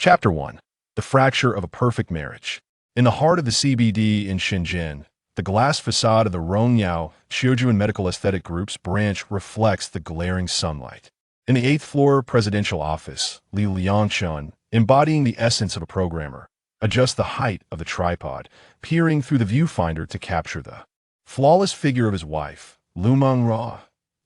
Chapter 1. The Fracture of a Perfect Marriage. In the heart of the CBD in Shenzhen, the glass facade of the Rongyao Qiujuan Medical Aesthetic Group's branch reflects the glaring sunlight. In the 8th floor presidential office, Liangchen, embodying the essence of a programmer, adjusts the height of the tripod, peering through the viewfinder to capture the flawless figure of his wife, Liu Mengruo.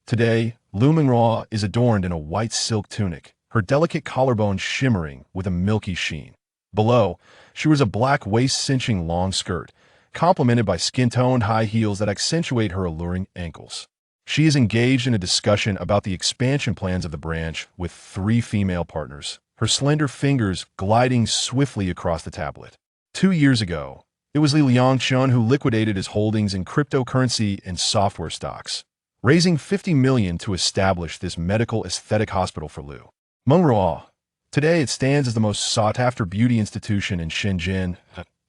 Today, Liu Mengruo is adorned in a white silk tunic, her delicate collarbone shimmering with a milky sheen. Below, she wears a black waist-cinching long skirt, complemented by skin-toned high heels that accentuate her alluring ankles. She is engaged in a discussion about the expansion plans of the branch with 3 female partners, her slender fingers gliding swiftly across the tablet. 2 years ago, it was Liangchen who liquidated his holdings in cryptocurrency and software stocks, raising $50 million to establish this medical aesthetic hospital for Liu Mengruo. Today, it stands as the most sought-after beauty institution in Shenzhen.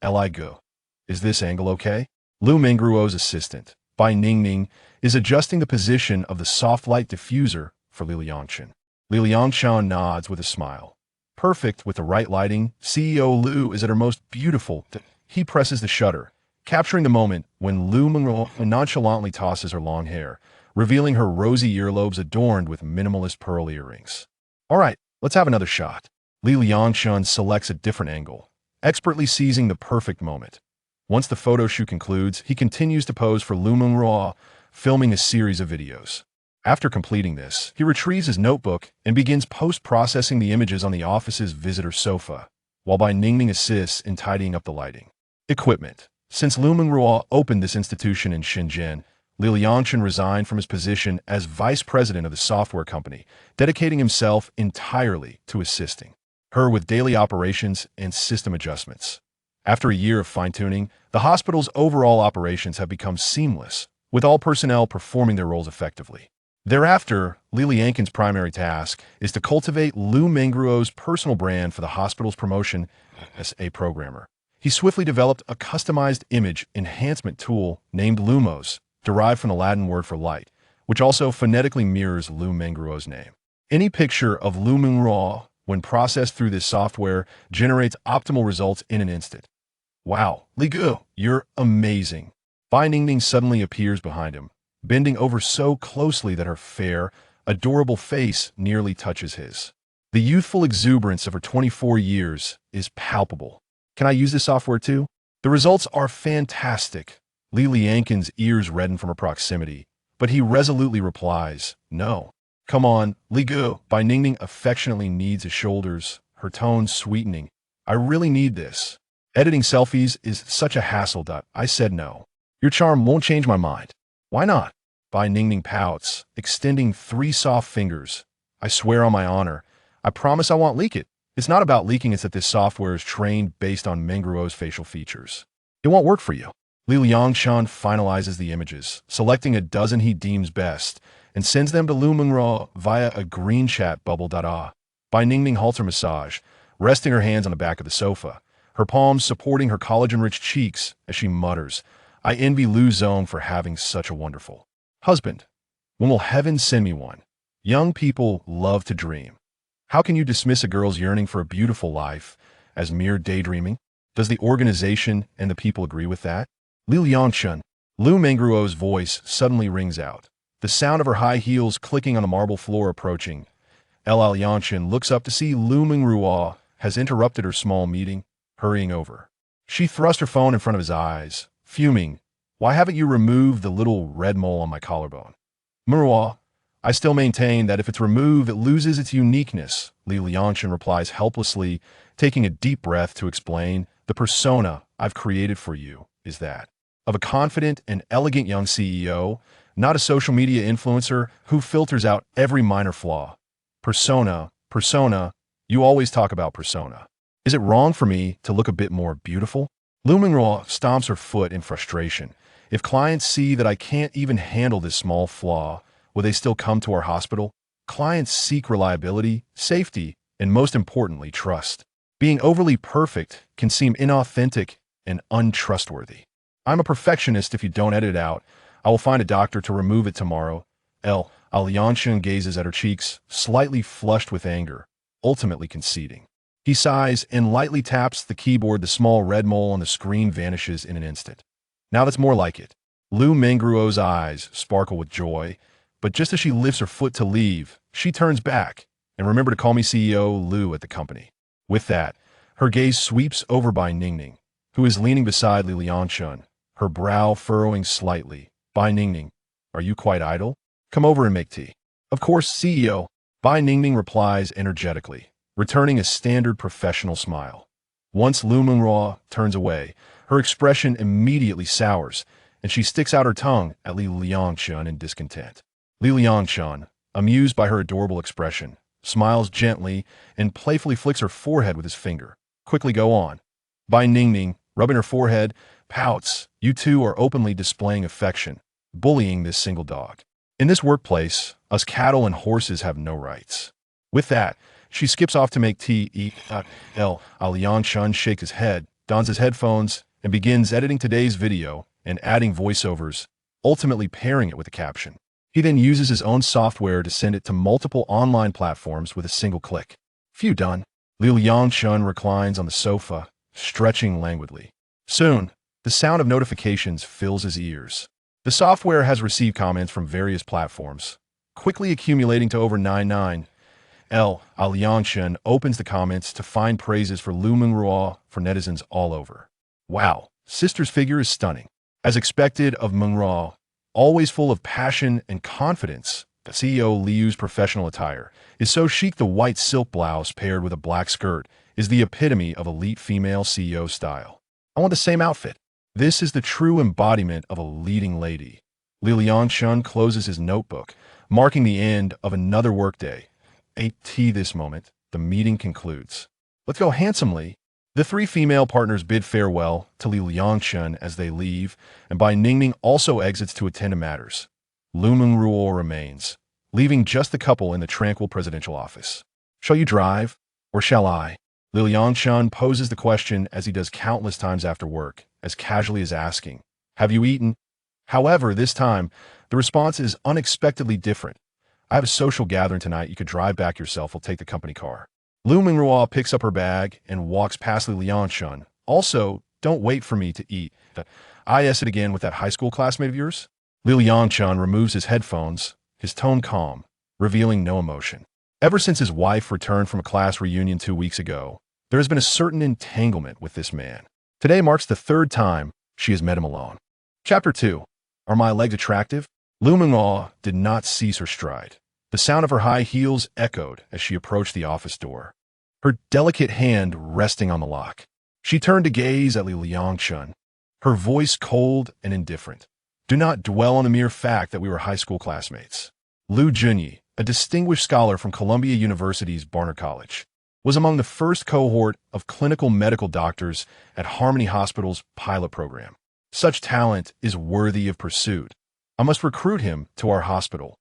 Ligu. Is this angle okay? Liu Mengruo's assistant, Bai Ningning, is adjusting the position of the soft light diffuser for Liangchen. Liangchen nods with a smile. Perfect with the right lighting, CEO Liu is at her most beautiful. He presses the shutter, capturing the moment when Liu Mengruo nonchalantly tosses her long hair, revealing her rosy earlobes adorned with minimalist pearl earrings. All right, let's have another shot. Liangchen selects a different angle, expertly seizing the perfect moment. Once the photo shoot concludes, he continues to pose for Liu Mengruo, filming a series of videos. After completing this, he retrieves his notebook and begins post-processing the images on the office's visitor sofa, while Bai Ningning assists in tidying up the lighting. Equipment. Since Liu Mengruo opened this institution in Shenzhen, Liangchen resigned from his position as vice president of the software company, dedicating himself entirely to assisting her with daily operations and system adjustments. After a year of fine-tuning, the hospital's overall operations have become seamless, with all personnel performing their roles effectively. Thereafter, Liangchen's primary task is to cultivate Liu Mengruo's personal brand for the hospital's promotion as a programmer. He swiftly developed a customized image enhancement tool named Lumos, derived from the Latin word for light, which also phonetically mirrors Liu Mengruo's name. Any picture of Liu Mengruo, when processed through this software, generates optimal results in an instant. Wow, Ligu, you're amazing. Bai Ningning suddenly appears behind him, bending over so closely that her fair, adorable face nearly touches his. The youthful exuberance of her 24 years is palpable. Can I use this software too? The results are fantastic. Liangchen's ears redden from her proximity, but he resolutely replies, no. Come on, Ligu. Bai Ningning affectionately kneads his shoulders, her tone sweetening. I really need this. Editing selfies is such a hassle. I said no. Your charm won't change my mind. Why not? Bai Ningning pouts, extending 3 soft fingers. I swear on my honor. I promise I won't leak it. It's not about leaking, it's that this software is trained based on Mengruo's facial features. It won't work for you. Liangchen finalizes the images, selecting a dozen he deems best, and sends them to Liu Mengruo via a green chat bubble. Bai Ningning halts her massage, resting her hands on the back of the sofa, her palms supporting her collagen-rich cheeks as she mutters, I envy Liu Zong for having such a wonderful husband. When will heaven send me one? Young people love to dream. How can you dismiss a girl's yearning for a beautiful life as mere daydreaming? Does the organization and the people agree with that? Liangchen. Liu Mengruo's voice suddenly rings out, the sound of her high heels clicking on the marble floor approaching. Liangchen looks up to see Liu Mengruo has interrupted her small meeting, hurrying over. She thrust her phone in front of his eyes, fuming. Why haven't you removed the little red mole on my collarbone? Mengruo, I still maintain that if it's removed, it loses its uniqueness. Liangchen replies helplessly, taking a deep breath to explain, the persona I've created for you is that of a confident and elegant young CEO, not a social media influencer who filters out every minor flaw. Persona, you always talk about persona. Is it wrong for me to look a bit more beautiful? Liu Mengruo stomps her foot in frustration. If clients see that I can't even handle this small flaw, will they still come to our hospital? Clients seek reliability, safety, and most importantly, trust. Being overly perfect can seem inauthentic and untrustworthy. I'm a perfectionist. If you don't edit it out, I will find a doctor to remove it tomorrow. Liangchen gazes at her cheeks, slightly flushed with anger, ultimately conceding. He sighs and lightly taps the keyboard. The small red mole on the screen vanishes in an instant. Now that's more like it. Liu Mengruo's eyes sparkle with joy, but just as she lifts her foot to leave, she turns back. And remember to call me CEO Liu at the company. With that, her gaze sweeps over by Ningning, who is leaning beside Liangchen, her brow furrowing slightly. Bai Ningning, are you quite idle? Come over and make tea. Of course, CEO. Bai Ningning replies energetically, returning a standard professional smile. Once Liu Mengruo turns away, her expression immediately sours, and she sticks out her tongue at Liangchen in discontent. Liangchen, amused by her adorable expression, smiles gently and playfully flicks her forehead with his finger. Quickly go on. Bai Ningning, rubbing her forehead, pouts. You two are openly displaying affection, bullying this single dog. In this workplace, us cattle and horses have no rights. With that, she skips off to make tea. Liangchen shakes his head, dons his headphones, and begins editing today's video and adding voiceovers, ultimately pairing it with a caption. He then uses his own software to send it to multiple online platforms with a single click. Phew, done. Liangchen reclines on the sofa, stretching languidly. Soon, the sound of notifications fills his ears. The software has received comments from various platforms, quickly accumulating to over 99. Liangchen opens the comments to find praises for Liu Mengruo for netizens all over. Wow, sister's figure is stunning. As expected of Mengruo, always full of passion and confidence, the CEO Liu's professional attire is so chic. The white silk blouse paired with a black skirt is the epitome of elite female CEO style. I want the same outfit. This is the true embodiment of a leading lady. Liangchen closes his notebook, marking the end of another workday. At this moment, the meeting concludes. Let's go handsomely. The three female partners bid farewell to Liangchen as they leave, and Bai Ningning also exits to attend to matters. Liu Mengruo remains, leaving just the couple in the tranquil presidential office. Shall you drive, or shall I? Liangchen poses the question as he does countless times after work, as casually as asking, have you eaten? However, this time, the response is unexpectedly different. I have a social gathering tonight. You could drive back yourself. I'll take the company car. Liu Mengruo picks up her bag and walks past Liangchen. Also, don't wait for me to eat. I asked it again with that high school classmate of yours? Liangchen removes his headphones, his tone calm, revealing no emotion. Ever since his wife returned from a class reunion 2 weeks ago, there has been a certain entanglement with this man. Today marks the third time she has met him alone. Chapter 2. Are my legs attractive? Liu Mengruo did not cease her stride. The sound of her high heels echoed as she approached the office door, her delicate hand resting on the lock. She turned to gaze at Liangchen, her voice cold and indifferent. Do not dwell on the mere fact that we were high school classmates. Liu Junyi, a distinguished scholar from Columbia University's Barnard College, was among the first cohort of clinical medical doctors at Harmony Hospital's pilot program. Such talent is worthy of pursuit. I must recruit him to our hospital,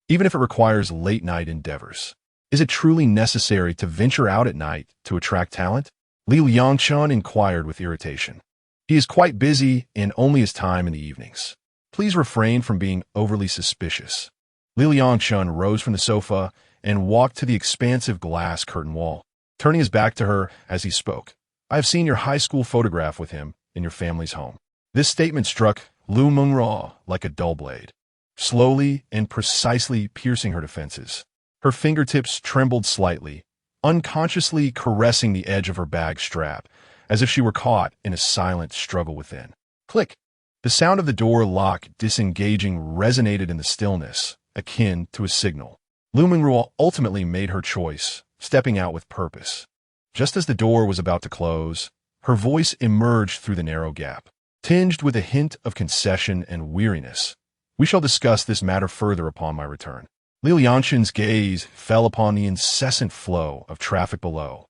even if it requires late-night endeavors. Is it truly necessary to venture out at night to attract talent? Liangchen inquired with irritation. He is quite busy and only has time in the evenings. Please refrain from being overly suspicious. Liangchen rose from the sofa and walked to the expansive glass curtain wall, turning his back to her as he spoke. I have seen your high school photograph with him in your family's home. This statement struck Liu Mengruo like a dull blade, slowly and precisely piercing her defenses. Her fingertips trembled slightly, unconsciously caressing the edge of her bag strap, as if she were caught in a silent struggle within. Click! The sound of the door lock disengaging resonated in the stillness, akin to a signal. Liu Mengruo ultimately made her choice, stepping out with purpose. Just as the door was about to close, her voice emerged through the narrow gap, tinged with a hint of concession and weariness. We shall discuss this matter further upon my return. Liangchen's gaze fell upon the incessant flow of traffic below,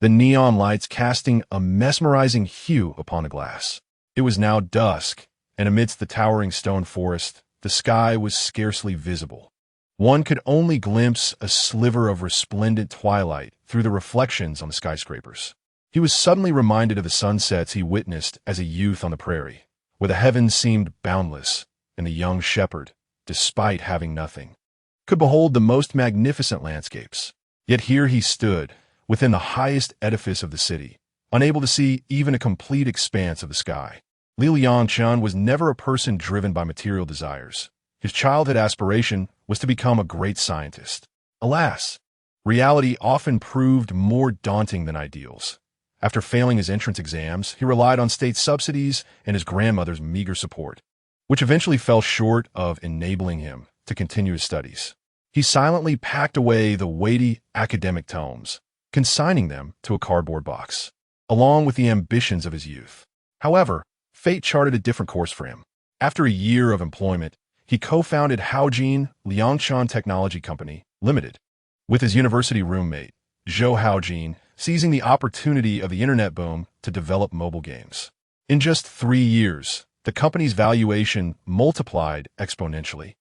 the neon lights casting a mesmerizing hue upon the glass. It was now dusk, and amidst the towering stone forest, the sky was scarcely visible. One could only glimpse a sliver of resplendent twilight through the reflections on the skyscrapers. He was suddenly reminded of the sunsets he witnessed as a youth on the prairie, where the heavens seemed boundless, and the young shepherd, despite having nothing, could behold the most magnificent landscapes. Yet here he stood, within the highest edifice of the city, unable to see even a complete expanse of the sky. Liangchen was never a person driven by material desires. His childhood aspiration was to become a great scientist. Alas, reality often proved more daunting than ideals. After failing his entrance exams, he relied on state subsidies and his grandmother's meager support, which eventually fell short of enabling him to continue his studies. He silently packed away the weighty academic tomes, consigning them to a cardboard box, along with the ambitions of his youth. However, fate charted a different course for him. After a year of employment, he co-founded Haojin Liangchen Technology Company, Limited, with his university roommate, Zhou Haojin, seizing the opportunity of the internet boom to develop mobile games. In just 3 years, the company's valuation multiplied exponentially,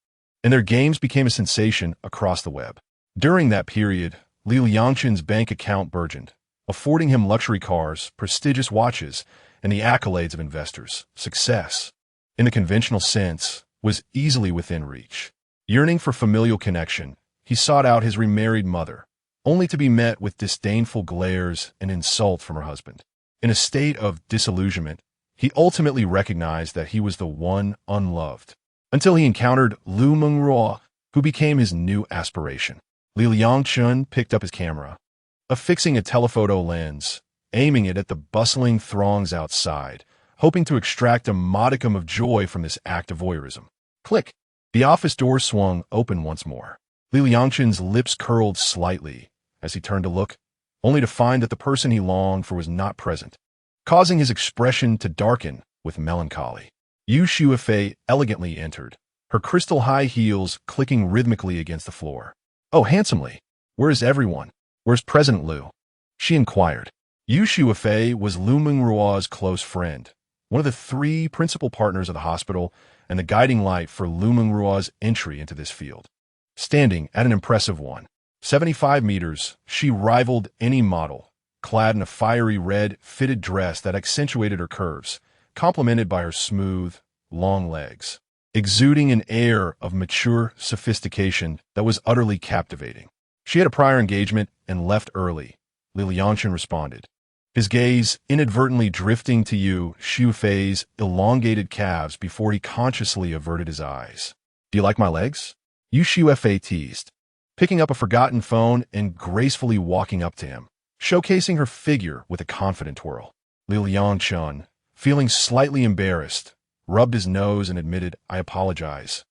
and their games became a sensation across the web. During that period, Liangchen's bank account burgeoned, affording him luxury cars, prestigious watches, and the accolades of investors. Success, in the conventional sense, was easily within reach. Yearning for familial connection, he sought out his remarried mother, only to be met with disdainful glares and insult from her husband. In a state of disillusionment, he ultimately recognized that he was the one unloved, until he encountered Liu Mengruo, who became his new aspiration. Liangchen picked up his camera, affixing a telephoto lens, aiming it at the bustling throngs outside, hoping to extract a modicum of joy from this act of voyeurism. Click! The office door swung open once more. Liangchen's lips curled slightly as he turned to look, only to find that the person he longed for was not present, causing his expression to darken with melancholy. Yu Shuifei elegantly entered, her crystal-high heels clicking rhythmically against the floor. "Oh, handsomely. Where is everyone? Where's President Liu?" she inquired. Yu Shuifei was Liu Mengruo's close friend, one of the 3 principal partners of the hospital and the guiding light for Liu Mengruo's entry into this field. Standing at an impressive 175 meters, she rivaled any model, clad in a fiery red, fitted dress that accentuated her curves, complemented by her smooth, long legs, exuding an air of mature sophistication that was utterly captivating. "She had a prior engagement and left early," Liangchen responded, his gaze inadvertently drifting to Yu Shuifei's elongated calves before he consciously averted his eyes. "Do you like my legs?" Yu Shuifei teased, picking up a forgotten phone and gracefully walking up to him, showcasing her figure with a confident twirl. Liangchen, feeling slightly embarrassed, rubbed his nose and admitted, "I apologize.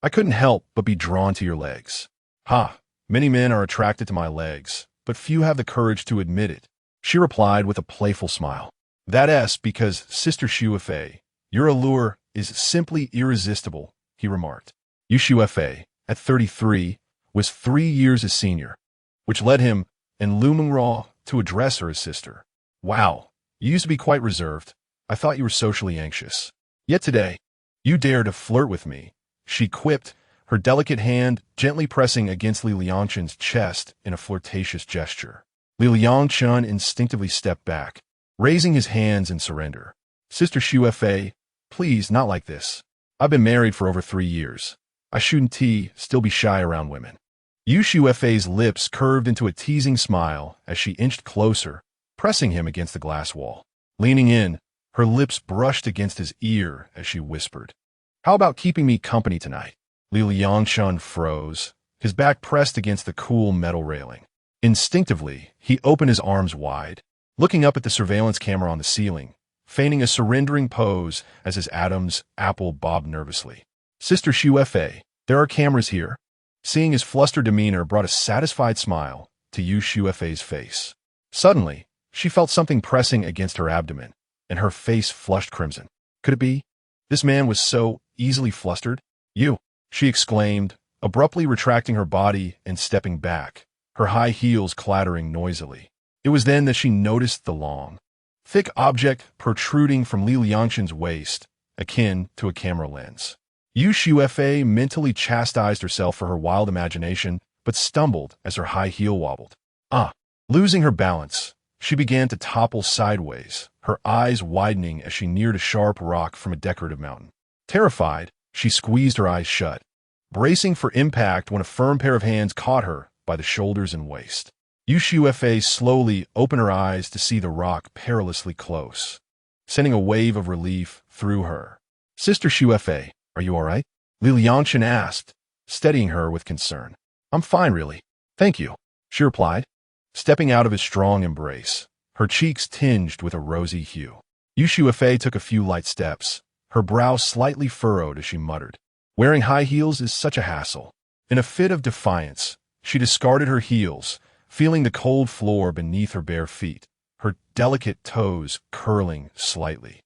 I couldn't help but be drawn to your legs." "Ha, many men are attracted to my legs, but few have the courage to admit it," she replied with a playful smile. "That's because, Sister Shuifei, your allure is simply irresistible," he remarked. Yu Shuifei, at 33, was 3 years his senior, which led him and Liu Mengruo to address her as sister. "Wow, you used to be quite reserved. I thought you were socially anxious. Yet today, you dare to flirt with me," she quipped, her delicate hand gently pressing against Liangchen's chest in a flirtatious gesture. Liangchen instinctively stepped back, raising his hands in surrender. "Sister Shuifei, please, not like this. I've been married for over 3 years. I shouldn't still be shy around women." Yu Shuifei's lips curved into a teasing smile as she inched closer, pressing him against the glass wall. Leaning in, her lips brushed against his ear as she whispered, "How about keeping me company tonight?" Liangchen froze, his back pressed against the cool metal railing. Instinctively, he opened his arms wide, looking up at the surveillance camera on the ceiling, feigning a surrendering pose as his Adam's apple bobbed nervously. "Sister Shuifei, there are cameras here." Seeing his flustered demeanor brought a satisfied smile to Yu Shuifei's face. Suddenly, she felt something pressing against her abdomen, and her face flushed crimson. Could it be? This man was so easily flustered. "You!" she exclaimed, abruptly retracting her body and stepping back, her high heels clattering noisily. It was then that she noticed the long, thick object protruding from Liangchen's waist, akin to a camera lens. Yu Shuifei mentally chastised herself for her wild imagination, but stumbled as her high heel wobbled. Losing her balance, she began to topple sideways, her eyes widening as she neared a sharp rock from a decorative mountain. Terrified, she squeezed her eyes shut, bracing for impact when a firm pair of hands caught her by the shoulders and waist. Yu Shuefei slowly opened her eyes to see the rock perilously close, sending a wave of relief through her. Sister Shuefei, are you all right? Liangchen asked, steadying her with concern. I'm fine, really. Thank you, she replied, stepping out of his strong embrace, her cheeks tinged with a rosy hue. Yu Shuefei took a few light steps, her brow slightly furrowed as she muttered, "Wearing high heels is such a hassle." In a fit of defiance, she discarded her heels, feeling the cold floor beneath her bare feet, her delicate toes curling slightly.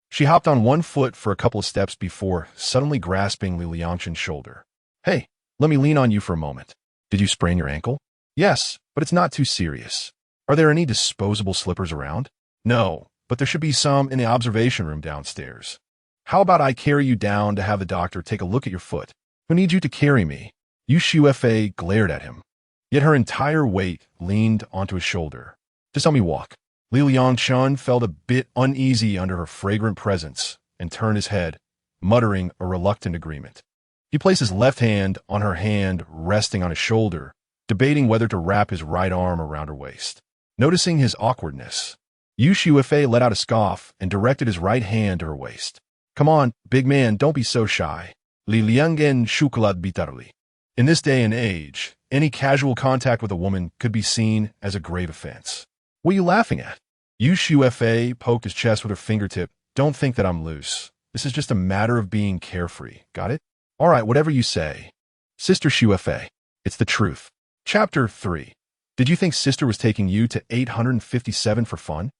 She hopped on one foot for a couple of steps before suddenly grasping Liangchen's shoulder. "Hey, let me lean on you for a moment. Did you sprain your ankle?" "Yes, but it's not too serious. Are there any disposable slippers around?" "No, but there should be some in the observation room downstairs." "How about I carry you down to have the doctor take a look at your foot?" "Who needs you to carry me?" Yu Shuefei glared at him, yet her entire weight leaned onto his shoulder. "Just help me walk." Liangchen felt a bit uneasy under her fragrant presence and turned his head, muttering a reluctant agreement. He placed his left hand on her hand resting on his shoulder, debating whether to wrap his right arm around her waist. Noticing his awkwardness, Yu Shuefei let out a scoff and directed his right hand to her waist. "Come on, big man, don't be so shy. Liangchen shukulad bitarli." In this day and age, any casual contact with a woman could be seen as a grave offense. "What are you laughing at?" Yu Shuefei poked his chest with her fingertip. "Don't think that I'm loose. This is just a matter of being carefree. Got it? All right, whatever you say." Sister Shuefei, it's the truth. Chapter 3. Did you think Sister was taking you to 857 for fun?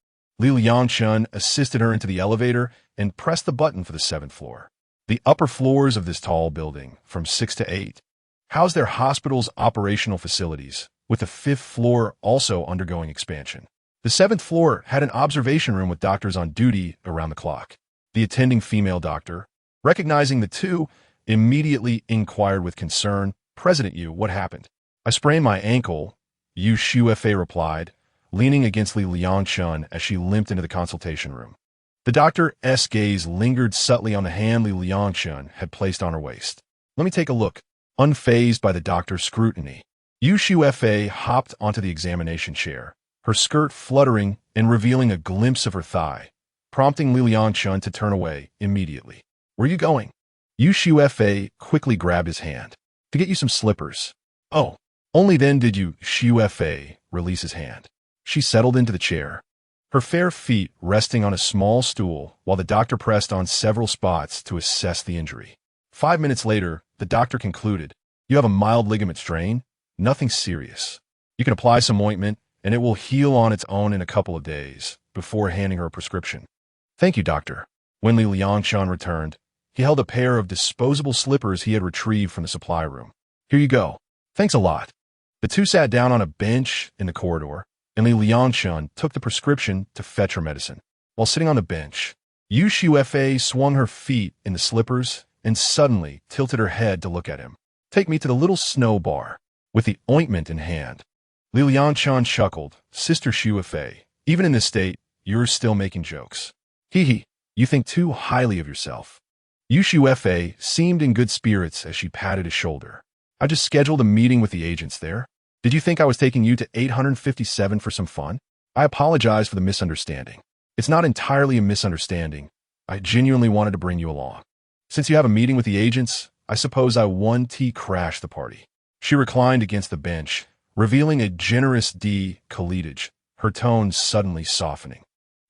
Liangchen assisted her into the elevator and pressed the button for the 7th floor. The upper floors of this tall building, from 6 to 8, housed their hospital's operational facilities, with the 5th floor also undergoing expansion. The 7th floor had an observation room with doctors on duty around the clock. The attending female doctor, recognizing the two, immediately inquired with concern, "President Yu, what happened?" "I sprained my ankle," Yu Shuefei replied, leaning against Liangchen as she limped into the consultation room. The doctor's gaze lingered subtly on the hand Liangchen had placed on her waist. "Let me take a look." Unfazed by the doctor's scrutiny, Yu Shuefei hopped onto the examination chair, her skirt fluttering and revealing a glimpse of her thigh, prompting Liangchen to turn away immediately. "Where are you going?" Yu Shuefei quickly grabbed his hand. "To get you some slippers." "Oh." Only then did Yu Shuefei release his hand. She settled into the chair, her fair feet resting on a small stool while the doctor pressed on several spots to assess the injury. 5 minutes later, the doctor concluded, "You have a mild ligament strain, nothing serious. You can apply some ointment, and it will heal on its own in a couple of days," before handing her a prescription. "Thank you, doctor." When Liangchen returned, he held a pair of disposable slippers he had retrieved from the supply room. "Here you go." "Thanks a lot." The two sat down on a bench in the corridor, and Liangchen took the prescription to fetch her medicine. While sitting on the bench, Yu Shuefei swung her feet in the slippers and suddenly tilted her head to look at him. "Take me to the little snow bar." With the ointment in hand, Liangchen chuckled. "Sister Shuefei, even in this state, you're still making jokes. Hee hee, you think too highly of yourself." Yu Shuefei seemed in good spirits as she patted his shoulder. "I just scheduled a meeting with the agents there. Did you think I was taking you to 857 for some fun? I apologize for the misunderstanding. It's not entirely a misunderstanding. I genuinely wanted to bring you along. Since you have a meeting with the agents, I suppose I crash the party." She reclined against the bench, revealing a generous cleavage, her tone suddenly softening.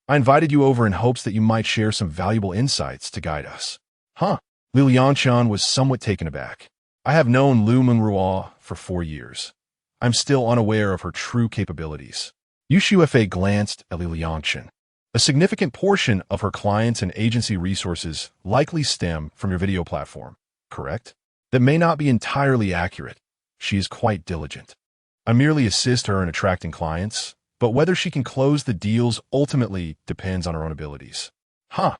"I invited you over in hopes that you might share some valuable insights to guide us." "Huh?" Liangchen was somewhat taken aback. "I have known Liu Mengruo for 4 years. I'm still unaware of her true capabilities." Yu Shuefei glanced at Liangchen. "A significant portion of her clients and agency resources likely stem from your video platform, correct? That may not be entirely accurate. She is quite diligent. I merely assist her in attracting clients, but whether she can close the deals ultimately depends on her own abilities." "Huh.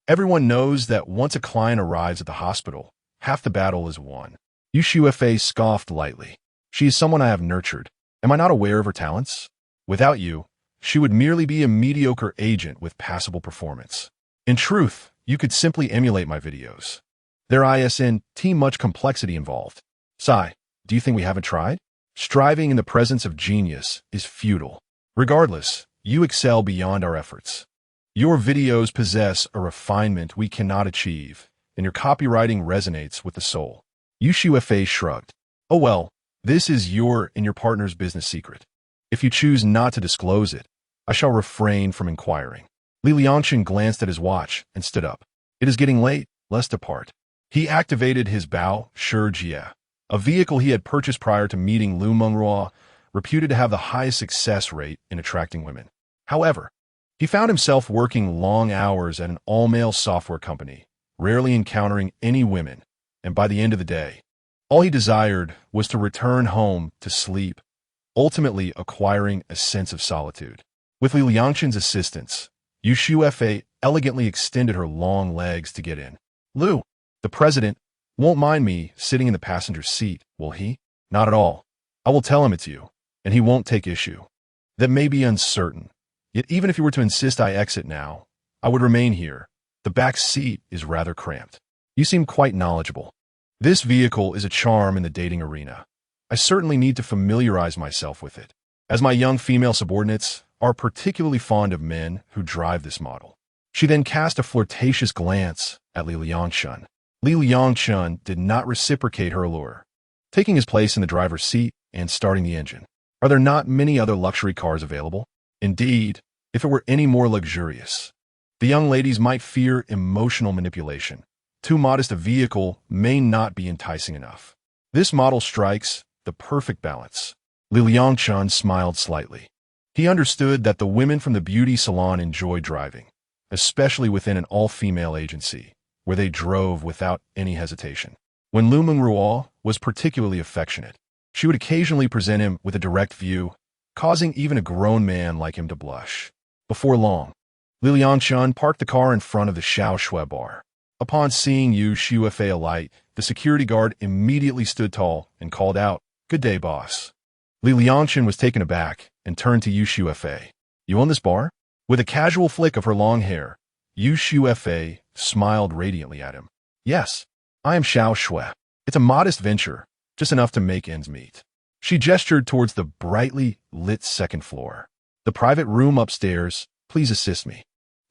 Everyone knows that once a client arrives at the hospital, half the battle is won." Yu Shuefei scoffed lightly. "She is someone I have nurtured. Am I not aware of her talents? Without you, she would merely be a mediocre agent with passable performance. In truth, you could simply emulate my videos. There isn't much complexity involved." "Sigh, do you think we haven't tried?" Striving in the presence of genius is futile. Regardless, you excel beyond our efforts. Your videos possess a refinement we cannot achieve, and your copywriting resonates with the soul. Yushu Fa shrugged. Oh well, this is your and your partner's business secret. If you choose not to disclose it, I shall refrain from inquiring. Liangchen glanced at his watch and stood up. It is getting late, let's depart. He activated his Bao Shijie, a vehicle he had purchased prior to meeting Liu Mengruo, reputed to have the highest success rate in attracting women. However, he found himself working long hours at an all-male software company, rarely encountering any women, and by the end of the day, all he desired was to return home to sleep, ultimately acquiring a sense of solitude. With Liangchen's assistance, Yushu Fa elegantly extended her long legs to get in. Liu, the president, won't mind me sitting in the passenger seat, will he? Not at all. I will tell him it's you, and he won't take issue. That may be uncertain. Yet even if you were to insist I exit now, I would remain here. The back seat is rather cramped. You seem quite knowledgeable. This vehicle is a charm in the dating arena. I certainly need to familiarize myself with it, as my young female subordinates are particularly fond of men who drive this model. She then cast a flirtatious glance at Liangchen. Liangchen did not reciprocate her allure, taking his place in the driver's seat and starting the engine. Are there not many other luxury cars available? Indeed, if it were any more luxurious, the young ladies might fear emotional manipulation. Too modest a vehicle may not be enticing enough. This model strikes the perfect balance. Liangchen smiled slightly. He understood that the women from the beauty salon enjoy driving, especially within an all-female agency, where they drove without any hesitation. When Liu Mengruo was particularly affectionate, she would occasionally present him with a direct view, causing even a grown man like him to blush. Before long, Liangchen parked the car in front of the Xiaoshui bar. Upon seeing Yushu Fa alight, the security guard immediately stood tall and called out, "Good day, boss." Liangchen was taken aback and turned to Yushu Fa. "You own this bar?" With a casual flick of her long hair, Yushu Fa smiled radiantly at him. "Yes, I am Xiaoshui. It's a modest venture, just enough to make ends meet." She gestured towards the brightly lit second floor. "The private room upstairs, please assist me."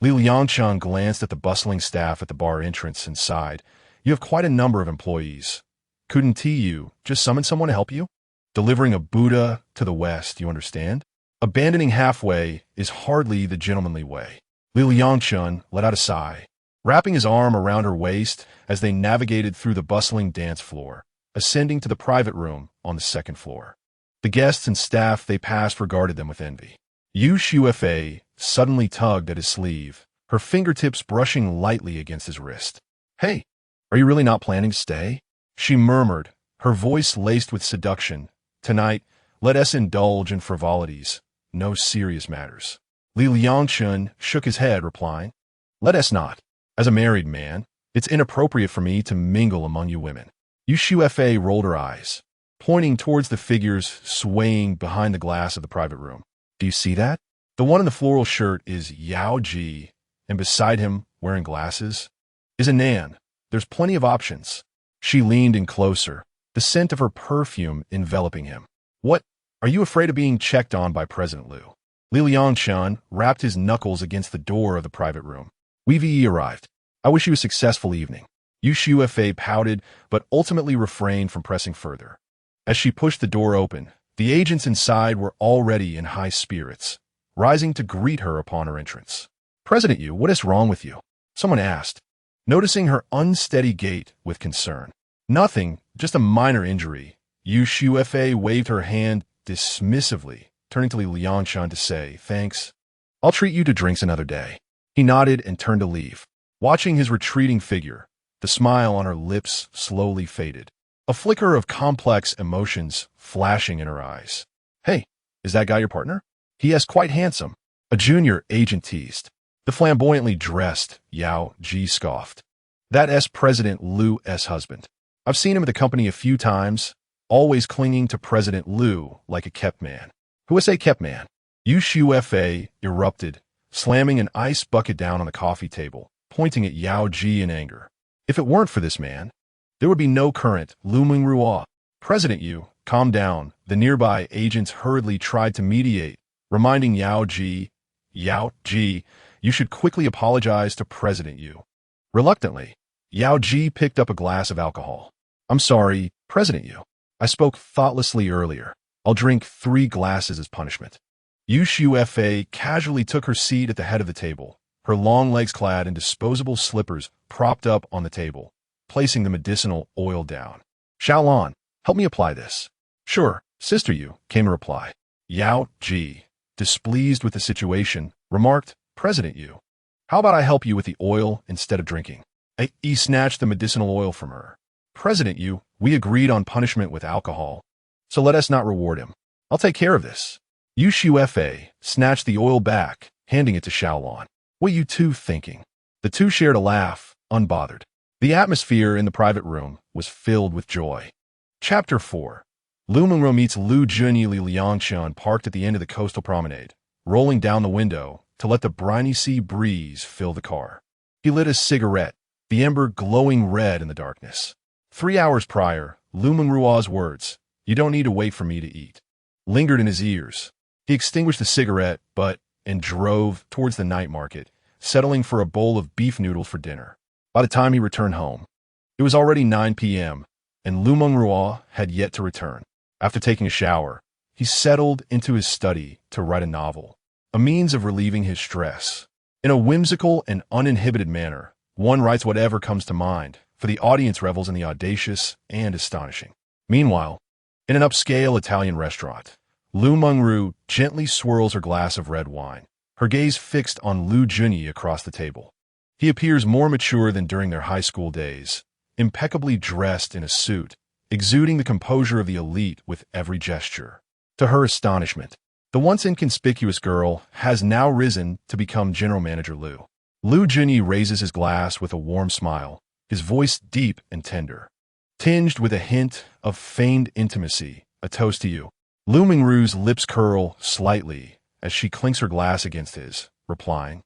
Liangchen glanced at the bustling staff at the bar entrance and sighed. "You have quite a number of employees. Couldn't you just summon someone to help you? Delivering a Buddha to the West, you understand? Abandoning halfway is hardly the gentlemanly way." Liangchen let out a sigh, wrapping his arm around her waist as they navigated through the bustling dance floor, ascending to the private room on the second floor. The guests and staff they passed regarded them with envy. Yushu Fa suddenly tugged at his sleeve, her fingertips brushing lightly against his wrist. "Hey, are you really not planning to stay?" she murmured, her voice laced with seduction. "Tonight, let us indulge in frivolities, no serious matters." Liangchen shook his head, replying, "Let us not. As a married man, it's inappropriate for me to mingle among you women." Yushu Fa rolled her eyes, pointing towards the figures swaying behind the glass of the private room. "Do you see that? The one in the floral shirt is Yao Ji, and beside him, wearing glasses, is a Nan. There's plenty of options." She leaned in closer, the scent of her perfume enveloping him. "What? Are you afraid of being checked on by President Liu?" Liangchen rapped his knuckles against the door of the private room. "We've arrived. I wish you a successful evening." Yushu Fa pouted, but ultimately refrained from pressing further. As she pushed the door open, the agents inside were already in high spirits, rising to greet her upon her entrance. "President Yu, what is wrong with you?" someone asked, noticing her unsteady gait with concern. "Nothing, just a minor injury." Yushu Fa waved her hand dismissively, turning to Liangchen to say, "Thanks. I'll treat you to drinks another day." He nodded and turned to leave. Watching his retreating figure, the smile on her lips slowly faded, a flicker of complex emotions flashing in her eyes. "Hey, is that guy your partner?" "He is quite handsome," a junior agent teased. The flamboyantly dressed Yao Ji scoffed. "That's President Liu's husband. I've seen him at the company a few times, always clinging to President Liu like a kept man." "Who is a kept man?" Yushu Fa erupted, slamming an ice bucket down on the coffee table, pointing at Yao Ji in anger. "If it weren't for this man, there would be no current Liu Mengruo." "President Yu, calm down. The nearby agents hurriedly tried to mediate, reminding Yao Ji, you should quickly apologize to President Yu. Reluctantly, Yao Ji picked up a glass of alcohol. I'm sorry, President Yu. I spoke thoughtlessly earlier. I'll drink 3 glasses as punishment. Yu Xiufa casually took her seat at the head of the table, her long legs clad in disposable slippers propped up on the table, placing the medicinal oil down. Xiaolon, help me apply this. Sure, Sister Yu, came a reply. Yao Ji, displeased with the situation, remarked, President Yu, how about I help you with the oil instead of drinking? He snatched the medicinal oil from her. President Yu, we agreed on punishment with alcohol, so let us not reward him. I'll take care of this. Yu Xiufa snatched the oil back, handing it to Xiaolon. What are you two thinking? The two shared a laugh, unbothered. The atmosphere in the private room was filled with joy. Chapter 4. Liu Mengruo meets Liu Junyi Liangchen parked at the end of the coastal promenade, rolling down the window to let the briny sea breeze fill the car. He lit a cigarette, the ember glowing red in the darkness. 3 hours prior, Liu Mengruo's words, you don't need to wait for me to eat, lingered in his ears. He extinguished the cigarette, and drove towards the night market, settling for a bowl of beef noodles for dinner. By the time he returned home, it was already 9 p.m., and Liu Mengruo had yet to return. After taking a shower, he settled into his study to write a novel, a means of relieving his stress. In a whimsical and uninhibited manner, one writes whatever comes to mind, for the audience revels in the audacious and astonishing. Meanwhile, in an upscale Italian restaurant, Liu Mengruo gently swirls her glass of red wine, her gaze fixed on Liu Junyi across the table. He appears more mature than during their high school days, impeccably dressed in a suit, exuding the composure of the elite with every gesture. To her astonishment, the once inconspicuous girl has now risen to become General Manager Liu. Liu Junyi raises his glass with a warm smile, his voice deep and tender, tinged with a hint of feigned intimacy. A toast to you. Liu Mengruo's lips curl slightly as she clinks her glass against his, replying,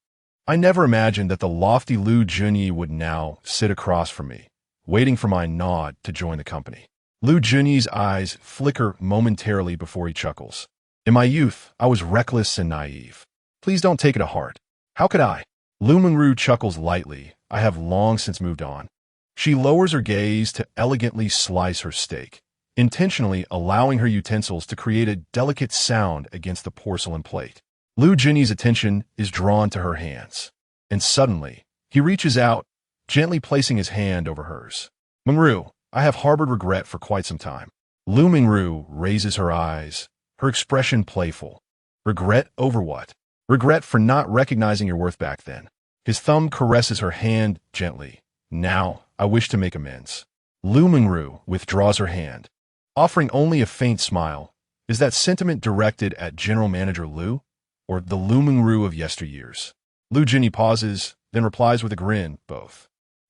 I never imagined that the lofty Liu Junyi would now sit across from me, waiting for my nod to join the company. Liu Junyi's eyes flicker momentarily before he chuckles. In my youth, I was reckless and naive. Please don't take it to heart. How could I? Liu Mengruo chuckles lightly. I have long since moved on. She lowers her gaze to elegantly slice her steak, intentionally allowing her utensils to create a delicate sound against the porcelain plate. Liu Junyi's attention is drawn to her hands, and suddenly, he reaches out, gently placing his hand over hers. Mengruo, I have harbored regret for quite some time. Liu Mengruo raises her eyes, her expression playful. Regret over what? Regret for not recognizing your worth back then. His thumb caresses her hand gently. Now, I wish to make amends. Liu Mengruo withdraws her hand, offering only a faint smile. Is that sentiment directed at General Manager Liu, or the Liu Mengruo of yesteryears? Liu Junyi pauses, then replies with a grin, both.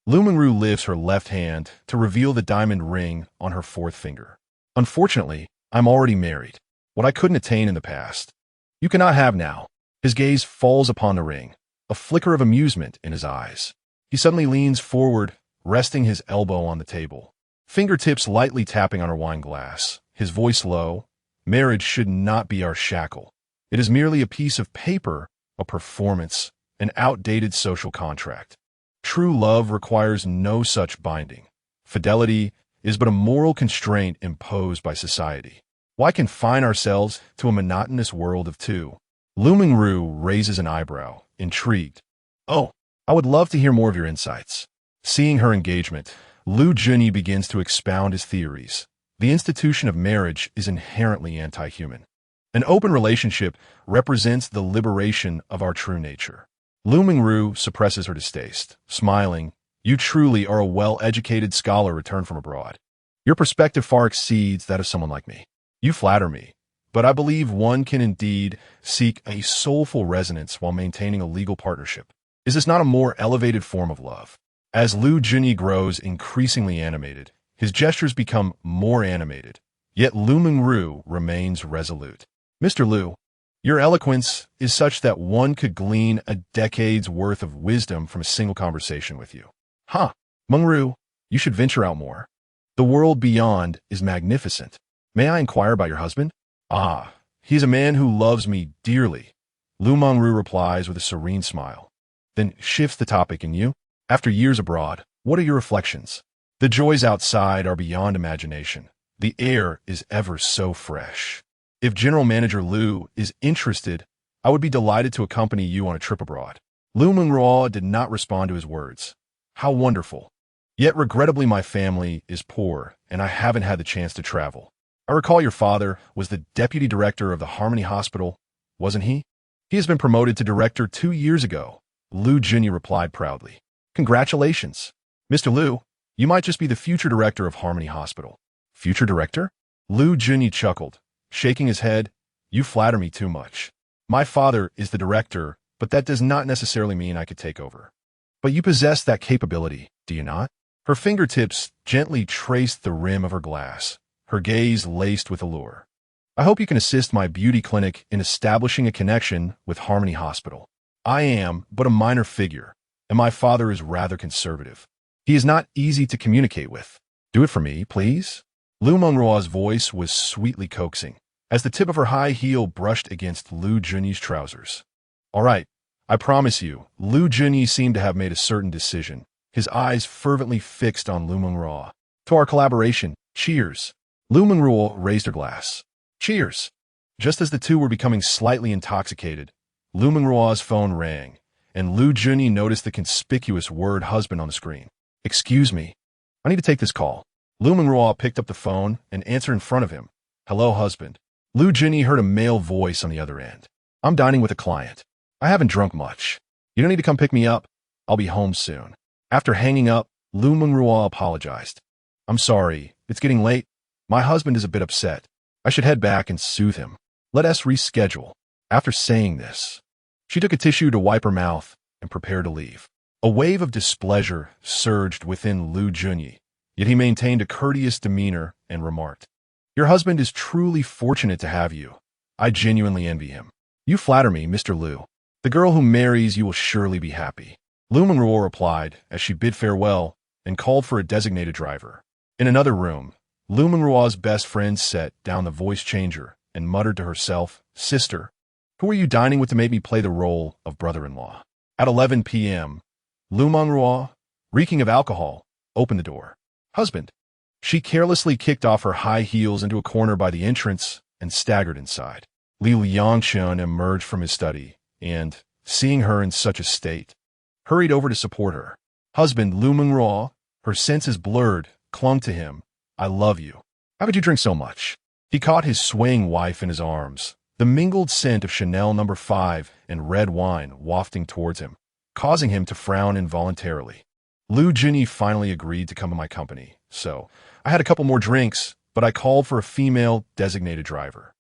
Liu Mengruo lifts her left hand to reveal the diamond ring on her 4th finger. Unfortunately, I'm already married. What I couldn't attain in the past, you cannot have now. His gaze falls upon the ring, a flicker of amusement in his eyes. He suddenly leans forward, resting his elbow on the table, fingertips lightly tapping on her wine glass, his voice low. Marriage should not be our shackle. It is merely a piece of paper, a performance, an outdated social contract. True love requires no such binding. Fidelity is but a moral constraint imposed by society. Why confine ourselves to a monotonous world of two? Liu Mengruo raises an eyebrow, intrigued. Oh, I would love to hear more of your insights. Seeing her engagement, Liu Junyi begins to expound his theories. The institution of marriage is inherently anti-human. An open relationship represents the liberation of our true nature. Liu Mengruo suppresses her distaste, smiling. You truly are a well-educated scholar returned from abroad. Your perspective far exceeds that of someone like me. You flatter me, but I believe one can indeed seek a soulful resonance while maintaining a legal partnership. Is this not a more elevated form of love? As Liu Junyi grows increasingly animated, his gestures become more animated, yet Liu Mengruo remains resolute. Mr. Liu, your eloquence is such that one could glean a decade's worth of wisdom from a single conversation with you. Mengruo, you should venture out more. The world beyond is magnificent. May I inquire about your husband? Ah, he's a man who loves me dearly. Liu Mengruo replies with a serene smile. Then shifts the topic. And you? After years abroad, what are your reflections? The joys outside are beyond imagination. The air is ever so fresh. If General Manager Liu is interested, I would be delighted to accompany you on a trip abroad. Liu Mengruo did not respond to his words. How wonderful. Yet regrettably my family is poor, and I haven't had the chance to travel. I recall your father was the deputy director of the Harmony Hospital, wasn't he? He has been promoted to director 2 years ago. Liu Junyi replied proudly. Congratulations. Mr. Liu, you might just be the future director of Harmony Hospital. Future director? Liu Junyi chuckled, shaking his head. You flatter me too much. My father is the director, but that does not necessarily mean I could take over. But you possess that capability, do you not? Her fingertips gently traced the rim of her glass, her gaze laced with allure. I hope you can assist my beauty clinic in establishing a connection with Harmony Hospital. I am but a minor figure, and my father is rather conservative. He is not easy to communicate with. Do it for me, please? Liu Mengruo's voice was sweetly coaxing, as the tip of her high heel brushed against Liu Junyi's trousers. All right, I promise you. Liu Junyi seemed to have made a certain decision, his eyes fervently fixed on Liu Mengruo. To our collaboration, cheers. Liu Mengruo raised her glass. Cheers. Just as the two were becoming slightly intoxicated, Liu Mengruo's phone rang, and Liu Junyi noticed the conspicuous word husband on the screen. Excuse me. I need to take this call. Liu Mengruo picked up the phone and answered in front of him. Hello, husband. Liu Junyi heard a male voice on the other end. I'm dining with a client. I haven't drunk much. You don't need to come pick me up. I'll be home soon. After hanging up, Liu Mengruo apologized. I'm sorry. It's getting late. My husband is a bit upset. I should head back and soothe him. Let us reschedule. After saying this, she took a tissue to wipe her mouth and prepared to leave. A wave of displeasure surged within Liu Junyi, yet he maintained a courteous demeanor and remarked, Your husband is truly fortunate to have you. I genuinely envy him. You flatter me, Mr. Liu. The girl who marries you will surely be happy. Liu Mengruo replied as she bid farewell and called for a designated driver. In another room, Liu Mengruo's best friend set down the voice changer and muttered to herself, Sister, who are you dining with to make me play the role of brother-in-law? At 11 p.m., Liu Mengruo, reeking of alcohol, opened the door. Husband. She carelessly kicked off her high heels into a corner by the entrance and staggered inside. Liangchen emerged from his study and, seeing her in such a state, hurried over to support her. Husband Liu Mengruo, her senses blurred, clung to him. I love you. How could you drink so much? He caught his swaying wife in his arms, the mingled scent of Chanel No. 5 and red wine wafting towards him, causing him to frown involuntarily. Liu Junyi finally agreed to come to my company, so I had a couple more drinks, but I called for a female designated driver.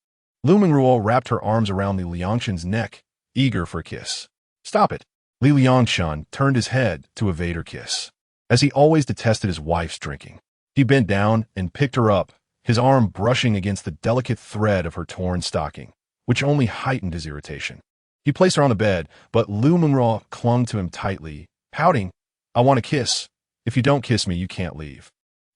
Liu Mengruo wrapped her arms around Li Liangchen's neck, eager for a kiss. Stop it. Li Liangchen turned his head to evade her kiss. As he always detested his wife's drinking, he bent down and picked her up, his arm brushing against the delicate thread of her torn stocking, which only heightened his irritation. He placed her on the bed, but Liu Mengruo clung to him tightly, pouting, I want a kiss. If you don't kiss me, you can't leave.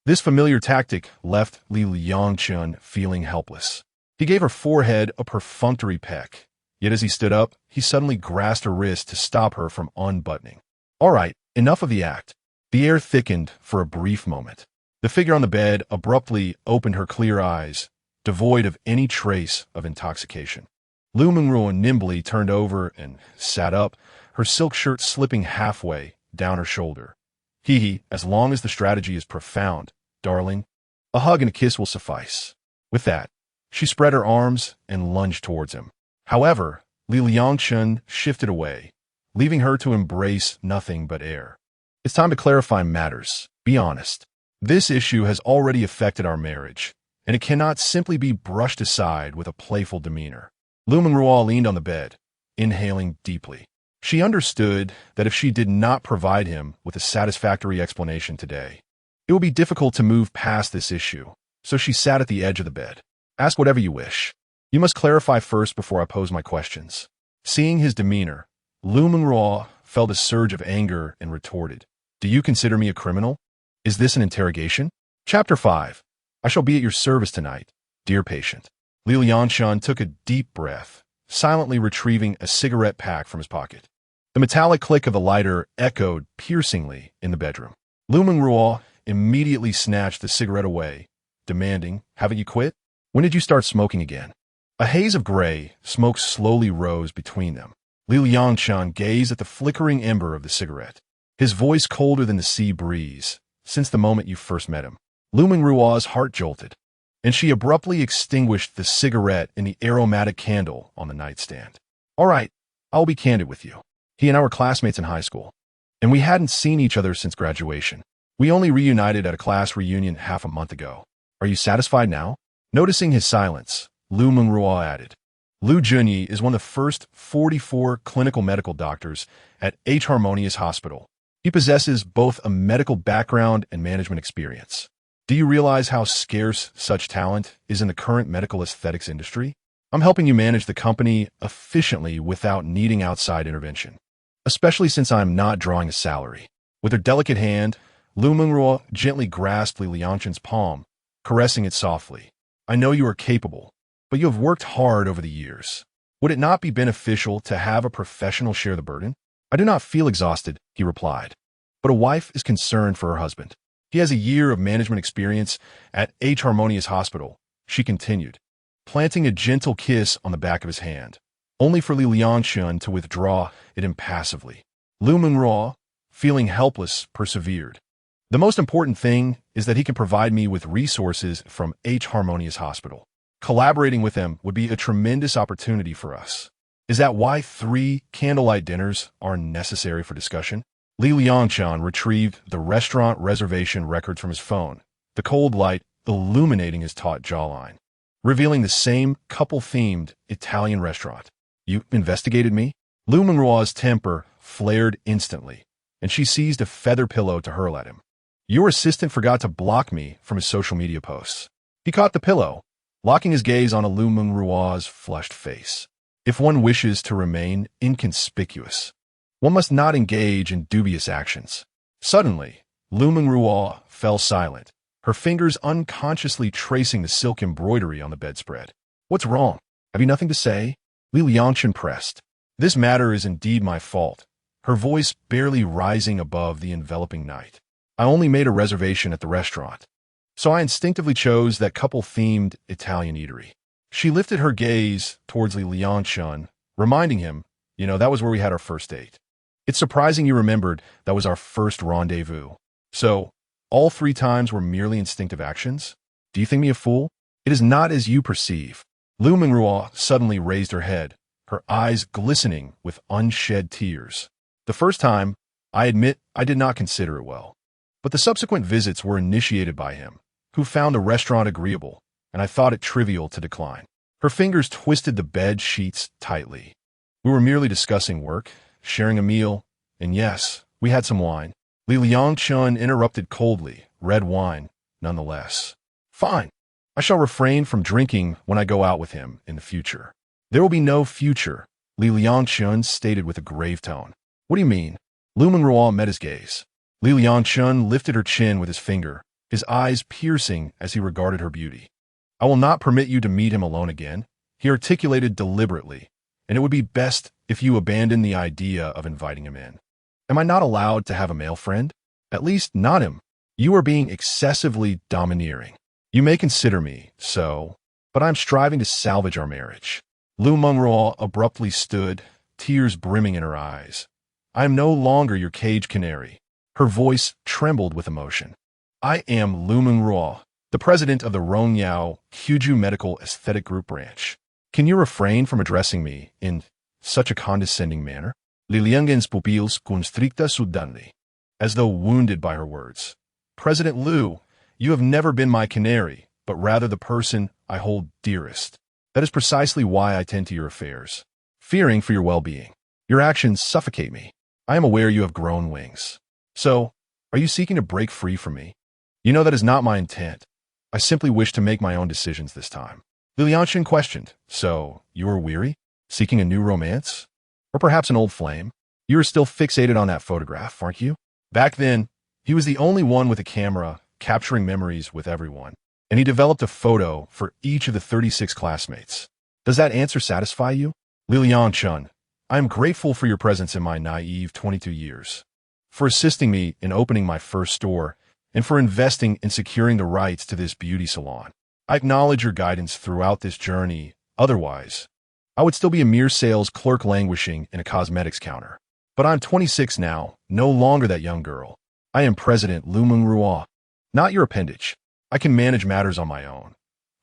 This familiar tactic left Li Liangchen feeling helpless. He gave her forehead a perfunctory peck, yet as he stood up, he suddenly grasped her wrist to stop her from unbuttoning. All right, enough of the act. The air thickened for a brief moment. The figure on the bed abruptly opened her clear eyes, devoid of any trace of intoxication. Liu Mengruo nimbly turned over and sat up, her silk shirt slipping halfway down her shoulder. As long as the strategy is profound, darling, a hug and a kiss will suffice. With that, she spread her arms and lunged towards him. However, Li Liangchen shifted away, leaving her to embrace nothing but air. It's time to clarify matters. Be honest. This issue has already affected our marriage, and it cannot simply be brushed aside with a playful demeanor. Liu Mengruo leaned on the bed, inhaling deeply. She understood that if she did not provide him with a satisfactory explanation today, it would be difficult to move past this issue, so she sat at the edge of the bed. Ask whatever you wish. You must clarify first before I pose my questions. Seeing his demeanor, Liu Mengruo felt a surge of anger and retorted, Do you consider me a criminal? Is this an interrogation? Chapter 5. I shall be at your service tonight. Dear patient. Liangchen took a deep breath, silently retrieving a cigarette pack from his pocket. The metallic click of the lighter echoed piercingly in the bedroom. Liu Mengruo immediately snatched the cigarette away, demanding, "Haven't you quit? When did you start smoking again?" A haze of gray smoke slowly rose between them. Liangchen gazed at the flickering ember of the cigarette, his voice colder than the sea breeze. "Since the moment you first met him." Liu Mengruo's heart jolted, and she abruptly extinguished the cigarette in the aromatic candle on the nightstand. "All right, I'll be candid with you. He and I were classmates in high school, and we hadn't seen each other since graduation. We only reunited at a class reunion half a month ago. Are you satisfied now?" Noticing his silence, Liu Mengruo added, "Liu Junyi is one of the first 44 clinical medical doctors at H Harmonious Hospital. He possesses both a medical background and management experience. Do you realize how scarce such talent is in the current medical aesthetics industry? I'm helping you manage the company efficiently without needing outside intervention, especially since I'm not drawing a salary." With her delicate hand, Liu Mengruo gently grasped Liangchen's palm, caressing it softly. "I know you are capable, but you have worked hard over the years. Would it not be beneficial to have a professional share the burden?" "I do not feel exhausted," he replied, "but a wife is concerned for her husband. He has a year of management experience at H Harmonious Hospital," she continued, planting a gentle kiss on the back of his hand, only for Liangchen to withdraw it impassively. Liu Mengruo, feeling helpless, persevered. "The most important thing is that he can provide me with resources from H Harmonious Hospital. Collaborating with them would be a tremendous opportunity for us. Is that why 3 candlelight dinners are necessary for discussion?" Liangchen retrieved the restaurant reservation records from his phone, the cold light illuminating his taut jawline, revealing the same couple-themed Italian restaurant. "You investigated me?" Liu Mengruo's temper flared instantly, and she seized a feather pillow to hurl at him. "Your assistant forgot to block me from his social media posts." He caught the pillow, locking his gaze on Liu Mengruo's flushed face. If one wishes to remain inconspicuous, one must not engage in dubious actions. Suddenly, Liu Mengruo fell silent, her fingers unconsciously tracing the silk embroidery on the bedspread. "What's wrong? Have you nothing to say?" Liangchen pressed. "This matter is indeed my fault," her voice barely rising above the enveloping night. "I only made a reservation at the restaurant, so I instinctively chose that couple-themed Italian eatery." She lifted her gaze towards Liangchen, reminding him, "That was where we had our first date. It's surprising you remembered that was our first rendezvous. So, all 3 times were merely instinctive actions? Do you think me a fool? It is not as you perceive." Liu Mengruo suddenly raised her head, her eyes glistening with unshed tears. "The first time, I admit I did not consider it well. But the subsequent visits were initiated by him, who found the restaurant agreeable, and I thought it trivial to decline." Her fingers twisted the bed sheets tightly. "We were merely discussing work, sharing a meal, and yes, we had some wine." Liangchen interrupted coldly, "Red wine, nonetheless." "Fine. I shall refrain from drinking when I go out with him in the future." "There will be no future," Liangchen stated with a grave tone. "What do you mean?" Liu Mengruo met his gaze. Liangchen lifted her chin with his finger, his eyes piercing as he regarded her beauty. "I will not permit you to meet him alone again," he articulated deliberately, "and it would be best if you abandon the idea of inviting him in." "Am I not allowed to have a male friend?" "At least not him. You are being excessively domineering." "You may consider me so, but I am striving to salvage our marriage." Liu Mengruo abruptly stood, tears brimming in her eyes. "I am no longer your cage canary." Her voice trembled with emotion. "I am Liu Mengruo, the president of the Rongyao Huju Medical Aesthetic Group branch. Can you refrain from addressing me in such a condescending manner?" Liangchen's pupils constricta suddenly, as though wounded by her words. "President Liu, you have never been my canary, but rather the person I hold dearest. That is precisely why I tend to your affairs, fearing for your well-being. Your actions suffocate me. I am aware you have grown wings. So, are you seeking to break free from me? You know that is not my intent. I simply wish to make my own decisions this time." Liangchen questioned, "So, you are weary? Seeking a new romance? Or perhaps an old flame? You are still fixated on that photograph, aren't you?" Back then, he was the only one with a camera capturing memories with everyone. and he developed a photo for each of the 36 classmates. Does that answer satisfy you? Liangchen, I am grateful for your presence in my naive 22 years, for assisting me in opening my first store, and for investing in securing the rights to this beauty salon. I acknowledge your guidance throughout this journey. Otherwise, I would still be a mere sales clerk languishing in a cosmetics counter. But I'm 26 now, no longer that young girl. I am President Liu Mengruo, not your appendage. I can manage matters on my own.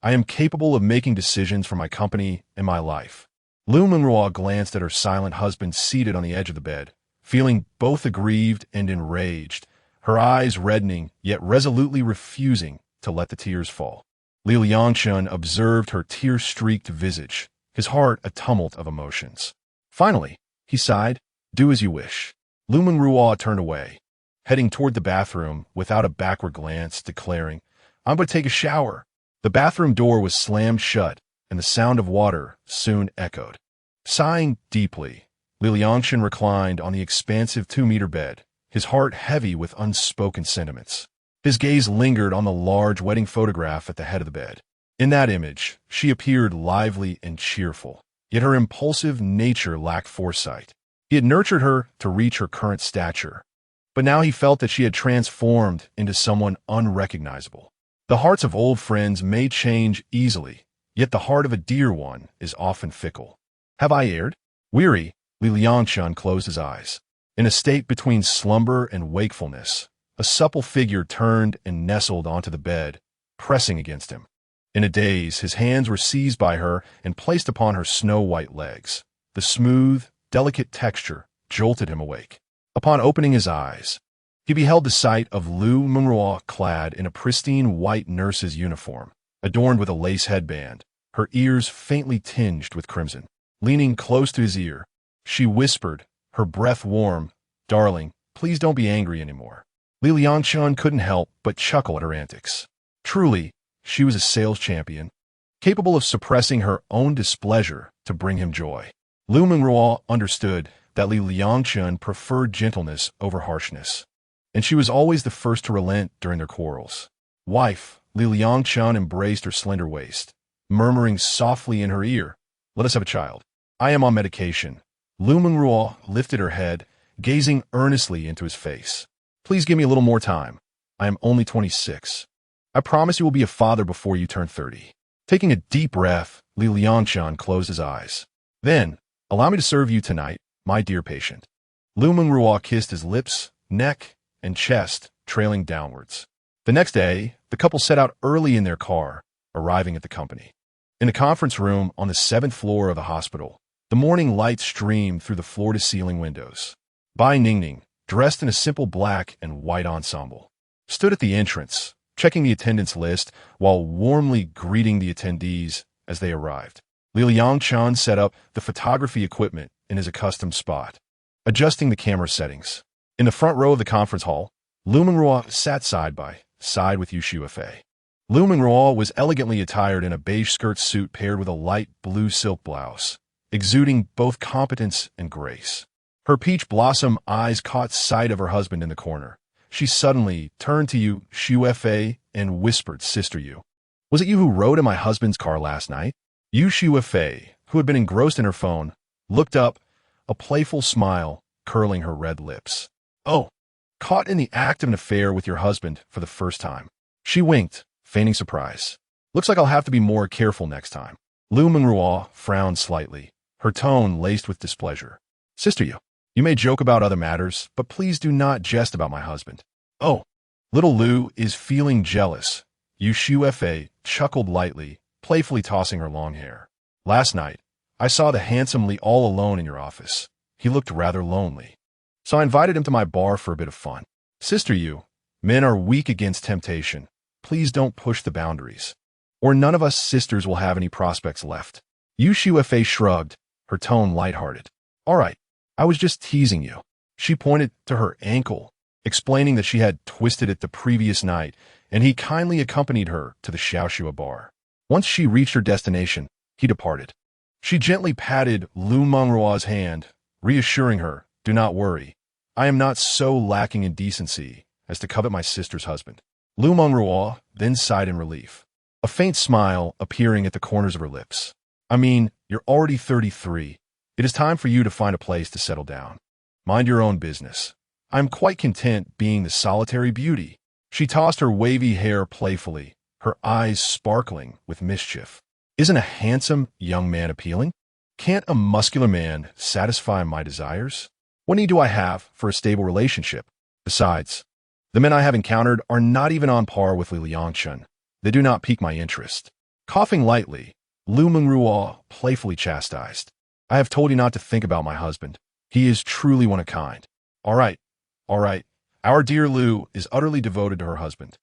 I am capable of making decisions for my company and my life. Liu Mengruo glanced at her silent husband seated on the edge of the bed, feeling both aggrieved and enraged, her eyes reddening, yet resolutely refusing to let the tears fall. Liangchen observed her tear-streaked visage, his heart a tumult of emotions. Finally, he sighed, "Do as you wish." Liu Mengruo turned away, heading toward the bathroom without a backward glance, declaring, "I'm going to take a shower." The bathroom door was slammed shut, and the sound of water soon echoed. Sighing deeply, Liangchen reclined on the expansive 2-meter bed, his heart heavy with unspoken sentiments. His gaze lingered on the large wedding photograph at the head of the bed. In that image, she appeared lively and cheerful, yet her impulsive nature lacked foresight. He had nurtured her to reach her current stature, but now he felt that she had transformed into someone unrecognizable. The hearts of old friends may change easily, yet the heart of a dear one is often fickle. Have I erred? Weary, Liangchen closed his eyes. In a state between slumber and wakefulness, a supple figure turned and nestled onto the bed, pressing against him. In a daze, his hands were seized by her and placed upon her snow-white legs. The smooth, delicate texture jolted him awake. Upon opening his eyes, he beheld the sight of Liu Mengruo clad in a pristine white nurse's uniform, adorned with a lace headband, her ears faintly tinged with crimson. Leaning close to his ear, she whispered, her breath warm, "Darling, please don't be angry anymore." Liangchen couldn't help but chuckle at her antics. Truly, she was a sales champion, capable of suppressing her own displeasure to bring him joy. Liu Mengruo understood that Liangchen preferred gentleness over harshness, and she was always the first to relent during their quarrels. "Wife," Liangchen embraced her slender waist, murmuring softly in her ear, "Let us have a child. I am on medication." Liu Mengruo lifted her head, gazing earnestly into his face. "Please give me a little more time. I am only 26. I promise you will be a father before you turn 30. Taking a deep breath, Liangchen closed his eyes. "Then, allow me to serve you tonight, my dear patient." Liu Mengruo kissed his lips, neck, and chest, trailing downwards. The next day, the couple set out early in their car, arriving at the company. In the conference room on the 7th floor of the hospital, the morning light streamed through the floor-to-ceiling windows. Bai Ningning, dressed in a simple black and white ensemble, stood at the entrance, checking the attendance list while warmly greeting the attendees as they arrived. Liangchen set up the photography equipment in his accustomed spot, adjusting the camera settings. In the front row of the conference hall, Liu Mengruo sat side by side with Yu Fei. Liu Mengruo was elegantly attired in a beige skirt suit paired with a light blue silk blouse, exuding both competence and grace. Her peach blossom eyes caught sight of her husband in the corner. She suddenly turned to Yu Fei and whispered, "Sister Yu, was it you who rode in my husband's car last night?" Yu Fei, who had been engrossed in her phone, looked up, a playful smile curling her red lips. "Oh, caught in the act of an affair with your husband for the first time." She winked, feigning surprise. "Looks like I'll have to be more careful next time." Liu Mengruo frowned slightly, her tone laced with displeasure. "Sister Yu, you may joke about other matters, but please do not jest about my husband." "Oh, little Liu is feeling jealous." Yu Fei chuckled lightly, playfully tossing her long hair. "Last night, I saw the handsome Li all alone in your office. He looked rather lonely. So I invited him to my bar for a bit of fun." "Sister Yu, men are weak against temptation. Please don't push the boundaries, or none of us sisters will have any prospects left." Yu Fei shrugged, her tone lighthearted. "All right, I was just teasing you." She pointed to her ankle, explaining that she had twisted it the previous night, and he kindly accompanied her to the Xiaoxua bar. Once she reached her destination, he departed. She gently patted Liu Mengruo's hand, reassuring her, "Do not worry. I am not so lacking in decency as to covet my sister's husband." Liu Mengruo then sighed in relief. a faint smile appearing at the corners of her lips. I mean, you're already 33. It is time for you to find a place to settle down. Mind your own business. I'm quite content being the solitary beauty. She tossed her wavy hair playfully, her eyes sparkling with mischief. Isn't a handsome young man appealing? Can't a muscular man satisfy my desires? What need do I have for a stable relationship? Besides, the men I have encountered are not even on par with Liangchen. They do not pique my interest. Coughing lightly, Liu Mengruo playfully chastised. I have told you not to think about my husband. He is truly one of a kind. All right. Our dear Liu is utterly devoted to her husband.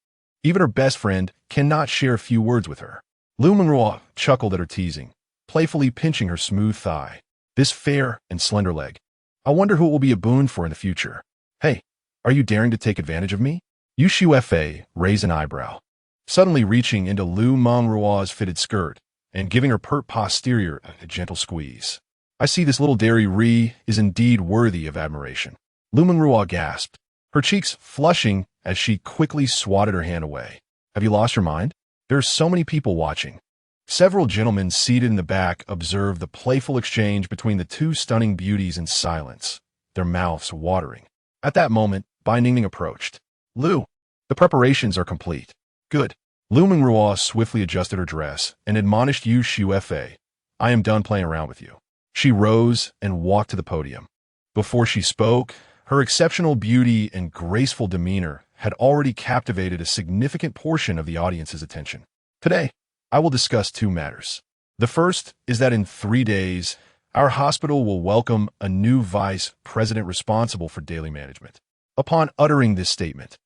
Even her best friend cannot share a few words with her. Liu Mengruo chuckled at her teasing, playfully pinching her smooth thigh. This fair and slender leg. I wonder who it will be a boon for in the future. Hey, are you daring to take advantage of me? Yu Shuefei raised an eyebrow, suddenly reaching into Liu Mengruo's fitted skirt and giving her pert posterior a gentle squeeze. I see this little dairy Ri is indeed worthy of admiration. Liu Mengruo gasped, her cheeks flushing as she quickly swatted her hand away. Have you lost your mind? There are so many people watching. Several gentlemen seated in the back observed the playful exchange between the two stunning beauties in silence, their mouths watering. At that moment, Bai Ningning approached. Liu, the preparations are complete. Good. Liu Mengruo swiftly adjusted her dress and admonished Yu Shuefei. I am done playing around with you. She rose and walked to the podium. Before she spoke, her exceptional beauty and graceful demeanor had already captivated a significant portion of the audience's attention. Today, I will discuss two matters. The first is that in 3 days, our hospital will welcome a new vice president responsible for daily management. Upon uttering this statement,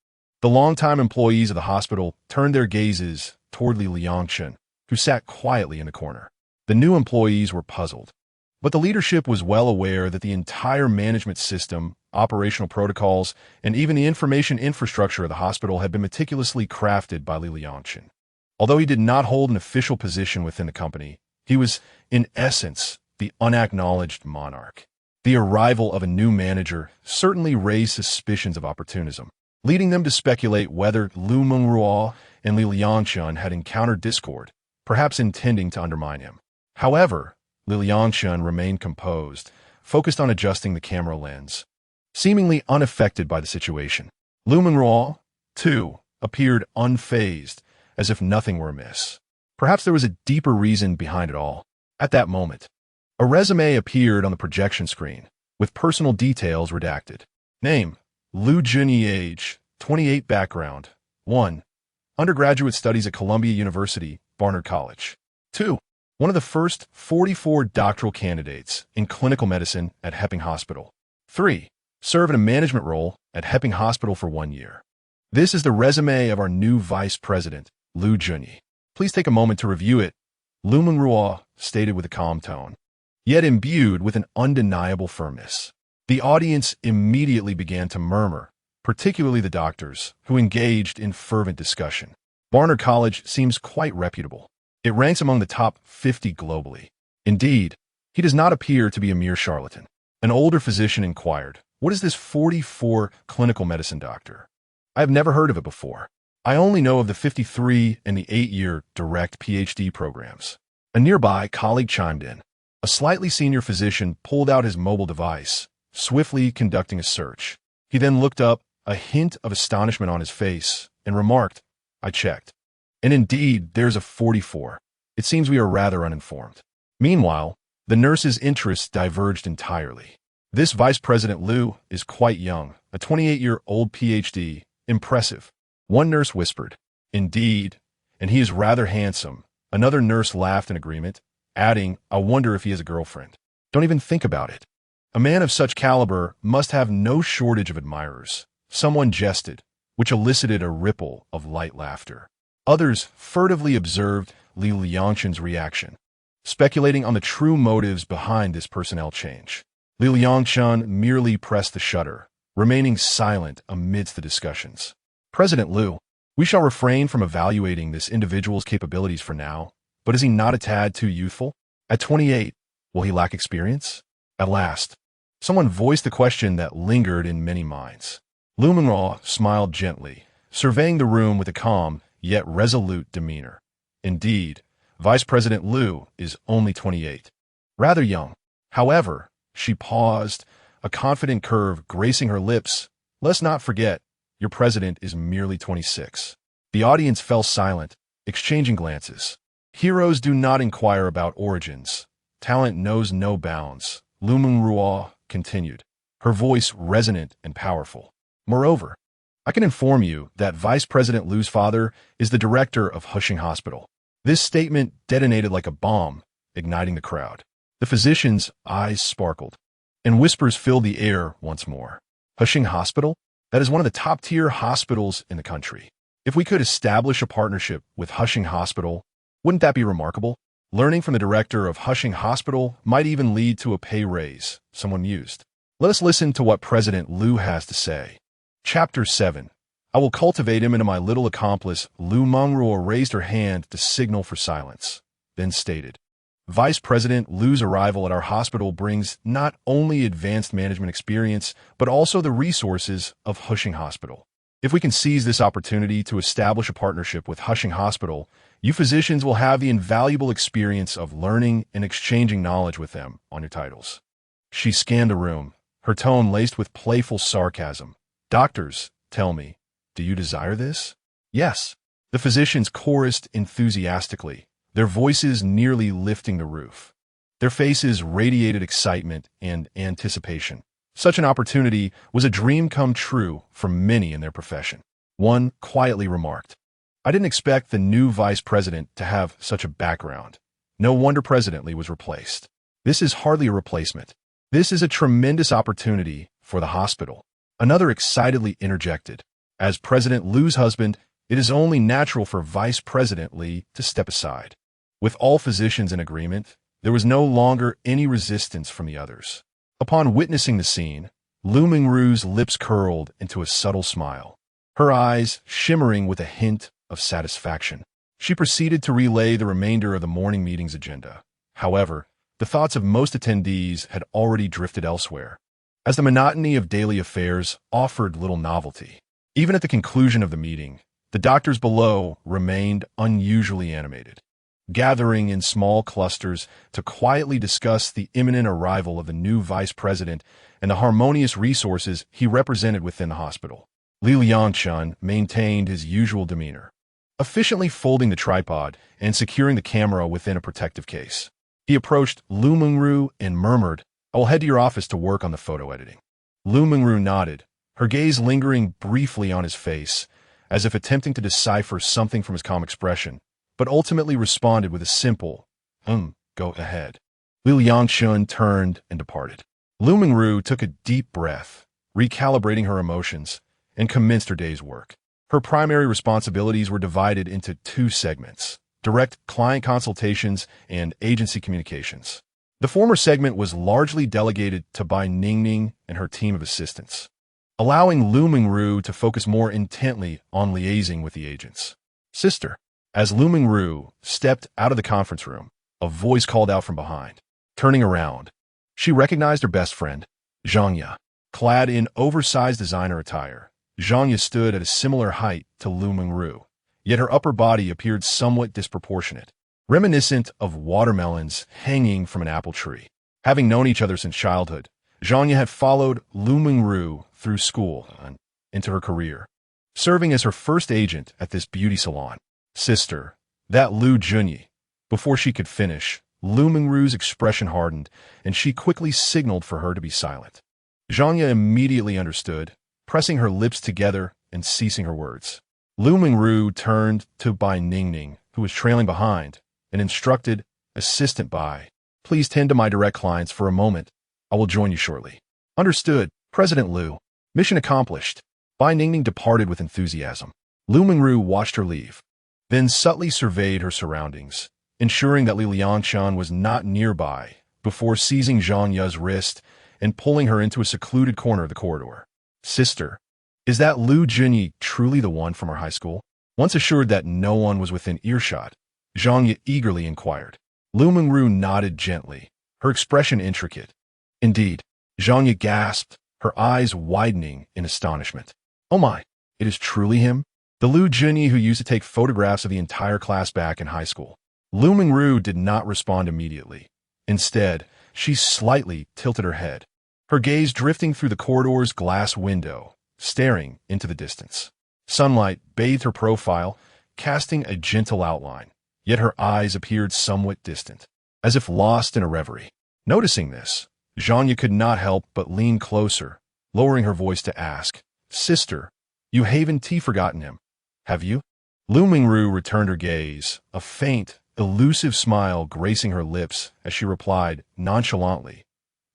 the longtime employees of the hospital turned their gazes toward Liangchen, who sat quietly in the corner. The new employees were puzzled, but the leadership was well aware that the entire management system, operational protocols, and even the information infrastructure of the hospital had been meticulously crafted by Liangchen. Although he did not hold an official position within the company, he was, in essence, the unacknowledged monarch. The arrival of a new manager certainly raised suspicions of opportunism, leading them to speculate whether Liu Mengruo and Liangchen had encountered discord, perhaps intending to undermine him. However, Liangchen remained composed, focused on adjusting the camera lens, seemingly unaffected by the situation. Liu Mengruo, too, appeared unfazed, as if nothing were amiss. Perhaps there was a deeper reason behind it all. At that moment, a resume appeared on the projection screen, with personal details redacted. Name, Liu Junyi. Age, 28. Background, 1. Undergraduate studies at Columbia University, Barnard College. 2. One of the first 44 doctoral candidates in clinical medicine at Hepping Hospital. 3. Serve in a management role at Hepping Hospital for 1 year. This is the resume of our new vice president, Liu Junyi. Please take a moment to review it, Liu Mengruo stated with a calm tone, yet imbued with an undeniable firmness. The audience immediately began to murmur, particularly the doctors, who engaged in fervent discussion. Barnard College seems quite reputable. It ranks among the top 50 globally. Indeed, he does not appear to be a mere charlatan. An older physician inquired, what is this 44 clinical medicine doctor? I have never heard of it before. I only know of the 53 and the 8-year direct PhD programs. A nearby colleague chimed in. A slightly senior physician pulled out his mobile device, swiftly conducting a search. He then looked up, a hint of astonishment on his face, and remarked, I checked. And indeed, there's a 44. It seems we are rather uninformed. Meanwhile, the nurse's interests diverged entirely. This Vice President Liu is quite young, a 28-year-old PhD. Impressive. One nurse whispered, Indeed, and he is rather handsome. Another nurse laughed in agreement, adding, I wonder if he has a girlfriend. Don't even think about it. A man of such caliber must have no shortage of admirers. Someone jested, which elicited a ripple of light laughter. Others furtively observed Li Liangchen's reaction, speculating on the true motives behind this personnel change. Li Liangchen merely pressed the shutter, remaining silent amidst the discussions. President Liu, we shall refrain from evaluating this individual's capabilities for now, but is he not a tad too youthful? At 28, will he lack experience? At last, someone voiced the question that lingered in many minds. Liu Mengruo smiled gently, surveying the room with a calm yet resolute demeanor. Indeed, Vice President Liu is only 28. Rather young. However, she paused, a confident curve gracing her lips. Let's not forget, your president is merely 26. The audience fell silent, exchanging glances. Heroes do not inquire about origins. Talent knows no bounds, Liu Mengruo continued, her voice resonant and powerful. Moreover, I can inform you that Vice President Liu's father is the director of Hushing Hospital. This statement detonated like a bomb, igniting the crowd. The physician's eyes sparkled, and whispers filled the air once more. Hushing Hospital? That is one of the top-tier hospitals in the country. If we could establish a partnership with Hushing Hospital, wouldn't that be remarkable? Learning from the director of Hushing Hospital might even lead to a pay raise, someone mused. Let us listen to what President Liu has to say. Chapter 7. I will cultivate him into my little accomplice. Liu Mengruo raised her hand to signal for silence, then stated, Vice President Liu's arrival at our hospital brings not only advanced management experience, but also the resources of Hushing Hospital. If we can seize this opportunity to establish a partnership with Hushing Hospital, you physicians will have the invaluable experience of learning and exchanging knowledge with them on your titles. She scanned the room, her tone laced with playful sarcasm. Doctors, tell me, do you desire this? Yes. The physicians chorused enthusiastically, their voices nearly lifting the roof. Their faces radiated excitement and anticipation. Such an opportunity was a dream come true for many in their profession. One quietly remarked, I didn't expect the new vice president to have such a background. No wonder President Li was replaced. This is hardly a replacement. This is a tremendous opportunity for the hospital. Another excitedly interjected, as President Liu's husband, it is only natural for Vice President Li to step aside. With all physicians in agreement, there was no longer any resistance from the others. Upon witnessing the scene, Liu Mengruo's lips curled into a subtle smile, her eyes shimmering with a hint of satisfaction. She proceeded to relay the remainder of the morning meeting's agenda. However, the thoughts of most attendees had already drifted elsewhere, as the monotony of daily affairs offered little novelty. Even at the conclusion of the meeting, the doctors below remained unusually animated, gathering in small clusters to quietly discuss the imminent arrival of the new vice president and the harmonious resources he represented within the hospital. Liangchen maintained his usual demeanor, efficiently folding the tripod and securing the camera within a protective case. He approached Liu Mengruo and murmured, I will head to your office to work on the photo editing. Liu Mengruo nodded, her gaze lingering briefly on his face, as if attempting to decipher something from his calm expression, but ultimately responded with a simple, go ahead. Liangchen turned and departed. Liu Mengruo took a deep breath, recalibrating her emotions, and commenced her day's work. Her primary responsibilities were divided into two segments: direct client consultations and agency communications. The former segment was largely delegated to Bai Ningning and her team of assistants, allowing Liu Mengruo to focus more intently on liaising with the agents. Sister. As Liu Mengruo stepped out of the conference room, a voice called out from behind. Turning around, she recognized her best friend, Zhang Ye. Clad in oversized designer attire, Zhang Ye stood at a similar height to Liu Mengruo, yet her upper body appeared somewhat disproportionate, reminiscent of watermelons hanging from an apple tree. Having known each other since childhood, Zhang Ye had followed Liu Mengruo through school and into her career, serving as her first agent at this beauty salon. Sister, that Liu Junyi. Before she could finish, Liu Mengruo's expression hardened, and she quickly signaled for her to be silent. Zhang Ye immediately understood, pressing her lips together and ceasing her words. Liu Mengruo turned to Bai Ningning, who was trailing behind, and instructed, Assistant Bai, please tend to my direct clients for a moment. I will join you shortly. Understood, President Liu. Mission accomplished. Bai Ningning departed with enthusiasm. Liu Mengruo watched her leave, then subtly surveyed her surroundings, ensuring that Liangchen was not nearby before seizing Zhang Ye's wrist and pulling her into a secluded corner of the corridor. Sister, is that Liu Junyi truly the one from our high school? Once assured that no one was within earshot, Zhang Ye eagerly inquired. Liu Mengruo nodded gently, her expression intricate. Indeed, Zhang Ye gasped, her eyes widening in astonishment. Oh my, it is truly him? The Liu Junyi who used to take photographs of the entire class back in high school. Liu Mengruo did not respond immediately. Instead, she slightly tilted her head, her gaze drifting through the corridor's glass window, staring into the distance. Sunlight bathed her profile, casting a gentle outline, yet her eyes appeared somewhat distant, as if lost in a reverie. Noticing this, Zhanya could not help but lean closer, lowering her voice to ask, "Sister, you haven't forgotten him, have you?" Liu Mengruo returned her gaze, a faint, elusive smile gracing her lips as she replied nonchalantly,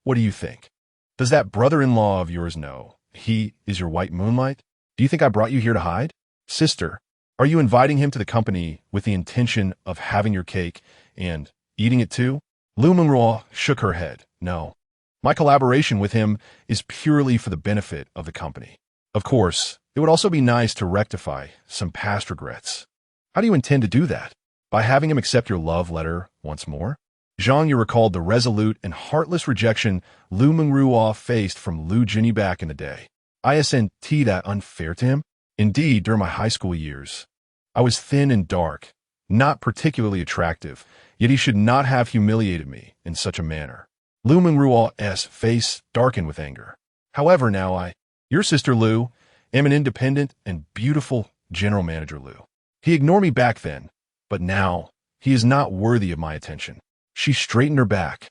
"What do you think? Does that brother-in-law of yours know he is your white moonlight? Do you think I brought you here to hide? Sister, are you inviting him to the company with the intention of having your cake and eating it too?" Liu Mengruo shook her head. "No. My collaboration with him is purely for the benefit of the company. Of course, it would also be nice to rectify some past regrets." "How do you intend to do that? By having him accept your love letter once more?" Zhanya recalled the resolute and heartless rejection Liu Mengruo faced from Liu Junyi back in the day. "Isn't that unfair to him? Indeed, during my high school years, I was thin and dark, not particularly attractive, yet he should not have humiliated me in such a manner." Liu Mengruo's face darkened with anger. "However, now your sister Liu, am an independent and beautiful general manager Liu. He ignored me back then, but now he is not worthy of my attention." She straightened her back,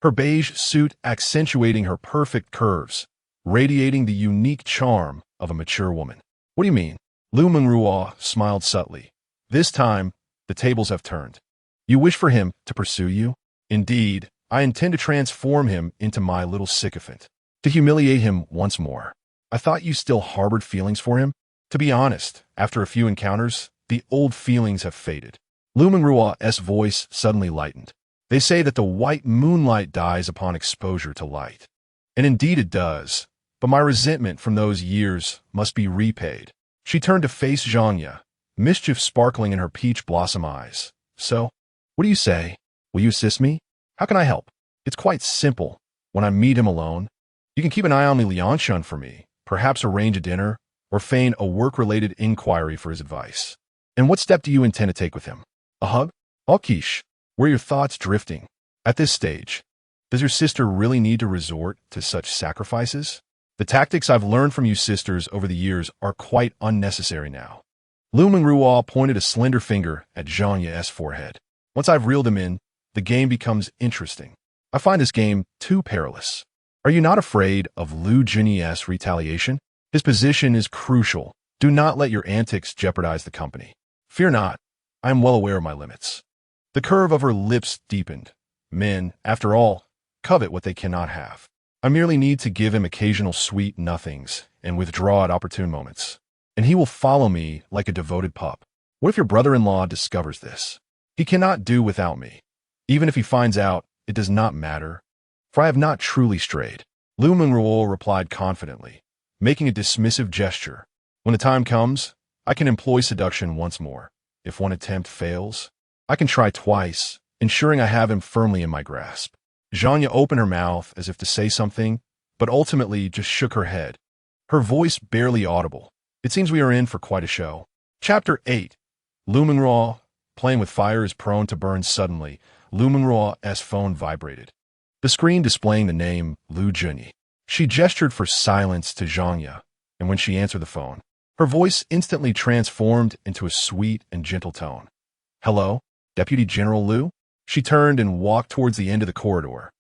her beige suit accentuating her perfect curves, radiating the unique charm of a mature woman. "What do you mean?" Liu Mengruo smiled subtly. "This time, the tables have turned. You wish for him to pursue you? Indeed, I intend to transform him into my little sycophant, to humiliate him once more. I thought you still harbored feelings for him. To be honest, after a few encounters, the old feelings have faded." Liu Mengruo's voice suddenly lightened. "They say that the white moonlight dies upon exposure to light. And indeed it does, but my resentment from those years must be repaid." She turned to face Zhanya, mischief sparkling in her peach blossom eyes. "So, what do you say? Will you assist me? How can I help? It's quite simple. When I meet him alone, you can keep an eye on the Liangchen for me, perhaps arrange a dinner, or feign a work-related inquiry for his advice. And what step do you intend to take with him? A hug? Alkish, where are your thoughts drifting? At this stage, does your sister really need to resort to such sacrifices? The tactics I've learned from you sisters over the years are quite unnecessary now." Liu Mengruo pointed a slender finger at Zhanya's forehead. "Once I've reeled him in, the game becomes interesting. I find this game too perilous. Are you not afraid of Liu Junyi's retaliation? His position is crucial. Do not let your antics jeopardize the company." "Fear not. I am well aware of my limits." The curve of her lips deepened. "Men, after all, covet what they cannot have. I merely need to give him occasional sweet nothings and withdraw at opportune moments, and he will follow me like a devoted pup. What if your brother-in-law discovers this? He cannot do without me. Even if he finds out, it does not matter, for I have not truly strayed." Liu Mengruo replied confidently, making a dismissive gesture. "When the time comes, I can employ seduction once more. If one attempt fails, I can try twice, ensuring I have him firmly in my grasp." Zhanya opened her mouth as if to say something, but ultimately just shook her head, her voice barely audible. "It seems we are in for quite a show." Chapter 8. Liu Mengruo, playing with fire is prone to burn suddenly. Liu Mengruo's phone vibrated, the screen displaying the name Liu Junyi. She gestured for silence to Zhanya, and when she answered the phone, her voice instantly transformed into a sweet and gentle tone. "Hello, Deputy General Liu?" She turned and walked towards the end of the corridor,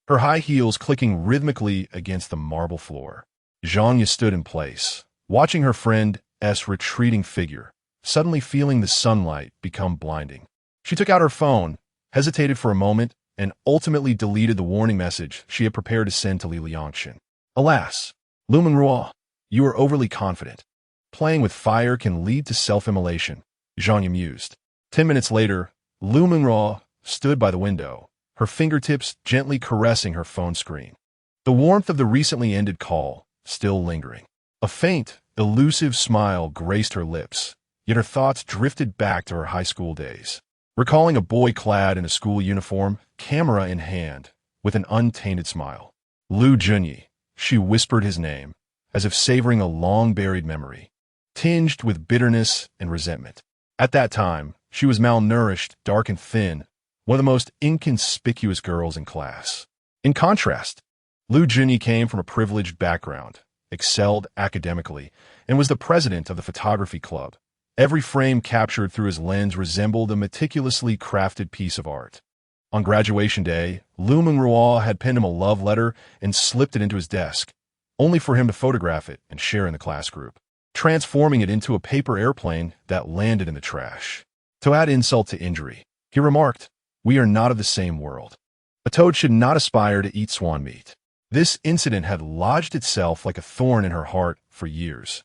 her high heels clicking rhythmically against the marble floor. Zhanya stood in place, watching her friend's retreating figure, suddenly feeling the sunlight become blinding. She took out her phone, hesitated for a moment, and ultimately deleted the warning message she had prepared to send to Liangchen. "Alas, Liu Mengruo, you are overly confident. Playing with fire can lead to self-immolation," Zhanya mused. 10 minutes later, Liu Mengruo stood by the window, her fingertips gently caressing her phone screen, the warmth of the recently ended call still lingering. A faint, elusive smile graced her lips, yet her thoughts drifted back to her high school days, recalling a boy clad in a school uniform, camera in hand, with an untainted smile. "Liu Junyi," she whispered his name, as if savoring a long-buried memory. tinged with bitterness and resentment. At that time, she was malnourished, dark and thin, one of the most inconspicuous girls in class. In contrast, Liu Junyi came from a privileged background, excelled academically, and was the president of the photography club. Every frame captured through his lens resembled a meticulously crafted piece of art. On graduation day, Liu Mengruo had penned him a love letter and slipped it into his desk, only for him to photograph it and share in the class group, transforming it into a paper airplane that landed in the trash. To add insult to injury, he remarked, "We are not of the same world. A toad should not aspire to eat swan meat." This incident had lodged itself like a thorn in her heart for years.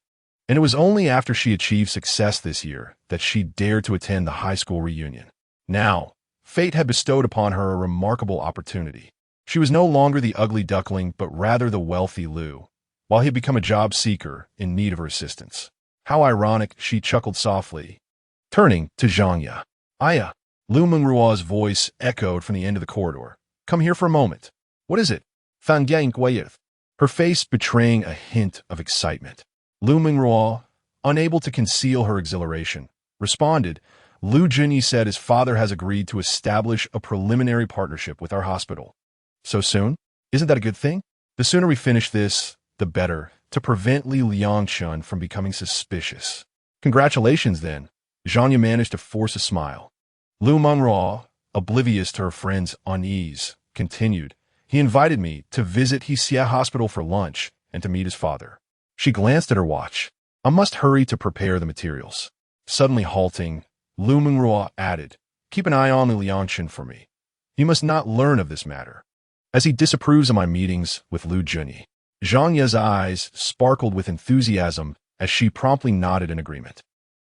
And it was only after she achieved success this year that she dared to attend the high school reunion. Now, fate had bestowed upon her a remarkable opportunity. She was no longer the ugly duckling, but rather the wealthy Liu, while he had become a job seeker in need of her assistance. How ironic, she chuckled softly. Turning to Zhangya. "Aya." Liu Mengruo's voice echoed from the end of the corridor. "Come here for a moment." "What is it?" Her face betraying a hint of excitement. Liu Mengruo, unable to conceal her exhilaration, responded, "Liu Junyi said his father has agreed to establish a preliminary partnership with our hospital." "So soon? Isn't that a good thing? The sooner we finish this, the better, to prevent Liangchen from becoming suspicious." "Congratulations, then." Zhanya managed to force a smile. Liu Mengruo, oblivious to her friend's unease, continued, "He invited me to visit Xia Hospital for lunch and to meet his father." She glanced at her watch. "I must hurry to prepare the materials." Suddenly halting, Liu Mengruo added, "Keep an eye on Liangchen for me. He must not learn of this matter, as he disapproves of my meetings with Liu Junyi." Zhangya's eyes sparkled with enthusiasm as she promptly nodded in agreement.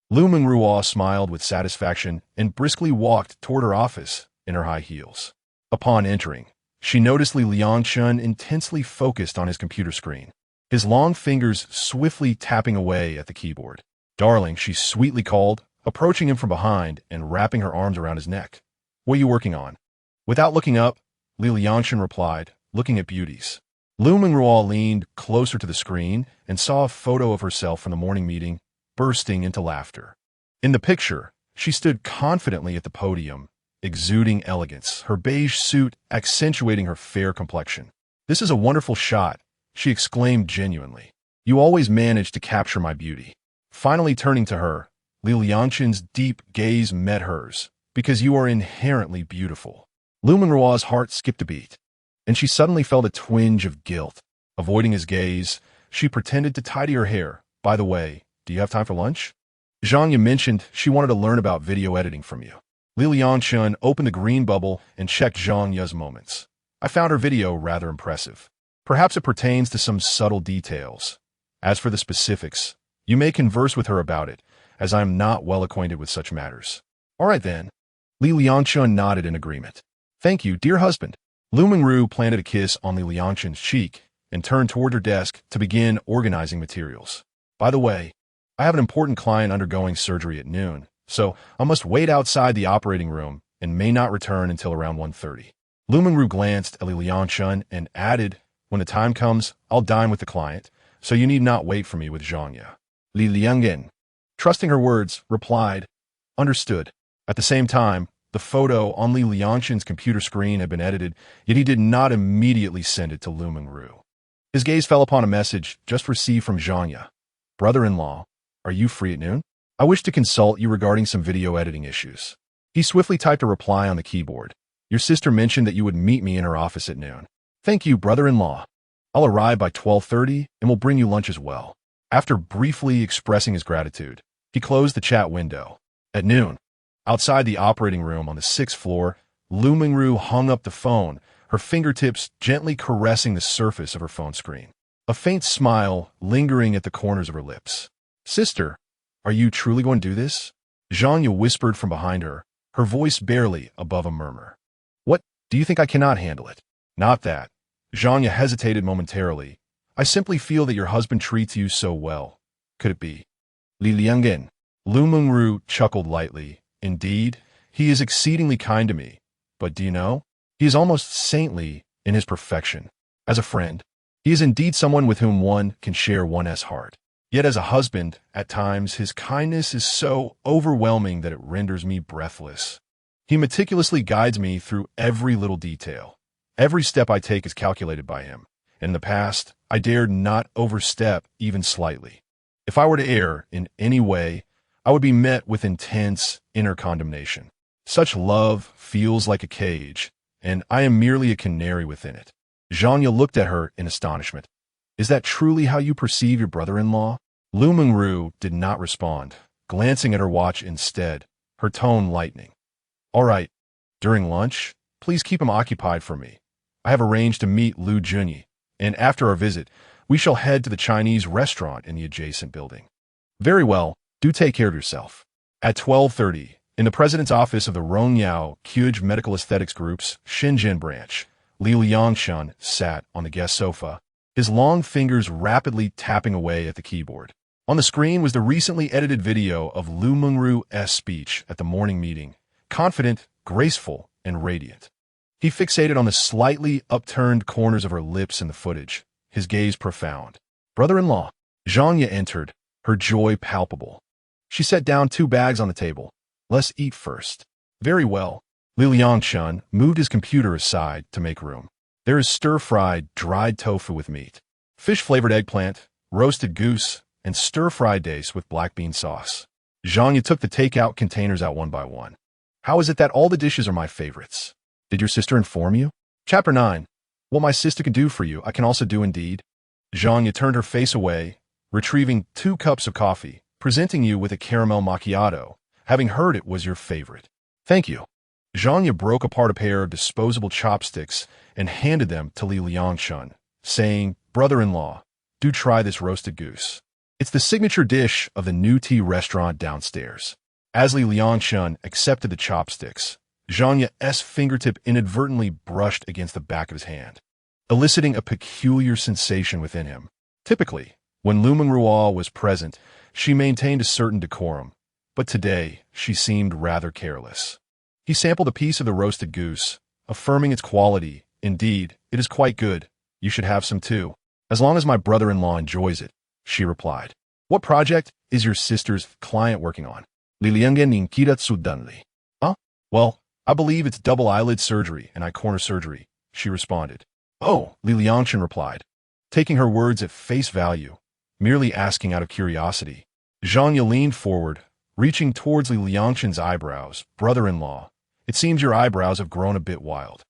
Liu Mengruo smiled with satisfaction and briskly walked toward her office in her high heels. Upon entering, she noticed Liangchen intensely focused on his computer screen, his long fingers swiftly tapping away at the keyboard. "Darling," she sweetly called, approaching him from behind and wrapping her arms around his neck. "What are you working on?" Without looking up, Liangchen replied, looking at beauties. Liu Mengruo leaned closer to the screen and saw a photo of herself from the morning meeting, bursting into laughter. In the picture, she stood confidently at the podium, exuding elegance, her beige suit accentuating her fair complexion. "This is a wonderful shot," she exclaimed genuinely. "You always manage to capture my beauty." Finally turning to her, Liangchen's deep gaze met hers. "Because you are inherently beautiful." Liu Mengruo's heart skipped a beat, and she suddenly felt a twinge of guilt. Avoiding his gaze, she pretended to tidy her hair. "By the way, do you have time for lunch?" Zhangya mentioned she wanted to learn about video editing from you. Liangchen opened the green bubble and checked Zhangya's moments. "I found her video rather impressive. Perhaps it pertains to some subtle details. As for the specifics, you may converse with her about it, as I am not well acquainted with such matters." "All right, then." Liangchen nodded in agreement. "Thank you, dear husband." Liu Mengruo planted a kiss on Liangchen's cheek and turned toward her desk to begin organizing materials. "By the way, I have an important client undergoing surgery at noon, so I must wait outside the operating room and may not return until around 1:30. Liu Mengruo glanced at Liangchen and added, "When the time comes, I'll dine with the client, so you need not wait for me with Zhangya." Liangchen, trusting her words, replied, "Understood." At the same time, the photo on Liangchen's computer screen had been edited, yet he did not immediately send it to Liu Mengruo. His gaze fell upon a message just received from Zhangya. "Brother-in-law, are you free at noon? I wish to consult you regarding some video editing issues." He swiftly typed a reply on the keyboard. "Your sister mentioned that you would meet me in her office at noon." "Thank you, brother-in-law. I'll arrive by 12:30 and will bring you lunch as well." After briefly expressing his gratitude, he closed the chat window. At noon, outside the operating room on the 6th floor, Liu Mengruo hung up the phone, her fingertips gently caressing the surface of her phone screen, a faint smile lingering at the corners of her lips. "Sister, are you truly going to do this?" Zhangya whispered from behind her, her voice barely above a murmur. "What, do you think I cannot handle it?" "Not that." Zhangya hesitated momentarily. "I simply feel that your husband treats you so well. Could it be?" Liangchen. Liu Mengruo chuckled lightly. "Indeed, he is exceedingly kind to me. But do you know? He is almost saintly in his perfection. As a friend, he is indeed someone with whom one can share one's heart. Yet as a husband, at times, his kindness is so overwhelming that it renders me breathless. He meticulously guides me through every little detail. Every step I take is calculated by him. In the past, I dared not overstep even slightly. If I were to err in any way, I would be met with intense inner condemnation. Such love feels like a cage, and I am merely a canary within it. Zhanya looked at her in astonishment. Is that truly how you perceive your brother-in-law? Liu Mengruo did not respond, glancing at her watch instead, her tone lightening. All right, during lunch, please keep him occupied for me. I have arranged to meet Liu Junyi, and after our visit, we shall head to the Chinese restaurant in the adjacent building. Very well, do take care of yourself. At 12:30, in the president's office of the Rongyao Kyuj Medical Aesthetics Group's Shenzhen branch, Liangchen sat on the guest sofa, his long fingers rapidly tapping away at the keyboard. On the screen was the recently edited video of Liu Mengruo's speech at the morning meeting, confident, graceful, and radiant. He fixated on the slightly upturned corners of her lips in the footage, his gaze profound. Brother-in-law. Zhanya entered, her joy palpable. She set down 2 bags on the table. Let's eat first. Very well. Liangchen moved his computer aside to make room. There is stir-fried, dried tofu with meat, fish-flavored eggplant, roasted goose, and stir-fried dace with black bean sauce. Zhanya took the takeout containers out one by one. How is it that all the dishes are my favorites? Did your sister inform you? Chapter 9. What my sister can do for you, I can also do indeed. Zhanya turned her face away, retrieving 2 cups of coffee, presenting you with a caramel macchiato, having heard it was your favorite. Thank you. Zhanya broke apart a pair of disposable chopsticks and handed them to Liangchen, saying, Brother-in-law, do try this roasted goose. It's the signature dish of the new tea restaurant downstairs. As Liangchen accepted the chopsticks, Zhanya's fingertip inadvertently brushed against the back of his hand, eliciting a peculiar sensation within him. Typically, when Liu Mengruo was present, she maintained a certain decorum, but today she seemed rather careless. He sampled a piece of the roasted goose, affirming its quality. Indeed, it is quite good. You should have some too. As long as my brother-in-law enjoys it, she replied. What project is your sister's client working on? Liangchen Ninkita Sudanli. Huh? Well, I believe it's double eyelid surgery and eye corner surgery, she responded. Oh, Liangchen replied, taking her words at face value, merely asking out of curiosity. Zhanya leaned forward, reaching towards Liangchen's eyebrows. Brother-in-law, it seems your eyebrows have grown a bit wild.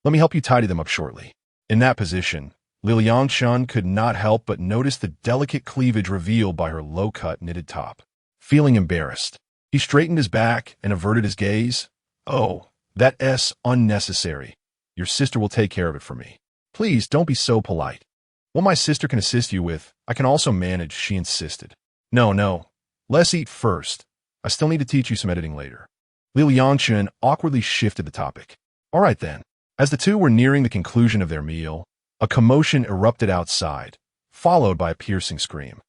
Let me help you tidy them up shortly. In that position, Liangchen could not help but notice the delicate cleavage revealed by her low-cut knitted top. Feeling embarrassed, he straightened his back and averted his gaze. Oh, that's unnecessary. Your sister will take care of it for me. Please don't be so polite. What my sister can assist you with, I can also manage, she insisted. No. Let's eat first. I still need to teach you some editing later. Liangchen awkwardly shifted the topic. All right then. As the two were nearing the conclusion of their meal, a commotion erupted outside, followed by a piercing scream.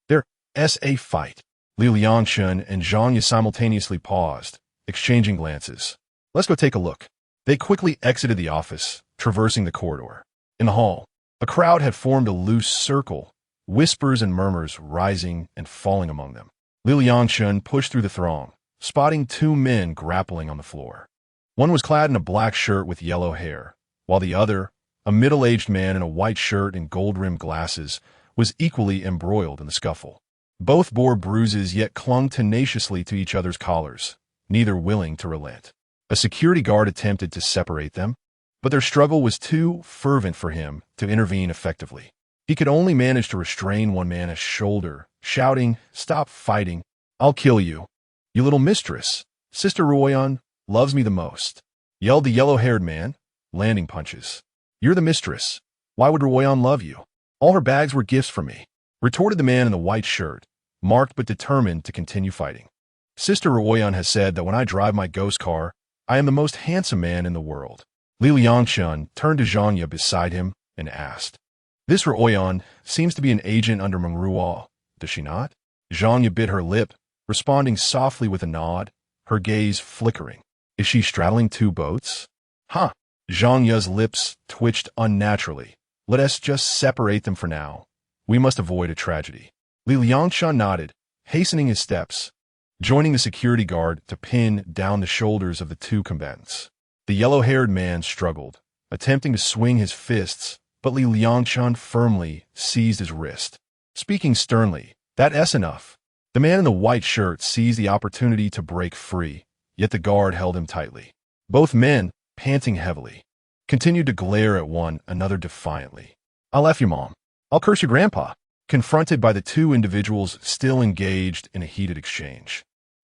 There's a fight. Liangchen and Zhanya simultaneously paused, exchanging glances. Let's go take a look. They quickly exited the office, traversing the corridor. In the hall, a crowd had formed a loose circle, whispers and murmurs rising and falling among them. Liangchen pushed through the throng, spotting 2 men grappling on the floor. One was clad in a black shirt with yellow hair, while the other, a middle-aged man in a white shirt and gold-rimmed glasses, was equally embroiled in the scuffle. Both bore bruises yet clung tenaciously to each other's collars, neither willing to relent. A security guard attempted to separate them, but their struggle was too fervent for him to intervene effectively. He could only manage to restrain one man's shoulder, shouting, "Stop fighting! I'll kill you! You little mistress! Sister Ruoyan loves me the most," yelled the yellow-haired man, landing punches. "You're the mistress. Why would Ruoyan love you? All her bags were gifts for me," retorted the man in the white shirt, marked but determined to continue fighting. "Sister Ruoyan has said that when I drive my ghost car, I am the most handsome man in the world." Liangchen turned to Zhanya beside him and asked, "This Ruoyan seems to be an agent under Mengruo, does she not?" Zhanya bit her lip, responding softly with a nod, her gaze flickering. "Is she straddling 2 boats? Huh." Zhanya's lips twitched unnaturally. "Let us just separate them for now. We must avoid a tragedy." Liangchen nodded, hastening his steps, joining the security guard to pin down the shoulders of the two combatants. The yellow-haired man struggled, attempting to swing his fists, but Liangchen firmly seized his wrist. Speaking sternly, "That's enough." The man in the white shirt seized the opportunity to break free, yet the guard held him tightly. Both men, panting heavily, continued to glare at one another defiantly. "I'll F your mom. I'll curse your grandpa." Confronted by the two individuals still engaged in a heated exchange,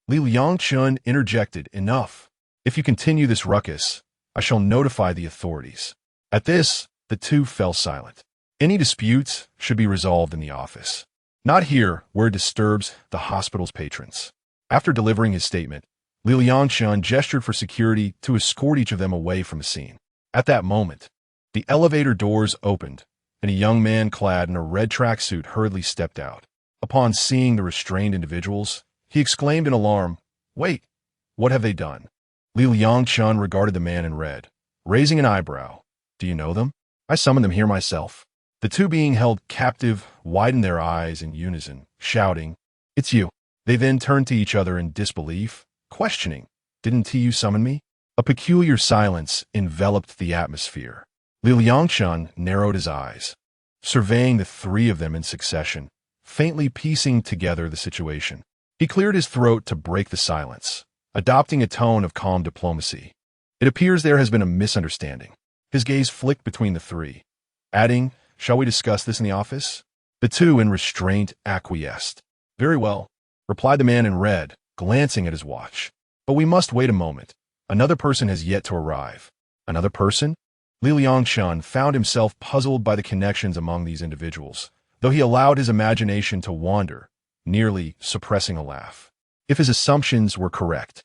Liangchen interjected, "Enough. If you continue this ruckus, I shall notify the authorities." At this, the two fell silent. Any disputes should be resolved in the office, not here where it disturbs the hospital's patrons. After delivering his statement, Liangchen gestured for security to escort each of them away from the scene. At that moment, the elevator doors opened, and a young man clad in a red tracksuit hurriedly stepped out. Upon seeing the restrained individuals, he exclaimed in alarm, "Wait, what have they done?" Liangchen regarded the man in red, raising an eyebrow. "Do you know them? I summoned them here myself." The two being held captive widened their eyes in unison, shouting, "It's you." They then turned to each other in disbelief, questioning, "Didn't you summon me?" A peculiar silence enveloped the atmosphere. Liangchen narrowed his eyes, surveying the three of them in succession, faintly piecing together the situation. He cleared his throat to break the silence, adopting a tone of calm diplomacy. "It appears there has been a misunderstanding." His gaze flicked between the three, adding, "Shall we discuss this in the office?" The two in restraint acquiesced. "Very well," replied the man in red, glancing at his watch. "But we must wait a moment. Another person has yet to arrive." "Another person?" Liangchen found himself puzzled by the connections among these individuals, though he allowed his imagination to wander, nearly suppressing a laugh. If his assumptions were correct,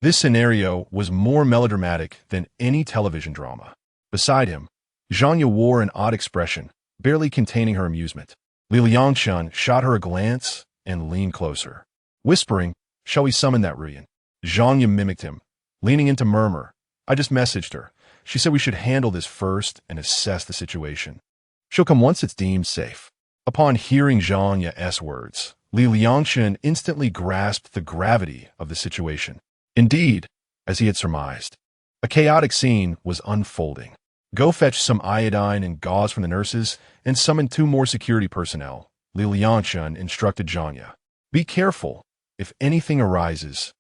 this scenario was more melodramatic than any television drama. Beside him, Zhanya wore an odd expression, barely containing her amusement. Liangchen shot her a glance and leaned closer, whispering, "Shall we summon that Ruyan?" Zhanya mimicked him, leaning in to murmur, "I just messaged her. She said we should handle this first and assess the situation. She'll come once it's deemed safe." Upon hearing Zhanya's words, Liangchen instantly grasped the gravity of the situation. Indeed, as he had surmised, a chaotic scene was unfolding. "Go fetch some iodine and gauze from the nurses and summon 2 more security personnel," Liangchen instructed Zhanya. "Be careful. If anything arises,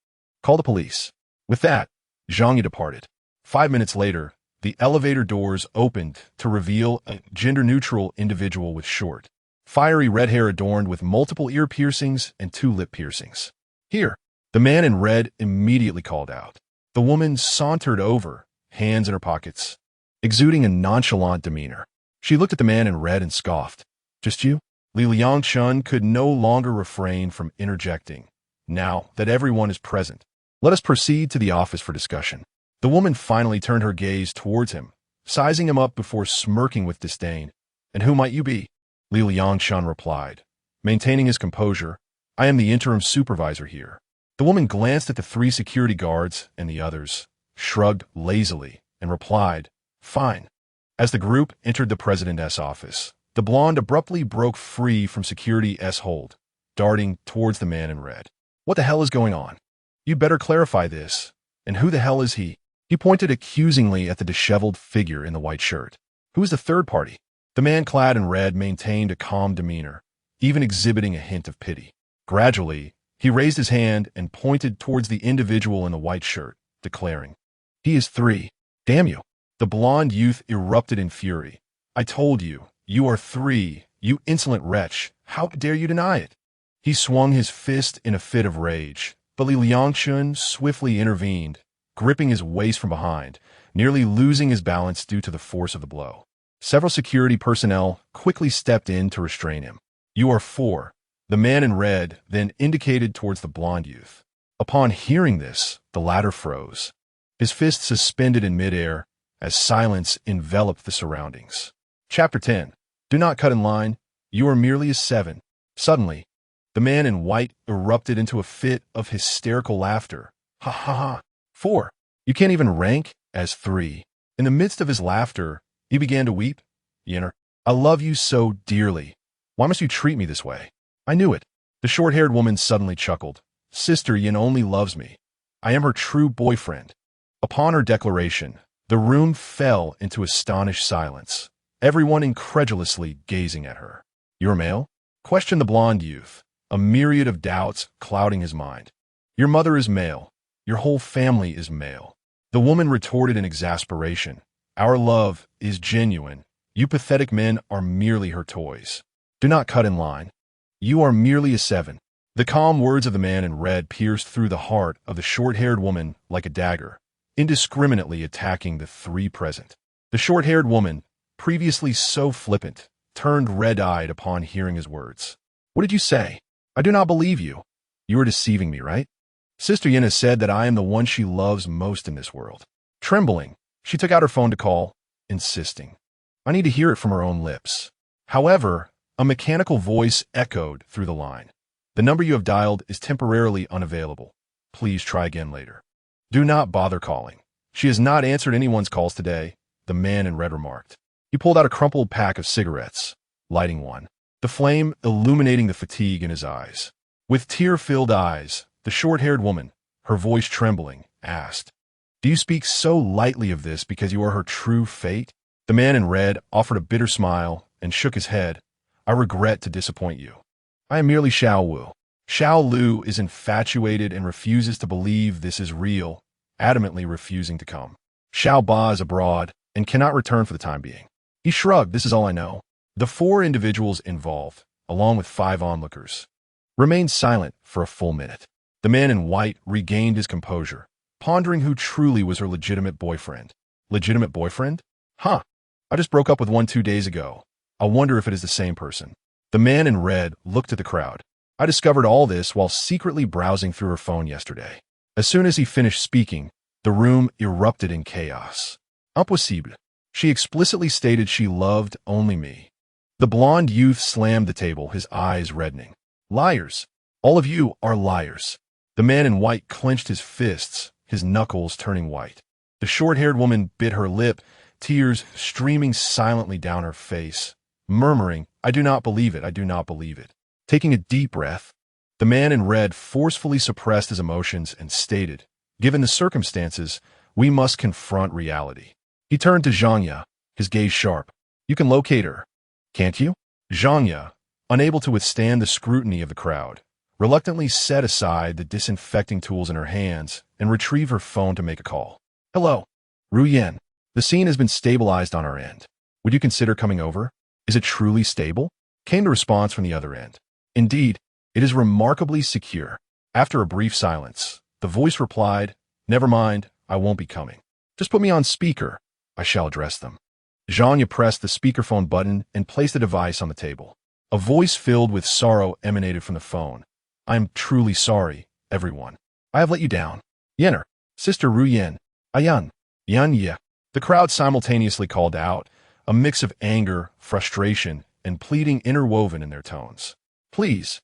call the police." With that, Zhanya departed. 5 minutes later, the elevator doors opened to reveal a gender-neutral individual with short, fiery red hair adorned with multiple ear piercings and 2 lip piercings. "Here," the man in red immediately called out. The woman sauntered over, hands in her pockets, exuding a nonchalant demeanor. She looked at the man in red and scoffed. "Just you?" Liangchen could no longer refrain from interjecting. "Now that everyone is present, let us proceed to the office for discussion." The woman finally turned her gaze towards him, sizing him up before smirking with disdain. "And who might you be?" Liangchen replied, maintaining his composure. "I am the interim supervisor here." The woman glanced at the 3 security guards and the others, shrugged lazily, and replied, "Fine." As the group entered the president's office, the blonde abruptly broke free from security's hold, darting towards the man in red. "What the hell is going on? You'd better clarify this. And who the hell is he?" He pointed accusingly at the disheveled figure in the white shirt. "Who is the third party?" The man clad in red maintained a calm demeanor, even exhibiting a hint of pity. Gradually, he raised his hand and pointed towards the individual in the white shirt, declaring, "He is 3. Damn you." The blonde youth erupted in fury. "I told you, you are 3, you insolent wretch. How dare you deny it?" He swung his fist in a fit of rage, but Liangchen swiftly intervened, gripping his waist from behind, nearly losing his balance due to the force of the blow. Several security personnel quickly stepped in to restrain him. "You are 4. The man in red then indicated towards the blonde youth. Upon hearing this, the latter froze, his fist suspended in midair as silence enveloped the surroundings. Chapter 10. Do not cut in line. You are merely a 7. Suddenly, the man in white erupted into a fit of hysterical laughter. "Ha ha ha. 4. You can't even rank as 3. In the midst of his laughter, he began to weep. "Yenner, I love you so dearly. Why must you treat me this way?" I knew it. The short-haired woman suddenly chuckled. Sister Yin only loves me. I am her true boyfriend. Upon her declaration, the room fell into astonished silence, everyone incredulously gazing at her. You're male? Questioned the blonde youth, a myriad of doubts clouding his mind. Your mother is male. Your whole family is male. The woman retorted in exasperation. Our love is genuine. You pathetic men are merely her toys. Do not cut in line. You are merely a 7. The calm words of the man in red pierced through the heart of the short-haired woman like a dagger, indiscriminately attacking the 3 present. The short-haired woman, previously so flippant, turned red-eyed upon hearing his words. What did you say? I do not believe you. You are deceiving me, right? Sister Yin has said that I am the one she loves most in this world. Trembling, she took out her phone to call, insisting. I need to hear it from her own lips. However, a mechanical voice echoed through the line. The number you have dialed is temporarily unavailable. Please try again later. Do not bother calling. She has not answered anyone's calls today, the man in red remarked. He pulled out a crumpled pack of cigarettes, lighting one, the flame illuminating the fatigue in his eyes. With tear-filled eyes, the short-haired woman, her voice trembling, asked, Do you speak so lightly of this because you are her true fate? The man in red offered a bitter smile and shook his head. I regret to disappoint you. I am merely Xiao Wu. Xiao Lu is infatuated and refuses to believe this is real, adamantly refusing to come. Xiao Ba is abroad and cannot return for the time being. He shrugged, this is all I know. The 4 individuals involved, along with 5 onlookers, remained silent for a full minute. The man in white regained his composure, pondering who truly was her legitimate boyfriend. Legitimate boyfriend? Huh. I just broke up with one 2 days ago. I wonder if it is the same person. The man in red looked at the crowd. I discovered all this while secretly browsing through her phone yesterday. As soon as he finished speaking, the room erupted in chaos. Impossible. She explicitly stated she loved only me. The blonde youth slammed the table, his eyes reddening. Liars. All of you are liars. The man in white clenched his fists, his knuckles turning white. The short-haired woman bit her lip, tears streaming silently down her face, murmuring, I do not believe it, I do not believe it. Taking a deep breath, the man in red forcefully suppressed his emotions and stated, Given the circumstances, we must confront reality. He turned to Zhangya, his gaze sharp. You can locate her, can't you? Zhangya, unable to withstand the scrutiny of the crowd, reluctantly set aside the disinfecting tools in her hands and retrieved her phone to make a call. Hello, Ru Yan. The scene has been stabilized on our end. Would you consider coming over? Is it truly stable? Came the response from the other end. Indeed, it is remarkably secure. After a brief silence, the voice replied, Never mind, I won't be coming. Just put me on speaker. I shall address them. Zhangya pressed the speakerphone button and placed the device on the table. A voice filled with sorrow emanated from the phone. I am truly sorry, everyone. I have let you down. Yenner, Sister Ru Yan, Ayan, Yan Ye. The crowd simultaneously called out, a mix of anger, frustration, and pleading interwoven in their tones. Please,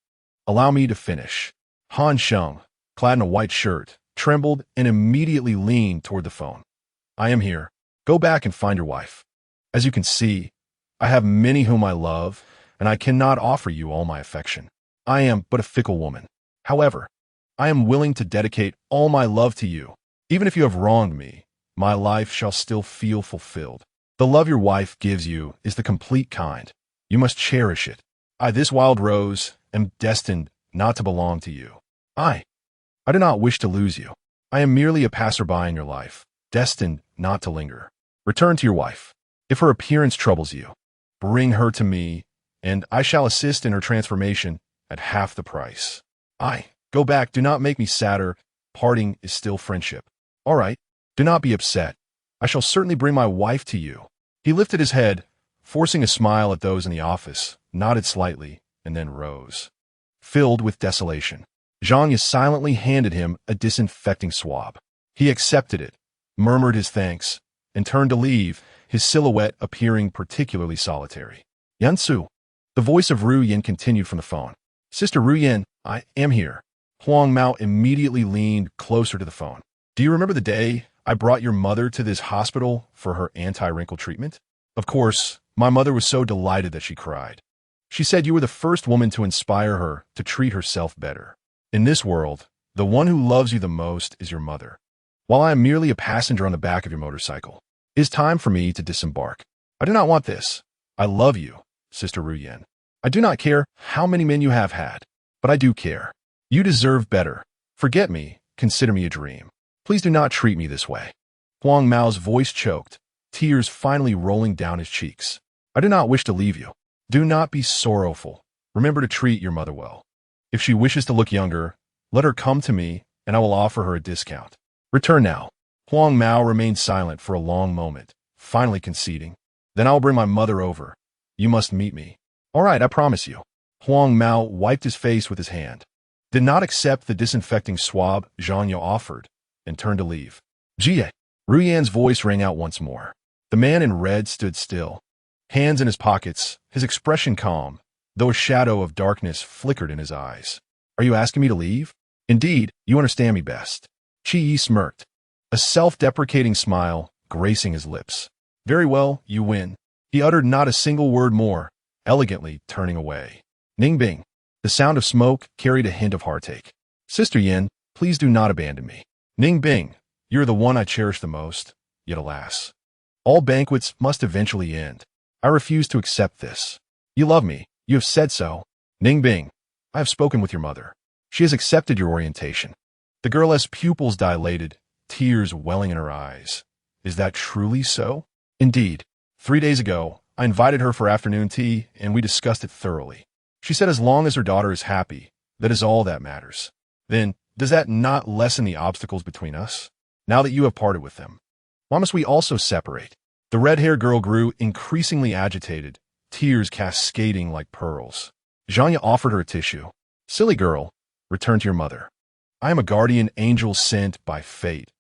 allow me to finish. Han Sheng, clad in a white shirt, trembled and immediately leaned toward the phone. I am here. Go back and find your wife. As you can see, I have many whom I love, and I cannot offer you all my affection. I am but a fickle woman. However, I am willing to dedicate all my love to you. Even if you have wronged me, my life shall still feel fulfilled. The love your wife gives you is the complete kind. You must cherish it. I, this wild rose, am destined not to belong to you. I do not wish to lose you. I am merely a passerby in your life, destined not to linger. Return to your wife. If her appearance troubles you, bring her to me, and I shall assist in her transformation at half the price. Go back, do not make me sadder. Parting is still friendship. All right, do not be upset. I shall certainly bring my wife to you. He lifted his head, forcing a smile at those in the office, nodded slightly, and then rose. Filled with desolation, Zhangya silently handed him a disinfecting swab. He accepted it, murmured his thanks, and turned to leave, his silhouette appearing particularly solitary. Yansu. The voice of Ru Yin continued from the phone. Sister Ru Yin, I am here. Huang Mao immediately leaned closer to the phone. Do you remember the day I brought your mother to this hospital for her anti-wrinkle treatment? Of course, my mother was so delighted that she cried. She said you were the first woman to inspire her to treat herself better. In this world, the one who loves you the most is your mother. While I am merely a passenger on the back of your motorcycle, it is time for me to disembark. I do not want this. I love you, Sister Ruyan. I do not care how many men you have had, but I do care. You deserve better. Forget me, consider me a dream. Please do not treat me this way. Huang Mao's voice choked, tears finally rolling down his cheeks. I do not wish to leave you. Do not be sorrowful. Remember to treat your mother well. If she wishes to look younger, let her come to me, and I will offer her a discount. Return now. Huang Mao remained silent for a long moment, finally conceding. Then I will bring my mother over. You must meet me. All right, I promise you. Huang Mao wiped his face with his hand, did not accept the disinfecting swab Zhang Yao offered, and turned to leave. Jie. Ruyan's voice rang out once more. The man in red stood still, hands in his pockets, his expression calm, though a shadow of darkness flickered in his eyes. Are you asking me to leave? Indeed, you understand me best. Qi Yi smirked, a self-deprecating smile gracing his lips. Very well, you win. He uttered not a single word more, elegantly turning away. Ning Bing. The sound of smoke carried a hint of heartache. Sister Yin, please do not abandon me. Ning Bing, you're the one I cherish the most, yet alas. All banquets must eventually end. I refuse to accept this. You love me, you have said so. Ning Bing, I have spoken with your mother. She has accepted your orientation. The girl's pupils dilated, tears welling in her eyes. Is that truly so? Indeed. 3 days ago, I invited her for afternoon tea, and we discussed it thoroughly. She said as long as her daughter is happy, that is all that matters. Then, does that not lessen the obstacles between us? Now that you have parted with them, why must we also separate? The red-haired girl grew increasingly agitated, tears cascading like pearls. Zhanya offered her a tissue. Silly girl, return to your mother. I am a guardian angel sent by fate.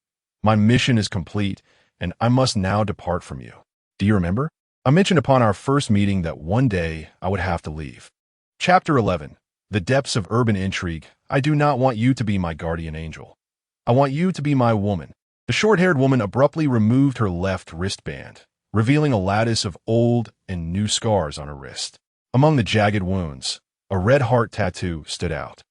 My mission is complete, and I must now depart from you. Do you remember? I mentioned upon our first meeting that one day I would have to leave. Chapter 11. The Depths of Urban Intrigue. I do not want you to be my guardian angel. I want you to be my woman. The short-haired woman abruptly removed her left wristband, revealing a lattice of old and new scars on her wrist. Among the jagged wounds, a red heart tattoo stood out.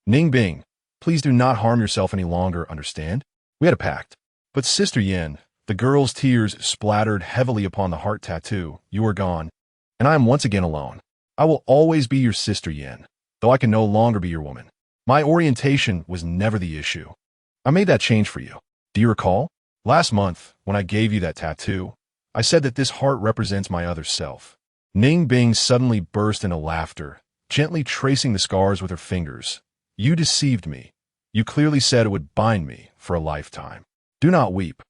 Ning Bing, please do not harm yourself any longer, understand? We had a pact. But Sister Yin, the girl's tears splattered heavily upon the heart tattoo. You are gone, and I am once again alone. I will always be your Sister Yin, though I can no longer be your woman. My orientation was never the issue. I made that change for you. Do you recall? Last month, when I gave you that tattoo, I said that this heart represents my other self. Ning Bing suddenly burst into laughter, gently tracing the scars with her fingers. You deceived me. You clearly said it would bind me for a lifetime. Do not weep.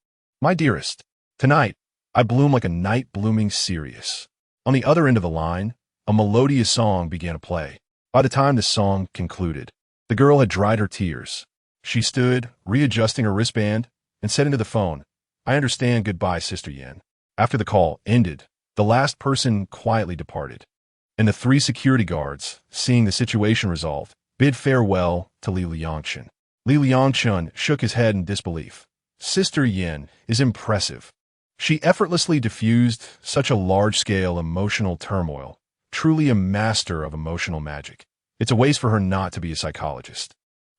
My dearest, tonight, I bloom like a night blooming Sirius. On the other end of the line, a melodious song began to play. By the time the song concluded, the girl had dried her tears. She stood, readjusting her wristband, and said into the phone, I understand, goodbye, Sister Yin. After the call ended, the last person quietly departed, and the 3 security guards, seeing the situation resolved, bid farewell to Liangchen. Liangchen shook his head in disbelief. Sister Yin is impressive. She effortlessly diffused such a large-scale emotional turmoil, truly a master of emotional magic. It's a waste for her not to be a psychologist.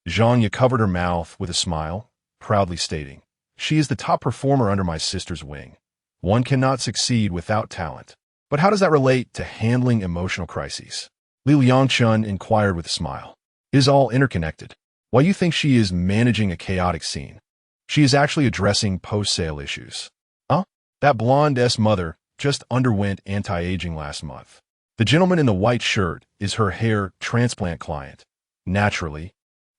Zhanya covered her mouth with a smile, proudly stating, She is the top performer under my sister's wing. One cannot succeed without talent. But how does that relate to handling emotional crises? Liangchen inquired with a smile. It is all interconnected. While you think she is managing a chaotic scene, she is actually addressing post-sale issues. Huh? That blonde-esque mother just underwent anti-aging last month. The gentleman in the white shirt is her hair transplant client. Naturally,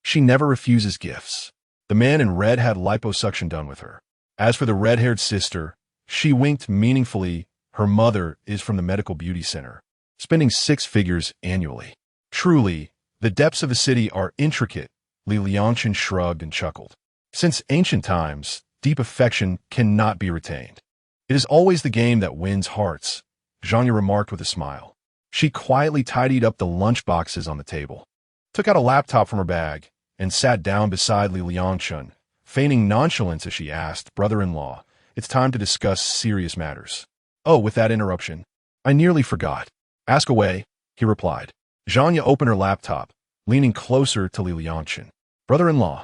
she never refuses gifts. The man in red had liposuction done with her. As for the red-haired sister, she winked meaningfully. Her mother is from the medical beauty center, spending 6 figures annually. Truly, the depths of a city are intricate. Liangchen shrugged and chuckled. Since ancient times, deep affection cannot be retained. It is always the game that wins hearts, Zhanya remarked with a smile. She quietly tidied up the lunch boxes on the table, took out a laptop from her bag, and sat down beside Liangchen, feigning nonchalance as she asked, Brother-in-law, it's time to discuss serious matters. Oh, with that interruption, I nearly forgot. Ask away. he replied. Zhanya opened her laptop, leaning closer to Liangchen. Brother-in-law,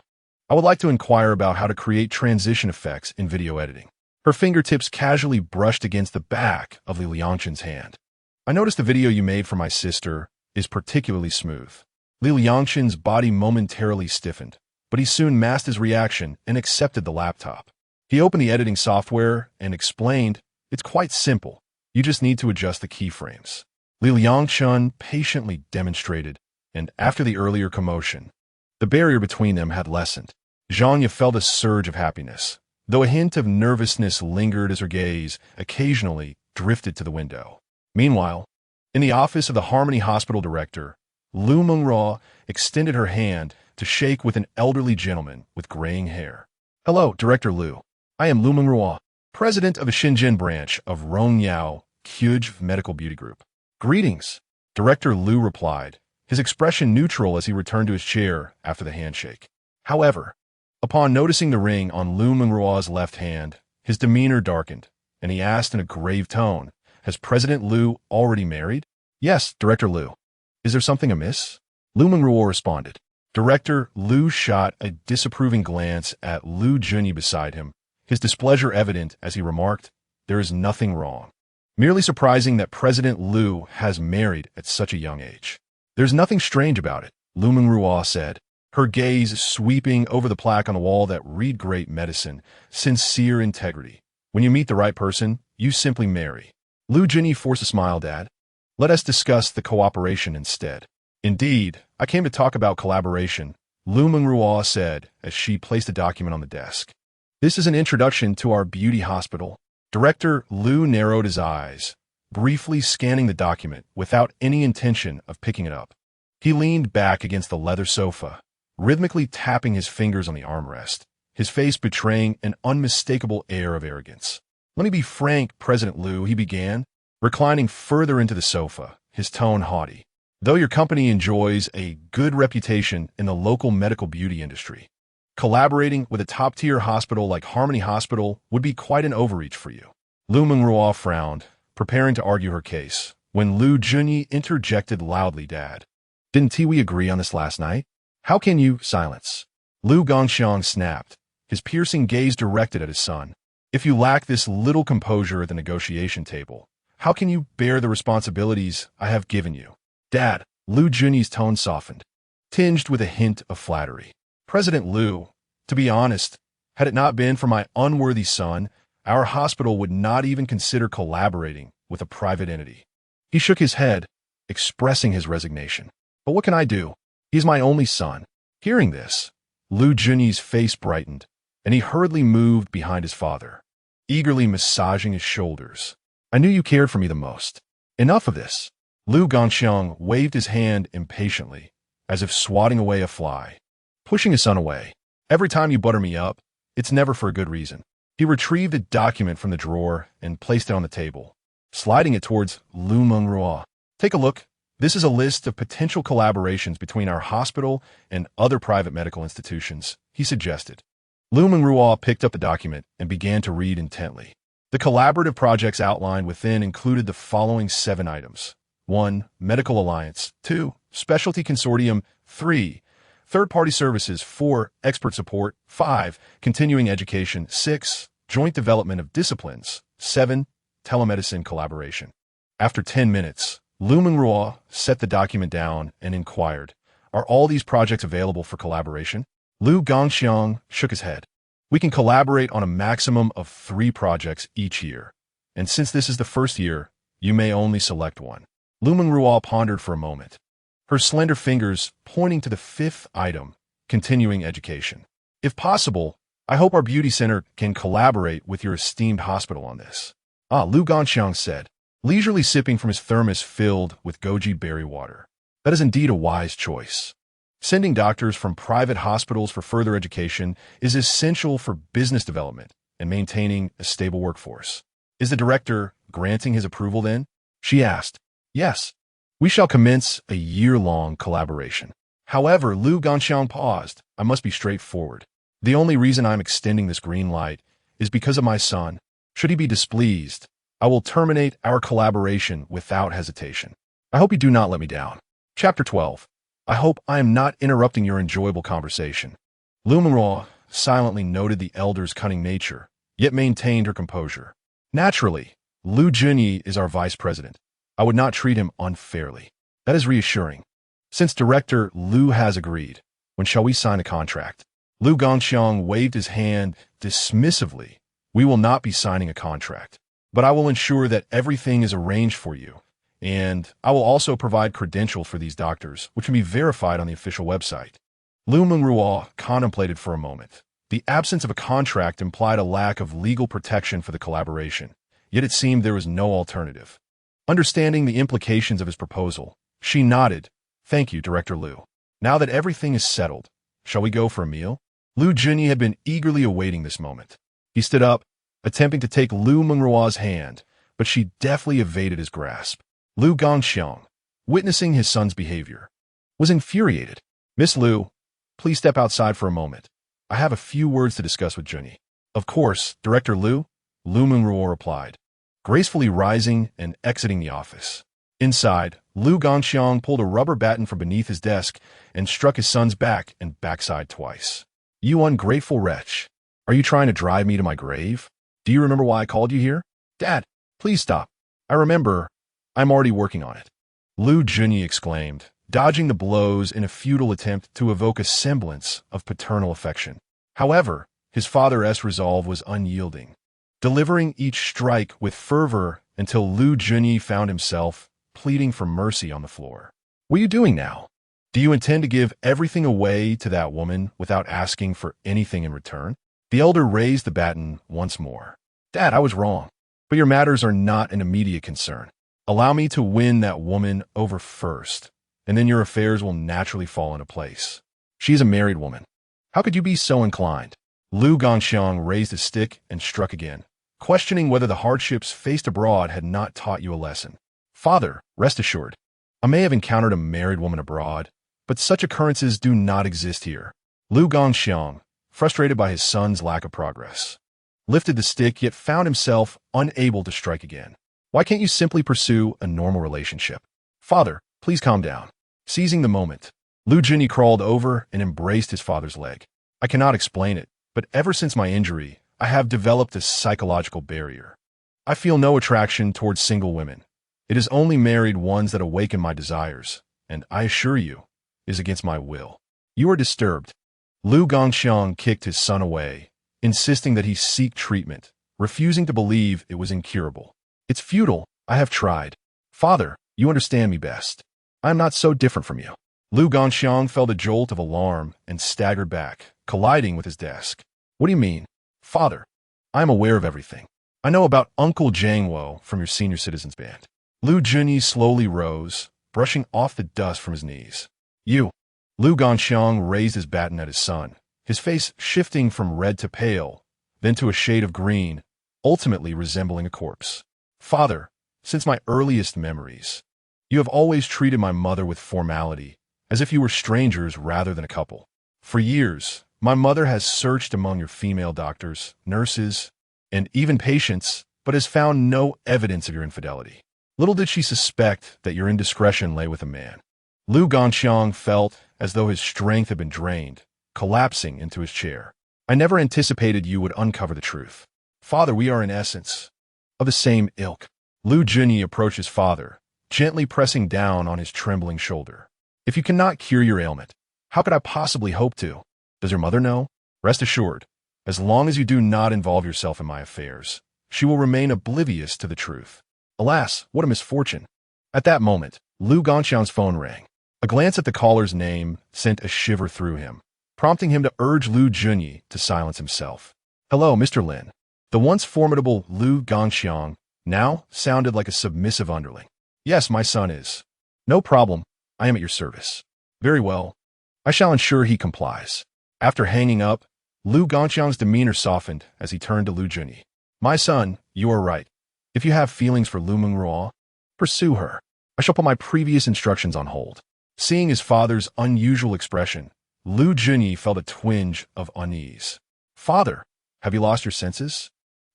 I would like to inquire about how to create transition effects in video editing. Her fingertips casually brushed against the back of Liangchen's hand. I noticed the video you made for my sister is particularly smooth. Liangchen's body momentarily stiffened, but he soon masked his reaction and accepted the laptop. He opened the editing software and explained, it's quite simple. You just need to adjust the keyframes. Liangchen patiently demonstrated, and after the earlier commotion, the barrier between them had lessened. Zhanya felt a surge of happiness, though a hint of nervousness lingered as her gaze occasionally drifted to the window. Meanwhile, in the office of the Harmony Hospital director, Liu Mengruo extended her hand to shake with an elderly gentleman with graying hair. Hello, Director Liu. I am Liu Mengruo, president of the Shenzhen branch of Rongyao Kyuj Medical Beauty Group. Greetings, Director Liu replied, his expression neutral as he returned to his chair after the handshake. However, upon noticing the ring on Liu Mengruo's left hand, his demeanor darkened, and he asked in a grave tone, has President Liu already married? Yes, Director Liu. Is there something amiss? Liu Mengruo responded. Director Liu shot a disapproving glance at Liu Junyi beside him, his displeasure evident as he remarked, there is nothing wrong. Merely surprising that President Liu has married at such a young age. There's nothing strange about it, Liu Mengruo said, her gaze sweeping over the plaque on the wall that read great medicine, sincere integrity. When you meet the right person, you simply marry. Liu Junyi forced a smile, Dad. Let us discuss the cooperation instead. Indeed, I came to talk about collaboration, Liu Mengruo said as she placed a document on the desk. This is an introduction to our beauty hospital. Director Liu narrowed his eyes, briefly scanning the document without any intention of picking it up. He leaned back against the leather sofa, rhythmically tapping his fingers on the armrest, his face betraying an unmistakable air of arrogance. Let me be frank, President Liu, he began, reclining further into the sofa, his tone haughty. Though your company enjoys a good reputation in the local medical beauty industry, collaborating with a top-tier hospital like Harmony Hospital would be quite an overreach for you. Liu Mengruo frowned, preparing to argue her case, when Liu Junyi interjected loudly, Dad. Didn't we agree on this last night? How can you silence? Liu Gongxiang snapped, his piercing gaze directed at his son. If you lack this little composure at the negotiation table, how can you bear the responsibilities I have given you? Dad, Liu Junyi's tone softened, tinged with a hint of flattery. President Liu, to be honest, had it not been for my unworthy son, our hospital would not even consider collaborating with a private entity. He shook his head, expressing his resignation. But what can I do? He's my only son. Hearing this, Liu Junyi's face brightened, and he hurriedly moved behind his father, eagerly massaging his shoulders. I knew you cared for me the most. Enough of this. Liu Gongxiang waved his hand impatiently, as if swatting away a fly, pushing his son away. Every time you butter me up, it's never for a good reason. He retrieved a document from the drawer and placed it on the table, sliding it towards Liu Mengruo. Take a look. This is a list of potential collaborations between our hospital and other private medical institutions, he suggested. Liu Mengruo picked up the document and began to read intently. The collaborative projects outlined within included the following 7 items. 1. Medical alliance. 2. Specialty consortium. 3. Third-party services. 4. Expert support. 5. Continuing education. 6. Joint development of disciplines. 7. Telemedicine collaboration. After 10 minutes, Liu Mengruo set the document down and inquired, are all these projects available for collaboration? Liu Gongxiang shook his head. We can collaborate on a maximum of 3 projects each year, and since this is the first year, you may only select one. Liu Mengruo pondered for a moment, her slender fingers pointing to the 5th item, continuing education. If possible, I hope our beauty center can collaborate with your esteemed hospital on this. Liu Gongxiang said, leisurely sipping from his thermos filled with goji berry water. That is indeed a wise choice. Sending doctors from private hospitals for further education is essential for business development and maintaining a stable workforce. Is the director granting his approval then? She asked. Yes. We shall commence a year-long collaboration. However, Liu Gongxiang paused. I must be straightforward. The only reason I'm extending this green light is because of my son. Should he be displeased, I will terminate our collaboration without hesitation. I hope you do not let me down. Chapter 12. I hope I am not interrupting your enjoyable conversation. Liu Mengruo silently noted the elder's cunning nature, yet maintained her composure. Naturally, Liu Junyi is our vice president. I would not treat him unfairly. That is reassuring. Since Director Liu has agreed, when shall we sign a contract? Liu Gongxiang waved his hand dismissively. We will not be signing a contract, but I will ensure that everything is arranged for you, and I will also provide credentials for these doctors, which can be verified on the official website. Liu Mengruo contemplated for a moment. The absence of a contract implied a lack of legal protection for the collaboration, yet it seemed there was no alternative. Understanding the implications of his proposal, she nodded. Thank you, Director Liu. Now that everything is settled, shall we go for a meal? Liu Junyi had been eagerly awaiting this moment. He stood up, attempting to take Liu Mengruo's hand, but she deftly evaded his grasp. Liu Gongxiang, witnessing his son's behavior, was infuriated. Miss Liu, please step outside for a moment. I have a few words to discuss with Junyi. Of course, Director Liu, Liu Mengruo replied, gracefully rising and exiting the office. Inside, Liu Gongxiang pulled a rubber baton from beneath his desk and struck his son's back and backside twice. You ungrateful wretch. Are you trying to drive me to my grave? Do you remember why I called you here? Dad, please stop. I remember. I'm already working on it. Liu Junyi exclaimed, dodging the blows in a futile attempt to evoke a semblance of paternal affection. However, his father's resolve was unyielding, delivering each strike with fervor until Liu Junyi found himself pleading for mercy on the floor. What are you doing now? Do you intend to give everything away to that woman without asking for anything in return? The elder raised the baton once more. Dad, I was wrong, but your matters are not an immediate concern. Allow me to win that woman over first, and then your affairs will naturally fall into place. She is a married woman. How could you be so inclined? Liu Gongxiang raised his stick and struck again, questioning whether the hardships faced abroad had not taught you a lesson. Father, rest assured, I may have encountered a married woman abroad, but such occurrences do not exist here. Liu Gongxiang, frustrated by his son's lack of progress, lifted the stick yet found himself unable to strike again. Why can't you simply pursue a normal relationship? Father, please calm down. Seizing the moment, Liu Junyi crawled over and embraced his father's leg. I cannot explain it, but ever since my injury, I have developed a psychological barrier. I feel no attraction towards single women. It is only married ones that awaken my desires, and I assure you, is against my will. You are disturbed. Liu Gongxiang kicked his son away, insisting that he seek treatment, refusing to believe it was incurable. It's futile. I have tried. Father, you understand me best. I am not so different from you. Liu Gongxiang felt a jolt of alarm and staggered back, colliding with his desk. What do you mean? Father, I am aware of everything. I know about Uncle Jiangwo from your senior citizens band. Liu Junyi slowly rose, brushing off the dust from his knees. You. Liu Gongxiang raised his baton at his son, his face shifting from red to pale, then to a shade of green, ultimately resembling a corpse. Father, since my earliest memories, you have always treated my mother with formality, as if you were strangers rather than a couple. For years, my mother has searched among your female doctors, nurses, and even patients, but has found no evidence of your infidelity. Little did she suspect that your indiscretion lay with a man. Liu Gongxiang felt as though his strength had been drained, collapsing into his chair. I never anticipated you would uncover the truth. Father, we are in essence of the same ilk. Liu Junyi approached his father, gently pressing down on his trembling shoulder. If you cannot cure your ailment, how could I possibly hope to? Does your mother know? Rest assured, as long as you do not involve yourself in my affairs, she will remain oblivious to the truth. Alas, what a misfortune. At that moment, Liu Gongxiang's phone rang. A glance at the caller's name sent a shiver through him, prompting him to urge Liu Junyi to silence himself. Hello, Mr. Lin. The once formidable Liu Gongxiang now sounded like a submissive underling. Yes, my son is. No problem. I am at your service. Very well. I shall ensure he complies. After hanging up, Liu Gongxiang's demeanor softened as he turned to Liu Junyi. My son, you are right. If you have feelings for Liu Mengruo, pursue her. I shall put my previous instructions on hold. Seeing his father's unusual expression, Liu Junyi felt a twinge of unease. Father, have you lost your senses?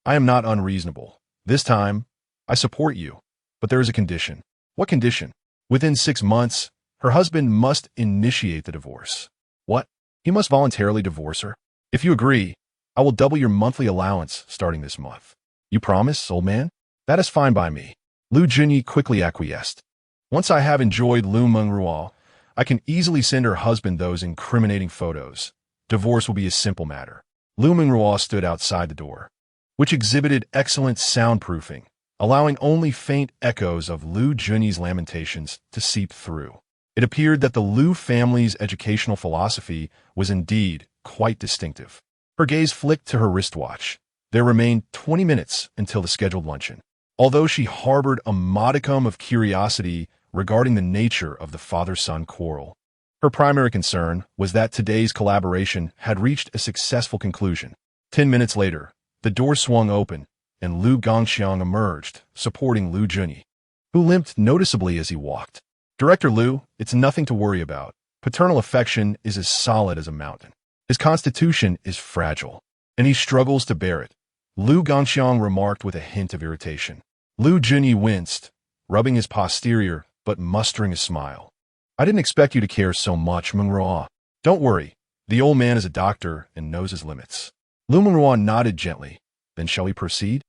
I am not unreasonable. This time, I support you. But there is a condition. What condition? Within 6 months, her husband must initiate the divorce. What? He must voluntarily divorce her? If you agree, I will double your monthly allowance starting this month. You promise, old man? That is fine by me. Liu Junyi quickly acquiesced. Once I have enjoyed Liu Mengruo, I can easily send her husband those incriminating photos. Divorce will be a simple matter. Liu Mengruo stood outside the door, which exhibited excellent soundproofing, allowing only faint echoes of Liu Junyi's lamentations to seep through. It appeared that the Liu family's educational philosophy was indeed quite distinctive. Her gaze flicked to her wristwatch. There remained 20 minutes until the scheduled luncheon. Although she harbored a modicum of curiosity regarding the nature of the father-son quarrel, her primary concern was that today's collaboration had reached a successful conclusion. 10 minutes later, the door swung open, and Liu Gongxiang emerged, supporting Liu Junyi, who limped noticeably as he walked. Director Liu, it's nothing to worry about. Paternal affection is as solid as a mountain. His constitution is fragile, and he struggles to bear it, Liu Gongxiang remarked with a hint of irritation. Liu Junyi winced, rubbing his posterior but mustering a smile. I didn't expect you to care so much, Mengruo. Don't worry, the old man is a doctor and knows his limits. Liu Mengruo nodded gently. Then shall we proceed?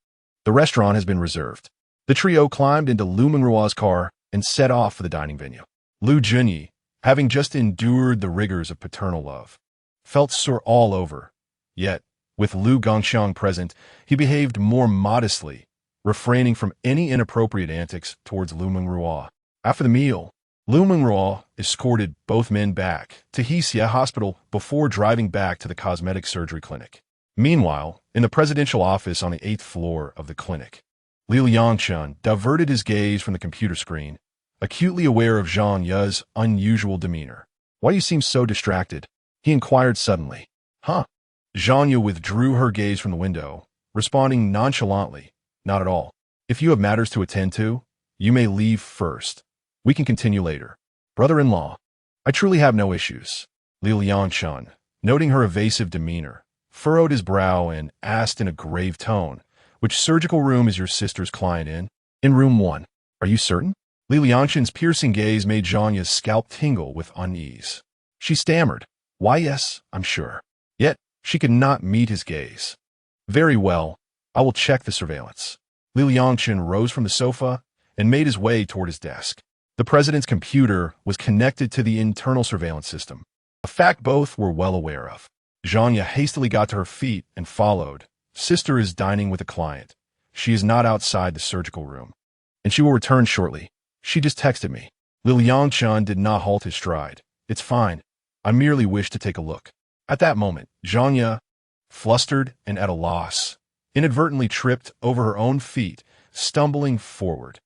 The restaurant has been reserved. The trio climbed into Liu Mengruo's car and set off for the dining venue. Liu Junyi, having just endured the rigors of paternal love, felt sore all over. Yet, with Liu Gongxiang present, he behaved more modestly, refraining from any inappropriate antics towards Liu Mengruo. After the meal, Liu Mengruo escorted both men back to Hesia Hospital before driving back to the cosmetic surgery clinic. Meanwhile, in the presidential office on the 8th floor of the clinic, Liangchen diverted his gaze from the computer screen, acutely aware of Zhang Ye's unusual demeanor. Why do you seem so distracted? He inquired suddenly. Huh? Zhang Ye withdrew her gaze from the window, responding nonchalantly, Not at all. If you have matters to attend to, you may leave first. We can continue later. Brother-in-law, I truly have no issues. Liangchen, noting her evasive demeanor, furrowed his brow and asked in a grave tone, Which surgical room is your sister's client in? In room 1. Are you certain? Liangchen's piercing gaze made Zhang Ye's scalp tingle with unease. She stammered, Why yes, I'm sure. Yet, she could not meet his gaze. Very well, I will check the surveillance. Liangchen rose from the sofa and made his way toward his desk. The president's computer was connected to the internal surveillance system, a fact both were well aware of. Zhang Ye hastily got to her feet and followed. Sister is dining with a client. She is not outside the surgical room, and she will return shortly. She just texted me. Liangchen did not halt his stride. It's fine. I merely wish to take a look. At that moment, Zhang Ye, flustered and at a loss, inadvertently tripped over her own feet, stumbling forward.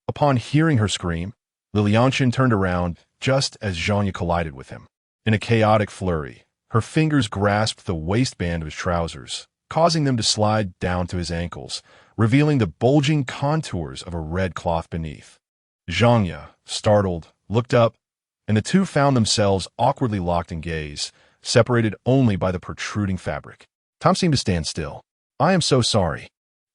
Upon hearing her scream, Liangchen turned around just as Zhang Ye collided with him. In a chaotic flurry, her fingers grasped the waistband of his trousers, causing them to slide down to his ankles, revealing the bulging contours of a red cloth beneath. Zhang Ye, startled, looked up, and the two found themselves awkwardly locked in gaze, separated only by the protruding fabric. Tom seemed to stand still. I am so sorry.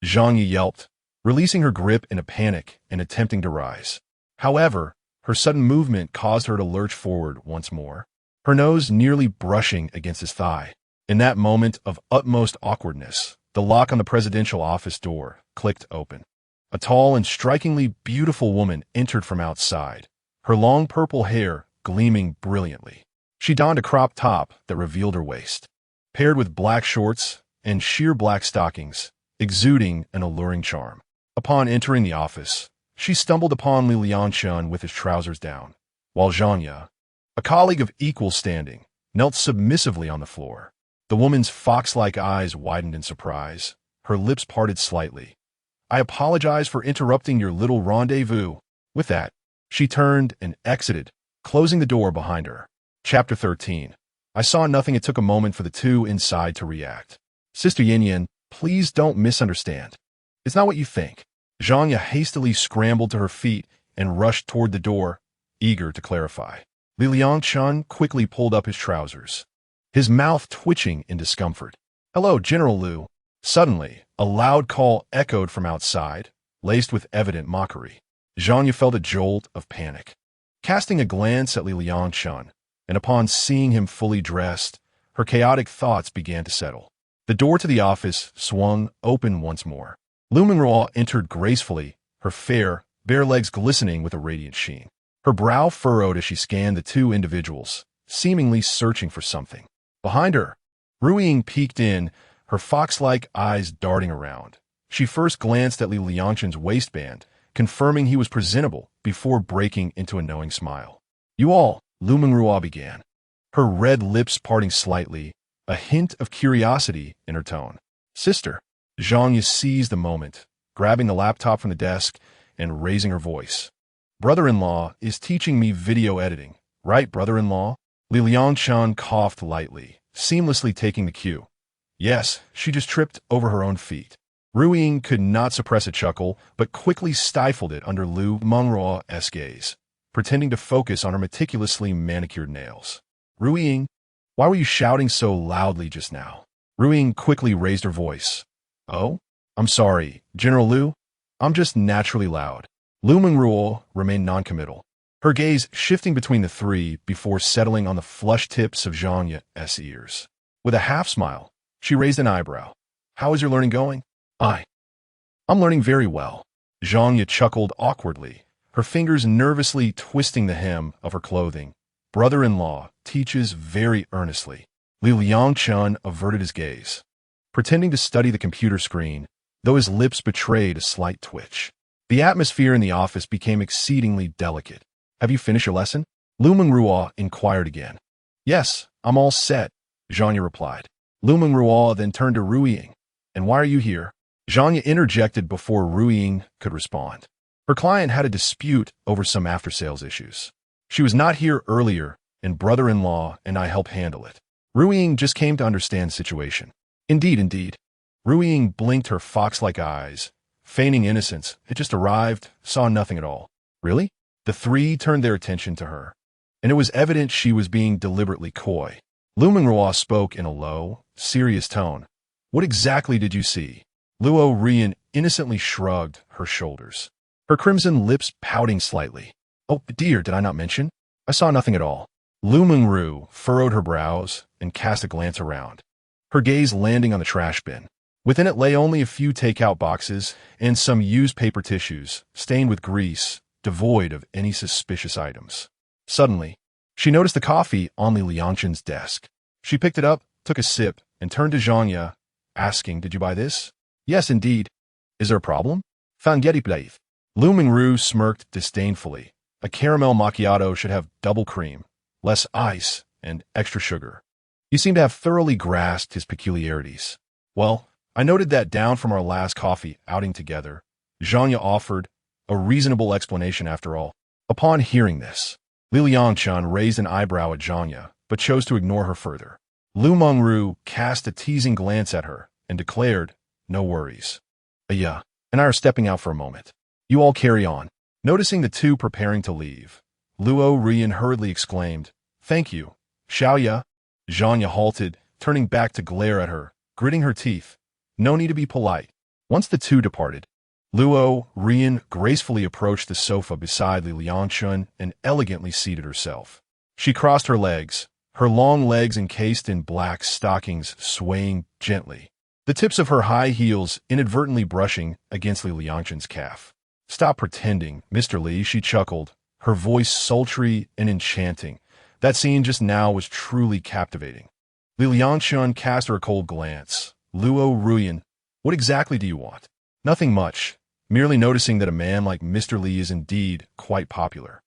Zhang Ye yelped, releasing her grip in a panic and attempting to rise. However, her sudden movement caused her to lurch forward once more, her nose nearly brushing against his thigh. In that moment of utmost awkwardness, the lock on the presidential office door clicked open. A tall and strikingly beautiful woman entered from outside, her long purple hair gleaming brilliantly. She donned a crop top that revealed her waist, paired with black shorts and sheer black stockings, exuding an alluring charm. Upon entering the office, she stumbled upon Liangchen with his trousers down, while Zhang Ye, a colleague of equal standing, knelt submissively on the floor. The woman's fox-like eyes widened in surprise, her lips parted slightly. I apologize for interrupting your little rendezvous. With that, she turned and exited, closing the door behind her. Chapter 13. I saw nothing. It took a moment for the two inside to react. Sister Yin, please don't misunderstand. It's not what you think. Zhang Ye hastily scrambled to her feet and rushed toward the door, eager to clarify. Liangchen quickly pulled up his trousers, his mouth twitching in discomfort. Hello, General Liu. Suddenly, a loud call echoed from outside, laced with evident mockery. Zhanya felt a jolt of panic. Casting a glance at Liangchen, and upon seeing him fully dressed, her chaotic thoughts began to settle. The door to the office swung open once more. Liu Mengruo entered gracefully, her fair, bare legs glistening with a radiant sheen. Her brow furrowed as she scanned the two individuals, seemingly searching for something. Behind her, Ruiying peeked in, her fox-like eyes darting around. She first glanced at Liangchen's waistband, confirming he was presentable before breaking into a knowing smile. "You all," Liu Mengruo began, her red lips parting slightly, a hint of curiosity in her tone. "Sister." Zhanya seized the moment, grabbing the laptop from the desk and raising her voice. "Brother-in-law is teaching me video editing, right, brother-in-law?" Liangchen coughed lightly, seamlessly taking the cue. Yes, she just tripped over her own feet. Ruiying could not suppress a chuckle, but quickly stifled it under Liu Mengruo's gaze, pretending to focus on her meticulously manicured nails. "Ruiying, why were you shouting so loudly just now?" Ruiying quickly raised her voice. "Oh? I'm sorry, General Liu. I'm just naturally loud." Liu Mengruo remained noncommittal, her gaze shifting between the three before settling on the flushed tips of Zhanya's ears. With a half-smile, she raised an eyebrow. "How is your learning going?" I'm learning very well." Zhanya chuckled awkwardly, her fingers nervously twisting the hem of her clothing. "Brother-in-law teaches very earnestly." Liangchen averted his gaze, pretending to study the computer screen, though his lips betrayed a slight twitch. The atmosphere in the office became exceedingly delicate. "Have you finished your lesson?" Liu Mengruo inquired again. "Yes, I'm all set," Zhanya replied. Liu Mengruo then turned to Ruiying. "And why are you here?" Zhanya interjected before Ruiying could respond. Her client had a dispute over some after-sales issues. She was not here earlier, and brother-in-law and I helped handle it. Ruiying just came to understand the situation. Indeed. Ruiying blinked her fox-like eyes, feigning innocence. It just arrived, saw nothing at all. "Really?" The three turned their attention to her, and it was evident she was being deliberately coy. Liu Mengruo spoke in a low, serious tone. "What exactly did you see?" Luo Rian innocently shrugged her shoulders, her crimson lips pouting slightly. "Oh, dear, did I not mention? I saw nothing at all." Liu Mengruo furrowed her brows and cast a glance around, her gaze landing on the trash bin. Within it lay only a few takeout boxes and some used paper tissues, stained with grease, devoid of any suspicious items. Suddenly, she noticed the coffee on Liangchen's desk. She picked it up, took a sip, and turned to Zhanya, asking, "Did you buy this?" "Yes, indeed." "Is there a problem?" "Fangeti Blaith." Liu Mengruo smirked disdainfully. A caramel macchiato should have double cream, less ice, and extra sugar. You seem to have thoroughly grasped his peculiarities. "Well, I noted that down from our last coffee outing together." Zhanya offered, a reasonable explanation after all. Upon hearing this, Liangchen raised an eyebrow at Zhanya, but chose to ignore her further. Liu Mengruo cast a teasing glance at her and declared, "No worries. Aya and I are stepping out for a moment. You all carry on." Noticing the two preparing to leave, Luo Rian hurriedly exclaimed, "Thank you, Xiaoya." Zhanya halted, turning back to glare at her, gritting her teeth. No need to be polite. Once the two departed, Luo Rian gracefully approached the sofa beside Liangchen and elegantly seated herself. She crossed her legs, her long legs encased in black stockings swaying gently, the tips of her high heels inadvertently brushing against Liangchen's calf. "Stop pretending, Mr. Li," she chuckled, her voice sultry and enchanting. That scene just now was truly captivating. Liangchen cast her a cold glance. "Luo Ruyan, what exactly do you want?" "Nothing much, merely noticing that a man like Mr. Li is indeed quite popular."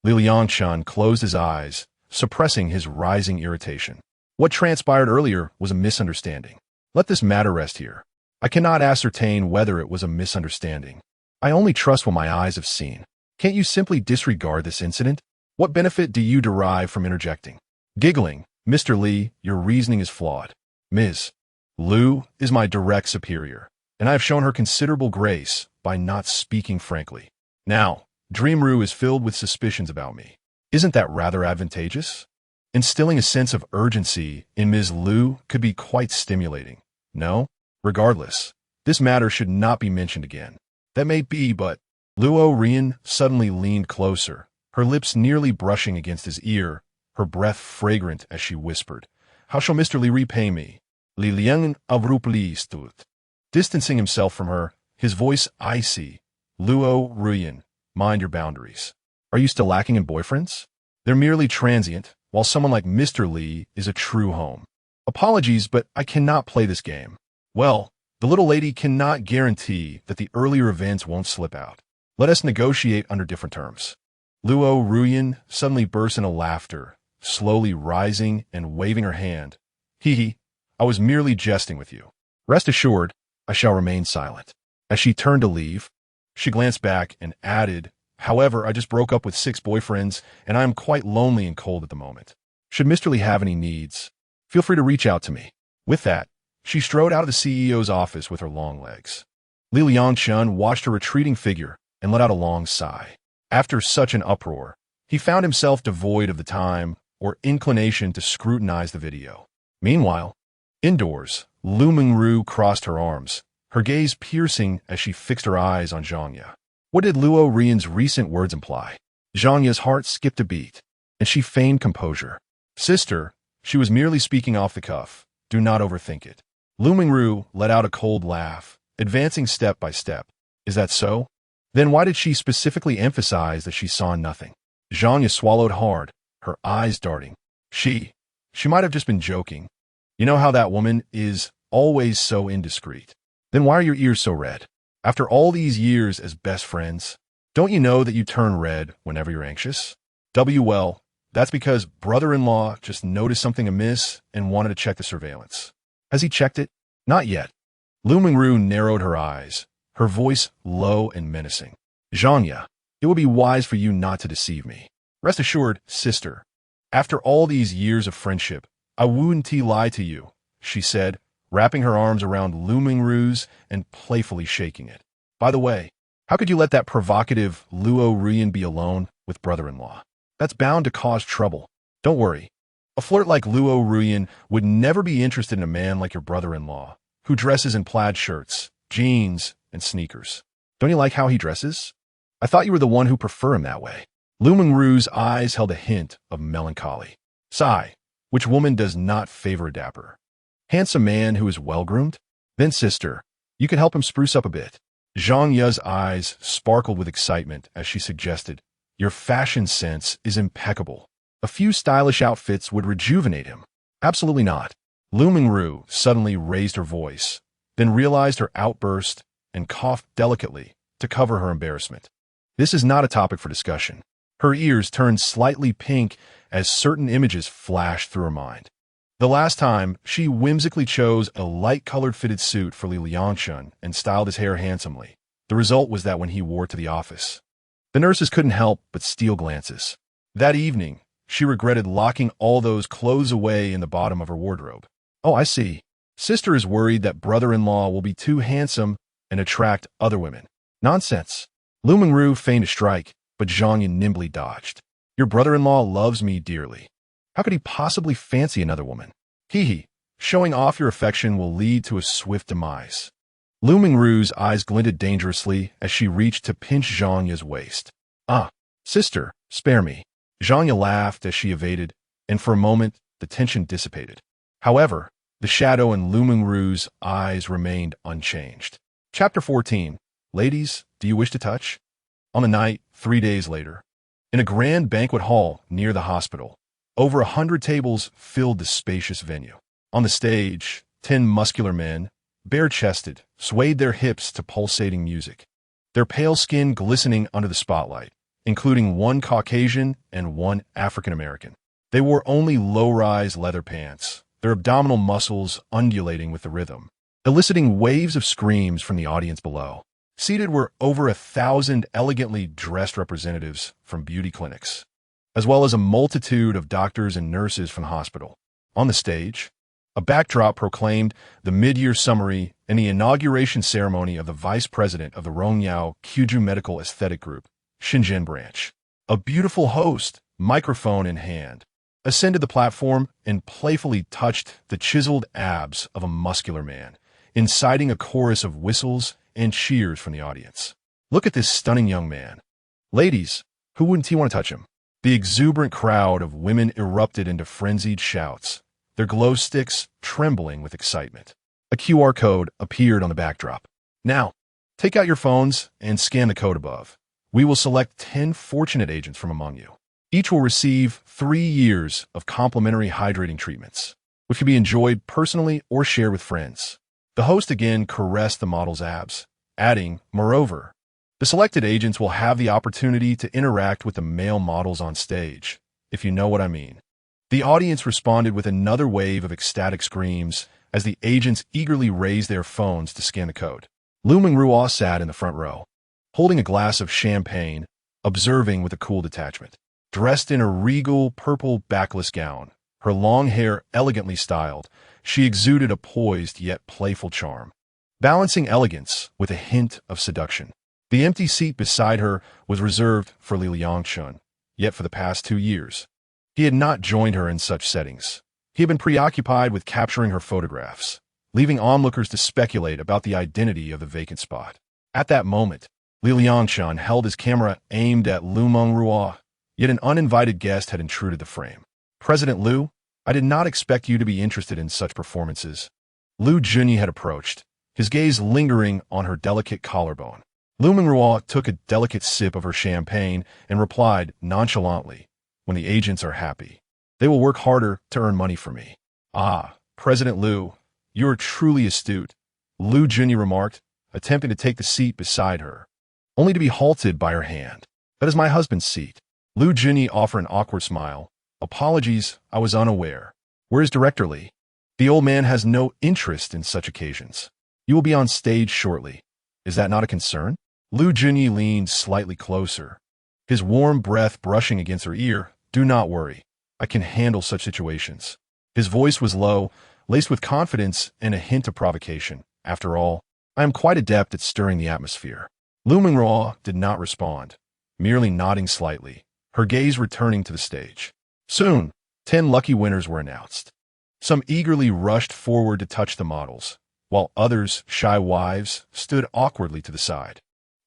Liangchen closed his eyes, suppressing his rising irritation. What transpired earlier was a misunderstanding. Let this matter rest here. I cannot ascertain whether it was a misunderstanding. I only trust what my eyes have seen. Can't you simply disregard this incident? What benefit do you derive from interjecting? Giggling, "Mr. Li, your reasoning is flawed. Ms. Liu is my direct superior, and I have shown her considerable grace by not speaking frankly. Now, Dreamru is filled with suspicions about me. Isn't that rather advantageous? Instilling a sense of urgency in Ms. Liu could be quite stimulating. No? Regardless, this matter should not be mentioned again. That may be, but Luo Rian suddenly leaned closer, her lips nearly brushing against his ear, her breath fragrant as she whispered, "How shall Mr. Li repay me? Li Liangchen avrupli. Distancing himself from her, his voice icy, "Luo Rian, mind your boundaries. Are you still lacking in boyfriends? They're merely transient, while someone like Mr. Li is a true home. Apologies, but I cannot play this game." Well, the little lady cannot guarantee that the earlier events won't slip out. Let us negotiate under different terms. Luo Ruyan suddenly burst into laughter, slowly rising and waving her hand. "Hee, I was merely jesting with you. Rest assured, I shall remain silent." As she turned to leave, she glanced back and added, "However, I just broke up with 6 boyfriends, and I am quite lonely and cold at the moment. Should Mr. Li have any needs, feel free to reach out to me." With that, she strode out of the CEO's office with her long legs. Liangchen watched her retreating figure and let out a long sigh. After such an uproar, he found himself devoid of the time or inclination to scrutinize the video. Meanwhile, indoors, Liu Mengruo crossed her arms, her gaze piercing as she fixed her eyes on Zhangya. What did Luo Rian's recent words imply? Zhangya's heart skipped a beat, and she feigned composure. "Sister," she was merely speaking off the cuff. "Do not overthink it." Liu Mengruo let out a cold laugh, advancing step by step. "Is that so? Then why did she specifically emphasize that she saw nothing?" Zhangya swallowed hard, her eyes darting. She might have just been joking. You know how that woman is always so indiscreet. Then why are your ears so red? After all these years as best friends, don't you know that you turn red whenever you're anxious? Well, that's because brother-in-law just noticed something amiss and wanted to check the surveillance. Has he checked it? Not yet. Liu Mengruo narrowed her eyes, her voice low and menacing. "Zhangya, it would be wise for you not to deceive me. Rest assured, sister, after all these years of friendship, I wouldn't lie to you," she said, wrapping her arms around Liu Mengruo's and playfully shaking it. "By the way, how could you let that provocative Luo Rian be alone with brother-in-law? That's bound to cause trouble. Don't worry. A flirt like Luo Rian would never be interested in a man like your brother-in-law, who dresses in plaid shirts, jeans, and sneakers. Don't you like how he dresses? I thought you were the one who preferred him that way." Liu Mengruo's eyes held a hint of melancholy. Sigh, which woman does not favor a dapper, handsome man who is well-groomed? Then, sister, you could help him spruce up a bit. Zhang Ye's eyes sparkled with excitement as she suggested, "Your fashion sense is impeccable. A few stylish outfits would rejuvenate him." "Absolutely not." Liu Mengruo suddenly raised her voice, then realized her outburst and coughed delicately to cover her embarrassment. This is not a topic for discussion. Her ears turned slightly pink as certain images flashed through her mind. The last time, she whimsically chose a light-colored fitted suit for Liangchen and styled his hair handsomely. The result was that when he wore it to the office, the nurses couldn't help but steal glances. That evening, she regretted locking all those clothes away in the bottom of her wardrobe. "Oh, I see. Sister is worried that brother-in-law will be too handsome and attract other women." "Nonsense." Liu Mengruo feigned a strike, but Zhang nimbly dodged. "Your brother-in-law loves me dearly. How could he possibly fancy another woman? Hee, showing off your affection will lead to a swift demise." Liu Mengruo's eyes glinted dangerously as she reached to pinch Zhang's waist. "Ah, sister, spare me." Zhang laughed as she evaded, and for a moment, the tension dissipated. However, the shadow in Liu Mengruo's eyes remained unchanged. Chapter 14. Ladies, do you wish to touch? On the night, 3 days later, in a grand banquet hall near the hospital, over 100 tables filled the spacious venue. On the stage, 10 muscular men, bare-chested, swayed their hips to pulsating music, their pale skin glistening under the spotlight, including one Caucasian and one African-American. They wore only low-rise leather pants, their abdominal muscles undulating with the rhythm, eliciting waves of screams from the audience below. Seated were over 1,000 elegantly dressed representatives from beauty clinics, as well as a multitude of doctors and nurses from the hospital. On the stage, a backdrop proclaimed the mid-year summary and the inauguration ceremony of the vice president of the Rongyao Kyuju Medical Aesthetic Group, Shenzhen branch. A beautiful host, microphone in hand, ascended the platform and playfully touched the chiseled abs of a muscular man, inciting a chorus of whistles and cheers from the audience. Look at this stunning young man. Ladies, who wouldn't he want to touch him? The exuberant crowd of women erupted into frenzied shouts, their glow sticks trembling with excitement. A QR code appeared on the backdrop. Now, take out your phones and scan the code above. We will select 10 fortunate agents from among you. Each will receive 3 years of complimentary hydrating treatments, which can be enjoyed personally or shared with friends. The host again caressed the model's abs, adding, moreover, the selected agents will have the opportunity to interact with the male models on stage, if you know what I mean. The audience responded with another wave of ecstatic screams as the agents eagerly raised their phones to scan the code. Liu Mengruo sat in the front row, holding a glass of champagne, observing with a cool detachment. Dressed in a regal purple backless gown, her long hair elegantly styled, she exuded a poised yet playful charm, balancing elegance with a hint of seduction. The empty seat beside her was reserved for Liangchen, yet for the past 2 years, he had not joined her in such settings. He had been preoccupied with capturing her photographs, leaving onlookers to speculate about the identity of the vacant spot. At that moment, Liangchen held his camera aimed at Liu Mengruo, yet an uninvited guest had intruded the frame. President Liu, I did not expect you to be interested in such performances. Liu Junyi had approached, his gaze lingering on her delicate collarbone. Liu Mengruo took a delicate sip of her champagne and replied nonchalantly, when the agents are happy, they will work harder to earn money for me. Ah, President Liu, you are truly astute, Liu Junyi remarked, attempting to take the seat beside her, only to be halted by her hand. That is my husband's seat. Liu Junyi offered an awkward smile. Apologies, I was unaware. Where is Director Li? The old man has no interest in such occasions. You will be on stage shortly. Is that not a concern? Liu Junyi leaned slightly closer, his warm breath brushing against her ear. Do not worry. I can handle such situations. His voice was low, laced with confidence and a hint of provocation. After all, I am quite adept at stirring the atmosphere. Liu Mengruo did not respond, merely nodding slightly, her gaze returning to the stage. Soon, 10 lucky winners were announced. Some eagerly rushed forward to touch the models, while others, shy wives, stood awkwardly to the side.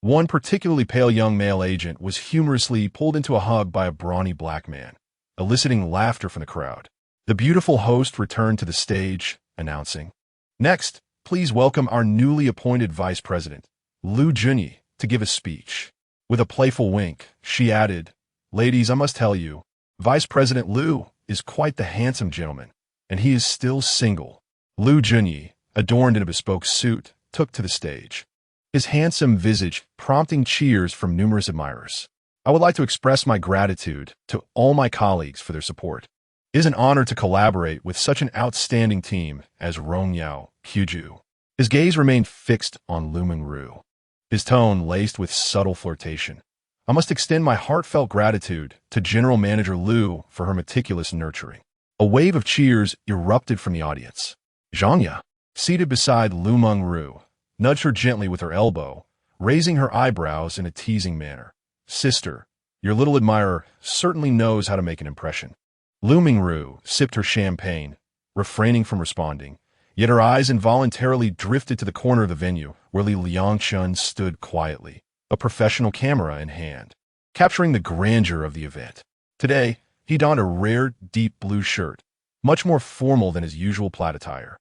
One particularly pale young male agent was humorously pulled into a hug by a brawny black man, eliciting laughter from the crowd. The beautiful host returned to the stage, announcing, "Next, please welcome our newly appointed vice president, Liu Junyi, to give a speech." With a playful wink, she added, "Ladies, I must tell you, Vice President Liu is quite the handsome gentleman, and he is still single." Liu Junyi, adorned in a bespoke suit, took to the stage, his handsome visage prompting cheers from numerous admirers. I would like to express my gratitude to all my colleagues for their support. It is an honor to collaborate with such an outstanding team as Rongyao Qju. His gaze remained fixed on Liu Mengruo, his tone laced with subtle flirtation. I must extend my heartfelt gratitude to General Manager Liu for her meticulous nurturing. A wave of cheers erupted from the audience. Zhangya, seated beside Liu Mengruo, nudged her gently with her elbow, raising her eyebrows in a teasing manner. Sister, your little admirer certainly knows how to make an impression. Liu Mengruo sipped her champagne, refraining from responding, yet her eyes involuntarily drifted to the corner of the venue where Liangchen stood quietly, a professional camera in hand, capturing the grandeur of the event. Today, he donned a rare, deep blue shirt, much more formal than his usual plaid attire.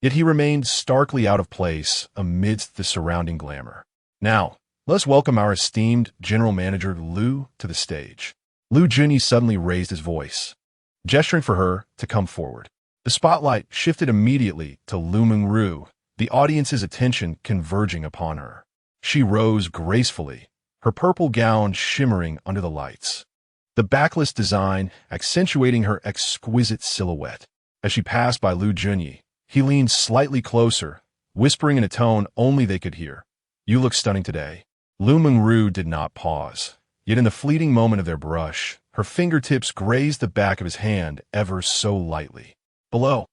Yet he remained starkly out of place amidst the surrounding glamour. Now, let's welcome our esteemed General Manager Liu to the stage. Liu Junyi suddenly raised his voice, gesturing for her to come forward. The spotlight shifted immediately to Liu Mengruo, the audience's attention converging upon her. She rose gracefully, her purple gown shimmering under the lights, the backless design accentuating her exquisite silhouette. As she passed by Liu Junyi, he leaned slightly closer, whispering in a tone only they could hear, "You look stunning today." Liu Mengruo did not pause, yet in the fleeting moment of their brush, her fingertips grazed the back of his hand ever so lightly. Below,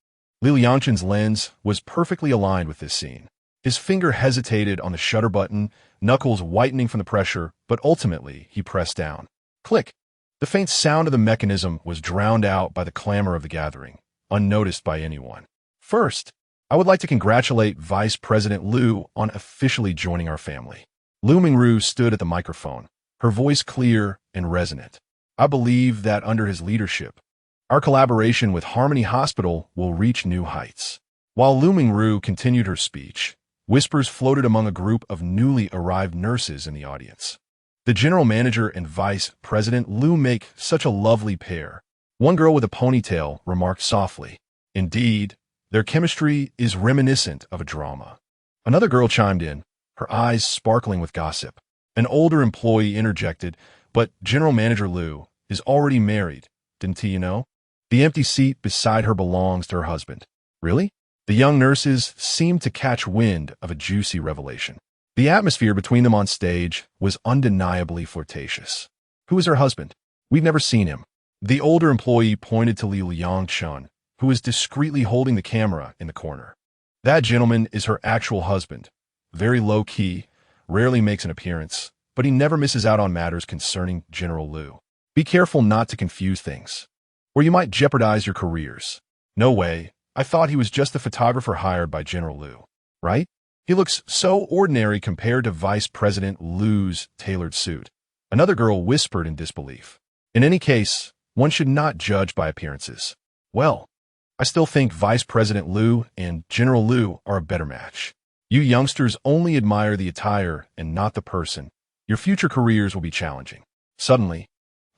Liangchen's lens was perfectly aligned with this scene. His finger hesitated on the shutter button, knuckles whitening from the pressure, but ultimately he pressed down. Click! The faint sound of the mechanism was drowned out by the clamor of the gathering, unnoticed by anyone. First, I would like to congratulate Vice President Liu on officially joining our family. Liu Mengruo stood at the microphone, her voice clear and resonant. I believe that under his leadership, our collaboration with Harmony Hospital will reach new heights. While Liu Mengruo continued her speech, whispers floated among a group of newly arrived nurses in the audience. The general manager and vice president Liu make such a lovely pair. One girl with a ponytail remarked softly. Indeed, their chemistry is reminiscent of a drama. Another girl chimed in, her eyes sparkling with gossip. An older employee interjected, but General Manager Liu is already married, didn't he, you know? The empty seat beside her belongs to her husband. Really? The young nurses seemed to catch wind of a juicy revelation. The atmosphere between them on stage was undeniably flirtatious. Who is her husband? We've never seen him. The older employee pointed to Liangchen, who was discreetly holding the camera in the corner. That gentleman is her actual husband. Very low-key, rarely makes an appearance, but he never misses out on matters concerning General Liu. Be careful not to confuse things, or you might jeopardize your careers. No way. I thought he was just the photographer hired by General Liu, right? He looks so ordinary compared to Vice President Liu's tailored suit. Another girl whispered in disbelief. In any case, one should not judge by appearances. Well, I still think Vice President Liu and General Liu are a better match. You youngsters only admire the attire and not the person. Your future careers will be challenging. Suddenly,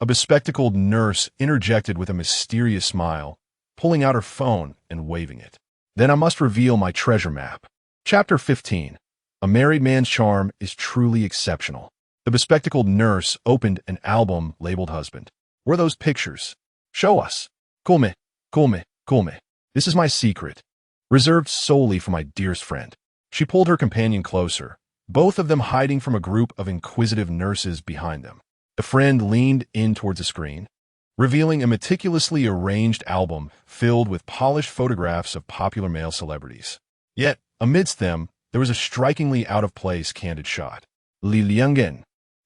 a bespectacled nurse interjected with a mysterious smile, pulling out her phone and waving it. Then I must reveal my treasure map. Chapter 15. A married man's charm is truly exceptional. The bespectacled nurse opened an album labeled Husband. Where are those pictures? Show us. Kulme, kulme, kulme. This is my secret, reserved solely for my dearest friend. She pulled her companion closer, both of them hiding from a group of inquisitive nurses behind them. The friend leaned in towards the screen, revealing a meticulously arranged album filled with polished photographs of popular male celebrities. Yet, amidst them, there was a strikingly out-of-place candid shot. Liangchen,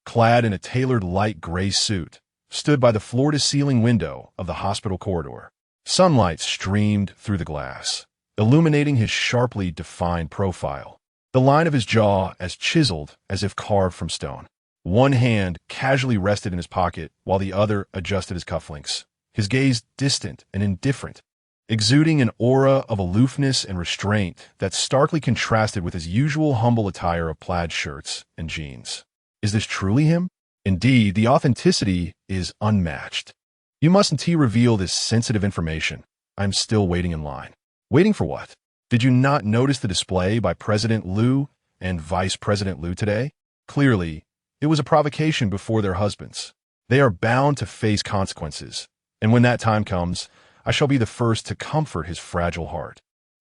clad in a tailored light gray suit, stood by the floor-to-ceiling window of the hospital corridor. Sunlight streamed through the glass, illuminating his sharply defined profile, the line of his jaw as chiseled as if carved from stone. One hand casually rested in his pocket while the other adjusted his cufflinks, his gaze distant and indifferent, exuding an aura of aloofness and restraint that starkly contrasted with his usual humble attire of plaid shirts and jeans. Is this truly him? Indeed, the authenticity is unmatched. You mustn't reveal this sensitive information. I'm still waiting in line. Waiting for what? Did you not notice the display by President Liu and Vice President Liu today? Clearly, it was a provocation before their husbands. They are bound to face consequences, and when that time comes, I shall be the first to comfort his fragile heart.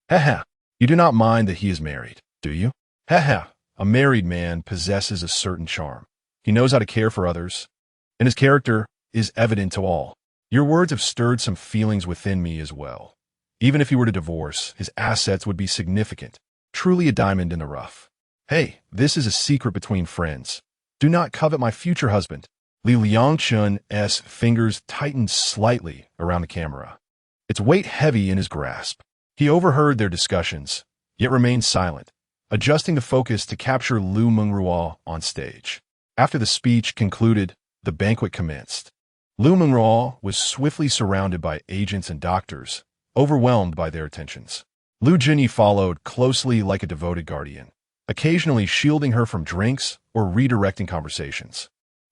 Ha. You do not mind that he is married, do you? Ha. A married man possesses a certain charm. He knows how to care for others, and his character is evident to all. Your words have stirred some feelings within me as well. Even if he were to divorce, his assets would be significant, truly a diamond in the rough. Hey, this is a secret between friends. Do not covet my future husband. Liangchen's fingers tightened slightly around the camera, its weight heavy in his grasp. He overheard their discussions, yet remained silent, adjusting the focus to capture Liu Mengruo on stage. After the speech concluded, the banquet commenced. Liu Mengruo was swiftly surrounded by agents and doctors, overwhelmed by their attentions. Liu Jinyi followed closely like a devoted guardian, occasionally shielding her from drinks or redirecting conversations.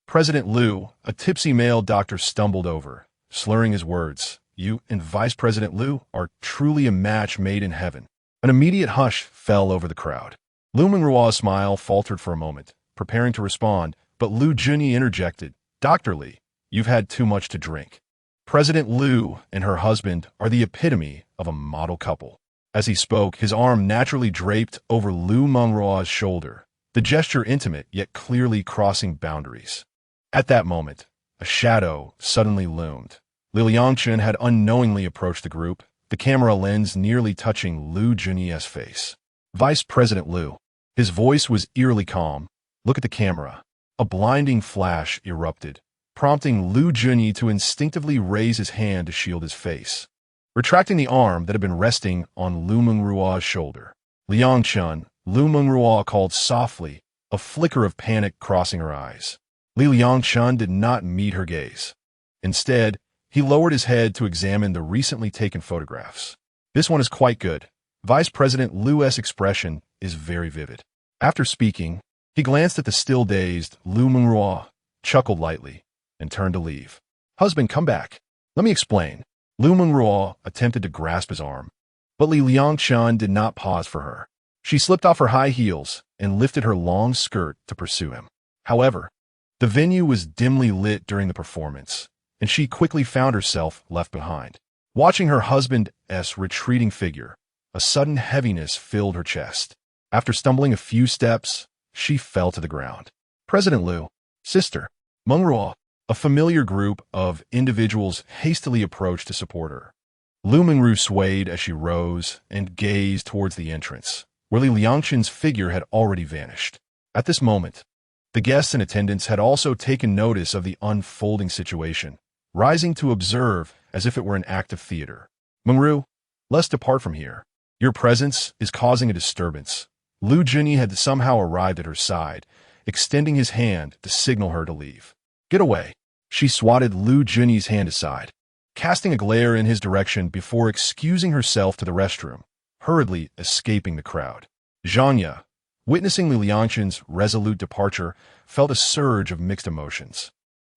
President Liu, a tipsy male doctor, stumbled over, slurring his words. You and Vice President Liu are truly a match made in heaven. An immediate hush fell over the crowd. Liu Mengruo's smile faltered for a moment, preparing to respond, but Liu Jinyi interjected. Dr. Li, you've had too much to drink. President Liu and her husband are the epitome of a model couple. As he spoke, his arm naturally draped over Liu Mengruo's shoulder, the gesture intimate yet clearly crossing boundaries. At that moment, a shadow suddenly loomed. Liangchen had unknowingly approached the group, the camera lens nearly touching Liu Jinyi's face. Vice President Liu. His voice was eerily calm. Look at the camera. A blinding flash erupted, prompting Liu Jinyi to instinctively raise his hand to shield his face. Retracting the arm that had been resting on Liu Mengruo's shoulder. Liangchen, Liu Mengruo called softly, a flicker of panic crossing her eyes. Liangchen did not meet her gaze. Instead, he lowered his head to examine the recently taken photographs. This one is quite good. Vice President Liu's expression is very vivid. After speaking, he glanced at the still-dazed Liu Mengruo, chuckled lightly, and turned to leave. Husband, come back. Let me explain. Liu Mengruo attempted to grasp his arm, but Liangchen did not pause for her. She slipped off her high heels and lifted her long skirt to pursue him. However, the venue was dimly lit during the performance, and she quickly found herself left behind. Watching her husband's retreating figure, a sudden heaviness filled her chest. After stumbling a few steps, she fell to the ground. President Liu, Sister Mengruo, a familiar group of individuals hastily approached to support her. Liu Mengruo swayed as she rose and gazed towards the entrance, where Liangchen's figure had already vanished. At this moment, the guests in attendance had also taken notice of the unfolding situation, rising to observe as if it were an act of theater. Mengruo, let's depart from here. Your presence is causing a disturbance. Liu Junyi had somehow arrived at her side, extending his hand to signal her to leave. Get away. She swatted Liu Junyi's hand aside, casting a glare in his direction before excusing herself to the restroom, hurriedly escaping the crowd. Zhanya, witnessing Liangchen's resolute departure, felt a surge of mixed emotions.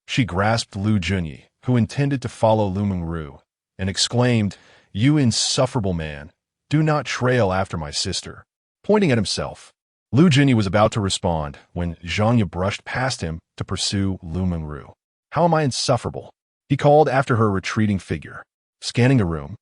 She grasped Liu Junyi, who intended to follow Liu Mengruo, and exclaimed, "You insufferable man, do not trail after my sister." Pointing at himself, Liu Junyi was about to respond when Zhanya brushed past him to pursue Liu Mengruo. How am I insufferable? He called after her retreating figure. Scanning the room,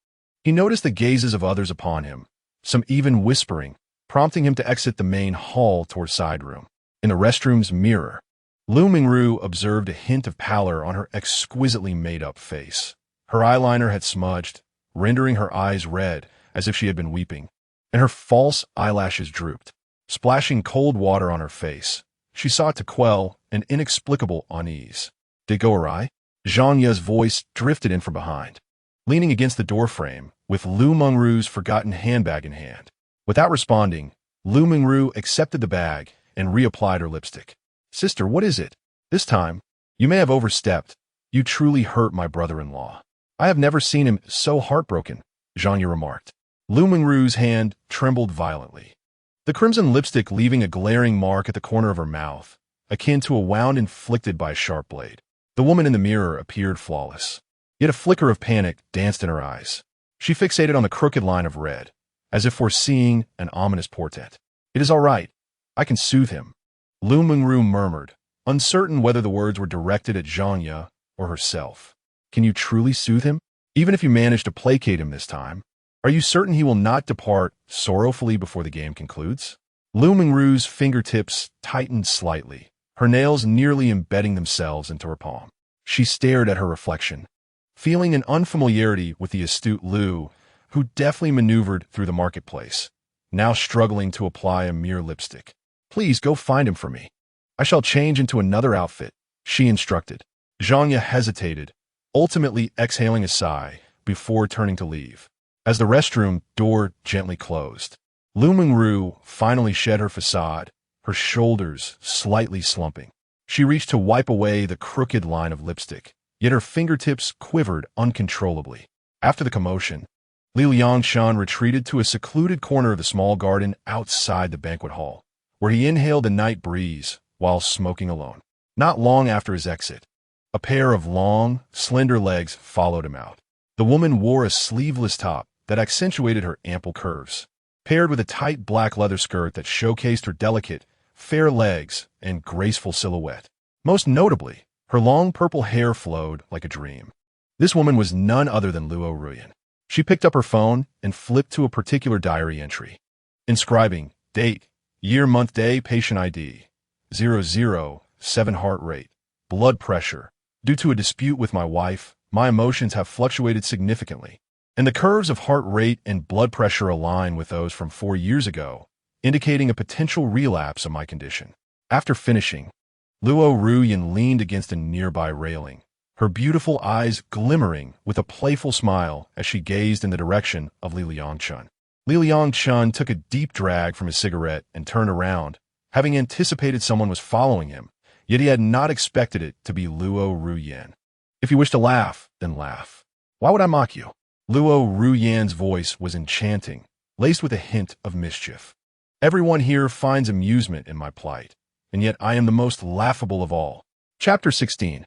he noticed the gazes of others upon him, some even whispering, prompting him to exit the main hall toward side room. In the restroom's mirror, Liu Mengruo observed a hint of pallor on her exquisitely made-up face. Her eyeliner had smudged, rendering her eyes red as if she had been weeping, and her false eyelashes drooped. Splashing cold water on her face, she sought to quell an inexplicable unease. Did it go awry? Zhanya's voice drifted in from behind, leaning against the doorframe with Liu Mengruo's forgotten handbag in hand. Without responding, Liu Mengruo accepted the bag and reapplied her lipstick. Sister, what is it? This time, you may have overstepped. You truly hurt my brother-in-law. I have never seen him so heartbroken, Zhanya remarked. Liu Mengruo's hand trembled violently, the crimson lipstick leaving a glaring mark at the corner of her mouth, akin to a wound inflicted by a sharp blade. The woman in the mirror appeared flawless, yet a flicker of panic danced in her eyes. She fixated on the crooked line of red, as if foreseeing an ominous portent. It is all right. I can soothe him, Liu Mengruo murmured, uncertain whether the words were directed at Zhanya or herself. Can you truly soothe him? Even if you manage to placate him this time, are you certain he will not depart sorrowfully before the game concludes? Liu Mengruo's fingertips tightened slightly, her nails nearly embedding themselves into her palm. She stared at her reflection, feeling an unfamiliarity with the astute Liu, who deftly maneuvered through the marketplace, now struggling to apply a mere lipstick. Please go find him for me. I shall change into another outfit, she instructed. Zhanya hesitated, ultimately exhaling a sigh before turning to leave. As the restroom door gently closed, Liu Mengruo finally shed her facade, her shoulders slightly slumping. She reached to wipe away the crooked line of lipstick, yet her fingertips quivered uncontrollably. After the commotion, Liangchen retreated to a secluded corner of the small garden outside the banquet hall, where he inhaled the night breeze while smoking alone. Not long after his exit, a pair of long, slender legs followed him out. The woman wore a sleeveless top that accentuated her ample curves, paired with a tight black leather skirt that showcased her delicate, fair legs and graceful silhouette. Most notably, her long purple hair flowed like a dream. This woman was none other than Luo Ruyan. She picked up her phone and flipped to a particular diary entry, inscribing date, year, month, day, patient ID, 007, heart rate, blood pressure. Due to a dispute with my wife, my emotions have fluctuated significantly, and the curves of heart rate and blood pressure align with those from 4 years ago, indicating a potential relapse of my condition. After finishing, Luo Ruyan leaned against a nearby railing, her beautiful eyes glimmering with a playful smile as she gazed in the direction of Liangchen. Liangchen took a deep drag from his cigarette and turned around, having anticipated someone was following him, yet he had not expected it to be Luo Ruyan. If you wish to laugh, then laugh. Why would I mock you? Luo Ruyan's voice was enchanting, laced with a hint of mischief. Everyone here finds amusement in my plight, and yet I am the most laughable of all. Chapter 16.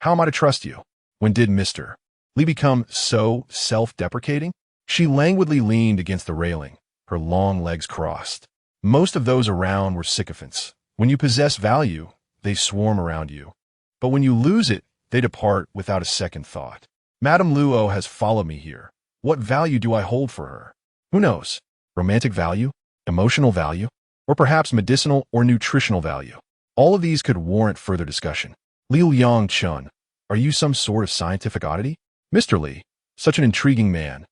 How am I to trust you? When did Mr. Li become so self-deprecating? She languidly leaned against the railing, her long legs crossed. Most of those around were sycophants. When you possess value, they swarm around you. But when you lose it, they depart without a second thought. Madame Luo has followed me here. What value do I hold for her? Who knows? Romantic value? Emotional value? Or perhaps medicinal or nutritional value? All of these could warrant further discussion. Liangchen, are you some sort of scientific oddity? Mr. Li, such an intriguing man,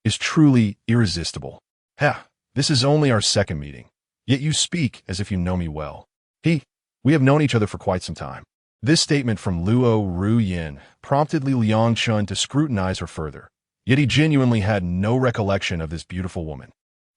is truly irresistible. This is only our second meeting, yet you speak as if you know me well. We have known each other for quite some time. This statement from Luo Ruyan prompted Liangchen to scrutinize her further, yet he genuinely had no recollection of this beautiful woman.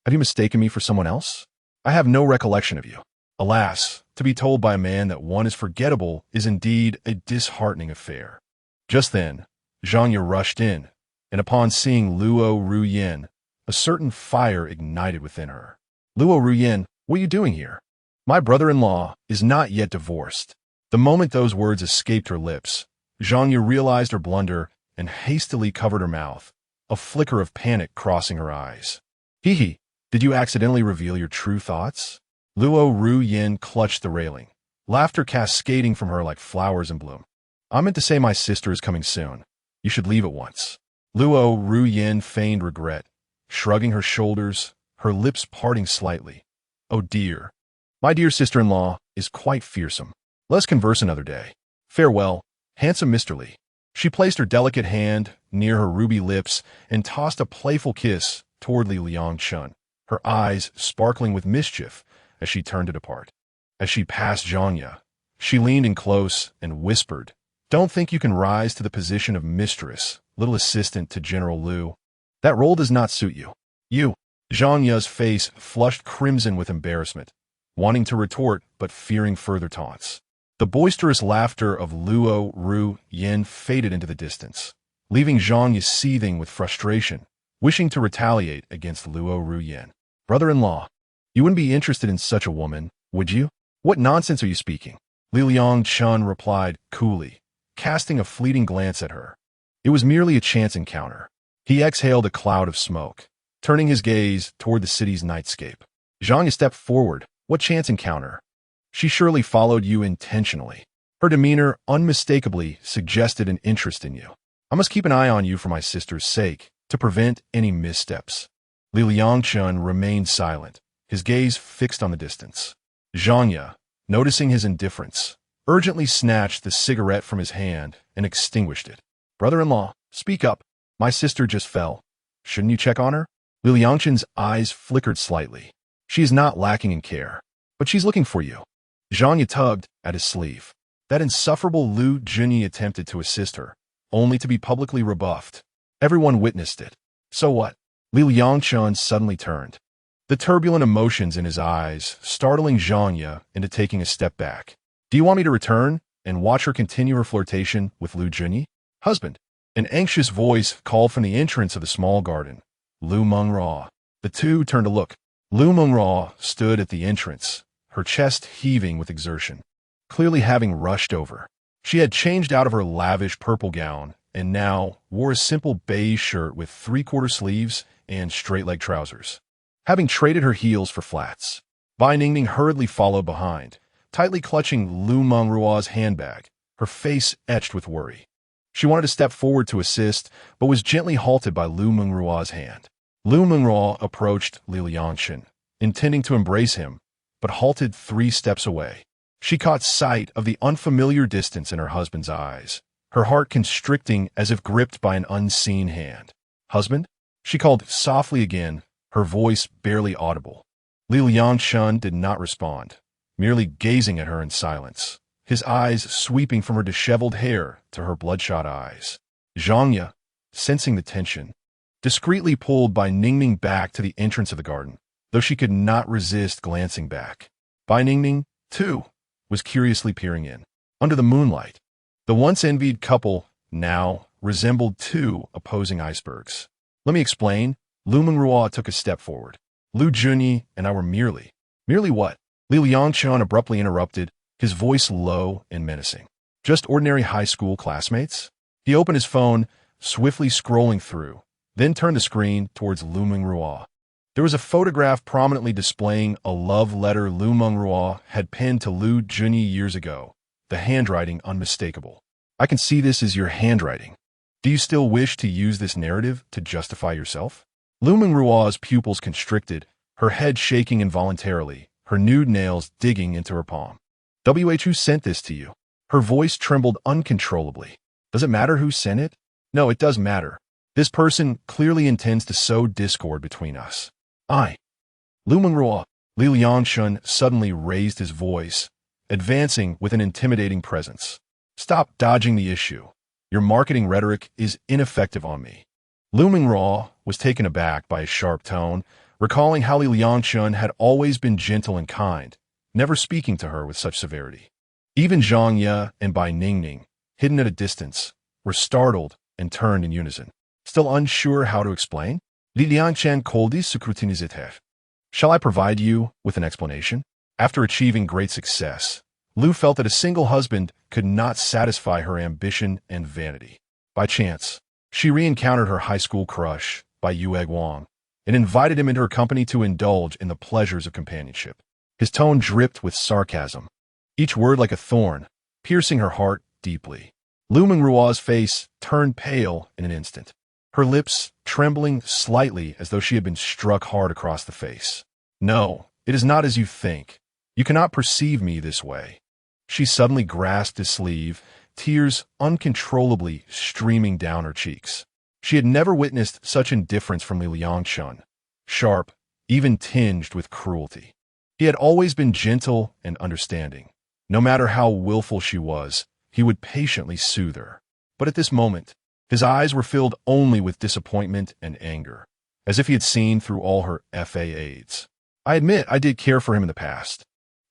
Have you mistaken me for someone else? I have no recollection of you. Alas, to be told by a man that one is forgettable is indeed a disheartening affair. Just then, Zhanya rushed in, and upon seeing Luo Ruyan, a certain fire ignited within her. Luo Ruyan, what are you doing here? My brother-in-law is not yet divorced. The moment those words escaped her lips, Zhanya realized her blunder and hastily covered her mouth, a flicker of panic crossing her eyes. Did you accidentally reveal your true thoughts? Luo Ruyan clutched the railing, laughter cascading from her like flowers in bloom. I meant to say my sister is coming soon. You should leave at once. Luo Ruyan feigned regret, shrugging her shoulders, her lips parting slightly. Oh dear. My dear sister-in-law is quite fearsome. Let's converse another day. Farewell, handsome Mr. Li. She placed her delicate hand near her ruby lips and tossed a playful kiss toward Liangchen, her eyes sparkling with mischief as she turned to depart. As she passed Zhanya, she leaned in close and whispered, "Don't think you can rise to the position of mistress, little assistant to General Liu. That role does not suit you." Zhanya's face flushed crimson with embarrassment, wanting to retort but fearing further taunts. The boisterous laughter of Luo Ruyan faded into the distance, leaving Zhanya seething with frustration, wishing to retaliate against Luo Ruyan. Brother-in-law, you wouldn't be interested in such a woman, would you? What nonsense are you speaking? Liangchen replied coolly, casting a fleeting glance at her. It was merely a chance encounter. He exhaled a cloud of smoke, turning his gaze toward the city's nightscape. Zhanya stepped forward. What chance encounter? She surely followed you intentionally. Her demeanor unmistakably suggested an interest in you. I must keep an eye on you for my sister's sake, to prevent any missteps. Liangchen remained silent, his gaze fixed on the distance. Zhanya, noticing his indifference, urgently snatched the cigarette from his hand and extinguished it. Brother-in-law, speak up. My sister just fell. Shouldn't you check on her? Liangchen's eyes flickered slightly. She is not lacking in care, but she's looking for you. Zhanya tugged at his sleeve. That insufferable Liu Junyi attempted to assist her, only to be publicly rebuffed. Everyone witnessed it. So what? Liangchen suddenly turned, the turbulent emotions in his eyes startling Zhanya into taking a step back. Do you want me to return and watch her continue her flirtation with Liu Junyi? Husband. An anxious voice called from the entrance of the small garden. Liu Mengruo. The two turned to look. Liu Mengruo stood at the entrance, her chest heaving with exertion, clearly having rushed over. She had changed out of her lavish purple gown and now wore a simple beige shirt with three-quarter sleeves and straight-leg trousers, having traded her heels for flats. Bai Ningning hurriedly followed behind, tightly clutching Liu Mengruo's handbag, her face etched with worry. She wanted to step forward to assist, but was gently halted by Liu Mengruo's hand. Liu Mengruo approached Liangchen, intending to embrace him, but halted 3 steps away. She caught sight of the unfamiliar distance in her husband's eyes, her heart constricting as if gripped by an unseen hand. Husband? She called softly again, her voice barely audible. Liangchen did not respond, merely gazing at her in silence, his eyes sweeping from her disheveled hair to her bloodshot eyes. Zhanya, sensing the tension, discreetly pulled Bai Ningning back to the entrance of the garden, though she could not resist glancing back. Bai Ningning, too, was curiously peering in. Under the moonlight, the once envied couple now resembled two opposing icebergs. Let me explain. Liu Mengruo took a step forward. Liu Junyi and I were merely what? Liangchen abruptly interrupted, his voice low and menacing. Just ordinary high school classmates? He opened his phone, swiftly scrolling through, then turned the screen towards Liu Mengruo. There was a photograph prominently displaying a love letter Liu Mengruo had penned to Liu Junyi years ago, the handwriting unmistakable. I can see this as your handwriting. Do you still wish to use this narrative to justify yourself? Liu Mengruo's pupils constricted, her head shaking involuntarily, her nude nails digging into her palm. Who sent this to you? Her voice trembled uncontrollably. Does it matter who sent it? No, it does matter. This person clearly intends to sow discord between us. Liu Mengruo. Liangchen suddenly raised his voice, advancing with an intimidating presence. Stop dodging the issue. Your marketing rhetoric is ineffective on me. Liu Mengruo was taken aback by his sharp tone, recalling how Liangchen had always been gentle and kind, never speaking to her with such severity. Even Zhang Ye and Bai Ningning, hidden at a distance, were startled and turned in unison. Still unsure how to explain? Liangchen coldly scrutinized. Shall I provide you with an explanation? After achieving great success, Liu felt that a single husband could not satisfy her ambition and vanity. By chance, she re-encountered her high school crush, Bai Yue Wang, and invited him into her company to indulge in the pleasures of companionship. His tone dripped with sarcasm, each word like a thorn, piercing her heart deeply. Liu Mengruo's face turned pale in an instant, her lips trembling slightly as though she had been struck hard across the face. No, it is not as you think. You cannot perceive me this way. She suddenly grasped his sleeve, tears uncontrollably streaming down her cheeks. She had never witnessed such indifference from Liangchen, sharp, even tinged with cruelty. He had always been gentle and understanding. No matter how willful she was, he would patiently soothe her. But at this moment, his eyes were filled only with disappointment and anger, as if he had seen through all her FAAs. I admit I did care for him in the past.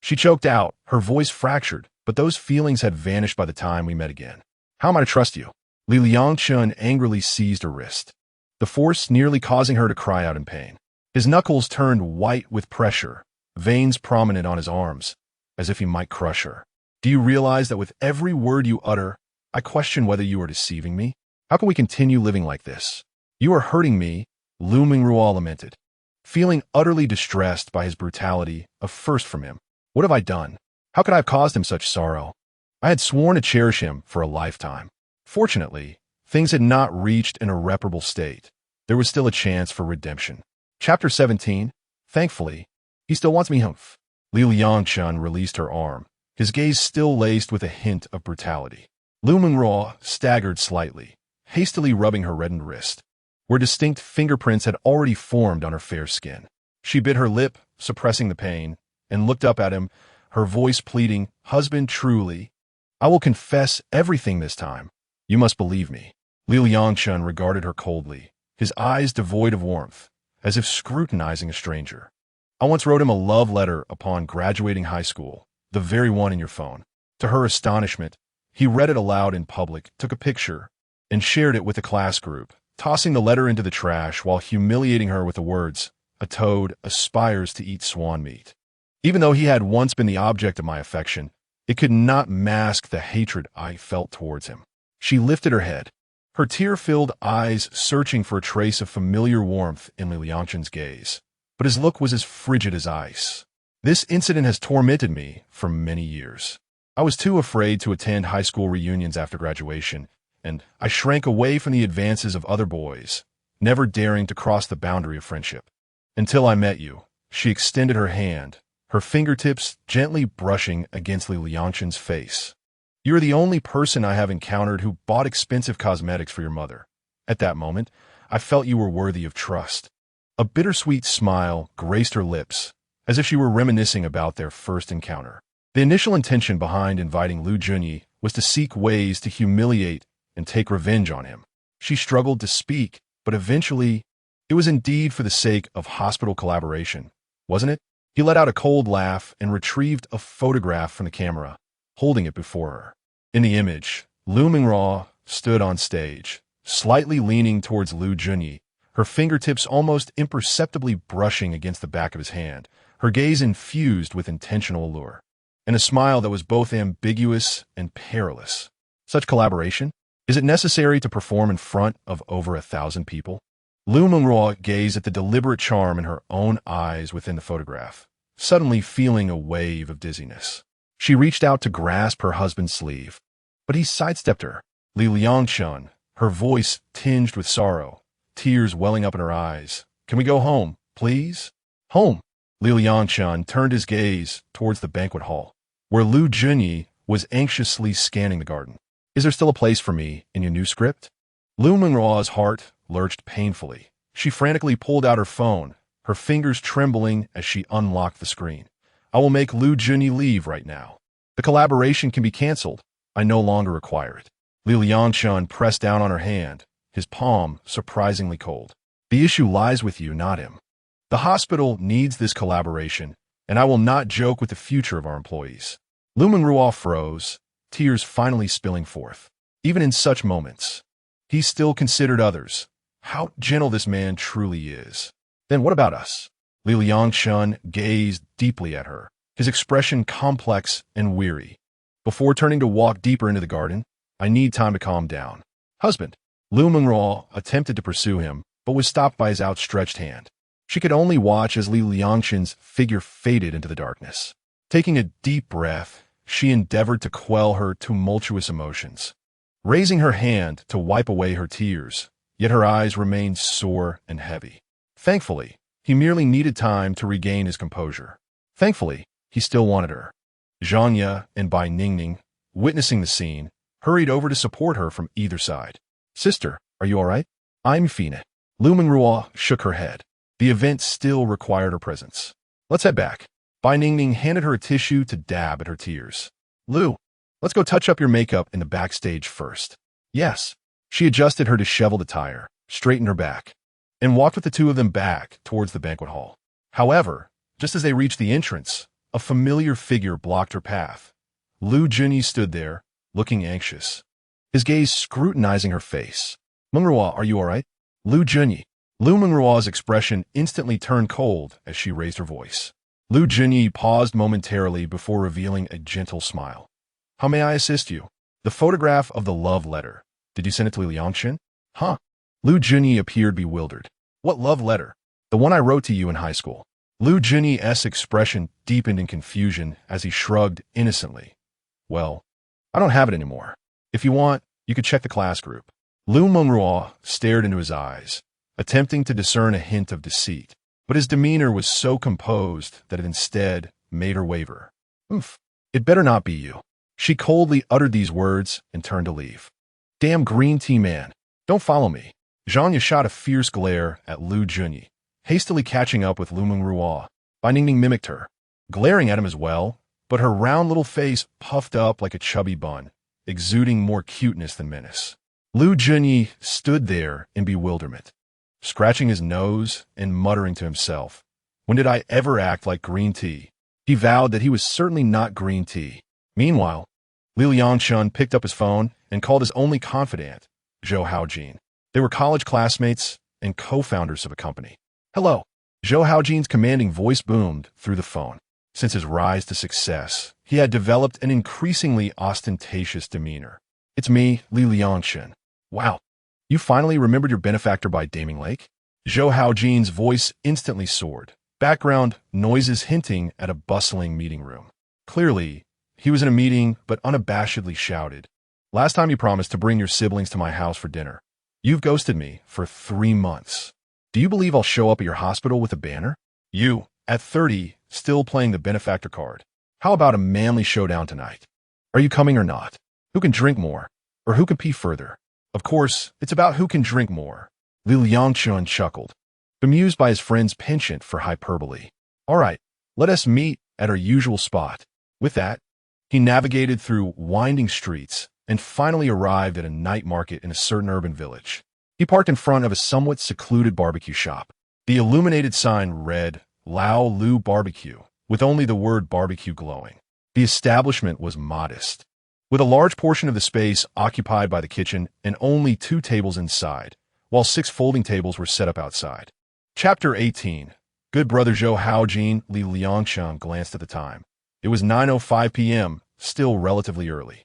She choked out, her voice fractured, but those feelings had vanished by the time we met again. How am I to trust you? Liangchen angrily seized her wrist, the force nearly causing her to cry out in pain. His knuckles turned white with pressure, veins prominent on his arms, as if he might crush her. Do you realize that with every word you utter, I question whether you are deceiving me? How can we continue living like this? You are hurting me, Liu Mengruo lamented, feeling utterly distressed by his brutality, a first from him. What have I done? How could I have caused him such sorrow? I had sworn to cherish him for a lifetime. Fortunately, things had not reached an irreparable state. There was still a chance for redemption. Chapter 17. Thankfully, he still wants me home. Liangchen released her arm, his gaze still laced with a hint of brutality. Liu Mengruo staggered slightly, hastily rubbing her reddened wrist, where distinct fingerprints had already formed on her fair skin. She bit her lip, suppressing the pain, and looked up at him, her voice pleading, "Husband, truly, I will confess everything this time. You must believe me." Liangchen regarded her coldly, his eyes devoid of warmth, as if scrutinizing a stranger. I once wrote him a love letter upon graduating high school, the very one in your phone. To her astonishment, he read it aloud in public, took a picture, and shared it with the class group, tossing the letter into the trash while humiliating her with the words, "A toad aspires to eat swan meat." Even though he had once been the object of my affection, it could not mask the hatred I felt towards him. She lifted her head, her tear-filled eyes searching for a trace of familiar warmth in Liangchen's gaze. But his look was as frigid as ice. This incident has tormented me for many years. I was too afraid to attend high school reunions after graduation, and I shrank away from the advances of other boys, never daring to cross the boundary of friendship. Until I met you. She extended her hand, her fingertips gently brushing against Liangchen's face. You are the only person I have encountered who bought expensive cosmetics for your mother. At that moment, I felt you were worthy of trust. A bittersweet smile graced her lips, as if she were reminiscing about their first encounter. The initial intention behind inviting Liu Junyi was to seek ways to humiliate and take revenge on him. She struggled to speak, but eventually, it was indeed for the sake of hospital collaboration, wasn't it? He let out a cold laugh and retrieved a photograph from the camera, holding it before her. In the image, Liu Mengruo stood on stage, slightly leaning towards Liu Junyi, her fingertips almost imperceptibly brushing against the back of his hand, her gaze infused with intentional allure, and a smile that was both ambiguous and perilous. Such collaboration? Is it necessary to perform in front of over 1,000 people? Liu Mengruo gazed at the deliberate charm in her own eyes within the photograph, suddenly feeling a wave of dizziness. She reached out to grasp her husband's sleeve, but he sidestepped her. Liangchen, her voice tinged with sorrow, tears welling up in her eyes. Can we go home, please? Home. Liangchen turned his gaze towards the banquet hall, where Liu Junyi was anxiously scanning the garden. Is there still a place for me in your new script? Liu Mengruo's heart lurched painfully. She frantically pulled out her phone, her fingers trembling as she unlocked the screen. I will make Liu Junyi leave right now. The collaboration can be canceled. I no longer require it. Liangchen pressed down on her hand, his palm surprisingly cold. The issue lies with you, not him. The hospital needs this collaboration, and I will not joke with the future of our employees. Liu Mengruo froze, tears finally spilling forth. Even in such moments, he still considered others. How gentle this man truly is. Then what about us? Liangchen gazed deeply at her, his expression complex and weary. Before turning to walk deeper into the garden, I need time to calm down. Husband. Liu Mengruo attempted to pursue him, but was stopped by his outstretched hand. She could only watch as Liangchen's figure faded into the darkness. Taking a deep breath, she endeavored to quell her tumultuous emotions, raising her hand to wipe away her tears, yet her eyes remained sore and heavy. Thankfully, he merely needed time to regain his composure. Thankfully, he still wanted her. Zhanya and Bai Ningning, witnessing the scene, hurried over to support her from either side. Sister, are you all right? I'm fine. Liu Mengruo shook her head. The event still required her presence. Let's head back. Bai Ningning handed her a tissue to dab at her tears. Liu, let's go touch up your makeup in the backstage first. Yes. She adjusted her disheveled attire, straightened her back, and walked with the two of them back towards the banquet hall. However, just as they reached the entrance, a familiar figure blocked her path. Liu Junyi stood there, looking anxious, his gaze scrutinizing her face. Mengruo, are you all right? Liu Junyi. Liu Mengruo's expression instantly turned cold as she raised her voice. Liu Junyi paused momentarily before revealing a gentle smile. How may I assist you? The photograph of the love letter. Did you send it to Liangchen? Huh? Liu Junyi appeared bewildered. What love letter? The one I wrote to you in high school. Liu Junyi's expression deepened in confusion as he shrugged innocently. Well, I don't have it anymore. If you want, you could check the class group. Liu Mengruo stared into his eyes, attempting to discern a hint of deceit, but his demeanor was so composed that it instead made her waver. Oof, it better not be you. She coldly uttered these words and turned to leave. Damn green tea man, don't follow me. Zhanya shot a fierce glare at Liu Junyi, hastily catching up with Liu Mengruo. Bai Ningning mimicked her, glaring at him as well, but her round little face puffed up like a chubby bun, exuding more cuteness than menace. Liu Junyi stood there in bewilderment, scratching his nose and muttering to himself. When did I ever act like green tea? He vowed that he was certainly not green tea. Meanwhile, Liangchen picked up his phone and called his only confidant, Zhou Haojin. They were college classmates and co-founders of a company. Hello. Zhou Haojin's commanding voice boomed through the phone. Since his rise to success, he had developed an increasingly ostentatious demeanor. It's me, Liangchen. Wow. You finally remembered your benefactor by Daming Lake? Zhou Haojin's voice instantly soared, background noises hinting at a bustling meeting room. Clearly, he was in a meeting but unabashedly shouted. Last time you promised to bring your siblings to my house for dinner. You've ghosted me for 3 months. Do you believe I'll show up at your hospital with a banner? You, at 30, still playing the benefactor card. How about a manly showdown tonight? Are you coming or not? Who can drink more? Or who can pee further? Of course, it's about who can drink more. Liangchen chuckled, bemused by his friend's penchant for hyperbole. All right, let us meet at our usual spot. With that, he navigated through winding streets and finally arrived at a night market in a certain urban village. He parked in front of a somewhat secluded barbecue shop. The illuminated sign read, Lao Lu Barbecue, with only the word barbecue glowing. The establishment was modest, with a large portion of the space occupied by the kitchen and only 2 tables inside, while 6 folding tables were set up outside. Chapter 18. Good brother Zhou Haojin. Liangchen glanced at the time. It was 9:05 p.m., still relatively early.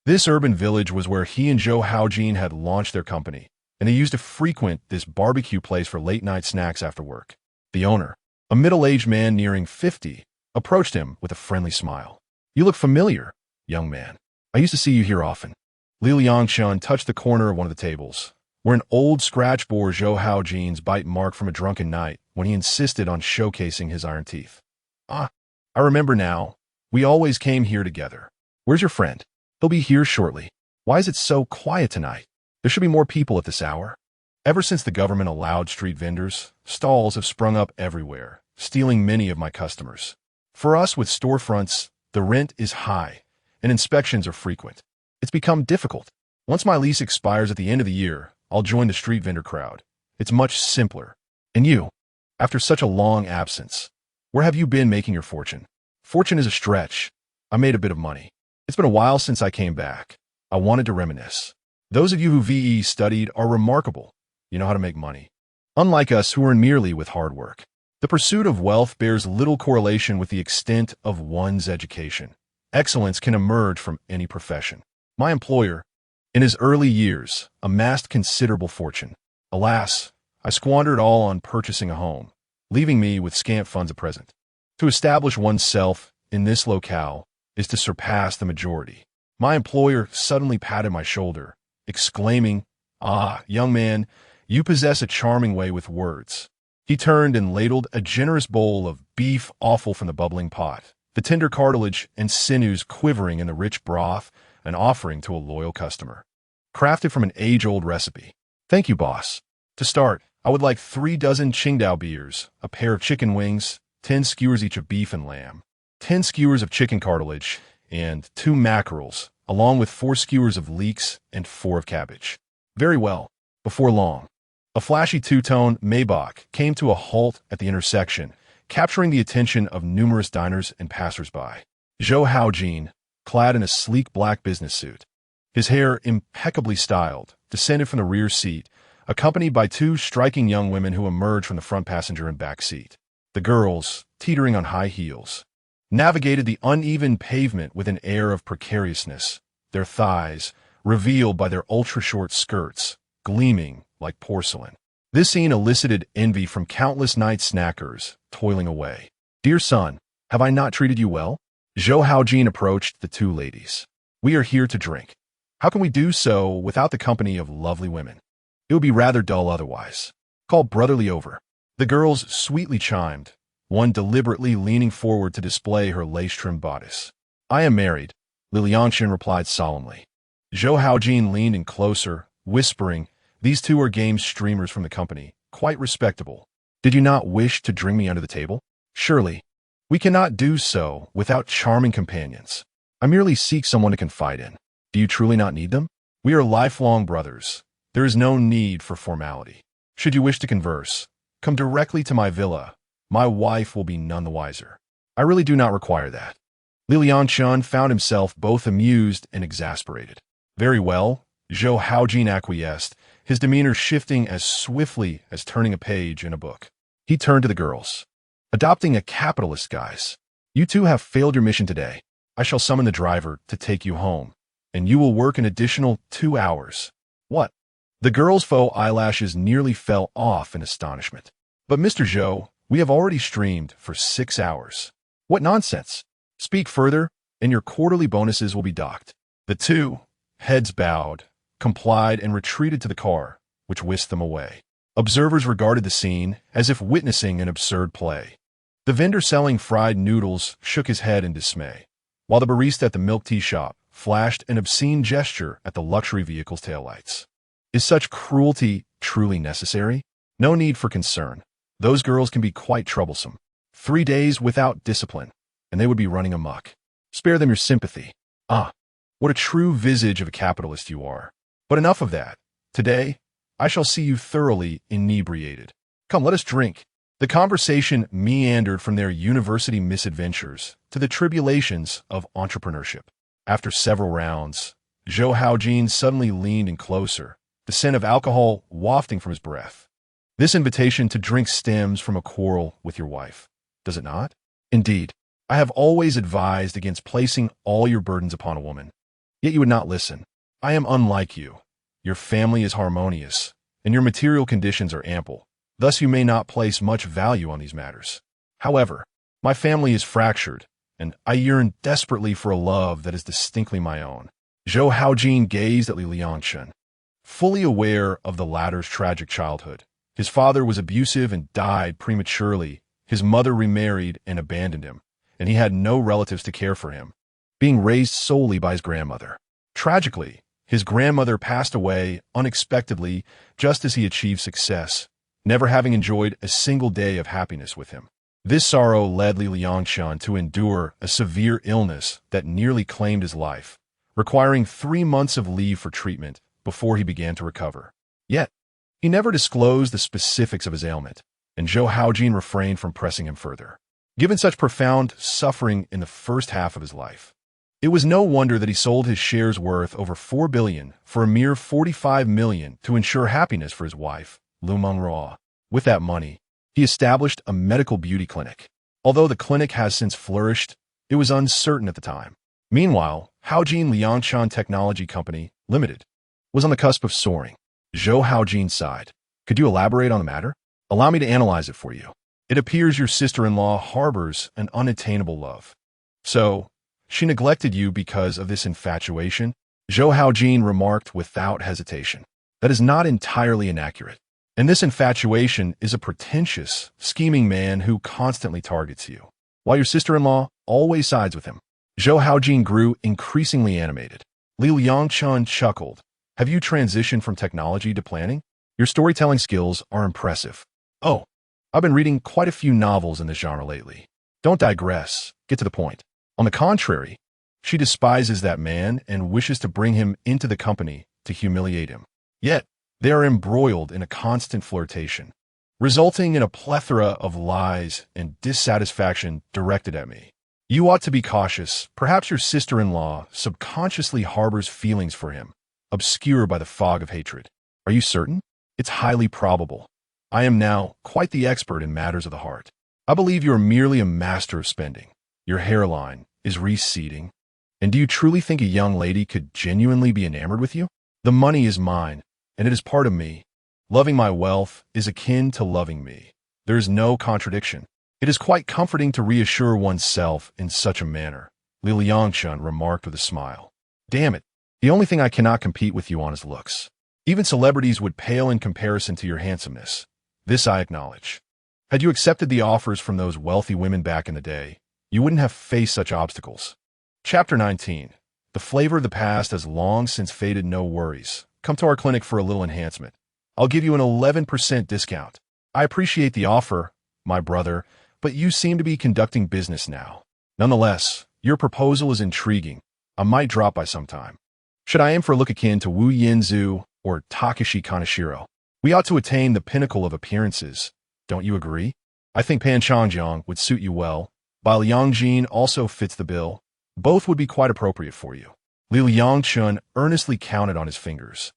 This urban village was where he and Zhou Haojin had launched their company, and they used to frequent this barbecue place for late-night snacks after work. The owner, a middle-aged man nearing 50, approached him with a friendly smile. "You look familiar, young man. I used to see you here often." Liangchen touched the corner of one of the tables, where an old scratch bore Zhou Haojin's bite mark from a drunken night when he insisted on showcasing his iron teeth. "Ah, I remember now. We always came here together. Where's your friend? He'll be here shortly. Why is it so quiet tonight? There should be more people at this hour." Ever since the government allowed street vendors, stalls have sprung up everywhere, stealing many of my customers. For us with storefronts, the rent is high, and inspections are frequent. It's become difficult. Once my lease expires at the end of the year, I'll join the street vendor crowd. It's much simpler. And you, after such a long absence, where have you been making your fortune? Fortune is a stretch. I made a bit of money. It's been a while since I came back. I wanted to reminisce. Those of you who VE studied are remarkable. You know how to make money. Unlike us who earn merely with hard work. The pursuit of wealth bears little correlation with the extent of one's education. Excellence can emerge from any profession. My employer, in his early years, amassed considerable fortune. Alas, I squandered all on purchasing a home, leaving me with scant funds at present. To establish oneself in this locale is to surpass the majority. My employer suddenly patted my shoulder, exclaiming, "Ah, young man, you possess a charming way with words." He turned and ladled a generous bowl of beef offal from the bubbling pot, the tender cartilage and sinews quivering in the rich broth, an offering to a loyal customer. Crafted from an age-old recipe. "Thank you, boss. To start, I would like 3 dozen Qingdao beers, a pair of chicken wings, 10 skewers each of beef and lamb, 10 skewers of chicken cartilage, and 2 mackerels, along with 4 skewers of leeks and 4 of cabbage." Very well. Before long, a flashy 2-tone Maybach came to a halt at the intersection, capturing the attention of numerous diners and passers-by. Zhou Haojin, clad in a sleek black business suit, his hair impeccably styled, descended from the rear seat, accompanied by 2 striking young women who emerged from the front passenger and back seat. The girls, teetering on high heels, navigated the uneven pavement with an air of precariousness, their thighs, revealed by their ultra-short skirts, gleaming like porcelain. This scene elicited envy from countless night snackers, toiling away. "Dear son, have I not treated you well?" Zhou Haojin approached the 2 ladies. "We are here to drink. How can we do so without the company of lovely women? It would be rather dull otherwise. Call brotherly over." The girls sweetly chimed, one deliberately leaning forward to display her lace-trimmed bodice. "I am married," Liangchen replied solemnly. Zhou Haojin leaned in closer, whispering, "These 2 are game streamers from the company, quite respectable. Did you not wish to drink me under the table? Surely, we cannot do so without charming companions. I merely seek someone to confide in. Do you truly not need them? We are lifelong brothers. There is no need for formality. Should you wish to converse, come directly to my villa. My wife will be none the wiser. I really do not require that." Liangchen found himself both amused and exasperated. "Very well," Zhou Haojin acquiesced, his demeanor shifting as swiftly as turning a page in a book. He turned to the girls. "Adopting a capitalist guise. You 2 have failed your mission today. I shall summon the driver to take you home, and you will work an additional 2 hours. What?" The girl's faux eyelashes nearly fell off in astonishment. "But Mr. Zhou, we have already streamed for 6 hours. What nonsense! Speak further, and your quarterly bonuses will be docked." The 2, heads bowed, complied and retreated to the car, which whisked them away. Observers regarded the scene as if witnessing an absurd play. The vendor selling fried noodles shook his head in dismay, while the barista at the milk tea shop flashed an obscene gesture at the luxury vehicle's taillights. Is such cruelty truly necessary? No need for concern. Those girls can be quite troublesome. 3 days without discipline, and they would be running amok. Spare them your sympathy. Ah, what a true visage of a capitalist you are. But enough of that. Today, I shall see you thoroughly inebriated. Come, let us drink. The conversation meandered from their university misadventures to the tribulations of entrepreneurship. After several rounds, Zhou Haojin suddenly leaned in closer, the scent of alcohol wafting from his breath. This invitation to drink stems from a quarrel with your wife, does it not? Indeed, I have always advised against placing all your burdens upon a woman. Yet you would not listen. I am unlike you. Your family is harmonious, and your material conditions are ample. Thus you may not place much value on these matters. However, my family is fractured, and I yearn desperately for a love that is distinctly my own. Zhou Haojin gazed at Liangchen, fully aware of the latter's tragic childhood. His father was abusive and died prematurely. His mother remarried and abandoned him, and he had no relatives to care for him, being raised solely by his grandmother. Tragically, his grandmother passed away unexpectedly just as he achieved success, never having enjoyed a single day of happiness with him. This sorrow led Liangchen to endure a severe illness that nearly claimed his life, requiring 3 months of leave for treatment before he began to recover. Yet, he never disclosed the specifics of his ailment, and Zhou Haojin refrained from pressing him further. Given such profound suffering in the first half of his life, it was no wonder that he sold his shares worth over 4 billion for a mere 45 million to ensure happiness for his wife, Liu Mengruo. With that money, he established a medical beauty clinic. Although the clinic has since flourished, it was uncertain at the time. Meanwhile, Haojin Liangchen Technology Company, Limited, was on the cusp of soaring. Zhou Haojin sighed. Could you elaborate on the matter? Allow me to analyze it for you. It appears your sister-in-law harbors an unattainable love. So, she neglected you because of this infatuation? Zhou Haojin remarked without hesitation. That is not entirely inaccurate. And this infatuation is a pretentious, scheming man who constantly targets you, while your sister-in-law always sides with him. Zhou Haojin grew increasingly animated. Liangchen chuckled. Have you transitioned from technology to planning? Your storytelling skills are impressive. Oh, I've been reading quite a few novels in this genre lately. Don't digress, get to the point. On the contrary, she despises that man and wishes to bring him into the company to humiliate him. Yet, they are embroiled in a constant flirtation, resulting in a plethora of lies and dissatisfaction directed at me. You ought to be cautious. Perhaps your sister-in-law subconsciously harbors feelings for him, obscured by the fog of hatred. Are you certain? It's highly probable. I am now quite the expert in matters of the heart. I believe you are merely a master of spending. Your hairline is receding. And do you truly think a young lady could genuinely be enamored with you? The money is mine, and it is part of me. Loving my wealth is akin to loving me. There is no contradiction. It is quite comforting to reassure oneself in such a manner, Liangchen remarked with a smile. Damn it, the only thing I cannot compete with you on is looks. Even celebrities would pale in comparison to your handsomeness. This I acknowledge. Had you accepted the offers from those wealthy women back in the day, you wouldn't have faced such obstacles. Chapter 19. The flavor of the past has long since faded. No worries. Come to our clinic for a little enhancement. I'll give you an 11% discount. I appreciate the offer, my brother, but you seem to be conducting business now. Nonetheless, your proposal is intriguing. I might drop by sometime. Should I aim for a look akin to Wu Yinzu or Takashi Kaneshiro? We ought to attain the pinnacle of appearances. Don't you agree? I think Pan Changjiang would suit you well. While Liangjin also fits the bill, both would be quite appropriate for you. Liangchen earnestly counted on his fingers,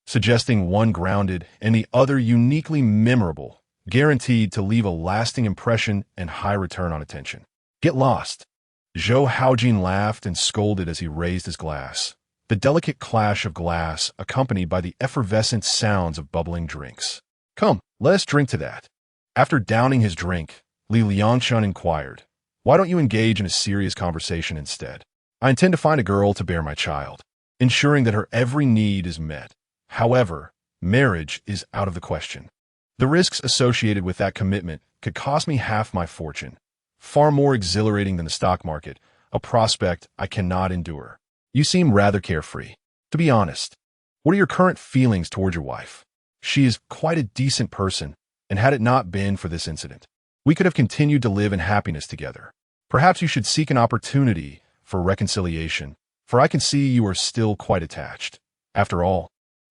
suggesting one grounded and the other uniquely memorable, guaranteed to leave a lasting impression and high return on attention. Get lost. Zhou Haojin laughed and scolded as he raised his glass, the delicate clash of glass accompanied by the effervescent sounds of bubbling drinks. Come, let us drink to that. After downing his drink, Liangchen inquired, why don't you engage in a serious conversation instead? I intend to find a girl to bear my child, ensuring that her every need is met. However, marriage is out of the question. The risks associated with that commitment could cost me half my fortune, far more exhilarating than the stock market, a prospect I cannot endure. You seem rather carefree. To be honest, what are your current feelings toward your wife? She is quite a decent person, and had it not been for this incident, we could have continued to live in happiness together. Perhaps you should seek an opportunity for reconciliation, for I can see you are still quite attached. After all,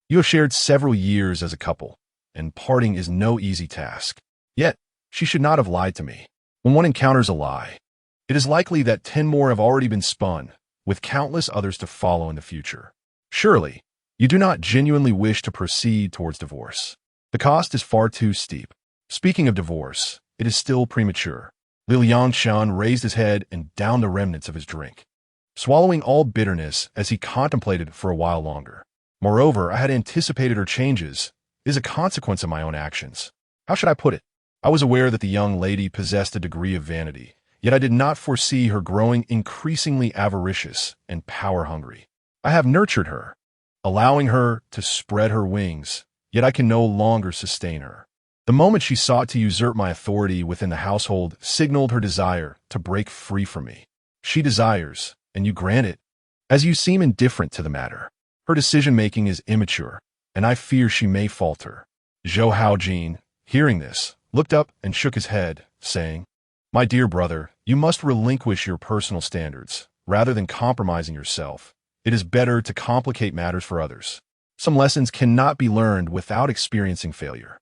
you have shared several years as a couple, and parting is no easy task. Yet, She should not have lied to me. When one encounters a lie, it is likely that 10 more have already been spun, with countless others to follow in the future. Surely, you do not genuinely wish to proceed towards divorce. The cost is far too steep. Speaking of divorce, it is still premature. Liangchen raised his head and downed the remnants of his drink, swallowing all bitterness as he contemplated for a while longer. Moreover, I had anticipated her changes. It is a consequence of my own actions. How should I put it? I was aware that the young lady possessed a degree of vanity, yet I did not foresee her growing increasingly avaricious and power-hungry. I have nurtured her, allowing her to spread her wings, yet I can no longer sustain her. The moment she sought to usurp my authority within the household signaled her desire to break free from me. She desires, and you grant it, as you seem indifferent to the matter. Her decision-making is immature, and I fear she may falter. Zhou Haojin, hearing this, looked up and shook his head, saying, "My dear brother, you must relinquish your personal standards. Rather than compromising yourself, it is better to complicate matters for others. Some lessons cannot be learned without experiencing failure."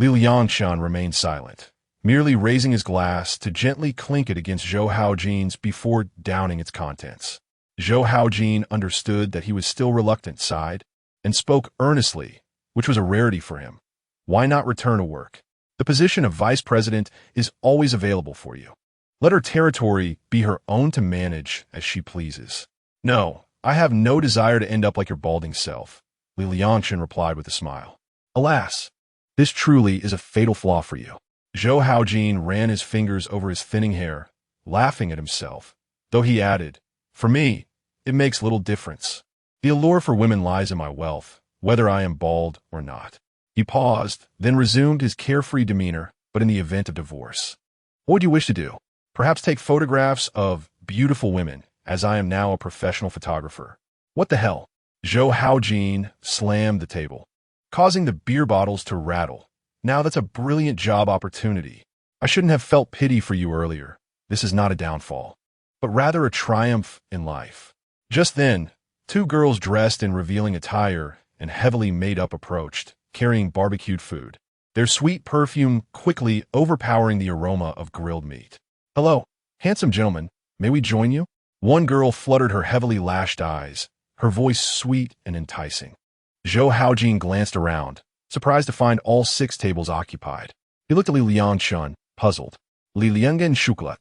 Liangchen remained silent, merely raising his glass to gently clink it against Zhou Haojin's before downing its contents. Zhou Haojin understood that he was still reluctant, sighed, and spoke earnestly, which was a rarity for him. "Why not return to work? The position of vice president is always available for you. Let her territory be her own to manage as she pleases." "No, I have no desire to end up like your balding self," Liangchen replied with a smile. "Alas, this truly is a fatal flaw for you." Zhou Haojin ran his fingers over his thinning hair, laughing at himself, though he added, "For me, it makes little difference. The allure for women lies in my wealth, whether I am bald or not." He paused, then resumed his carefree demeanor, "But in the event of divorce, what would you wish to do? Perhaps take photographs of beautiful women, as I am now a professional photographer." "What the hell?" Zhou Haojin slammed the table, causing the beer bottles to rattle. "Now that's a brilliant job opportunity. I shouldn't have felt pity for you earlier. This is not a downfall, but rather a triumph in life." Just then, two girls dressed in revealing attire and heavily made up approached, carrying barbecued food, their sweet perfume quickly overpowering the aroma of grilled meat. "Hello, handsome gentlemen, may we join you?" One girl fluttered her heavily lashed eyes, her voice sweet and enticing. Zhou Haojin glanced around, surprised to find all 6 tables occupied. He looked at Liangchen, puzzled. Liangchen Shuklat,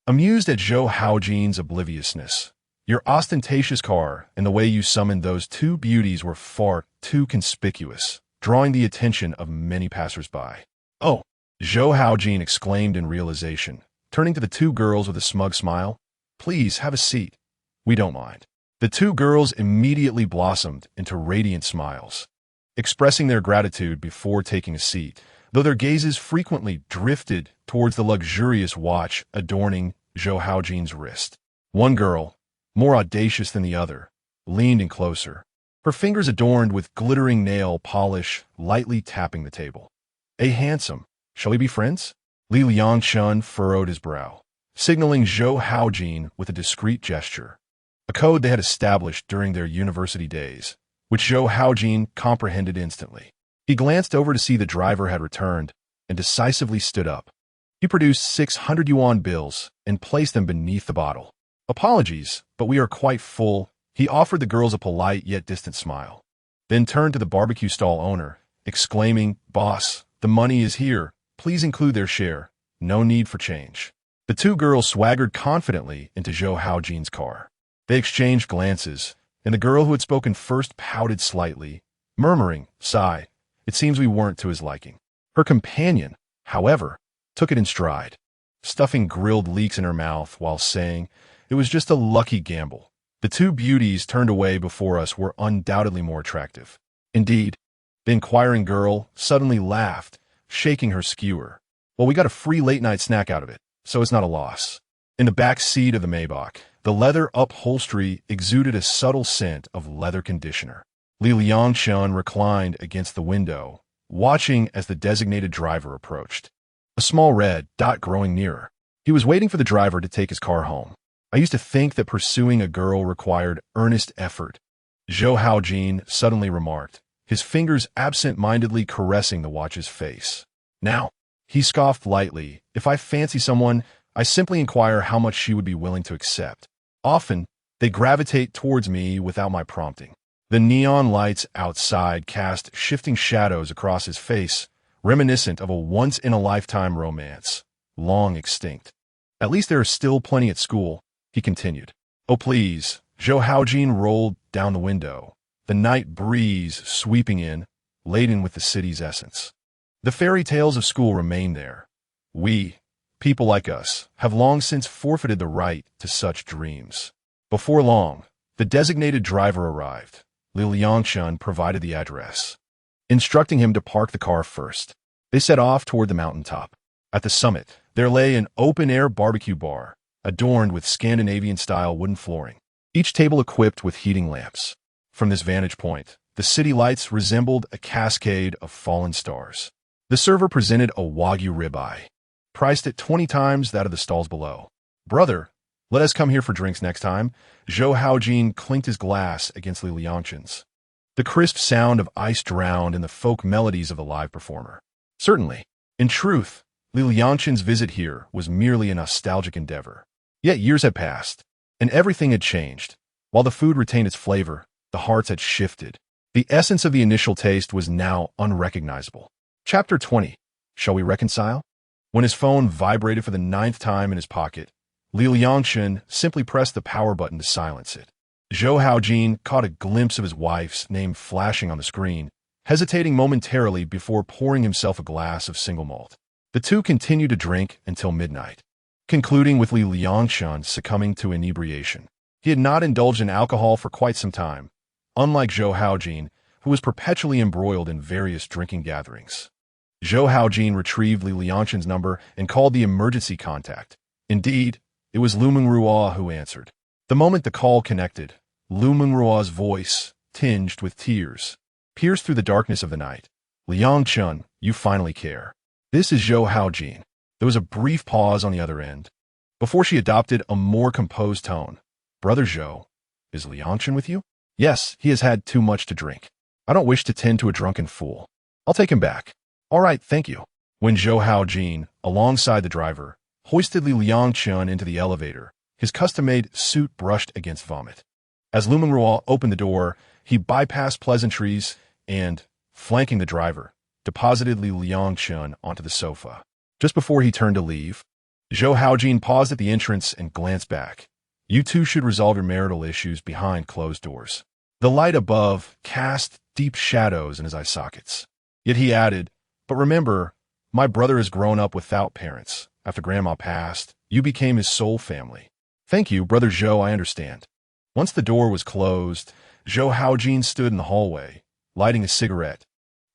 amused at Zhou Haojin's obliviousness. "Your ostentatious car and the way you summoned those 2 beauties were far too conspicuous, drawing the attention of many passers-by." "Oh!" Zhou Haojin exclaimed in realization, turning to the 2 girls with a smug smile. "Please have a seat. We don't mind." The 2 girls immediately blossomed into radiant smiles, expressing their gratitude before taking a seat, though their gazes frequently drifted towards the luxurious watch adorning Zhou Haojin's wrist. One girl, more audacious than the other, leaned in closer, her fingers adorned with glittering nail polish lightly tapping the table. "A handsome, shall we be friends?" Liangchen furrowed his brow, signaling Zhou Haojin with a discreet gesture, a code they had established during their university days, which Zhou Haojin comprehended instantly. He glanced over to see the driver had returned and decisively stood up. He produced 600 yuan bills and placed them beneath the bottle. "Apologies, but we are quite full." He offered the girls a polite yet distant smile, then turned to the barbecue stall owner, exclaiming, "Boss, the money is here. Please include their share. No need for change." The 2 girls swaggered confidently into Zhou Haojin's car. They exchanged glances, and the girl who had spoken first pouted slightly, murmuring, "Sigh, it seems we weren't to his liking." Her companion, however, took it in stride, stuffing grilled leeks in her mouth while saying, "It was just a lucky gamble. The 2 beauties turned away before us were undoubtedly more attractive." "Indeed." The inquiring girl suddenly laughed, shaking her skewer. "Well, we got a free late-night snack out of it, so it's not a loss." In the back seat of the Maybach, the leather upholstery exuded a subtle scent of leather conditioner. Liangchen reclined against the window, watching as the designated driver approached, a small red dot growing nearer. He was waiting for the driver to take his car home. "I used to think that pursuing a girl required earnest effort," Zhou Haojin suddenly remarked, his fingers absent-mindedly caressing the watch's face. "Now," He scoffed lightly. If I fancy someone, I simply inquire how much she would be willing to accept. Often, they gravitate towards me without my prompting. The neon lights outside cast shifting shadows across his face, reminiscent of a once-in-a-lifetime romance, long extinct. At least there are still plenty at school, he continued. Oh, please. Zhou Haojin rolled down the window, the night breeze sweeping in, laden with the city's essence. The fairy tales of school remain there. We, people like us, have long since forfeited the right to such dreams. Before long, the designated driver arrived. Liangchen provided the address, instructing him to park the car first. They set off toward the mountaintop. At the summit, there lay an open-air barbecue bar, adorned with Scandinavian-style wooden flooring, each table equipped with heating lamps. From this vantage point, the city lights resembled a cascade of fallen stars. The server presented a Wagyu ribeye, priced at 20 times that of the stalls below. Brother, let us come here for drinks next time. Zhou Haojin clinked his glass against Liangchen's. The crisp sound of ice drowned in the folk melodies of the live performer. Certainly. In truth, Liangchen's visit here was merely a nostalgic endeavor. Yet years had passed, and everything had changed. While the food retained its flavor, the hearts had shifted. The essence of the initial taste was now unrecognizable. Chapter 20. Shall we reconcile? When his phone vibrated for the 9th time in his pocket, Liangchen simply pressed the power button to silence it. Zhou Haojin caught a glimpse of his wife's name flashing on the screen, hesitating momentarily before pouring himself a glass of single malt. The two continued to drink until midnight, concluding with Liangchen succumbing to inebriation. He had not indulged in alcohol for quite some time, unlike Zhou Haojin, who was perpetually embroiled in various drinking gatherings. Zhou Haojin retrieved Liangchen's number and called the emergency contact. Indeed, it was Liu Mengruo who answered. The moment the call connected, Liu Mengruo's voice, tinged with tears, pierced through the darkness of the night. Liangchen, you finally care. This is Zhou Haojin. There was a brief pause on the other end, before she adopted a more composed tone. Brother Zhou, is Liangchen with you? Yes, he has had too much to drink. I don't wish to tend to a drunken fool. I'll take him back. All right, thank you. When Zhou Haojin, alongside the driver, hoisted Liangchen into the elevator, his custom-made suit brushed against vomit. As Liu Mengruo opened the door, he bypassed pleasantries and, flanking the driver, deposited Liangchen onto the sofa. Just before he turned to leave, Zhou Haojin paused at the entrance and glanced back. You two should resolve your marital issues behind closed doors. The light above cast deep shadows in his eye sockets. Yet he added, but remember, my brother has grown up without parents. After Grandma passed, you became his sole family. Thank you, Brother Zhou, I understand. Once the door was closed, Zhou Haojin stood in the hallway, lighting a cigarette,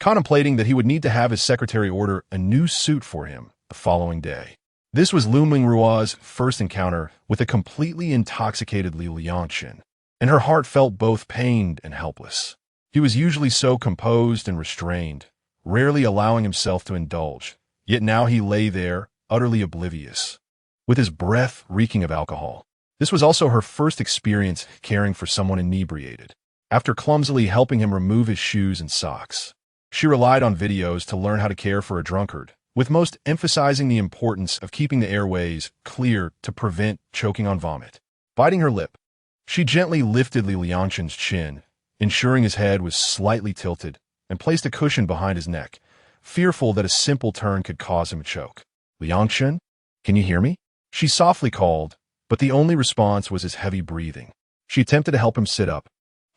contemplating that he would need to have his secretary order a new suit for him the following day. This was Liu Mengruo's first encounter with a completely intoxicated Liangchen, and her heart felt both pained and helpless. He was usually so composed and restrained, rarely allowing himself to indulge, yet now he lay there, utterly oblivious, with his breath reeking of alcohol. This was also her first experience caring for someone inebriated. After clumsily helping him remove his shoes and socks, she relied on videos to learn how to care for a drunkard, with most emphasizing the importance of keeping the airways clear to prevent choking on vomit. Biting her lip, she gently lifted Liangchen's chin, ensuring his head was slightly tilted, and placed a cushion behind his neck, fearful that a simple turn could cause him to choke. Liangchen, can you hear me? She softly called, but the only response was his heavy breathing. She attempted to help him sit up,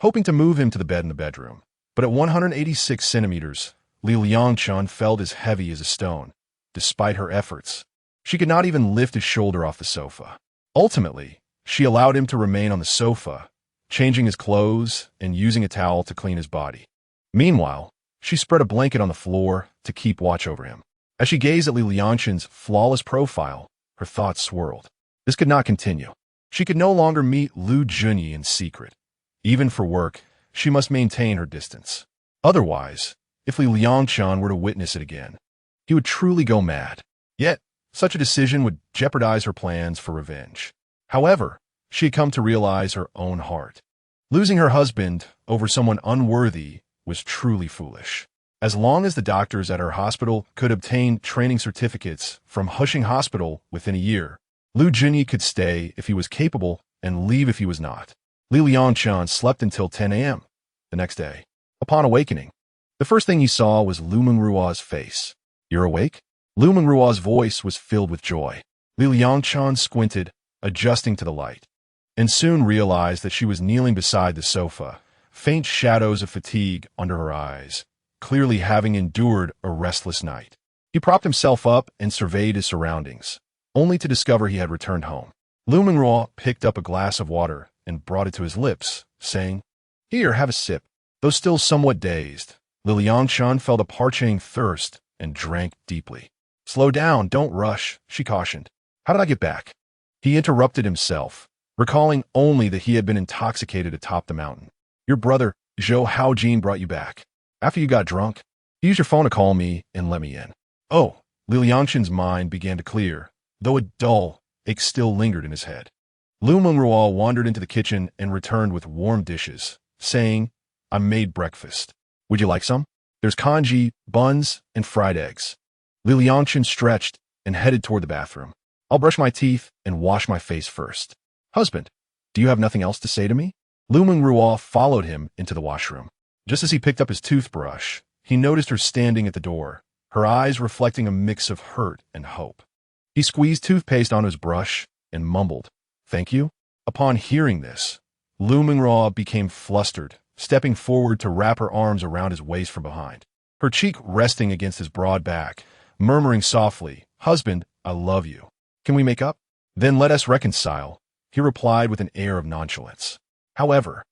hoping to move him to the bed in the bedroom. But at 186 centimeters, Liangchen felt as heavy as a stone. Despite her efforts, she could not even lift his shoulder off the sofa. Ultimately, she allowed him to remain on the sofa, changing his clothes and using a towel to clean his body. Meanwhile, she spread a blanket on the floor to keep watch over him. As she gazed at Liangchen's flawless profile, her thoughts swirled. This could not continue. She could no longer meet Liu Junyi in secret. Even for work, she must maintain her distance. Otherwise, if Liangchen were to witness it again, he would truly go mad. Yet, such a decision would jeopardize her plans for revenge. However, she had come to realize her own heart. Losing her husband over someone unworthy was truly foolish. As long as the doctors at her hospital could obtain training certificates from Hushing Hospital within a year, Liu Jinyi could stay if he was capable and leave if he was not. Liangchen slept until 10 a.m. the next day. Upon awakening, the first thing he saw was Liu Mengruo's face. "You're awake?" Liu Mengruo's voice was filled with joy. Liangchen squinted, adjusting to the light, and soon realized that she was kneeling beside the sofa, faint shadows of fatigue under her eyes, clearly having endured a restless night. He propped himself up and surveyed his surroundings, only to discover he had returned home. Liu Mengruo picked up a glass of water and brought it to his lips, saying, "Here, have a sip." Though still somewhat dazed, Liangchen felt a parching thirst and drank deeply. "Slow down, don't rush," she cautioned. "How did I get back?" He interrupted himself, recalling only that he had been intoxicated atop the mountain. "Your brother, Zhou Haojin, brought you back. After you got drunk, he used your phone to call me and let me in." Oh, Liangchen's mind began to clear, though a dull ache still lingered in his head. Liu Mengruo wandered into the kitchen and returned with warm dishes, saying, "I made breakfast. Would you like some? There's congee, buns, and fried eggs." Liangchen stretched and headed toward the bathroom. "I'll brush my teeth and wash my face first." "Husband, do you have nothing else to say to me?" Liu Mengruo followed him into the washroom. Just as he picked up his toothbrush, he noticed her standing at the door, her eyes reflecting a mix of hurt and hope. He squeezed toothpaste onto his brush and mumbled, "Thank you." Upon hearing this, Liu Mengruo became flustered, stepping forward to wrap her arms around his waist from behind, her cheek resting against his broad back, murmuring softly, "Husband, I love you. Can we make up? Then let us reconcile," he replied with an air of nonchalance. However,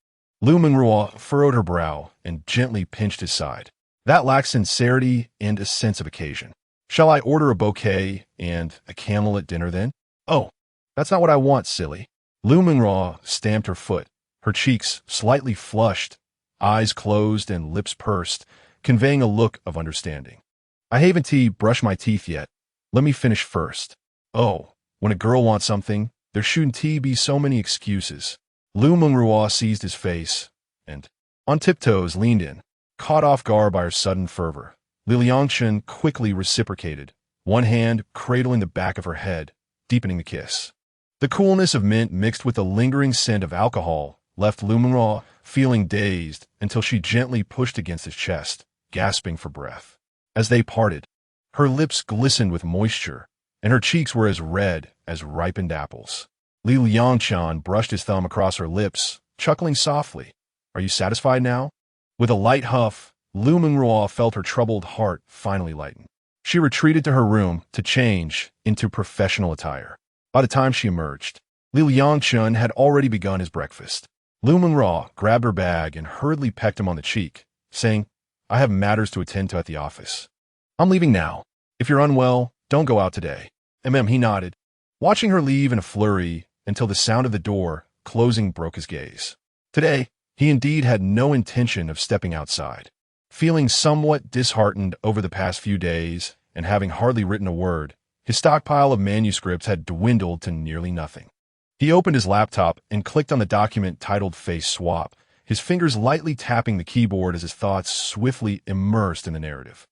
Liu Mengruo furrowed her brow and gently pinched his side. "That lacks sincerity and a sense of occasion. Shall I order a bouquet and a camel at dinner then?" "Oh, that's not what I want, silly." Liu Mengruo stamped her foot, her cheeks slightly flushed, eyes closed and lips pursed, conveying a look of understanding. "I haven't brushed my teeth yet. Let me finish first." Oh, when a girl wants something, there shouldn't be so many excuses. Liu Mengruo seized his face and, on tiptoes, leaned in, caught off guard by her sudden fervor. Liangchen quickly reciprocated, one hand cradling the back of her head, deepening the kiss. The coolness of mint mixed with the lingering scent of alcohol left Liu Mengruo feeling dazed until she gently pushed against his chest, gasping for breath. As they parted, her lips glistened with moisture, and her cheeks were as red as ripened apples. Liangchen brushed his thumb across her lips, chuckling softly. "Are you satisfied now?" With a light huff, Liu Mengruo felt her troubled heart finally lighten. She retreated to her room to change into professional attire. By the time she emerged, Liangchen had already begun his breakfast. Liu Mengruo grabbed her bag and hurriedly pecked him on the cheek, saying, "I have matters to attend to at the office. I'm leaving now. If you're unwell, don't go out today." He nodded, watching her leave in a flurry until the sound of the door closing broke his gaze. Today, he indeed had no intention of stepping outside. Feeling somewhat disheartened over the past few days and having hardly written a word, his stockpile of manuscripts had dwindled to nearly nothing. He opened his laptop and clicked on the document titled Face Swap, his fingers lightly tapping the keyboard as his thoughts swiftly immersed in the narrative.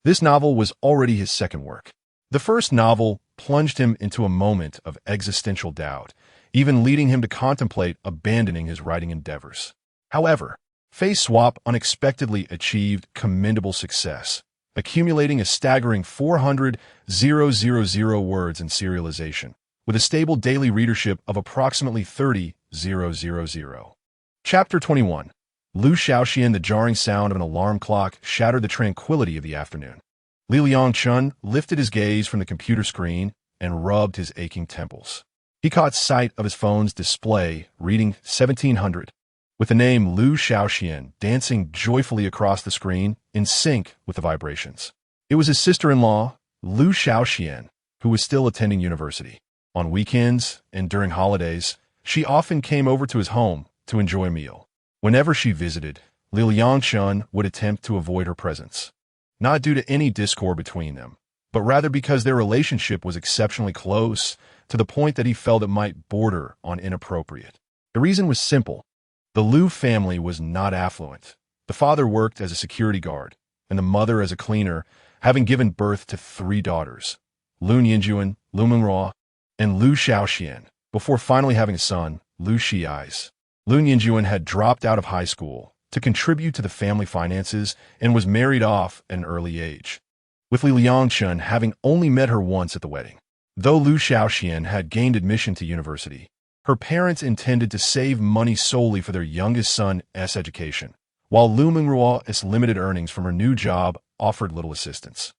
This novel was already his second work. The first novel plunged him into a moment of existential doubt, even leading him to contemplate abandoning his writing endeavors. However, Face Swap unexpectedly achieved commendable success, accumulating a staggering 400,000 words in serialization, with a stable daily readership of approximately 30,000. Chapter 21. Liu Shaoxian. The jarring sound of an alarm clock shattered the tranquility of the afternoon. Liangchen lifted his gaze from the computer screen and rubbed his aching temples. He caught sight of his phone's display reading 1700, with the name Liu Shaoxian dancing joyfully across the screen in sync with the vibrations. It was his sister-in-law, Liu Shaoxian, who was still attending university. On weekends and during holidays, she often came over to his home to enjoy a meal. Whenever she visited, Liangchen would attempt to avoid her presence, not due to any discord between them, but rather because their relationship was exceptionally close to the point that he felt it might border on inappropriate. The reason was simple. The Liu family was not affluent. The father worked as a security guard, and the mother as a cleaner, having given birth to 3 daughters, Liu Yinjuan, Liu Mengruo, and Liu Xiaoxian, before finally having a son, Liu Xiais. Liu Yinjuan had dropped out of high school to contribute to the family finances and was married off at an early age, with Liangchen having only met her once at the wedding. Though Liu Xiaoxian had gained admission to university, her parents intended to save money solely for their youngest son's education, while Liu Mengruo's limited earnings from her new job offered little assistance.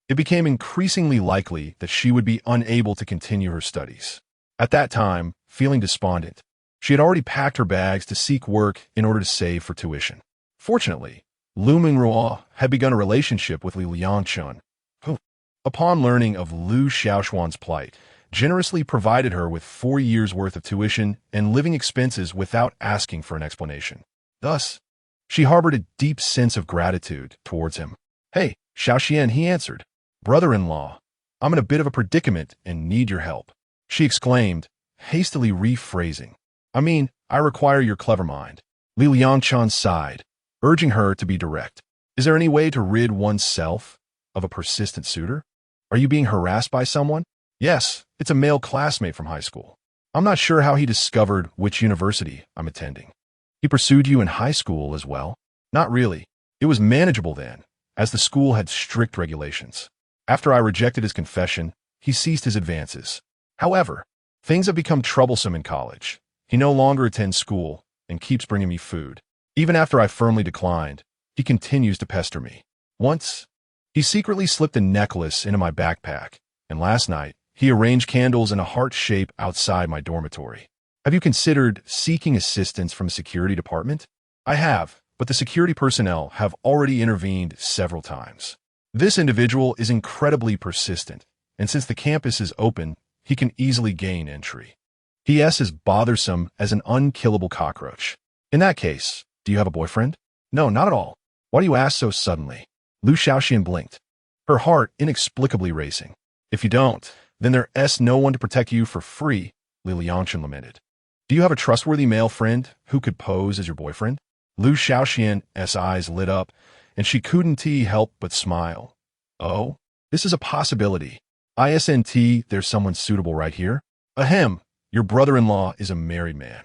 It became increasingly likely that she would be unable to continue her studies. At that time, feeling despondent, she had already packed her bags to seek work in order to save for tuition. Fortunately, Liu Mengruo had begun a relationship with Liangchen, who, upon learning of Liu Xiaoxuan's plight, generously provided her with 4 years' worth of tuition and living expenses without asking for an explanation. Thus, she harbored a deep sense of gratitude towards him. "Hey, Xiaoxian," he answered. "Brother-in-law, I'm in a bit of a predicament and need your help," she exclaimed, hastily rephrasing. I require your clever mind." Liangchen sighed, urging her to be direct. "Is there any way to rid oneself of a persistent suitor? Are you being harassed by someone?" "Yes, it's a male classmate from high school. I'm not sure how he discovered which university I'm attending." "He pursued you in high school as well?" "Not really. It was manageable then, as the school had strict regulations. After I rejected his confession, he ceased his advances. However, things have become troublesome in college. He no longer attends school and keeps bringing me food. Even after I firmly declined, he continues to pester me. Once, he secretly slipped a necklace into my backpack, and last night, he arranged candles in a heart shape outside my dormitory. Have you considered seeking assistance from the security department?" "I have, but the security personnel have already intervened several times. This individual is incredibly persistent, and since the campus is open, he can easily gain entry. He is as bothersome as an unkillable cockroach." "In that case, do you have a boyfriend?" "No, not at all. Why do you ask so suddenly?" Liu Xiaoxian blinked, her heart inexplicably racing. "If you don't, then there's no one to protect you for free," Liangchen lamented. "Do you have a trustworthy male friend who could pose as your boyfriend?" Liu Xiaoxian's eyes lit up, and she couldn't help but smile. "Oh, this is a possibility. Isn't there's someone suitable right here? Ahem, your brother-in-law is a married man,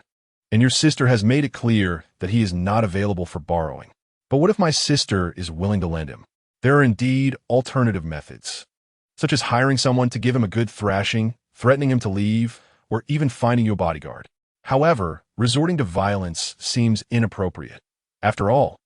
and your sister has made it clear that he is not available for borrowing. But what if my sister is willing to lend him? There are indeed alternative methods, such as hiring someone to give him a good thrashing, threatening him to leave, or even finding you a bodyguard. However, resorting to violence seems inappropriate. After all,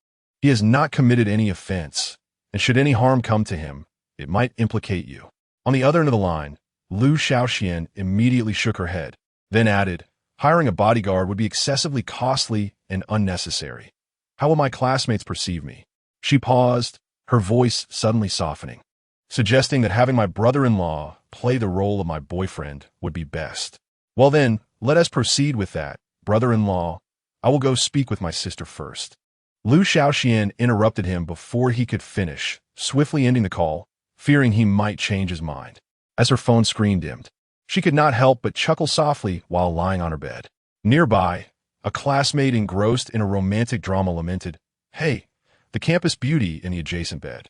he has not committed any offense, and should any harm come to him, it might implicate you." On the other end of the line, Liu Xiaoxian immediately shook her head, then added, "Hiring a bodyguard would be excessively costly and unnecessary. How will my classmates perceive me?" She paused, her voice suddenly softening, suggesting that having my brother-in-law play the role of my boyfriend would be best. "Well then, let us proceed with that, brother-in-law. I will go speak with my sister first." Liu Xiaoxian interrupted him before he could finish, swiftly ending the call, fearing he might change his mind. As her phone screen dimmed, she could not help but chuckle softly while lying on her bed. Nearby, a classmate engrossed in a romantic drama lamented, "Hey, the campus beauty in the adjacent bed.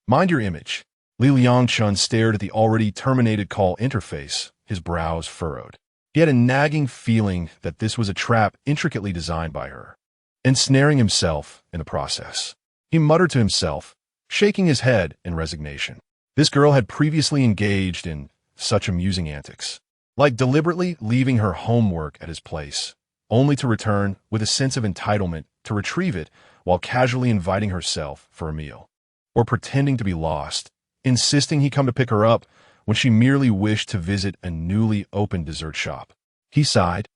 Mind your image." Liangchen stared at the already terminated call interface, his brows furrowed. He had a nagging feeling that this was a trap intricately designed by her, ensnaring himself in the process. He muttered to himself, shaking his head in resignation. This girl had previously engaged in such amusing antics, like deliberately leaving her homework at his place, only to return with a sense of entitlement to retrieve it while casually inviting herself for a meal, or pretending to be lost, insisting he come to pick her up when she merely wished to visit a newly opened dessert shop. He sighed,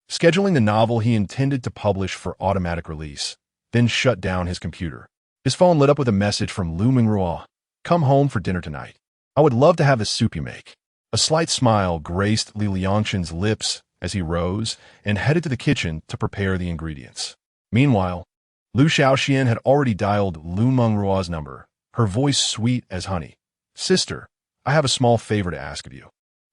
scheduling the novel he intended to publish for automatic release, then shut down his computer. His phone lit up with a message from Liu Mengruo. "Come home for dinner tonight. I would love to have the soup you make." A slight smile graced Liangchen's lips as he rose and headed to the kitchen to prepare the ingredients. Meanwhile, Liu Xiaoxian had already dialed Liu Mengruo's number, her voice sweet as honey. "Sister, I have a small favor to ask of you."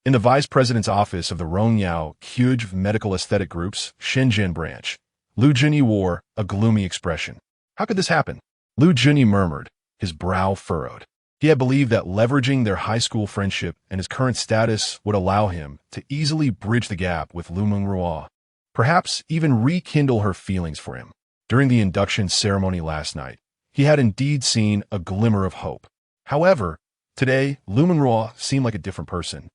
In the vice president's office of the Rongyao Huge Medical Aesthetic Group's Shenzhen branch, Liu Junyi wore a gloomy expression. "How could this happen?" Liu Junyi murmured, his brow furrowed. He had believed that leveraging their high school friendship and his current status would allow him to easily bridge the gap with Liu Mengruo, perhaps even rekindle her feelings for him. During the induction ceremony last night, he had indeed seen a glimmer of hope. However, today, Liu Mengruo seemed like a different person,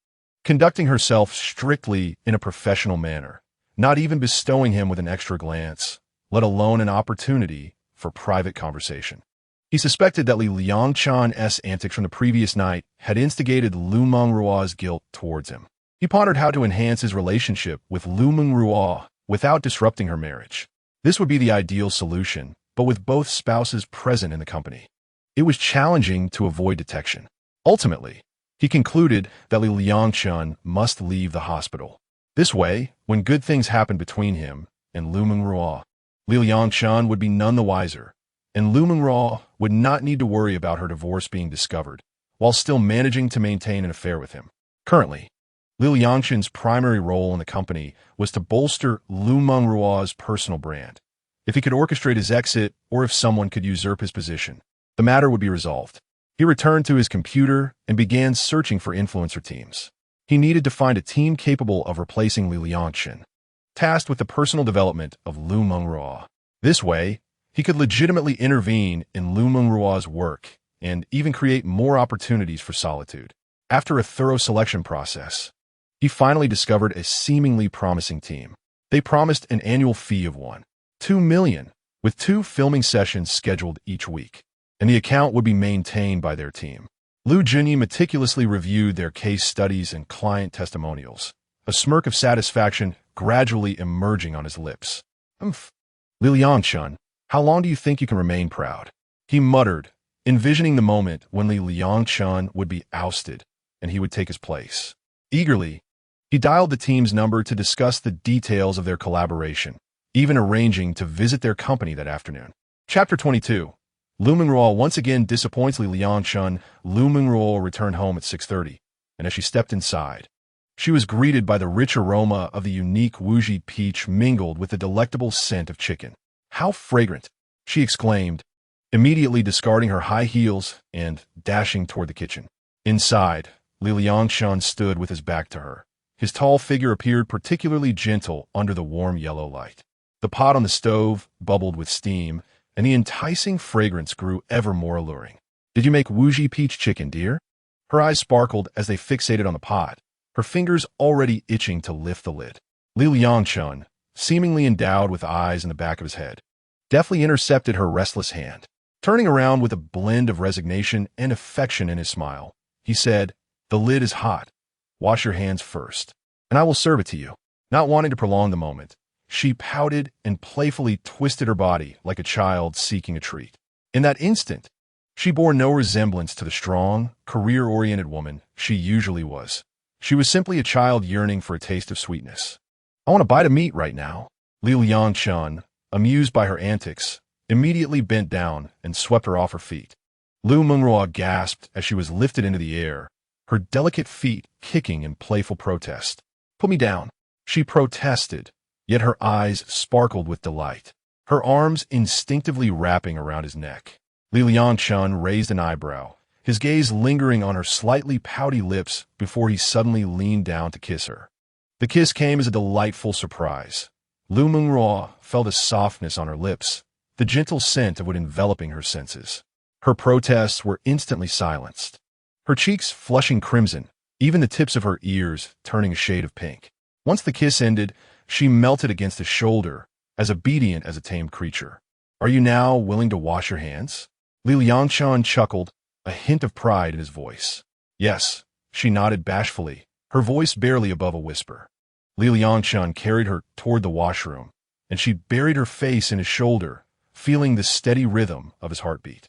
conducting herself strictly in a professional manner, not even bestowing him with an extra glance, let alone an opportunity for private conversation. He suspected that Liangchen's antics from the previous night had instigated Liu Mengruo's guilt towards him. He pondered how to enhance his relationship with Liu Mengruo without disrupting her marriage. This would be the ideal solution, but with both spouses present in the company. It was challenging to avoid detection. Ultimately, he concluded that Liangchen must leave the hospital. This way, when good things happened between him and Liu Mengruo, Liangchen would be none the wiser, and Liu Mengruo would not need to worry about her divorce being discovered, while still managing to maintain an affair with him. Currently, Liangchen's primary role in the company was to bolster Liu Mengruo's personal brand. If he could orchestrate his exit, or if someone could usurp his position, the matter would be resolved. He returned to his computer and began searching for influencer teams. He needed to find a team capable of replacing Liangchen, tasked with the personal development of Liu Mengruo. This way, he could legitimately intervene in Liu Mengruo's work and even create more opportunities for solitude. After a thorough selection process, he finally discovered a seemingly promising team. They promised an annual fee of $2 million, with 2 filming sessions scheduled each week, and the account would be maintained by their team. Liu Junyi meticulously reviewed their case studies and client testimonials, a smirk of satisfaction gradually emerging on his lips. Liangchen, how long do you think you can remain proud? He muttered, envisioning the moment when Liangchen would be ousted and he would take his place. Eagerly, he dialed the team's number to discuss the details of their collaboration, even arranging to visit their company that afternoon. Chapter 22. Liu Mengruo once again disappoints Liangchen. Liu Mengruo returned home at 6:30, and as she stepped inside, she was greeted by the rich aroma of the unique Wuji peach mingled with the delectable scent of chicken. How fragrant, she exclaimed, immediately discarding her high heels and dashing toward the kitchen. Inside, Liangchen stood with his back to her. His tall figure appeared particularly gentle under the warm yellow light. The pot on the stove bubbled with steam, and the enticing fragrance grew ever more alluring. Did you make Wuji peach chicken, dear? Her eyes sparkled as they fixated on the pot, her fingers already itching to lift the lid. Liangchen, seemingly endowed with eyes in the back of his head, deftly intercepted her restless hand. Turning around with a blend of resignation and affection in his smile, he said, "The lid is hot. Wash your hands first, and I will serve it to you." Not wanting to prolong the moment, she pouted and playfully twisted her body like a child seeking a treat. In that instant, she bore no resemblance to the strong, career-oriented woman she usually was. She was simply a child yearning for a taste of sweetness. "I want a bite of meat right now." Liangchen, amused by her antics, immediately bent down and swept her off her feet. Liu Mengruo gasped as she was lifted into the air, her delicate feet kicking in playful protest. "Put me down," she protested, yet her eyes sparkled with delight, her arms instinctively wrapping around his neck. Liangchen raised an eyebrow, his gaze lingering on her slightly pouty lips before he suddenly leaned down to kiss her. The kiss came as a delightful surprise. Liu Mengruo felt a softness on her lips, the gentle scent of what enveloping her senses. Her protests were instantly silenced, her cheeks flushing crimson, even the tips of her ears turning a shade of pink. Once the kiss ended, she melted against his shoulder, as obedient as a tamed creature. "Are you now willing to wash your hands?" Liangchen chuckled, a hint of pride in his voice. "Yes," she nodded bashfully, her voice barely above a whisper. Liangchen carried her toward the washroom, and she buried her face in his shoulder, feeling the steady rhythm of his heartbeat.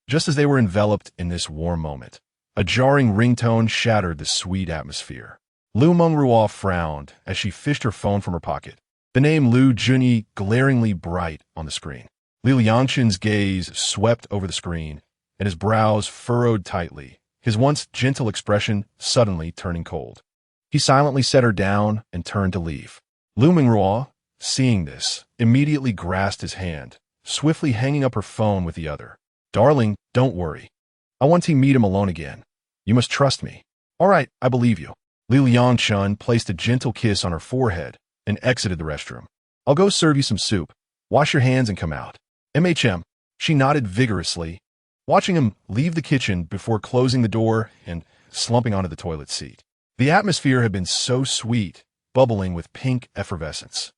Just as they were enveloped in this warm moment, a jarring ringtone shattered the sweet atmosphere. Liu Mengruo frowned as she fished her phone from her pocket, the name Liu Junyi glaringly bright on the screen. Liangchen's gaze swept over the screen, and his brows furrowed tightly, his once gentle expression suddenly turning cold. He silently set her down and turned to leave. Liu Mengruo, seeing this, immediately grasped his hand, swiftly hanging up her phone with the other. Darling, don't worry. I want to meet him alone again. You must trust me. All right, I believe you. Liangchen placed a gentle kiss on her forehead and exited the restroom. I'll go serve you some soup. Wash your hands and come out. She nodded vigorously, watching him leave the kitchen before closing the door and slumping onto the toilet seat. The atmosphere had been so sweet, bubbling with pink effervescence.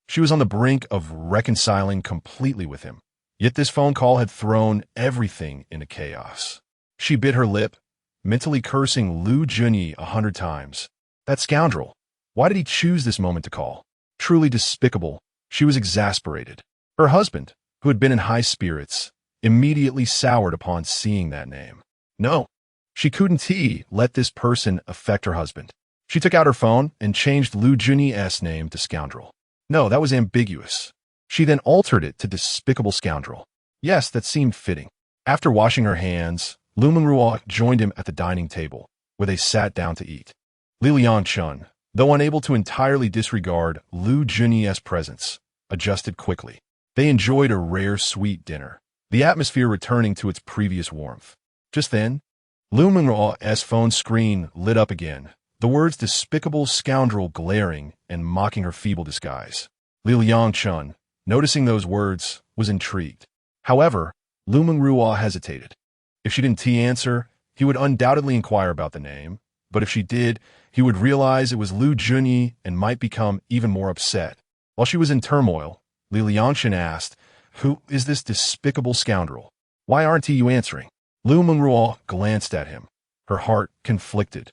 She was on the brink of reconciling completely with him, yet this phone call had thrown everything into chaos. She bit her lip, mentally cursing Liu Junyi 100 times. That scoundrel. Why did he choose this moment to call? Truly despicable. She was exasperated. Her husband, who had been in high spirits, immediately soured upon seeing that name. No, she couldn't let this person affect her husband. She took out her phone and changed Liu Junyi's name to scoundrel. No, that was ambiguous. She then altered it to despicable scoundrel. Yes, that seemed fitting. After washing her hands, Liu Mengruo joined him at the dining table, where they sat down to eat. Liangchen, though unable to entirely disregard Liu Junyi's presence, adjusted quickly. They enjoyed a rare sweet dinner, the atmosphere returning to its previous warmth. Just then, Liu Mengruo's phone screen lit up again, the words despicable scoundrel glaring and mocking her feeble disguise. Liangchen, noticing those words, was intrigued. However, Liu Mengruo hesitated. If she didn't answer, he would undoubtedly inquire about the name, but if she did, he would realize it was Liu Junyi and might become even more upset. While she was in turmoil, Liangchen asked, "Who is this despicable scoundrel? Why aren't you answering?" Liu Mengruo glanced at him, her heart conflicted,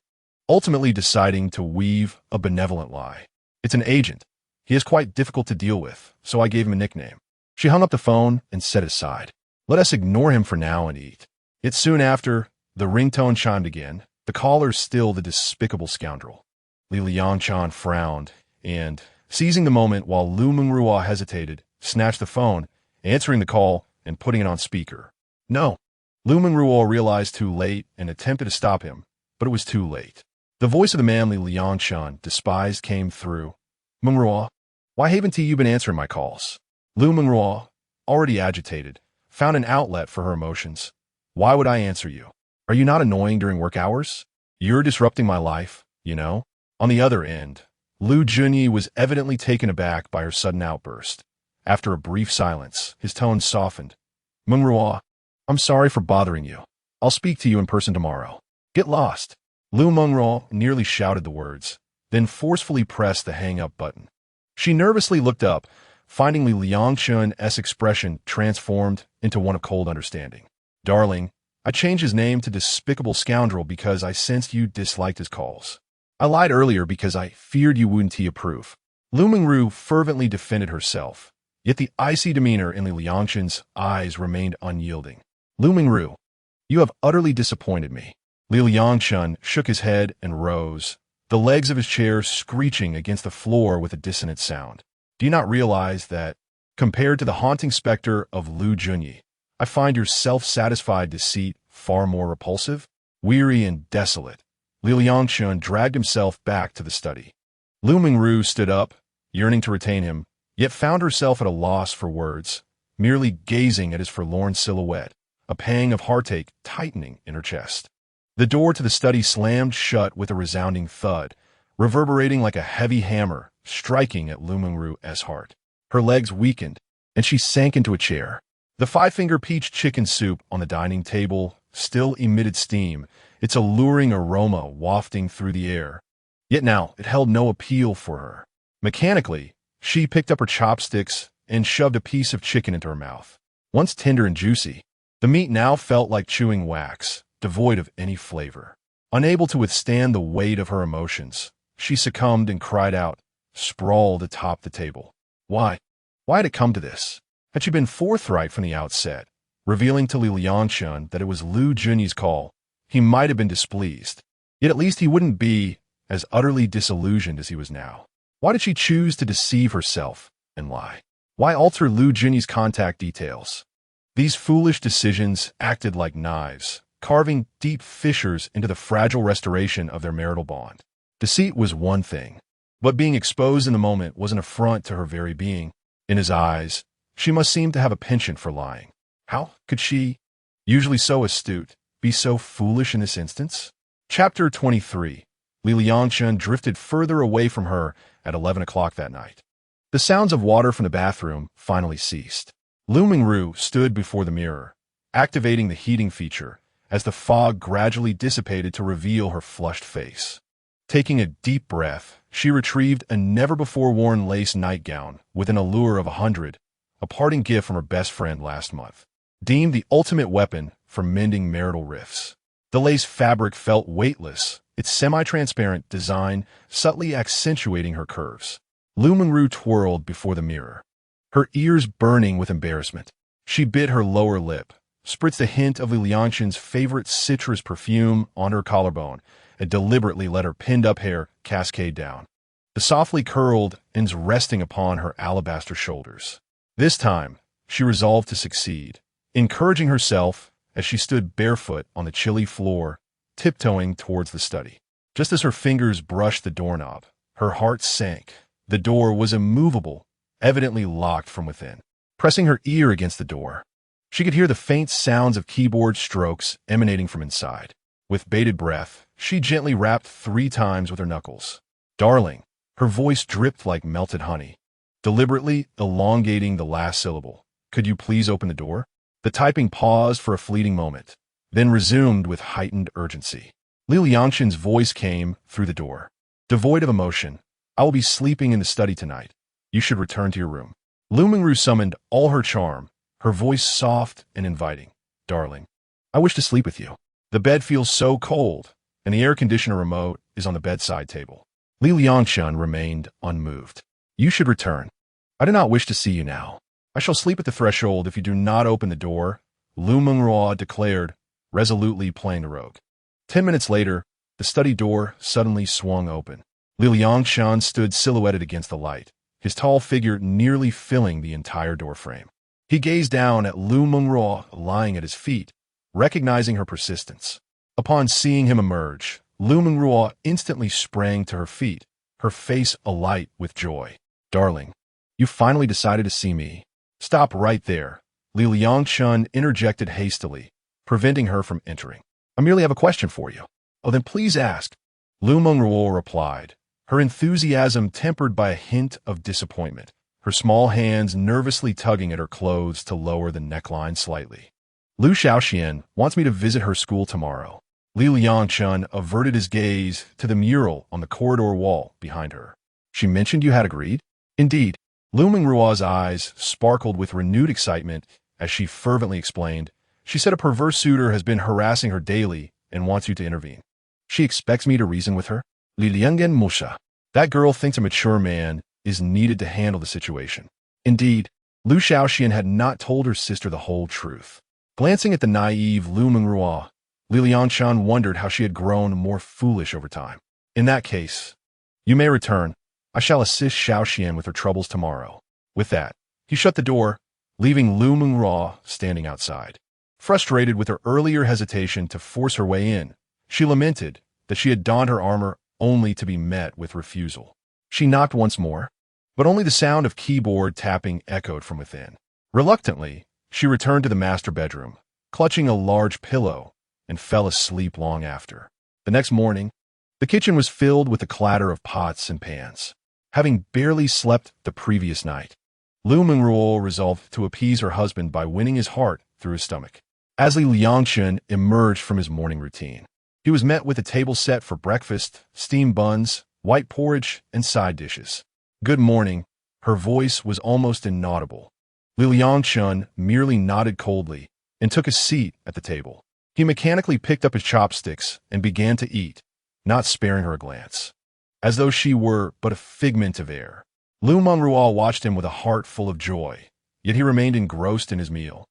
ultimately deciding to weave a benevolent lie. "It's an agent. He is quite difficult to deal with, so I gave him a nickname." She hung up the phone and set it aside. "Let us ignore him for now and eat." Yet soon after, the ringtone chimed again, the caller still the despicable scoundrel. Liangchen frowned and, seizing the moment while Liu Mengruo hesitated, snatched the phone, answering the call and putting it on speaker. No. Liu Mengruo realized too late and attempted to stop him, but it was too late. The voice of the man Liangchen despised came through. "Mengruo, why haven't you been answering my calls?" Liu Mengruo, already agitated, found an outlet for her emotions. "Why would I answer you? Are you not annoying during work hours? You're disrupting my life, you know?" On the other end, Liu Junyi was evidently taken aback by her sudden outburst. After a brief silence, his tone softened. "Mengruo, I'm sorry for bothering you. I'll speak to you in person tomorrow. Get lost." Liu Mengruo nearly shouted the words, then forcefully pressed the hang-up button. She nervously looked up, finding Liangchen's expression transformed into one of cold understanding. "Darling, I changed his name to despicable scoundrel because I sensed you disliked his calls. I lied earlier because I feared you wouldn't approve." Liu Mengruo fervently defended herself, yet the icy demeanor in Liangchen's eyes remained unyielding. "Liu Mengruo, you have utterly disappointed me." Liangchen shook his head and rose, the legs of his chair screeching against the floor with a dissonant sound. "Do you not realize that, compared to the haunting specter of Liu Junyi, I find your self-satisfied deceit far more repulsive?" Weary and desolate, Liangchen dragged himself back to the study. Liu Mengruo stood up, yearning to retain him, yet found herself at a loss for words, merely gazing at his forlorn silhouette, a pang of heartache tightening in her chest. The door to the study slammed shut with a resounding thud, reverberating like a heavy hammer, striking at Liu Mengruo's heart. Her legs weakened, and she sank into a chair. The five-finger peach chicken soup on the dining table still emitted steam, its alluring aroma wafting through the air. Yet now it held no appeal for her. Mechanically, she picked up her chopsticks and shoved a piece of chicken into her mouth. Once tender and juicy, the meat now felt like chewing wax, devoid of any flavor. Unable to withstand the weight of her emotions, she succumbed and cried out, sprawled atop the table. Why? Why had it come to this? Had she been forthright from the outset, revealing to Liangchen that it was Liu Junyi's call, he might have been displeased. Yet at least he wouldn't be as utterly disillusioned as he was now. Why did she choose to deceive herself and lie? Why alter Liu Junyi's contact details? These foolish decisions acted like knives, carving deep fissures into the fragile restoration of their marital bond. Deceit was one thing, but being exposed in the moment was an affront to her very being. In his eyes, she must seem to have a penchant for lying. How could she? Usually so astute, be so foolish in this instance? Chapter 23. Liangchen drifted further away from her at 11 o'clock that night. The sounds of water from the bathroom finally ceased. Liu Mengruo stood before the mirror, activating the heating feature as the fog gradually dissipated to reveal her flushed face. Taking a deep breath, she retrieved a never-before-worn lace nightgown with an allure of 100, a parting gift from her best friend last month. Deemed the ultimate weapon for mending marital rifts. The lace fabric felt weightless, its semi-transparent design subtly accentuating her curves. Liu Mengruo twirled before the mirror, her ears burning with embarrassment. She bit her lower lip, spritzed a hint of Liangchen's favorite citrus perfume on her collarbone, and deliberately let her pinned-up hair cascade down, the softly curled ends resting upon her alabaster shoulders. This time, she resolved to succeed, encouraging herself as she stood barefoot on the chilly floor, tiptoeing towards the study. Just as her fingers brushed the doorknob, her heart sank. The door was immovable, evidently locked from within. Pressing her ear against the door, she could hear the faint sounds of keyboard strokes emanating from inside. With bated breath, she gently rapped 3 times with her knuckles. "Darling," her voice dripped like melted honey, deliberately elongating the last syllable. "Could you please open the door?" The typing paused for a fleeting moment, then resumed with heightened urgency. Liangchen's voice came through the door. Devoid of emotion, "I will be sleeping in the study tonight. You should return to your room." Liu Mengruo summoned all her charm, her voice soft and inviting. "Darling, I wish to sleep with you. The bed feels so cold, and the air conditioner remote is on the bedside table." Liangchen remained unmoved. "You should return. I do not wish to see you now. I shall sleep at the threshold if you do not open the door," Liu Mengruo declared, resolutely playing the rogue. 10 minutes later, the study door suddenly swung open. Liangchen stood silhouetted against the light, his tall figure nearly filling the entire doorframe. He gazed down at Liu Mengruo lying at his feet, recognizing her persistence. Upon seeing him emerge, Liu Mengruo instantly sprang to her feet, her face alight with joy. "Darling, you finally decided to see me." "Stop right there," Liangchen interjected hastily, preventing her from entering. "I merely have a question for you." "Oh, then please ask," Liu Mengruo replied, her enthusiasm tempered by a hint of disappointment, her small hands nervously tugging at her clothes to lower the neckline slightly. "Liu Shaoxian wants me to visit her school tomorrow." Liangchen averted his gaze to the mural on the corridor wall behind her. "She mentioned you had agreed?" "Indeed." Liu Mengruo's eyes sparkled with renewed excitement as she fervently explained. "She said a perverse suitor has been harassing her daily and wants you to intervene." "She expects me to reason with her?" Liangchen Musha. "That girl thinks a mature man is needed to handle the situation." Indeed, Liu Shaoxian had not told her sister the whole truth. Glancing at the naive Liu Mengruo, Liangchen wondered how she had grown more foolish over time. "In that case, you may return. I shall assist Shaoxian with her troubles tomorrow." With that, he shut the door, leaving Liu Mengruo standing outside. Frustrated with her earlier hesitation to force her way in, she lamented that she had donned her armor only to be met with refusal. She knocked once more, but only the sound of keyboard tapping echoed from within. Reluctantly, she returned to the master bedroom, clutching a large pillow, and fell asleep long after. The next morning, the kitchen was filled with the clatter of pots and pans. Having barely slept the previous night, Liu Mengruo resolved to appease her husband by winning his heart through his stomach. As Liangchen emerged from his morning routine, he was met with a table set for breakfast, steamed buns, white porridge, and side dishes. "Good morning." Her voice was almost inaudible. Liangchen merely nodded coldly and took a seat at the table. He mechanically picked up his chopsticks and began to eat, not sparing her a glance, as though she were but a figment of air. Liu Mengruo watched him with a heart full of joy, yet he remained engrossed in his meal,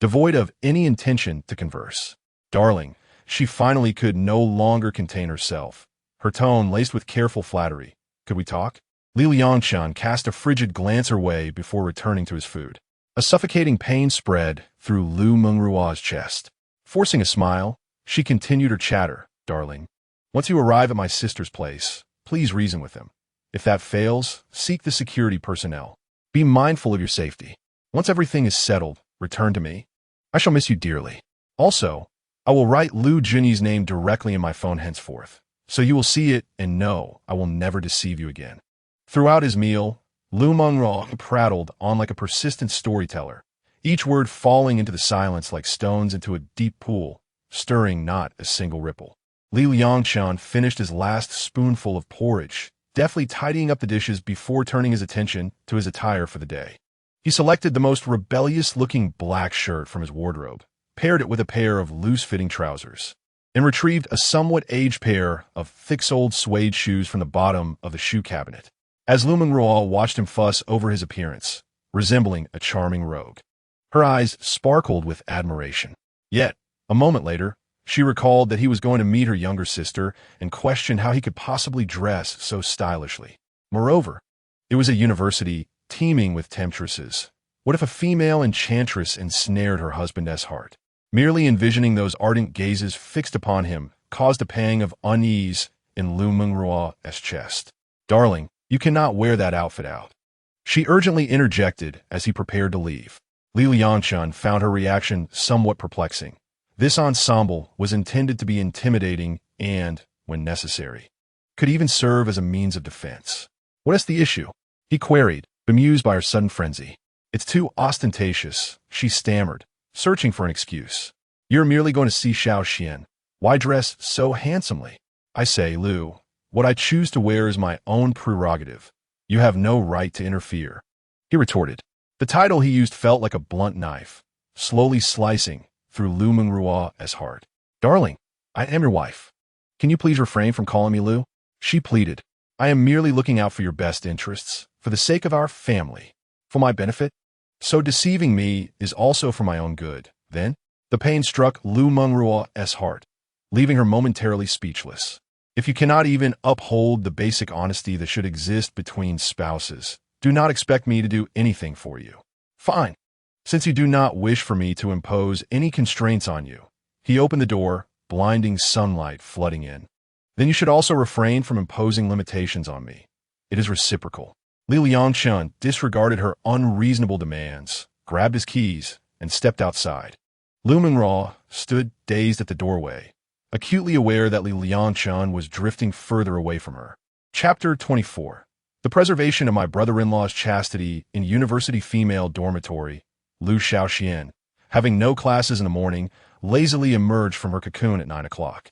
devoid of any intention to converse. "Darling," she finally could no longer contain herself, her tone laced with careful flattery. "Could we talk?" Liangchen cast a frigid glance her way before returning to his food. A suffocating pain spread through Liu Mengruo's chest. Forcing a smile, she continued her chatter. "Darling, once you arrive at my sister's place, please reason with them. If that fails, seek the security personnel. Be mindful of your safety. Once everything is settled, return to me. I shall miss you dearly." Also, I will write Liu Junyi's name directly in my phone henceforth, so you will see it and know I will never deceive you again. Throughout his meal, Liu Mengruo prattled on like a persistent storyteller, each word falling into the silence like stones into a deep pool, stirring not a single ripple. Liangchen finished his last spoonful of porridge, deftly tidying up the dishes before turning his attention to his attire for the day. He selected the most rebellious-looking black shirt from his wardrobe, paired it with a pair of loose-fitting trousers, and retrieved a somewhat aged pair of thick-soled suede shoes from the bottom of the shoe cabinet. As Liu Mengruo watched him fuss over his appearance, resembling a charming rogue, her eyes sparkled with admiration. Yet, a moment later, she recalled that he was going to meet her younger sister and questioned how he could possibly dress so stylishly. Moreover, it was a university teeming with temptresses. What if a female enchantress ensnared her husband's heart? Merely envisioning those ardent gazes fixed upon him caused a pang of unease in Liu Mengruo's chest. "Darling, you cannot wear that outfit out," she urgently interjected as he prepared to leave. Liangchen found her reaction somewhat perplexing. This ensemble was intended to be intimidating and, when necessary, could even serve as a means of defense. "What is the issue?" he queried, bemused by her sudden frenzy. "It's too ostentatious," she stammered, searching for an excuse. "You're merely going to see Xiaoxian. Why dress so handsomely?" "I say, Liu, what I choose to wear is my own prerogative. You have no right to interfere," he retorted. The title he used felt like a blunt knife, slowly slicing through Liu Mengruo's heart. "Darling, I am your wife. Can you please refrain from calling me Liu?" she pleaded. "I am merely looking out for your best interests, for the sake of our family, for my benefit. So deceiving me is also for my own good." Then, the pain struck Liu Mengruo's heart, leaving her momentarily speechless. "If you cannot even uphold the basic honesty that should exist between spouses, do not expect me to do anything for you." "Fine. Since you do not wish for me to impose any constraints on you," he opened the door, blinding sunlight flooding in. "Then you should also refrain from imposing limitations on me. It is reciprocal." Liangchen disregarded her unreasonable demands, grabbed his keys, and stepped outside. Liu Mengruo stood dazed at the doorway, acutely aware that Liangchen was drifting further away from her. Chapter 24. The preservation of my brother-in-law's chastity in university female dormitory. Liu Xiaoxian, having no classes in the morning, lazily emerged from her cocoon at 9 o'clock.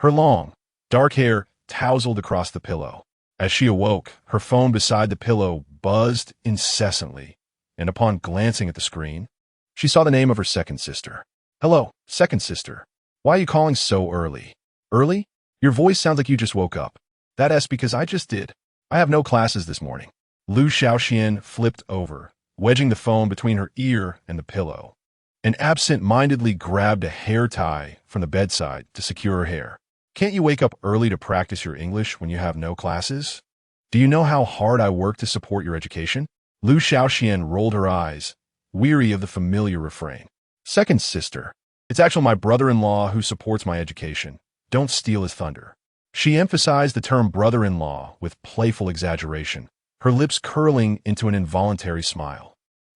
Her long, dark hair tousled across the pillow. As she awoke, her phone beside the pillow buzzed incessantly, and upon glancing at the screen, she saw the name of her second sister. "Hello, second sister. Why are you calling so early?" "Early? Your voice sounds like you just woke up." "That's because I just did. I have no classes this morning." Liu Xiaoxian flipped over, wedging the phone between her ear and the pillow, and absent-mindedly grabbed a hair tie from the bedside to secure her hair. "Can't you wake up early to practice your English when you have no classes? Do you know how hard I work to support your education?" Liu Xiaoxian rolled her eyes, weary of the familiar refrain. "Second sister, it's actually my brother-in-law who supports my education. Don't steal his thunder." She emphasized the term brother-in-law with playful exaggeration, her lips curling into an involuntary smile.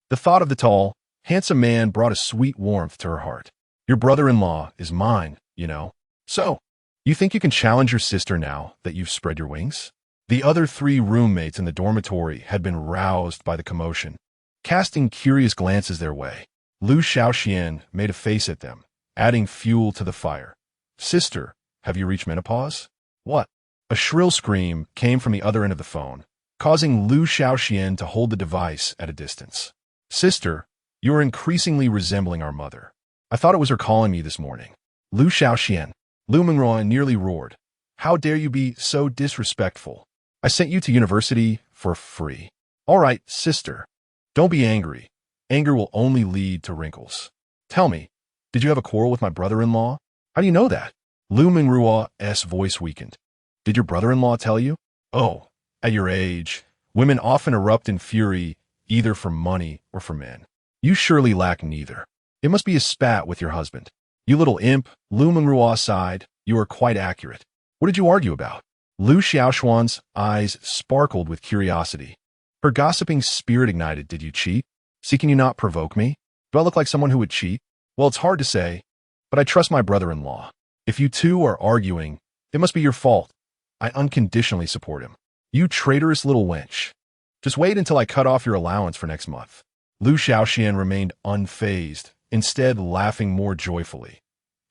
The thought of the tall, handsome man brought a sweet warmth to her heart. "Your brother-in-law is mine, you know. So, you think you can challenge your sister now that you've spread your wings?" The other 3 roommates in the dormitory had been roused by the commotion, casting curious glances their way. Liu Xiaoxian made a face at them, adding fuel to the fire. "Sister, have you reached menopause?" "What?" A shrill scream came from the other end of the phone, causing Liu Xiaoxian to hold the device at a distance. "Sister, you are increasingly resembling our mother. I thought it was her calling me this morning." "Liu Xiaoxian," Liu Mengruo nearly roared. "How dare you be so disrespectful? I sent you to university for free." "All right, sister. Don't be angry. Anger will only lead to wrinkles. Tell me, did you have a quarrel with my brother-in-law?" "How do you know that?" Liu Mengruo's voice weakened. "Did your brother-in-law tell you?" "Oh, at your age, women often erupt in fury either for money or for men. You surely lack neither. It must be a spat with your husband." "You little imp," Liu Mengruo sighed. "You are quite accurate. What did you argue about?" Liu Xiaoxuan's eyes sparkled with curiosity. Her gossiping spirit ignited. "Did you cheat? See, can you not provoke me? Do I look like someone who would cheat?" "Well, it's hard to say. but I trust my brother-in-law. If you two are arguing, it must be your fault. I unconditionally support him. You traitorous little wench. Just wait until I cut off your allowance for next month. Liu Xiaoxian remained unfazed, instead laughing more joyfully.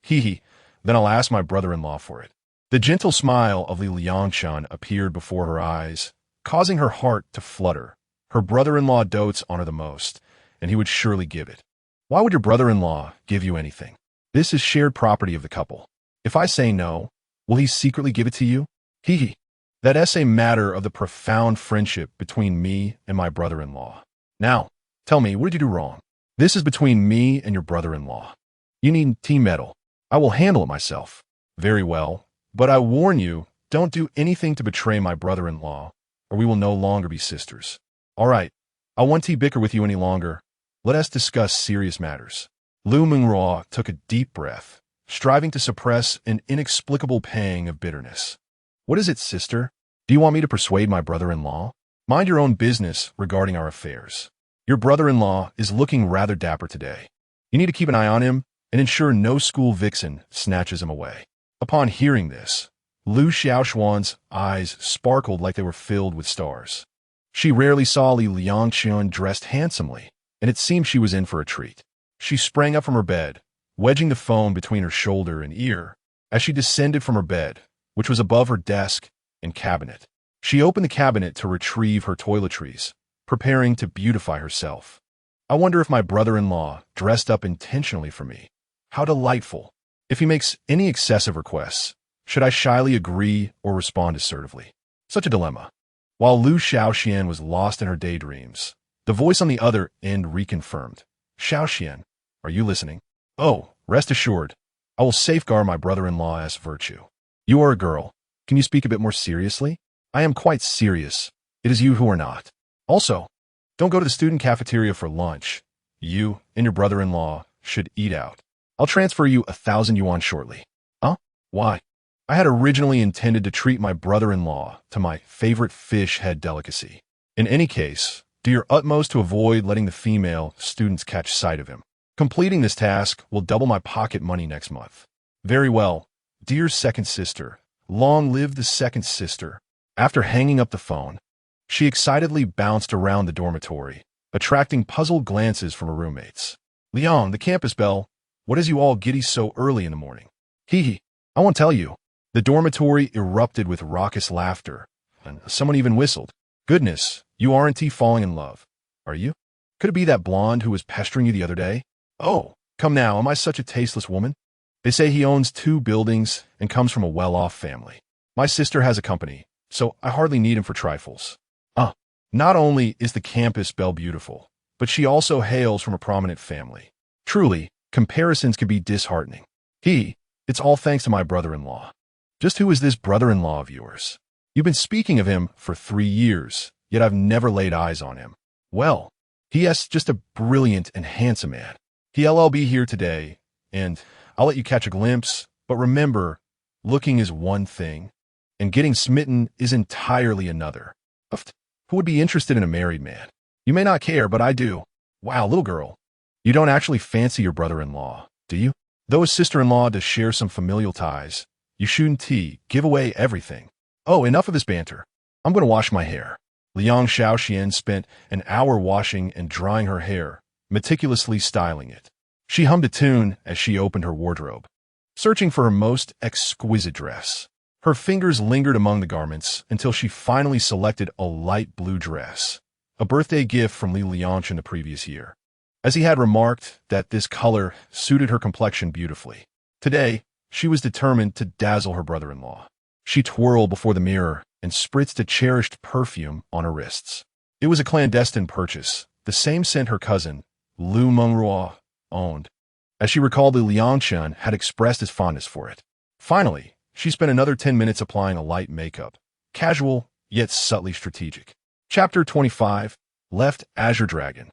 Hee, then I'll ask my brother-in-law for it. The gentle smile of Li Liangchen appeared before her eyes, causing her heart to flutter. Her brother-in-law dotes on her the most, and he would surely give it. Why would your brother-in-law give you anything? This is shared property of the couple. If I say no, will he secretly give it to you? Hee. That's a matter of the profound friendship between me and my brother-in-law. Now, tell me, what did you do wrong? This is between me and your brother-in-law. You need tea medal. I will handle it myself. Very well, but I warn you, don't do anything to betray my brother-in-law, or we will no longer be sisters. All right, I won't bicker with you any longer. Let us discuss serious matters. Liu Mengruo took a deep breath, striving to suppress an inexplicable pang of bitterness. What is it, sister? Do you want me to persuade my brother-in-law? Mind your own business regarding our affairs. Your brother-in-law is looking rather dapper today. You need to keep an eye on him and ensure no school vixen snatches him away. Upon hearing this, Liu Xiaoxuan's eyes sparkled like they were filled with stars. She rarely saw Li Liangchen dressed handsomely, and it seemed she was in for a treat. She sprang up from her bed, wedging the phone between her shoulder and ear. As she descended from her bed, which was above her desk and cabinet, she opened the cabinet to retrieve her toiletries, preparing to beautify herself. I wonder if my brother-in-law dressed up intentionally for me. How delightful. If he makes any excessive requests, should I shyly agree or respond assertively? Such a dilemma. While Liu Xiaoxian was lost in her daydreams, the voice on the other end reconfirmed. Xiaoxian, are you listening? Oh, rest assured, I will safeguard my brother-in-law's virtue. You are a girl. Can you speak a bit more seriously? I am quite serious. It is you who are not. Also, don't go to the student cafeteria for lunch. You and your brother-in-law should eat out. I'll transfer you 1,000 yuan shortly. Huh? Why? I had originally intended to treat my brother-in-law to my favorite fish head delicacy. In any case, do your utmost to avoid letting the female students catch sight of him. Completing this task will double my pocket money next month. Very well, dear second sister. Long live the second sister. After hanging up the phone, she excitedly bounced around the dormitory, attracting puzzled glances from her roommates. Liang, the campus bell. What has you all giddy so early in the morning? Hee, I won't tell you. The dormitory erupted with raucous laughter, and someone even whistled. Goodness, you aren't falling in love, are you? Could it be that blonde who was pestering you the other day? Oh, come now, am I such a tasteless woman? They say he owns 2 buildings and comes from a well-off family. My sister has a company, so I hardly need him for trifles. Not only is the campus belle beautiful, but she also hails from a prominent family. Truly, comparisons can be disheartening. It's all thanks to my brother-in-law. Just who is this brother-in-law of yours? You've been speaking of him for 3 years, yet I've never laid eyes on him. Well, he is just a brilliant and handsome man. He'll be here today, and I'll let you catch a glimpse, but remember, looking is one thing, and getting smitten is entirely another. Who would be interested in a married man? You may not care, but I do. Wow, little girl. You don't actually fancy your brother-in-law, do you? Though his sister-in-law does share some familial ties, you shouldn't give away everything. Oh, enough of this banter. I'm going to wash my hair. Liang Xiaoxian spent an hour washing and drying her hair, meticulously styling it. She hummed a tune as she opened her wardrobe, searching for her most exquisite dress. Her fingers lingered among the garments until she finally selected a light blue dress, a birthday gift from Li Liangchen the previous year, as he had remarked that this color suited her complexion beautifully. Today, she was determined to dazzle her brother-in-law. She twirled before the mirror and spritzed a cherished perfume on her wrists. It was a clandestine purchase, the same scent her cousin, Liu Mengruo, owned, as she recalled that Liangchen had expressed his fondness for it. Finally, she spent another 10 minutes applying a light makeup, casual yet subtly strategic. Chapter 25, Left Azure Dragon.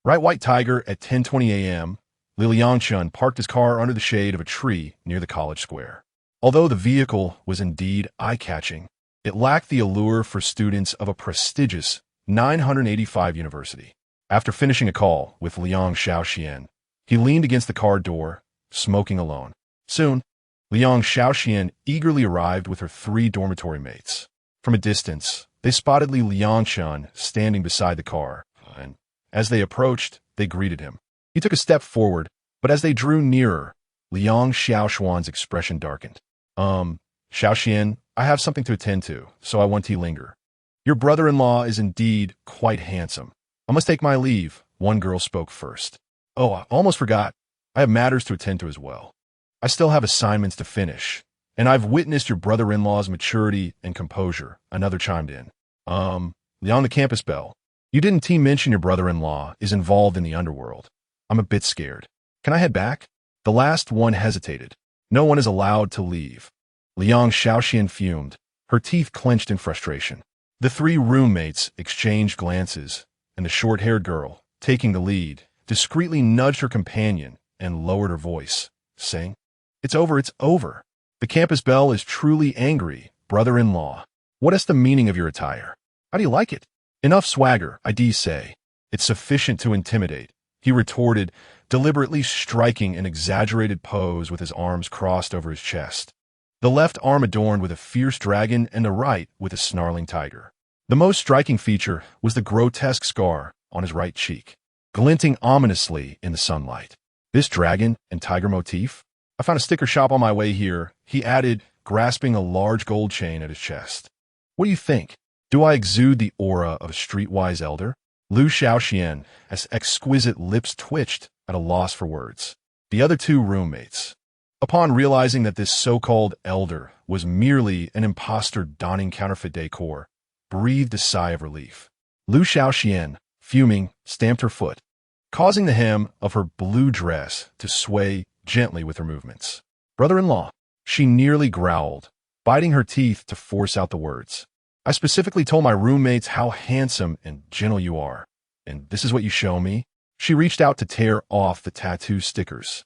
Bright White Tiger at 10:20 a.m., Li Liangchen parked his car under the shade of a tree near the college square. Although the vehicle was indeed eye-catching, it lacked the allure for students of a prestigious 985 university. After finishing a call with Liang Xiaoxian, he leaned against the car door, smoking alone. Soon, Liang Shaoxian eagerly arrived with her 3 dormitory mates. From a distance, they spotted Liangchen standing beside the car, and as they approached, they greeted him. He took a step forward, but as they drew nearer, Liang Xiaoxuan's expression darkened. Shaoxian, I have something to attend to, so I want to linger. Your brother-in-law is indeed quite handsome. I must take my leave, one girl spoke first. Oh, I almost forgot. I have matters to attend to as well. I still have assignments to finish, and I've witnessed your brother-in-law's maturity and composure, another chimed in. Liang the campus belle. You didn't mention your brother-in-law is involved in the underworld. I'm a bit scared. Can I head back? The last one hesitated. No one is allowed to leave. Liang Shaoxian fumed, her teeth clenched in frustration. The 3 roommates exchanged glances, and the short-haired girl, taking the lead, discreetly nudged her companion and lowered her voice, saying, It's over, it's over. The campus belle is truly angry, brother-in-law. What is the meaning of your attire? How do you like it? Enough swagger, I do say. It's sufficient to intimidate, he retorted, deliberately striking an exaggerated pose with his arms crossed over his chest. The left arm adorned with a fierce dragon and the right with a snarling tiger. The most striking feature was the grotesque scar on his right cheek, glinting ominously in the sunlight. This dragon and tiger motif? I found a sticker shop on my way here, he added, grasping a large gold chain at his chest. What do you think? Do I exude the aura of a streetwise elder? Liu Shaoxian, as exquisite lips twitched, at a loss for words. The other 2 roommates, upon realizing that this so-called elder was merely an impostor donning counterfeit decor, breathed a sigh of relief. Liu Shaoxian, fuming, stamped her foot, causing the hem of her blue dress to sway gently with her movements. Brother-in-law, she nearly growled, biting her teeth to force out the words. I specifically told my roommates how handsome and gentle you are, and this is what you show me? She reached out to tear off the tattoo stickers,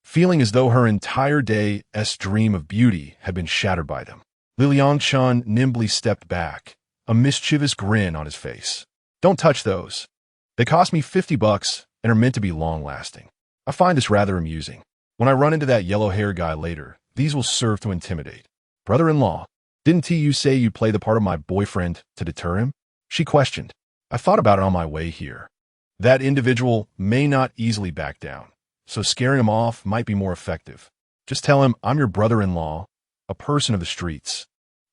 feeling as though her entire day's dream of beauty had been shattered by them. Liangchen nimbly stepped back, a mischievous grin on his face. Don't touch those. They cost me $50 and are meant to be long-lasting. I find this rather amusing. When I run into that yellow-haired guy later, these will serve to intimidate. Brother-in-law, didn't you say you'd play the part of my boyfriend to deter him? She questioned. I thought about it on my way here. That individual may not easily back down, so scaring him off might be more effective. Just tell him I'm your brother-in-law, a person of the streets,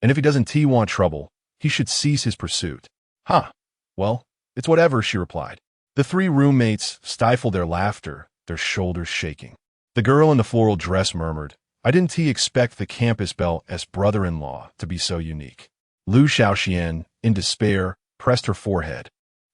and if he doesn't want trouble, he should cease his pursuit. Huh. Well, it's whatever, she replied. The 3 roommates stifled their laughter, their shoulders shaking. The girl in the floral dress murmured, I didn't expect the campus belle's brother-in-law to be so unique. Liu Shaoxian, in despair, pressed her forehead,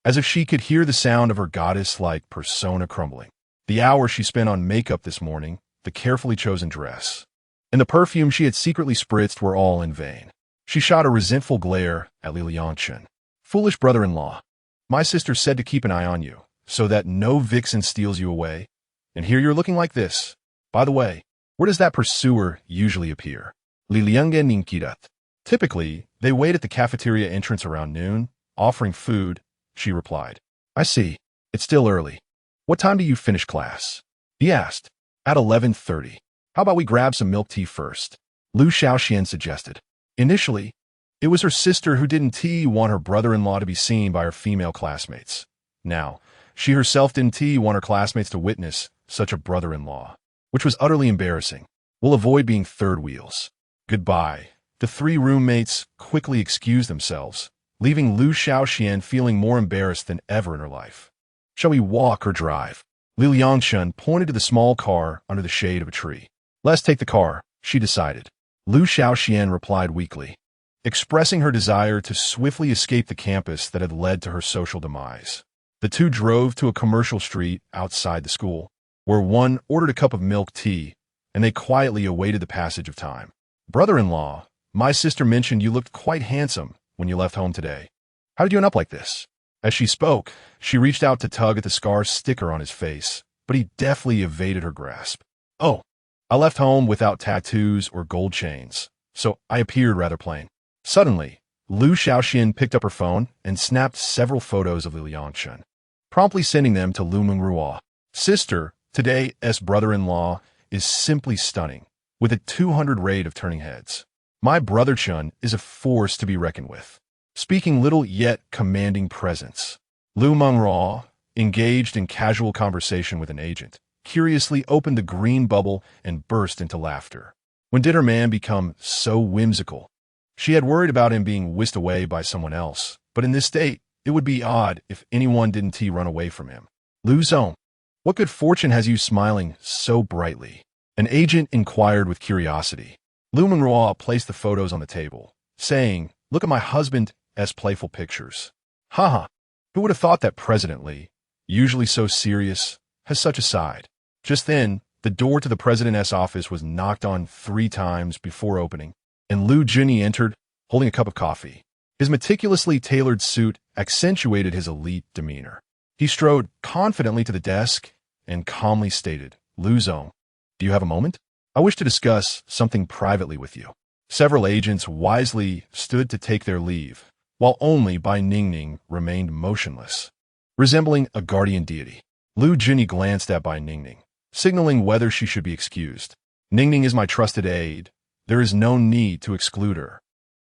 as if she could hear the sound of her goddess-like persona crumbling. The hour she spent on makeup this morning, the carefully chosen dress, and the perfume she had secretly spritzed were all in vain. She shot a resentful glare at Liangchen. Foolish brother-in-law, my sister said to keep an eye on you, so that no vixen steals you away. And here you're looking like this. By the way, where does that pursuer usually appear? Liangchen ninkidat. Typically, they wait at the cafeteria entrance around noon, offering food, she replied. I see. It's still early. What time do you finish class? He asked. At 11:30. How about we grab some milk tea first? Liu Shaoxian suggested. Initially, it was her sister who didn't want her brother-in-law to be seen by her female classmates. Now, she herself didn't want her classmates to witness such a brother-in-law, which was utterly embarrassing. We'll avoid being third wheels. Goodbye. The 3 roommates quickly excused themselves, leaving Liu Shaoxian feeling more embarrassed than ever in her life. Shall we walk or drive? Liangchen pointed to the small car under the shade of a tree. Let's take the car, she decided. Liu Shaoxian replied weakly, expressing her desire to swiftly escape the campus that had led to her social demise. The 2 drove to a commercial street outside the school, where one ordered a cup of milk tea, and they quietly awaited the passage of time. Brother-in-law, my sister mentioned you looked quite handsome when you left home today. How did you end up like this? As she spoke, she reached out to tug at the scar sticker on his face, but he deftly evaded her grasp. Oh, I left home without tattoos or gold chains, so I appeared rather plain. Suddenly, Liu Shaoxian picked up her phone and snapped several photos of Liangchen, promptly sending them to Liu Mengruo. Sister, today's brother-in-law is simply stunning, with a 200 rate of turning heads. My brother Chun is a force to be reckoned with, speaking little yet commanding presence. Liu Mengruo, engaged in casual conversation with an agent, curiously opened the green bubble and burst into laughter. When did her man become so whimsical? She had worried about him being whisked away by someone else, but in this state, it would be odd if anyone didn't run away from him. Liu Zong, what good fortune has you smiling so brightly? An agent inquired with curiosity. Liu Mengruo placed the photos on the table, saying, "Look at my husband's playful pictures." Haha, who would have thought that President Li, usually so serious, has such a side? Just then, the door to the president's office was knocked on 3 times before opening, and Liu Junyi entered, holding a cup of coffee. His meticulously tailored suit accentuated his elite demeanor. He strode confidently to the desk and calmly stated, "Liu Zong, do you have a moment? I wish to discuss something privately with you." Several agents wisely stood to take their leave, while only Bai Ningning remained motionless, resembling a guardian deity. Liu Junyi glanced at Bai Ningning, signaling whether she should be excused. "Ningning is my trusted aide. There is no need to exclude her."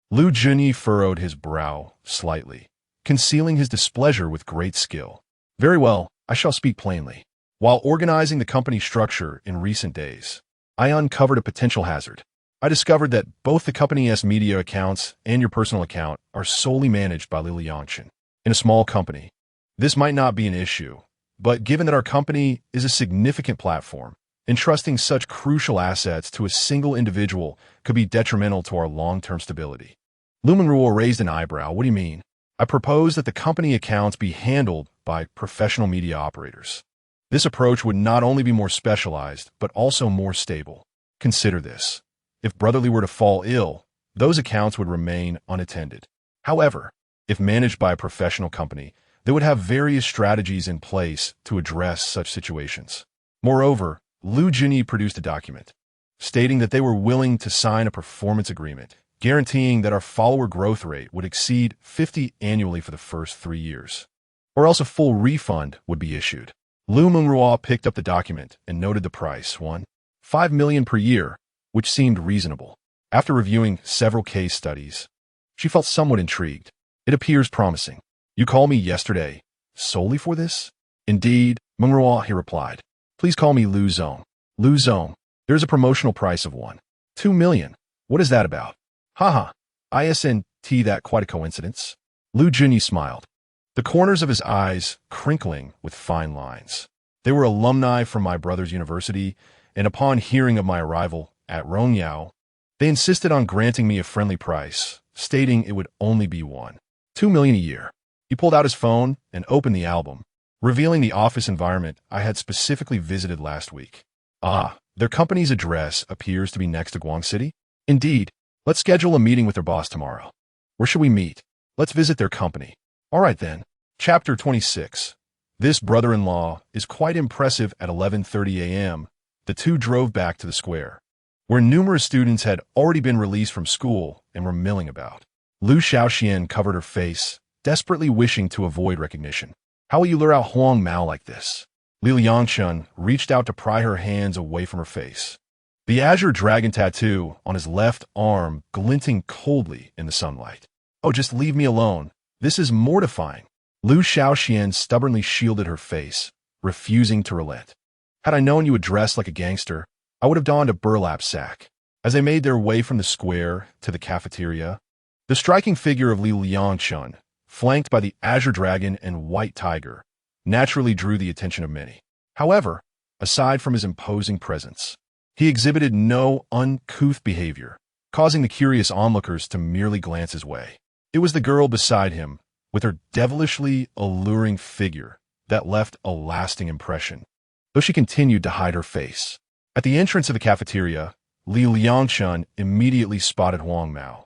Liu Junyi furrowed his brow slightly, concealing his displeasure with great skill. "Very well, I shall speak plainly. While organizing the company structure in recent days, I uncovered a potential hazard. I discovered that both the company's media accounts and your personal account are solely managed by Liangchen. In a small company, this might not be an issue, but given that our company is a significant platform, entrusting such crucial assets to a single individual could be detrimental to our long-term stability." Liu Mengruo raised an eyebrow. "What do you mean?" "I propose that the company accounts be handled by professional media operators. This approach would not only be more specialized, but also more stable. Consider this. If Brotherly were to fall ill, those accounts would remain unattended. However, if managed by a professional company, they would have various strategies in place to address such situations." Moreover, Liu Junyi produced a document, stating that they were willing to sign a performance agreement, guaranteeing that our follower growth rate would exceed 50 annually for the first 3 years, or else a full refund would be issued. Liu Mengruo picked up the document and noted the price, 1.5 million per year, which seemed reasonable. After reviewing several case studies, she felt somewhat intrigued. "It appears promising. You called me yesterday solely for this?" "Indeed, Mengruo," he replied. "Please call me Liu Zong." "Liu Zong, there's a promotional price of 1.2 million. What is that about?" "Haha, isn't that quite a coincidence?" Liu Junyi smiled, the corners of his eyes crinkling with fine lines. "They were alumni from my brother's university, and upon hearing of my arrival at Rongyao, they insisted on granting me a friendly price, stating it would only be 1.2 million a year." He pulled out his phone and opened the album, revealing the office environment I had specifically visited last week. "Ah, their company's address appears to be next to Guang City?" "Indeed. Let's schedule a meeting with their boss tomorrow." "Where should we meet?" "Let's visit their company." "All right then." Chapter 26. This brother-in-law is quite impressive. At 11:30 a.m., the two drove back to the square, where numerous students had already been released from school and were milling about. Liu Shaoxian covered her face, desperately wishing to avoid recognition. "How will you lure out Huang Mao like this?" Liangchen reached out to pry her hands away from her face, the azure dragon tattoo on his left arm glinting coldly in the sunlight. "Oh, just leave me alone. This is mortifying." Liu Shaoxian stubbornly shielded her face, refusing to relent. "Had I known you would dress like a gangster, I would have donned a burlap sack." As they made their way from the square to the cafeteria, the striking figure of Liangchen, flanked by the azure dragon and white tiger, naturally drew the attention of many. However, aside from his imposing presence, he exhibited no uncouth behavior, causing the curious onlookers to merely glance his way. It was the girl beside him, with her devilishly alluring figure, that left a lasting impression, though she continued to hide her face. At the entrance of the cafeteria, Liangchen immediately spotted Huang Mao,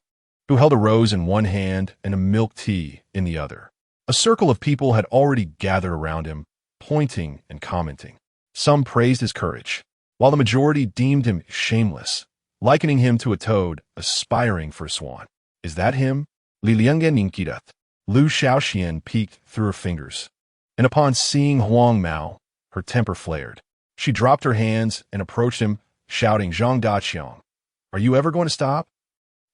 who held a rose in one hand and a milk tea in the other. A circle of people had already gathered around him, pointing and commenting. Some praised his courage, while the majority deemed him shameless, likening him to a toad aspiring for a swan. "Is that him? Liangchen Ninkidat." Liu Shaoxian peeked through her fingers, and upon seeing Huang Mao, her temper flared. She dropped her hands and approached him, shouting, "Zhang Daqiang, are you ever going to stop?"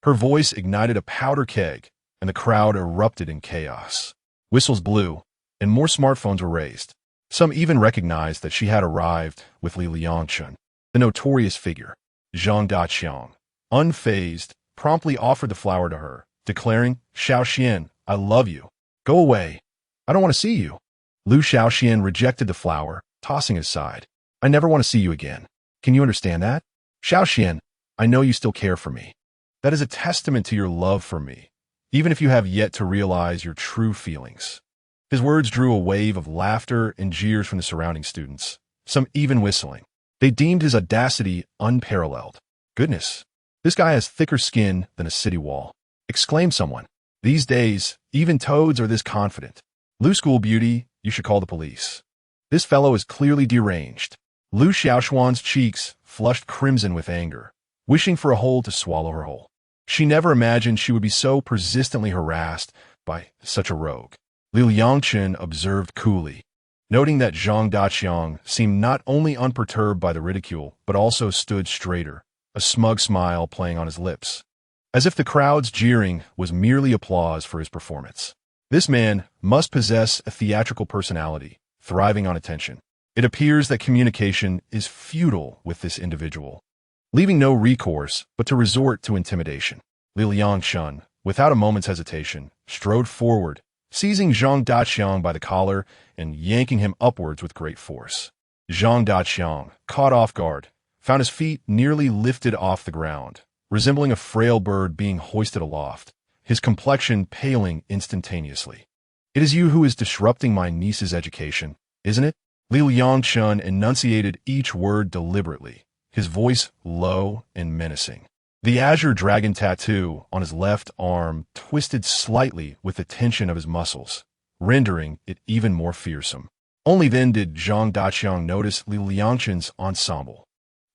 Her voice ignited a powder keg, and the crowd erupted in chaos. Whistles blew, and more smartphones were raised. Some even recognized that she had arrived with Liangchen, the notorious figure. Zhang Daqiang, unfazed, promptly offered the flower to her, declaring, "Xiaoxian, I love you. Go away. I don't want to see you." Liu Xiaoxian rejected the flower, tossing it aside. "I never want to see you again. Can you understand that? Xiaoxian, I know you still care for me. That is a testament to your love for me, even if you have yet to realize your true feelings." His words drew a wave of laughter and jeers from the surrounding students, some even whistling. They deemed his audacity unparalleled. "Goodness, this guy has thicker skin than a city wall," exclaimed someone. "These days, even toads are this confident. Liu School Beauty, you should call the police. This fellow is clearly deranged." Liu Xiaoxuan's cheeks flushed crimson with anger, wishing for a hole to swallow her whole. She never imagined she would be so persistently harassed by such a rogue. Liangchen observed coolly, noting that Zhang Daqiang seemed not only unperturbed by the ridicule, but also stood straighter, a smug smile playing on his lips, as if the crowd's jeering was merely applause for his performance. This man must possess a theatrical personality, thriving on attention. It appears that communication is futile with this individual, leaving no recourse but to resort to intimidation. Liangchen, without a moment's hesitation, strode forward, seizing Zhang Daqiang by the collar and yanking him upwards with great force. Zhang Daqiang, caught off guard, found his feet nearly lifted off the ground, resembling a frail bird being hoisted aloft, his complexion paling instantaneously. "It is you who is disrupting my niece's education, isn't it?" Liangchen enunciated each word deliberately, his voice low and menacing. The azure dragon tattoo on his left arm twisted slightly with the tension of his muscles, rendering it even more fearsome. Only then did Zhang Daqiang notice Liangchen's ensemble,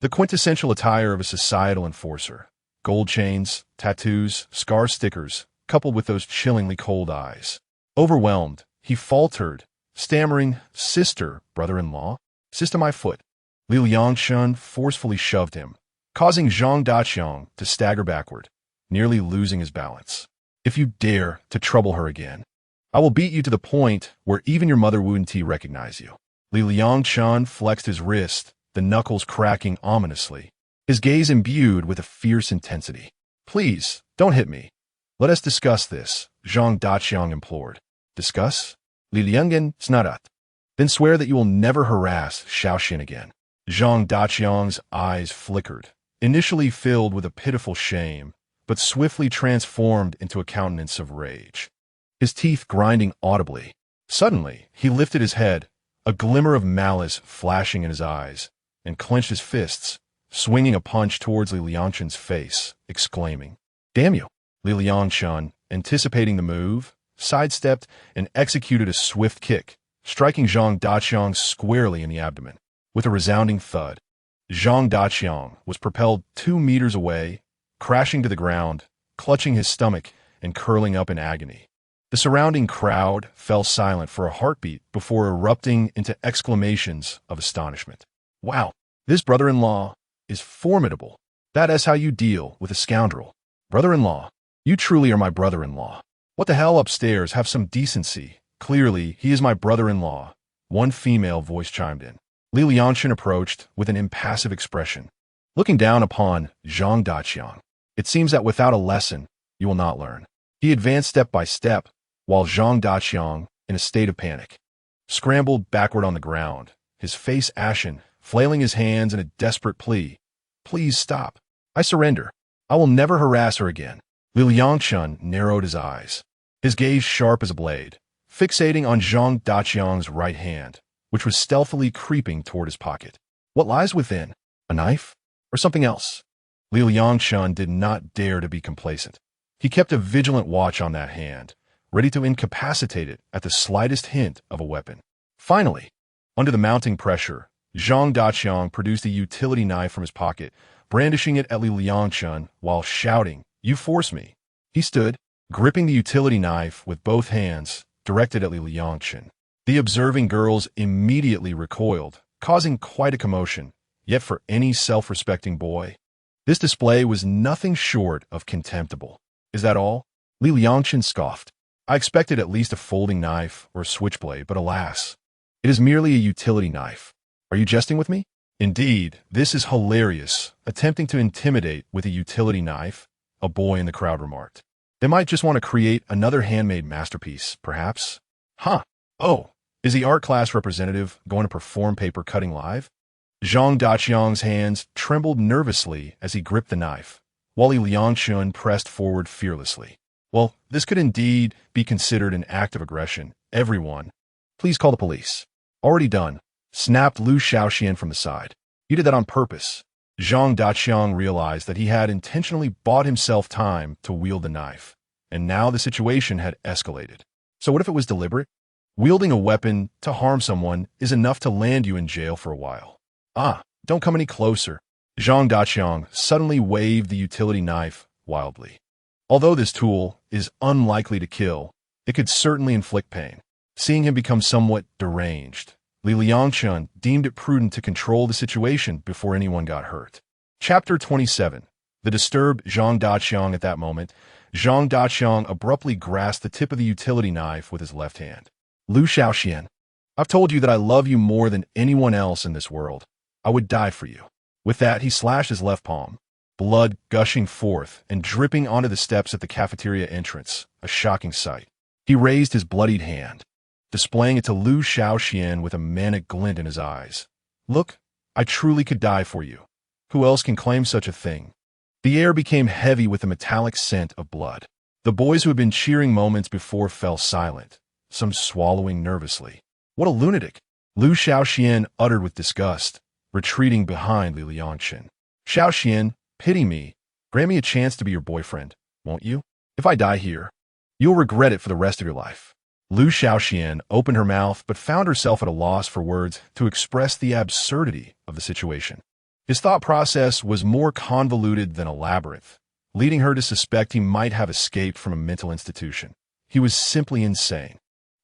the quintessential attire of a societal enforcer. Gold chains, tattoos, scar stickers, coupled with those chillingly cold eyes. Overwhelmed, he faltered, stammering, "Sister, brother-in-law, sister my foot." Liangchen forcefully shoved him, causing Zhang Daqiang to stagger backward, nearly losing his balance. "If you dare to trouble her again, I will beat you to the point where even your mother wouldn't recognize you." Liangchen flexed his wrist, the knuckles cracking ominously, his gaze imbued with a fierce intensity. "Please, don't hit me. Let us discuss this," Zhang Daqiang implored. "Discuss? Liangchen snarat. Then swear that you will never harass Xiaoxian again." Zhang Daqiang's eyes flickered, initially filled with a pitiful shame, but swiftly transformed into a countenance of rage, his teeth grinding audibly. Suddenly, he lifted his head, a glimmer of malice flashing in his eyes, and clenched his fists, swinging a punch towards Liangchen's face, exclaiming, "Damn you!" Liangchen, anticipating the move, sidestepped and executed a swift kick, striking Zhang Daqiang squarely in the abdomen. With a resounding thud, Zhang Daqiang was propelled 2 meters away, crashing to the ground, clutching his stomach and curling up in agony. The surrounding crowd fell silent for a heartbeat before erupting into exclamations of astonishment. "Wow, this brother-in-law is formidable. That is how you deal with a scoundrel. Brother-in-law, you truly are my brother-in-law. What the hell upstairs, have some decency. Clearly, he is my brother-in-law," one female voice chimed in. Liangchen approached with an impassive expression, looking down upon Zhang Daqiang. "It seems that without a lesson, you will not learn." He advanced step by step, while Zhang Daqiang, in a state of panic, scrambled backward on the ground, his face ashen, flailing his hands in a desperate plea. "Please stop. I surrender. I will never harass her again." Liangchen narrowed his eyes, his gaze sharp as a blade, fixating on Zhang Daqiang's right hand, which was stealthily creeping toward his pocket. What lies within? A knife? Or something else? Liangchen did not dare to be complacent. He kept a vigilant watch on that hand, ready to incapacitate it at the slightest hint of a weapon. Finally, under the mounting pressure, Zhang Daqiang produced a utility knife from his pocket, brandishing it at Liangchen while shouting, "You force me." He stood, gripping the utility knife with both hands, directed at Liangchen. The observing girls immediately recoiled, causing quite a commotion, Yet for any self-respecting boy, this display was nothing short of contemptible. Is that all? Liangchen scoffed. I expected at least a folding knife or a switchblade, but alas, it is merely a utility knife. Are you jesting with me? Indeed, this is hilarious. Attempting to intimidate with a utility knife, a boy in the crowd remarked. They might just want to create another handmade masterpiece, perhaps. Huh. Oh, is the art class representative going to perform paper cutting live? Zhang Daqiang's hands trembled nervously as he gripped the knife, while Liangchen pressed forward fearlessly. Well, this could indeed be considered an act of aggression. Everyone, please call the police. Already done, snapped Liu Shaoxian from the side. You did that on purpose. Zhang Daqiang realized that he had intentionally bought himself time to wield the knife, and now the situation had escalated. So what if it was deliberate? Wielding a weapon to harm someone is enough to land you in jail for a while. Ah, don't come any closer. Zhang Daqiang suddenly waved the utility knife wildly. Although this tool is unlikely to kill, it could certainly inflict pain. Seeing him become somewhat deranged, Liangchen deemed it prudent to control the situation before anyone got hurt. Chapter 27. The disturbed Zhang Daqiang. At that moment, Zhang Daqiang abruptly grasped the tip of the utility knife with his left hand. Liu Shaoxian, I've told you that I love you more than anyone else in this world. I would die for you. With that, he slashed his left palm, blood gushing forth and dripping onto the steps at the cafeteria entrance, a shocking sight. He raised his bloodied hand, displaying it to Liu Shaoxian with a manic glint in his eyes. Look, I truly could die for you. Who else can claim such a thing? The air became heavy with the metallic scent of blood. The boys who had been cheering moments before fell silent, some swallowing nervously. What a lunatic! Liu Shaoxian uttered with disgust, retreating behind Liangchen. Shaoxian, pity me. Grant me a chance to be your boyfriend, won't you? If I die here, you'll regret it for the rest of your life. Liu Shaoxian opened her mouth but found herself at a loss for words to express the absurdity of the situation. His thought process was more convoluted than a labyrinth, leading her to suspect he might have escaped from a mental institution. He was simply insane.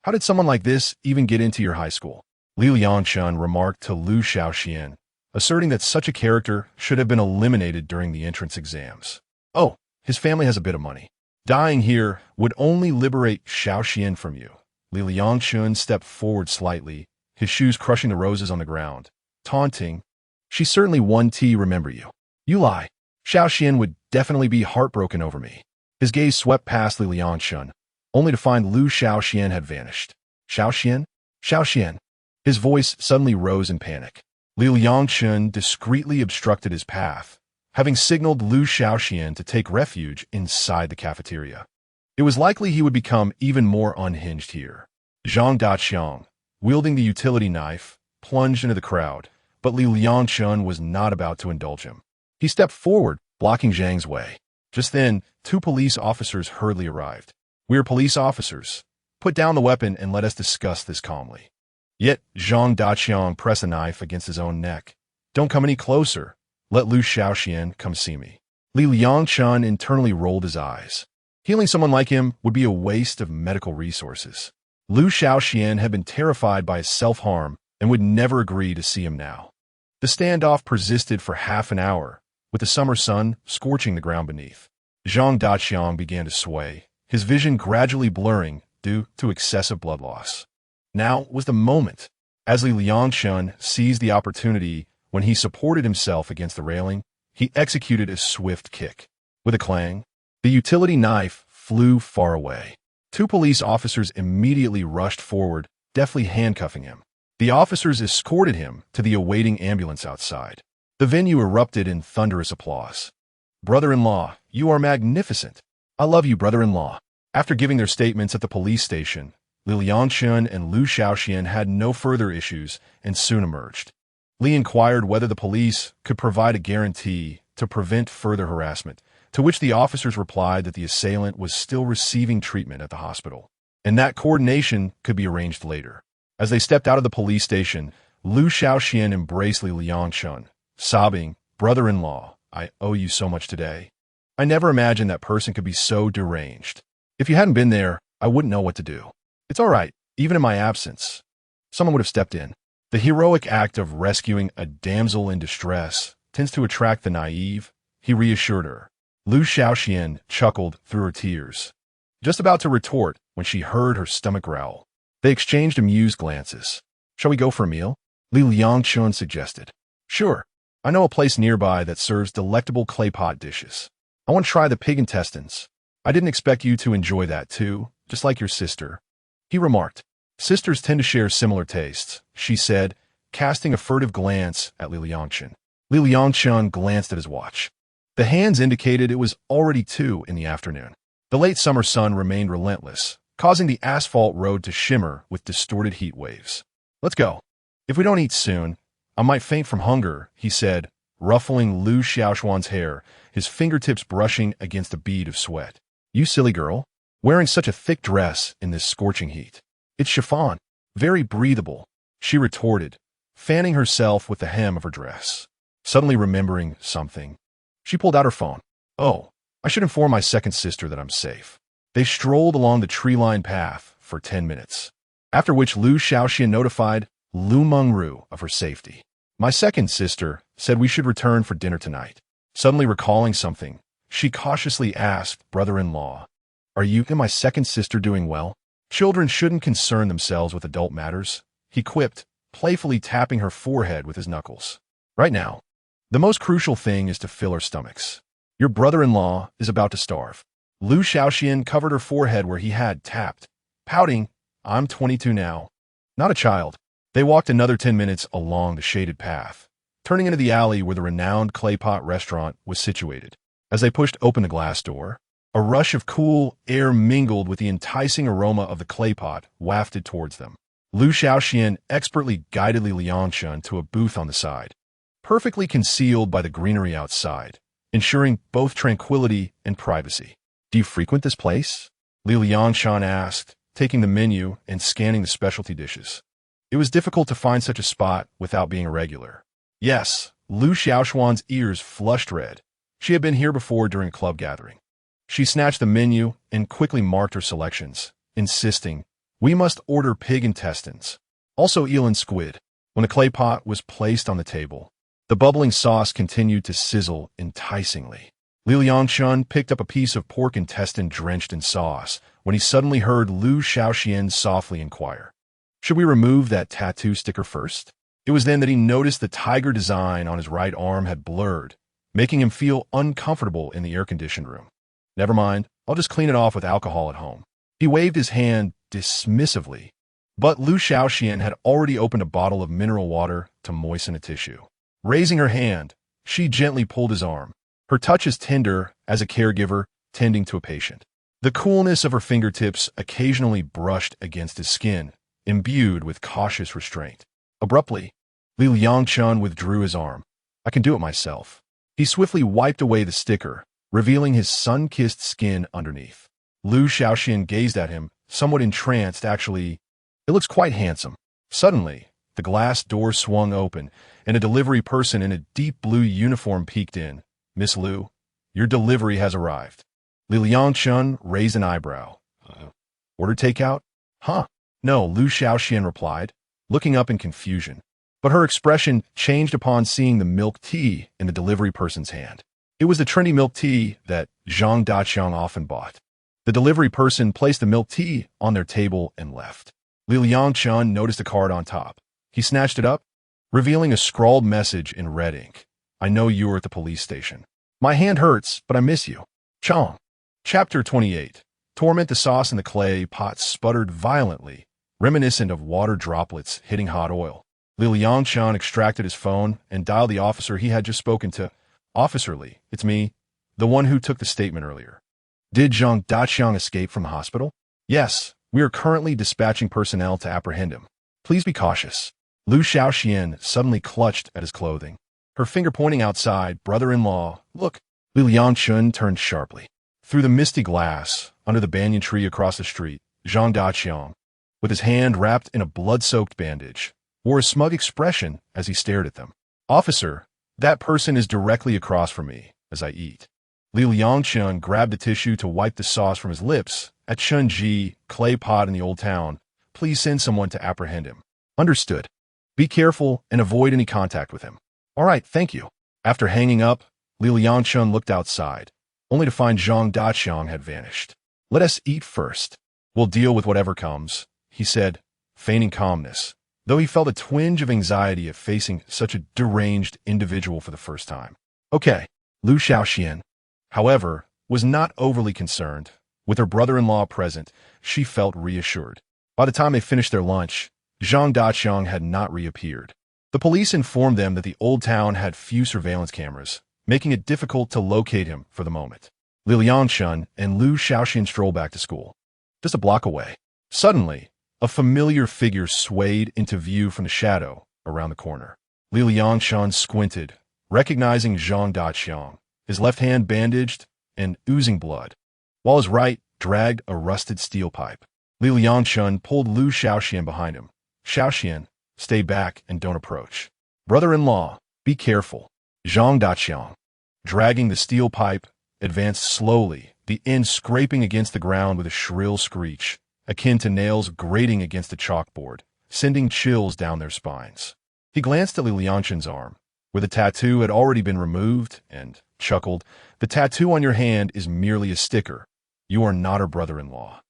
How did someone like this even get into your high school? Liangchen remarked to Liu Shaoxian, asserting that such a character should have been eliminated during the entrance exams. Oh, his family has a bit of money. Dying here would only liberate Shaoxian from you. Liangchen stepped forward slightly, his shoes crushing the roses on the ground, taunting, she certainly won to remember you. You lie. Shaoxian would definitely be heartbroken over me. His gaze swept past Liangchen, only to find Liu Shaoxian had vanished. Shaoxian? Shaoxian. His voice suddenly rose in panic. Liangchen discreetly obstructed his path, having signaled Liu Shaoxian to take refuge inside the cafeteria. It was likely he would become even more unhinged here. Zhang Daqiang, wielding the utility knife, plunged into the crowd, but Liangchen was not about to indulge him. He stepped forward, blocking Zhang's way. Just then, two police officers hurriedly arrived. We are police officers. Put down the weapon and let us discuss this calmly. Yet, Zhang Daqiang pressed a knife against his own neck. Don't come any closer. Let Liu Shaoxian come see me. Liangchen internally rolled his eyes. Healing someone like him would be a waste of medical resources. Liu Shaoxian had been terrified by his self-harm and would never agree to see him now. The standoff persisted for half an hour, with the summer sun scorching the ground beneath. Zhang Daqiang began to sway, his vision gradually blurring due to excessive blood loss. Now was the moment. As Liangchen seized the opportunity when he supported himself against the railing, he executed a swift kick. With a clang, the utility knife flew far away. Two police officers immediately rushed forward, deftly handcuffing him. The officers escorted him to the awaiting ambulance outside. The venue erupted in thunderous applause. Brother-in-law, you are magnificent. I love you, brother-in-law. After giving their statements at the police station, Liangchen and Liu Shaoxian had no further issues and soon emerged. Li inquired whether the police could provide a guarantee to prevent further harassment, to which the officers replied that the assailant was still receiving treatment at the hospital, and that coordination could be arranged later. As they stepped out of the police station, Liu Shaoxian embraced Liangchen, sobbing, brother-in-law, I owe you so much today. I never imagined that person could be so deranged. If you hadn't been there, I wouldn't know what to do. It's all right, even in my absence. Someone would have stepped in. The heroic act of rescuing a damsel in distress tends to attract the naive, he reassured her. Liu Xiaoxian chuckled through her tears, just about to retort when she heard her stomach growl. They exchanged amused glances. Shall we go for a meal? Liangchen suggested. Sure. I know a place nearby that serves delectable clay pot dishes. I want to try the pig intestines. I didn't expect you to enjoy that too, just like your sister. He remarked. Sisters tend to share similar tastes, she said, casting a furtive glance at Liangchen. Liangchen glanced at his watch. The hands indicated it was already 2 in the afternoon. The late summer sun remained relentless, causing the asphalt road to shimmer with distorted heat waves. Let's go. If we don't eat soon, I might faint from hunger, he said, ruffling Liu Xiaoxuan's hair, his fingertips brushing against a bead of sweat. You silly girl, wearing such a thick dress in this scorching heat. It's chiffon, very breathable, she retorted, fanning herself with the hem of her dress. Suddenly remembering something, she pulled out her phone. Oh, I should inform my second sister that I'm safe. They strolled along the tree-lined path for 10 minutes, after which Liu Xiaoxian notified Liu Mengruo of her safety. My second sister said we should return for dinner tonight. Suddenly recalling something, she cautiously asked brother-in-law, Are you and my second sister doing well? Children shouldn't concern themselves with adult matters, he quipped, playfully tapping her forehead with his knuckles. Right now, the most crucial thing is to fill our stomachs. Your brother-in-law is about to starve. Liu Xiaoxian covered her forehead where he had tapped, pouting, I'm 22 now. Not a child. They walked another 10 minutes along the shaded path, turning into the alley where the renowned clay pot restaurant was situated. As they pushed open the glass door, a rush of cool air mingled with the enticing aroma of the clay pot wafted towards them. Liu Xiaoxian expertly guided Liangchen to a booth on the side, perfectly concealed by the greenery outside, ensuring both tranquility and privacy. Do you frequent this place? Liangchen asked, taking the menu and scanning the specialty dishes. It was difficult to find such a spot without being a regular. Yes, Liu Xiaoxuan's ears flushed red. She had been here before during a club gathering. She snatched the menu and quickly marked her selections, insisting, We must order pig intestines. Also eel and squid. When the clay pot was placed on the table, the bubbling sauce continued to sizzle enticingly. Liangchen picked up a piece of pork intestine drenched in sauce when he suddenly heard Liu Xiaoxian softly inquire, Should we remove that tattoo sticker first? It was then that he noticed the tiger design on his right arm had blurred, making him feel uncomfortable in the air-conditioned room. Never mind, I'll just clean it off with alcohol at home. He waved his hand dismissively, but Liu Xiaoxian had already opened a bottle of mineral water to moisten a tissue. Raising her hand, she gently pulled his arm, her touch as tender as a caregiver tending to a patient. The coolness of her fingertips occasionally brushed against his skin, imbued with cautious restraint. Abruptly, Liangchen withdrew his arm. I can do it myself. He swiftly wiped away the sticker, revealing his sun-kissed skin underneath. Liu Xiaoxian gazed at him, somewhat entranced actually. It looks quite handsome. Suddenly, the glass door swung open, and a delivery person in a deep blue uniform peeked in. Miss Liu, your delivery has arrived. Liangchen raised an eyebrow. Order takeout? Huh. No, Liu Xiaoxian replied, looking up in confusion. But her expression changed upon seeing the milk tea in the delivery person's hand. It was the trendy milk tea that Zhang Daqiang often bought. The delivery person placed the milk tea on their table and left. Liangchen noticed a card on top. He snatched it up, revealing a scrawled message in red ink. I know you are at the police station. My hand hurts, but I miss you. Chong. Chapter 28. Torment. The sauce in the clay pot sputtered violently, reminiscent of water droplets hitting hot oil. Liangchen extracted his phone and dialed the officer he had just spoken to. Officer Li, it's me, the one who took the statement earlier. Did Zhang Daqiang escape from the hospital? Yes, we are currently dispatching personnel to apprehend him. Please be cautious. Liu Xiaoxian suddenly clutched at his clothing, her finger pointing outside. Brother-in-law, look. Liangchen turned sharply. Through the misty glass, under the banyan tree across the street, Zhang Daqiang, with his hand wrapped in a blood-soaked bandage, wore a smug expression as he stared at them. Officer, that person is directly across from me as I eat. Liangchen grabbed the tissue to wipe the sauce from his lips. At Chunji, clay pot in the old town, please send someone to apprehend him. Understood. Be careful and avoid any contact with him. All right, thank you. After hanging up, Liangchen looked outside, only to find Zhang Daqiang had vanished. Let us eat first. We'll deal with whatever comes, he said, feigning calmness, though he felt a twinge of anxiety at facing such a deranged individual for the first time. Okay, Liu Shaoxian, however, was not overly concerned. With her brother-in-law present, she felt reassured. By the time they finished their lunch, Zhang Daqiang had not reappeared. The police informed them that the old town had few surveillance cameras, making it difficult to locate him for the moment. Liangchen and Liu Shaoxian strolled back to school. Just a block away. Suddenly, a familiar figure swayed into view from the shadow around the corner. Liangchen squinted, recognizing Zhang Daqiang, his left hand bandaged and oozing blood, while his right dragged a rusted steel pipe. Liangchen pulled Liu Shaoxian behind him. Shaoxian, stay back and don't approach. Brother-in-law, be careful. Zhang Daqiang, dragging the steel pipe, advanced slowly, the end scraping against the ground with a shrill screech, akin to nails grating against a chalkboard, sending chills down their spines. He glanced at Liangchen's arm, where the tattoo had already been removed, and chuckled, "The tattoo on your hand is merely a sticker. You are not her brother-in-law."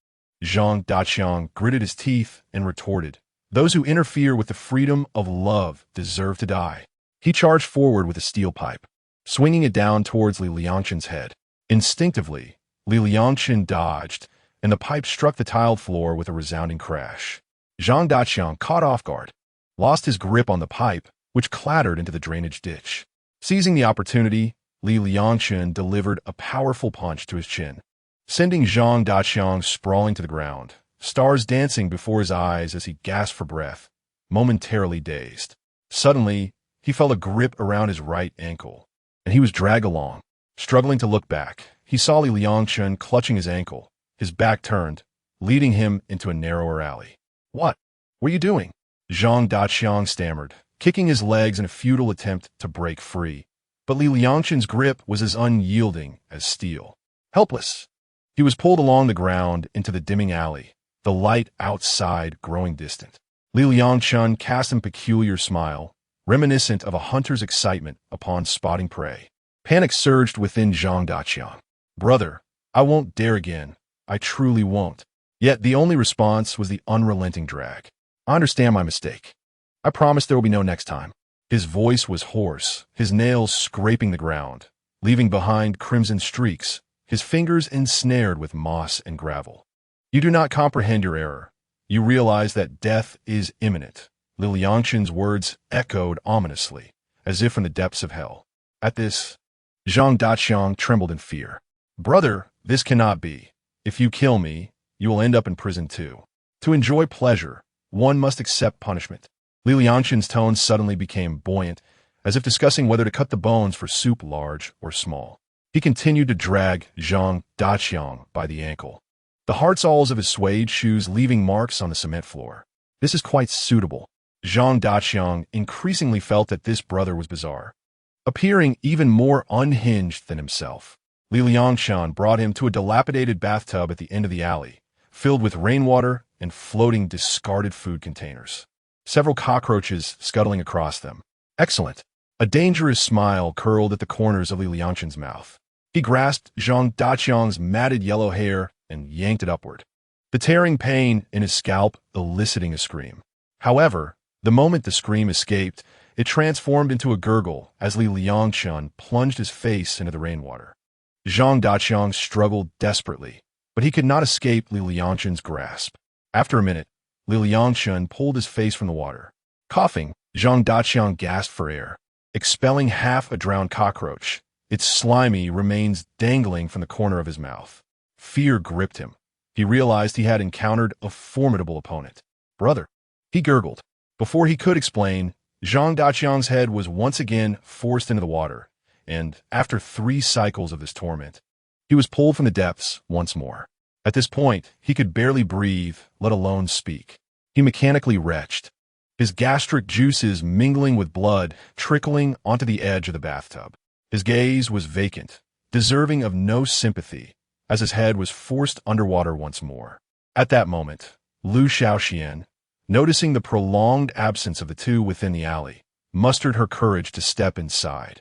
Zhang Daqiang gritted his teeth and retorted, "Those who interfere with the freedom of love deserve to die." He charged forward with a steel pipe, swinging it down towards Liangchen's head. Instinctively, Liangchen dodged, and the pipe struck the tiled floor with a resounding crash. Zhang Daqiang, caught off guard, lost his grip on the pipe, which clattered into the drainage ditch. Seizing the opportunity, Liangchen delivered a powerful punch to his chin, sending Zhang Daqiang sprawling to the ground, stars dancing before his eyes as he gasped for breath, momentarily dazed. Suddenly, he felt a grip around his right ankle, and he was dragged along. Struggling to look back, he saw Liangchen clutching his ankle, his back turned, leading him into a narrower alley. "What were you doing?" Zhang Daqiang stammered, kicking his legs in a futile attempt to break free. But Liangchen's grip was as unyielding as steel. Helpless, he was pulled along the ground into the dimming alley, the light outside growing distant. Liangchen cast a peculiar smile, reminiscent of a hunter's excitement upon spotting prey. Panic surged within Zhang Daqiang. "Brother, I won't dare again. I truly won't." Yet the only response was the unrelenting drag. "I understand my mistake. I promise there will be no next time." His voice was hoarse, his nails scraping the ground, leaving behind crimson streaks, his fingers ensnared with moss and gravel. "You do not comprehend your error. You realize that death is imminent." Liangchen's words echoed ominously, as if from the depths of hell. At this, Zhang Daqiang trembled in fear. "Brother, this cannot be. If you kill me, you will end up in prison too. To enjoy pleasure, one must accept punishment." Liangchen's tone suddenly became buoyant, as if discussing whether to cut the bones for soup large or small. He continued to drag Zhang Daqiang by the ankle, the hard soles of his suede shoes leaving marks on the cement floor. "This is quite suitable." Zhang Daqiang increasingly felt that this brother was bizarre, appearing even more unhinged than himself. Liangchen brought him to a dilapidated bathtub at the end of the alley, filled with rainwater and floating discarded food containers. Several cockroaches scuttling across them. "Excellent." A dangerous smile curled at the corners of Liangchen's mouth. He grasped Zhang Daqiang's matted yellow hair and yanked it upward, the tearing pain in his scalp eliciting a scream. However, the moment the scream escaped, it transformed into a gurgle as Liangchen plunged his face into the rainwater. Zhang Daqiang struggled desperately, but he could not escape Liangchen's grasp. After a minute, Liangchen pulled his face from the water. Coughing, Zhang Daqiang gasped for air, expelling half a drowned cockroach, its slimy remains dangling from the corner of his mouth. Fear gripped him. He realized he had encountered a formidable opponent. "Brother," he gurgled. Before he could explain, Zhang Daqiang's head was once again forced into the water, and after 3 cycles of this torment, he was pulled from the depths once more. At this point, he could barely breathe, let alone speak. He mechanically retched, his gastric juices mingling with blood trickling onto the edge of the bathtub. His gaze was vacant, deserving of no sympathy, as his head was forced underwater once more. At that moment, Liu Shaoxian, noticing the prolonged absence of the two within the alley, mustered her courage to step inside,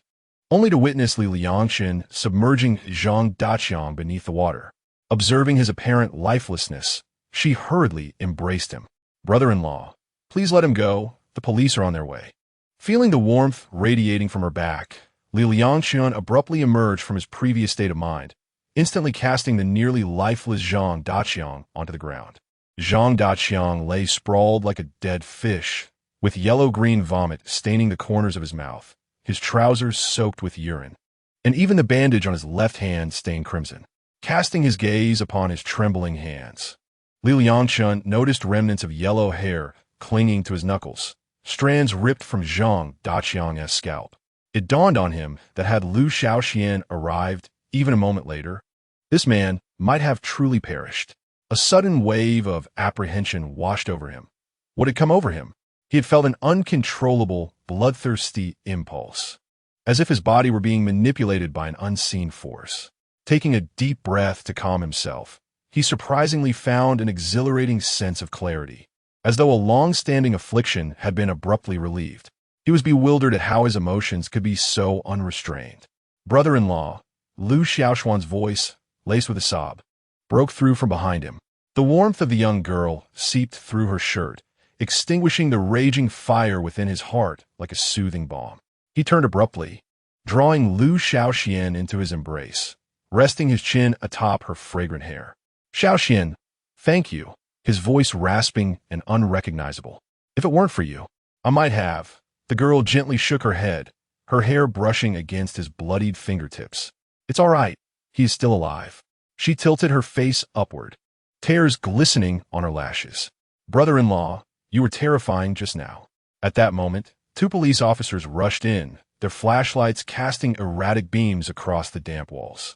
only to witness Liangchen submerging Zhang Daqiang beneath the water. Observing his apparent lifelessness, she hurriedly embraced him. "Brother-in-law, please let him go. The police are on their way." Feeling the warmth radiating from her back, Liangchen abruptly emerged from his previous state of mind, instantly casting the nearly lifeless Zhang Daqiang onto the ground. Zhang Daqiang lay sprawled like a dead fish, with yellow-green vomit staining the corners of his mouth, his trousers soaked with urine, and even the bandage on his left hand stained crimson. Casting his gaze upon his trembling hands, Liangchen noticed remnants of yellow hair clinging to his knuckles, strands ripped from Zhang Daqiang's scalp. It dawned on him that had Liu Shaoxian arrived even a moment later, this man might have truly perished. A sudden wave of apprehension washed over him. What had come over him? He had felt an uncontrollable, bloodthirsty impulse, as if his body were being manipulated by an unseen force. Taking a deep breath to calm himself, he surprisingly found an exhilarating sense of clarity, as though a long-standing affliction had been abruptly relieved. He was bewildered at how his emotions could be so unrestrained. "Brother-in-law," Liu Shaoxuan's voice, laced with a sob, broke through from behind him. The warmth of the young girl seeped through her shirt, extinguishing the raging fire within his heart like a soothing balm. He turned abruptly, drawing Liu Shaoxian into his embrace, resting his chin atop her fragrant hair. "Shaoxian, thank you," his voice rasping and unrecognizable. "If it weren't for you, I might have." The girl gently shook her head, her hair brushing against his bloodied fingertips. "It's all right. He is still alive." She tilted her face upward, tears glistening on her lashes. "Brother-in-law, you were terrifying just now." At that moment, two police officers rushed in, their flashlights casting erratic beams across the damp walls.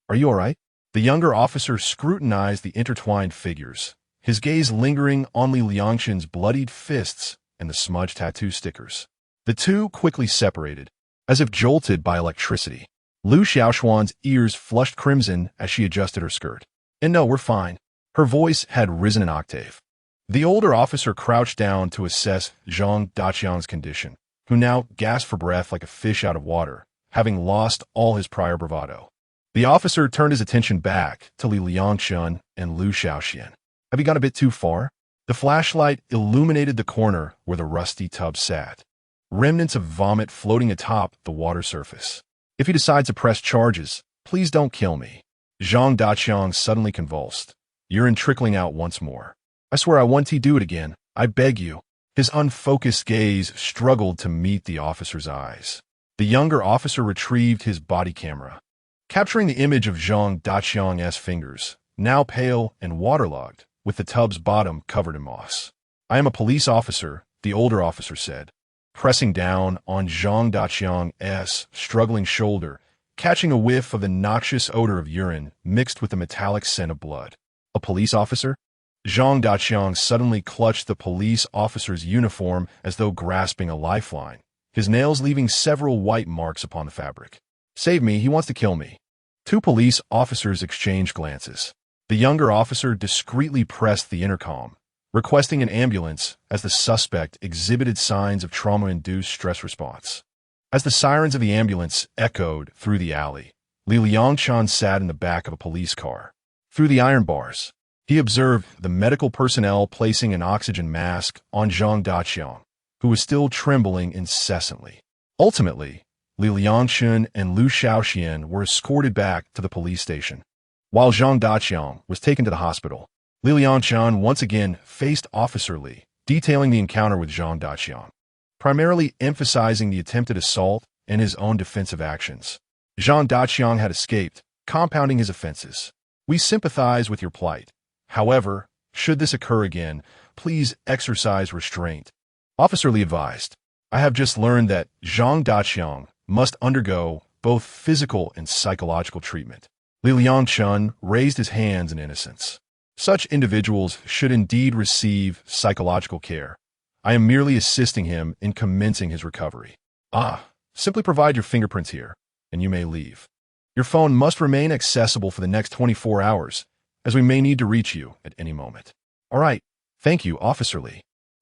"Are you all right?" The younger officer scrutinized the intertwined figures, his gaze lingering on Liangchen's bloodied fists and the smudged tattoo stickers. The two quickly separated, as if jolted by electricity. Liu Shaoxuan's ears flushed crimson as she adjusted her skirt. "And no, we're fine." Her voice had risen an octave. The older officer crouched down to assess Zhang Daqiang's condition, who now gasped for breath like a fish out of water, having lost all his prior bravado. The officer turned his attention back to Liangchen and Liu Shaoxian. "Have you gone a bit too far?" The flashlight illuminated the corner where the rusty tub sat, remnants of vomit floating atop the water surface. "If he decides to press charges, please don't kill me." Zhang Daqiang suddenly convulsed, urine trickling out once more. "I swear I won't do it again. I beg you." His unfocused gaze struggled to meet the officer's eyes. The younger officer retrieved his body camera, capturing the image of Zhang Daqiang's fingers, now pale and waterlogged, with the tub's bottom covered in moss. "I am a police officer," the older officer said, pressing down on Zhang Daqiang's struggling shoulder, catching a whiff of the noxious odor of urine mixed with the metallic scent of blood. "A police officer?" Zhang Daqiang suddenly clutched the police officer's uniform as though grasping a lifeline, his nails leaving several white marks upon the fabric. "Save me, he wants to kill me." Two police officers exchanged glances. The younger officer discreetly pressed the intercom, requesting an ambulance as the suspect exhibited signs of trauma-induced stress response. As the sirens of the ambulance echoed through the alley, Liangchen sat in the back of a police car. Through the iron bars, he observed the medical personnel placing an oxygen mask on Zhang Daqiang, who was still trembling incessantly. Ultimately, Liangchen and Liu Shaoxian were escorted back to the police station, while Zhang Daqiang was taken to the hospital. Liangchen once again faced Officer Li, detailing the encounter with Zhang Daqiang, primarily emphasizing the attempted assault and his own defensive actions. Zhang Daqiang had escaped, compounding his offenses. "We sympathize with your plight. However, should this occur again, please exercise restraint," Officer Li advised. "I have just learned that Zhang Daqiang must undergo both physical and psychological treatment." Liangchen raised his hands in innocence. "Such individuals should indeed receive psychological care. I am merely assisting him in commencing his recovery." Simply provide your fingerprints here, and you may leave. Your phone must remain accessible for the next 24 hours, as we may need to reach you at any moment." "All right. Thank you, Officer Li."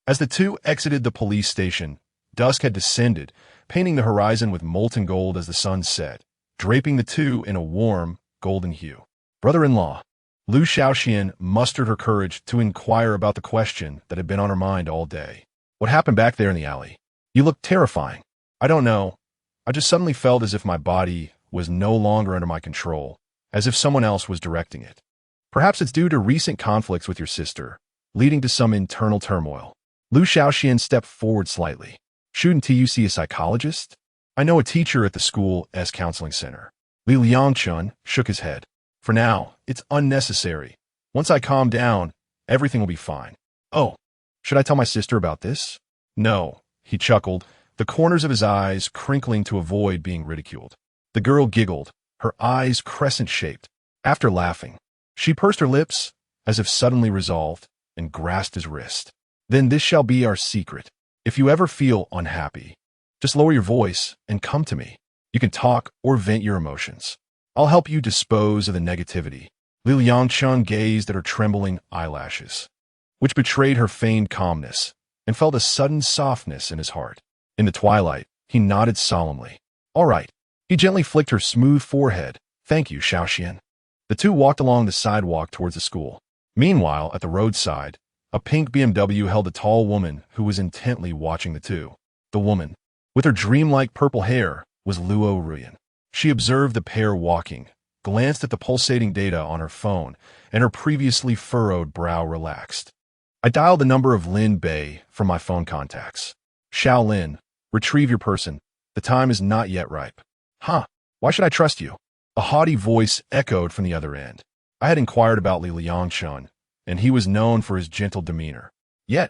As the two exited the police station, dusk had descended, painting the horizon with molten gold as the sun set, draping the two in a warm, golden hue. Brother-in-law. Liu Shaoxian mustered her courage to inquire about the question that had been on her mind all day. What happened back there in the alley? You look terrifying. I don't know. I just suddenly felt as if my body was no longer under my control, as if someone else was directing it. Perhaps it's due to recent conflicts with your sister, leading to some internal turmoil. Liu Shaoxian stepped forward slightly. Shouldn't you see a psychologist? I know a teacher at the school's counseling center. Liangchen shook his head. For now, it's unnecessary. Once I calm down, everything will be fine. Oh, should I tell my sister about this? No, he chuckled, the corners of his eyes crinkling to avoid being ridiculed. The girl giggled, her eyes crescent-shaped. After laughing, she pursed her lips, as if suddenly resolved, and grasped his wrist. Then this shall be our secret. If you ever feel unhappy, just lower your voice and come to me. You can talk or vent your emotions. I'll help you dispose of the negativity. Liangchen gazed at her trembling eyelashes, which betrayed her feigned calmness, and felt a sudden softness in his heart. In the twilight, he nodded solemnly. All right. He gently flicked her smooth forehead. Thank you, Shaoxian. The two walked along the sidewalk towards the school. Meanwhile, at the roadside, a pink BMW held a tall woman who was intently watching the two. The woman, with her dreamlike purple hair, was Liu Mengruo. She observed the pair walking, glanced at the pulsating data on her phone, and her previously furrowed brow relaxed. I dialed the number of Lin Bei from my phone contacts. Xiao Lin, retrieve your person. The time is not yet ripe. Huh, why should I trust you? A haughty voice echoed from the other end. I had inquired about Liangchen, and he was known for his gentle demeanor. Yet,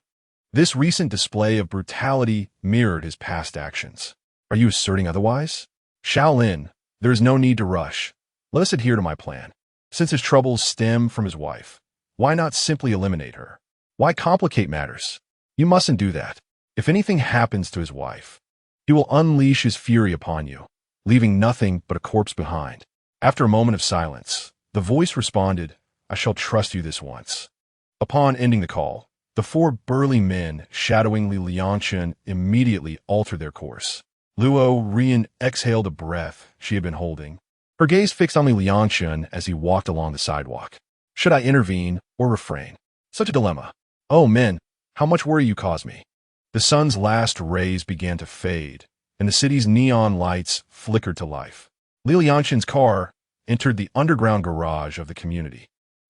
this recent display of brutality mirrored his past actions. Are you asserting otherwise? Xiao Lin, there is no need to rush. Let us adhere to my plan. Since his troubles stem from his wife, why not simply eliminate her? Why complicate matters? You mustn't do that. If anything happens to his wife, he will unleash his fury upon you, leaving nothing but a corpse behind. After a moment of silence, the voice responded, I shall trust you this once. Upon ending the call, the four burly men shadowing Liangchen immediately altered their course. Liu Mengruo exhaled a breath she had been holding, her gaze fixed on Liangchen as he walked along the sidewalk. Should I intervene or refrain? Such a dilemma. Oh, men, how much worry you cause me. The sun's last rays began to fade, and the city's neon lights flickered to life. Liangchen's car entered the underground garage of the community,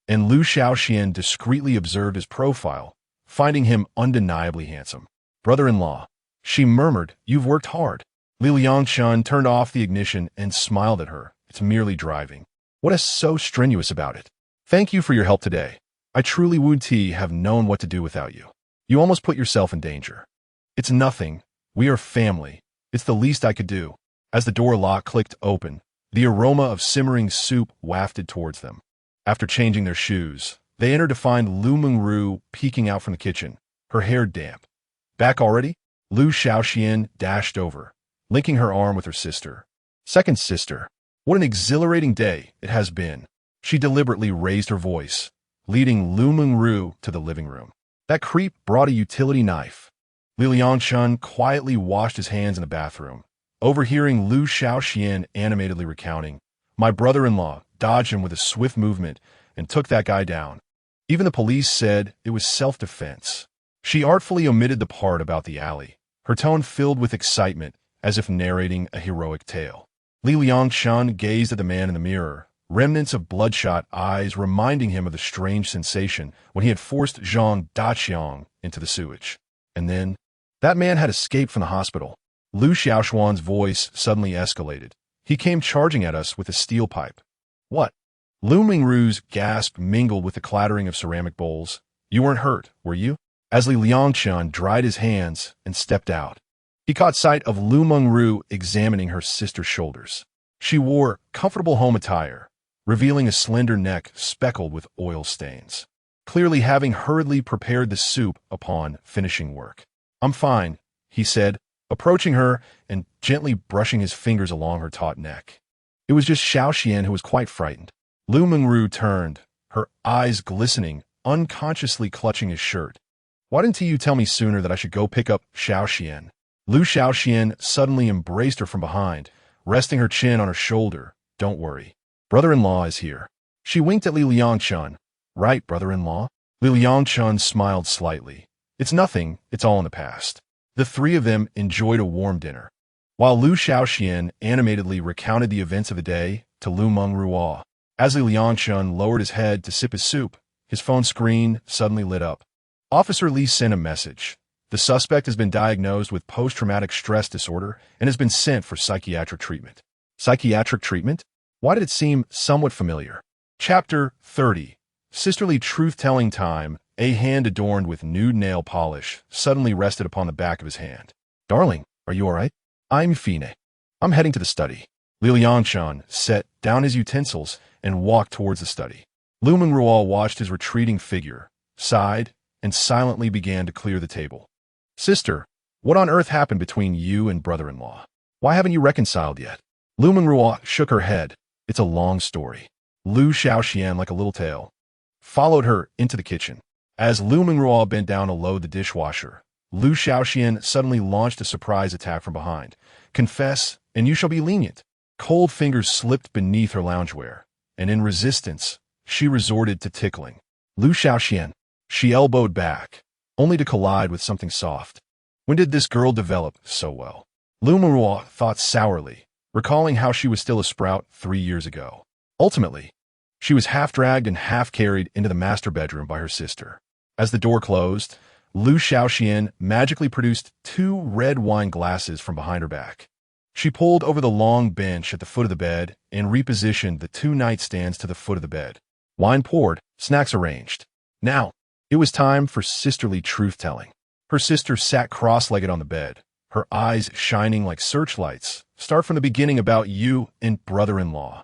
and Liu Shaoxian discreetly observed his profile, finding him undeniably handsome. Brother-in-law, she murmured, you've worked hard. Liangchen turned off the ignition and smiled at her. It's merely driving. What is so strenuous about it? Thank you for your help today. I truly wouldn't have known what to do without you. You almost put yourself in danger. It's nothing. We are family. It's the least I could do. As the door lock clicked open, the aroma of simmering soup wafted towards them. After changing their shoes, they entered to find Liu Mengruo peeking out from the kitchen, her hair damp. Back already? Liu Shaoxian dashed over, linking her arm with her sister. Second sister. What an exhilarating day it has been. She deliberately raised her voice, leading Liu Mengruo to the living room. That creep brought a utility knife. Liangchen quietly washed his hands in the bathroom, overhearing Liu Shaoxian animatedly recounting, my brother-in-law dodged him with a swift movement and took that guy down. Even the police said it was self-defense. She artfully omitted the part about the alley, her tone filled with excitement as if narrating a heroic tale. Liangchen gazed at the man in the mirror, remnants of bloodshot eyes reminding him of the strange sensation when he had forced Zhang Daqiang into the sewage. And then, that man had escaped from the hospital. Liu Xiaoshuan's voice suddenly escalated. He came charging at us with a steel pipe. What? Liu Mengruo's gasp mingled with the clattering of ceramic bowls. You weren't hurt, were you? As Liangchen dried his hands and stepped out, he caught sight of Liu Mengruo examining her sister's shoulders. She wore comfortable home attire, revealing a slender neck speckled with oil stains, clearly having hurriedly prepared the soup upon finishing work. I'm fine, he said, approaching her and gently brushing his fingers along her taut neck. It was just Shaoxian who was quite frightened. Liu Mengruo turned, her eyes glistening, unconsciously clutching his shirt. Why didn't you tell me sooner that I should go pick up Xiaoxian? Lu Xiaoxian suddenly embraced her from behind, resting her chin on her shoulder. Don't worry. Brother-in-law is here. She winked at Liangchen. Right, brother-in-law? Liangchen smiled slightly. It's nothing, it's all in the past. The three of them enjoyed a warm dinner, while Liu Xiaoxian animatedly recounted the events of the day to Liu Mengruo. As Liangchen lowered his head to sip his soup, his phone screen suddenly lit up. Officer Li sent a message. The suspect has been diagnosed with post-traumatic stress disorder and has been sent for psychiatric treatment. Psychiatric treatment? Why did it seem somewhat familiar? Chapter 30. Sisterly truth-telling time. A hand adorned with nude nail polish suddenly rested upon the back of his hand. Darling, are you all right? I'm Fine. I'm heading to the study. Liangchen set down his utensils and walked towards the study. Liu Mengruo watched his retreating figure, sighed, and silently began to clear the table. Sister, what on earth happened between you and brother-in-law? Why haven't you reconciled yet? Liu Mengruo shook her head. It's a long story. Liu Xiaoxian, like a little tail, followed her into the kitchen. As Liu Mengruo bent down to load the dishwasher, Liu Xiaoxian suddenly launched a surprise attack from behind. Confess, and you shall be lenient. Cold fingers slipped beneath her loungewear, and in resistance, she resorted to tickling. Liu Xiaoxian. She elbowed back, only to collide with something soft. When did this girl develop so well? Liu Mengruo thought sourly, recalling how she was still a sprout 3 years ago. Ultimately, she was half dragged and half carried into the master bedroom by her sister. As the door closed, Liu Xiaoxian magically produced 2 red wine glasses from behind her back. She pulled over the long bench at the foot of the bed and repositioned the 2 nightstands to the foot of the bed. Wine poured, snacks arranged. Now, it was time for sisterly truth-telling. Her sister sat cross-legged on the bed, her eyes shining like searchlights. Start from the beginning about you and brother-in-law.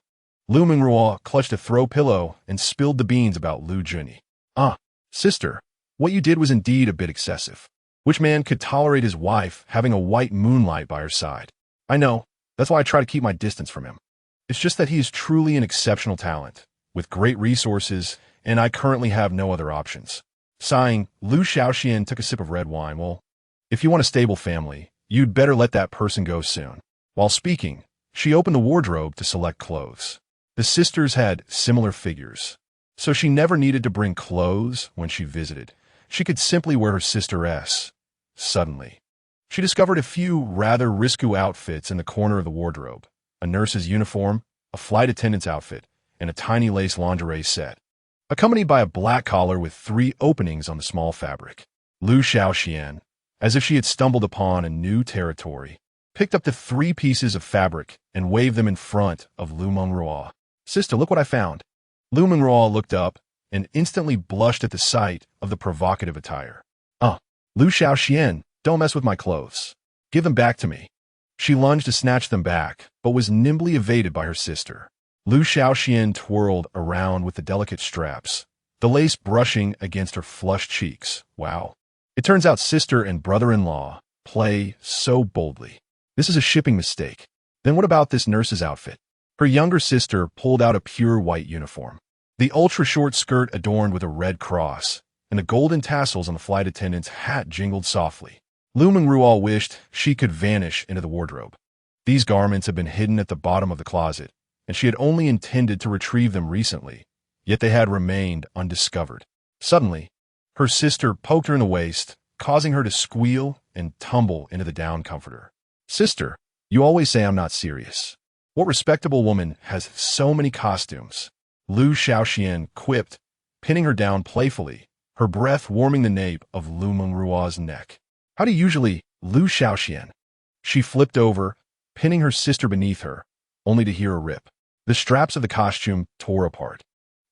Liu Mengruo clutched a throw pillow and spilled the beans about Liu Junyi. Sister, what you did was indeed a bit excessive. Which man could tolerate his wife having a white moonlight by her side? I know, that's why I try to keep my distance from him. It's just that he is truly an exceptional talent, with great resources, and I currently have no other options. Sighing, Liu Xiaoxian took a sip of red wine. Well, if you want a stable family, you'd better let that person go soon. While speaking, she opened the wardrobe to select clothes. The sisters had similar figures, so she never needed to bring clothes when she visited. She could simply wear her sister's. Suddenly, she discovered a few rather risque outfits in the corner of the wardrobe: a nurse's uniform, a flight attendant's outfit, and a tiny lace lingerie set, accompanied by a black collar with 3 openings on the small fabric. Liu Xiaoxian, as if she had stumbled upon a new territory, picked up the 3 pieces of fabric and waved them in front of Liu Mengruo. Sister, look what I found. Liu Mengruo looked up and instantly blushed at the sight of the provocative attire. Liu Xiaoxian, don't mess with my clothes. Give them back to me. She lunged to snatch them back, but was nimbly evaded by her sister. Liu Xiaoxian twirled around with the delicate straps, the lace brushing against her flushed cheeks. Wow. It turns out sister and brother-in-law play so boldly. This is a shipping mistake. Then what about this nurse's outfit? Her younger sister pulled out a pure white uniform. The ultra-short skirt adorned with a red cross, and the golden tassels on the flight attendant's hat jingled softly. Liu Mengruo wished she could vanish into the wardrobe. These garments had been hidden at the bottom of the closet, and she had only intended to retrieve them recently, yet they had remained undiscovered. Suddenly, her sister poked her in the waist, causing her to squeal and tumble into the down comforter. Sister, you always say I'm not serious. What respectable woman has so many costumes? Liu Xiaoxian quipped, pinning her down playfully, her breath warming the nape of Liu Mengruo's neck. How do you usually, Liu Xiaoxian? She flipped over, pinning her sister beneath her, only to hear a rip. The straps of the costume tore apart,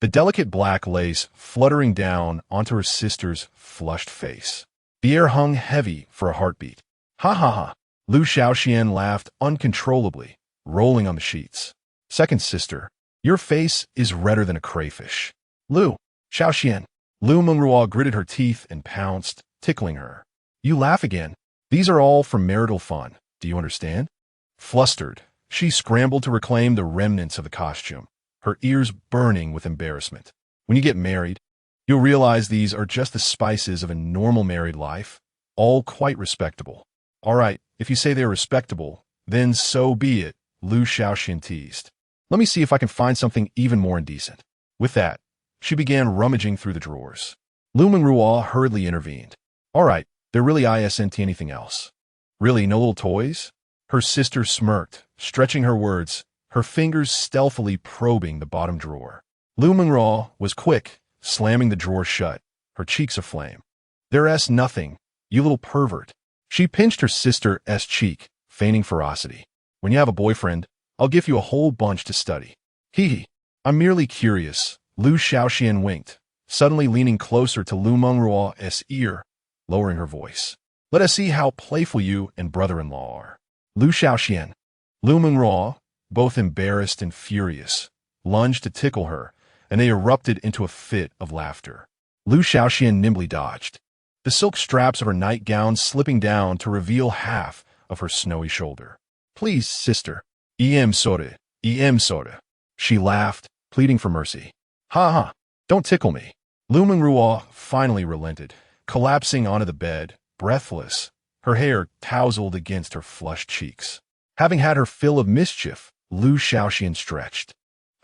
the delicate black lace fluttering down onto her sister's flushed face. The air hung heavy for a heartbeat. Ha ha ha! Liu Xiaoxian laughed uncontrollably, rolling on the sheets. Second sister, your face is redder than a crayfish. Liu Xiaoxian. Liu Mengruo gritted her teeth and pounced, tickling her. You laugh again. These are all for marital fun. Do you understand? Flustered, she scrambled to reclaim the remnants of the costume, her ears burning with embarrassment. When you get married, You'll realize these are just the spices of a normal married life, all quite respectable. All right, if you say they're respectable, then so be it, Liu Xiaoxian teased. Let me see if I can find something even more indecent. With that, she began rummaging through the drawers. Liu Mengruo hurriedly intervened. All right, there really isn't anything else. Really, no little toys? Her sister smirked, stretching her words, her fingers stealthily probing the bottom drawer. Liu Mengruo was quick, slamming the drawer shut, her cheeks aflame. There's nothing, you little pervert. She pinched her sister's cheek, feigning ferocity. When you have a boyfriend, I'll give you a whole bunch to study. Hee hee. I'm merely curious, Liu Xiaoxian winked, suddenly leaning closer to Liu Mengruo's ear, lowering her voice. Let us see how playful you and brother-in-law are. Liu Xiaoxian. Liu Mengruo, both embarrassed and furious, lunged to tickle her, and they erupted into a fit of laughter. Liu Xiaoxian nimbly dodged, the silk straps of her nightgown slipping down to reveal half of her snowy shoulder. Please, sister. Em sorry. She laughed, pleading for mercy. Ha ha, don't tickle me. Liu Mengruo finally relented, collapsing onto the bed, breathless, her hair tousled against her flushed cheeks. Having had her fill of mischief, Liu Xiaoxian stretched,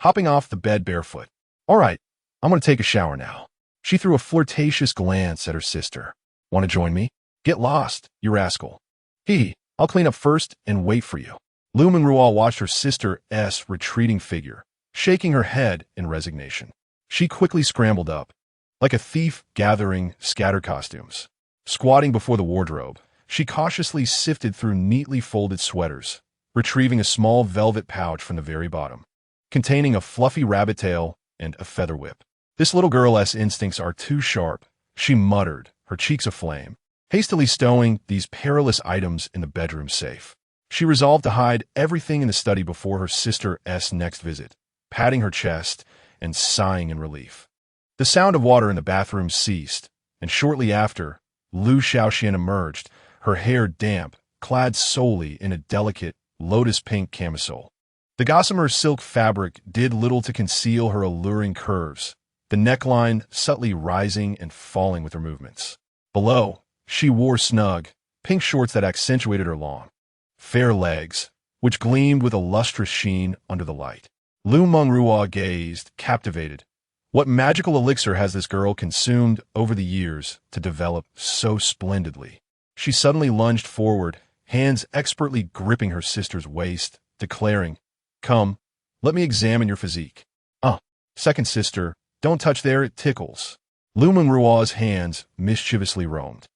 hopping off the bed barefoot. All right, I'm going to take a shower now. She threw a flirtatious glance at her sister. Want to join me? Get lost, you rascal. Hee, I'll clean up first and wait for you. Liu Mengruo watched her sister's retreating figure, shaking her head in resignation. She quickly scrambled up, like a thief gathering scatter costumes. Squatting before the wardrobe, she cautiously sifted through neatly folded sweaters, retrieving a small velvet pouch from the very bottom, containing a fluffy rabbit tail and a feather whip. This little girl's instincts are too sharp, she muttered, her cheeks aflame, hastily stowing these perilous items in the bedroom safe. She resolved to hide everything in the study before her sister's next visit, patting her chest and sighing in relief. The sound of water in the bathroom ceased, and shortly after, Liu Xiaoxian emerged, her hair damp, clad solely in a delicate, lotus-pink camisole. The gossamer silk fabric did little to conceal her alluring curves, the neckline subtly rising and falling with her movements. Below, she wore snug, pink shorts that accentuated her long, fair legs, which gleamed with a lustrous sheen under the light. Liu Mengruo gazed, captivated. What magical elixir has this girl consumed over the years to develop so splendidly? She suddenly lunged forward, hands expertly gripping her sister's waist, declaring, Come, let me examine your physique. Second sister, don't touch there, it tickles. Liu Mengruo's hands mischievously roamed,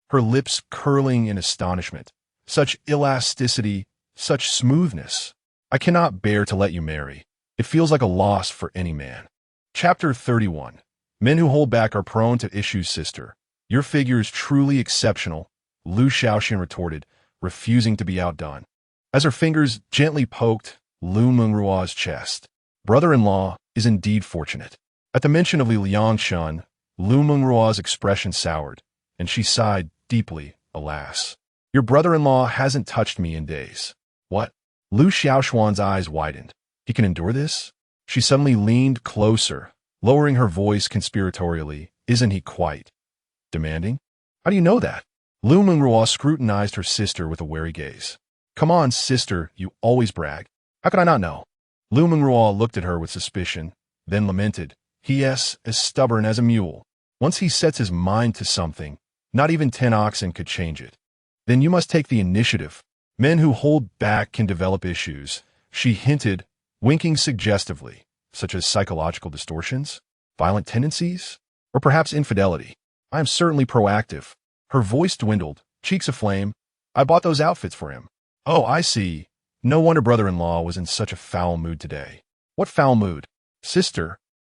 her lips curling in astonishment. Such elasticity, such smoothness. I cannot bear to let you marry. It feels like a loss for any man. Chapter 31. Men who hold back are prone to issues, sister. Your figure is truly exceptional, Liu Xiaoxian retorted, refusing to be outdone. As her fingers gently poked Liu Mengruo's chest, brother-in-law is indeed fortunate. At the mention of Liangchen, Liu Mengruo's expression soured, and she sighed deeply, alas. Your brother-in-law hasn't touched me in days. What? Liu Xiaoxian's eyes widened. He can endure this? She suddenly leaned closer, lowering her voice conspiratorially. Isn't he quite demanding? How do you know that? Liu Mengruo scrutinized her sister with a wary gaze. Come on, sister, you always brag. How could I not know? Liu Mengruo looked at her with suspicion, then lamented. He's as stubborn as a mule. Once he sets his mind to something, not even 10 oxen could change it. Then you must take the initiative. Men who hold back can develop issues, she hinted, winking suggestively, such as psychological distortions, violent tendencies, or perhaps infidelity. I am certainly proactive. Her voice dwindled, cheeks aflame. I bought those outfits for him. Oh, I see. No wonder brother-in-law was in such a foul mood today. What foul mood? Sister,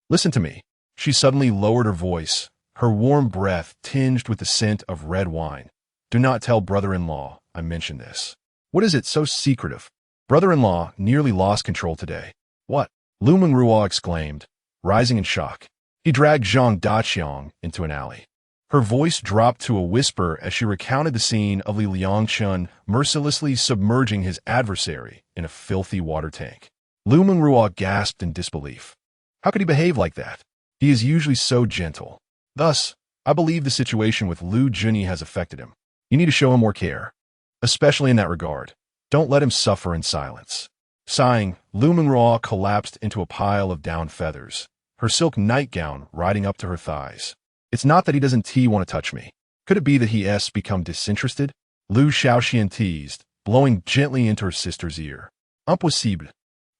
listen to me. She suddenly lowered her voice, her warm breath tinged with the scent of red wine. Do not tell brother-in-law I mentioned this. What is it so secretive? Brother-in-law nearly lost control today. What? Liu Mengruo exclaimed, rising in shock. He dragged Zhang Daqiang into an alley. Her voice dropped to a whisper as she recounted the scene of Li Liangchen mercilessly submerging his adversary in a filthy water tank. Liu Mengruo gasped in disbelief. How could he behave like that? He is usually so gentle. Thus, I believe the situation with Liu Junyi has affected him. You need to show him more care, especially in that regard. Don't let him suffer in silence. Sighing, Liu Mengruo collapsed into a pile of down feathers, her silk nightgown riding up to her thighs. It's not that he doesn't want to touch me. Could it be that he's become disinterested? Liu Shaoxian teased, blowing gently into her sister's ear. Impossible.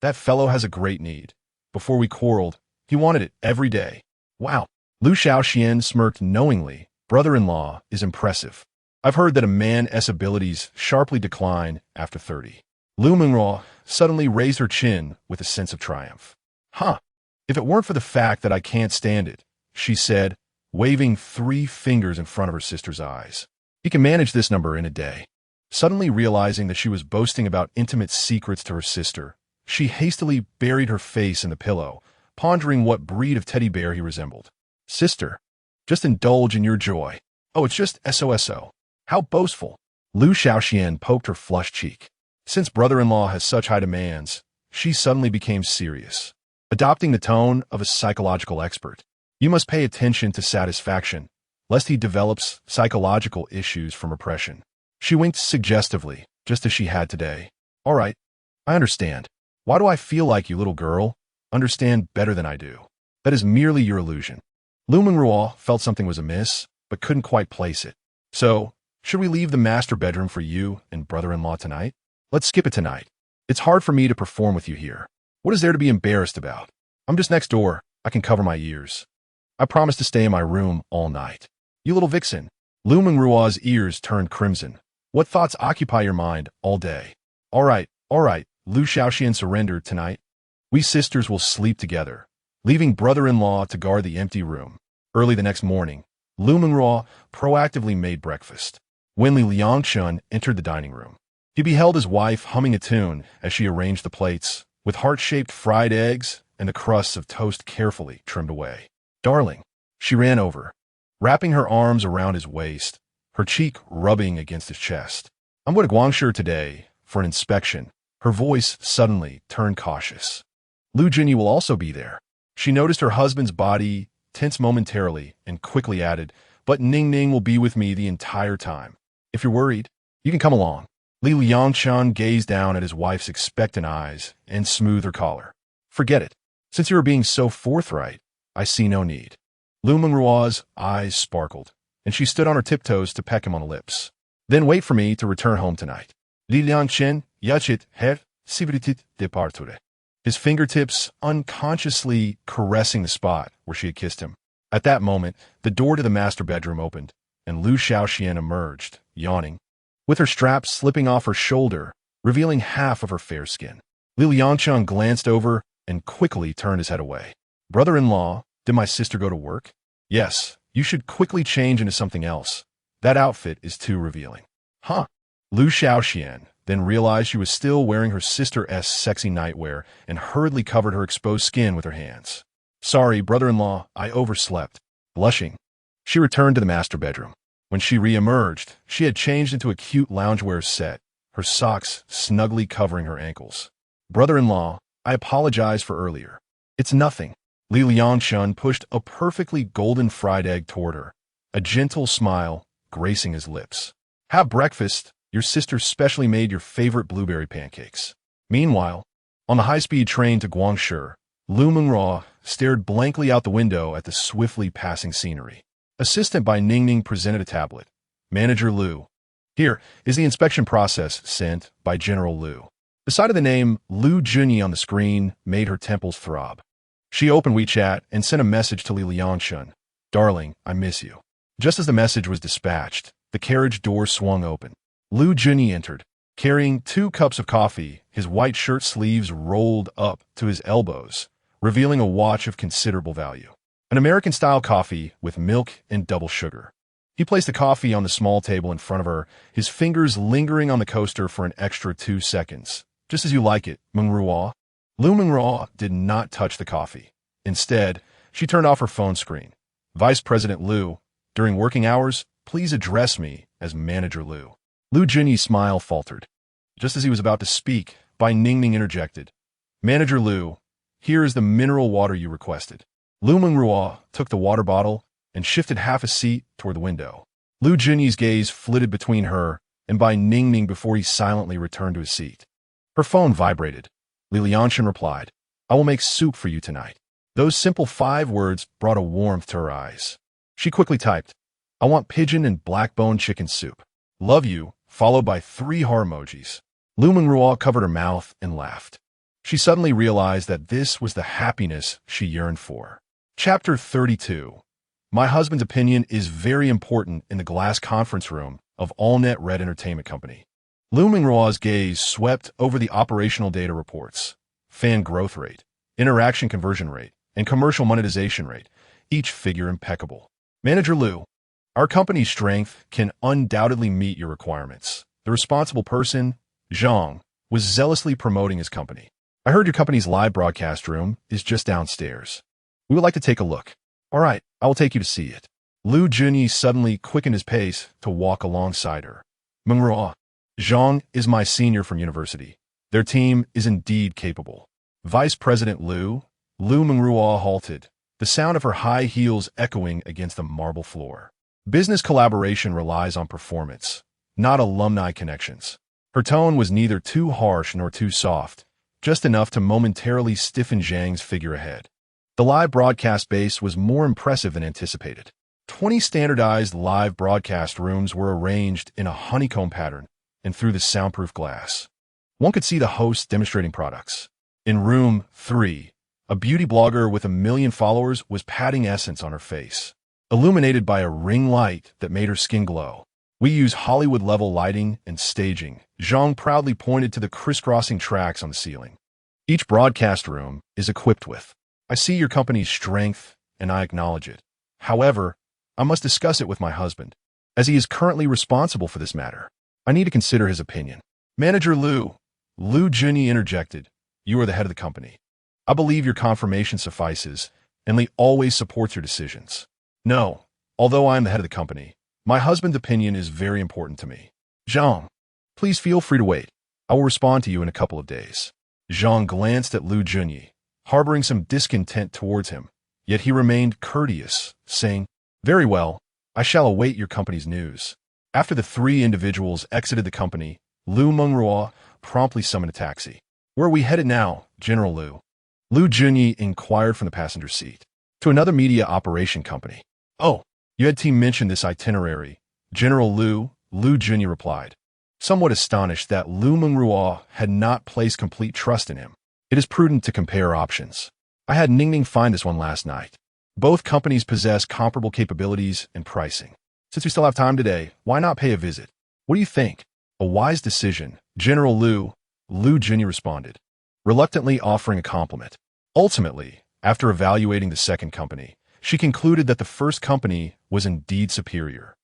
That fellow has a great need. Before we quarreled, he wanted it every day. Wow. Liu Shaoxian smirked knowingly. Brother-in-law is impressive. I've heard that a man's abilities sharply decline after 30. Liu Mengruo suddenly raised her chin with a sense of triumph. Huh. If it weren't for the fact that I can't stand it, she said, waving 3 fingers in front of her sister's eyes. He can manage this number in a day. Suddenly realizing that she was boasting about intimate secrets to her sister, she hastily buried her face in the pillow, pondering what breed of teddy bear he resembled. Sister, just indulge in your joy. Oh, it's just SOSO. How boastful. Liu Shaoxian poked her flushed cheek. Since brother-in-law has such high demands, she suddenly became serious, adopting the tone of a psychological expert. You must pay attention to satisfaction, lest he develops psychological issues from oppression. She winked suggestively, just as she had today. All right, I understand. Why do I feel like you, little girl, understand better than I do? That is merely your illusion. Liu Mengruo felt something was amiss, but couldn't quite place it. So, should we leave the master bedroom for you and brother-in-law tonight? Let's skip it tonight. It's hard for me to perform with you here. What is there to be embarrassed about? I'm just next door. I can cover my ears. I promise to stay in my room all night. You little vixen. Liu Mengruo's ears turned crimson. What thoughts occupy your mind all day? All right. Liu Shaoxian surrendered tonight. We sisters will sleep together, leaving brother-in-law to guard the empty room. Early the next morning, Liu Mengruo proactively made breakfast. When Liangchen entered the dining room, he beheld his wife humming a tune as she arranged the plates, with heart-shaped fried eggs and the crusts of toast carefully trimmed away. Darling, she ran over, wrapping her arms around his waist, her cheek rubbing against his chest. I'm going to Guangzhou today for an inspection. Her voice suddenly turned cautious. Liu Junyi will also be there. She noticed her husband's body tense momentarily and quickly added, but Ning Ning will be with me the entire time. If you're worried, you can come along. Liangchen gazed down at his wife's expectant eyes and smoothed her collar. Forget it. Since you are being so forthright, I see no need. Liu Mengruo's eyes sparkled, and she stood on her tiptoes to peck him on the lips. Then wait for me to return home tonight. Liangchen yachit her sivritit departure. His fingertips unconsciously caressing the spot where she had kissed him. At that moment, the door to the master bedroom opened, and Liu Shaoxian emerged, yawning, with her strap slipping off her shoulder, revealing half of her fair skin. Liangchen glanced over and quickly turned his head away. Brother-in-law, did my sister go to work? Yes, you should quickly change into something else. That outfit is too revealing. Huh? Liu Shaoxian then realized she was still wearing her sister's sexy nightwear and hurriedly covered her exposed skin with her hands. Sorry, brother-in-law, I overslept. Blushing, she returned to the master bedroom. When she re-emerged, she had changed into a cute loungewear set, her socks snugly covering her ankles. Brother-in-law, I apologize for earlier. It's nothing. Liangchen pushed a perfectly golden fried egg toward her, a gentle smile gracing his lips. Have breakfast. Your sister specially made your favorite blueberry pancakes. Meanwhile, on the high-speed train to Guangzhou, Liu Mengruo stared blankly out the window at the swiftly passing scenery. Assistant by Ning Ning presented a tablet. Manager Liu. Here is the inspection process sent by General Liu. The sight of the name Liu Junyi on the screen made her temples throb. She opened WeChat and sent a message to Liangchen. Darling, I miss you. Just as the message was dispatched, the carriage door swung open. Liu Junyi entered, carrying 2 cups of coffee, his white shirt sleeves rolled up to his elbows, revealing a watch of considerable value. An American-style coffee with milk and double sugar. He placed the coffee on the small table in front of her, his fingers lingering on the coaster for an extra 2 seconds. Just as you like it, Mengruo. Liu Mengruo did not touch the coffee. Instead, she turned off her phone screen. Vice President Liu, during working hours, please address me as Manager Liu. Liu Junyi's smile faltered. Just as he was about to speak, Bai Ningning interjected. Manager Liu, here is the mineral water you requested. Liu Mengruo took the water bottle and shifted half a seat toward the window. Liu Junyi's gaze flitted between her and by Ningning before he silently returned to his seat. Her phone vibrated. Liangchen replied, "I will make soup for you tonight." Those simple 5 words brought a warmth to her eyes. She quickly typed, "I want pigeon and black-bone chicken soup. Love you," followed by 3 heart emojis. Liu Mengruo covered her mouth and laughed. She suddenly realized that this was the happiness she yearned for. Chapter 32. My husband's opinion is very important in the glass conference room of AllNet Red Entertainment Company. Liu Mengruo's gaze swept over the operational data reports, fan growth rate, interaction conversion rate, and commercial monetization rate, each figure impeccable. Manager Liu, our company's strength can undoubtedly meet your requirements. The responsible person, Zhang, was zealously promoting his company. I heard your company's live broadcast room is just downstairs. We would like to take a look. All right, I will take you to see it. Liu Junyi suddenly quickened his pace to walk alongside her. Mengruo, Zhang is my senior from university. Their team is indeed capable. Vice President Liu Mengruo halted, the sound of her high heels echoing against the marble floor. Business collaboration relies on performance, not alumni connections. Her tone was neither too harsh nor too soft, just enough to momentarily stiffen Zhang's figure ahead. The live broadcast base was more impressive than anticipated. 20 standardized live broadcast rooms were arranged in a honeycomb pattern and through the soundproof glass. One could see the hosts demonstrating products. In room 3, a beauty blogger with 1 million followers was patting essence on her face, illuminated by a ring light that made her skin glow. We use Hollywood-level lighting and staging. Zhang proudly pointed to the crisscrossing tracks on the ceiling. Each broadcast room is equipped with. I see your company's strength, and I acknowledge it. However, I must discuss it with my husband, as he is currently responsible for this matter. I need to consider his opinion. Manager Liu Junyi interjected, you are the head of the company. I believe your confirmation suffices, and Li always supports your decisions. No, although I am the head of the company, my husband's opinion is very important to me. Zhang, please feel free to wait. I will respond to you in a couple of days. Zhang glanced at Liu Junyi, harboring some discontent towards him, yet he remained courteous, saying, very well, I shall await your company's news. After the 3 individuals exited the company, Liu Mengruo promptly summoned a taxi. Where are we headed now, General Liu? Liu Junyi inquired from the passenger seat. To another media operation company. Oh, you had team mention this itinerary. General Liu Junyi replied, somewhat astonished that Liu Mengruo had not placed complete trust in him. It is prudent to compare options. I had Ningning find this one last night. Both companies possess comparable capabilities and pricing. Since we still have time today, why not pay a visit? What do you think? A wise decision, General Liu Junyi responded, reluctantly offering a compliment. Ultimately, after evaluating the second company, she concluded that the first company was indeed superior,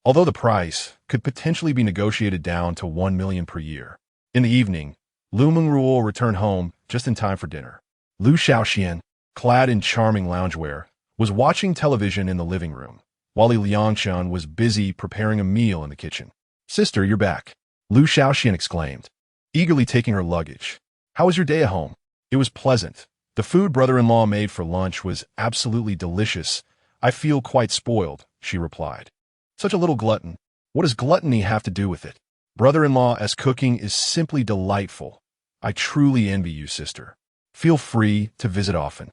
although the price could potentially be negotiated down to 1 million per year. In the evening, Liu Mengruo returned home just in time for dinner. Liu Shaoxian, clad in charming loungewear, was watching television in the living room, while Liangchen was busy preparing a meal in the kitchen. Sister, you're back, Liu Shaoxian exclaimed, eagerly taking her luggage. How was your day at home? It was pleasant. The food brother-in-law made for lunch was absolutely delicious. I feel quite spoiled, she replied. Such a little glutton. What does gluttony have to do with it? Brother-in-law's cooking is simply delightful. I truly envy you, sister. Feel free to visit often.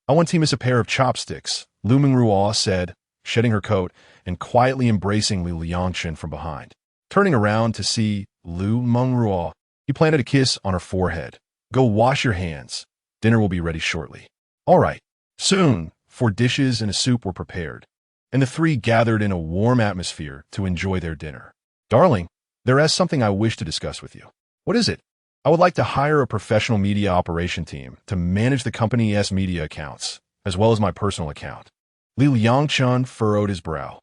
I want to miss a pair of chopsticks, Liu Mengruo said, shedding her coat and quietly embracing Liangchen from behind. Turning around to see Liu Mengruo, he planted a kiss on her forehead. Go wash your hands. Dinner will be ready shortly. All right. Soon, 4 dishes and a soup were prepared, and the 3 gathered in a warm atmosphere to enjoy their dinner. Darling, there is something I wish to discuss with you. What is it? I would like to hire a professional media operation team to manage the company's media accounts, as well as my personal account. Liangchen furrowed his brow.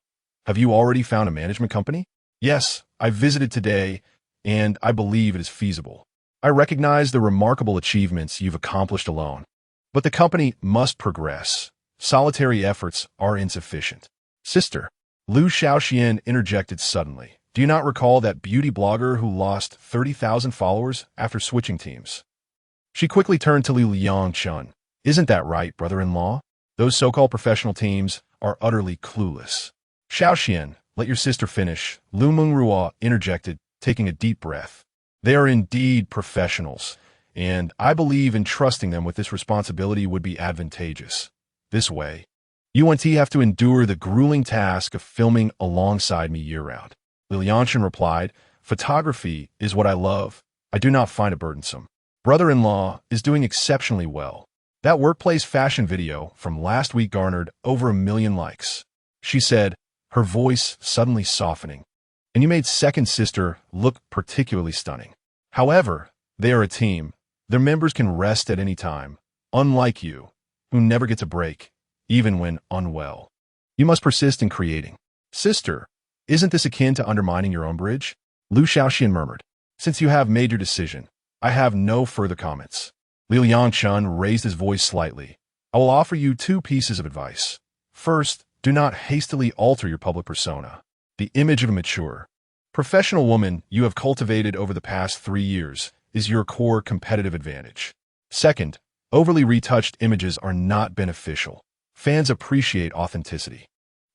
Have you already found a management company? Yes, I visited today, and I believe it is feasible. I recognize the remarkable achievements you've accomplished alone, but the company must progress. Solitary efforts are insufficient. Sister, Liu Shaoxian interjected suddenly. Do you not recall that beauty blogger who lost 30,000 followers after switching teams? She quickly turned to Liangchen. Isn't that right, brother-in-law? Those so-called professional teams are utterly clueless. Xiaoxian, let your sister finish, Liu Mengruo interjected, taking a deep breath. They are indeed professionals, and I believe entrusting them with this responsibility would be advantageous. This way, you and T have to endure the grueling task of filming alongside me year-round. Liangchen replied, photography is what I love. I do not find it burdensome. Brother-in-law is doing exceptionally well. That workplace fashion video from last week garnered over 1 million likes. She said, her voice suddenly softening. And you made second sister look particularly stunning. However, they are a team. Their members can rest at any time, unlike you, who never gets a break, even when unwell. You must persist in creating. Sister, isn't this akin to undermining your own bridge? Liu Xiaoxian murmured. Since you have made your decision, I have no further comments. Liangchen raised his voice slightly. I will offer you 2 pieces of advice. First, do not hastily alter your public persona. The image of a mature, professional woman you have cultivated over the past 3 years is your core competitive advantage. Second, overly retouched images are not beneficial. Fans appreciate authenticity.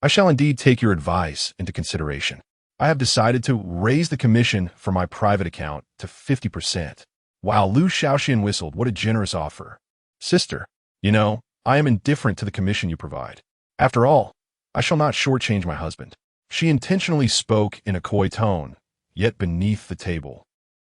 I shall indeed take your advice into consideration. I have decided to raise the commission for my private account to 50%. Wow, Liu Xiaoxian whistled. What a generous offer. Sister, you know, I am indifferent to the commission you provide. After all, I shall not shortchange my husband. She intentionally spoke in a coy tone, yet beneath the table.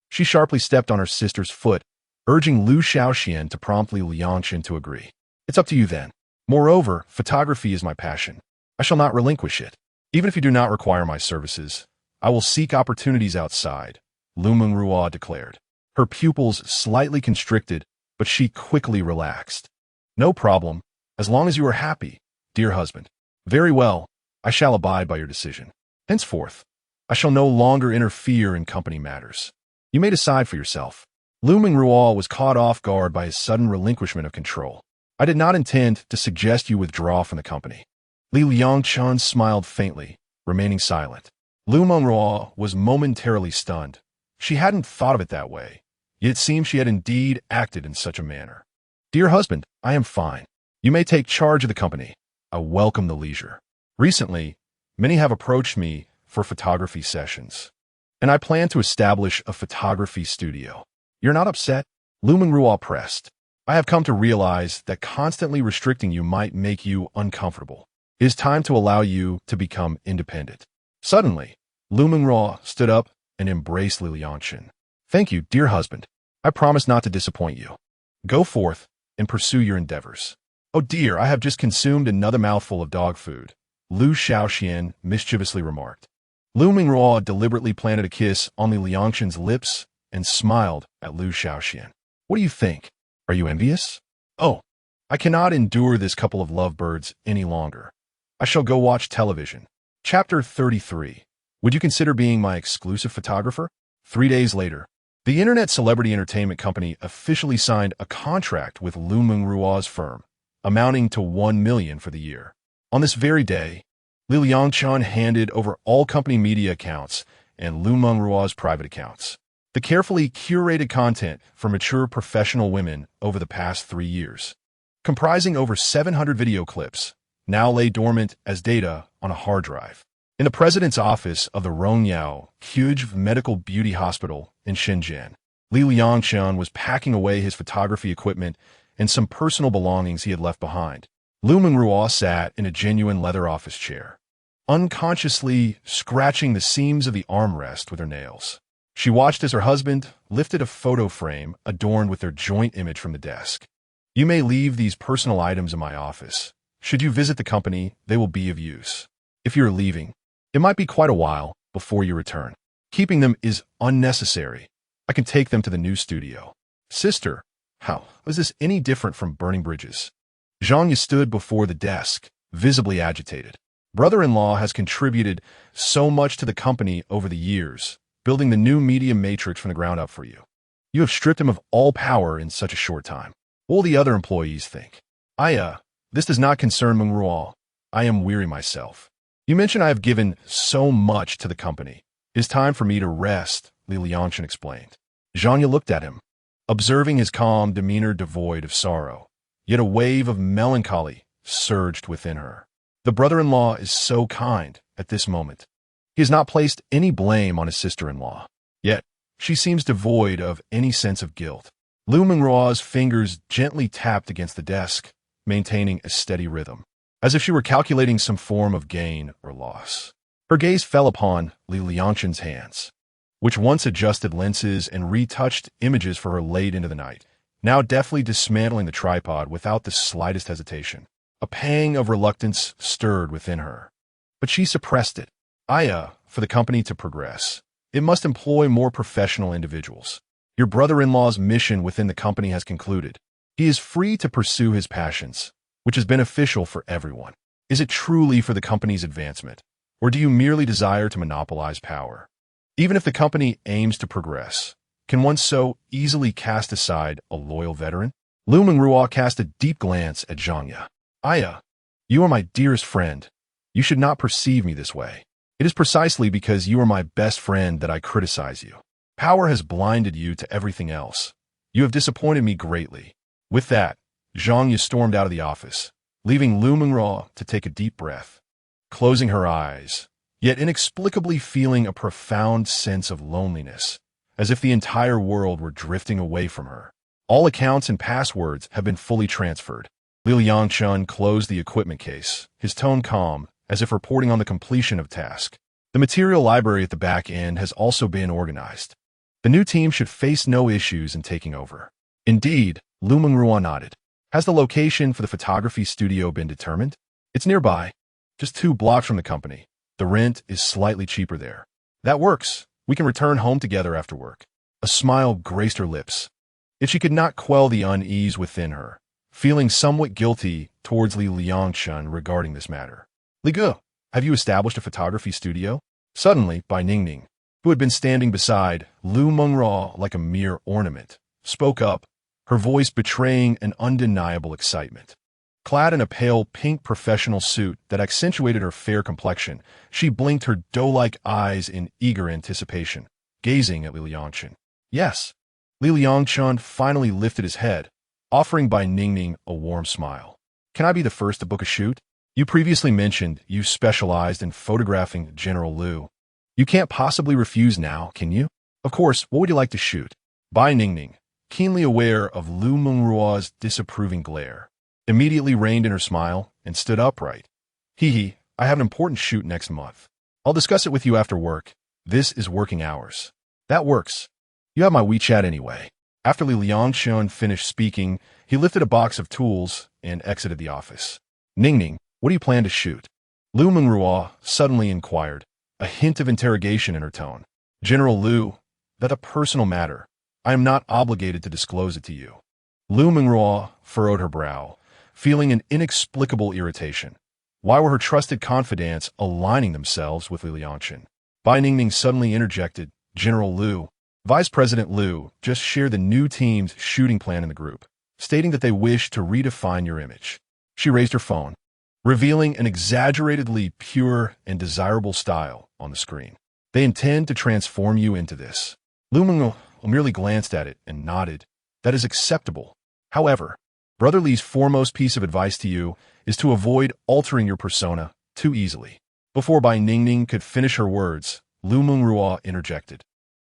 She sharply stepped on her sister's foot, urging Liu Xiaoxian to promptly Liangchen to agree. It's up to you then. Moreover, photography is my passion. I shall not relinquish it. Even if you do not require my services, I will seek opportunities outside, Liu Mengruo declared. Her pupils slightly constricted, but she quickly relaxed. No problem, as long as you are happy, dear husband. Very well, I shall abide by your decision. Henceforth, I shall no longer interfere in company matters. You may decide for yourself. Liu Mengruo was caught off guard by his sudden relinquishment of control. I did not intend to suggest you withdraw from the company. Liangchen smiled faintly, remaining silent. Liu Mengruo was momentarily stunned. She hadn't thought of it that way, yet it seemed she had indeed acted in such a manner. Dear husband, I am fine. You may take charge of the company. I welcome the leisure. Recently, many have approached me for photography sessions, and I plan to establish a photography studio. You're not upset? Liu Mengruo pressed. I have come to realize that constantly restricting you might make you uncomfortable. It is time to allow you to become independent. Suddenly, Liu Mengruo stood up and embraced Liangchen. Thank you, dear husband. I promise not to disappoint you. Go forth and pursue your endeavors. Oh dear, I have just consumed another mouthful of dog food, Liu Xiaoxian mischievously remarked. Liu Mengruo deliberately planted a kiss on Liangchen's lips and smiled at Liu Xiaoxian. What do you think? Are you envious? Oh, I cannot endure this couple of lovebirds any longer. I shall go watch television. Chapter 33. Would you consider being my exclusive photographer? 3 days later, the internet celebrity entertainment company officially signed a contract with Liu Mengruo's firm, amounting to 1 million for the year. On this very day, Liangchen handed over all company media accounts and Liu Mengruo's private accounts. The carefully curated content for mature professional women over the past 3 years, comprising over 700 video clips, now lay dormant as data on a hard drive. In the president's office of the Rongyao Huge Medical Beauty Hospital in Shenzhen, Liangchen was packing away his photography equipment and some personal belongings he had left behind. Liu Mengruo sat in a genuine leather office chair, unconsciously scratching the seams of the armrest with her nails. She watched as her husband lifted a photo frame adorned with their joint image from the desk. You may leave these personal items in my office. Should you visit the company, they will be of use. If you're leaving, it might be quite a while before you return. Keeping them is unnecessary. I can take them to the new studio. Sister, how is this any different from burning bridges? Zhang Yi stood before the desk, visibly agitated. Brother-in-law has contributed so much to the company over the years, building the new media matrix from the ground up for you. You have stripped him of all power in such a short time. What will the other employees think? This does not concern Mengruo. I am weary myself. You mentioned I have given so much to the company. It is time for me to rest, Liangchen explained. Zhang Yi looked at him, observing his calm demeanor devoid of sorrow. Yet a wave of melancholy surged within her. The brother-in-law is so kind at this moment. He has not placed any blame on his sister-in-law. Yet, she seems devoid of any sense of guilt. Liu Mengruo's fingers gently tapped against the desk, maintaining a steady rhythm, as if she were calculating some form of gain or loss. Her gaze fell upon Liangchen's hands, which once adjusted lenses and retouched images for her late into the night, now deftly dismantling the tripod without the slightest hesitation. A pang of reluctance stirred within her, but she suppressed it. For the company to progress, it must employ more professional individuals. Your brother-in-law's mission within the company has concluded. He is free to pursue his passions, which is beneficial for everyone. Is it truly for the company's advancement, or do you merely desire to monopolize power? Even if the company aims to progress, can one so easily cast aside a loyal veteran? Liu Mengruo cast a deep glance at Zhang Ye. You are my dearest friend. You should not perceive me this way. It is precisely because you are my best friend that I criticize you. Power has blinded you to everything else. You have disappointed me greatly. With that, Zhang Ye stormed out of the office, leaving Liu Mengruo to take a deep breath. Closing her eyes, yet inexplicably feeling a profound sense of loneliness, as if the entire world were drifting away from her. All accounts and passwords have been fully transferred. Liangchen closed the equipment case, his tone calm, as if reporting on the completion of task. The material library at the back end has also been organized. The new team should face no issues in taking over. Indeed, Liu Mengruo nodded. Has the location for the photography studio been determined? It's nearby, just 2 blocks from the company. The rent is slightly cheaper there. That works. We can return home together after work. A smile graced her lips. Yet she could not quell the unease within her, feeling somewhat guilty towards Liangchen regarding this matter. Ligu, have you established a photography studio? Suddenly, Bai Ningning, who had been standing beside Liu Mengruo like a mere ornament, spoke up, her voice betraying an undeniable excitement. Clad in a pale pink professional suit that accentuated her fair complexion, she blinked her doe-like eyes in eager anticipation, gazing at Liangchen. Yes. Liangchen finally lifted his head, offering Bai Ningning a warm smile. Can I be the first to book a shoot? You previously mentioned you specialized in photographing General Liu. You can't possibly refuse now, can you? Of course, what would you like to shoot? Bai Ningning, keenly aware of Liu Mengruo's disapproving glare, immediately reined in her smile and stood upright. I have an important shoot next month. I'll discuss it with you after work. This is working hours. That works. You have my WeChat anyway. After Liangchen finished speaking, he lifted a box of tools and exited the office. Ningning, what do you plan to shoot? Liu Mengruo suddenly inquired, a hint of interrogation in her tone. General Liu, that's a personal matter. I am not obligated to disclose it to you. Liu Mengruo furrowed her brow, feeling an inexplicable irritation. Why were her trusted confidants aligning themselves with Liangchen? Bai Ningning suddenly interjected, General Liu, Vice President Liu just shared the new team's shooting plan in the group, stating that they wish to redefine your image. She raised her phone, revealing an exaggeratedly pure and desirable style on the screen. They intend to transform you into this. Liu Mengruo merely glanced at it and nodded. That is acceptable. However, Brother Li's foremost piece of advice to you is to avoid altering your persona too easily. Before Bai Ningning could finish her words, Liu Mengruo interjected.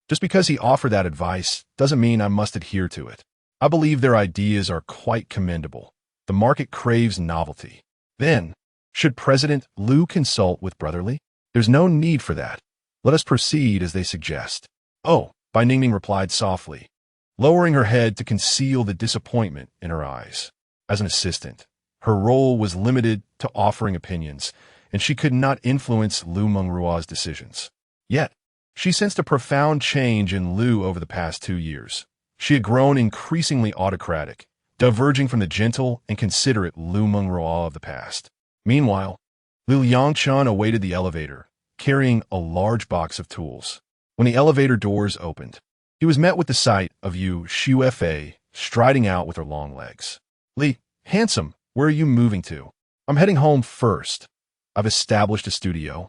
Just because he offered that advice doesn't mean I must adhere to it. I believe their ideas are quite commendable. The market craves novelty. Then, should President Liu consult with Brother Li? There's no need for that. Let us proceed as they suggest. Oh, Bai Ningning replied softly, lowering her head to conceal the disappointment in her eyes. As an assistant, her role was limited to offering opinions, and she could not influence Liu Mengruo's decisions. Yet, she sensed a profound change in Liu over the past 2 years. She had grown increasingly autocratic, diverging from the gentle and considerate Liu Mengruo of the past. Meanwhile, Liangchen awaited the elevator, carrying a large box of tools. When the elevator doors opened, he was met with the sight of Yu Xiuefei striding out with her long legs. Li, handsome, where are you moving to? I'm heading home first. I've established a studio,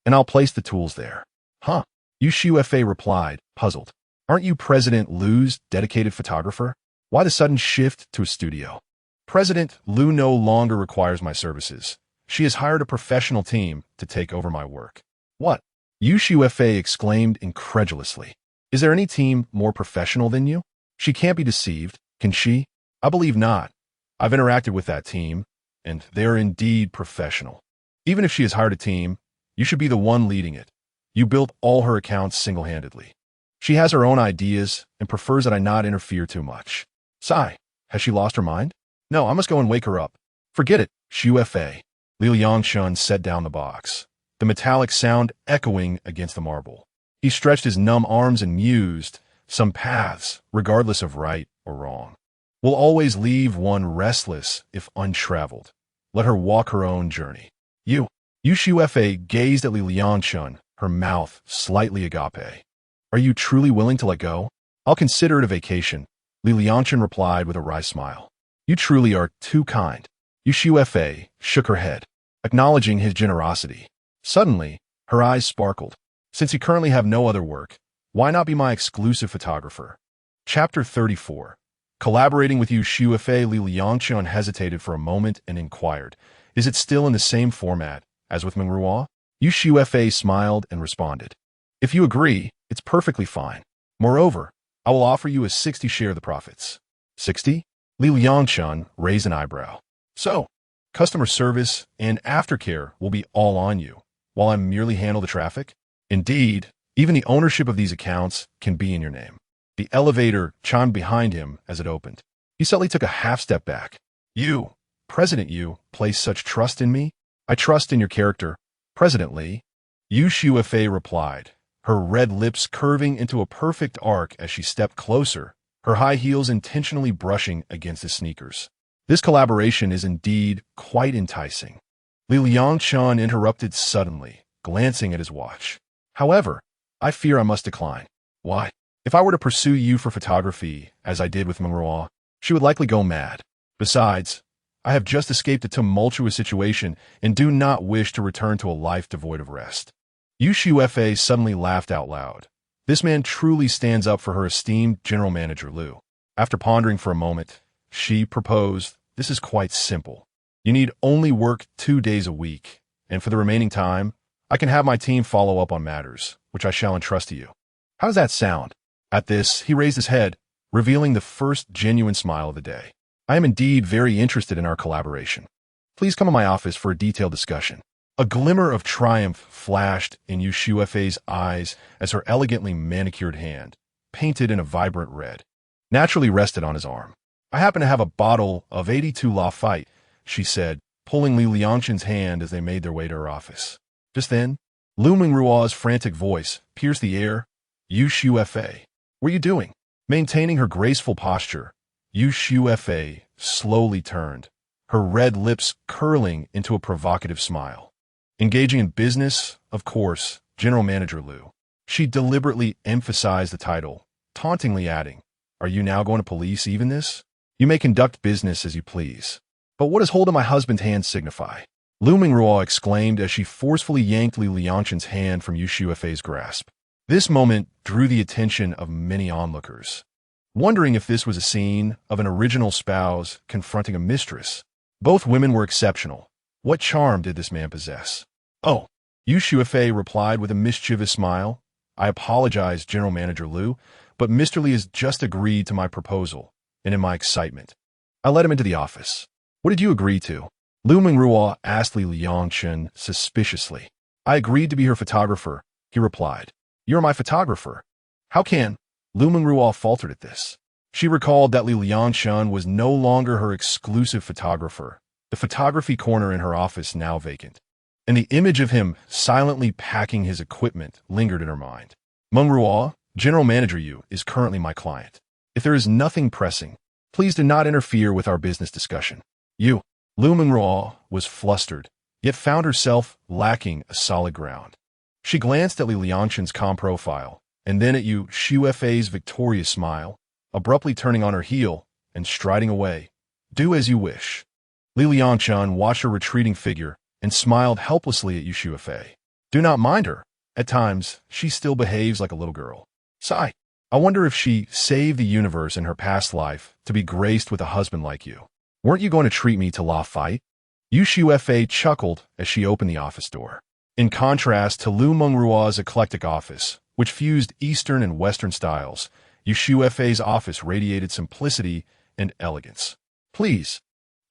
and I'll place the tools there. Huh? Yu Xiuefei replied, puzzled. Aren't you President Liu's dedicated photographer? Why the sudden shift to a studio? President Liu no longer requires my services. She has hired a professional team to take over my work. What? Yu Xiufei exclaimed incredulously. Is there any team more professional than you? She can't be deceived, can she? I believe not. I've interacted with that team, and they're indeed professional. Even if she has hired a team, you should be the one leading it. You built all her accounts single-handedly. She has her own ideas and prefers that I not interfere too much. Sigh, has she lost her mind? No, I must go and wake her up. Forget it, Xiufei. Liangchen set down the box, the metallic sound echoing against the marble. He stretched his numb arms and mused, some paths, regardless of right or wrong, will always leave one restless if untraveled. Let her walk her own journey. Yu Xiufei gazed at Liangchen, her mouth slightly agape. Are you truly willing to let go? I'll consider it a vacation, Liangchen replied with a wry smile. You truly are too kind. Yu Xiufei shook her head, acknowledging his generosity. Suddenly, her eyes sparkled. Since you currently have no other work, why not be my exclusive photographer? Chapter 34. Collaborating with Yu Xiufei, Liangchen hesitated for a moment and inquired, is it still in the same format as with Mengruo? Yu Xiufei smiled and responded, if you agree, it's perfectly fine. Moreover, I will offer you a 60 share of the profits. 60? Liangchen raised an eyebrow. So, customer service and aftercare will be all on you, while I merely handle the traffic? Indeed, even the ownership of these accounts can be in your name. The elevator chimed behind him as it opened. He suddenly took a half step back. You, President Yu, place such trust in me? I trust in your character, President Li. Yu Xiufei replied, her red lips curving into a perfect arc as she stepped closer, her high heels intentionally brushing against his sneakers. This collaboration is indeed quite enticing. Liangchen interrupted suddenly, glancing at his watch. However, I fear I must decline. Why? If I were to pursue you for photography, as I did with Mengruo, she would likely go mad. Besides, I have just escaped a tumultuous situation and do not wish to return to a life devoid of rest. Yu Xiufei suddenly laughed out loud. This man truly stands up for her esteemed General Manager Liu. After pondering for a moment, she proposed, this is quite simple. You need only work 2 days a week, and for the remaining time, I can have my team follow up on matters, which I shall entrust to you. How does that sound? At this, he raised his head, revealing the first genuine smile of the day. I am indeed very interested in our collaboration. Please come to my office for a detailed discussion. A glimmer of triumph flashed in Yu Xiufei's eyes as her elegantly manicured hand, painted in a vibrant red, naturally rested on his arm. I happen to have a bottle of 82 Lafite, she said, pulling Liangchen's hand as they made their way to her office. Just then, Liu Mengruo's frantic voice pierced the air. Yu Xiufei, what are you doing? Maintaining her graceful posture, Yu Xiufei slowly turned, her red lips curling into a provocative smile. Engaging in business, of course, General Manager Liu. She deliberately emphasized the title, tauntingly adding, are you now going to police even this? You may conduct business as you please. But what does holding my husband's hand signify? Liu Mengruo exclaimed as she forcefully yanked Liangchen's hand from Yu Xiufei's grasp. This moment drew the attention of many onlookers, wondering if this was a scene of an original spouse confronting a mistress. Both women were exceptional. What charm did this man possess? Oh, Yu Xiufei replied with a mischievous smile. I apologize, General Manager Liu, but Mr. Li has just agreed to my proposal, and in my excitement, I let him into the office. What did you agree to? Liu Mengruo asked Liangchen suspiciously. I agreed to be her photographer, he replied. You're my photographer. How can? Liu Mengruo faltered at this. She recalled that Liangchen was no longer her exclusive photographer, the photography corner in her office now vacant. And the image of him silently packing his equipment lingered in her mind. Mengruo, General Manager Yu, is currently my client. If there is nothing pressing, please do not interfere with our business discussion. Liu Mengruo was flustered, yet found herself lacking a solid ground. She glanced at Liangchen's calm profile, and then at Yu Xiufei's victorious smile, abruptly turning on her heel and striding away. Do as you wish. Liangchen watched her retreating figure and smiled helplessly at Yu Xiufei. Do not mind her. At times, she still behaves like a little girl. Sigh. I wonder if she saved the universe in her past life to be graced with a husband like you. Weren't you going to treat me to Lafite? Yu Shuefei chuckled as she opened the office door. In contrast to Liu Mengruo's eclectic office, which fused Eastern and Western styles, Yu Shuefei's office radiated simplicity and elegance. "Please,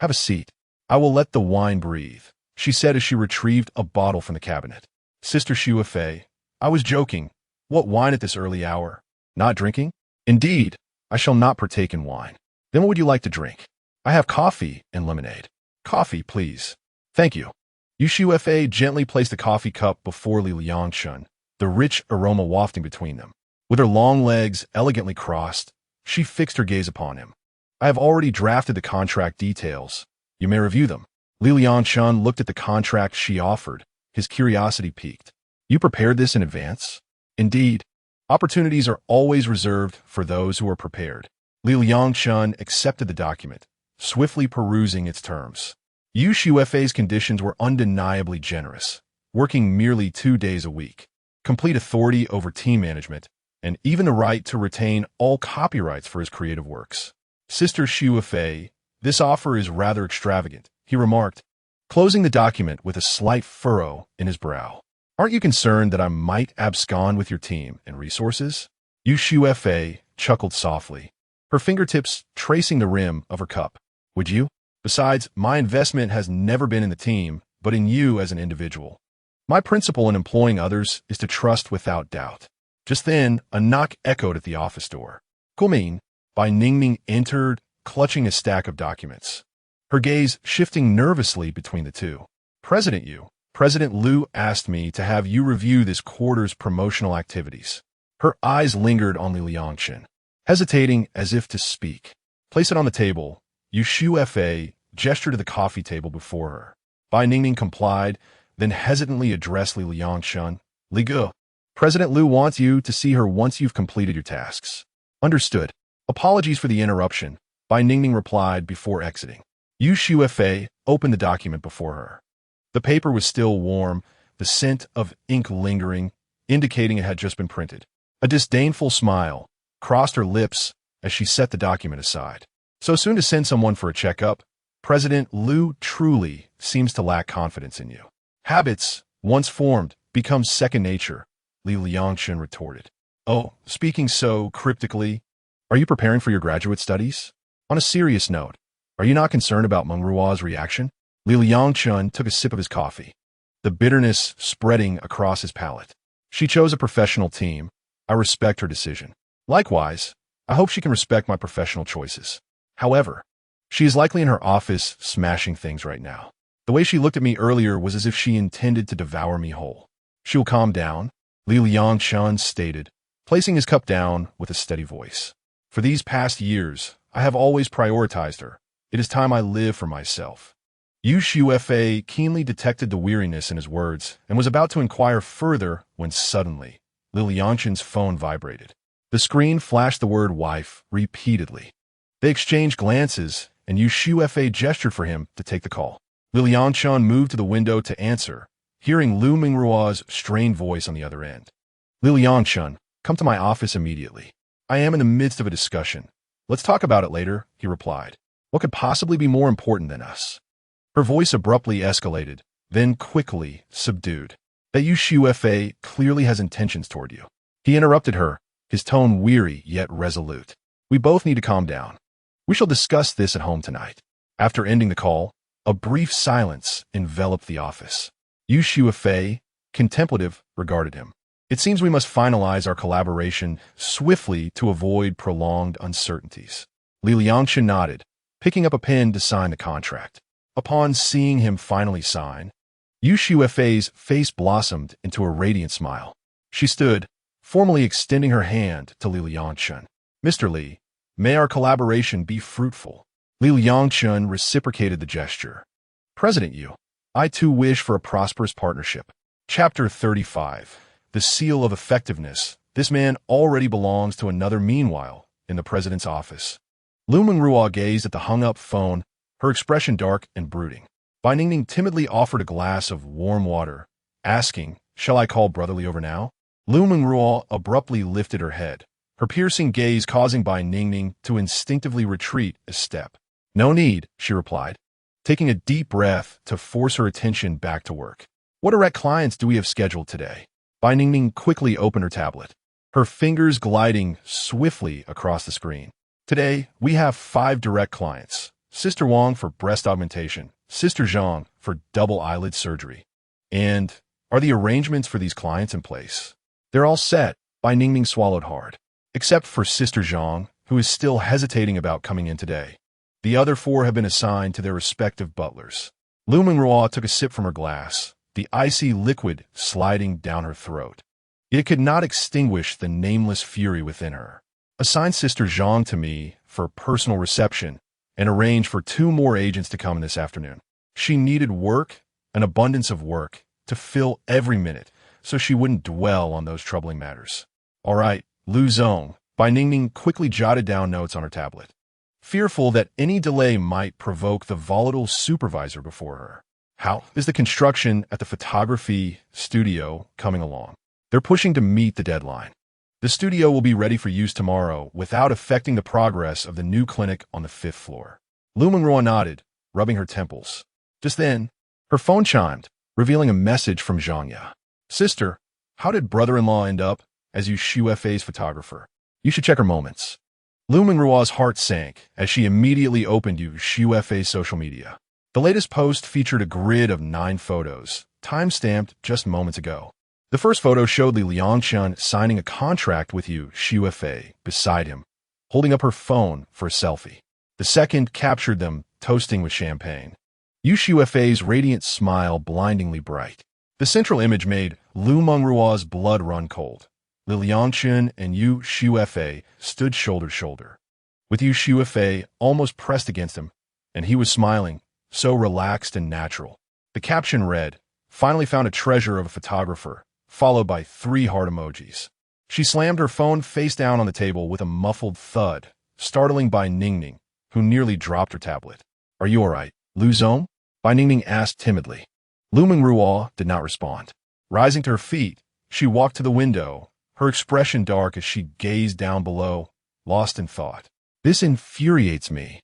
have a seat. I will let the wine breathe," she said as she retrieved a bottle from the cabinet. "Sister Shuefei, I was joking. What wine at this early hour? Not drinking? Indeed, I shall not partake in wine. Then what would you like to drink? I have coffee and lemonade." "Coffee, please." "Thank you." Yu Shuefei gently placed the coffee cup before Liangchen, the rich aroma wafting between them. With her long legs elegantly crossed, she fixed her gaze upon him. "I have already drafted the contract details. You may review them." Liangchen looked at the contract she offered, his curiosity piqued. "You prepared this in advance?" "Indeed. Opportunities are always reserved for those who are prepared." Liangchen accepted the document, swiftly perusing its terms. Yu Shuefei's conditions were undeniably generous, working merely 2 days a week, complete authority over team management, and even the right to retain all copyrights for his creative works. "Sister Shuefei, this offer is rather extravagant," he remarked, closing the document with a slight furrow in his brow. "Aren't you concerned that I might abscond with your team and resources?" Yu Shuefei chuckled softly, her fingertips tracing the rim of her cup. "Would you? Besides, my investment has never been in the team, but in you as an individual. My principle in employing others is to trust without doubt." Just then, a knock echoed at the office door. "Guoming," Bai Ningning entered, clutching a stack of documents, her gaze shifting nervously between the two. "President Yu, President Liu asked me to have you review this quarter's promotional activities." Her eyes lingered on Liangchen, hesitating as if to speak. "Place it on the table." Yu Shuefei gestured to the coffee table before her. Bai Ningning complied, then hesitantly addressed Liangchen. "Li Ge, President Liu wants you to see her once you've completed your tasks." "Understood. Apologies for the interruption," Bai Ningning replied before exiting. Yu Shuefei opened the document before her. The paper was still warm, the scent of ink lingering, indicating it had just been printed. A disdainful smile crossed her lips as she set the document aside. "So soon to send someone for a checkup? President Liu truly seems to lack confidence in you." "Habits, once formed, become second nature," Liangchen retorted. "Oh, speaking so cryptically, are you preparing for your graduate studies? On a serious note, are you not concerned about Mengruo's reaction?" Liangchen took a sip of his coffee, the bitterness spreading across his palate. "She chose a professional team. I respect her decision. Likewise, I hope she can respect my professional choices. However, she is likely in her office smashing things right now. The way she looked at me earlier was as if she intended to devour me whole. She will calm down," Liangchen stated, placing his cup down with a steady voice. "For these past years, I have always prioritized her. It is time I live for myself." Yu Shuefei keenly detected the weariness in his words and was about to inquire further when suddenly, Liangchen's phone vibrated. The screen flashed the word "wife" repeatedly. They exchanged glances, and Yu Shuefei gestured for him to take the call. Liangchen moved to the window to answer, hearing Liu Mengruo's strained voice on the other end. "Liangchen, come to my office immediately. I am in the midst of a discussion. Let's talk about it later," he replied. "What could possibly be more important than us?" Her voice abruptly escalated, then quickly subdued. "That Yu Shuefei clearly has intentions toward you." He interrupted her, his tone weary yet resolute. "We both need to calm down. We shall discuss this at home tonight." After ending the call, a brief silence enveloped the office. Yu Shuefei, contemplative, regarded him. "It seems we must finalize our collaboration swiftly to avoid prolonged uncertainties." Liangchen nodded, picking up a pen to sign the contract. Upon seeing him finally sign, Yu Shuefei's face blossomed into a radiant smile. She stood, formally extending her hand to Liangchen. "Mr. Li, may our collaboration be fruitful." Liangchen reciprocated the gesture. "President Yu, I too wish for a prosperous partnership." Chapter 35. The Seal of Effectiveness. This man already belongs to another meanwhile in the president's office. Liu Mengruo gazed at the hung-up phone, her expression dark and brooding. Bai Ningning timidly offered a glass of warm water, asking, "Shall I call Brotherly over now?" Liu Mengruo abruptly lifted her head, her piercing gaze causing Bai Ningning to instinctively retreat a step. "No need," she replied. taking a deep breath to force her attention back to work. What direct clients do we have scheduled today? Bai Ningning quickly opened her tablet, her fingers gliding swiftly across the screen. Today, we have 5 direct clients. Sister Wang for breast augmentation, Sister Zhang for double eyelid surgery. And are the arrangements for these clients in place? They're all set. Bai Ningning swallowed hard. Except for Sister Zhang, who is still hesitating about coming in today. The other 4 have been assigned to their respective butlers. Liu Mengruo took a sip from her glass, the icy liquid sliding down her throat. It could not extinguish the nameless fury within her. Assign Sister Zhang to me for personal reception and arrange for 2 more agents to come in this afternoon. She needed work, an abundance of work, to fill every minute, so she wouldn't dwell on those troubling matters. All right, Liu Zong. Bai Ningning quickly jotted down notes on her tablet, fearful that any delay might provoke the volatile supervisor before her. How is the construction at the photography studio coming along? They're pushing to meet the deadline. The studio will be ready for use tomorrow without affecting the progress of the new clinic on the 5th floor. Liu Mengruo nodded, rubbing her temples. Just then, her phone chimed, revealing a message from Zhang Ya. Sister, how did brother-in-law end up as you Xu Fei's photographer? You should check her moments. Liu Mengruo's heart sank as she immediately opened Xu Fei's social media. The latest post featured a grid of 9 photos, time-stamped just moments ago. The first photo showed Liangchen signing a contract with Xu Fei beside him, holding up her phone for a selfie. The second captured them toasting with champagne. Xu Fei's radiant smile blindingly bright. The central image made Liu Mengruo's blood run cold. Liangchen and Xu Fei stood shoulder to shoulder, with Xu Fei almost pressed against him, and he was smiling, so relaxed and natural. The caption read, "Finally found a treasure of a photographer," followed by 3 heart emojis. She slammed her phone face down on the table with a muffled thud, startling Bai Ningning, who nearly dropped her tablet. Are you all right, Liu Zong? Bai Ningning asked timidly. Liu Mengruo did not respond. Rising to her feet, she walked to the window, her expression dark as she gazed down below, lost in thought. This infuriates me,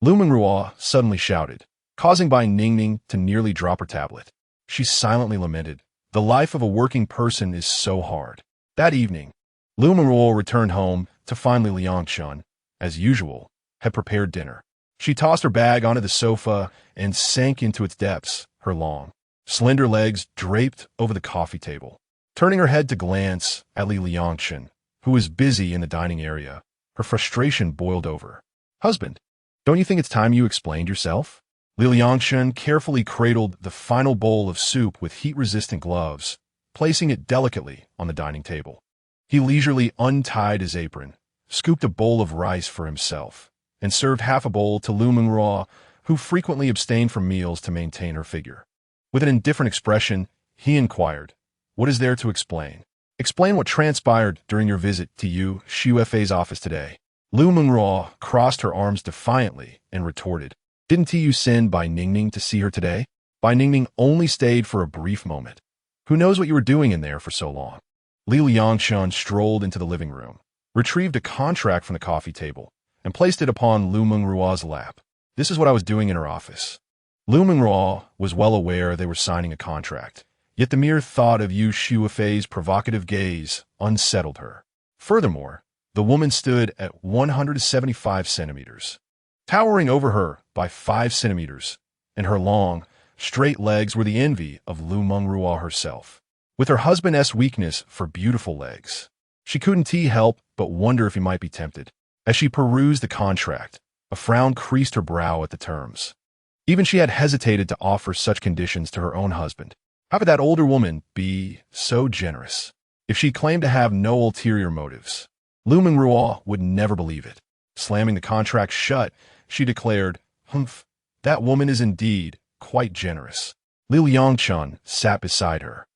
Liu Mengruo suddenly shouted, causing Bai Ningning to nearly drop her tablet. She silently lamented, the life of a working person is so hard. That evening, Liu Mengruo returned home to find Liangchen, as usual, had prepared dinner. She tossed her bag onto the sofa and sank into its depths, her long, slender legs draped over the coffee table. Turning her head to glance at Liangchen, who was busy in the dining area, her frustration boiled over. Husband, don't you think it's time you explained yourself? Liangchen carefully cradled the final bowl of soup with heat-resistant gloves, placing it delicately on the dining table. He leisurely untied his apron, scooped a bowl of rice for himself, and served half a bowl to Liu Mengruo, who frequently abstained from meals to maintain her figure. With an indifferent expression, he inquired, what is there to explain? Explain what transpired during your visit to Xu Fei's office today. Liu Mengruo crossed her arms defiantly and retorted, didn't you send Bai Ningning to see her today? Bai Ningning only stayed for a brief moment. Who knows what you were doing in there for so long? Liangchen strolled into the living room, retrieved a contract from the coffee table, and placed it upon Liu Mengruo's lap. This is what I was doing in her office. Liu Mengruo was well aware they were signing a contract, yet the mere thought of Xu Fei's provocative gaze unsettled her. Furthermore, the woman stood at 175 centimeters, towering over her by 5 centimeters, and her long, straight legs were the envy of Liu Mengruo herself. With her husband's weakness for beautiful legs, she couldn't help but wonder if he might be tempted. As she perused the contract, a frown creased her brow at the terms. Even she had hesitated to offer such conditions to her own husband. How could that older woman be so generous? If she claimed to have no ulterior motives, Liu Mengruo would never believe it. Slamming the contract shut, she declared, "Humph, that woman is indeed quite generous." Liangchen sat beside her,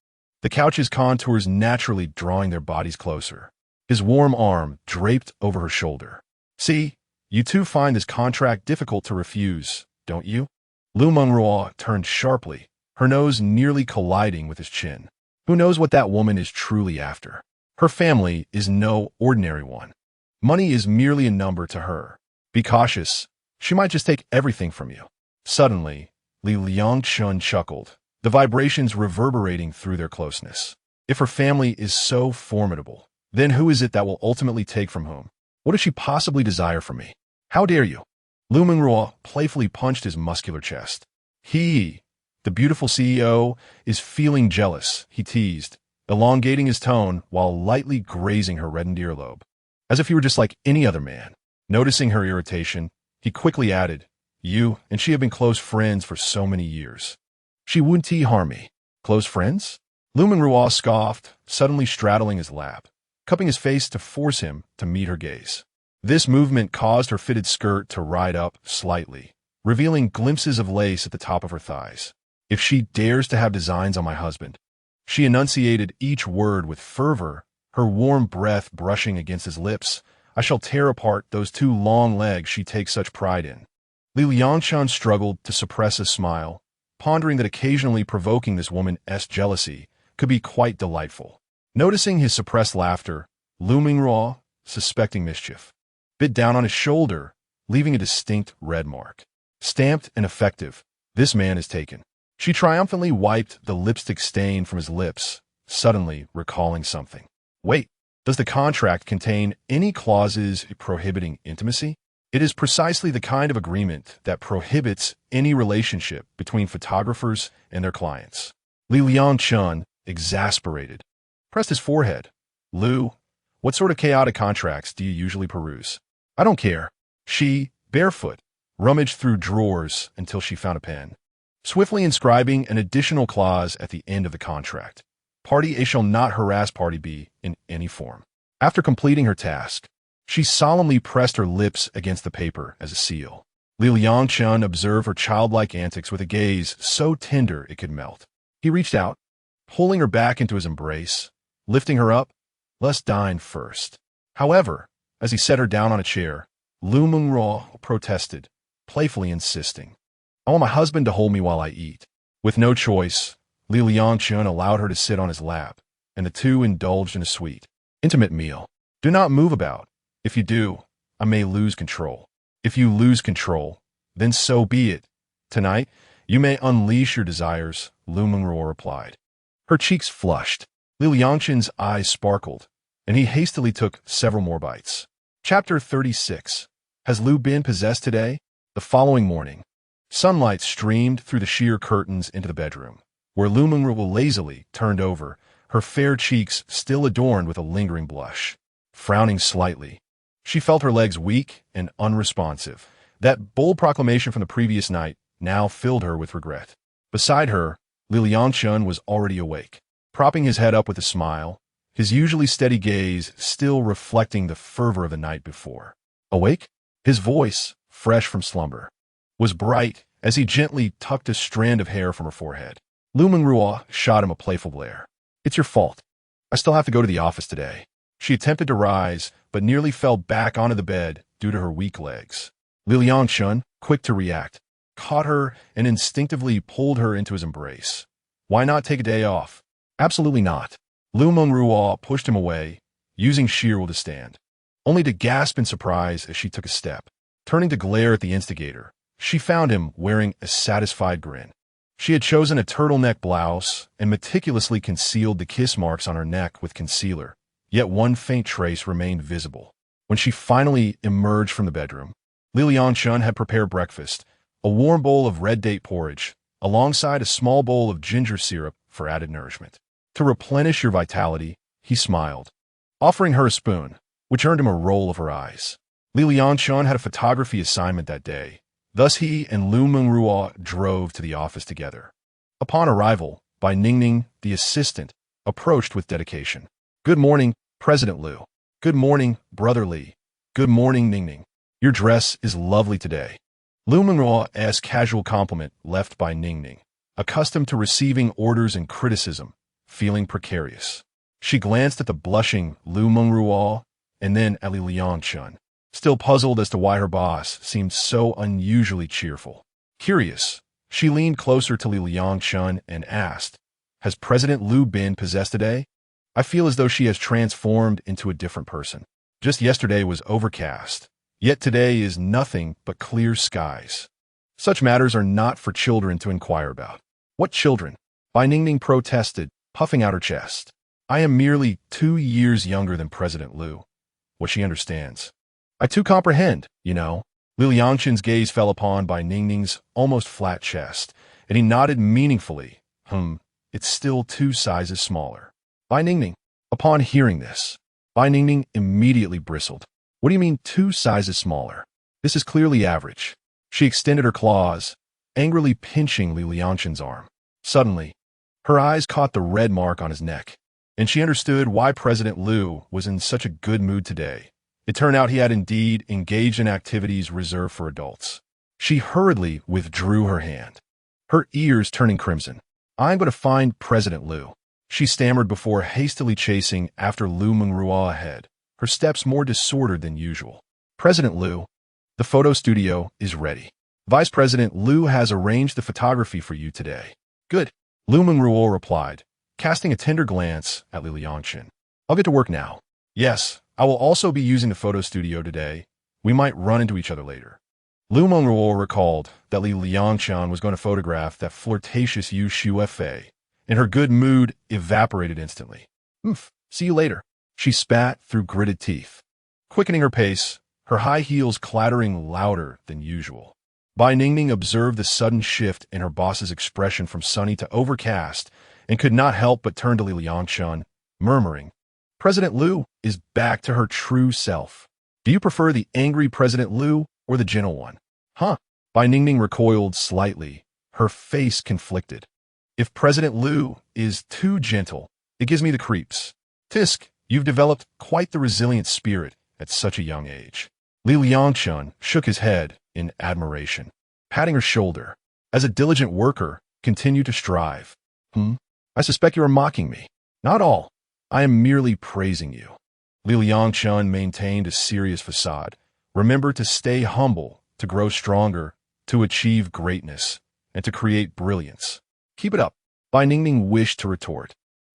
the couch's contours naturally drawing their bodies closer, his warm arm draped over her shoulder. See, you two find this contract difficult to refuse, don't you? Liu Mengruo turned sharply, her nose nearly colliding with his chin. Who knows what that woman is truly after? Her family is no ordinary one. Money is merely a number to her. Be cautious. She might just take everything from you. Suddenly, Liangchen chuckled, the vibrations reverberating through their closeness. If her family is so formidable, then who is it that will ultimately take from whom? What does she possibly desire from me? How dare you? Liu Mengruo playfully punched his muscular chest. He, the beautiful CEO, is feeling jealous, he teased, elongating his tone while lightly grazing her reddened earlobe. As if he were just like any other man. Noticing her irritation, he quickly added, you and she have been close friends for so many years. She wouldn't harm me. Close friends? Liu Mengruo scoffed, suddenly straddling his lap, cupping his face to force him to meet her gaze. This movement caused her fitted skirt to ride up slightly, revealing glimpses of lace at the top of her thighs. If she dares to have designs on my husband. She enunciated each word with fervor, her warm breath brushing against his lips. I shall tear apart those two long legs she takes such pride in. Liangchen struggled to suppress a smile, pondering that occasionally provoking this woman's jealousy could be quite delightful. Noticing his suppressed laughter, Liu Mengruo, suspecting mischief, bit down on his shoulder, leaving a distinct red mark. Stamped and effective, this man is taken. She triumphantly wiped the lipstick stain from his lips, suddenly recalling something. Wait, does the contract contain any clauses prohibiting intimacy? It is precisely the kind of agreement that prohibits any relationship between photographers and their clients. Liangchen, exasperated, pressed his forehead. Liu, what sort of chaotic contracts do you usually peruse? I don't care. She, barefoot, rummaged through drawers until she found a pen, swiftly inscribing an additional clause at the end of the contract. Party A shall not harass Party B in any form. After completing her task, she solemnly pressed her lips against the paper as a seal. Liangchen observed her childlike antics with a gaze so tender it could melt. He reached out, pulling her back into his embrace, lifting her up. Let's dine first. However, as he set her down on a chair, Liu Mengruo protested, playfully insisting, I want my husband to hold me while I eat. With no choice, Liangchen allowed her to sit on his lap, and the two indulged in a sweet, intimate meal. Do not move about. If you do, I may lose control. If you lose control, then so be it. Tonight, you may unleash your desires, Liu Mengruo replied. Her cheeks flushed. Liangchen's eyes sparkled, and he hastily took several more bites. Chapter 36. Has Liu been possessed today? The following morning, sunlight streamed through the sheer curtains into the bedroom, where Liu Mengruo lazily turned over, her fair cheeks still adorned with a lingering blush. Frowning slightly, she felt her legs weak and unresponsive. That bold proclamation from the previous night now filled her with regret. Beside her, Liangchen was already awake, propping his head up with a smile, his usually steady gaze still reflecting the fervor of the night before. Awake? His voice, fresh from slumber, was bright as he gently tucked a strand of hair from her forehead. Liu Mengruo shot him a playful glare. It's your fault. I still have to go to the office today. She attempted to rise, but nearly fell back onto the bed due to her weak legs. Liangchen, quick to react, caught her and instinctively pulled her into his embrace. Why not take a day off? Absolutely not. Liu Mengruo pushed him away, using sheer will to stand, only to gasp in surprise as she took a step. Turning to glare at the instigator, she found him wearing a satisfied grin. She had chosen a turtleneck blouse and meticulously concealed the kiss marks on her neck with concealer, yet one faint trace remained visible. When she finally emerged from the bedroom, Liangchen had prepared breakfast, a warm bowl of red date porridge, alongside a small bowl of ginger syrup for added nourishment. To replenish your vitality, he smiled, offering her a spoon, which earned him a roll of her eyes. Liangchen had a photography assignment that day, thus he and Liu Mengruo drove to the office together. Upon arrival, Bai Ningning, the assistant, approached with dedication. Good morning, President Liu. Good morning, Brother Li. Good morning, Ningning. Your dress is lovely today. Liu Mengruo's casual compliment left Bai Ningning, accustomed to receiving orders and criticism, feeling precarious. She glanced at the blushing Liu Mengruo and then at Liangchen, still puzzled as to why her boss seemed so unusually cheerful. Curious, she leaned closer to Liangchen and asked, Has President Liu been possessed today? I feel as though she has transformed into a different person. Just yesterday was overcast, yet today is nothing but clear skies. Such matters are not for children to inquire about. What children? Bai Ningning protested, puffing out her chest. I am merely 2 years younger than President Liu. What she understands. I too comprehend, you know. Liangchen's gaze fell upon Bai Ningning's almost flat chest, and he nodded meaningfully. It's still 2 sizes smaller. Bai Ningning. Upon hearing this, Bai Ningning immediately bristled. What do you mean 2 sizes smaller? This is clearly average. She extended her claws, angrily pinching Liangchen's arm. Suddenly, her eyes caught the red mark on his neck, and she understood why President Liu was in such a good mood today. It turned out he had indeed engaged in activities reserved for adults. She hurriedly withdrew her hand, her ears turning crimson. I'm going to find President Liu, she stammered before hastily chasing after Liu Mengruo ahead, her steps more disordered than usual. President Liu, the photo studio is ready. Vice President Liu has arranged the photography for you today. Good, Liu Mengruo replied, casting a tender glance at Liangchen. I'll get to work now. Yes, I will also be using the photo studio today. We might run into each other later. Liu Mengruo recalled that Liangchen was going to photograph that flirtatious Yu Shuefei, and her good mood evaporated instantly. See you later, she spat through gritted teeth, quickening her pace, her high heels clattering louder than usual. Bai Ningning observed the sudden shift in her boss's expression from sunny to overcast and could not help but turn to Liangchen, murmuring, President Liu is back to her true self. Do you prefer the angry President Liu or the gentle one? Bai Ningning recoiled slightly, her face conflicted. If President Liu is too gentle, it gives me the creeps. Tisk, you've developed quite the resilient spirit at such a young age. Liangchen shook his head in admiration, patting her shoulder. As a diligent worker, continue to strive. I suspect you are mocking me. Not all. I am merely praising you. Liangchen maintained a serious facade. Remember to stay humble, to grow stronger, to achieve greatness, and to create brilliance. Keep it up. Bai Ningning wished to retort,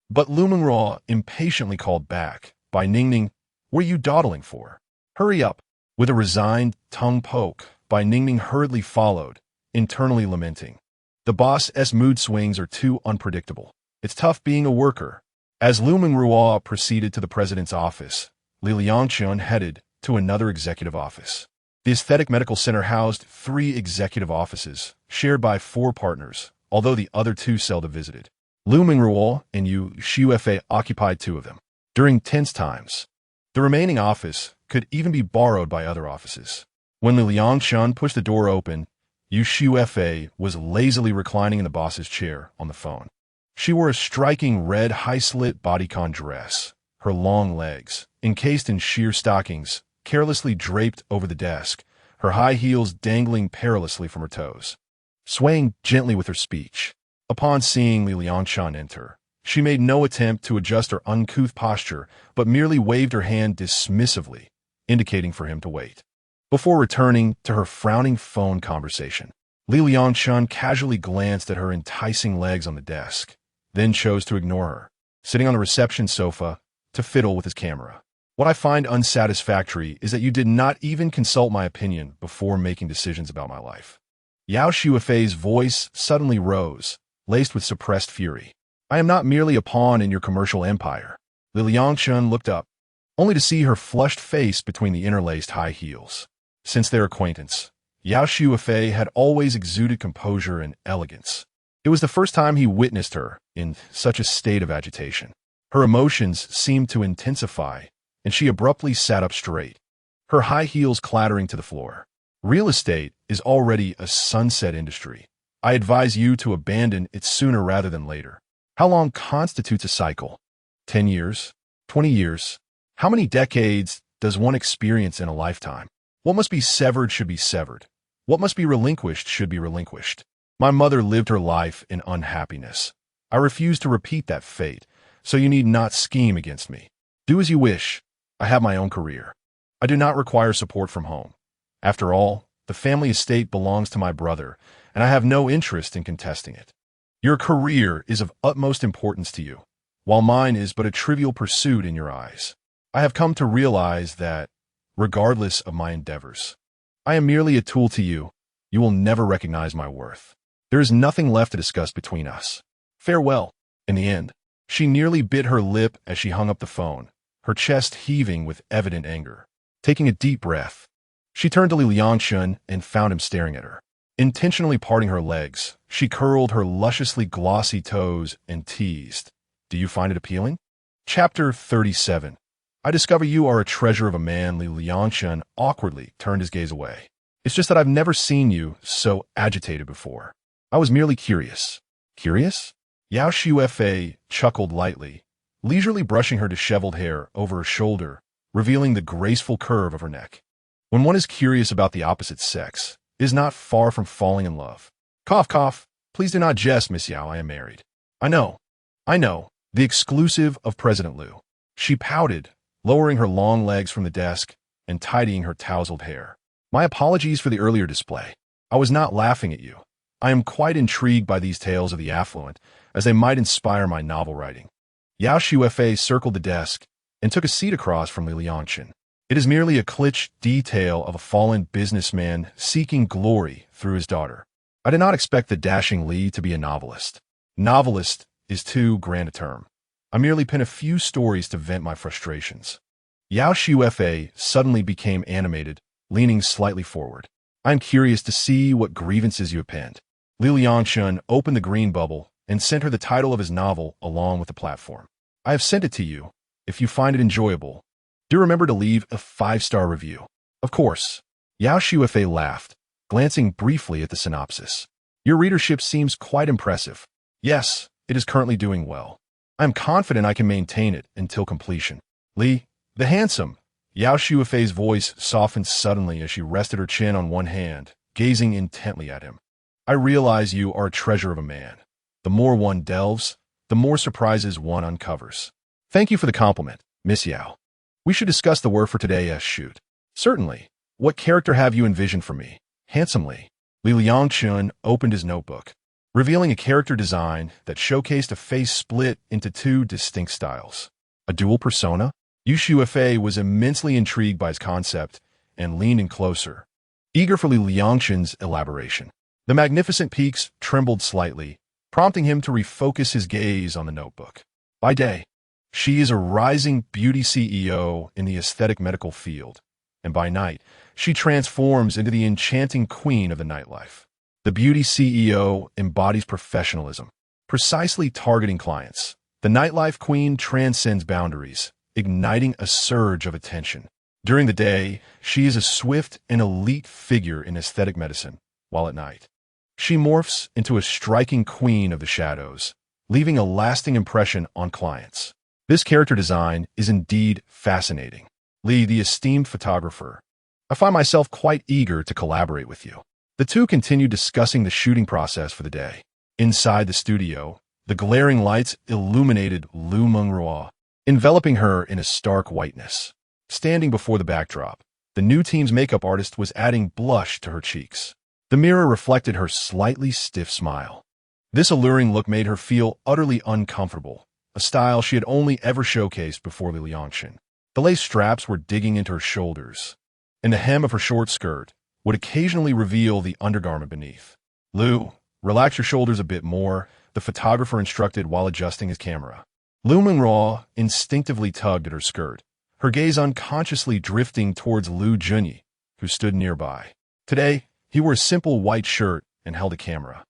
but Liu Mengruo impatiently called back. Bai Ningning, what are you dawdling for? Hurry up. With a resigned tongue poke, Bai Ningning hurriedly followed, internally lamenting. The boss's mood swings are too unpredictable. It's tough being a worker. As Liu Mengruo proceeded to the president's office, Liangchen headed to another executive office. The Aesthetic Medical Center housed 3 executive offices, shared by 4 partners, although the other 2 seldom visited. Liu Mengruo and Yu Shuefei occupied 2 of them. During tense times, the remaining office could even be borrowed by other offices. When Liangchen pushed the door open, Yu Shuefei was lazily reclining in the boss's chair on the phone. She wore a striking red high-slit bodycon dress, her long legs, encased in sheer stockings, carelessly draped over the desk, her high heels dangling perilously from her toes. Swaying gently with her speech, upon seeing Liangchen enter, she made no attempt to adjust her uncouth posture, but merely waved her hand dismissively, indicating for him to wait. Before returning to her frowning phone conversation, Liangchen casually glanced at her enticing legs on the desk, then chose to ignore her, sitting on the reception sofa to fiddle with his camera. What I find unsatisfactory is that you did not even consult my opinion before making decisions about my life. Yao Shuefei's voice suddenly rose, laced with suppressed fury. I am not merely a pawn in your commercial empire. Liangchen looked up, only to see her flushed face between the interlaced high heels. Since their acquaintance, Yao Shuefei had always exuded composure and elegance. It was the first time he witnessed her in such a state of agitation. Her emotions seemed to intensify, and she abruptly sat up straight, her high heels clattering to the floor. Real estate is already a sunset industry. I advise you to abandon it sooner rather than later. How long constitutes a cycle? 10 years? 20 years? How many decades does one experience in a lifetime? What must be severed should be severed. What must be relinquished should be relinquished. My mother lived her life in unhappiness. I refuse to repeat that fate, so you need not scheme against me. Do as you wish. I have my own career. I do not require support from home. After all, the family estate belongs to my brother, and I have no interest in contesting it. Your career is of utmost importance to you, while mine is but a trivial pursuit in your eyes. I have come to realize that, regardless of my endeavors, I am merely a tool to you, You will never recognize my worth. There is nothing left to discuss between us. Farewell. In the end, she nearly bit her lip as she hung up the phone, her chest heaving with evident anger. Taking a deep breath, she turned to Liangchen and found him staring at her. Intentionally parting her legs, she curled her lusciously glossy toes and teased, "Do you find it appealing?" Chapter 37. I discover you are a treasure of a man. Liangchen awkwardly turned his gaze away. It's just that I've never seen you so agitated before. I was merely curious. Curious? Yao Xuefei chuckled lightly, leisurely brushing her disheveled hair over her shoulder, revealing the graceful curve of her neck. When one is curious about the opposite sex, it is not far from falling in love. Cough, cough. Please do not jest, Miss Yao. I am married. I know. The exclusive of President Liu. She pouted, lowering her long legs from the desk and tidying her tousled hair. My apologies for the earlier display. I was not laughing at you. I am quite intrigued by these tales of the affluent, as they might inspire my novel writing. Yao Xuefei circled the desk and took a seat across from Liangchen. It is merely a cliché detail of a fallen businessman seeking glory through his daughter. I did not expect the dashing Li to be a novelist. Novelist is too grand a term. I merely pen a few stories to vent my frustrations. Yao Xuefei suddenly became animated, leaning slightly forward. I am curious to see what grievances you have penned. Liangchen opened the green bubble and sent her the title of his novel along with the platform. I have sent it to you. If you find it enjoyable, do remember to leave a 5-star review. Of course. Yao Xuefei laughed, glancing briefly at the synopsis. Your readership seems quite impressive. Yes, it is currently doing well. I am confident I can maintain it until completion. Li, the handsome. Yao Xuefei's voice softened suddenly as she rested her chin on one hand, gazing intently at him. I realize you are a treasure of a man. The more one delves, the more surprises one uncovers. Thank you for the compliment, Miss Yao. We should discuss the word for today as shoot. Certainly. What character have you envisioned for me? Handsomely. Liangchen opened his notebook, revealing a character design that showcased a face split into 2 distinct styles. A dual persona? Yao Xuefei was immensely intrigued by his concept and leaned in closer, eager for Liangchen's elaboration. The magnificent peaks trembled slightly, prompting him to refocus his gaze on the notebook. By day, she is a rising beauty CEO in the aesthetic medical field, and by night, she transforms into the enchanting queen of the nightlife. The beauty CEO embodies professionalism, precisely targeting clients. The nightlife queen transcends boundaries, igniting a surge of attention. During the day, she is a swift and elite figure in aesthetic medicine, while at night, she morphs into a striking queen of the shadows, leaving a lasting impression on clients. This character design is indeed fascinating. Li, the esteemed photographer, I find myself quite eager to collaborate with you. The two continued discussing the shooting process for the day. Inside the studio, the glaring lights illuminated Liu Mengruo, enveloping her in a stark whiteness. Standing before the backdrop, the new team's makeup artist was adding blush to her cheeks. The mirror reflected her slightly stiff smile. This alluring look made her feel utterly uncomfortable, a style she had only ever showcased before Liangchen. The lace straps were digging into her shoulders, and the hem of her short skirt would occasionally reveal the undergarment beneath. Liu, relax your shoulders a bit more, the photographer instructed while adjusting his camera. Liu Mengruo instinctively tugged at her skirt, her gaze unconsciously drifting towards Liu Junyi, who stood nearby. Today, he wore a simple white shirt and held a camera,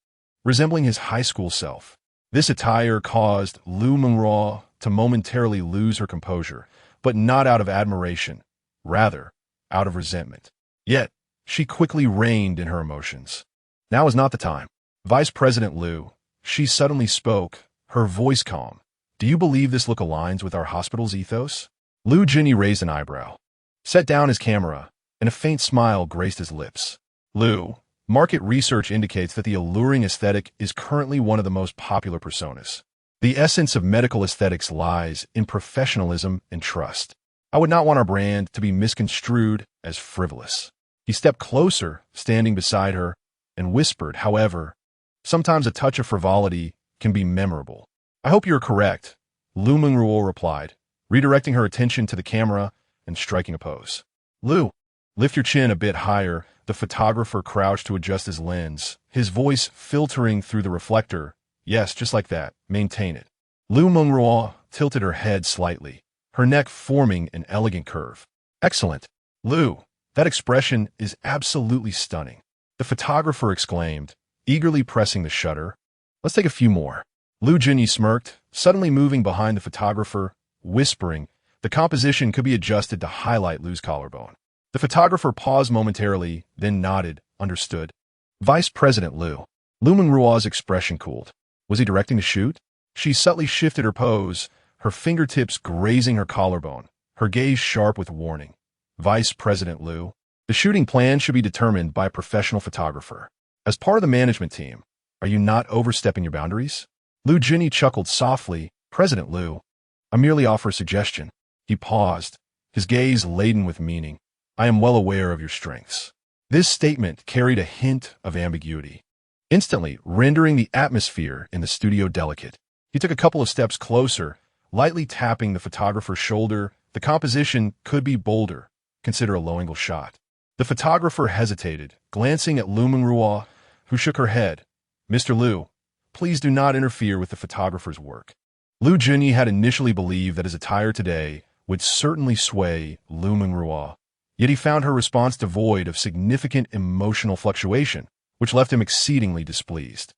resembling his high school self. This attire caused Liu Mengruo to momentarily lose her composure, but not out of admiration, rather, out of resentment. Yet, she quickly reined in her emotions. Now is not the time. Vice President Liu, she suddenly spoke, her voice calm. Do you believe this look aligns with our hospital's ethos? Liu Junyi raised an eyebrow, set down his camera, and a faint smile graced his lips. Liu, market research indicates that the alluring aesthetic is currently one of the most popular personas. The essence of medical aesthetics lies in professionalism and trust. I would not want our brand to be misconstrued as frivolous. He stepped closer, standing beside her, and whispered, however, sometimes a touch of frivolity can be memorable. I hope you're correct, Liu Mengruo replied, redirecting her attention to the camera and striking a pose. Liu, lift your chin a bit higher, The photographer crouched to adjust his lens, his voice filtering through the reflector. Yes, just like that. Maintain it. Liu Mengruo tilted her head slightly, her neck forming an elegant curve. Excellent. Liu, that expression is absolutely stunning. The photographer exclaimed, eagerly pressing the shutter. Let's take a few more. Liu Jinyi smirked, suddenly moving behind the photographer, whispering, the composition could be adjusted to highlight Liu's collarbone. The photographer paused momentarily, then nodded, understood. Vice President Liu. Liu Mengruo's expression cooled. Was he directing the shoot? She subtly shifted her pose, her fingertips grazing her collarbone, her gaze sharp with warning. Vice President Liu. The shooting plan should be determined by a professional photographer. As part of the management team, are you not overstepping your boundaries? Liu Jinyi chuckled softly. President Liu, I merely offer a suggestion. He paused, his gaze laden with meaning. I am well aware of your strengths. This statement carried a hint of ambiguity, instantly rendering the atmosphere in the studio delicate. He took a couple of steps closer, lightly tapping the photographer's shoulder. The composition could be bolder. Consider a low-angle shot. The photographer hesitated, glancing at Liu Mengruo, who shook her head. Mr. Liu, please do not interfere with the photographer's work. Liu Jinyi had initially believed that his attire today would certainly sway Liu Mengruo, yet he found her response devoid of significant emotional fluctuation, which left him exceedingly displeased.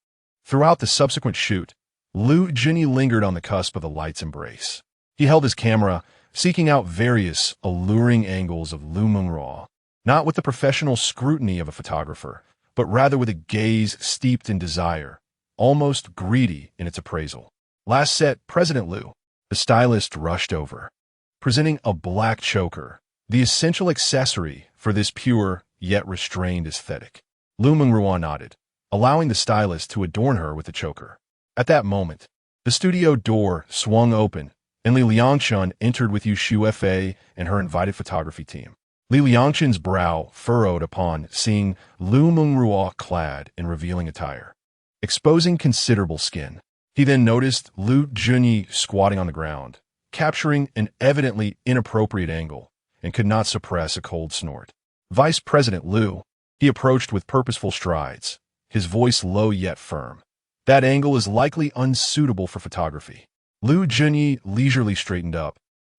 Throughout the subsequent shoot, Liu Jinyi lingered on the cusp of the light's embrace. He held his camera, seeking out various alluring angles of Liu Mengruo, not with the professional scrutiny of a photographer, but rather with a gaze steeped in desire, almost greedy in its appraisal. Last set, President Liu. The stylist rushed over, presenting a black choker, the essential accessory for this pure yet restrained aesthetic. Liu Mengruo nodded, allowing the stylist to adorn her with the choker. At that moment, the studio door swung open, and Liangchen entered with Yu Shuefei and her invited photography team. Liangchen's brow furrowed upon seeing Liu Mengruo clad in revealing attire, exposing considerable skin. He then noticed Liu Jinyi squatting on the ground, capturing an evidently inappropriate angle, and could not suppress a cold snort. Vice President Liu, he approached with purposeful strides, his voice low yet firm. That angle is likely unsuitable for photography. Liu Jinyi leisurely straightened up,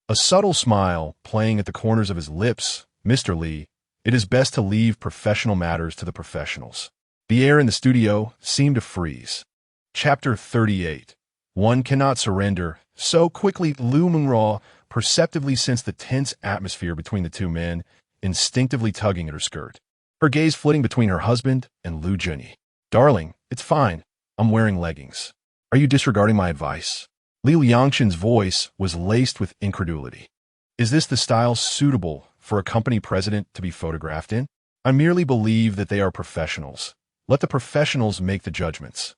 a subtle smile playing at the corners of his lips. Mr. Li, it is best to leave professional matters to the professionals. The air in the studio seemed to freeze. Chapter 38. One cannot surrender. So quickly, Liu Mengruo perceptibly sensed the tense atmosphere between the two men, instinctively tugging at her skirt, her gaze flitting between her husband and Liu Jinyi. Darling, it's fine. I'm wearing leggings. Are you disregarding my advice? Liangchen's voice was laced with incredulity. Is this the style suitable for a company president to be photographed in? I merely believe that they are professionals. Let the professionals make the judgments.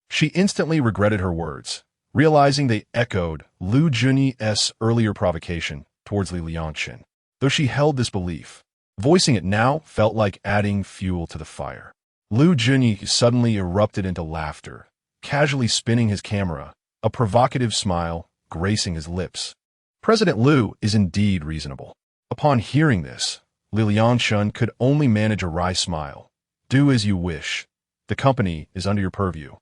She instantly regretted her words, realizing they echoed Liu Jinyi's earlier provocation towards Liangchen. Though she held this belief, voicing it now felt like adding fuel to the fire. Liu Jinyi suddenly erupted into laughter, casually spinning his camera, a provocative smile gracing his lips. President Liu is indeed reasonable. Upon hearing this, Liangchen could only manage a wry smile. Do as you wish. The company is under your purview.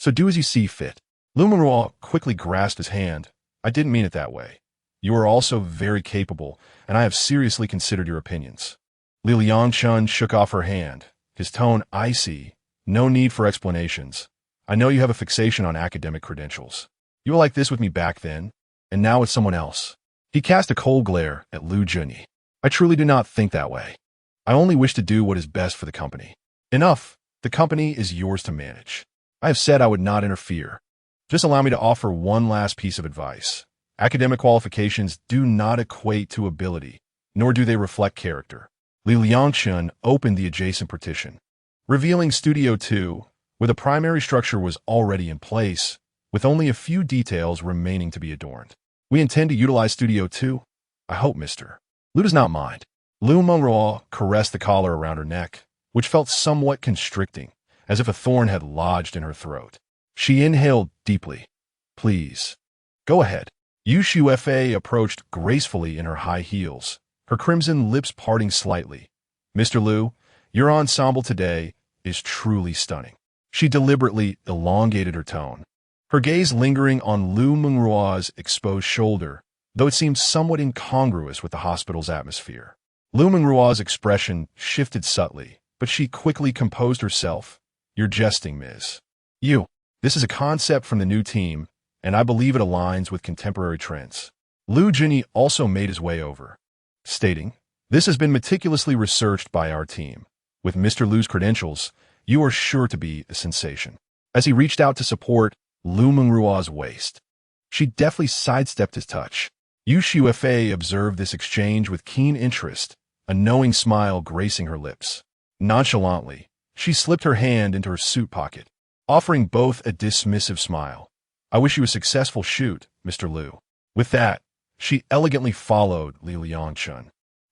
So do as you see fit. Liu Mengruo quickly grasped his hand. I didn't mean it that way. You are also very capable, and I have seriously considered your opinions. Liangchen shook off her hand, his tone icy. No need for explanations. I know you have a fixation on academic credentials. You were like this with me back then, and now with someone else. He cast a cold glare at Liu Jinyi. I truly do not think that way. I only wish to do what is best for the company. Enough. The company is yours to manage. I have said I would not interfere. Just allow me to offer one last piece of advice. Academic qualifications do not equate to ability, nor do they reflect character. Liangchen opened the adjacent partition, revealing Studio 2, where the primary structure was already in place, with only a few details remaining to be adorned. We intend to utilize Studio 2? I hope, Mr. Liu does not mind. Liu Mengruo caressed the collar around her neck, which felt somewhat constricting, as if a thorn had lodged in her throat. She inhaled deeply. Please. Go ahead. Yu Shuefei approached gracefully in her high heels, her crimson lips parting slightly. Mr. Liu, Your ensemble today is truly stunning. She deliberately elongated her tone, her gaze lingering on Liu Mengruo's exposed shoulder, though it seemed somewhat incongruous with the hospital's atmosphere. Liu Mengruo's expression shifted subtly, but she quickly composed herself. You're jesting, Ms. You. This is a concept from the new team, and I believe it aligns with contemporary trends. Liu Junyi also made his way over, stating, this has been meticulously researched by our team. With Mr. Liu's credentials, you are sure to be a sensation. As he reached out to support Liu Mengruo's waist, she deftly sidestepped his touch. Yu Xiuefei observed this exchange with keen interest, a knowing smile gracing her lips. Nonchalantly, she slipped her hand into her suit pocket, offering both a dismissive smile. I wish you a successful shoot, Mr. Liu. With that, she elegantly followed Liangchen,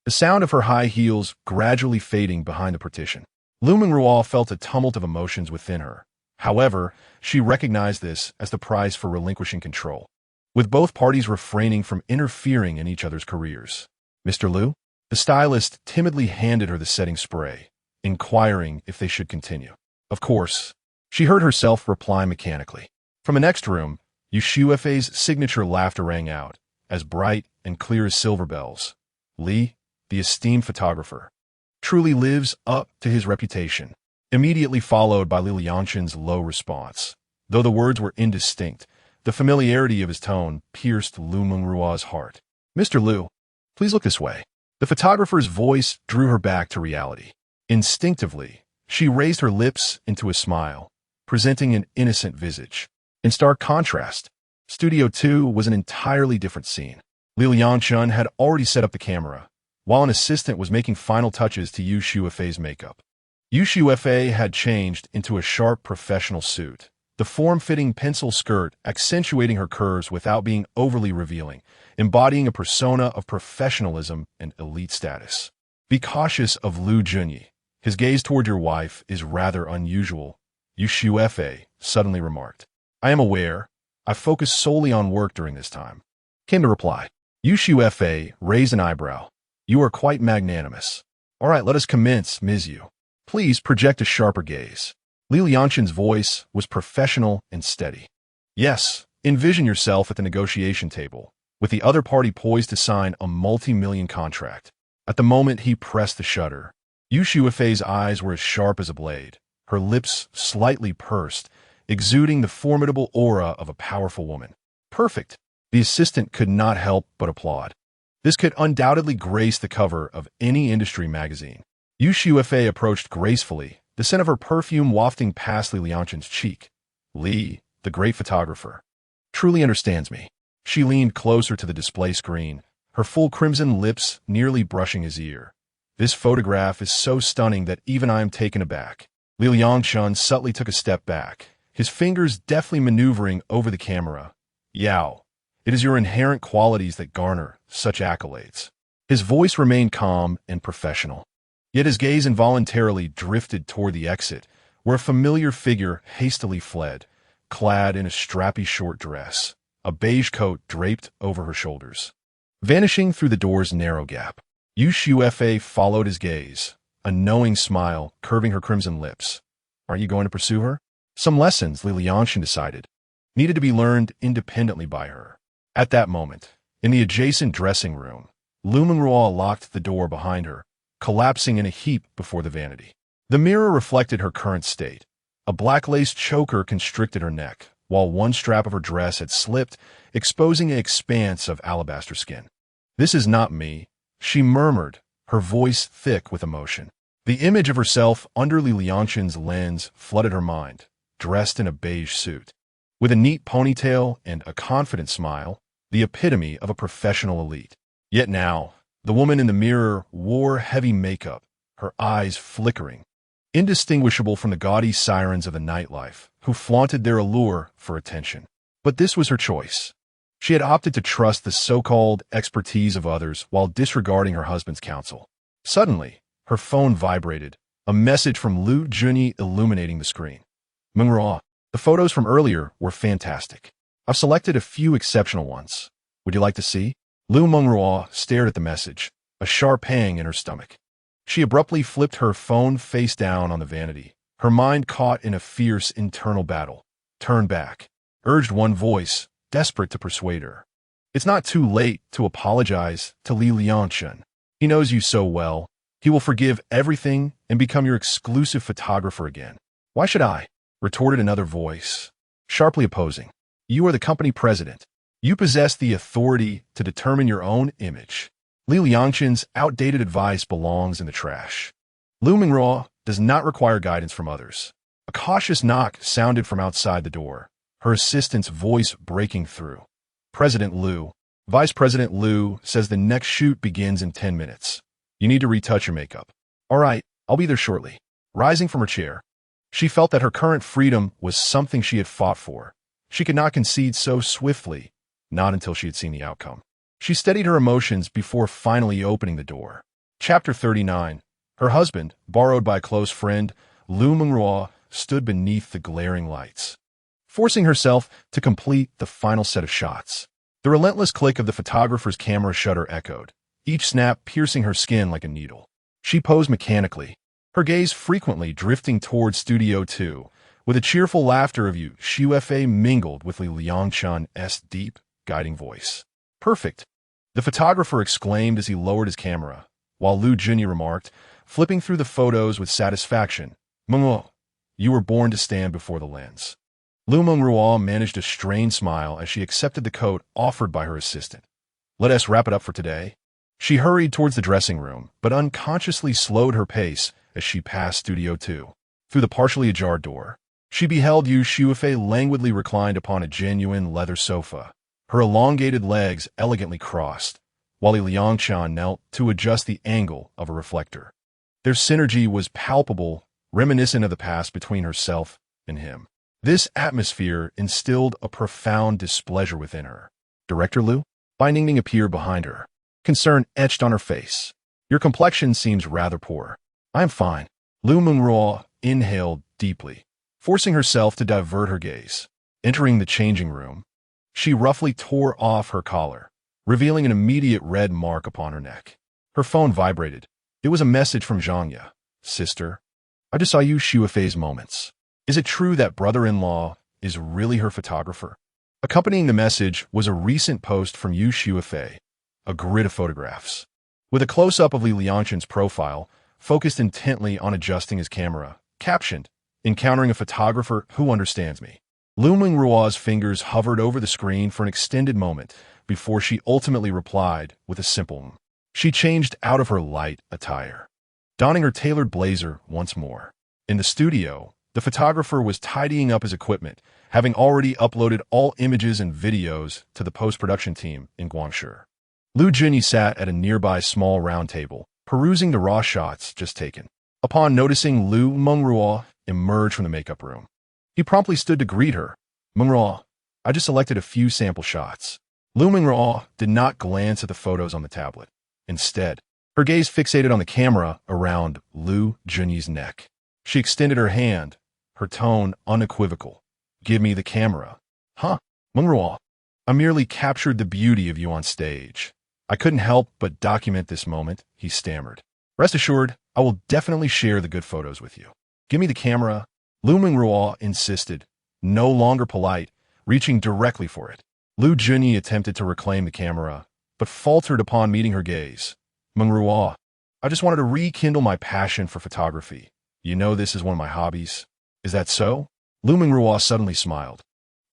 the sound of her high heels gradually fading behind the partition. Liu Mengruo felt a tumult of emotions within her. However, she recognized this as the price for relinquishing control, with both parties refraining from interfering in each other's careers. Mr. Liu? The stylist timidly handed her the setting spray, inquiring if they should continue. Of course. She heard herself reply mechanically. From the next room, Yu Xiuefei's signature laughter rang out, as bright and clear as silver bells. Li, the esteemed photographer, truly lives up to his reputation, immediately followed by Liangchen's low response. Though the words were indistinct, the familiarity of his tone pierced Liu Mengruo's heart. Mr. Liu, please look this way. The photographer's voice drew her back to reality. Instinctively, she raised her lips into a smile, presenting an innocent visage. In stark contrast, Studio 2 was an entirely different scene. Liangchen had already set up the camera, while an assistant was making final touches to Yu Xiuefei's makeup. Yu Xiuefei had changed into a sharp professional suit, the form-fitting pencil skirt accentuating her curves without being overly revealing, embodying a persona of professionalism and elite status. Be cautious of Liu Junyi. His gaze toward your wife is rather unusual, Yu Xiuefei suddenly remarked. I am aware. I focus solely on work during this time, came the reply. Yu Xiuefei raised an eyebrow. You are quite magnanimous. All right, let us commence, Ms. Yu. Please project a sharper gaze. Liangchen's voice was professional and steady. Yes, envision yourself at the negotiation table, with the other party poised to sign a multi-million contract. At the moment he pressed the shutter, Yu Xiuefei's eyes were as sharp as a blade, her lips slightly pursed, exuding the formidable aura of a powerful woman. Perfect. The assistant could not help but applaud. This could undoubtedly grace the cover of any industry magazine. Yu Xiuefei approached gracefully, the scent of her perfume wafting past Liangchen's cheek. Li, the great photographer, truly understands me. She leaned closer to the display screen, her full crimson lips nearly brushing his ear. This photograph is so stunning that even I am taken aback. Liangchen subtly took a step back, his fingers deftly maneuvering over the camera. Yao, it is your inherent qualities that garner such accolades. His voice remained calm and professional. Yet his gaze involuntarily drifted toward the exit, where a familiar figure hastily fled, clad in a strappy short dress, a beige coat draped over her shoulders. Vanishing through the door's narrow gap, Yu Xiuefei followed his gaze, a knowing smile curving her crimson lips. Aren't you going to pursue her? Some lessons, Liangchen decided, needed to be learned independently by her. At that moment, in the adjacent dressing room, Liu Mengruo locked the door behind her, collapsing in a heap before the vanity. The mirror reflected her current state. A black-laced choker constricted her neck, while one strap of her dress had slipped, exposing an expanse of alabaster skin. This is not me, she murmured, her voice thick with emotion. The image of herself under Liangchen's lens flooded her mind, dressed in a beige suit, with a neat ponytail and a confident smile, the epitome of a professional elite. Yet now, the woman in the mirror wore heavy makeup, her eyes flickering, indistinguishable from the gaudy sirens of the nightlife, who flaunted their allure for attention. But this was her choice. She had opted to trust the so-called expertise of others while disregarding her husband's counsel. Suddenly, her phone vibrated, a message from Liu Junyi illuminating the screen. Mengruo, the photos from earlier were fantastic. I've selected a few exceptional ones. Would you like to see? Liu Mengruo stared at the message, a sharp pang in her stomach. She abruptly flipped her phone face down on the vanity, her mind caught in a fierce internal battle. "Turn back," urged one voice, desperate to persuade her. "It's not too late to apologize to Liangchen. He knows you so well. He will forgive everything and become your exclusive photographer again." "Why should I?" retorted another voice, sharply opposing. "You are the company president. You possess the authority to determine your own image. Liangchen's outdated advice belongs in the trash. Liu Mengruo does not require guidance from others." A cautious knock sounded from outside the door, her assistant's voice breaking through. "President Liu. Vice President Liu says the next shoot begins in 10 minutes. You need to retouch your makeup." "All right, I'll be there shortly." Rising from her chair, she felt that her current freedom was something she had fought for. She could not concede so swiftly, not until she had seen the outcome. She steadied her emotions before finally opening the door. Chapter 39. Her husband, borrowed by a close friend, Liu Mengruo, stood beneath the glaring lights, forcing herself to complete the final set of shots. The relentless click of the photographer's camera shutter echoed, each snap piercing her skin like a needle. She posed mechanically, her gaze frequently drifting towards Studio 2, with a cheerful laughter of Yu Xiufei mingled with Liangchen's deep, guiding voice. "Perfect," the photographer exclaimed as he lowered his camera, while Liu Junyi remarked, flipping through the photos with satisfaction, "Mengruo, you were born to stand before the lens." Liu Mengruo managed a strained smile as she accepted the coat offered by her assistant. "Let us wrap it up for today." She hurried towards the dressing room, but unconsciously slowed her pace as she passed Studio 2. Through the partially ajar door, she beheld Yu Xiufei languidly reclined upon a genuine leather sofa, her elongated legs elegantly crossed, while Liangchen knelt to adjust the angle of a reflector. Their synergy was palpable, reminiscent of the past between herself and him. This atmosphere instilled a profound displeasure within her. "Director Liu?" Ningning appeared behind her, concern etched on her face. "Your complexion seems rather poor." "I am fine." Liu Mengruo inhaled deeply, forcing herself to divert her gaze. Entering the changing room, she roughly tore off her collar, revealing an immediate red mark upon her neck. Her phone vibrated. It was a message from Zhangya. "Sister, I just saw Yu Xiufei's moments. Is it true that brother-in-law is really her photographer?" Accompanying the message was a recent post from Yu Xiufei, a grid of photographs. With a close-up of Liangchen's profile, focused intently on adjusting his camera, captioned, "Encountering a photographer who understands me." Liu Mengruo's fingers hovered over the screen for an extended moment before she ultimately replied with a simple She changed out of her light attire, donning her tailored blazer once more. In the studio, the photographer was tidying up his equipment, having already uploaded all images and videos to the post-production team in Guangzhou. Liu Junyi sat at a nearby small round table, perusing the raw shots just taken. Upon noticing Liu Mengruo emerge from the makeup room, he promptly stood to greet her. "Mengruo, I just selected a few sample shots." Liu Mengruo did not glance at the photos on the tablet. Instead, her gaze fixated on the camera around Liu Junyi's neck. She extended her hand, her tone unequivocal. "Give me the camera." "Huh, Mengruo, I merely captured the beauty of you on stage. I couldn't help but document this moment," he stammered. "Rest assured, I will definitely share the good photos with you." "Give me the camera," Liu Mengruo insisted, no longer polite, reaching directly for it. Liu Junyi attempted to reclaim the camera, but faltered upon meeting her gaze. "Mengruo, I just wanted to rekindle my passion for photography. You know this is one of my hobbies. Is that so?" Liu Mengruo suddenly smiled,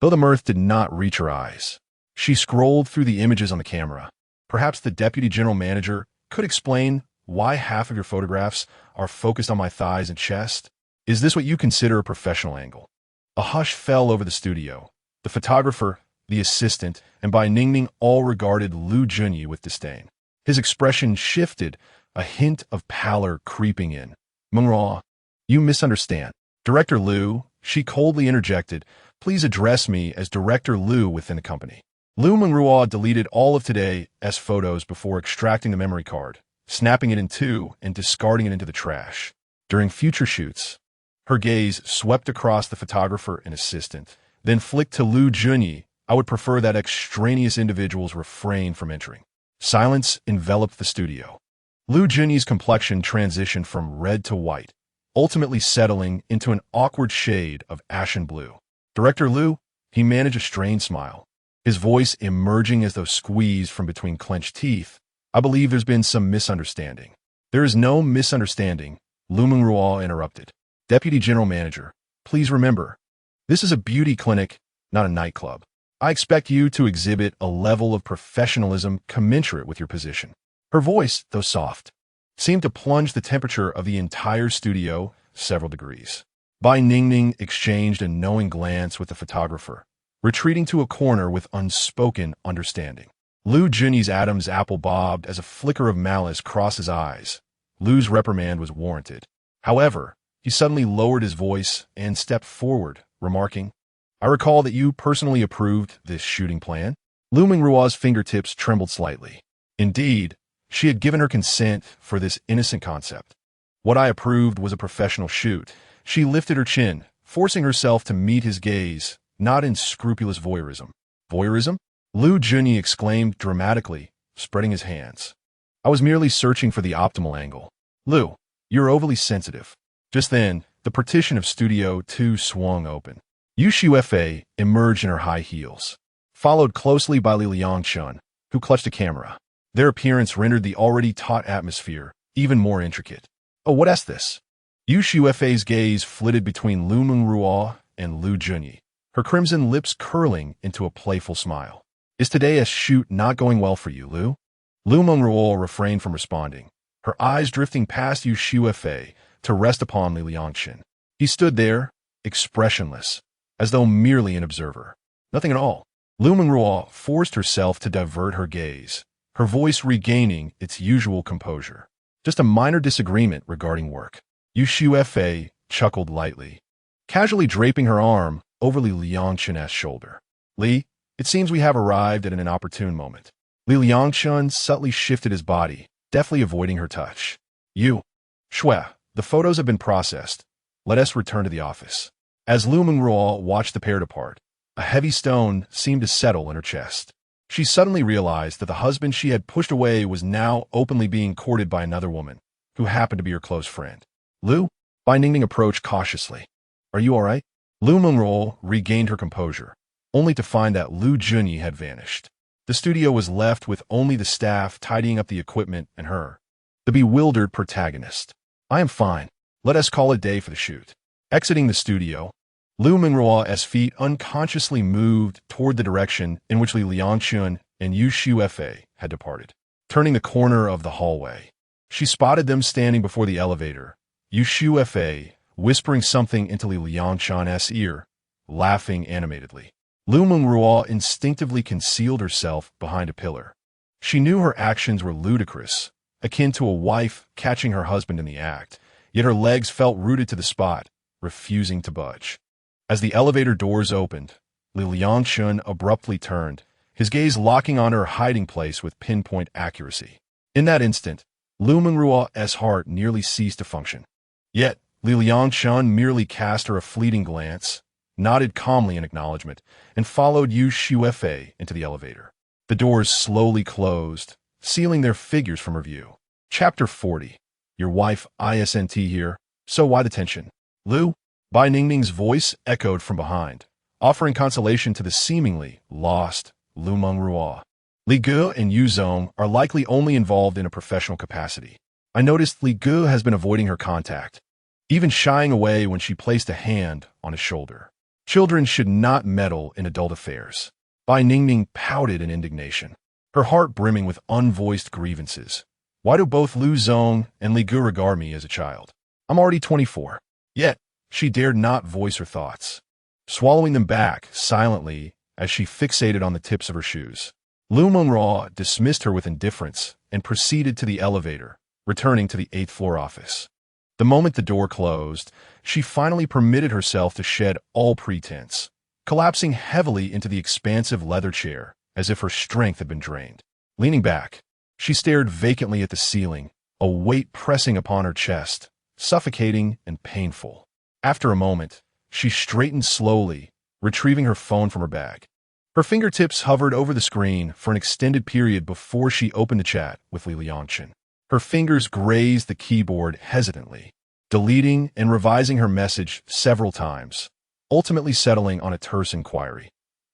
though the mirth did not reach her eyes. She scrolled through the images on the camera. "Perhaps the deputy general manager could explain why half of your photographs are focused on my thighs and chest? Is this what you consider a professional angle?" A hush fell over the studio. The photographer, the assistant, and Bai Ningning all regarded Liu Junyi with disdain. His expression shifted, a hint of pallor creeping in. "Mengruo, you misunderstand." "Director Liu," she coldly interjected, "please address me as Director Liu within the company." Liu Mengruo deleted all of today's photos before extracting the memory card, snapping it in two and discarding it into the trash. During future shoots, her gaze swept across the photographer and assistant, then flicked to Liu Junyi. "I would prefer that extraneous individuals refrain from entering." Silence enveloped the studio. Liu Junyi's complexion transitioned from red to white, ultimately settling into an awkward shade of ashen blue. Director Liu, he managed a strained smile, his voice emerging as though squeezed from between clenched teeth. I believe there's been some misunderstanding. There is no misunderstanding, Liu Mengruo interrupted. Deputy General Manager, please remember, this is a beauty clinic, not a nightclub. I expect you to exhibit a level of professionalism commensurate with your position. Her voice, though soft, seemed to plunge the temperature of the entire studio several degrees. Bai Ningning exchanged a knowing glance with the photographer, retreating to a corner with unspoken understanding. Liu Junyi's Adam's apple bobbed as a flicker of malice crossed his eyes. Liu's reprimand was warranted. However, he suddenly lowered his voice and stepped forward, remarking, I recall that you personally approved this shooting plan. Liu Mengruo's fingertips trembled slightly. Indeed, she had given her consent for this innocent concept. What I approved was a professional shoot. She lifted her chin, forcing herself to meet his gaze, not in scrupulous voyeurism. Voyeurism? Liu Junyi exclaimed dramatically, spreading his hands. I was merely searching for the optimal angle. Liu, you're overly sensitive. Just then, the partition of Studio 2 swung open. Yu Xuefei emerged in her high heels, followed closely by Liangchen, who clutched a camera. Their appearance rendered the already taut atmosphere even more intricate. Oh, what is this? Yu Xuefei's gaze flitted between Liu Mengruo and Liu Junyi, her crimson lips curling into a playful smile. Is today's shoot not going well for you, Liu? Liu Mengruo refrained from responding, her eyes drifting past Yu Xuefei to rest upon Liangchen. He stood there, expressionless, as though merely an observer. Nothing at all. Liu Mengruo forced herself to divert her gaze, her voice regaining its usual composure. Just a minor disagreement regarding work. Yu Xuefei chuckled lightly, casually draping her arm over Liangchen's shoulder. Li, it seems we have arrived at an inopportune moment. Liangchen subtly shifted his body, deftly avoiding her touch. Yu Shui, the photos have been processed. Let us return to the office. As Liu Mengruo watched the pair depart, a heavy stone seemed to settle in her chest. She suddenly realized that the husband she had pushed away was now openly being courted by another woman, who happened to be her close friend. Liu? Bai Ningning approached cautiously. Are you all right? Liu Mengruo regained her composure, only to find that Liu Junyi had vanished. The studio was left with only the staff tidying up the equipment and her, the bewildered protagonist. I am fine. Let us call it a day for the shoot. Exiting the studio, Liu Mengruo's feet unconsciously moved toward the direction in which Liangchen and Yu Xuefei had departed. Turning the corner of the hallway, she spotted them standing before the elevator, Yu Xuefei whispering something into Liangchen's ear, laughing animatedly. Liu Mengruo instinctively concealed herself behind a pillar. She knew her actions were ludicrous, akin to a wife catching her husband in the act, yet her legs felt rooted to the spot, refusing to budge. As the elevator doors opened, Liangchen abruptly turned, his gaze locking on her hiding place with pinpoint accuracy. In that instant, Liu Mengruo's heart nearly ceased to function. Yet, Liangchen merely cast her a fleeting glance, nodded calmly in acknowledgement, and followed Yu Xuefei into the elevator. The doors slowly closed, sealing their figures from her view. Chapter 40. Your wife isn't here, so why the tension? Liu? Bai Ningning's voice echoed from behind, offering consolation to the seemingly lost Liu Mengruo. Li Ge and Yu Zong are likely only involved in a professional capacity. I noticed Li Ge has been avoiding her contact, even shying away when she placed a hand on his shoulder. Children should not meddle in adult affairs. Bai Ningning pouted in indignation, her heart brimming with unvoiced grievances. Why do both Liu Zong and Li Ge regard me as a child? I'm already 24. Yet, she dared not voice her thoughts, swallowing them back silently as she fixated on the tips of her shoes. Liu Mengruo dismissed her with indifference and proceeded to the elevator, returning to the 8th floor office. The moment the door closed, she finally permitted herself to shed all pretense, collapsing heavily into the expansive leather chair as if her strength had been drained. Leaning back, she stared vacantly at the ceiling, a weight pressing upon her chest, suffocating and painful. After a moment, she straightened slowly, retrieving her phone from her bag. Her fingertips hovered over the screen for an extended period before she opened the chat with Liangchen. Her fingers grazed the keyboard hesitantly, deleting and revising her message several times, ultimately settling on a terse inquiry.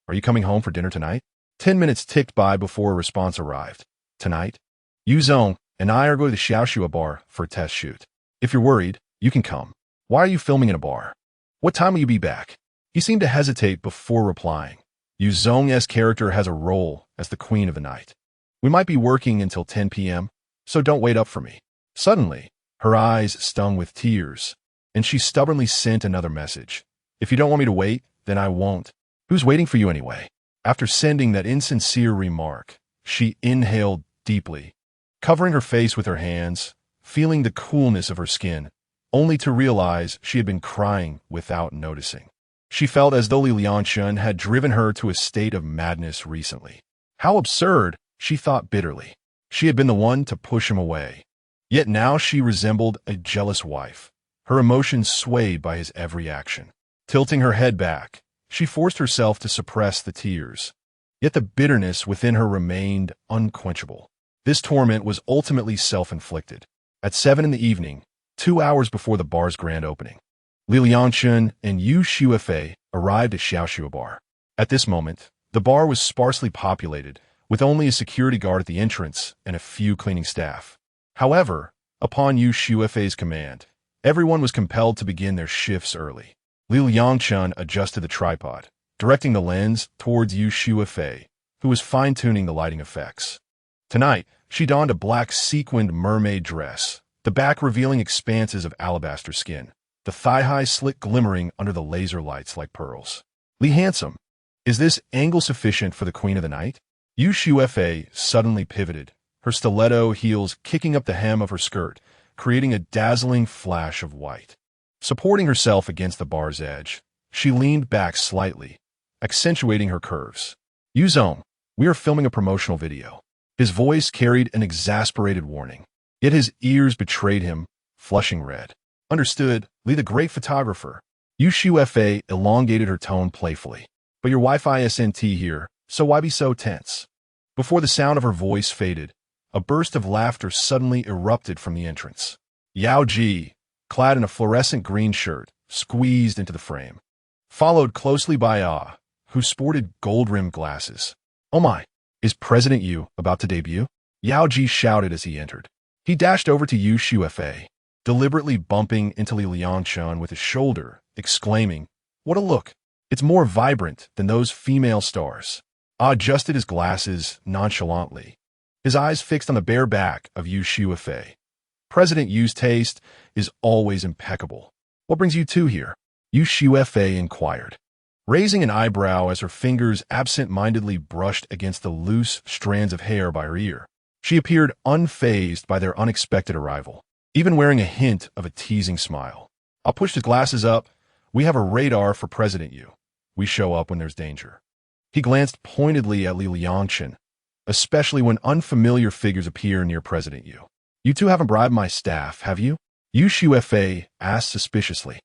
Are you coming home for dinner tonight? 10 minutes ticked by before a response arrived. Tonight? Yu Zong and I are going to the Xiaoxua bar for a test shoot. If you're worried, you can come. Why are you filming in a bar? What time will you be back? He seemed to hesitate before replying. Yu Zong's character has a role as the queen of the night. We might be working until 10 p.m., so don't wait up for me. Suddenly, her eyes stung with tears, and she stubbornly sent another message. If you don't want me to wait, then I won't. Who's waiting for you anyway? After sending that insincere remark, she inhaled deeply, covering her face with her hands, feeling the coolness of her skin, only to realize she had been crying without noticing. She felt as though Liangchen had driven her to a state of madness recently. How absurd, she thought bitterly. She had been the one to push him away. Yet now she resembled a jealous wife, her emotions swayed by his every action. Tilting her head back, she forced herself to suppress the tears. Yet the bitterness within her remained unquenchable. This torment was ultimately self-inflicted. At 7 in the evening, 2 hours before the bar's grand opening, Liangchen and Yu Shuifei arrived at Xiaoxua bar. At this moment, the bar was sparsely populated, with only a security guard at the entrance and a few cleaning staff. However, upon Yu Shuifei's command, everyone was compelled to begin their shifts early. Liangchen adjusted the tripod, directing the lens towards Yu Shuifei, who was fine-tuning the lighting effects. Tonight, she donned a black sequined mermaid dress, the back revealing expanses of alabaster skin, the thigh-high slit glimmering under the laser lights like pearls. Li handsome. Is this angle sufficient for the queen of the night? Yu Shuifei suddenly pivoted, her stiletto heels kicking up the hem of her skirt, creating a dazzling flash of white. Supporting herself against the bar's edge, she leaned back slightly, accentuating her curves. Yu Zong, we are filming a promotional video. His voice carried an exasperated warning, yet his ears betrayed him, flushing red. Understood, Li the great photographer. Yu Shuifei elongated her tone playfully. But your Wi-Fi isn't here, so why be so tense? Before the sound of her voice faded, a burst of laughter suddenly erupted from the entrance. Yao Ji, clad in a fluorescent green shirt, squeezed into the frame, followed closely by Ah, who sported gold-rimmed glasses. Oh my, is President Yu about to debut? Yao Ji shouted as he entered. He dashed over to Yu Shuifei, deliberately bumping into Liangchen with his shoulder, exclaiming, "What a look! It's more vibrant than those female stars." Ah adjusted his glasses nonchalantly, his eyes fixed on the bare back of Yu Shuifei. President Yu's taste is always impeccable. What brings you two here? Yu Shuifei inquired, raising an eyebrow as her fingers absent-mindedly brushed against the loose strands of hair by her ear. She appeared unfazed by their unexpected arrival, even wearing a hint of a teasing smile. I'll push the glasses up. We have a radar for President Yu. We show up when there's danger. He glanced pointedly at Liangchen, especially when unfamiliar figures appear near President Yu. You two haven't bribed my staff, have you? Yu Shuifei asked suspiciously.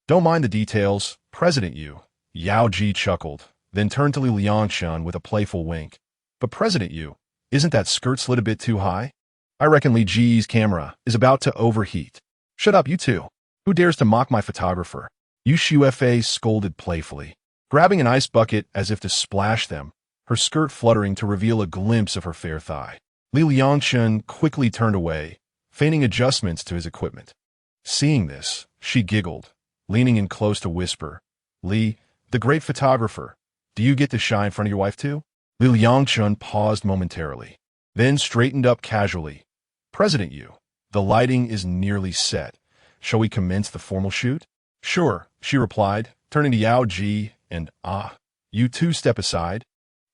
Don't mind the details, President Yu. Yao Ji chuckled, then turned to Liangchen with a playful wink. But President Yu, isn't that skirt slit a bit too high? I reckon Li Ji's camera is about to overheat. Shut up, you two. Who dares to mock my photographer? Yu Shuifei scolded playfully, grabbing an ice bucket as if to splash them, her skirt fluttering to reveal a glimpse of her fair thigh. Liangchen quickly turned away, feigning adjustments to his equipment. Seeing this, she giggled, leaning in close to whisper, Li, the great photographer, do you get to shine in front of your wife too? Liangchen paused momentarily, then straightened up casually. President Yu, the lighting is nearly set. Shall we commence the formal shoot? Sure, she replied, turning to Yao Ji and you two step aside.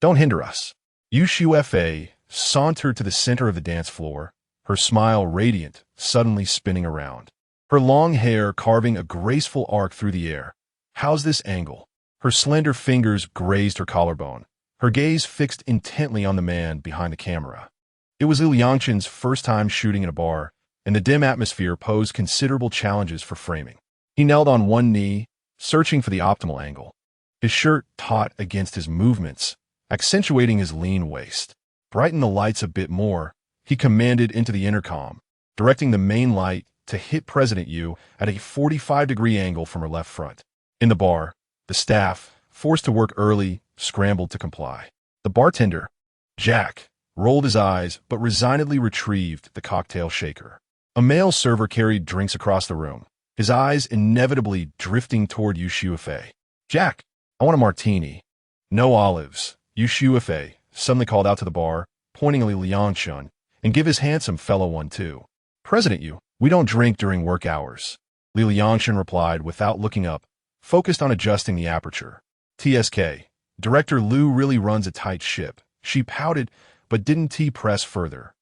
Don't hinder us. Yu Shuifei sauntered to the center of the dance floor, her smile radiant, suddenly spinning around, her long hair carving a graceful arc through the air. How's this angle? Her slender fingers grazed her collarbone, her gaze fixed intently on the man behind the camera. It was Liangchen's first time shooting in a bar, and the dim atmosphere posed considerable challenges for framing. He knelt on one knee, searching for the optimal angle, his shirt taut against his movements, accentuating his lean waist. Brighten the lights a bit more, he commanded into the intercom, directing the main light to hit President Yu at a 45-degree angle from her left front. In the bar, the staff, forced to work early, scrambled to comply. The bartender, Jack, rolled his eyes but resignedly retrieved the cocktail shaker. A male server carried drinks across the room, his eyes inevitably drifting toward Yu Xiufei. "Jack, I want a martini." "No olives," Yu Xiufei suddenly called out to the bar, pointing at Liangchen, "and give his handsome fellow one too." "President Yu, we don't drink during work hours," Liangchen replied without looking up, focused on adjusting the aperture. "TSK, Director Liu really runs a tight ship," she pouted, but didn't press further,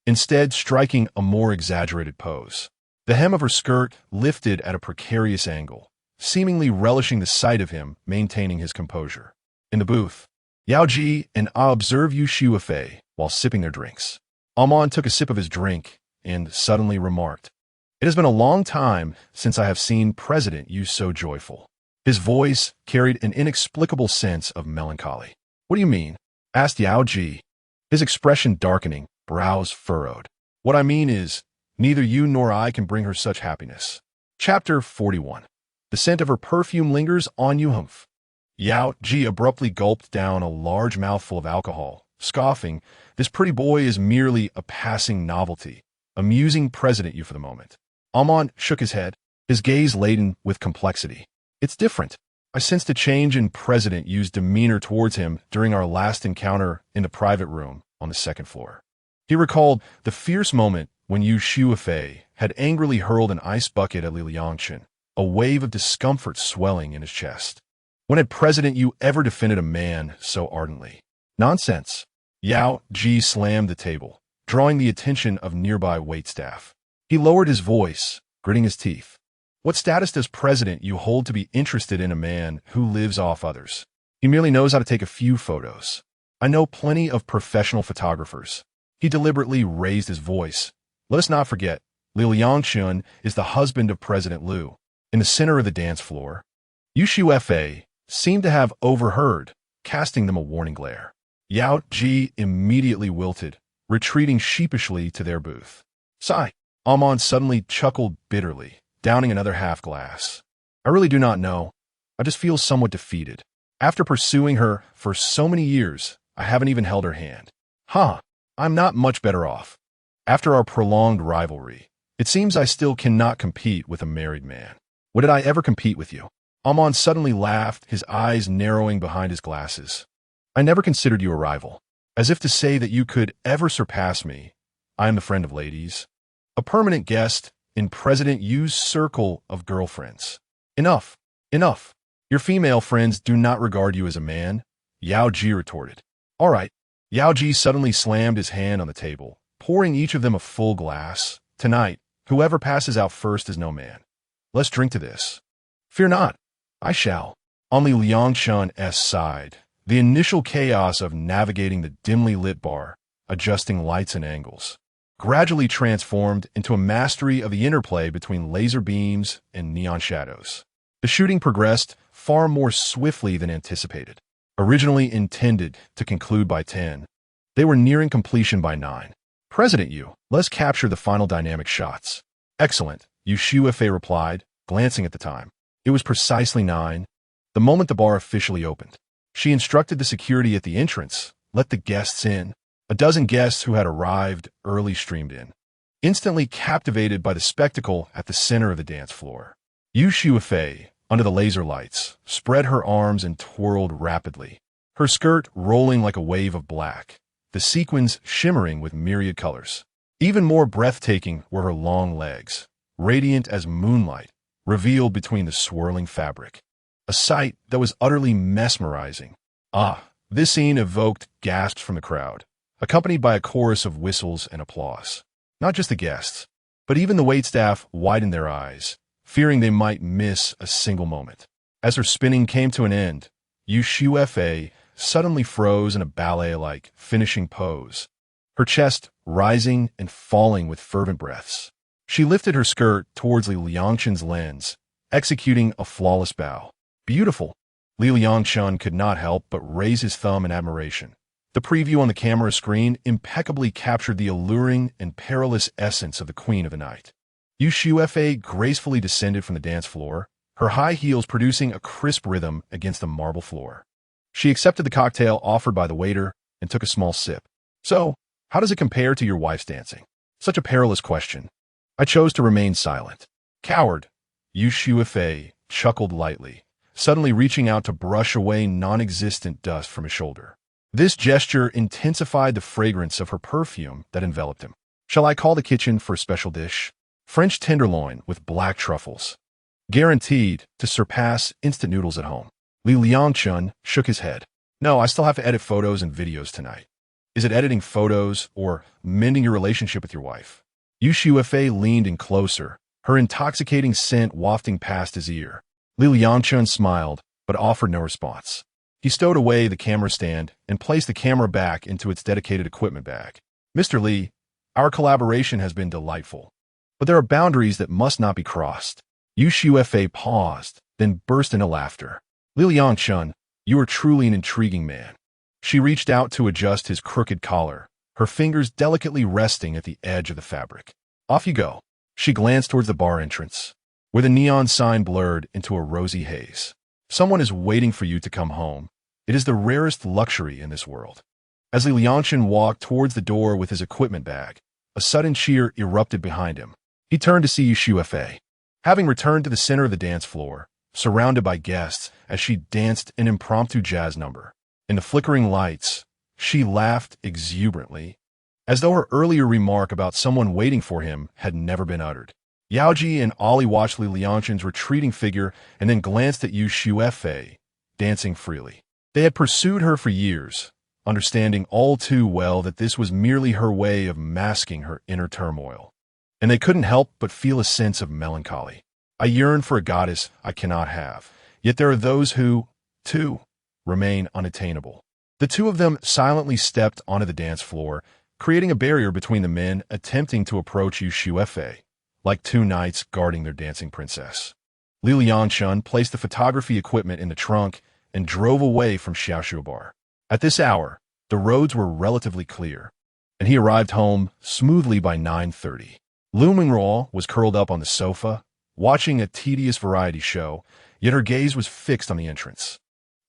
instead striking a more exaggerated pose. The hem of her skirt lifted at a precarious angle, seemingly relishing the sight of him maintaining his composure. In the booth, Yao Ji and I observed Yu Xiufei while sipping their drinks. Amon took a sip of his drink and suddenly remarked, "It has been a long time since I have seen President Yu so joyful." His voice carried an inexplicable sense of melancholy. "What do you mean?" asked Yao Ji, his expression darkening, brows furrowed. "What I mean is, neither you nor I can bring her such happiness." Chapter 41. The scent of her perfume lingers on you. Humph. Yao Ji abruptly gulped down a large mouthful of alcohol, scoffing, "This pretty boy is merely a passing novelty, amusing President Yu for the moment." Amon shook his head, his gaze laden with complexity. "It's different. I sensed a change in President Yu's demeanor towards him during our last encounter in the private room on the second floor." He recalled the fierce moment when Yu Xiufei had angrily hurled an ice bucket at Liangchen, a wave of discomfort swelling in his chest. When had President Yu ever defended a man so ardently? Nonsense. Yao Ji slammed the table, drawing the attention of nearby waitstaff. He lowered his voice, gritting his teeth. "What status does President Yu hold to be interested in a man who lives off others? He merely knows how to take a few photos. I know plenty of professional photographers." He deliberately raised his voice. "Let us not forget, Liangchen is the husband of President Liu." In the center of the dance floor, Yu Xiufei seemed to have overheard, casting them a warning glare. Yao Ji immediately wilted, retreating sheepishly to their booth. "Sigh." Amon suddenly chuckled bitterly, downing another half glass. "I really do not know. I just feel somewhat defeated. After pursuing her for so many years, I haven't even held her hand. I'm not much better off. After our prolonged rivalry, it seems I still cannot compete with a married man. What did I ever compete with you?" Amon suddenly laughed, his eyes narrowing behind his glasses. "I never considered you a rival. As if to say that you could ever surpass me, I am the friend of ladies, a permanent guest in President Yu's circle of girlfriends." Enough. Your female friends do not regard you as a man," Yao Ji retorted. "All right." Yao Ji suddenly slammed his hand on the table, pouring each of them a full glass. "Tonight, whoever passes out first is no man. Let's drink to this." "Fear not. I shall." Only Liangchen sighed. The initial chaos of navigating the dimly lit bar, adjusting lights and angles, gradually transformed into a mastery of the interplay between laser beams and neon shadows. The shooting progressed far more swiftly than anticipated. Originally intended to conclude by 10, they were nearing completion by 9. "President Yu, let's capture the final dynamic shots." "Excellent," Yu Xiufei replied, glancing at the time. It was precisely 9, the moment the bar officially opened. She instructed the security at the entrance, "Let the guests in." A dozen guests who had arrived early streamed in, instantly captivated by the spectacle at the center of the dance floor. Yu Xiufei, under the laser lights, spread her arms and twirled rapidly, her skirt rolling like a wave of black, the sequins shimmering with myriad colors. Even more breathtaking were her long legs, radiant as moonlight, revealed between the swirling fabric. A sight that was utterly mesmerizing. This scene evoked gasps from the crowd, accompanied by a chorus of whistles and applause. Not just the guests, but even the waitstaff widened their eyes, fearing they might miss a single moment. As her spinning came to an end, Yu Xiufei suddenly froze in a ballet-like finishing pose, her chest rising and falling with fervent breaths. She lifted her skirt towards Liangchen's lens, executing a flawless bow. "Beautiful." Liangchen could not help but raise his thumb in admiration, The preview on the camera screen impeccably captured the alluring and perilous essence of the queen of the night. Yu Shuefei gracefully descended from the dance floor, her high heels producing a crisp rhythm against the marble floor. She accepted the cocktail offered by the waiter and took a small sip. "So, how does it compare to your wife's dancing?" Such a perilous question. I chose to remain silent. "Coward," Yu Shuefei chuckled lightly, suddenly reaching out to brush away non-existent dust from his shoulder. This gesture intensified the fragrance of her perfume that enveloped him. "Shall I call the kitchen for a special dish?" "French tenderloin with black truffles. Guaranteed to surpass instant noodles at home." Liangchen shook his head. "No, I still have to edit photos and videos tonight." "Is it editing photos or mending your relationship with your wife?" Yu Shuefei leaned in closer, her intoxicating scent wafting past his ear. Liangchen smiled, but offered no response. He stowed away the camera stand and placed the camera back into its dedicated equipment bag. "Mr. Li, our collaboration has been delightful, but there are boundaries that must not be crossed." Yu Shuefei paused, then burst into laughter. "Liangchen, you are truly an intriguing man." She reached out to adjust his crooked collar, her fingers delicately resting at the edge of the fabric. "Off you go." She glanced towards the bar entrance, where the neon sign blurred into a rosy haze. "Someone is waiting for you to come home. It is the rarest luxury in this world." As Liangchen walked towards the door with his equipment bag, a sudden cheer erupted behind him. He turned to see Yu Shuefei. Having returned to the center of the dance floor, surrounded by guests as she danced an impromptu jazz number. In the flickering lights, she laughed exuberantly, as though her earlier remark about someone waiting for him had never been uttered. Yaoji and Ollie watched Liangchen's retreating figure and then glanced at Yu Shuefei, dancing freely. They had pursued her for years, understanding all too well that this was merely her way of masking her inner turmoil. And they couldn't help but feel a sense of melancholy. "I yearn for a goddess I cannot have, yet there are those who, too, remain unattainable." The two of them silently stepped onto the dance floor, creating a barrier between the men attempting to approach Yu Shuefei, like two knights guarding their dancing princess. Liangchen placed the photography equipment in the trunk and drove away from Xiaoshu Bar. At this hour, the roads were relatively clear, and he arrived home smoothly by 9:30. Liu Mengruo was curled up on the sofa, watching a tedious variety show, yet her gaze was fixed on the entrance.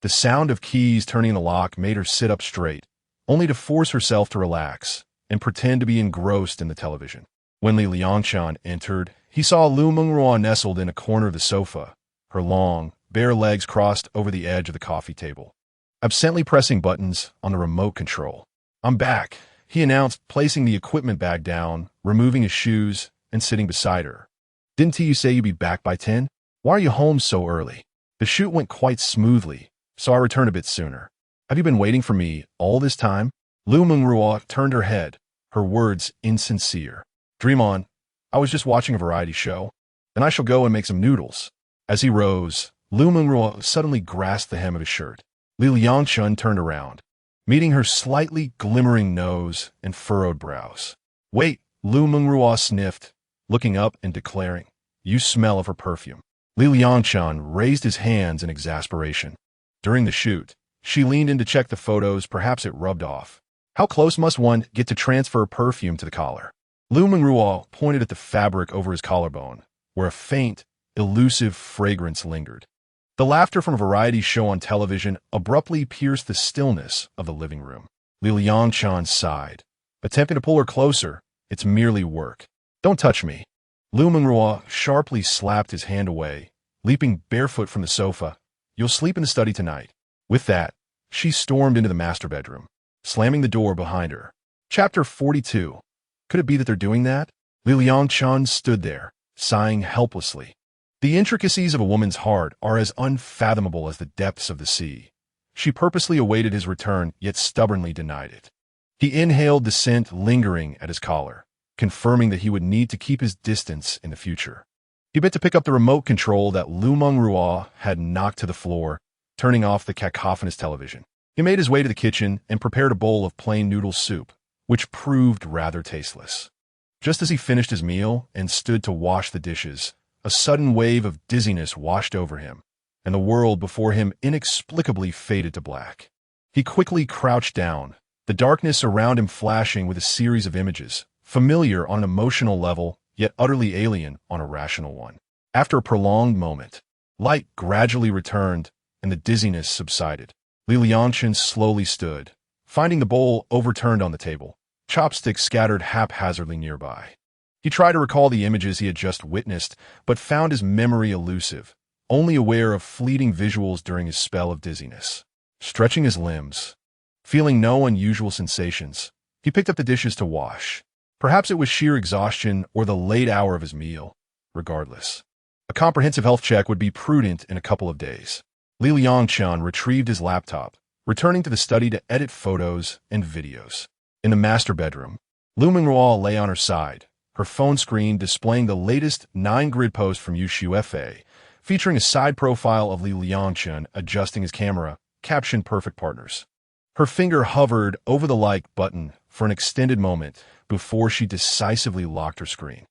The sound of keys turning in the lock made her sit up straight, only to force herself to relax and pretend to be engrossed in the television. When Liangchen entered, he saw Liu Mengruo nestled in a corner of the sofa, her long, bare legs crossed over the edge of the coffee table, absently pressing buttons on the remote control. "I'm back," he announced, placing the equipment bag down, removing his shoes, and sitting beside her. "Didn't you say you'd be back by 10? Why are you home so early?" "The shoot went quite smoothly, so I returned a bit sooner." "Have you been waiting for me all this time?" Liu Mengruo turned her head, her words insincere. "Dream on. I was just watching a variety show. Then I shall go and make some noodles." As he rose, Liu Mengruo suddenly grasped the hem of his shirt. Liangchen turned around, meeting her slightly glimmering nose and furrowed brows. "Wait," Liu Mengruo sniffed, looking up and declaring, "You smell of her perfume." Liangchen raised his hands in exasperation. During the shoot, she leaned in to check the photos, perhaps it rubbed off. How close must one get to transfer perfume to the collar? Liu Mengruo pointed at the fabric over his collarbone, where a faint, elusive fragrance lingered. The laughter from a variety show on television abruptly pierced the stillness of the living room. Liangchen sighed, attempting to pull her closer. "It's merely work. Don't touch me." Liu Mengruo sharply slapped his hand away, leaping barefoot from the sofa. "You'll sleep in the study tonight." With that, she stormed into the master bedroom, slamming the door behind her. Chapter 42. Could it be that they're doing that? Liangchen stood there, sighing helplessly. The intricacies of a woman's heart are as unfathomable as the depths of the sea. She purposely awaited his return, yet stubbornly denied it. He inhaled the scent lingering at his collar, confirming that he would need to keep his distance in the future. He bent to pick up the remote control that Liu Mengruo had knocked to the floor, turning off the cacophonous television. He made his way to the kitchen and prepared a bowl of plain noodle soup, which proved rather tasteless. Just as he finished his meal and stood to wash the dishes, a sudden wave of dizziness washed over him, and the world before him inexplicably faded to black. He quickly crouched down, the darkness around him flashing with a series of images, familiar on an emotional level, yet utterly alien on a rational one. After a prolonged moment, light gradually returned, and the dizziness subsided. Liangchen slowly stood, finding the bowl overturned on the table, chopsticks scattered haphazardly nearby. He tried to recall the images he had just witnessed, but found his memory elusive, only aware of fleeting visuals during his spell of dizziness. Stretching his limbs, feeling no unusual sensations, he picked up the dishes to wash. Perhaps it was sheer exhaustion or the late hour of his meal. Regardless, a comprehensive health check would be prudent in a couple of days. Liangchen retrieved his laptop, returning to the study to edit photos and videos. In the master bedroom, Liu Mengruo lay on her side, her phone screen displaying the latest 9-grid post from UFA, featuring a side profile of Liangchen adjusting his camera, captioned "Perfect Partners." Her finger hovered over the like button for an extended moment before she decisively locked her screen.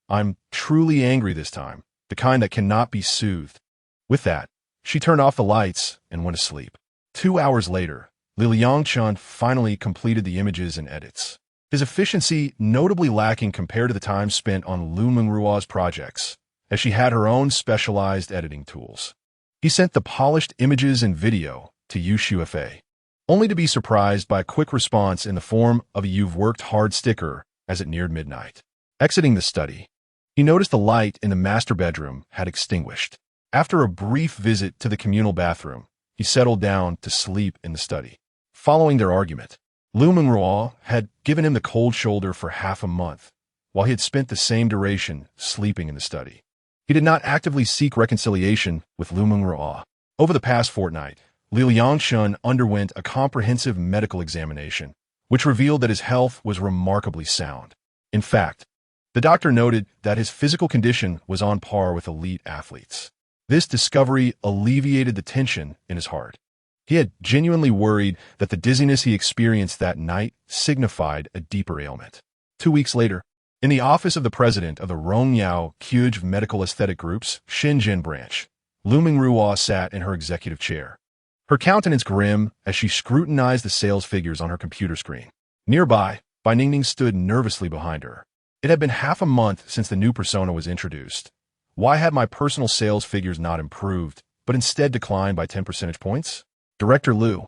I'm truly angry this time, the kind that cannot be soothed. With that, she turned off the lights and went to sleep. 2 hours later, Liangchen finally completed the images and edits. His efficiency notably lacking compared to the time spent on Liu Mengruo's projects, as she had her own specialized editing tools. He sent the polished images and video to UFA, only to be surprised by a quick response in the form of a "You've worked hard" sticker as it neared midnight. Exiting the study, he noticed the light in the master bedroom had extinguished. After a brief visit to the communal bathroom, he settled down to sleep in the study. Following their argument, Liu Mengruo had given him the cold shoulder for half a month, while he had spent the same duration sleeping in the study. He did not actively seek reconciliation with Liu Mengruo. Over the past fortnight, Liangchen underwent a comprehensive medical examination, which revealed that his health was remarkably sound. In fact, the doctor noted that his physical condition was on par with elite athletes. This discovery alleviated the tension in his heart. He had genuinely worried that the dizziness he experienced that night signified a deeper ailment. 2 weeks later, in the office of the president of the Rongyao Kyuj Medical Aesthetic Group's Shenzhen branch, Liu Mengruo sat in her executive chair, her countenance grim as she scrutinized the sales figures on her computer screen. Nearby, Bai Ningning stood nervously behind her. It had been half a month since the new persona was introduced. Why had my personal sales figures not improved, but instead declined by 10 percentage points? Director Liu,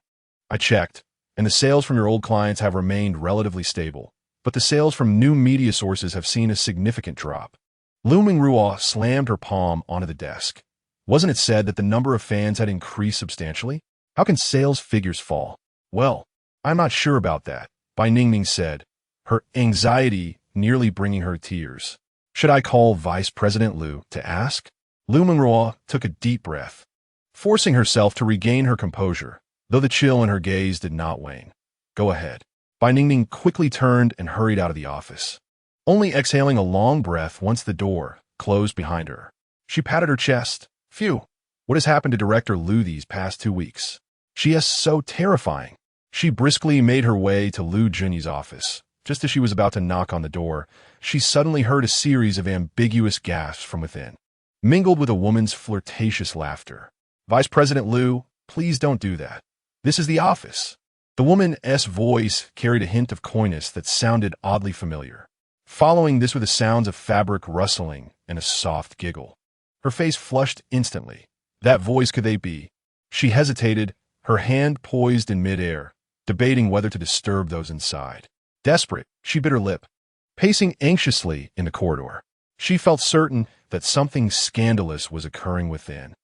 I checked, and the sales from your old clients have remained relatively stable, but the sales from new media sources have seen a significant drop. Liu Mengruo slammed her palm onto the desk. Wasn't it said that the number of fans had increased substantially? How can sales figures fall? Well, I'm not sure about that, Bai Ningning said, her anxiety nearly bringing her tears. Should I call Vice President Liu to ask? Liu Mengruo took a deep breath, forcing herself to regain her composure, though the chill in her gaze did not wane. Go ahead. Bai Ningning quickly turned and hurried out of the office, only exhaling a long breath once the door closed behind her. She patted her chest. Phew, what has happened to Director Liu these past 2 weeks? She is so terrifying. She briskly made her way to Liu Junyi's office. Just as she was about to knock on the door, she suddenly heard a series of ambiguous gasps from within, mingled with a woman's flirtatious laughter. Vice President Liu, please don't do that. This is the office. The woman's voice carried a hint of coyness that sounded oddly familiar. Following this were the sounds of fabric rustling and a soft giggle. Her face flushed instantly. That voice, could they be? She hesitated, her hand poised in midair, debating whether to disturb those inside. Desperate, she bit her lip, pacing anxiously in the corridor. She felt certain that something scandalous was occurring within.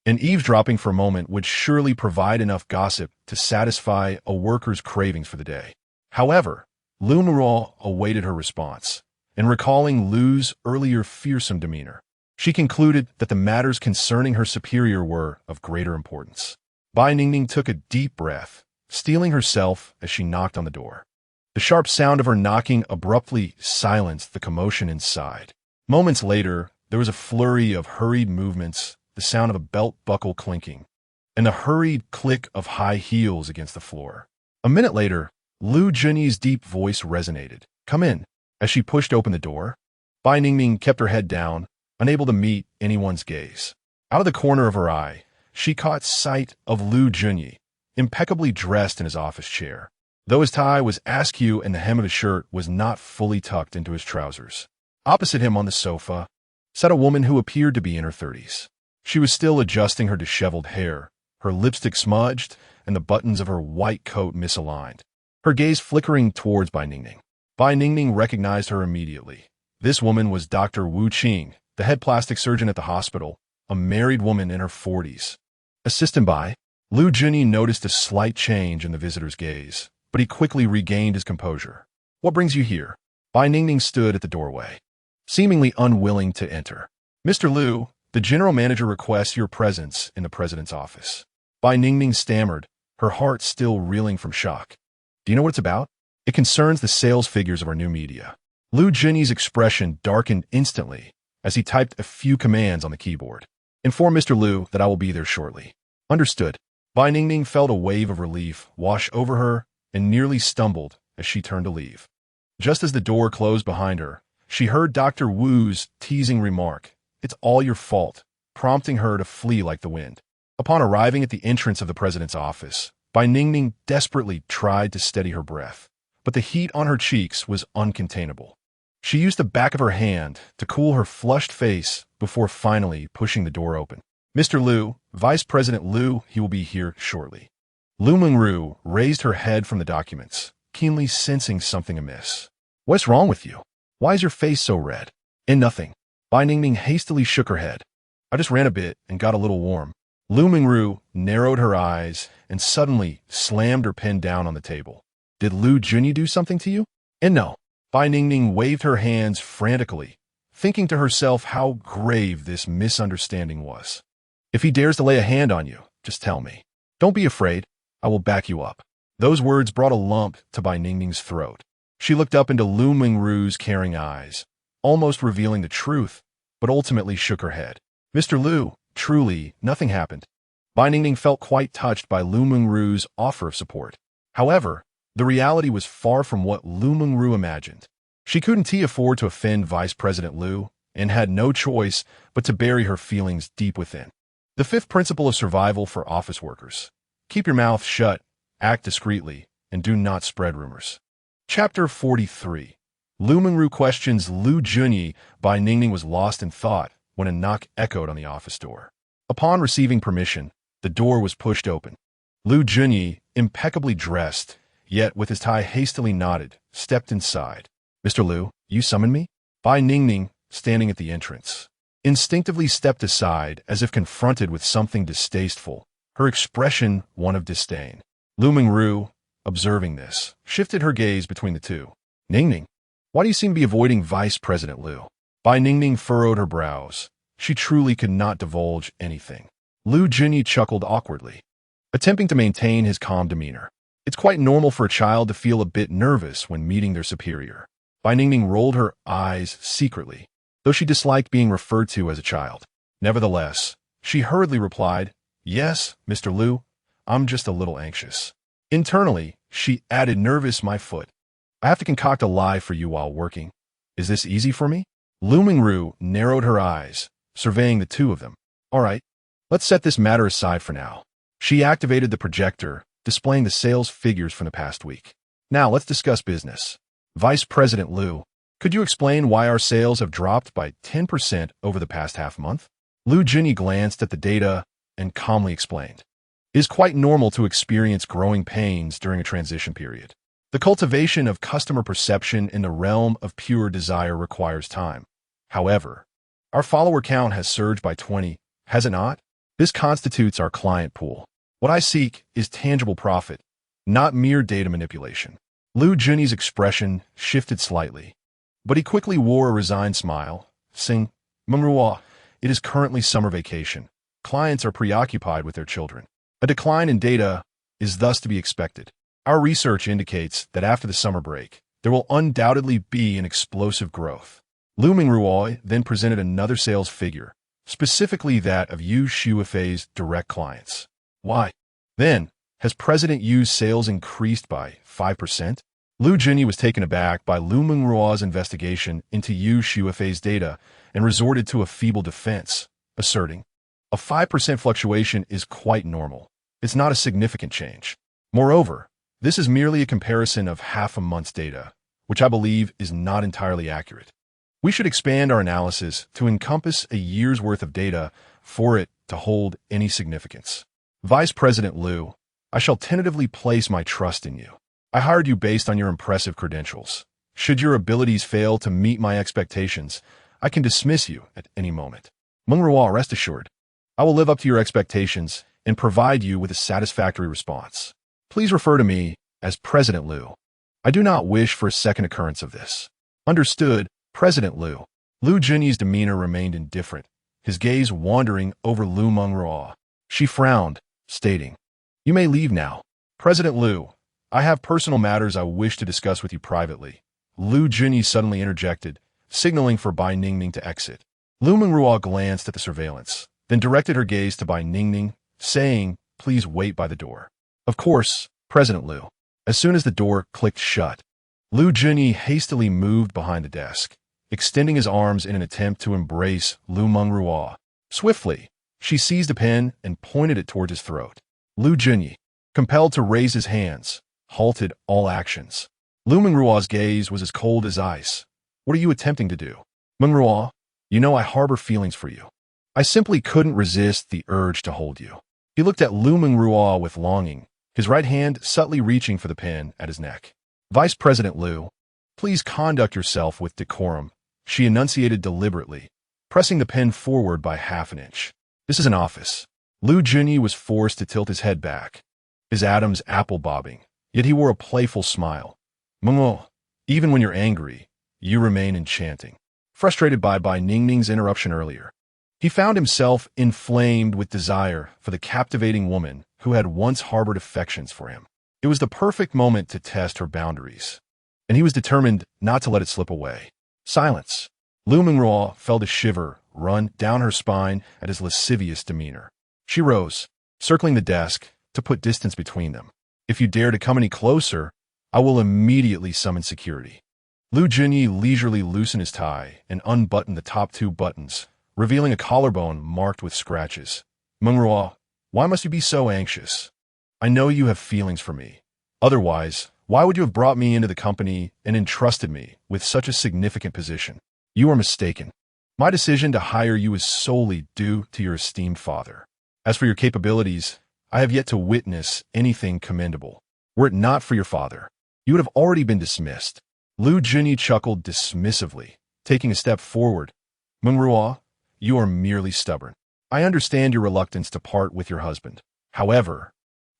And eavesdropping for a moment would surely provide enough gossip to satisfy a worker's cravings for the day. However, Liu Mengruo awaited her response, and recalling Liu's earlier fearsome demeanor, she concluded that the matters concerning her superior were of greater importance. Bai Ningning took a deep breath, steeling herself as she knocked on the door. The sharp sound of her knocking abruptly silenced the commotion inside. Moments later, there was a flurry of hurried movements, the sound of a belt buckle clinking, and the hurried click of high heels against the floor. A minute later, Liu Junyi's deep voice resonated. Come in. As she pushed open the door, Bai Ningning kept her head down, unable to meet anyone's gaze. Out of the corner of her eye, she caught sight of Liu Junyi, impeccably dressed in his office chair. though his tie was askew and the hem of his shirt was not fully tucked into his trousers. Opposite him on the sofa sat a woman who appeared to be in her 30s. She was still adjusting her disheveled hair, her lipstick smudged, and the buttons of her white coat misaligned, her gaze flickering towards Bai Ningning. Bai Ningning recognized her immediately. This woman was Dr. Wu Qing, the head plastic surgeon at the hospital, a married woman in her 40s. Assistant Bai, Liu Junyi noticed a slight change in the visitor's gaze, but he quickly regained his composure. What brings you here? Bai Ningning stood at the doorway, seemingly unwilling to enter. Mr. Liu, the general manager requests your presence in the president's office. Bai Ningning stammered, her heart still reeling from shock. Do you know what it's about? It concerns the sales figures of our new media. Liu Junyi's expression darkened instantly as he typed a few commands on the keyboard. Inform Mr. Liu that I will be there shortly. Understood. Bai Ningning felt a wave of relief wash over her and nearly stumbled as she turned to leave. Just as the door closed behind her, she heard Dr. Wu's teasing remark, "It's all your fault," prompting her to flee like the wind. Upon arriving at the entrance of the president's office, Bai Ningning desperately tried to steady her breath, but the heat on her cheeks was uncontainable. She used the back of her hand to cool her flushed face before finally pushing the door open. Mr. Liu, Vice President Liu, he will be here shortly. Liu Mengruo raised her head from the documents, keenly sensing something amiss. What's wrong with you? Why is your face so red? And nothing. Bai Ningning hastily shook her head. I just ran a bit and got a little warm. Liu Mengruo narrowed her eyes and suddenly slammed her pen down on the table. Did Liu Junyi do something to you? And no. Bai Ningning waved her hands frantically, thinking to herself how grave this misunderstanding was. If he dares to lay a hand on you, just tell me. Don't be afraid. I will back you up. Those words brought a lump to Bai Ningning's throat. She looked up into Liu Mengruo's caring eyes, almost revealing the truth, but ultimately shook her head. Mr. Liu, truly, nothing happened. Bai Ningning felt quite touched by Liu Mengruo's offer of support. However, the reality was far from what Liu Mengruo imagined. She couldn't afford to offend Vice President Liu and had no choice but to bury her feelings deep within. The fifth principle of survival for office workers. Keep your mouth shut, act discreetly, and do not spread rumors. Chapter 43. Liu Mengruo questions Liu Junyi. Bai Ningning was lost in thought when a knock echoed on the office door. Upon receiving permission, the door was pushed open. Liu Junyi, impeccably dressed, yet with his tie hastily knotted, stepped inside. Mr. Liu, you summoned me? Bai Ningning, standing at the entrance, instinctively stepped aside as if confronted with something distasteful, her expression one of disdain. Liu Mengruo, observing this, shifted her gaze between the two. Ningning, why do you seem to be avoiding Vice President Liu? Bai Ningning furrowed her brows. She truly could not divulge anything. Liu Junyi chuckled awkwardly, attempting to maintain his calm demeanor. It's quite normal for a child to feel a bit nervous when meeting their superior. Bai Ningning rolled her eyes secretly, though she disliked being referred to as a child. Nevertheless, she hurriedly replied, Yes, Mr. Liu, I'm just a little anxious. Internally, she added, nervous my foot. I have to concoct a lie for you while working. Is this easy for me? Liu Mengruo narrowed her eyes, surveying the two of them. All right, let's set this matter aside for now. She activated the projector, displaying the sales figures from the past week. Now let's discuss business. Vice President Liu, could you explain why our sales have dropped by 10% over the past half month? Liu Junyi glanced at the data and calmly explained. It is quite normal to experience growing pains during a transition period. The cultivation of customer perception in the realm of pure desire requires time. However, our follower count has surged by 20, has it not? This constitutes our client pool. What I seek is tangible profit, not mere data manipulation. Liu Junyi's expression shifted slightly, but he quickly wore a resigned smile, saying, Mengruo, it is currently summer vacation. Clients are preoccupied with their children. A decline in data is thus to be expected. Our research indicates that after the summer break, there will undoubtedly be an explosive growth. Liu Mengruo then presented another sales figure, specifically that of Yu Shuifei's direct clients. Why? Then, has President Yu's sales increased by 5%? Liu Junyi was taken aback by Liu Mengruo's investigation into Yu Shuifei's data and resorted to a feeble defense, asserting, a 5% fluctuation is quite normal. It's not a significant change. Moreover, This is merely a comparison of half a month's data, which I believe is not entirely accurate. We should expand our analysis to encompass a year's worth of data for it to hold any significance. Vice President Liu, I shall tentatively place my trust in you. I hired you based on your impressive credentials. Should your abilities fail to meet my expectations, I can dismiss you at any moment. Mengruo, rest assured, I will live up to your expectations and provide you with a satisfactory response. Please refer to me as President Liu. I do not wish for a second occurrence of this. Understood, President Liu. Liu Junyi's demeanor remained indifferent, his gaze wandering over Liu Mengruo. She frowned, stating, "You may leave now." President Liu, I have personal matters I wish to discuss with you privately. Liu Junyi suddenly interjected, signaling for Bai Ningning to exit. Liu Mengruo glanced at the surveillance, then directed her gaze to Bai Ningning, saying, "Please wait by the door." Of course, President Liu. As soon as the door clicked shut, Liu Junyi hastily moved behind the desk, extending his arms in an attempt to embrace Liu Mengruo. Swiftly, she seized a pen and pointed it towards his throat. Liu Junyi, compelled to raise his hands, halted all actions. Liu Mengruo's gaze was as cold as ice. What are you attempting to do? Mengruo, you know I harbor feelings for you. I simply couldn't resist the urge to hold you. He looked at Liu Mengruo with longing, his right hand subtly reaching for the pen at his neck. Vice President Liu, please conduct yourself with decorum, she enunciated deliberately, pressing the pen forward by half an inch. This is an office. Liu Junyi was forced to tilt his head back, his atoms apple-bobbing, yet he wore a playful smile. Mengruo, even when you're angry, you remain enchanting. Frustrated by Bai Ningning's interruption earlier, he found himself inflamed with desire for the captivating woman who had once harbored affections for him. It was the perfect moment to test her boundaries, and he was determined not to let it slip away. Silence. Liu Mengruo felt a shiver run down her spine at his lascivious demeanor. She rose, circling the desk to put distance between them. If you dare to come any closer, I will immediately summon security. Liu Junyi leisurely loosened his tie and unbuttoned the top two buttons, revealing a collarbone marked with scratches. Mengruo, why must you be so anxious? I know you have feelings for me. Otherwise, why would you have brought me into the company and entrusted me with such a significant position? You are mistaken. My decision to hire you is solely due to your esteemed father. As for your capabilities, I have yet to witness anything commendable. Were it not for your father, you would have already been dismissed. Liu Junyi chuckled dismissively, taking a step forward. Mengruo, you are merely stubborn. I understand your reluctance to part with your husband. However,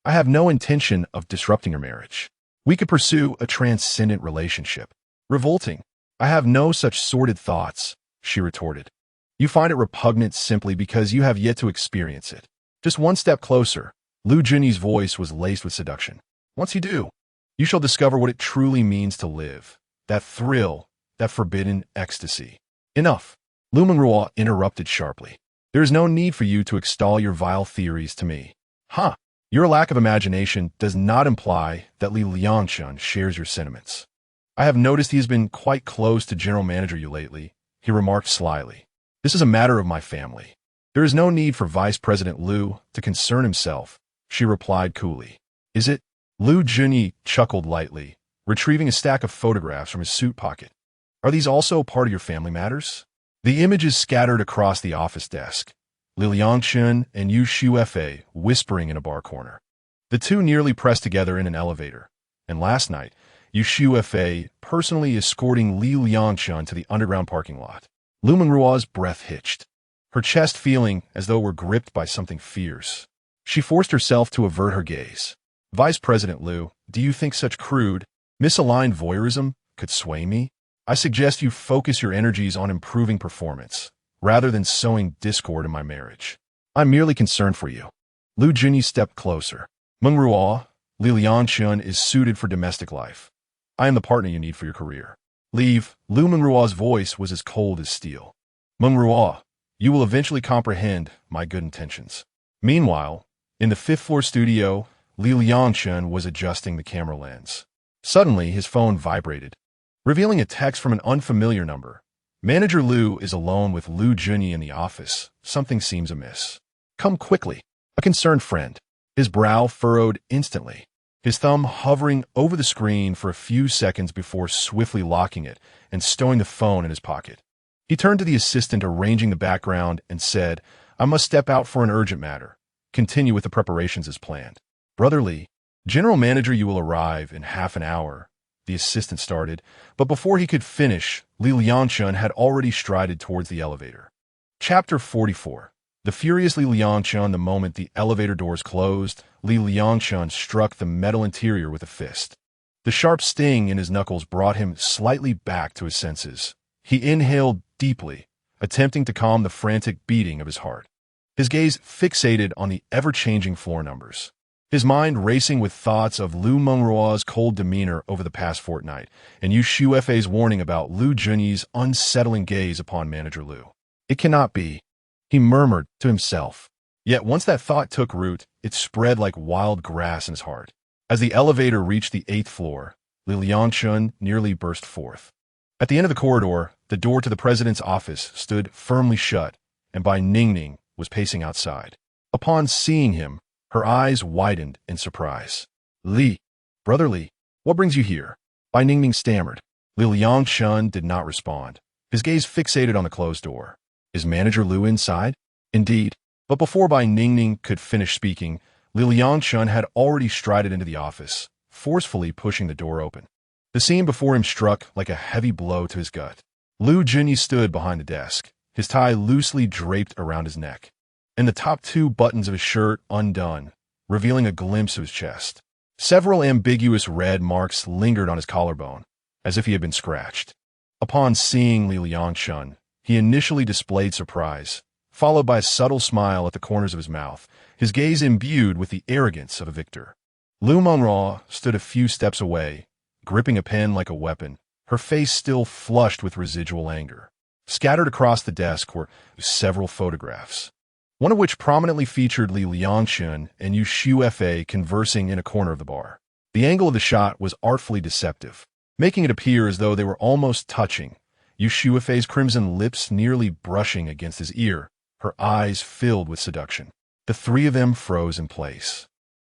I have no intention of disrupting your marriage. We could pursue a transcendent relationship. Revolting. I have no such sordid thoughts, she retorted. You find it repugnant simply because you have yet to experience it. Just one step closer. Liu Junyi's voice was laced with seduction. Once you do, you shall discover what it truly means to live. That thrill, that forbidden ecstasy. Enough. Liu Mengruo interrupted sharply. There is no need for you to extol your vile theories to me. Huh. Your lack of imagination does not imply that Liangchen shares your sentiments. I have noticed he has been quite close to General Manager you lately, he remarked slyly. This is a matter of my family. There is no need for Vice President Liu to concern himself, she replied coolly. Is it? Liu Junyi chuckled lightly, retrieving a stack of photographs from his suit pocket. Are these also part of your family matters? The images scattered across the office desk. Liangchen and Yu Shuefei whispering in a bar corner. The two nearly pressed together in an elevator. And last night, Yu Shuefei personally escorting Liangchen to the underground parking lot. Liu Mengruo's breath hitched, her chest feeling as though it were gripped by something fierce. She forced herself to avert her gaze. Vice President Liu, do you think such crude, misaligned voyeurism could sway me? I suggest you focus your energies on improving performance, rather than sowing discord in my marriage. I'm merely concerned for you. Liu Junyi stepped closer. Mengruo, Liangchen is suited for domestic life. I am the partner you need for your career. Leave. Liu Mengruo's voice was as cold as steel. Mengruo, you will eventually comprehend my good intentions. Meanwhile, in the fifth-floor studio, Liangchen was adjusting the camera lens. Suddenly, his phone vibrated, revealing a text from an unfamiliar number. Manager Liu is alone with Liu Junyi in the office. Something seems amiss. Come quickly. A concerned friend. His brow furrowed instantly. his thumb hovering over the screen for a few seconds before swiftly locking it and stowing the phone in his pocket. He turned to the assistant arranging the background and said, "I must step out for an urgent matter. Continue with the preparations as planned." "Brother Li, General Manager, you will arrive in half an hour," the assistant started, but before he could finish, Liangchen had already strided towards the elevator. Chapter 44. The furious Liangchen. The moment the elevator doors closed, Liangchen struck the metal interior with a fist. The sharp sting in his knuckles brought him slightly back to his senses. He inhaled deeply, attempting to calm the frantic beating of his heart. His gaze fixated on the ever-changing floor numbers. His mind racing with thoughts of Liu Mengruo's cold demeanor over the past fortnight, and Yu Shuefei's warning about Liu Junyi's unsettling gaze upon Manager Liu. "It cannot be," he murmured to himself. Yet once that thought took root, it spread like wild grass in his heart. As the elevator reached the 8th floor, Liangchen nearly burst forth. At the end of the corridor, the door to the president's office stood firmly shut, and Bai Ningning was pacing outside. Upon seeing him, her eyes widened in surprise. "Li, Brother Li, what brings you here?" Bai Ningning stammered. Liangchen did not respond, his gaze fixated on the closed door. "Is Manager Liu inside?" "Indeed." But before Bai Ningning could finish speaking, Liangchen had already strided into the office, forcefully pushing the door open. The scene before him struck like a heavy blow to his gut. Liu Junyi stood behind the desk, his tie loosely draped around his neck, and the top 2 buttons of his shirt undone, revealing a glimpse of his chest. Several ambiguous red marks lingered on his collarbone, as if he had been scratched. Upon seeing Liangchen, he initially displayed surprise, followed by a subtle smile at the corners of his mouth, his gaze imbued with the arrogance of a victor. Liu Mengruo stood a few steps away, gripping a pen like a weapon, her face still flushed with residual anger. Scattered across the desk were several photographs, one of which prominently featured Liangchen and Yu Shuefei conversing in a corner of the bar. The angle of the shot was artfully deceptive, making it appear as though they were almost touching, Yu Shuefei's crimson lips nearly brushing against his ear, her eyes filled with seduction. The 3 of them froze in place,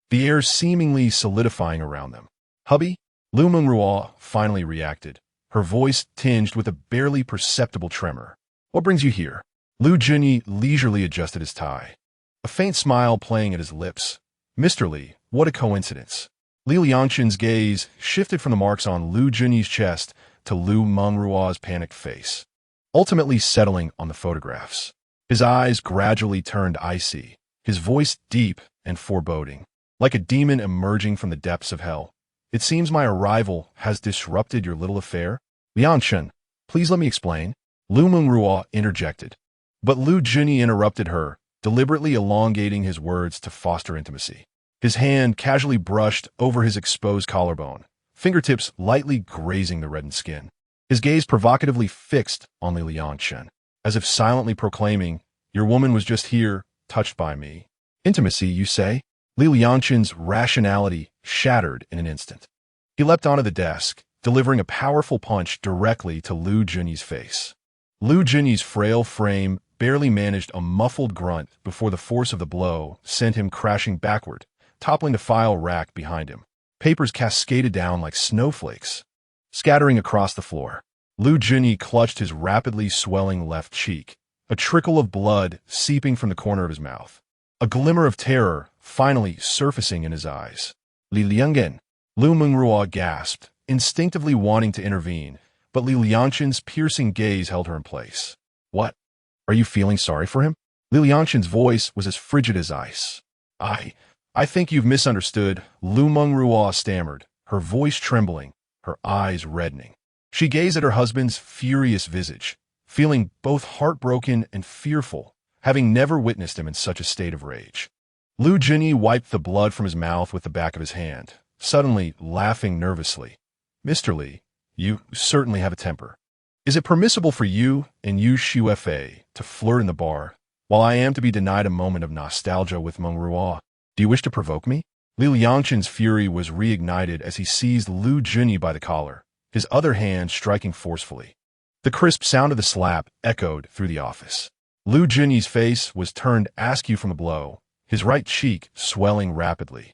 the air seemingly solidifying around them. "Hubby?" Liu Mengruo finally reacted, her voice tinged with a barely perceptible tremor. "What brings you here?" Liu Junyi leisurely adjusted his tie, a faint smile playing at his lips. "Mr. Li, what a coincidence." Liangchen's gaze shifted from the marks on Liu Junyi's chest to Liu Mengruo's panicked face, ultimately settling on the photographs. His eyes gradually turned icy, his voice deep and foreboding, like a demon emerging from the depths of hell. "It seems my arrival has disrupted your little affair." "Liangchen, please let me explain," Liu Mengruo interjected. But Liu Junyi interrupted her, deliberately elongating his words to foster intimacy. His hand casually brushed over his exposed collarbone, fingertips lightly grazing the reddened skin. His gaze provocatively fixed on Liangchen, as if silently proclaiming, "Your woman was just here, touched by me." "Intimacy, you say?" Liangchen's rationality shattered in an instant. He leapt onto the desk, delivering a powerful punch directly to Liu Junyi's face. Liu Junyi's frail frame barely managed a muffled grunt before the force of the blow sent him crashing backward, toppling the file rack behind him. Papers cascaded down like snowflakes, scattering across the floor. Liu Junyi clutched his rapidly swelling left cheek, a trickle of blood seeping from the corner of his mouth, a glimmer of terror finally surfacing in his eyes. "Liangchen," Liu Mengruo gasped, instinctively wanting to intervene, but Liangchen's piercing gaze held her in place. "What? Are you feeling sorry for him?" Liangchen's voice was as frigid as ice. I think you've misunderstood," Liu Mengruo stammered, her voice trembling, her eyes reddening. She gazed at her husband's furious visage, feeling both heartbroken and fearful, having never witnessed him in such a state of rage. Liu Junyi wiped the blood from his mouth with the back of his hand, suddenly laughing nervously. "Mr. Li, you certainly have a temper. Is it permissible for you and Yu Shuefei to flirt in the bar, while I am to be denied a moment of nostalgia with Mengruo? Do you wish to provoke me?" Liangchen's fury was reignited as he seized Liu Junyi by the collar, his other hand striking forcefully. The crisp sound of the slap echoed through the office. Liu Junyi's face was turned askew from the blow, his right cheek swelling rapidly.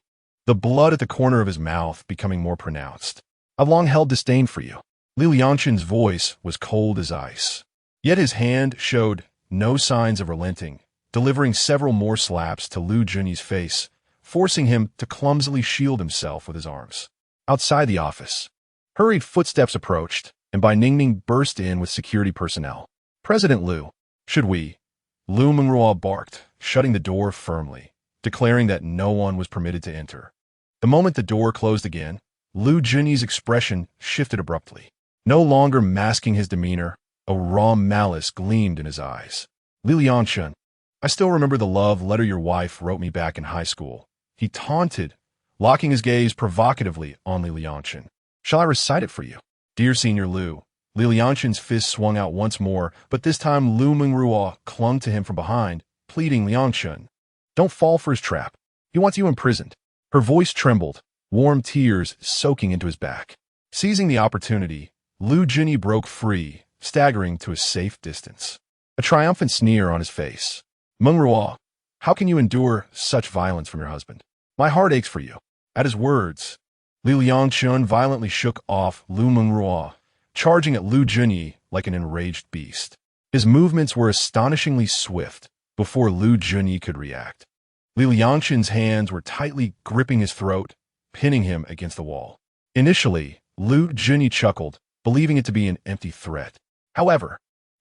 the blood at the corner of his mouth becoming more pronounced. "I've long held disdain for you." Liangchen's voice was cold as ice. Yet his hand showed no signs of relenting, delivering several more slaps to Lu Junyi's face, forcing him to clumsily shield himself with his arms. Outside the office, hurried footsteps approached, and Bai Ningning burst in with security personnel. "President Liu, should we?" Liu Mengruo barked, shutting the door firmly, declaring that no one was permitted to enter. The moment the door closed again, Lu Junyi's expression shifted abruptly. No longer masking his demeanor, a raw malice gleamed in his eyes. "Liangchen, I still remember the love letter your wife wrote me back in high school," he taunted, locking his gaze provocatively on Liangchen. "Shall I recite it for you?" "Dear Senior Liu." Liangchen's fist swung out once more, but this time Liu Mengruo clung to him from behind, pleading, "Liangchen, don't fall for his trap. He wants you imprisoned." Her voice trembled, warm tears soaking into his back. Seizing the opportunity, Lu Junyi broke free, staggering to a safe distance, a triumphant sneer on his face. "Mengruo, how can you endure such violence from your husband? My heart aches for you." At his words, Liangchen violently shook off Liu Mengruo, charging at Lu Junyi like an enraged beast. His movements were astonishingly swift before Lu Junyi could react. Liangchen's hands were tightly gripping his throat, pinning him against the wall. Initially, Lu Junyi chuckled, believing it to be an empty threat. However,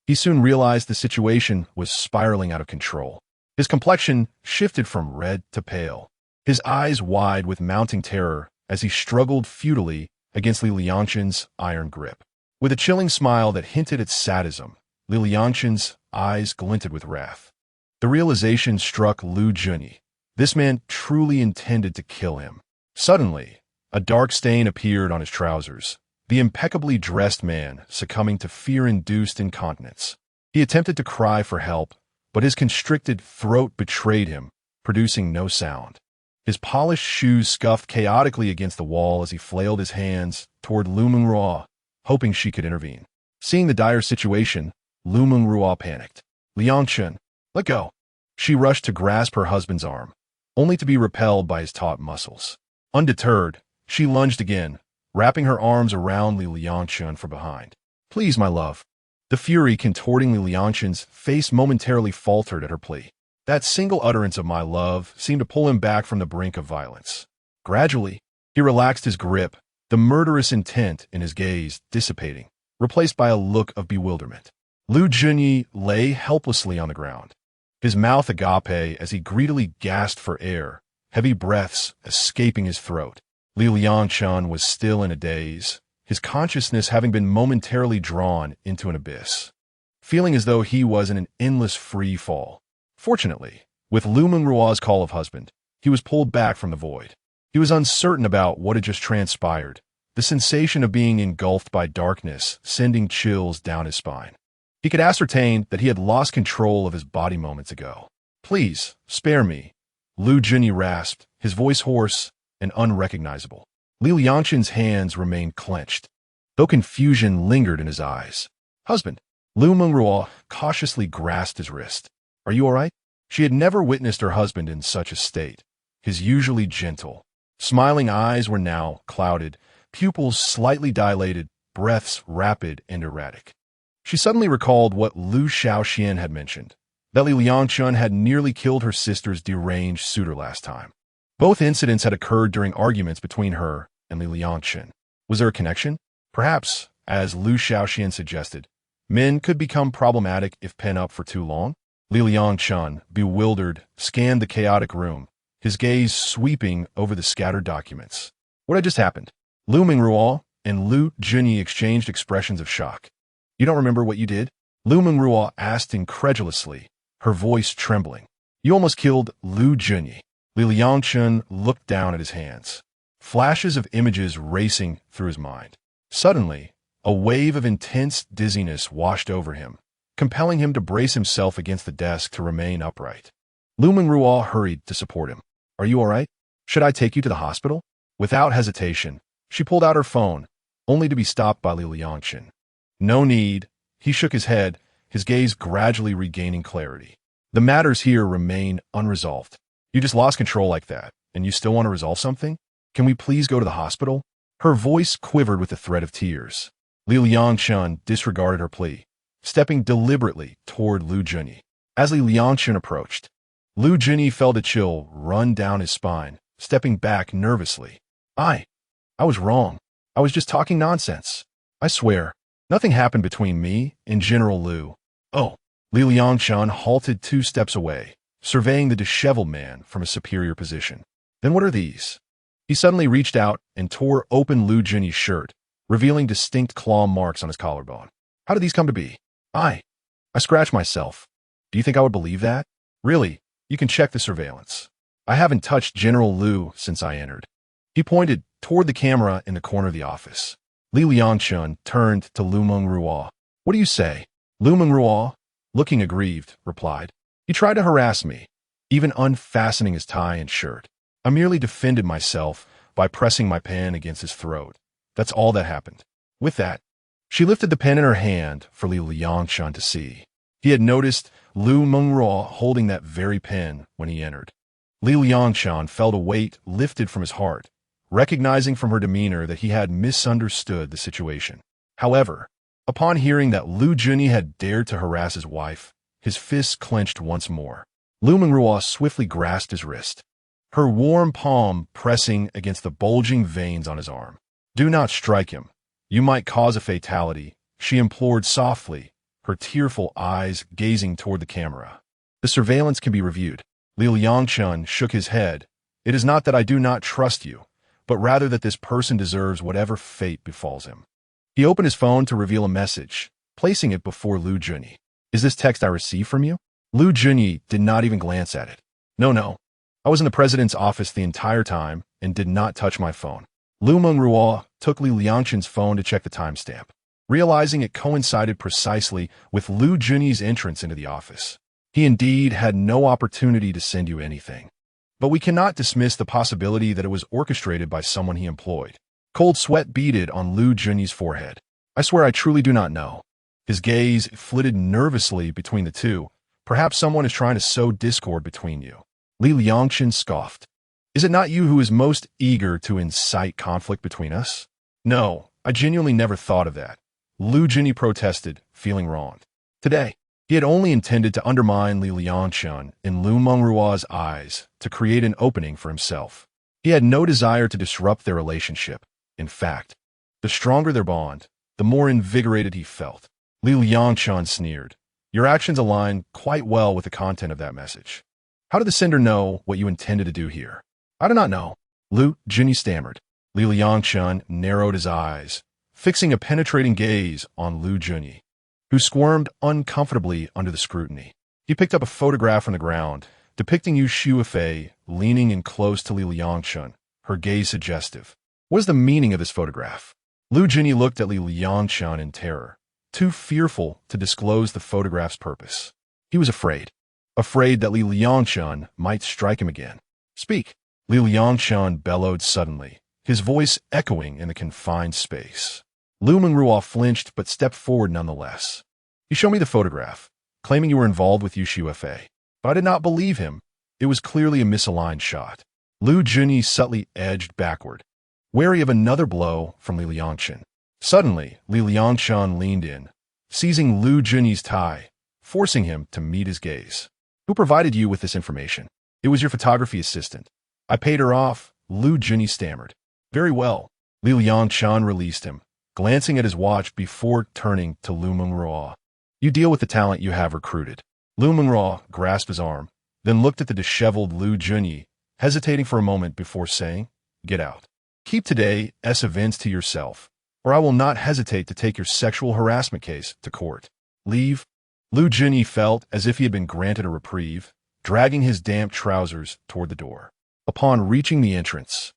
he soon realized the situation was spiraling out of control. His complexion shifted from red to pale, his eyes wide with mounting terror as he struggled futilely against Liangchen's iron grip. With a chilling smile that hinted at sadism, Liangchen's eyes glinted with wrath. The realization struck Lu Junyi. This man truly intended to kill him. Suddenly, a dark stain appeared on his trousers, the impeccably dressed man succumbing to fear-induced incontinence. He attempted to cry for help, but his constricted throat betrayed him, producing no sound. His polished shoes scuffed chaotically against the wall as he flailed his hands toward Liu Mengruo, hoping she could intervene. Seeing the dire situation, Liu Mengruo panicked. "Liangchen, let go." She rushed to grasp her husband's arm, only to be repelled by his taut muscles. Undeterred, she lunged again, wrapping her arms around Liangchen from behind. "Please, my love." The fury contorting Liangchen's face momentarily faltered at her plea. That single utterance of "my love" seemed to pull him back from the brink of violence. Gradually, he relaxed his grip, the murderous intent in his gaze dissipating, replaced by a look of bewilderment. Lu Junyi lay helplessly on the ground, his mouth agape as he greedily gasped for air, heavy breaths escaping his throat. Liangchen was still in a daze, his consciousness having been momentarily drawn into an abyss, feeling as though he was in an endless free fall. Fortunately, with Liu Mengruo's call of husband, he was pulled back from the void. He was uncertain about what had just transpired, the sensation of being engulfed by darkness sending chills down his spine. He could ascertain that he had lost control of his body moments ago. "Please, spare me," Lu Junyi rasped, his voice hoarse and unrecognizable. Liangchen's hands remained clenched, though confusion lingered in his eyes. "Husband." Liu Mengruo cautiously grasped his wrist. "Are you all right?" She had never witnessed her husband in such a state. His usually gentle, smiling eyes were now clouded, pupils slightly dilated, breaths rapid and erratic. She suddenly recalled what Liu Shaoxian had mentioned, that Liangchen had nearly killed her sister's deranged suitor last time. Both incidents had occurred during arguments between her and Liangchen. Was there a connection? Perhaps, as Liu Shaoxian suggested, men could become problematic if pent up for too long. Liangchen, bewildered, scanned the chaotic room, his gaze sweeping over the scattered documents. What had just happened? Liu Mengruo and Lu Junyi exchanged expressions of shock. "You don't remember what you did?" Liu Mengruo asked incredulously, her voice trembling. "You almost killed Lu Junyi." Liangchen looked down at his hands, flashes of images racing through his mind. Suddenly, a wave of intense dizziness washed over him, compelling him to brace himself against the desk to remain upright. Liu Mengruo hurried to support him. "Are you all right? Should I take you to the hospital?" Without hesitation, she pulled out her phone, only to be stopped by Liangchen. "No need." He shook his head, his gaze gradually regaining clarity. "The matters here remain unresolved. You just lost control like that. And you still want to resolve something? Can we please go to the hospital? Her voice quivered with the threat of tears. Liangchen disregarded her plea, stepping deliberately toward Liu Junyi. As Liangchen approached, Liu Junyi felt a chill run down his spine, stepping back nervously. I was wrong. I was just talking nonsense. I swear, nothing happened between me and General Liu. Oh, Liangchen halted 2 steps away, surveying the disheveled man from a superior position. Then what are these? He suddenly reached out and tore open Liu Junyi's shirt, revealing distinct claw marks on his collarbone. How did these come to be? I scratched myself. Do you think I would believe that? Really, you can check the surveillance. I haven't touched General Liu since I entered. He pointed toward the camera in the corner of the office. Liangchen turned to Liu Mengruo. What do you say? Liu Mengruo, looking aggrieved, replied. He tried to harass me, even unfastening his tie and shirt. I merely defended myself by pressing my pen against his throat. That's all that happened. With that, she lifted the pen in her hand for Liangchen to see. He had noticed Liu Mengruo holding that very pen when he entered. Liangchen felt a weight lifted from his heart, recognizing from her demeanor that he had misunderstood the situation. However, upon hearing that Liu Junyi had dared to harass his wife, his fists clenched once more. Liu Mengruo swiftly grasped his wrist, her warm palm pressing against the bulging veins on his arm. Do not strike him. You might cause a fatality, she implored softly, her tearful eyes gazing toward the camera. The surveillance can be reviewed. Liangchen shook his head. It is not that I do not trust you, but rather that this person deserves whatever fate befalls him. He opened his phone to reveal a message, placing it before Liu Junyi. Is this text I received from you? Liu Junyi did not even glance at it. No. I was in the president's office the entire time and did not touch my phone. Liu Mengruo took Liangchen's phone to check the timestamp, realizing it coincided precisely with Liu Junyi's entrance into the office. He indeed had no opportunity to send you anything. But we cannot dismiss the possibility that it was orchestrated by someone he employed. Cold sweat beaded on Liu Junyi's forehead. I swear I truly do not know. His gaze flitted nervously between the two. Perhaps someone is trying to sow discord between you. Liangchen scoffed. Is it not you who is most eager to incite conflict between us? No, I genuinely never thought of that. Liu Junyi protested, feeling wronged. Today, he had only intended to undermine Liangchen in Liu Mengruo's eyes to create an opening for himself. He had no desire to disrupt their relationship. In fact, the stronger their bond, the more invigorated he felt. Liangchen sneered. Your actions align quite well with the content of that message. How did the sender know what you intended to do here? I do not know. Liu Junyi stammered. Liangchen narrowed his eyes, fixing a penetrating gaze on Liu Junyi, who squirmed uncomfortably under the scrutiny. He picked up a photograph from the ground, depicting Yu Shuifei leaning in close to Liangchen, her gaze suggestive. What is the meaning of this photograph? Liu Junyi looked at Liangchen in terror, too fearful to disclose the photograph's purpose. He was afraid that Liangchen might strike him again. Speak. Liangchen bellowed suddenly, his voice echoing in the confined space. Liu Mengruo flinched but stepped forward nonetheless. He showed me the photograph, claiming you were involved with Yu Shuifei, but I did not believe him. It was clearly a misaligned shot. Liu Junyi subtly edged backward, wary of another blow from Liangchen. Suddenly, Liangchen leaned in, seizing Liu Junyi's tie, forcing him to meet his gaze. Who provided you with this information? It was your photography assistant. I paid her off, Liu Junyi stammered. Very well. Liangchen released him, glancing at his watch before turning to Liu Mengruo. You deal with the talent you have recruited. Liu Mengruo grasped his arm, then looked at the disheveled Liu Junyi, hesitating for a moment before saying, Get out. Keep today's events to yourself, or I will not hesitate to take your sexual harassment case to court. Leave. Liu Junyi felt as if he had been granted a reprieve, dragging his damp trousers toward the door. Upon reaching the entrance,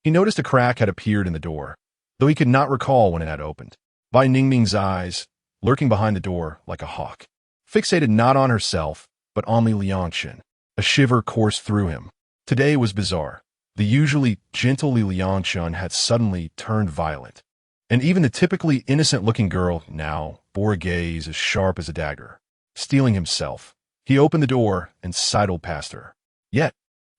he noticed a crack had appeared in the door, though he could not recall when it had opened. Bai Ningming's eyes, lurking behind the door like a hawk, fixated not on herself, but on Liangchen. A shiver coursed through him. Today was bizarre. The usually gentle Liangchen had suddenly turned violent, and even the typically innocent-looking girl now bore a gaze as sharp as a dagger. Steeling himself, he opened the door and sidled past her. Yet,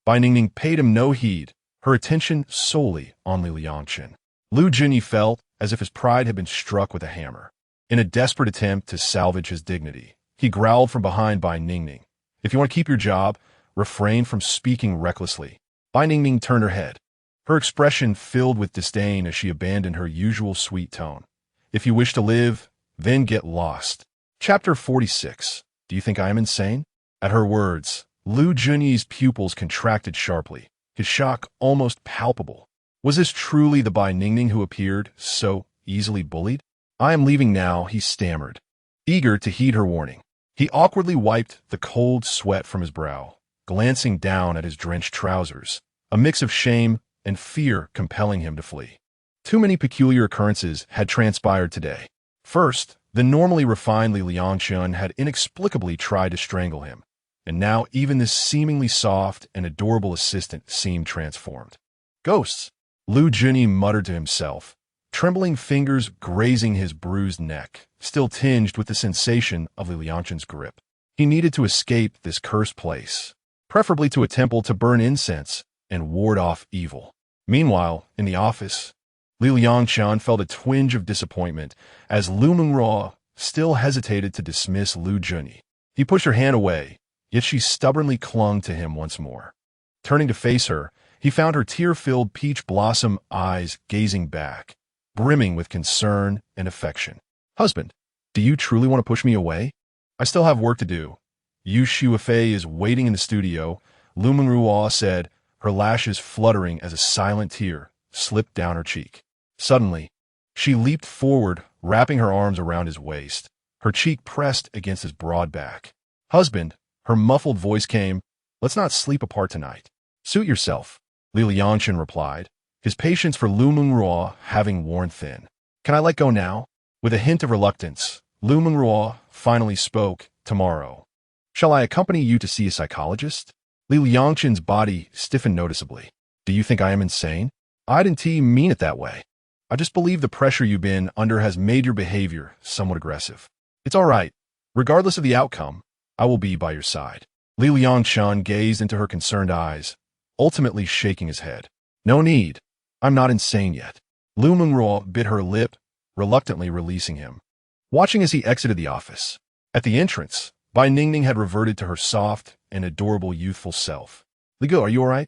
Bai Ningning paid him no heed, her attention solely on Liangchen. Liu Junyi felt as if his pride had been struck with a hammer. In a desperate attempt to salvage his dignity, he growled from behind Bai Ningning. If you want to keep your job, refrain from speaking recklessly. Bai Ningning turned her head, her expression filled with disdain as she abandoned her usual sweet tone. If you wish to live, then get lost. Chapter 46. Do you think I am insane? At her words, Liu Junyi's pupils contracted sharply, his shock almost palpable. Was this truly the Bai Ningning who appeared so easily bullied? I am leaving now, he stammered, eager to heed her warning. He awkwardly wiped the cold sweat from his brow, glancing down at his drenched trousers, a mix of shame and fear compelling him to flee. Too many peculiar occurrences had transpired today. First, the normally refined Liangchen had inexplicably tried to strangle him, and now even this seemingly soft and adorable assistant seemed transformed. Ghosts! Liu Junyi muttered to himself, trembling fingers grazing his bruised neck, still tinged with the sensation of Liangchen's grip. He needed to escape this cursed place, preferably to a temple to burn incense and ward off evil. Meanwhile, in the office, Liangchen felt a twinge of disappointment as Liu Mengruo still hesitated to dismiss Liu Junyi. He pushed her hand away, yet she stubbornly clung to him once more. Turning to face her, he found her tear-filled peach blossom eyes gazing back, brimming with concern and affection. Husband, do you truly want to push me away? I still have work to do. Yu Shuifei is waiting in the studio, Liu Mengruo said, her lashes fluttering as a silent tear slipped down her cheek. Suddenly, she leaped forward, wrapping her arms around his waist, her cheek pressed against his broad back. Husband, her muffled voice came, let's not sleep apart tonight. Suit yourself, Liangchen replied, his patience for Liu Mengruo having worn thin. Can I let go now? With a hint of reluctance, Liu Mengruo finally spoke, tomorrow. Shall I accompany you to see a psychologist? Liangchen's body stiffened noticeably. Do you think I am insane? I didn't mean it that way. I just believe the pressure you've been under has made your behavior somewhat aggressive. It's all right. Regardless of the outcome, I will be by your side. Liangchen gazed into her concerned eyes, ultimately shaking his head. No need. I'm not insane yet. Liu Mengruo bit her lip, reluctantly releasing him. Watching as he exited the office. At the entrance, Bai Ningning had reverted to her soft and adorable youthful self. Liu, are you all right?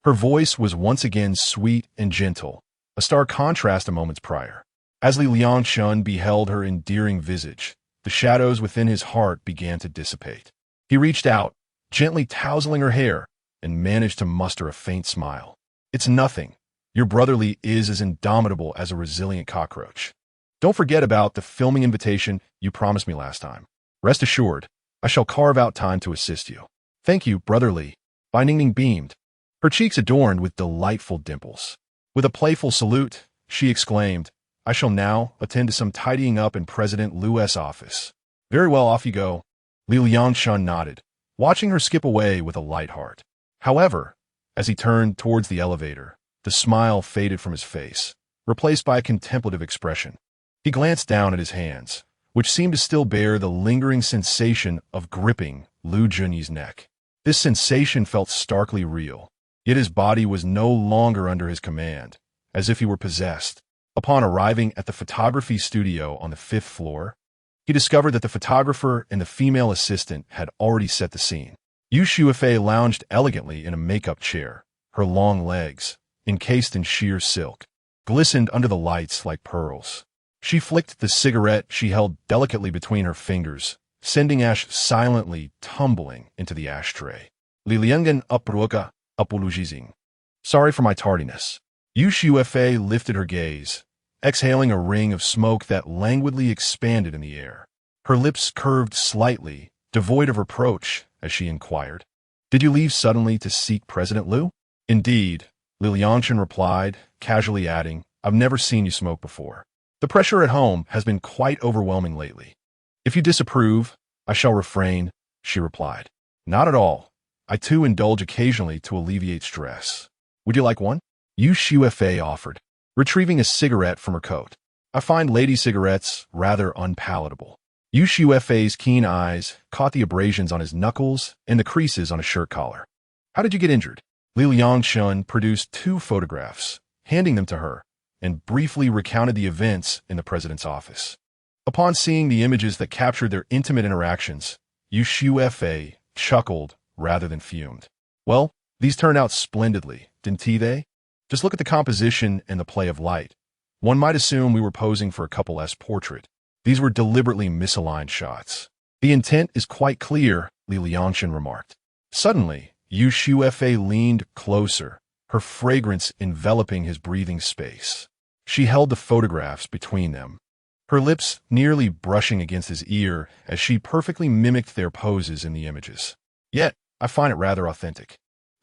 Her voice was once again sweet and gentle, a stark contrast to moments prior. As Liangchen beheld her endearing visage, the shadows within his heart began to dissipate. He reached out, gently tousling her hair, and managed to muster a faint smile. It's nothing. Your brother Li is as indomitable as a resilient cockroach. Don't forget about the filming invitation you promised me last time. Rest assured, I shall carve out time to assist you. Thank you, brother Li. Bai Ningning beamed, her cheeks adorned with delightful dimples. With a playful salute, she exclaimed, I shall now attend to some tidying up in President Liu's office. Very well, off you go. Liangchen nodded, watching her skip away with a light heart. However, as he turned towards the elevator, the smile faded from his face, replaced by a contemplative expression. He glanced down at his hands, which seemed to still bear the lingering sensation of gripping Liu Junyi's neck. This sensation felt starkly real, yet his body was no longer under his command, as if he were possessed. Upon arriving at the photography studio on the 5th floor, he discovered that the photographer and the female assistant had already set the scene. Yu Shuifei lounged elegantly in a makeup chair, her long legs, encased in sheer silk, glistened under the lights like pearls. She flicked the cigarette she held delicately between her fingers, sending ash silently tumbling into the ashtray. Liangchen upruka apologizing. Sorry for my tardiness. Yu Shuifei lifted her gaze, exhaling a ring of smoke that languidly expanded in the air. Her lips curved slightly, devoid of reproach, as she inquired, Did you leave suddenly to seek President Liu? Indeed, Liangchen replied, casually adding, I've never seen you smoke before. The pressure at home has been quite overwhelming lately. If you disapprove, I shall refrain, she replied. Not at all. I too indulge occasionally to alleviate stress. Would you like one? Yu Shuifei offered, retrieving a cigarette from her coat. I find lady cigarettes rather unpalatable. Yu Shuifei's keen eyes caught the abrasions on his knuckles and the creases on his shirt collar. How did you get injured? Liangchen produced 2 photographs, handing them to her, and briefly recounted the events in the president's office. Upon seeing the images that captured their intimate interactions, Yu Shuefei chuckled rather than fumed. Well, these turned out splendidly, didn't they? Just look at the composition and the play of light. One might assume we were posing for a couple-esque portrait. These were deliberately misaligned shots. The intent is quite clear, Liangchen remarked. Suddenly, Yu Shuefei leaned closer, her fragrance enveloping his breathing space. She held the photographs between them, her lips nearly brushing against his ear as she perfectly mimicked their poses in the images. Yet, I find it rather authentic.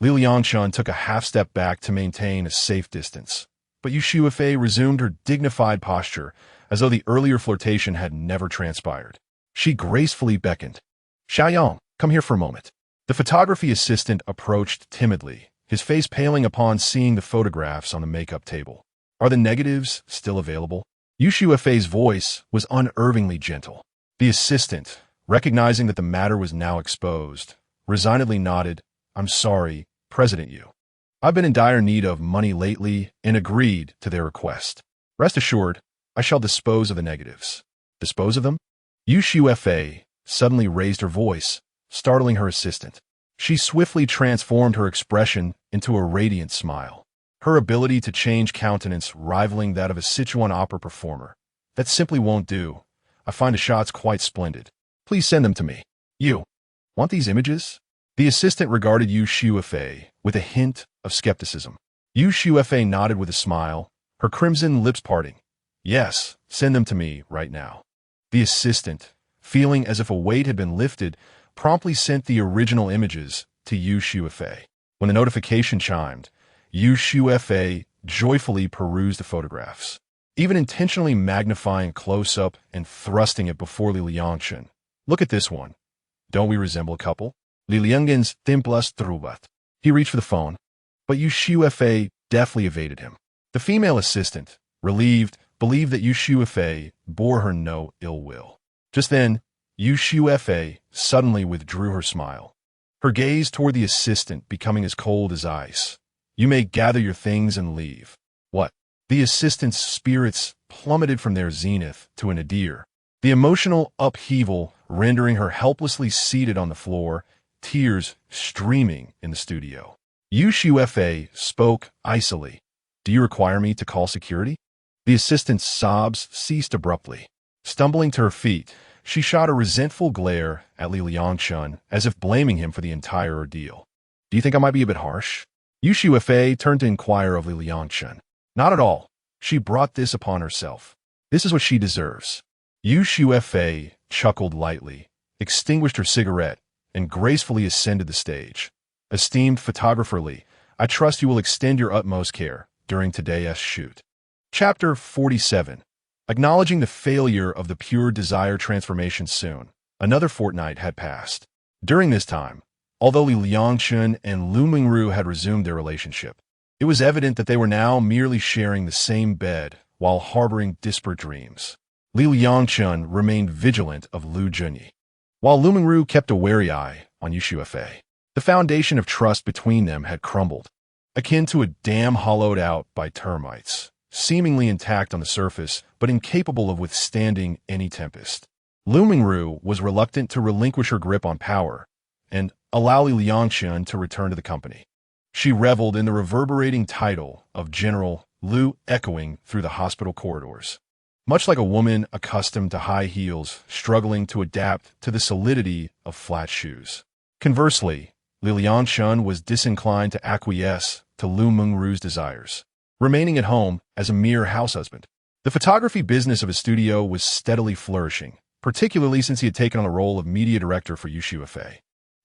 Liangchen took a half-step back to maintain a safe distance, but Yu Shuefei resumed her dignified posture as though the earlier flirtation had never transpired. She gracefully beckoned. Xiaoyang, come here for a moment. The photography assistant approached timidly, his face paling upon seeing the photographs on the makeup table. Are the negatives still available? Yu Shuefei's voice was unervingly gentle. The assistant, recognizing that the matter was now exposed, resignedly nodded. I'm sorry, President Yu. I've been in dire need of money lately and agreed to their request. Rest assured, I shall dispose of the negatives. Dispose of them? Yu Shuefei suddenly raised her voice, startling her assistant. She swiftly transformed her expression into a radiant smile, her ability to change countenance rivaling that of a Sichuan opera performer. That simply won't do. I find the shots quite splendid. Please send them to me. You want these images? The assistant regarded Yu Shuefei with a hint of skepticism. Yu Shuefei nodded with a smile, her crimson lips parting. Yes, send them to me right now. The assistant, feeling as if a weight had been lifted, promptly sent the original images to Yu Shuefei. When the notification chimed, Yu Shuefei joyfully perused the photographs, even intentionally magnifying close-up and thrusting it before Liangchen. Look at this one. Don't we resemble a couple? Liangchen's templas trubat. He reached for the phone, but Yu Shuefei deftly evaded him. The female assistant, relieved, believed that Yu Shuefei bore her no ill will. Just then, Yu Shuefei suddenly withdrew her smile, her gaze toward the assistant becoming as cold as ice. You may gather your things and leave. What? The assistant's spirits plummeted from their zenith to a nadir, the emotional upheaval rendering her helplessly seated on the floor, tears streaming in the studio. Yu Shuefei spoke icily. Do you require me to call security? The assistant's sobs ceased abruptly. Stumbling to her feet, she shot a resentful glare at Liangchen as if blaming him for the entire ordeal. Do you think I might be a bit harsh? Yu Shuefei turned to inquire of Liangchen. Not at all. She brought this upon herself. This is what she deserves. Yu Shuefei chuckled lightly, extinguished her cigarette, and gracefully ascended the stage. Esteemed photographer Li, I trust you will extend your utmost care during today's shoot. Chapter 47. Acknowledging the failure of the pure desire transformation soon, another fortnight had passed. During this time, although Liangchen and Liu Mengruo had resumed their relationship, it was evident that they were now merely sharing the same bed while harboring disparate dreams. Liangchen remained vigilant of Liu Junyi, while Liu Mengruo kept a wary eye on Yu Shuefei. The foundation of trust between them had crumbled, akin to a dam hollowed out by termites, seemingly intact on the surface, but incapable of withstanding any tempest. Liu Mengruo was reluctant to relinquish her grip on power and allow Liangchen to return to the company. She reveled in the reverberating title of General Liu echoing through the hospital corridors, much like a woman accustomed to high heels struggling to adapt to the solidity of flat shoes. Conversely, Liangchen was disinclined to acquiesce to Liu Mengruo's desires, remaining at home as a mere house husband. The photography business of his studio was steadily flourishing, particularly since he had taken on the role of media director for Yu Shuefei.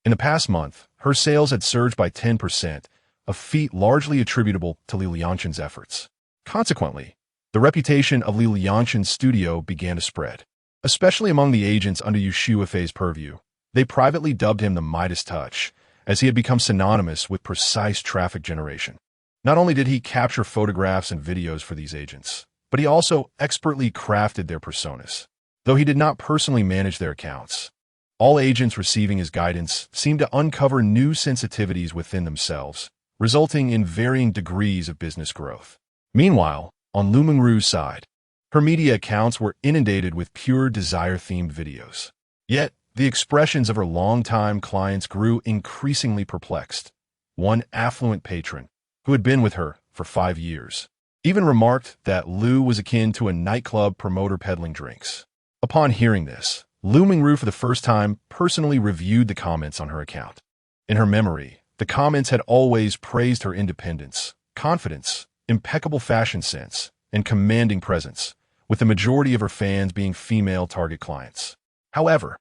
In the past month, her sales had surged by 10%, a feat largely attributable to Liangchen's efforts. Consequently, the reputation of Liangchen's studio began to spread, especially among the agents under Yu Shuefei's purview. They privately dubbed him the Midas Touch, as he had become synonymous with precise traffic generation. Not only did he capture photographs and videos for these agents, but he also expertly crafted their personas. Though he did not personally manage their accounts, all agents receiving his guidance seemed to uncover new sensitivities within themselves, resulting in varying degrees of business growth. Meanwhile, on Liu Mengruo's side, her media accounts were inundated with pure desire-themed videos. Yet, the expressions of her longtime clients grew increasingly perplexed. One affluent patron, who had been with her for 5 years, even remarked that Liu was akin to a nightclub promoter peddling drinks. Upon hearing this, Liu Mengruo for the first time personally reviewed the comments on her account. In her memory, the comments had always praised her independence, confidence, impeccable fashion sense, and commanding presence, with the majority of her fans being female target clients. However,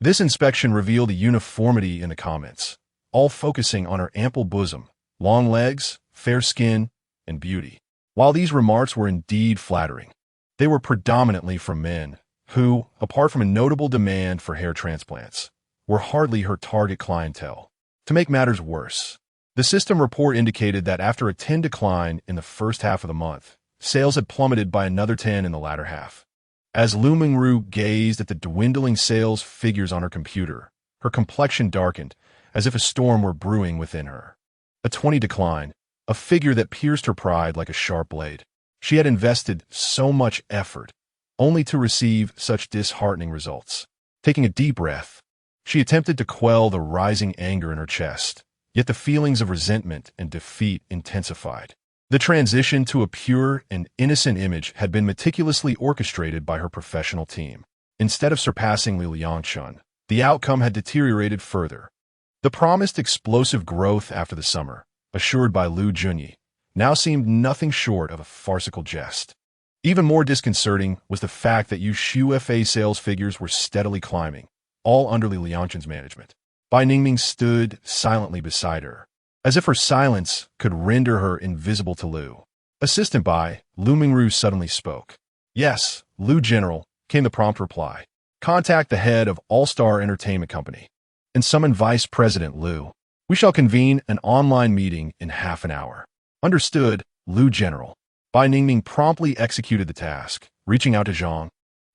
this inspection revealed a uniformity in the comments, all focusing on her ample bosom, long legs, fair skin, and beauty. While these remarks were indeed flattering, they were predominantly from men who, apart from a notable demand for hair transplants, were hardly her target clientele. To make matters worse, the system report indicated that after a 10 decline in the first half of the month, sales had plummeted by another 10 in the latter half. As Liu Mengruo gazed at the dwindling sales figures on her computer, her complexion darkened, as if a storm were brewing within her. A 20 decline, a figure that pierced her pride like a sharp blade. She had invested so much effort, only to receive such disheartening results. Taking a deep breath, she attempted to quell the rising anger in her chest, yet the feelings of resentment and defeat intensified. The transition to a pure and innocent image had been meticulously orchestrated by her professional team. Instead of surpassing Liangchen, the outcome had deteriorated further. The promised explosive growth after the summer, assured by Liu Junyi, now seemed nothing short of a farcical jest. Even more disconcerting was the fact that UFA sales figures were steadily climbing, all under Liangchen's management. Bai Ningming stood silently beside her, as if her silence could render her invisible to Liu. Assistant Bai, Liu Mengruo suddenly spoke. "Yes, Liu General," came the prompt reply. "Contact the head of All-Star Entertainment Company and summon Vice President Liu. We shall convene an online meeting in half an hour." "Understood, Liu General." Bai Ningming promptly executed the task, reaching out to Zhang,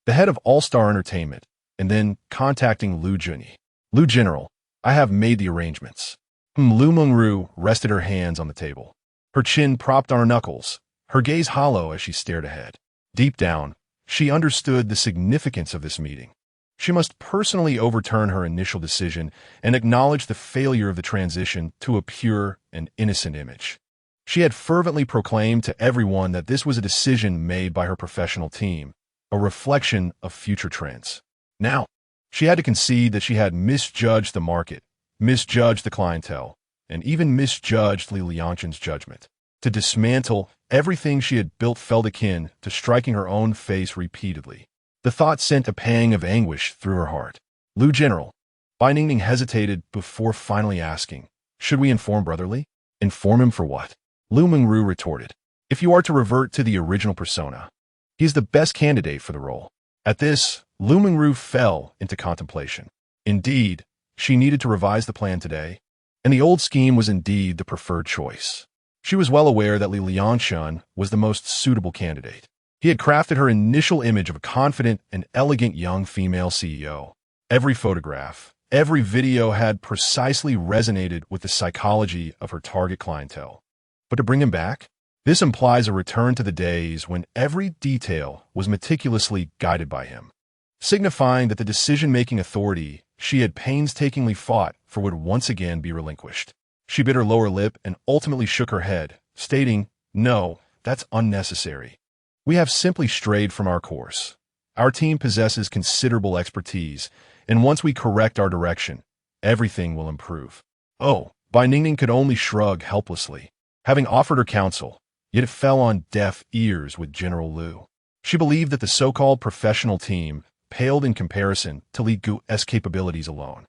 the head of All-Star Entertainment, and then contacting Liu Junyi. "Liu General, I have made the arrangements." Liu Mengruo rested her hands on the table, her chin propped on her knuckles, her gaze hollow as she stared ahead. Deep down, she understood the significance of this meeting. She must personally overturn her initial decision and acknowledge the failure of the transition to a pure and innocent image. She had fervently proclaimed to everyone that this was a decision made by her professional team, a reflection of future trends. Now, she had to concede that she had misjudged the market, misjudged the clientele, and even misjudged Liangchen's judgment. To dismantle everything she had built felt akin to striking her own face repeatedly. The thought sent a pang of anguish through her heart. "Liu General." Bai Ningming hesitated before finally asking, "Should we inform Brotherly?" "Inform him for what?" Liu Mengruo retorted. "If you are to revert to the original persona, he is the best candidate for the role." At this, Liu Mengruo fell into contemplation. Indeed, she needed to revise the plan today, and the old scheme was indeed the preferred choice. She was well aware that Liangchen was the most suitable candidate. He had crafted her initial image of a confident and elegant young female CEO. Every photograph, every video had precisely resonated with the psychology of her target clientele. But to bring him back, this implies a return to the days when every detail was meticulously guided by him, signifying that the decision-making authority she had painstakingly fought for would once again be relinquished. She bit her lower lip and ultimately shook her head, stating, "No, that's unnecessary. We have simply strayed from our course. Our team possesses considerable expertise, and once we correct our direction, everything will improve." "Oh," Bai Ningning could only shrug helplessly. Having offered her counsel, yet it fell on deaf ears with General Liu. She believed that the so-called professional team paled in comparison to Li Gu's capabilities alone.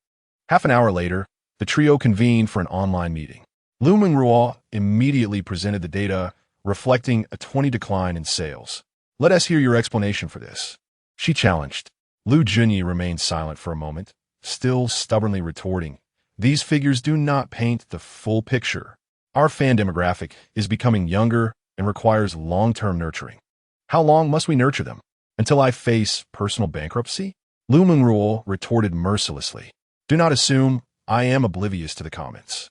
Half an hour later, the trio convened for an online meeting. Liu Mengruo immediately presented the data reflecting a 20 decline in sales. "Let us hear your explanation for this," she challenged. Liu Junyi remained silent for a moment, still stubbornly retorting, "These figures do not paint the full picture. Our fan demographic is becoming younger and requires long-term nurturing. How long must we nurture them? Until I face personal bankruptcy?" Liu Mengruo retorted mercilessly. "Do not assume I am oblivious to the comments.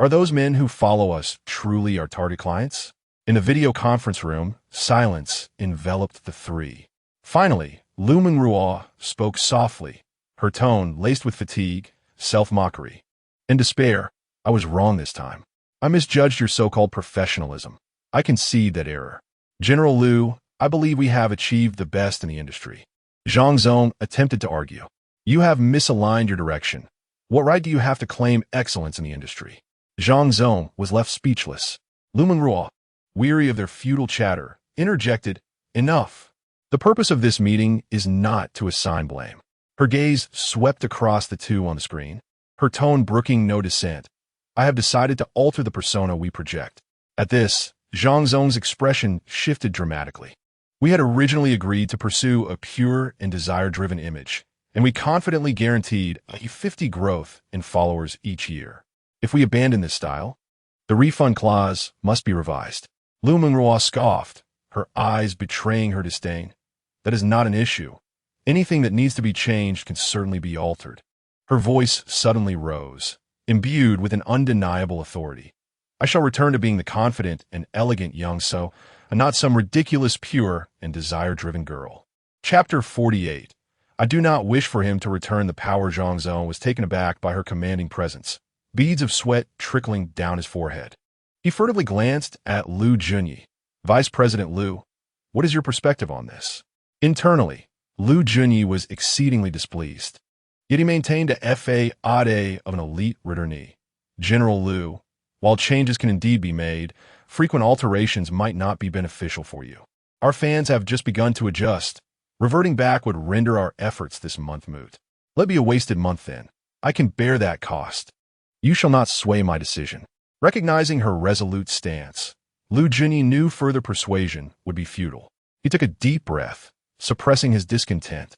Are those men who follow us truly our target clients? In the video conference room, silence enveloped the three. Finally, Liu Mengruo spoke softly, her tone laced with fatigue, self-mockery. In despair, I was wrong this time. I misjudged your so-called professionalism. I concede that error. General Liu, I believe we have achieved the best in the industry. Zhang Zong attempted to argue. You have misaligned your direction. What right do you have to claim excellence in the industry? Zhang Zong was left speechless. Liu Mengruo, weary of their futile chatter, interjected, Enough. The purpose of this meeting is not to assign blame. Her gaze swept across the two on the screen, her tone brooking no dissent. I have decided to alter the persona we project. At this, Zhang Zong's expression shifted dramatically. We had originally agreed to pursue a pure and desire-driven image, and we confidently guaranteed a 50 growth in followers each year. If we abandon this style, the refund clause must be revised. Liu Mengruo scoffed, her eyes betraying her disdain. That is not an issue. Anything that needs to be changed can certainly be altered. Her voice suddenly rose, imbued with an undeniable authority. I shall return to being the confident and elegant young so, and not some ridiculous pure and desire-driven girl. Chapter 48. I do not wish for him to return the power. Zhang Zong was taken aback by her commanding presence, beads of sweat trickling down his forehead. He furtively glanced at Liu Junyi. Vice President Liu, what is your perspective on this? Internally, Liu Junyi was exceedingly displeased. Yet he maintained a fa ade of an elite returnee. General Liu, while changes can indeed be made, frequent alterations might not be beneficial for you. Our fans have just begun to adjust. Reverting back would render our efforts this month moot. Let be a wasted month then. I can bear that cost. You shall not sway my decision. Recognizing her resolute stance, Liu Junyi knew further persuasion would be futile. He took a deep breath, suppressing his discontent,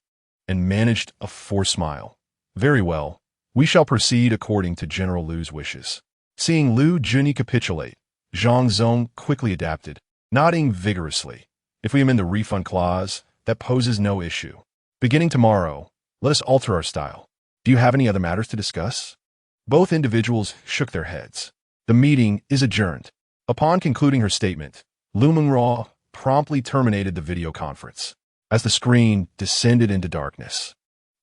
and managed a forced smile. Very well, we shall proceed according to General Liu's wishes. Seeing Liu Junyi capitulate, Zhang Zong quickly adapted, nodding vigorously. If we amend the refund clause, that poses no issue. Beginning tomorrow, let us alter our style. Do you have any other matters to discuss? Both individuals shook their heads. The meeting is adjourned. Upon concluding her statement, Liu Mengruo promptly terminated the video conference. As the screen descended into darkness,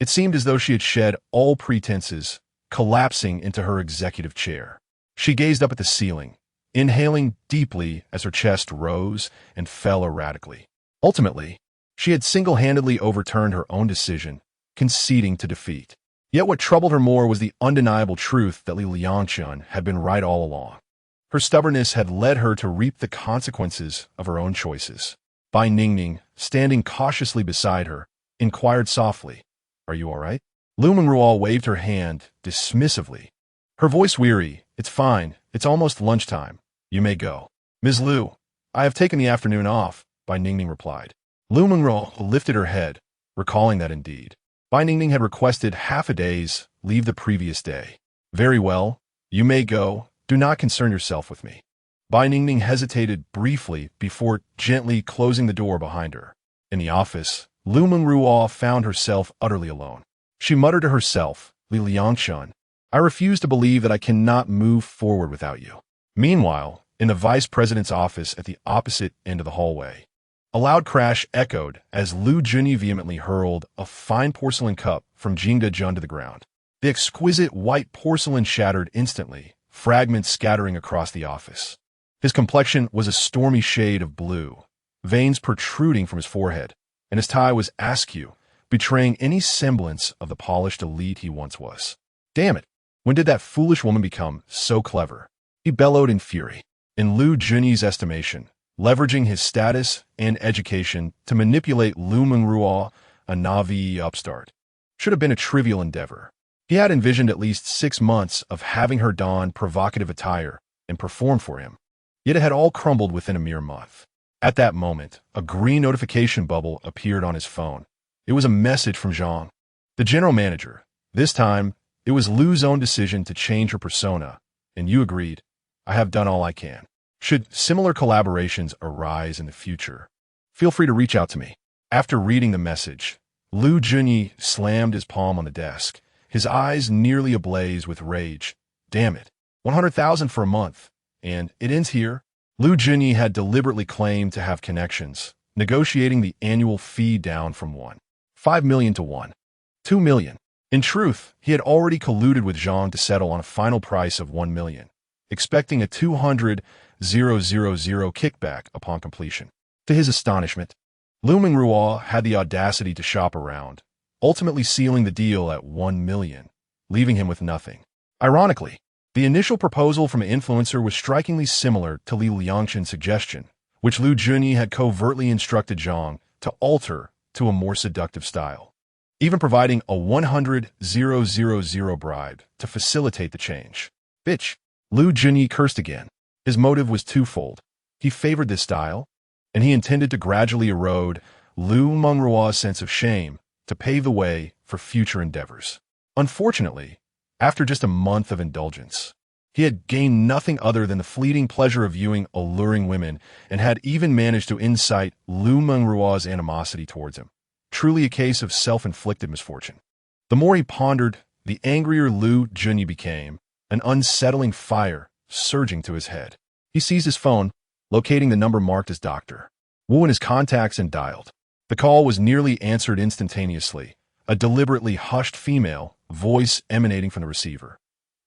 it seemed as though she had shed all pretenses, collapsing into her executive chair. She gazed up at the ceiling, inhaling deeply as her chest rose and fell erratically. Ultimately, she had single-handedly overturned her own decision, conceding to defeat. Yet what troubled her more was the undeniable truth that Liangchen had been right all along. Her stubbornness had led her to reap the consequences of her own choices. Bai Ningning, standing cautiously beside her, inquired softly, Are you all right? Liu Mengruo waved her hand dismissively. Her voice weary, It's fine, it's almost lunchtime. You may go. Ms. Liu, I have taken the afternoon off, Bai Ningning replied. Liu Mengruo lifted her head, recalling that indeed Bai Ningning had requested half a day's leave the previous day. Very well, you may go. Do not concern yourself with me. Bai Ningning hesitated briefly before gently closing the door behind her. In the office, Liu Mengruo found herself utterly alone. She muttered to herself, Liangchen, I refuse to believe that I cannot move forward without you. Meanwhile, in the vice president's office at the opposite end of the hallway, a loud crash echoed as Liu Junyi vehemently hurled a fine porcelain cup from Jingda Jun to the ground. The exquisite white porcelain shattered instantly, fragments scattering across the office. His complexion was a stormy shade of blue, veins protruding from his forehead, and his tie was askew, betraying any semblance of the polished elite he once was. Damn it! When did that foolish woman become so clever? He bellowed in fury. In Liu Junyi's estimation, leveraging his status and education to manipulate Liu Mengruo, a Navi upstart, should have been a trivial endeavor. He had envisioned at least 6 months of having her don provocative attire and perform for him. Yet it had all crumbled within a mere month. At that moment, a green notification bubble appeared on his phone. It was a message from Zhang, the general manager. This time, it was Liu's own decision to change her persona, and you agreed. I have done all I can. Should similar collaborations arise in the future, feel free to reach out to me. After reading the message, Liu Junyi slammed his palm on the desk, his eyes nearly ablaze with rage. Damn it. 100,000 for a month. And it ends here. Liu Junyi had deliberately claimed to have connections, negotiating the annual fee down from 1.5 million to 1.2 million. In truth, he had already colluded with Zhang to settle on a final price of 1 million, expecting a 200,000 kickback upon completion. To his astonishment, Liu Mengruo had the audacity to shop around, ultimately sealing the deal at 1 million, leaving him with nothing. Ironically, the initial proposal from an influencer was strikingly similar to Liangchen's suggestion, which Liu Junyi had covertly instructed Zhang to alter to a more seductive style, even providing a 100,000 bribe to facilitate the change. Bitch. Liu Junyi cursed again. His motive was twofold. He favored this style, and he intended to gradually erode Liu Mengruo's sense of shame to pave the way for future endeavors. Unfortunately, after just a month of indulgence, he had gained nothing other than the fleeting pleasure of viewing alluring women and had even managed to incite Liu Mengruo's animosity towards him. Truly a case of self-inflicted misfortune. The more he pondered, the angrier Liu Junyi became, an unsettling fire surging to his head. He seized his phone, locating the number marked as Dr. Wu in his contacts and dialed. The call was nearly answered instantaneously, a deliberately hushed female voice emanating from the receiver.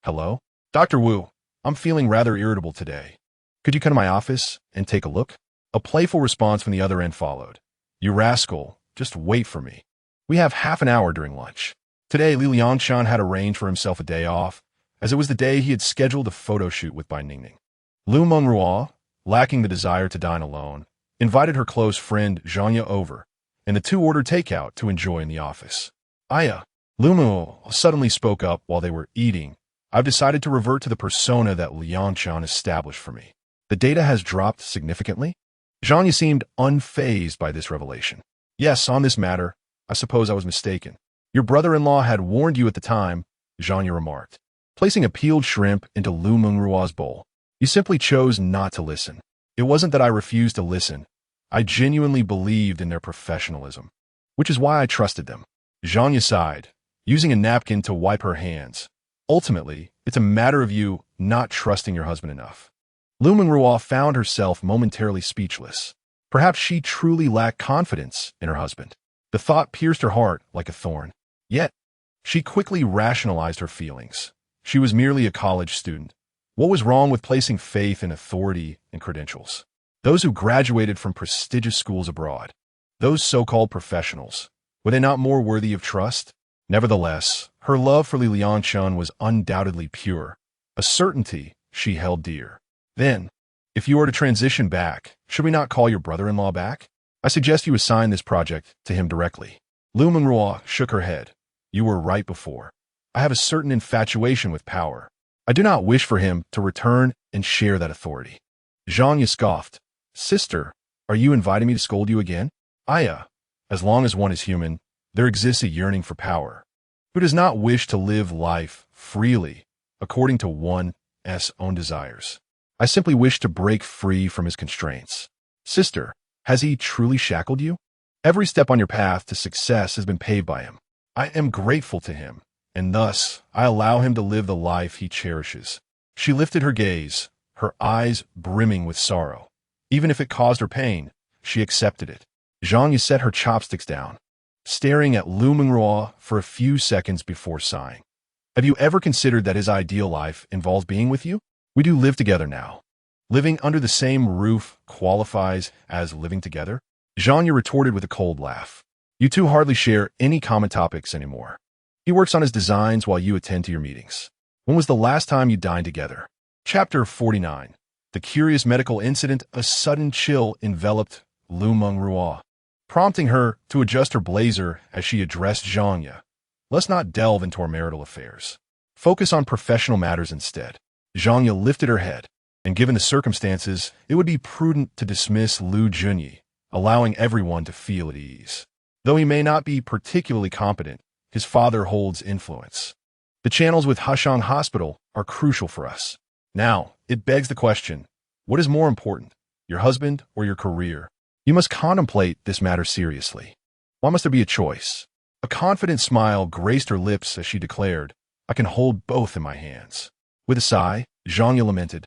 Hello? Dr. Wu, I'm feeling rather irritable today. Could you come to my office and take a look? A playful response from the other end followed. You rascal, just wait for me. We have half an hour during lunch. Today, Liangchen had arranged for himself a day off, as it was the day he had scheduled a photo shoot with Bai Ningning. Liu Mengruo, lacking the desire to dine alone, invited her close friend Zhanya over, and the two ordered takeout to enjoy in the office. Aya, Liu Mengruo suddenly spoke up while they were eating. I've decided to revert to the persona that Liangchen established for me. The data has dropped significantly? Zhanya seemed unfazed by this revelation. Yes, on this matter, I suppose I was mistaken. Your brother-in-law had warned you at the time, Zhanya remarked, placing a peeled shrimp into Liu Mengruo's bowl. You simply chose not to listen. It wasn't that I refused to listen. I genuinely believed in their professionalism, which is why I trusted them. Zhanya sighed, using a napkin to wipe her hands. Ultimately, it's a matter of you not trusting your husband enough. Liu Mengruo found herself momentarily speechless. Perhaps she truly lacked confidence in her husband. The thought pierced her heart like a thorn. Yet, she quickly rationalized her feelings. She was merely a college student. What was wrong with placing faith in authority and credentials? Those who graduated from prestigious schools abroad, those so-called professionals, were they not more worthy of trust? Nevertheless, her love for Liangchen was undoubtedly pure, a certainty she held dear. Then, if you are to transition back, should we not call your brother-in-law back? I suggest you assign this project to him directly. Liu Mengruo shook her head. You were right before. I have a certain infatuation with power. I do not wish for him to return and share that authority. Zhanya scoffed. Sister, are you inviting me to scold you again? Aya, as long as one is human, there exists a yearning for power. Who does not wish to live life freely, according to one's own desires? I simply wish to break free from his constraints. Sister, has he truly shackled you? Every step on your path to success has been paved by him. I am grateful to him, and thus I allow him to live the life he cherishes. She lifted her gaze, her eyes brimming with sorrow. Even if it caused her pain, she accepted it. Zhanya set her chopsticks down, staring at Liu Mengruo for a few seconds before sighing. Have you ever considered that his ideal life involves being with you? We do live together now. Living under the same roof qualifies as living together? Zhanya retorted with a cold laugh. You two hardly share any common topics anymore. He works on his designs while you attend to your meetings. When was the last time you dined together? Chapter 49. The curious medical incident. A sudden chill enveloped Liu Mengruo, prompting her to adjust her blazer as she addressed Zhanya. Let's not delve into our marital affairs. Focus on professional matters instead. Zhanya lifted her head, and given the circumstances, it would be prudent to dismiss Liu Junyi, allowing everyone to feel at ease. Though he may not be particularly competent, his father holds influence. The channels with Hushang Hospital are crucial for us. Now, it begs the question, what is more important, your husband or your career? You must contemplate this matter seriously. Why must there be a choice? A confident smile graced her lips as she declared, I can hold both in my hands. With a sigh, Zhangya lamented,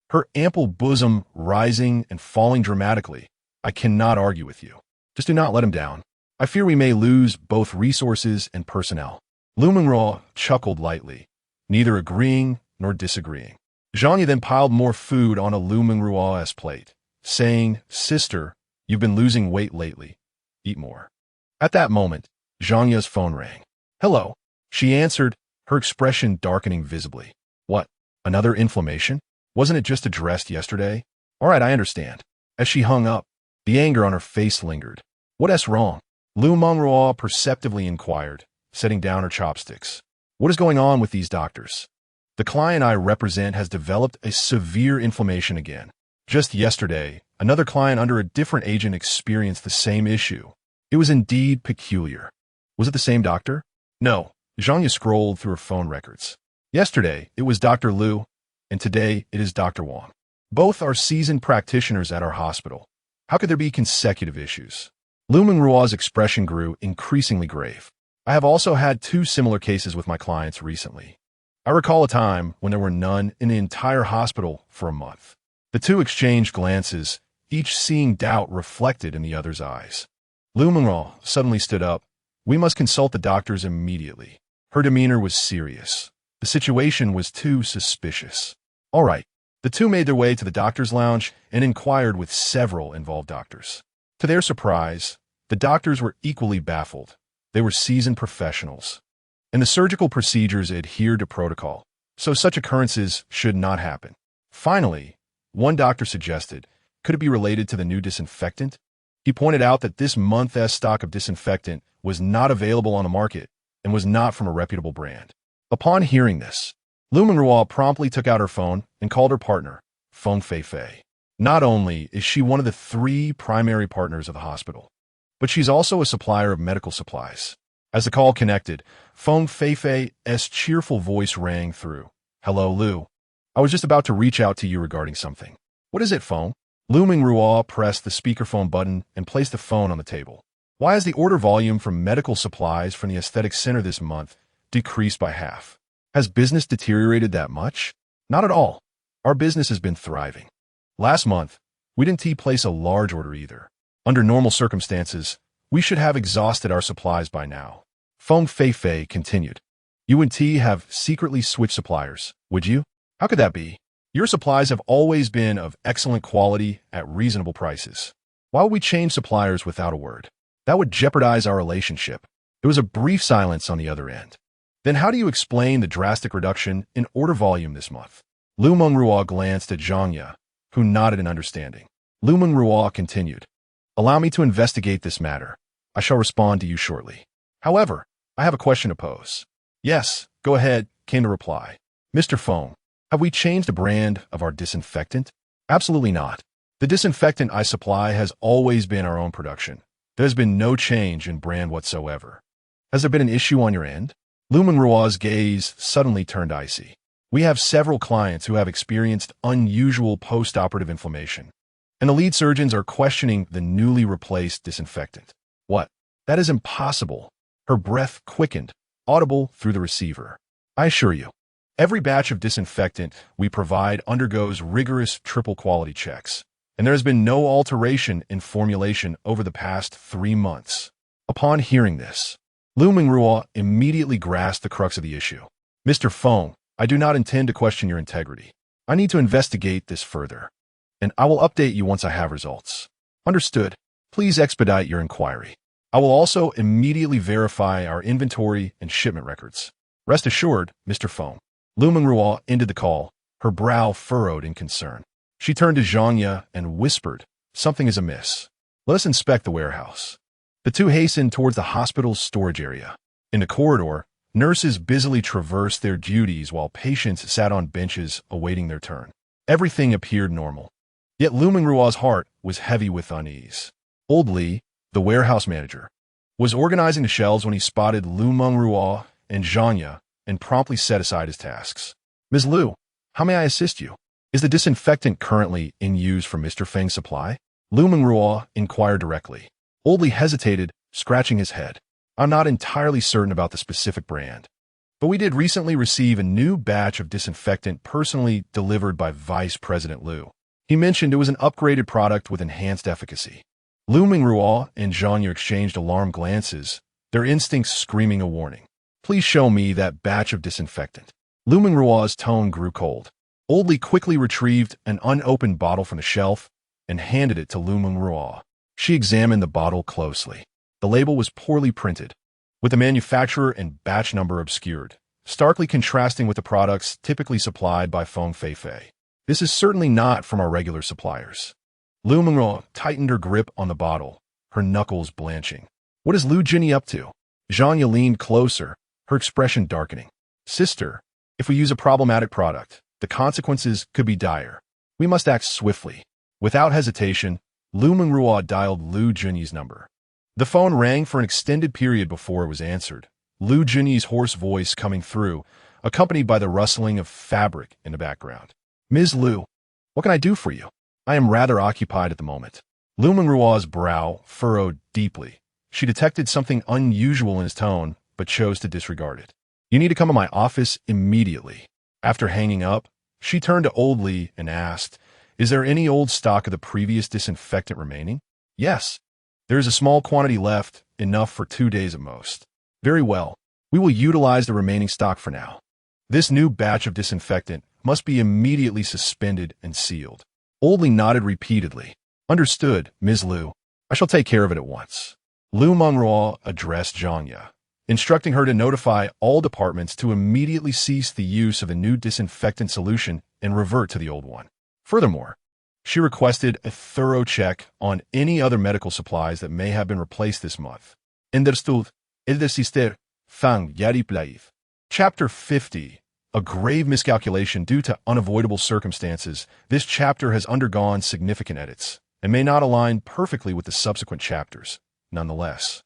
her ample bosom rising and falling dramatically. I cannot argue with you. Just do not let him down. I fear we may lose both resources and personnel. Liu Mengruo chuckled lightly, neither agreeing nor disagreeing. Zhangya then piled more food on a Liu Mengruo's plate, saying, Sister, you've been losing weight lately. Eat more. At that moment, Zhangya's phone rang. Hello. She answered, her expression darkening visibly. What? Another inflammation? Wasn't it just addressed yesterday? All right, I understand. As she hung up, the anger on her face lingered. What's wrong? Liu Mengruo perceptively inquired, setting down her chopsticks. What is going on with these doctors? The client I represent has developed a severe inflammation again. Just yesterday, another client under a different agent experienced the same issue. It was indeed peculiar. Was it the same doctor? No. Zhangya scrolled through her phone records. Yesterday, it was Dr. Liu, and today it is Dr. Wang. Both are seasoned practitioners at our hospital. How could there be consecutive issues? Liu Mengruo's expression grew increasingly grave. I have also had 2 similar cases with my clients recently. I recall a time when there were none in the entire hospital for a month. The 2 exchanged glances, each seeing doubt reflected in the other's eyes. Liu Mengruo suddenly stood up. We must consult the doctors immediately. Her demeanor was serious. The situation was too suspicious. All right. The 2 made their way to the doctor's lounge and inquired with several involved doctors. To their surprise, the doctors were equally baffled. They were seasoned professionals, and the surgical procedures adhered to protocol, so such occurrences should not happen. Finally, one doctor suggested, could it be related to the new disinfectant? He pointed out that this month's stock of disinfectant was not available on the market and was not from a reputable brand. Upon hearing this, Liu Mengruo promptly took out her phone and called her partner, Feng Feifei. Not only is she one of the 3 primary partners of the hospital, but she's also a supplier of medical supplies. As the call connected, Feng Feifei's cheerful voice rang through. Hello, Liu. I was just about to reach out to you regarding something. What is it, Feng? Liu Mengruo pressed the speakerphone button and placed the phone on the table. Why has the order volume for medical supplies from the aesthetic center this month decreased by half? Has business deteriorated that much? Not at all. Our business has been thriving. Last month, we didn't place a large order either. Under normal circumstances, we should have exhausted our supplies by now. Feng Feifei continued. You and T have secretly switched suppliers, would you? How could that be? Your supplies have always been of excellent quality at reasonable prices. Why would we change suppliers without a word? That would jeopardize our relationship. There was a brief silence on the other end. Then how do you explain the drastic reduction in order volume this month? Liu Mengruo glanced at Zhangya, who nodded in understanding. Liu Mengruo continued. Allow me to investigate this matter. I shall respond to you shortly. However, I have a question to pose. Yes, go ahead, came the reply. Mr. Feng, have we changed the brand of our disinfectant? Absolutely not. The disinfectant I supply has always been our own production. There has been no change in brand whatsoever. Has there been an issue on your end? Liu Mengruo's gaze suddenly turned icy. We have several clients who have experienced unusual post-operative inflammation, and the lead surgeons are questioning the newly replaced disinfectant. What? That is impossible. Her breath quickened, audible through the receiver. I assure you, every batch of disinfectant we provide undergoes rigorous triple quality checks, and there has been no alteration in formulation over the past 3 months. Upon hearing this, Liu Mengruo immediately grasped the crux of the issue. Mr. Feng, I do not intend to question your integrity. I need to investigate this further, and I will update you once I have results. Understood. Please expedite your inquiry. I will also immediately verify our inventory and shipment records. Rest assured, Mr. Feng. Liu Mengruo ended the call, her brow furrowed in concern. She turned to Zhangya and whispered, something is amiss. Let us inspect the warehouse. The 2 hastened towards the hospital's storage area. In the corridor, nurses busily traversed their duties while patients sat on benches awaiting their turn. Everything appeared normal. Yet Liu Mengruo's heart was heavy with unease. Old Li, the warehouse manager, was organizing the shelves when he spotted Liu Mengruo and Zhangya and promptly set aside his tasks. Ms. Liu, how may I assist you? Is the disinfectant currently in use for Mr. Feng's supply? Liu Mengruo inquired directly. Old Li hesitated, scratching his head. I'm not entirely certain about the specific brand. But we did recently receive a new batch of disinfectant personally delivered by Vice President Liu. He mentioned it was an upgraded product with enhanced efficacy. Liu Mengruo and Zhanya exchanged alarmed glances, their instincts screaming a warning. Please show me that batch of disinfectant. Liu Mengruo's tone grew cold. Old Li quickly retrieved an unopened bottle from the shelf and handed it to Liu Mengruo. She examined the bottle closely. The label was poorly printed, with the manufacturer and batch number obscured, starkly contrasting with the products typically supplied by Feng Feifei. This is certainly not from our regular suppliers. Liu Mengruo tightened her grip on the bottle, her knuckles blanching. What is Liu Jinyi up to? Zhanya leaned closer, her expression darkening. Sister, if we use a problematic product, the consequences could be dire. We must act swiftly. Without hesitation, Liu Mengruo dialed Liu Jinyi's number. The phone rang for an extended period before it was answered, Liu Jinyi's hoarse voice coming through, accompanied by the rustling of fabric in the background. Ms. Liu, what can I do for you? I am rather occupied at the moment. Liu Mengruo's brow furrowed deeply. She detected something unusual in his tone, but chose to disregard it. You need to come to my office immediately. After hanging up, she turned to Old Li and asked, is there any old stock of the previous disinfectant remaining? Yes. There is a small quantity left, enough for 2 days at most. Very well. We will utilize the remaining stock for now. This new batch of disinfectant must be immediately suspended and sealed. Old Li nodded repeatedly. Understood, Ms. Liu. I shall take care of it at once. Liu Mengruo addressed Zhanya, instructing her to notify all departments to immediately cease the use of a new disinfectant solution and revert to the old one. Furthermore, she requested a thorough check on any other medical supplies that may have been replaced this month. Understood. El desister. Fang Yari. Chapter 50. A grave miscalculation due to unavoidable circumstances. This chapter has undergone significant edits and may not align perfectly with the subsequent chapters. Nonetheless,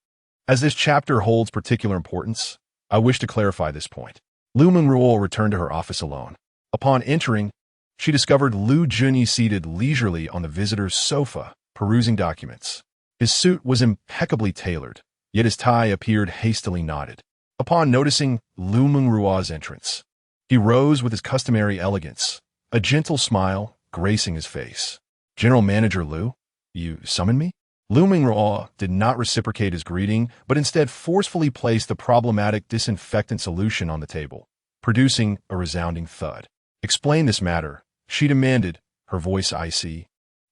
as this chapter holds particular importance, I wish to clarify this point. Liu Mengruo returned to her office alone. Upon entering, she discovered Liu Jinyi seated leisurely on the visitor's sofa, perusing documents. His suit was impeccably tailored, yet his tie appeared hastily knotted. Upon noticing Liu Mengruo's entrance, he rose with his customary elegance, a gentle smile gracing his face. General Manager Liu, you summoned me? Liu Mengruo did not reciprocate his greeting, but instead forcefully placed the problematic disinfectant solution on the table, producing a resounding thud. Explain this matter, she demanded, her voice icy,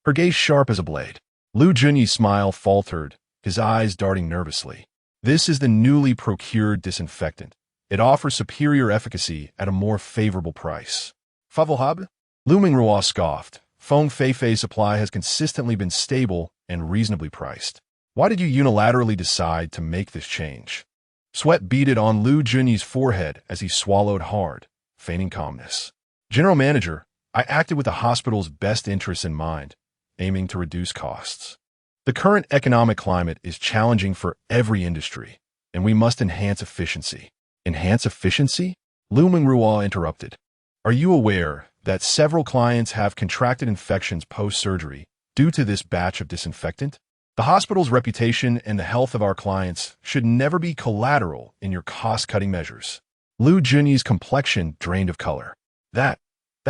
her gaze sharp as a blade. Liu Jinyi's smile faltered, his eyes darting nervously. This is the newly procured disinfectant. It offers superior efficacy at a more favorable price. Favorable? Liu Mengruo scoffed. Feng Feifei's supply has consistently been stable and reasonably priced. Why did you unilaterally decide to make this change? Sweat beaded on Liu Jinyi's forehead as he swallowed hard, feigning calmness. General Manager, I acted with the hospital's best interests in mind, aiming to reduce costs. The current economic climate is challenging for every industry, and we must enhance efficiency. Enhance efficiency? Liu Mengruo interrupted. Are you aware that several clients have contracted infections post-surgery due to this batch of disinfectant? The hospital's reputation and the health of our clients should never be collateral in your cost-cutting measures. Liu Jinyi's complexion drained of color. That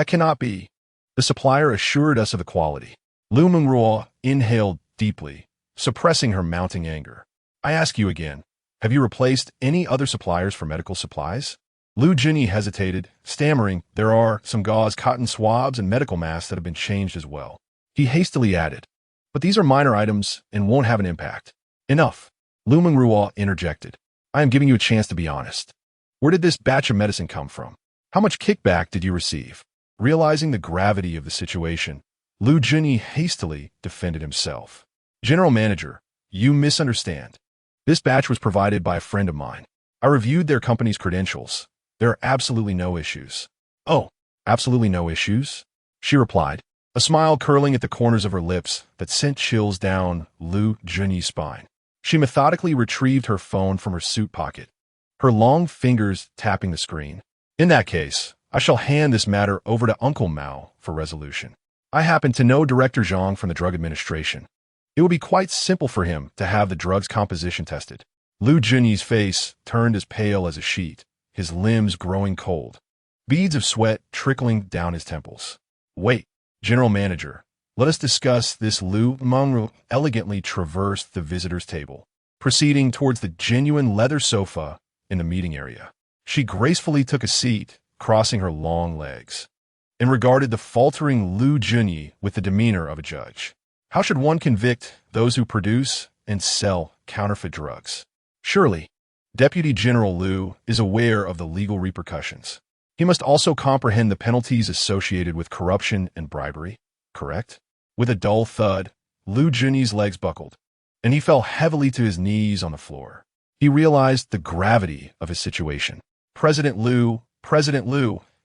cannot be. The supplier assured us of the quality. Liu Mengruo inhaled deeply, suppressing her mounting anger. I ask you again, have you replaced any other suppliers for medical supplies? Liu Jinyi hesitated, stammering, there are some gauze, cotton swabs, and medical masks that have been changed as well. He hastily added, but these are minor items and won't have an impact. Enough. Liu Mengruo interjected. I am giving you a chance to be honest. Where did this batch of medicine come from? How much kickback did you receive? Realizing the gravity of the situation, Liu Jinyi hastily defended himself. General Manager, you misunderstand. This batch was provided by a friend of mine. I reviewed their company's credentials. There are absolutely no issues. Oh, absolutely no issues? She replied, a smile curling at the corners of her lips that sent chills down Liu Jinyi's spine. She methodically retrieved her phone from her suit pocket, her long fingers tapping the screen. In that case, I shall hand this matter over to Uncle Mao for resolution. I happen to know Director Zhang from the Drug Administration. It will be quite simple for him to have the drug's composition tested. Liu Jinyi's face turned as pale as a sheet, his limbs growing cold, beads of sweat trickling down his temples. "Wait, General Manager, let us discuss this." Liu Mengruo elegantly traversed the visitor's table, proceeding towards the genuine leather sofa in the meeting area. She gracefully took a seat, crossing her long legs, and regarded the faltering Liu Junyi with the demeanor of a judge. How should one convict those who produce and sell counterfeit drugs? Surely, Deputy General Liu is aware of the legal repercussions. He must also comprehend the penalties associated with corruption and bribery, correct? With a dull thud, Liu Junyi's legs buckled, and he fell heavily to his knees on the floor. He realized the gravity of his situation. President Liu,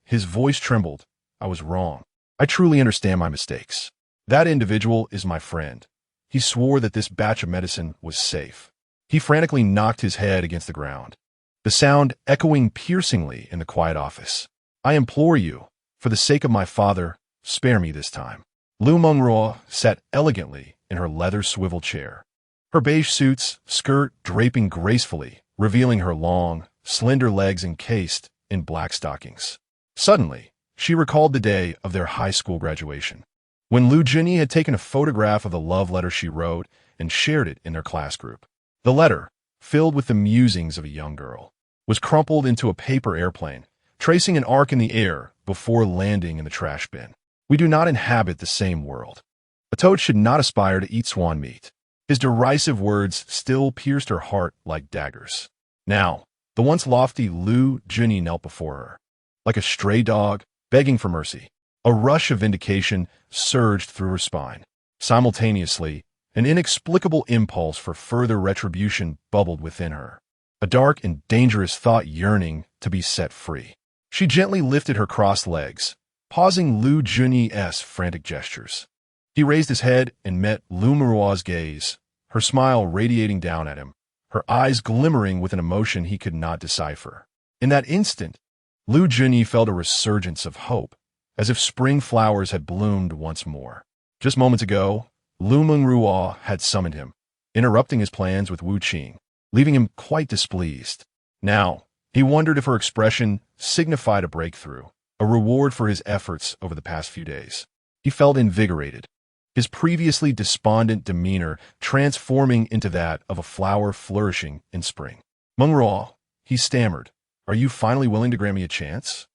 his voice trembled. "I was wrong. I truly understand my mistakes. That individual is my friend. He swore that this batch of medicine was safe." He frantically knocked his head against the ground, the sound echoing piercingly in the quiet office. "I implore you, for the sake of my father, spare me this time." Liu Mengruo sat elegantly in her leather swivel chair, her beige suit's skirt draping gracefully, revealing her long, slender legs encased in black stockings. Suddenly, she recalled the day of their high school graduation, when Liu Junyi had taken a photograph of the love letter she wrote and shared it in their class group. The letter, filled with the musings of a young girl, was crumpled into a paper airplane, tracing an arc in the air before landing in the trash bin. "We do not inhabit the same world. A toad should not aspire to eat swan meat." His derisive words still pierced her heart like daggers. Now, the once lofty Liu Junyi knelt before her, like a stray dog, begging for mercy. A rush of vindication surged through her spine. Simultaneously, an inexplicable impulse for further retribution bubbled within her, a dark and dangerous thought yearning to be set free. She gently lifted her crossed legs, pausing Liu Junyi's frantic gestures. He raised his head and met Liu Mengruo's gaze, her smile radiating down at him, her eyes glimmering with an emotion he could not decipher. In that instant, Liu Junyi felt a resurgence of hope, as if spring flowers had bloomed once more. Just moments ago, Liu Mengruo had summoned him, interrupting his plans with Wu Qing, leaving him quite displeased. Now, he wondered if her expression signified a breakthrough, a reward for his efforts over the past few days. He felt invigorated, his previously despondent demeanor transforming into that of a flower flourishing in spring. "Mengruo," he stammered, "are you finally willing to grant me a chance?"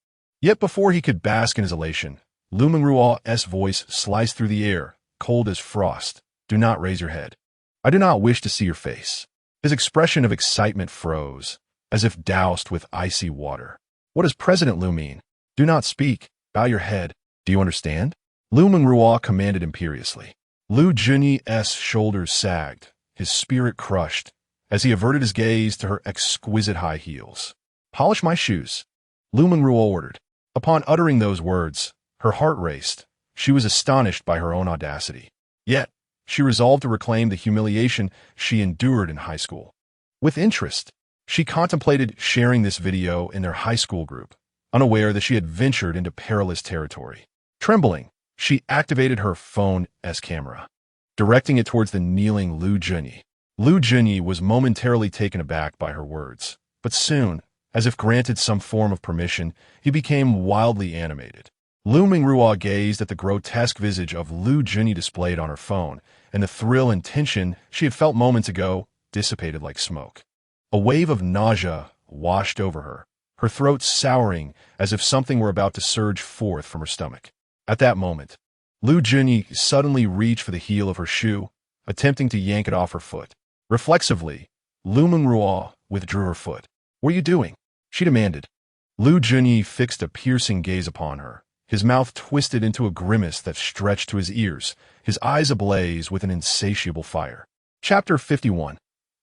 Yet before he could bask in his elation, Liu Mengruo's voice sliced through the air, cold as frost. "Do not raise your head. I do not wish to see your face." His expression of excitement froze, as if doused with icy water. "What does President Liu mean? Do not speak. Bow your head. Do you understand?" Liu Mengruo commanded imperiously. Liu Junyi's shoulders sagged, his spirit crushed, as he averted his gaze to her exquisite high heels. "Polish my shoes," Liu Mengruo ordered. Upon uttering those words, her heart raced. She was astonished by her own audacity. Yet, she resolved to reclaim the humiliation she endured in high school. With interest, she contemplated sharing this video in their high school group, unaware that she had ventured into perilous territory. Trembling, she activated her phone's camera, directing it towards the kneeling Liu Junyi. Liu Junyi was momentarily taken aback by her words, but soon, as if granted some form of permission, he became wildly animated. Liu Mengruo gazed at the grotesque visage of Liu Junyi displayed on her phone, and the thrill and tension she had felt moments ago dissipated like smoke. A wave of nausea washed over her, her throat souring as if something were about to surge forth from her stomach. At that moment, Liu Junyi suddenly reached for the heel of her shoe, attempting to yank it off her foot. Reflexively, Liu Mengruo withdrew her foot. "What are you doing?" she demanded. Liu Junyi fixed a piercing gaze upon her, his mouth twisted into a grimace that stretched to his ears, his eyes ablaze with an insatiable fire. Chapter 51.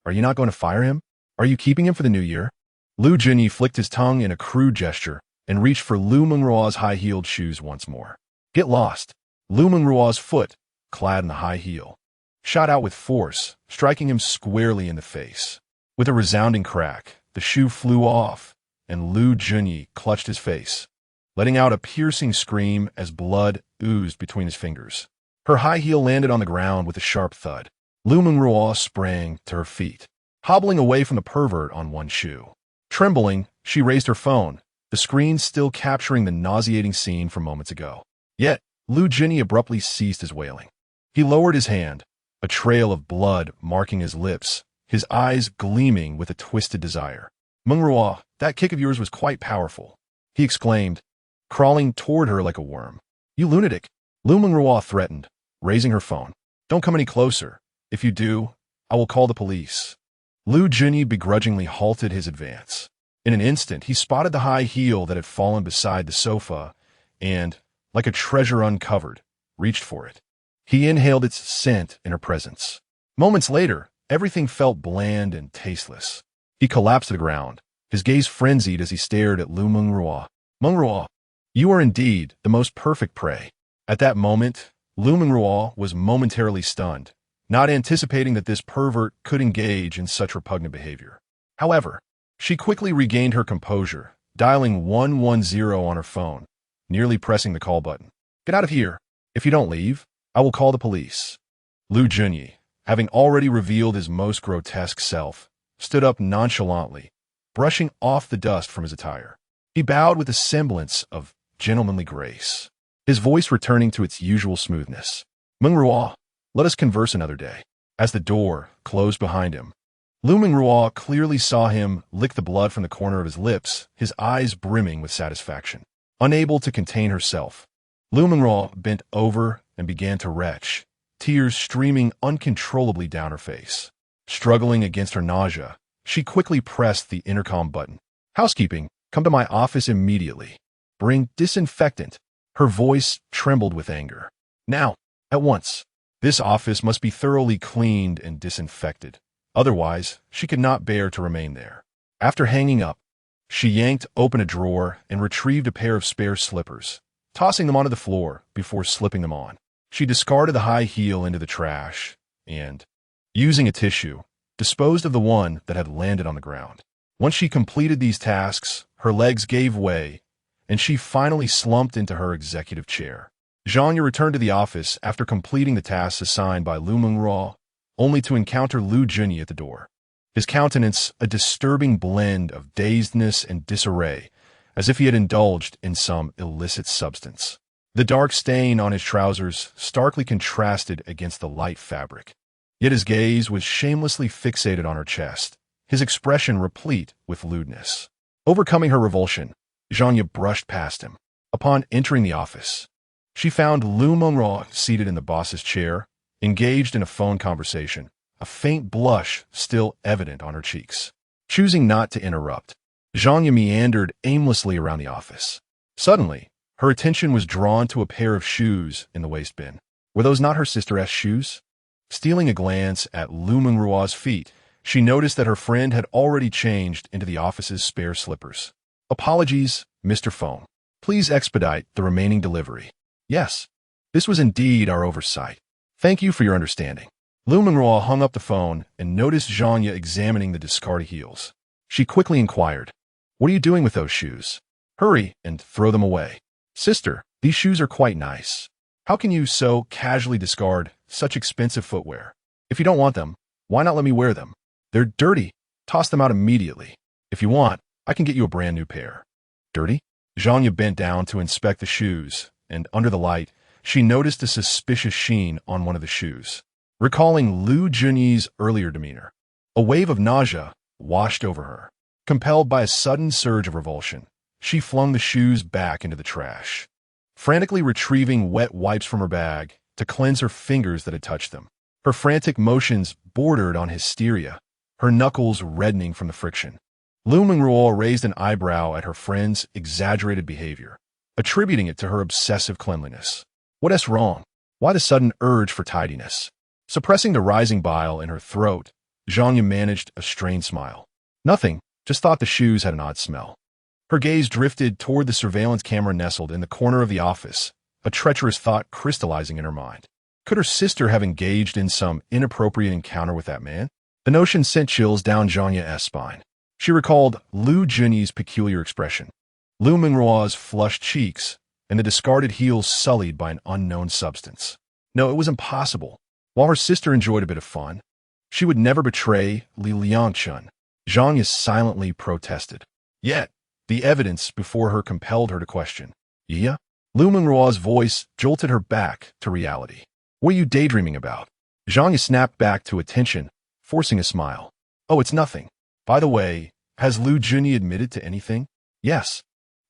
Are you not going to fire him? Are you keeping him for the new year? Liu Junyi flicked his tongue in a crude gesture and reached for Liu Mengruo's high-heeled shoes once more. Get lost. Liu Mengruo's foot, clad in the high heel, shot out with force, striking him squarely in the face. With a resounding crack, the shoe flew off, and Liu Junyi clutched his face, letting out a piercing scream as blood oozed between his fingers. Her high heel landed on the ground with a sharp thud. Liu Mengruo sprang to her feet, hobbling away from the pervert on one shoe. Trembling, She raised her phone, the screen still capturing the nauseating scene from moments ago. Yet, Liu Jinyi abruptly ceased his wailing. He lowered his hand, a trail of blood marking his lips, his eyes gleaming with a twisted desire. Mengruo, that kick of yours was quite powerful, he exclaimed, crawling toward her like a worm. You lunatic, Liu Mengruo threatened, raising her phone. Don't come any closer. If you do, I will call the police. Liu Jinyi begrudgingly halted his advance. In an instant, he spotted the high heel that had fallen beside the sofa and, like a treasure uncovered, reached for it. He inhaled its scent in her presence. Moments later, everything felt bland and tasteless. He collapsed to the ground, his gaze frenzied as he stared at Liu Mengruo. Mengruo, you are indeed the most perfect prey. At that moment, Liu Mengruo was momentarily stunned, not anticipating that this pervert could engage in such repugnant behavior. However, she quickly regained her composure, dialing 110 on her phone, nearly pressing the call button. Get out of here. If you don't leave, I will call the police. Liu Jinyi, having already revealed his most grotesque self, stood up nonchalantly, brushing off the dust from his attire. He bowed with a semblance of gentlemanly grace, his voice returning to its usual smoothness. Mengruo, let us converse another day. As the door closed behind him, Liu Mengruo clearly saw him lick the blood from the corner of his lips, his eyes brimming with satisfaction. Unable to contain herself, Liu Mengruo bent over and began to retch, tears streaming uncontrollably down her face. Struggling against her nausea, she quickly pressed the intercom button. Housekeeping, come to my office immediately. Bring disinfectant. Her voice trembled with anger. Now, at once. This office must be thoroughly cleaned and disinfected. Otherwise, she could not bear to remain there. After hanging up, she yanked open a drawer and retrieved a pair of spare slippers, tossing them onto the floor before slipping them on. She discarded the high heel into the trash and, using a tissue, disposed of the one that had landed on the ground. Once she completed these tasks, her legs gave way, and she finally slumped into her executive chair. Zhanya returned to the office after completing the tasks assigned by Liu Mengruo, only to encounter Liu Jinyi at the door. His countenance a disturbing blend of dazedness and disarray, as if he had indulged in some illicit substance. The dark stain on his trousers starkly contrasted against the light fabric. Yet his gaze was shamelessly fixated on her chest, his expression replete with lewdness. Overcoming her revulsion, Zhanya brushed past him. Upon entering the office, she found Liu Mengruo seated in the boss's chair, engaged in a phone conversation, a faint blush still evident on her cheeks. Choosing not to interrupt, Zhanya meandered aimlessly around the office. Suddenly, her attention was drawn to a pair of shoes in the waste bin. Were those not her sister-esque shoes? Stealing a glance at Liu Mengruo's feet, she noticed that her friend had already changed into the office's spare slippers. Apologies, Mr. Phone. Please expedite the remaining delivery. Yes, this was indeed our oversight. Thank you for your understanding. Liu Mengruo hung up the phone and noticed Zhanya examining the discarded heels. She quickly inquired, "What are you doing with those shoes? Hurry and throw them away." "Sister, these shoes are quite nice. How can you so casually discard such expensive footwear? If you don't want them, why not let me wear them? They're dirty. Toss them out immediately. If you want, I can get you a brand new pair." Dirty? Zhanya bent down to inspect the shoes, and under the light, she noticed a suspicious sheen on one of the shoes. Recalling Liu Jinyi's earlier demeanor, a wave of nausea washed over her. Compelled by a sudden surge of revulsion, she flung the shoes back into the trash, frantically retrieving wet wipes from her bag to cleanse her fingers that had touched them. Her frantic motions bordered on hysteria, her knuckles reddening from the friction. Liu Mengruo raised an eyebrow at her friend's exaggerated behavior, attributing it to her obsessive cleanliness. What's wrong? Why the sudden urge for tidiness? Suppressing the rising bile in her throat, Zhanya managed a strained smile. Nothing, just thought the shoes had an odd smell. Her gaze drifted toward the surveillance camera nestled in the corner of the office, a treacherous thought crystallizing in her mind. Could her sister have engaged in some inappropriate encounter with that man? The notion sent chills down Zhanya's spine. She recalled Liu Jinyi's peculiar expression, Liu Mengruo's flushed cheeks, and the discarded heels sullied by an unknown substance. No, it was impossible. While her sister enjoyed a bit of fun, she would never betray Liangchen. Zhanya silently protested. Yet, the evidence before her compelled her to question. Yeah? Liu Mengruo's voice jolted her back to reality. What are you daydreaming about? Zhang snapped back to attention, forcing a smile. Oh, it's nothing. By the way, has Liu Junyi admitted to anything? Yes.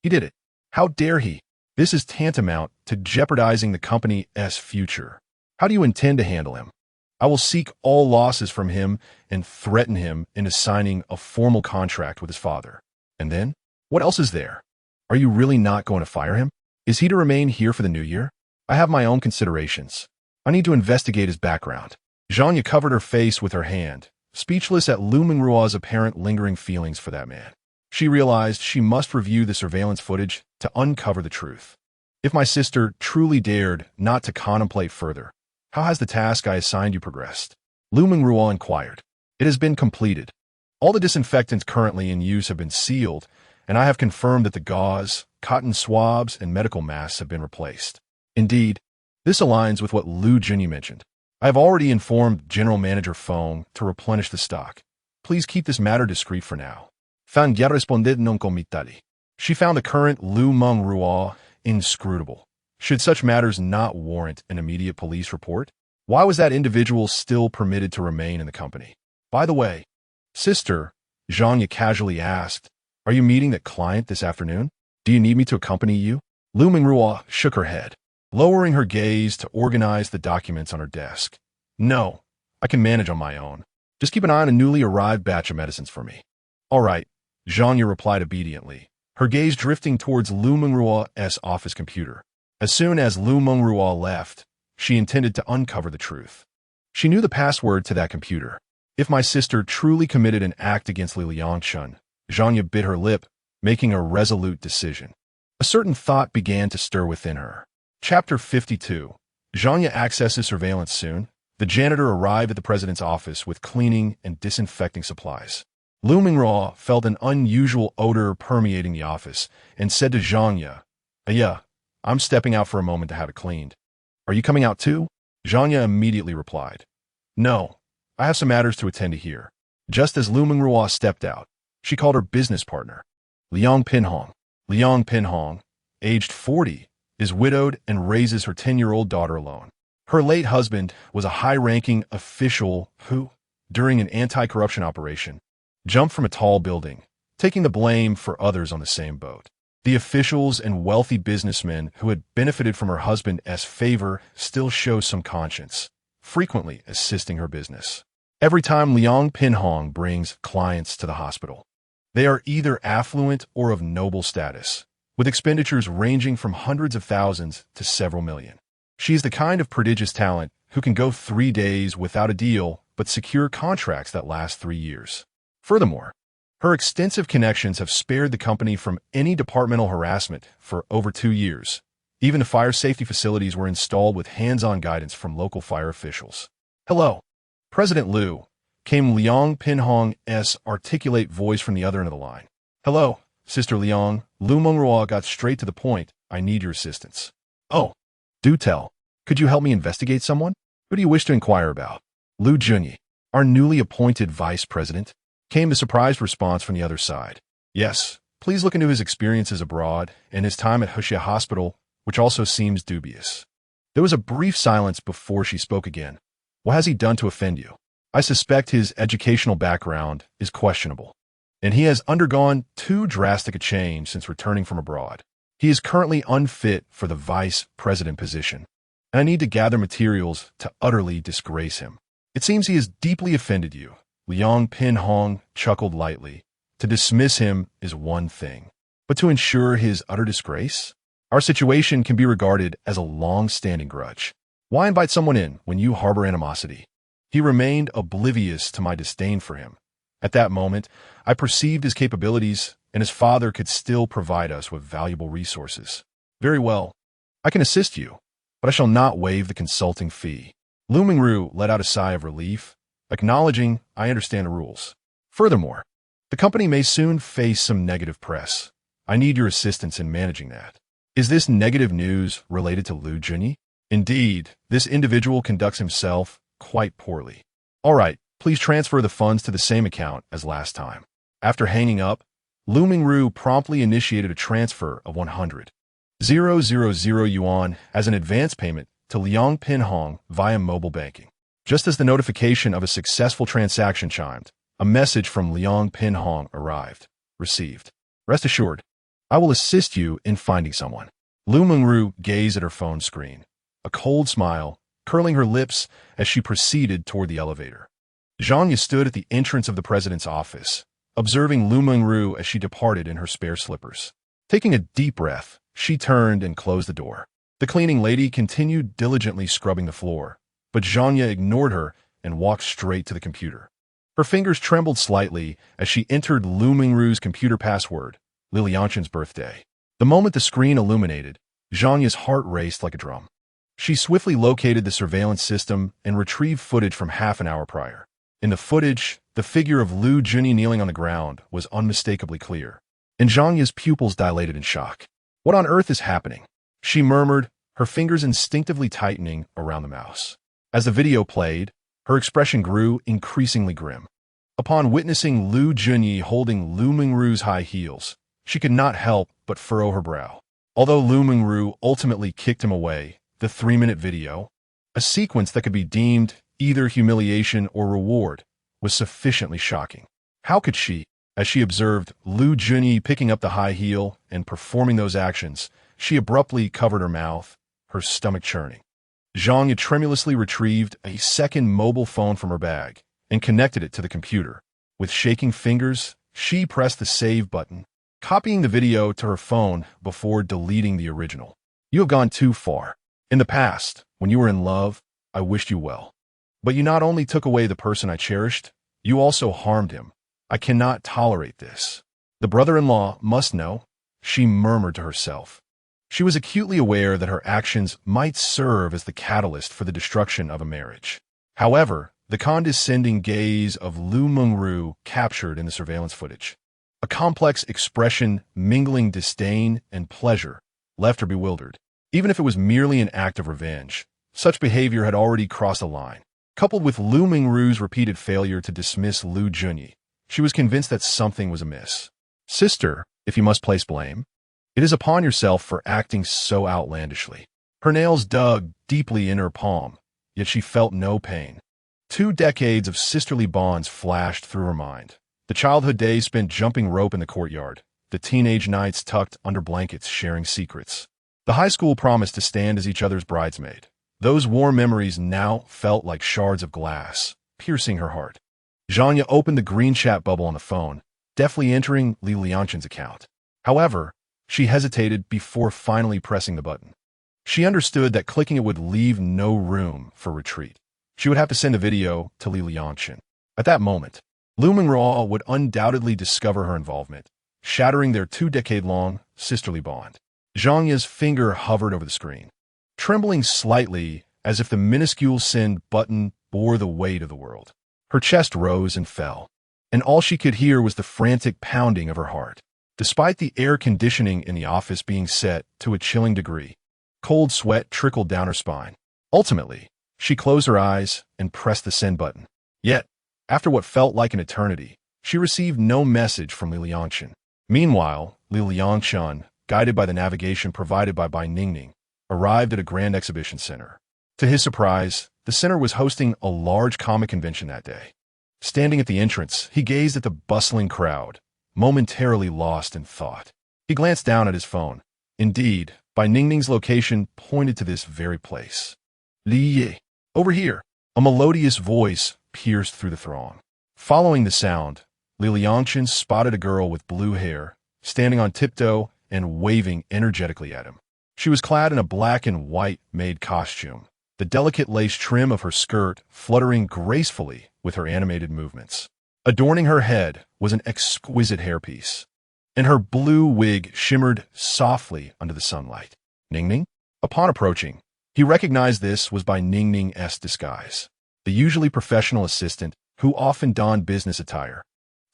He did it. How dare he? This is tantamount to jeopardizing the company's future. How do you intend to handle him? I will seek all losses from him and threaten him into signing a formal contract with his father. And then? What else is there? Are you really not going to fire him? Is he to remain here for the new year? I have my own considerations. I need to investigate his background. Zhanya covered her face with her hand, speechless at Liu Mengruo's apparent lingering feelings for that man. She realized she must review the surveillance footage to uncover the truth. If my sister truly dared not to contemplate further, how has the task I assigned you progressed? Liu Mengruo inquired. It has been completed. All the disinfectants currently in use have been sealed, and I have confirmed that the gauze, cotton swabs, and medical masks have been replaced. Indeed, this aligns with what Liu Junyi mentioned. I have already informed General Manager Feng to replenish the stock. Please keep this matter discreet for now. Fan ya responded non comitari. She found the current Liu Mengruo inscrutable. Should such matters not warrant an immediate police report? Why was that individual still permitted to remain in the company? By the way, sister, Zhanya casually asked, are you meeting that client this afternoon? Do you need me to accompany you? Liu Mengruo shook her head, lowering her gaze to organize the documents on her desk. No, I can manage on my own. Just keep an eye on a newly arrived batch of medicines for me. All right, Zhanya replied obediently, her gaze drifting towards Liu Mengruo's office computer. As soon as Liu Mengruo left, she intended to uncover the truth. She knew the password to that computer. If my sister truly committed an act against Liangchen, Zhanya bit her lip, making a resolute decision. A certain thought began to stir within her. Chapter 52. Zhanya accesses surveillance soon. The janitor arrived at the president's office with cleaning and disinfecting supplies. Liu Mengruo felt an unusual odor permeating the office and said to Zhanya, yeah, I'm stepping out for a moment to have it cleaned. Are you coming out too? Zhanya immediately replied. No, I have some matters to attend to here. Just as Liu Mengruo stepped out, she called her business partner, Liang Pinhong. Liang Pinhong, aged 40, is widowed and raises her 10-year-old daughter alone. Her late husband was a high-ranking official who, during an anti-corruption operation, jumped from a tall building, taking the blame for others on the same boat. The officials and wealthy businessmen who had benefited from her husband's favor still show some conscience, frequently assisting her business. Every time Liang Pinhong brings clients to the hospital, they are either affluent or of noble status, with expenditures ranging from hundreds of thousands to several million. She is the kind of prodigious talent who can go 3 days without a deal but secure contracts that last 3 years. Furthermore, her extensive connections have spared the company from any departmental harassment for over 2 years. Even the fire safety facilities were installed with hands-on guidance from local fire officials. Hello, President Liu, came Liang Pinhong's articulate voice from the other end of the line. Hello, Sister Liang. Liu Mengruo got straight to the point. I need your assistance. Oh, do tell. Could you help me investigate someone? Who do you wish to inquire about? Liu Junyi, our newly appointed vice president, came the surprised response from the other side. Yes, please look into his experiences abroad and his time at Huxia Hospital, which also seems dubious. There was a brief silence before she spoke again. What has he done to offend you? I suspect his educational background is questionable, and he has undergone too drastic a change since returning from abroad. He is currently unfit for the vice president position, and I need to gather materials to utterly disgrace him. It seems he has deeply offended you. Liang Pinhong chuckled lightly. To dismiss him is one thing, but to ensure his utter disgrace? Our situation can be regarded as a long-standing grudge. Why invite someone in when you harbor animosity? He remained oblivious to my disdain for him. At that moment, I perceived his capabilities, and his father could still provide us with valuable resources. Very well, I can assist you, but I shall not waive the consulting fee. Liu Mengruo let out a sigh of relief, acknowledging I understand the rules. Furthermore, the company may soon face some negative press. I need your assistance in managing that. Is this negative news related to Liu Junyi? Indeed, this individual conducts himself quite poorly. All right, please transfer the funds to the same account as last time. After hanging up, Liu Mengruo promptly initiated a transfer of 100,000 yuan as an advance payment to Liangchen via mobile banking. Just as the notification of a successful transaction chimed, a message from Liangchen arrived. Received. Rest assured, I will assist you in finding someone. Liu Mengruo gazed at her phone screen, a cold smile curling her lips as she proceeded toward the elevator. Zhanya stood at the entrance of the president's office, observing Liu Mengruo as she departed in her spare slippers. Taking a deep breath, she turned and closed the door. The cleaning lady continued diligently scrubbing the floor, but Zhanya ignored her and walked straight to the computer. Her fingers trembled slightly as she entered Liu Mengruo's computer password, Liangchen's birthday. The moment the screen illuminated, Zhanya's heart raced like a drum. She swiftly located the surveillance system and retrieved footage from half an hour prior. In the footage, the figure of Liu Junyi kneeling on the ground was unmistakably clear, and Zhanya's pupils dilated in shock. What on earth is happening? She murmured, her fingers instinctively tightening around the mouse. As the video played, her expression grew increasingly grim. Upon witnessing Liu Junyi holding Liu Mengruo's high heels, she could not help but furrow her brow. Although Liu Mengruo ultimately kicked him away, the 3-minute video, a sequence that could be deemed either humiliation or reward, was sufficiently shocking. How could she, as she observed Liu Junyi picking up the high heel and performing those actions, she abruptly covered her mouth, her stomach churning. Zhanya tremulously retrieved a second mobile phone from her bag and connected it to the computer. With shaking fingers, she pressed the save button, copying the video to her phone before deleting the original. You have gone too far. In the past, when you were in love, I wished you well. But you not only took away the person I cherished, you also harmed him. I cannot tolerate this. The brother-in-law must know, she murmured to herself. She was acutely aware that her actions might serve as the catalyst for the destruction of a marriage. However, the condescending gaze of Liu Mengruo captured in the surveillance footage, a complex expression mingling disdain and pleasure, left her bewildered. Even if it was merely an act of revenge, such behavior had already crossed a line. Coupled with Liu Mengruo's repeated failure to dismiss Liu Junyi, she was convinced that something was amiss. Sister, if you must place blame, it is upon yourself for acting so outlandishly. Her nails dug deeply in her palm, yet she felt no pain. 2 decades of sisterly bonds flashed through her mind. The childhood days spent jumping rope in the courtyard, the teenage nights tucked under blankets sharing secrets. The high school promise to stand as each other's bridesmaid. Those warm memories now felt like shards of glass, piercing her heart. Zhanya opened the green chat bubble on the phone, deftly entering Liangchen's account. However, she hesitated before finally pressing the button. She understood that clicking it would leave no room for retreat. She would have to send a video to Liangchen. At that moment, Liu Mengruo would undoubtedly discover her involvement, shattering their 2-decade-long sisterly bond. Zhanya's finger hovered over the screen, trembling slightly as if the minuscule send button bore the weight of the world. Her chest rose and fell, and all she could hear was the frantic pounding of her heart. Despite the air conditioning in the office being set to a chilling degree, cold sweat trickled down her spine. Ultimately, she closed her eyes and pressed the send button. Yet, after what felt like an eternity, she received no message from Liangchen. Meanwhile, Liangchen, guided by the navigation provided by Ningning, arrived at a grand exhibition center. To his surprise, the center was hosting a large comic convention that day. Standing at the entrance, he gazed at the bustling crowd, momentarily lost in thought. He glanced down at his phone. Indeed, Ningning's location pointed to this very place. Li, over here. A melodious voice pierced through the throng. Following the sound, Liangchen spotted a girl with blue hair, standing on tiptoe and waving energetically at him. She was clad in a black and white maid costume, the delicate lace trim of her skirt fluttering gracefully with her animated movements. Adorning her head was an exquisite hairpiece, and her blue wig shimmered softly under the sunlight. Ningning? Upon approaching, he recognized this was by Ningning's disguise. The usually professional assistant, who often donned business attire,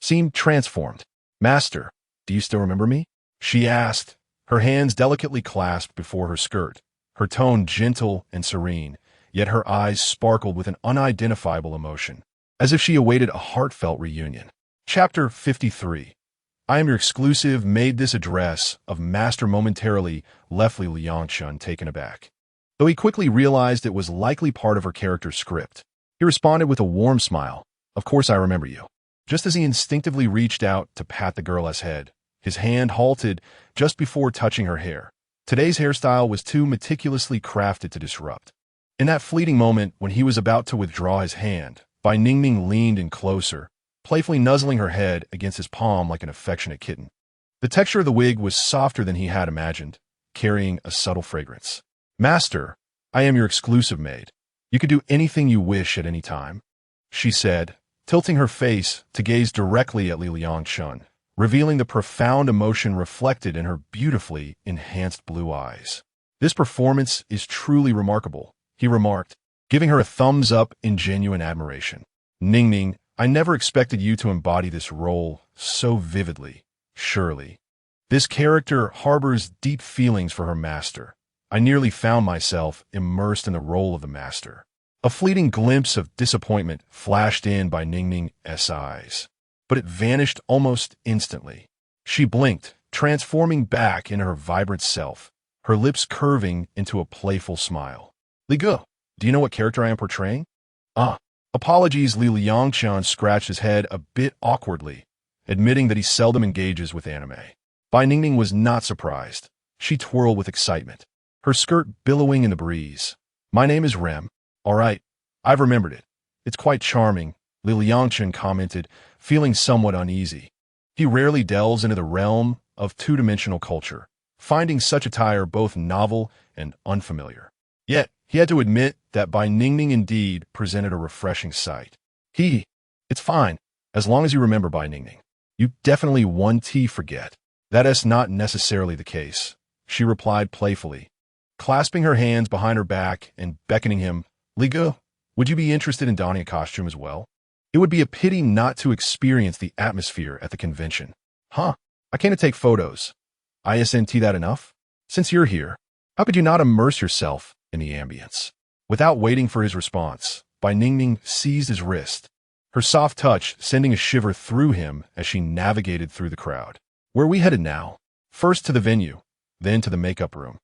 seemed transformed. Master, do you still remember me? She asked, her hands delicately clasped before her skirt, her tone gentle and serene, yet her eyes sparkled with an unidentifiable emotion, as if she awaited a heartfelt reunion. Chapter 53. I am your exclusive, made this address of master momentarily left Liangchen taken aback. Though he quickly realized it was likely part of her character's script, he responded with a warm smile. Of course I remember you. Just as he instinctively reached out to pat the girl's head, his hand halted just before touching her hair. Today's hairstyle was too meticulously crafted to disrupt. In that fleeting moment when he was about to withdraw his hand, Bai Ningning leaned in closer, playfully nuzzling her head against his palm like an affectionate kitten. The texture of the wig was softer than he had imagined, carrying a subtle fragrance. Master, I am your exclusive maid. You can do anything you wish at any time, she said, tilting her face to gaze directly at Liangchen, revealing the profound emotion reflected in her beautifully enhanced blue eyes. This performance is truly remarkable, he remarked, giving her a thumbs up in genuine admiration. Ningning, I never expected you to embody this role so vividly. Surely, this character harbors deep feelings for her master. I nearly found myself immersed in the role of the master. A fleeting glimpse of disappointment flashed in Bai Ningning's eyes, but it vanished almost instantly. She blinked, transforming back into her vibrant self, her lips curving into a playful smile. Liu, do you know what character I am portraying? Apologies, Liangchen scratched his head a bit awkwardly, admitting that he seldom engages with anime. Bai Ningning was not surprised. She twirled with excitement, her skirt billowing in the breeze. My name is Rem. All right, I've remembered it. It's quite charming, Liangchen commented, feeling somewhat uneasy. He rarely delves into the realm of two-dimensional culture, finding such attire both novel and unfamiliar. Yet, he had to admit that Bai Ningning indeed presented a refreshing sight. It's fine, as long as you remember Bai Ningning. You definitely won't forget. That is not necessarily the case, she replied playfully, clasping her hands behind her back and beckoning him. Liu, would you be interested in donning a costume as well? It would be a pity not to experience the atmosphere at the convention. I came to take photos. Isn't that enough? Since you're here, how could you not immerse yourself in the ambience? Without waiting for his response, Bai Ningning seized his wrist, her soft touch sending a shiver through him as she navigated through the crowd. Where are we headed now? First to the venue, then to the makeup room.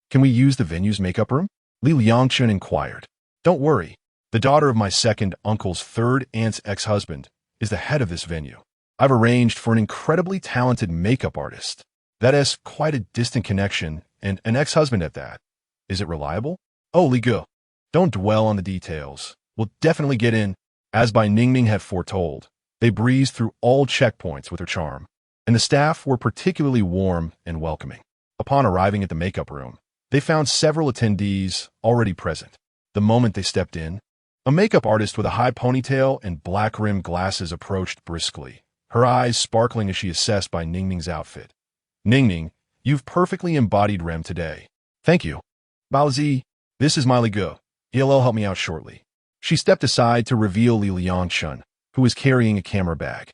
Can we use the venue's makeup room? Liangchen inquired. Don't worry. The daughter of my second uncle's third aunt's ex-husband is the head of this venue. I've arranged for an incredibly talented makeup artist. That is quite a distant connection, and an ex-husband at that. Is it reliable? Oh, Liu, don't dwell on the details. We'll definitely get in. As Bai Ningning had foretold, they breezed through all checkpoints with her charm, and the staff were particularly warm and welcoming. Upon arriving at the makeup room, they found several attendees already present. The moment they stepped in, a makeup artist with a high ponytail and black-rimmed glasses approached briskly, her eyes sparkling as she assessed Bai Ningning's outfit. Ningning, you've perfectly embodied Rem today. Thank you. Baozi, this is my Liu. He'll help me out shortly. She stepped aside to reveal Liangchen, who was carrying a camera bag.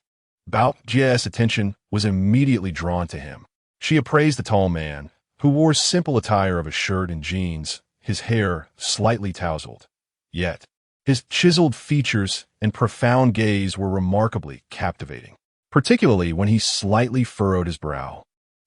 Bao Jie's attention was immediately drawn to him. She appraised the tall man, who wore simple attire of a shirt and jeans, his hair slightly tousled. Yet, his chiseled features and profound gaze were remarkably captivating, particularly when he slightly furrowed his brow.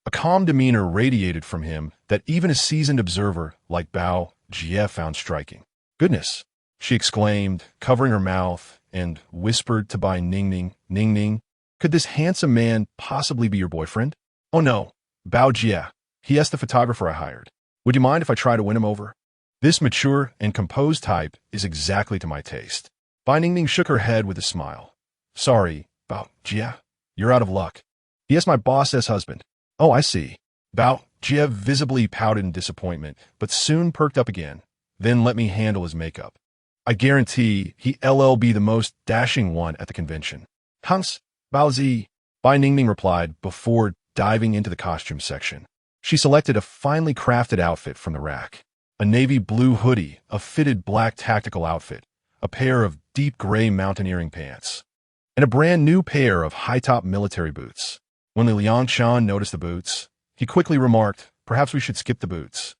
A calm demeanor radiated from him that even a seasoned observer like Bao Jie found striking. Goodness, she exclaimed, covering her mouth, and whispered to Bai Ningning, Ningning, could this handsome man possibly be your boyfriend? Oh no, Bao Jie, he is the photographer I hired. Would you mind if I try to win him over? This mature and composed type is exactly to my taste. Bai Ningning shook her head with a smile. Sorry, Bao Jie, you're out of luck. He is my boss's husband. Oh, I see. Bao Jie visibly pouted in disappointment, but soon perked up again. Then let me handle his makeup. I guarantee he'll be the most dashing one at the convention. Hans, Baozi, Bai Ningning replied before diving into the costume section. She selected a finely crafted outfit from the rack. A navy blue hoodie, a fitted black tactical outfit, a pair of deep gray mountaineering pants, and a brand new pair of high-top military boots. When Liangchen noticed the boots, he quickly remarked, perhaps we should skip the boots.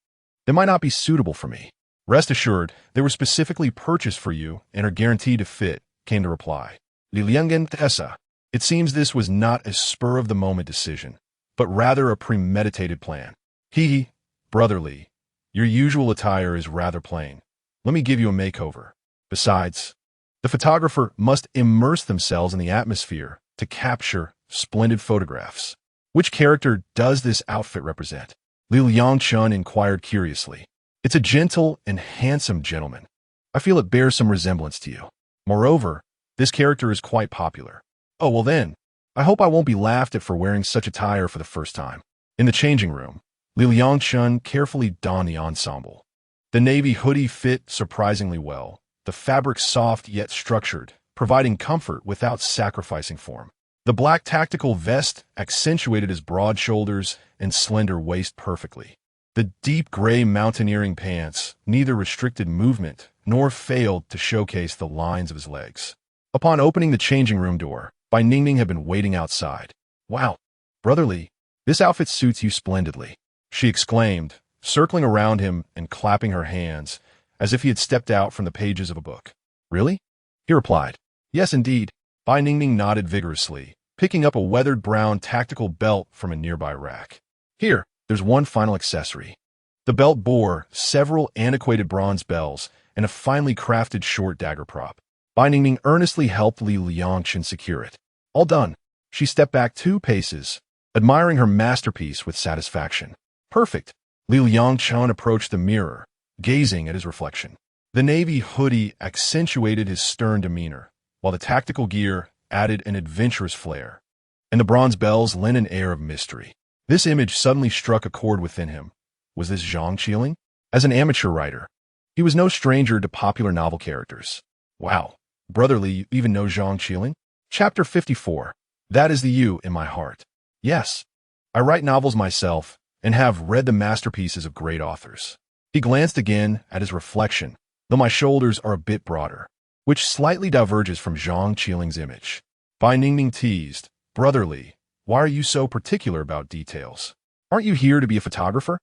They might not be suitable for me. Rest assured, they were specifically purchased for you and are guaranteed to fit, came the reply. Liangchen Tessa. It seems this was not a spur-of-the-moment decision, but rather a premeditated plan. Hee, brotherly, your usual attire is rather plain. Let me give you a makeover. Besides, the photographer must immerse themselves in the atmosphere to capture splendid photographs. Which character does this outfit represent? Liangchen inquired curiously. It's a gentle and handsome gentleman. I feel it bears some resemblance to you. Moreover, this character is quite popular. Oh, well then, I hope I won't be laughed at for wearing such attire for the first time. In the changing room, Liangchen carefully donned the ensemble. The navy hoodie fit surprisingly well, the fabric soft yet structured, providing comfort without sacrificing form. The black tactical vest accentuated his broad shoulders and slender waist perfectly. The deep gray mountaineering pants neither restricted movement nor failed to showcase the lines of his legs. Upon opening the changing room door, Bai Ningning had been waiting outside. Wow, brotherly, this outfit suits you splendidly, she exclaimed, circling around him and clapping her hands as if he had stepped out from the pages of a book. Really? He replied. Yes, indeed. Bai Ningning nodded vigorously, picking up a weathered brown tactical belt from a nearby rack. Here, there's one final accessory. The belt bore several antiquated bronze bells and a finely crafted short dagger prop. Bai Ningning earnestly helped Liangchen secure it. All done. She stepped back 2 paces, admiring her masterpiece with satisfaction. Perfect. Liangchen approached the mirror, gazing at his reflection. The navy hoodie accentuated his stern demeanor, while the tactical gear added an adventurous flair, and the bronze bells lent an air of mystery. This image suddenly struck a chord within him. Was this Zhang Qiling? As an amateur writer, he was no stranger to popular novel characters. Wow, brotherly, you even know Zhang Qiling? Chapter 54. That is the you in my heart. Yes, I write novels myself and have read the masterpieces of great authors. He glanced again at his reflection, though my shoulders are a bit broader, which slightly diverges from Zhang Qiling's image. Bai Ningning teased, brotherly, why are you so particular about details? Aren't you here to be a photographer?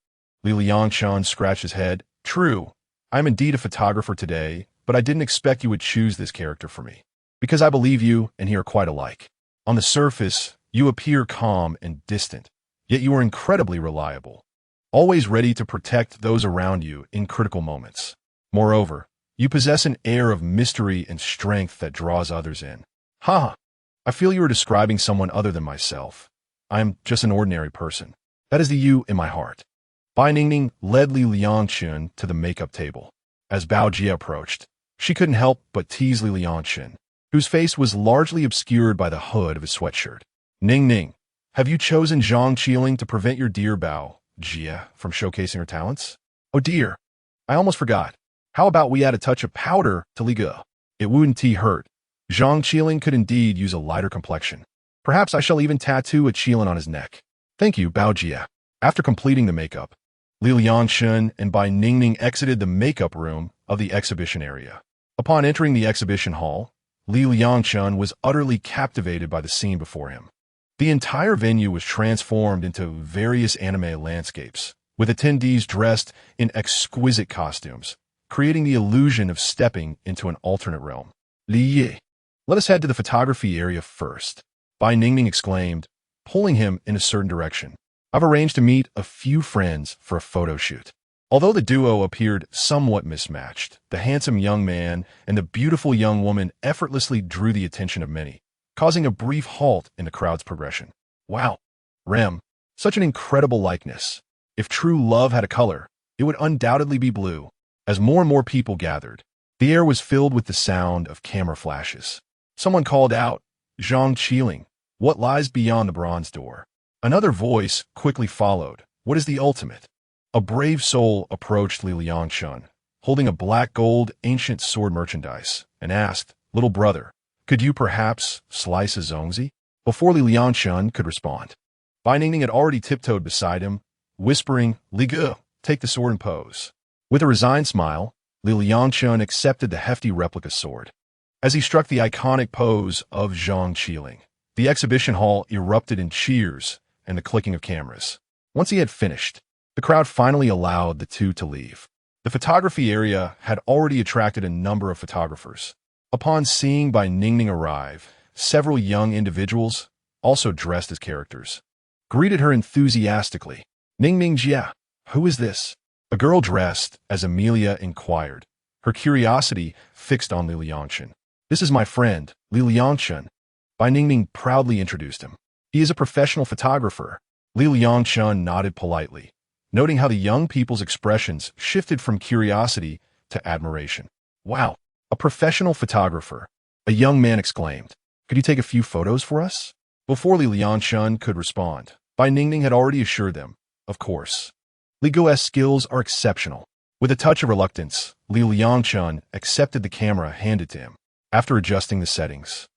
Liangchen scratched his head. True, I am indeed a photographer today, but I didn't expect you would choose this character for me, because I believe you and he are quite alike. On the surface, you appear calm and distant, yet you are incredibly reliable, always ready to protect those around you in critical moments. Moreover, you possess an air of mystery and strength that draws others in. Ha! I feel you are describing someone other than myself. I am just an ordinary person. That is the you in my heart. Bai Ningning led Liangchen to the makeup table. As Bao Jia approached, she couldn't help but tease Liangchen, whose face was largely obscured by the hood of his sweatshirt. Ning, have you chosen Zhang Qiling to prevent your dear Bao Jia from showcasing her talents? Oh dear, I almost forgot. How about we add a touch of powder to Li Ge? It wouldn't hurt. Zhang Qiling could indeed use a lighter complexion. Perhaps I shall even tattoo a Qilin on his neck. Thank you, Bao Jia. After completing the makeup, Liangchen and Bai Ningning exited the makeup room of the exhibition area. Upon entering the exhibition hall, Liangchen was utterly captivated by the scene before him. The entire venue was transformed into various anime landscapes, with attendees dressed in exquisite costumes, creating the illusion of stepping into an alternate realm. Li, let us head to the photography area first, Bai Ningning exclaimed, pulling him in a certain direction. I've arranged to meet a few friends for a photo shoot. Although the duo appeared somewhat mismatched, the handsome young man and the beautiful young woman effortlessly drew the attention of many, causing a brief halt in the crowd's progression. Wow, Rem, such an incredible likeness. If true love had a color, it would undoubtedly be blue. As more and more people gathered, the air was filled with the sound of camera flashes. Someone called out, Zhang Qiling, what lies beyond the bronze door? Another voice quickly followed, what is the ultimate? A brave soul approached Liangchen, holding a black gold ancient sword merchandise, and asked, little brother, could you perhaps slice a zongzi? Before Liangchen could respond, Bai Ningning had already tiptoed beside him, whispering, Li Ge, take the sword and pose. With a resigned smile, Liangchen accepted the hefty replica sword. As he struck the iconic pose of Zhang Qiling, the exhibition hall erupted in cheers and the clicking of cameras. Once he had finished, the crowd finally allowed the two to leave. The photography area had already attracted a number of photographers. Upon seeing Bai Ningning arrive, several young individuals, also dressed as characters, greeted her enthusiastically. Ning Ning Jia, who is this? A girl dressed as Amelia inquired, her curiosity fixed on Liangchen. This is my friend, Liangchen. Bai Ningning proudly introduced him. He is a professional photographer. Liangchen nodded politely, noting how the young people's expressions shifted from curiosity to admiration. Wow, a professional photographer, a young man exclaimed. Could you take a few photos for us? Before Liangchen could respond, Bai Ningning had already assured them, of course. Li Guo's skills are exceptional. With a touch of reluctance, Liangchen accepted the camera handed to him. After adjusting the settings,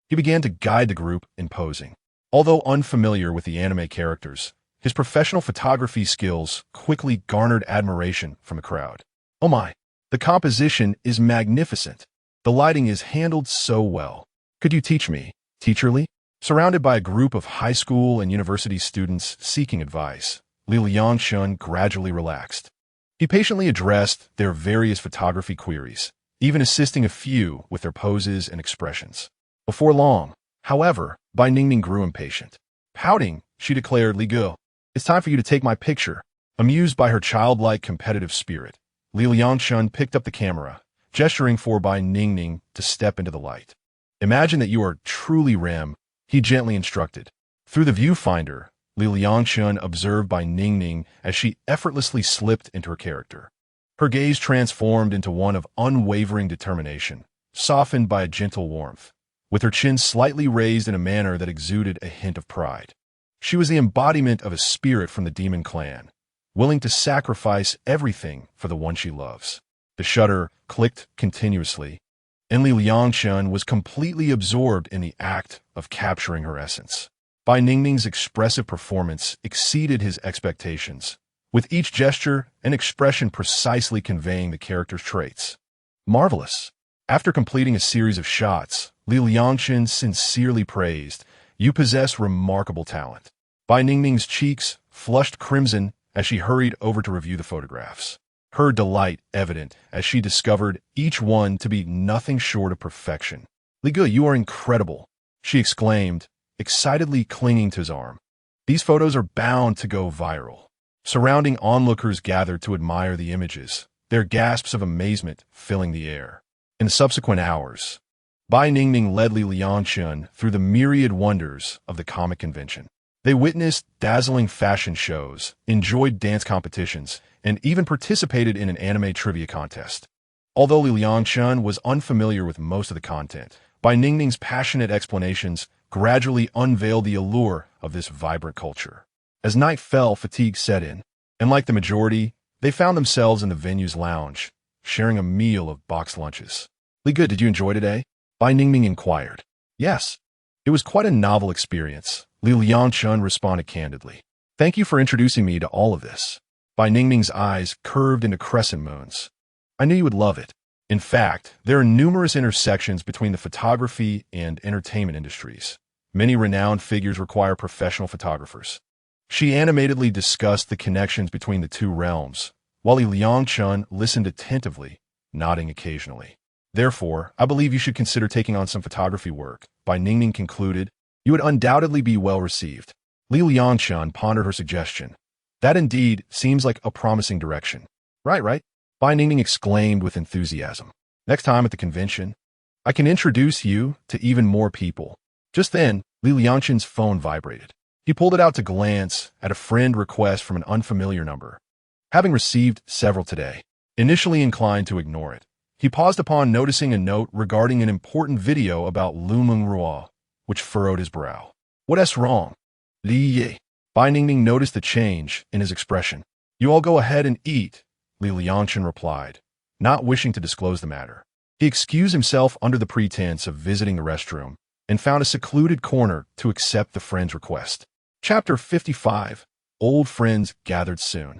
he began to guide the group in posing. Although unfamiliar with the anime characters, his professional photography skills quickly garnered admiration from the crowd. Oh my, the composition is magnificent. The lighting is handled so well. Could you teach me, Teacher Li? Surrounded by a group of high school and university students seeking advice, Liangchen gradually relaxed. He patiently addressed their various photography queries, even assisting a few with their poses and expressions. Before long, however, Bai Ningning grew impatient. Pouting, she declared, Li Guo, it's time for you to take my picture. Amused by her childlike competitive spirit, Liangchen picked up the camera, gesturing for Bai Ningning to step into the light. Imagine that you are truly Rem, he gently instructed. Through the viewfinder, Liangchen observed Bai Ningning as she effortlessly slipped into her character. Her gaze transformed into one of unwavering determination, softened by a gentle warmth, with her chin slightly raised in a manner that exuded a hint of pride. She was the embodiment of a spirit from the demon clan, willing to sacrifice everything for the one she loves. The shutter clicked continuously, and Liangchen was completely absorbed in the act of capturing her essence. Bai Ningning's expressive performance exceeded his expectations, with each gesture and expression precisely conveying the character's traits. Marvelous! After completing a series of shots, Liangchen sincerely praised, you possess remarkable talent. Bai Ningning's cheeks flushed crimson as she hurried over to review the photographs, her delight evident as she discovered each one to be nothing short of perfection. Li Guo, you are incredible, she exclaimed, excitedly clinging to his arm. These photos are bound to go viral. Surrounding onlookers gathered to admire the images, their gasps of amazement filling the air. In the subsequent hours, Bai Ningning led Liangchen through the myriad wonders of the comic convention. They witnessed dazzling fashion shows, enjoyed dance competitions, and even participated in an anime trivia contest. Although Liangchen was unfamiliar with most of the content, Bai Ningning's passionate explanations gradually unveiled the allure of this vibrant culture. As night fell, fatigue set in, and like the majority, they found themselves in the venue's lounge, sharing a meal of boxed lunches. Li Guo, did you enjoy today? Bai Ningning inquired. Yes. It was quite a novel experience, Liangchen responded candidly. Thank you for introducing me to all of this. Bai Ningning's eyes curved into crescent moons. I knew you would love it. In fact, there are numerous intersections between the photography and entertainment industries. Many renowned figures require professional photographers. She animatedly discussed the connections between the two realms, while Liangchen listened attentively, nodding occasionally. Therefore, I believe you should consider taking on some photography work, Bai Ningning concluded. You would undoubtedly be well received. Liangchen pondered her suggestion. That indeed seems like a promising direction. Right. Bai Ningning exclaimed with enthusiasm. Next time at the convention, I can introduce you to even more people. Just then, Liangchen's phone vibrated. He pulled it out to glance at a friend request from an unfamiliar number. Having received several today, initially inclined to ignore it, he paused upon noticing a note regarding an important video about Liu Mengruo, which furrowed his brow. What's wrong? Li Ye. Bai Ningning noticed the change in his expression. You all go ahead and eat, Liangchen replied, not wishing to disclose the matter. He excused himself under the pretense of visiting the restroom and found a secluded corner to accept the friend's request. Chapter 55. Old Friends Gathered Soon.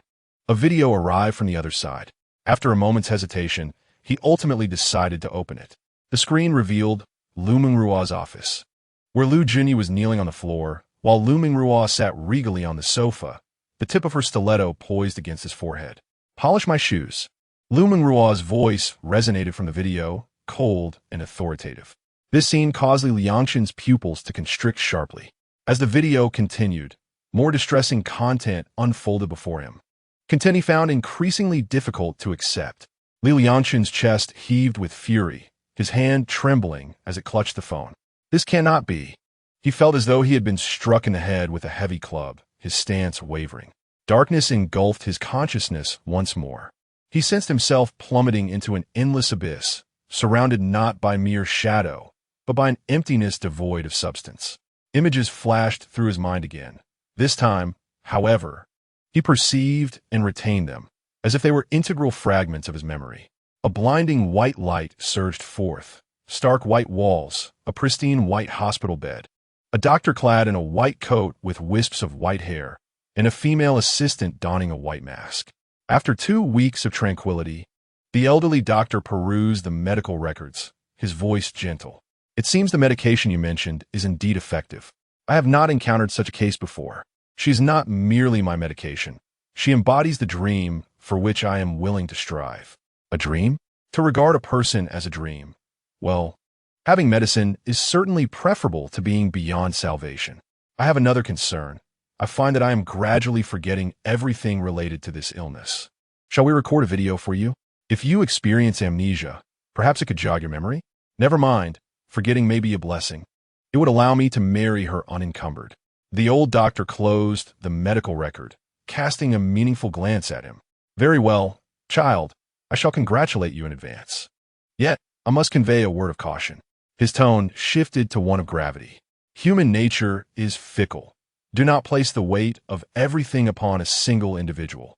A video arrived from the other side. After a moment's hesitation, he ultimately decided to open it. The screen revealed Liu Mengruo's office, where Liu Junyi was kneeling on the floor, while Liu Mengruo sat regally on the sofa, the tip of her stiletto poised against his forehead. Polish my shoes. Liu Mengruo's voice resonated from the video, cold and authoritative. This scene caused Liangchen's pupils to constrict sharply. As the video continued, more distressing content unfolded before him. Content he found increasingly difficult to accept. Liangchen's chest heaved with fury, his hand trembling as it clutched the phone. This cannot be. He felt as though he had been struck in the head with a heavy club, his stance wavering. Darkness engulfed his consciousness once more. He sensed himself plummeting into an endless abyss, surrounded not by mere shadow, but by an emptiness devoid of substance. Images flashed through his mind again. This time, however, he perceived and retained them, as if they were integral fragments of his memory. A blinding white light surged forth, stark white walls, a pristine white hospital bed, a doctor clad in a white coat with wisps of white hair, and a female assistant donning a white mask. After 2 weeks of tranquility, the elderly doctor perused the medical records, his voice gentle. It seems the medication you mentioned is indeed effective. I have not encountered such a case before. She is not merely my medication. She embodies the dream for which I am willing to strive. A dream? To regard a person as a dream. Well, having medicine is certainly preferable to being beyond salvation. I have another concern. I find that I am gradually forgetting everything related to this illness. Shall we record a video for you? If you experience amnesia, perhaps it could jog your memory? Never mind. Forgetting may be a blessing. It would allow me to marry her unencumbered. The old doctor closed the medical record, casting a meaningful glance at him. Very well, child, I shall congratulate you in advance. Yet, I must convey a word of caution. His tone shifted to one of gravity. Human nature is fickle. Do not place the weight of everything upon a single individual.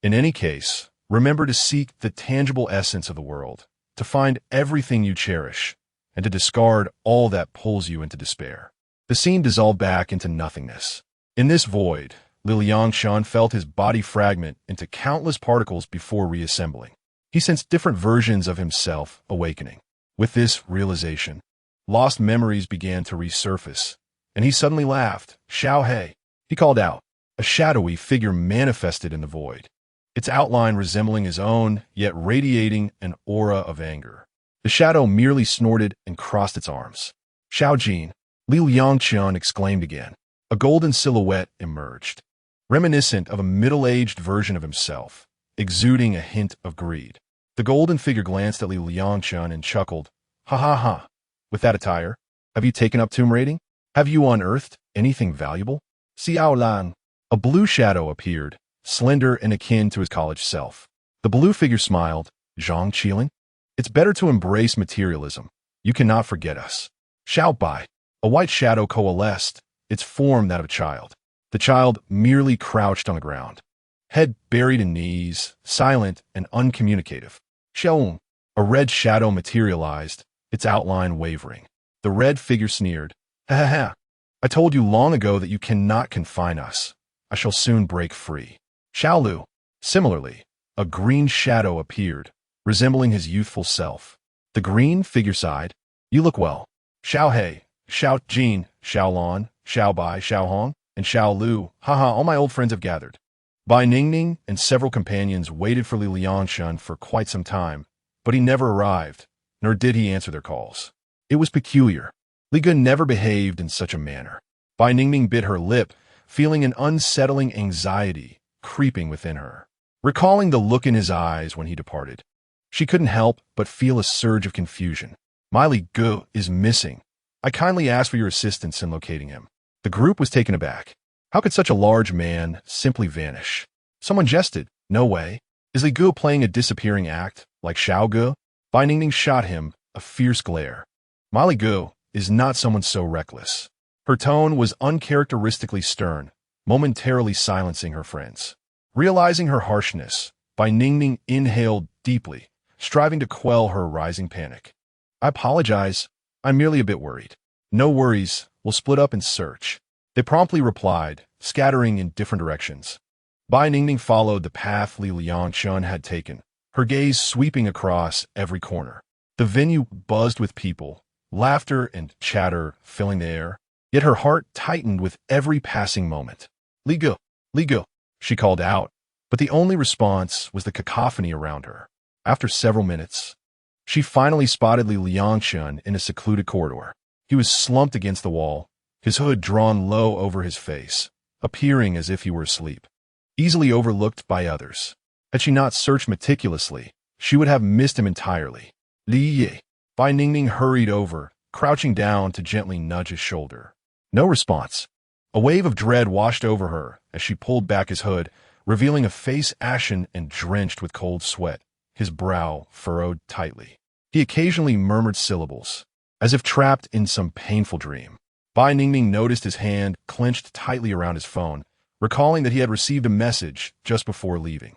In any case, remember to seek the tangible essence of the world, to find everything you cherish, and to discard all that pulls you into despair. The scene dissolved back into nothingness. In this void, Liangchen felt his body fragment into countless particles before reassembling. He sensed different versions of himself awakening. With this realization, lost memories began to resurface, and he suddenly laughed. "Xiao He," he called out. A shadowy figure manifested in the void, its outline resembling his own, yet radiating an aura of anger. The shadow merely snorted and crossed its arms. "Xiao Jin," Liangchen exclaimed again. A golden silhouette emerged, reminiscent of a middle-aged version of himself, exuding a hint of greed. The golden figure glanced at Liangchen and chuckled. "Ha ha ha. With that attire, have you taken up tomb raiding? Have you unearthed anything valuable?" Xiao Lan. A blue shadow appeared, slender and akin to his college self. The blue figure smiled. "Zhang Qilin? It's better to embrace materialism. You cannot forget us." Xiao Bai. A white shadow coalesced, its form that of a child. The child merely crouched on the ground, head buried in knees, silent and uncommunicative. Xiaoong. A red shadow materialized, its outline wavering. The red figure sneered. "Ha ha ha. I told you long ago that you cannot confine us. I shall soon break free." Xiao Lu. Similarly, a green shadow appeared, resembling his youthful self. The green figure sighed. "You look well." Xiao He, Xiao Jin, Xiao Lan, Xiao Bai, Xiao Hong, and Xiao Lu. Haha, all my old friends have gathered. Bai Ningning and several companions waited for Liangchen for quite some time, but he never arrived, nor did he answer their calls. It was peculiar. Li Ge never behaved in such a manner. Bai Ningning bit her lip, feeling an unsettling anxiety creeping within her. Recalling the look in his eyes when he departed, she couldn't help but feel a surge of confusion. "My Li Ge is missing. I kindly ask for your assistance in locating him." The group was taken aback. How could such a large man simply vanish? Someone jested. "No way. Is Li Ge playing a disappearing act, like Xiao Ge?" Bai Ningning shot him a fierce glare. "My Li Ge is not someone so reckless." Her tone was uncharacteristically stern, momentarily silencing her friends. Realizing her harshness, Bai Ningning inhaled deeply, striving to quell her rising panic. "I apologize. I'm merely a bit worried." "No worries. We'll split up and search." They promptly replied, scattering in different directions. Bai Ningning followed the path Liangchen had taken, her gaze sweeping across every corner. The venue buzzed with people, laughter and chatter filling the air, yet her heart tightened with every passing moment. "Li Ge, Li Ge," she called out, but the only response was the cacophony around her. After several minutes, She finally spotted Liangchen in a secluded corridor. He was slumped against the wall, his hood drawn low over his face, appearing as if he were asleep, easily overlooked by others. Had she not searched meticulously, she would have missed him entirely. Li Ye. Bai Ningning hurried over, crouching down to gently nudge his shoulder. No response. A wave of dread washed over her as she pulled back his hood, revealing a face ashen and drenched with cold sweat, his brow furrowed tightly. He occasionally murmured syllables, as if trapped in some painful dream. Bai Ningning noticed his hand clenched tightly around his phone, recalling that he had received a message just before leaving.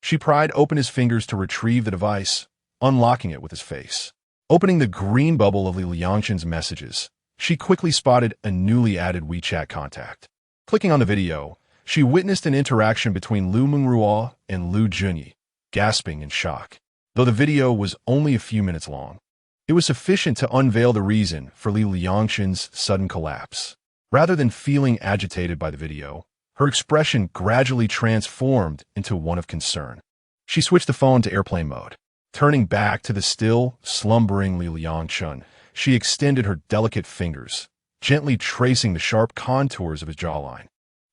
She pried open his fingers to retrieve the device, unlocking it with his face. Opening the green bubble of Liangchen's messages, she quickly spotted a newly added WeChat contact. Clicking on the video, she witnessed an interaction between Liu Mengruo and Liu Junyi, gasping in shock. Though the video was only a few minutes long, it was sufficient to unveil the reason for Liangchen's sudden collapse. Rather than feeling agitated by the video, her expression gradually transformed into one of concern. She switched the phone to airplane mode. Turning back to the still, slumbering Liangchen, she extended her delicate fingers, gently tracing the sharp contours of his jawline,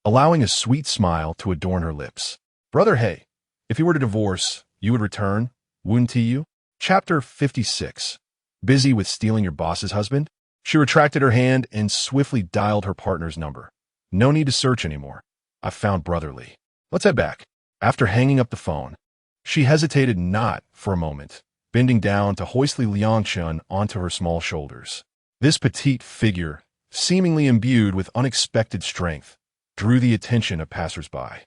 allowing a sweet smile to adorn her lips. Brother, hey, if you were to divorce, you would return, wouldn't you? Chapter 56. Busy with stealing your boss's husband? She retracted her hand and swiftly dialed her partner's number. No need to search anymore. I've found Brotherly. Let's head back. After hanging up the phone, she hesitated not for a moment, bending down to hoist Liangchen onto her small shoulders. This petite figure, seemingly imbued with unexpected strength, drew the attention of passers-by.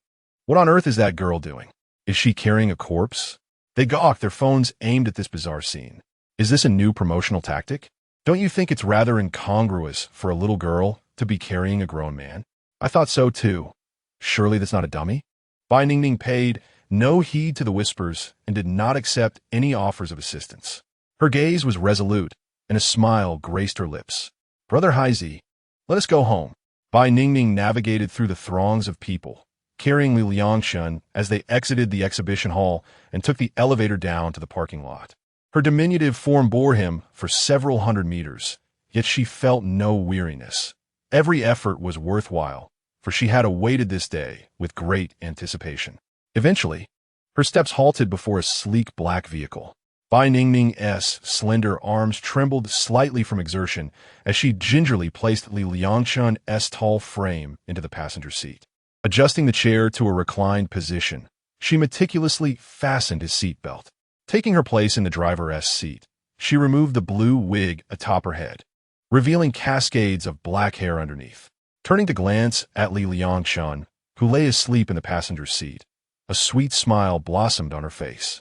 What on earth is that girl doing? Is she carrying a corpse? They gawked, their phones aimed at this bizarre scene. Is this a new promotional tactic? Don't you think it's rather incongruous for a little girl to be carrying a grown man? I thought so too. Surely that's not a dummy? Bai Ningning paid no heed to the whispers and did not accept any offers of assistance. Her gaze was resolute, and a smile graced her lips. Brother Haizi, let us go home. Bai Ningning navigated through the throngs of people, carrying Liangchen as they exited the exhibition hall and took the elevator down to the parking lot. Her diminutive form bore him for several hundred meters, yet she felt no weariness. Every effort was worthwhile, for she had awaited this day with great anticipation. Eventually, her steps halted before a sleek black vehicle. Bai Ningning's slender arms trembled slightly from exertion as she gingerly placed Liangchen's tall frame into the passenger seat. Adjusting the chair to a reclined position, she meticulously fastened his seatbelt. Taking her place in the driver's seat, she removed the blue wig atop her head, revealing cascades of black hair underneath. Turning to glance at Liangchen, who lay asleep in the passenger seat, a sweet smile blossomed on her face,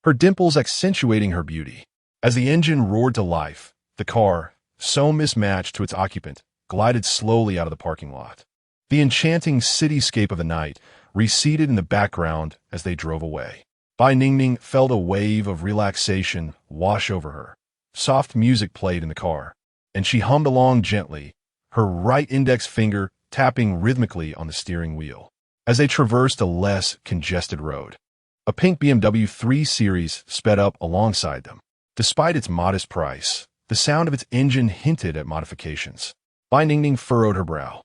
her dimples accentuating her beauty. As the engine roared to life, the car, so mismatched to its occupant, glided slowly out of the parking lot. The enchanting cityscape of the night receded in the background as they drove away. Bai Ningning felt a wave of relaxation wash over her. Soft music played in the car, and she hummed along gently, her right index finger tapping rhythmically on the steering wheel. As they traversed a less congested road, a pink BMW 3 Series sped up alongside them. Despite its modest price, the sound of its engine hinted at modifications. Bai Ningning furrowed her brow,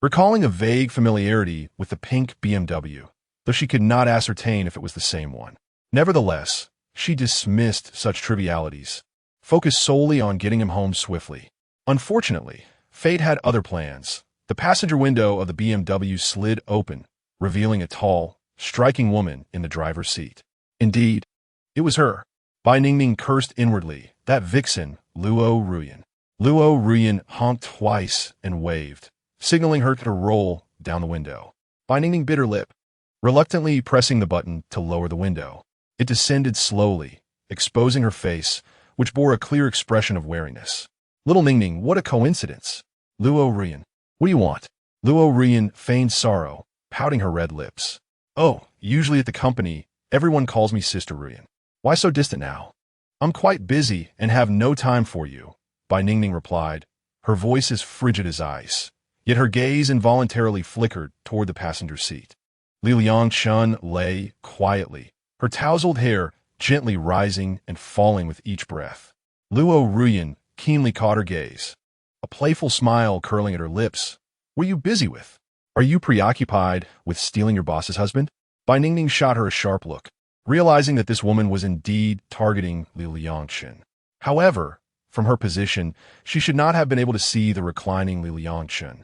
recalling a vague familiarity with the pink BMW, though she could not ascertain if it was the same one. Nevertheless, she dismissed such trivialities, focused solely on getting him home swiftly. Unfortunately, fate had other plans. The passenger window of the BMW slid open, revealing a tall, striking woman in the driver's seat. Indeed, it was her. Bai Ningning cursed inwardly, that vixen, Luo Ruyan. Luo Ruyan honked twice and waved, signaling her to roll down the window. Bai Ningning bit her lip, reluctantly pressing the button to lower the window. It descended slowly, exposing her face, which bore a clear expression of wariness. Little Ningning, what a coincidence. Luo Ruyan, what do you want? Luo Ruyan feigned sorrow, pouting her red lips. Oh, usually at the company, everyone calls me Sister Ruyan. Why so distant now? I'm quite busy and have no time for you, Bai Ningning replied, her voice as frigid as ice, yet her gaze involuntarily flickered toward the passenger seat. Liangchen lay quietly, her tousled hair gently rising and falling with each breath. Luo Ruyan keenly caught her gaze, a playful smile curling at her lips. What are you busy with? Are you preoccupied with stealing your boss's husband? Bai Ningning shot her a sharp look, realizing that this woman was indeed targeting Liangchen. However, from her position, she should not have been able to see the reclining Liangchen.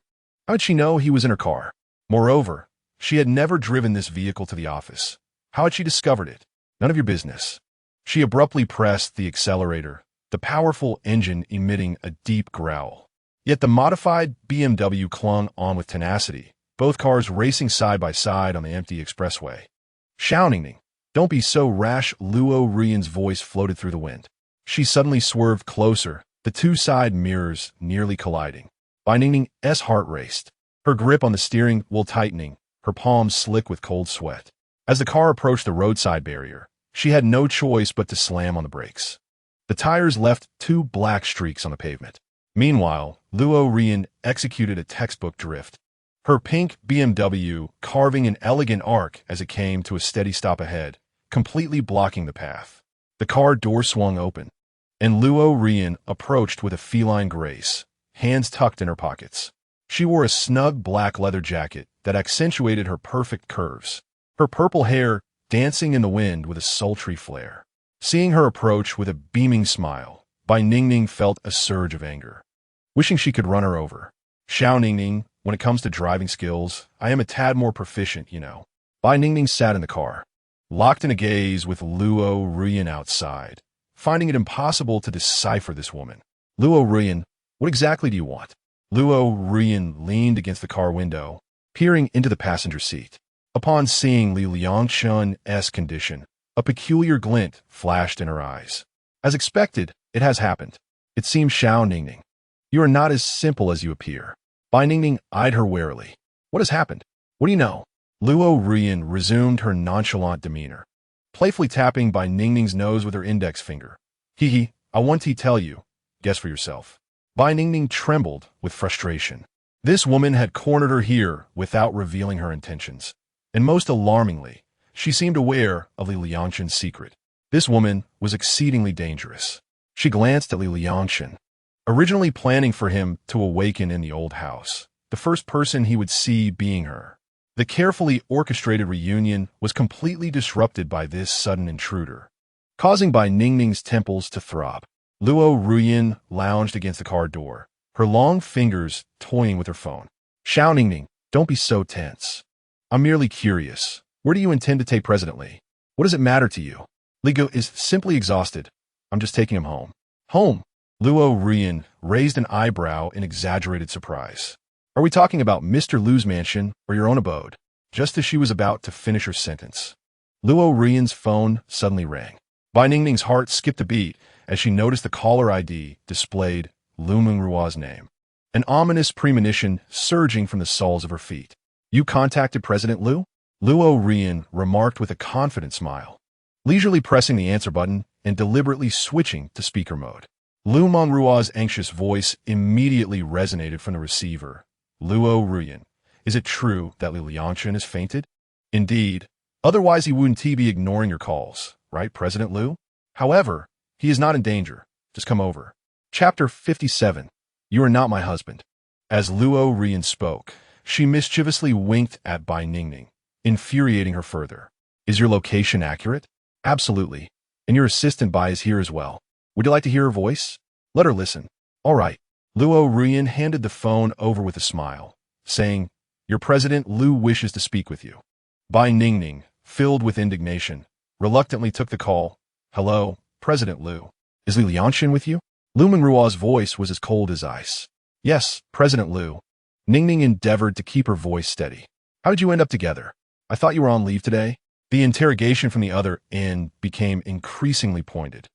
How did she know he was in her car? Moreover, she had never driven this vehicle to the office. How had she discovered it? None of your business. She abruptly pressed the accelerator, the powerful engine emitting a deep growl. Yet the modified BMW clung on with tenacity, both cars racing side by side on the empty expressway. Xiao Ningning, don't be so rash. Luo Ruyan's voice floated through the wind. She suddenly swerved closer, the two side mirrors nearly colliding. Bai Ningning's heart raced, her grip on the steering wheel tightening, her palms slick with cold sweat. As the car approached the roadside barrier, she had no choice but to slam on the brakes. The tires left two black streaks on the pavement. Meanwhile, Luo Ruyan executed a textbook drift, her pink BMW carving an elegant arc as it came to a steady stop ahead, completely blocking the path. The car door swung open, and Luo Ruyan approached with a feline grace, hands tucked in her pockets. She wore a snug black leather jacket that accentuated her perfect curves, her purple hair dancing in the wind with a sultry flare. Seeing her approach with a beaming smile, Bai Ningning felt a surge of anger, wishing she could run her over. Xiao Ningning, when it comes to driving skills, I am a tad more proficient, you know. Bai Ningning sat in the car, locked in a gaze with Luo Ruyan outside, finding it impossible to decipher this woman. Luo Ruyan, what exactly do you want? Luo Ruyan leaned against the car window, peering into the passenger seat. Upon seeing Liangchen's condition, a peculiar glint flashed in her eyes. As expected, it has happened. It seems, Xiao Ningning, you are not as simple as you appear. Bai Ningning eyed her warily. What has happened? What do you know? Luo Ruyan resumed her nonchalant demeanor, playfully tapping Bai Ningning's nose with her index finger. Hee, I want to tell you. Guess for yourself. Bai Ningning trembled with frustration. This woman had cornered her here without revealing her intentions. And most alarmingly, she seemed aware of Li Liangchen's secret. This woman was exceedingly dangerous. She glanced at Li Liangchen, originally planning for him to awaken in the old house, the first person he would see being her. The carefully orchestrated reunion was completely disrupted by this sudden intruder, causing Bai Ningning's temples to throb. Luo Ruyan lounged against the car door, her long fingers toying with her phone. Xiao Ningning, don't be so tense. I'm merely curious. Where do you intend to take President Li? What does it matter to you? Li Go is simply exhausted. I'm just taking him home. Home? Luo Ruyan raised an eyebrow in exaggerated surprise. Are we talking about Mr. Liu's mansion or your own abode? Just as she was about to finish her sentence, Luo Ruyan's phone suddenly rang. Bai Ningning's heart skipped a beat as she noticed the caller ID displayed Liu Mengruo's name, an ominous premonition surging from the soles of her feet. You contacted President Liu? Luo Ruyan remarked with a confident smile, leisurely pressing the answer button and deliberately switching to speaker mode. Liu Mengruo's anxious voice immediately resonated from the receiver. Luo Ruyan, is it true that Li Liangchen has fainted? Indeed. Otherwise he wouldn't be ignoring your calls, right, President Liu? However, he is not in danger. Just come over. Chapter 57. You are not my husband. As Luo Ruyan spoke, she mischievously winked at Bai Ningning, infuriating her further. Is your location accurate? Absolutely. And your assistant Bai is here as well. Would you like to hear her voice? Let her listen. All right. Luo Ruyan handed the phone over with a smile, saying, Your President Liu wishes to speak with you. Bai Ningning, filled with indignation, reluctantly took the call. Hello, President Liu. Is Li Liangchen with you? Liu Mengruo's voice was as cold as ice. Yes, President Liu. Ningning endeavored to keep her voice steady. How did you end up together? I thought you were on leave today. The interrogation from the other end became increasingly pointed.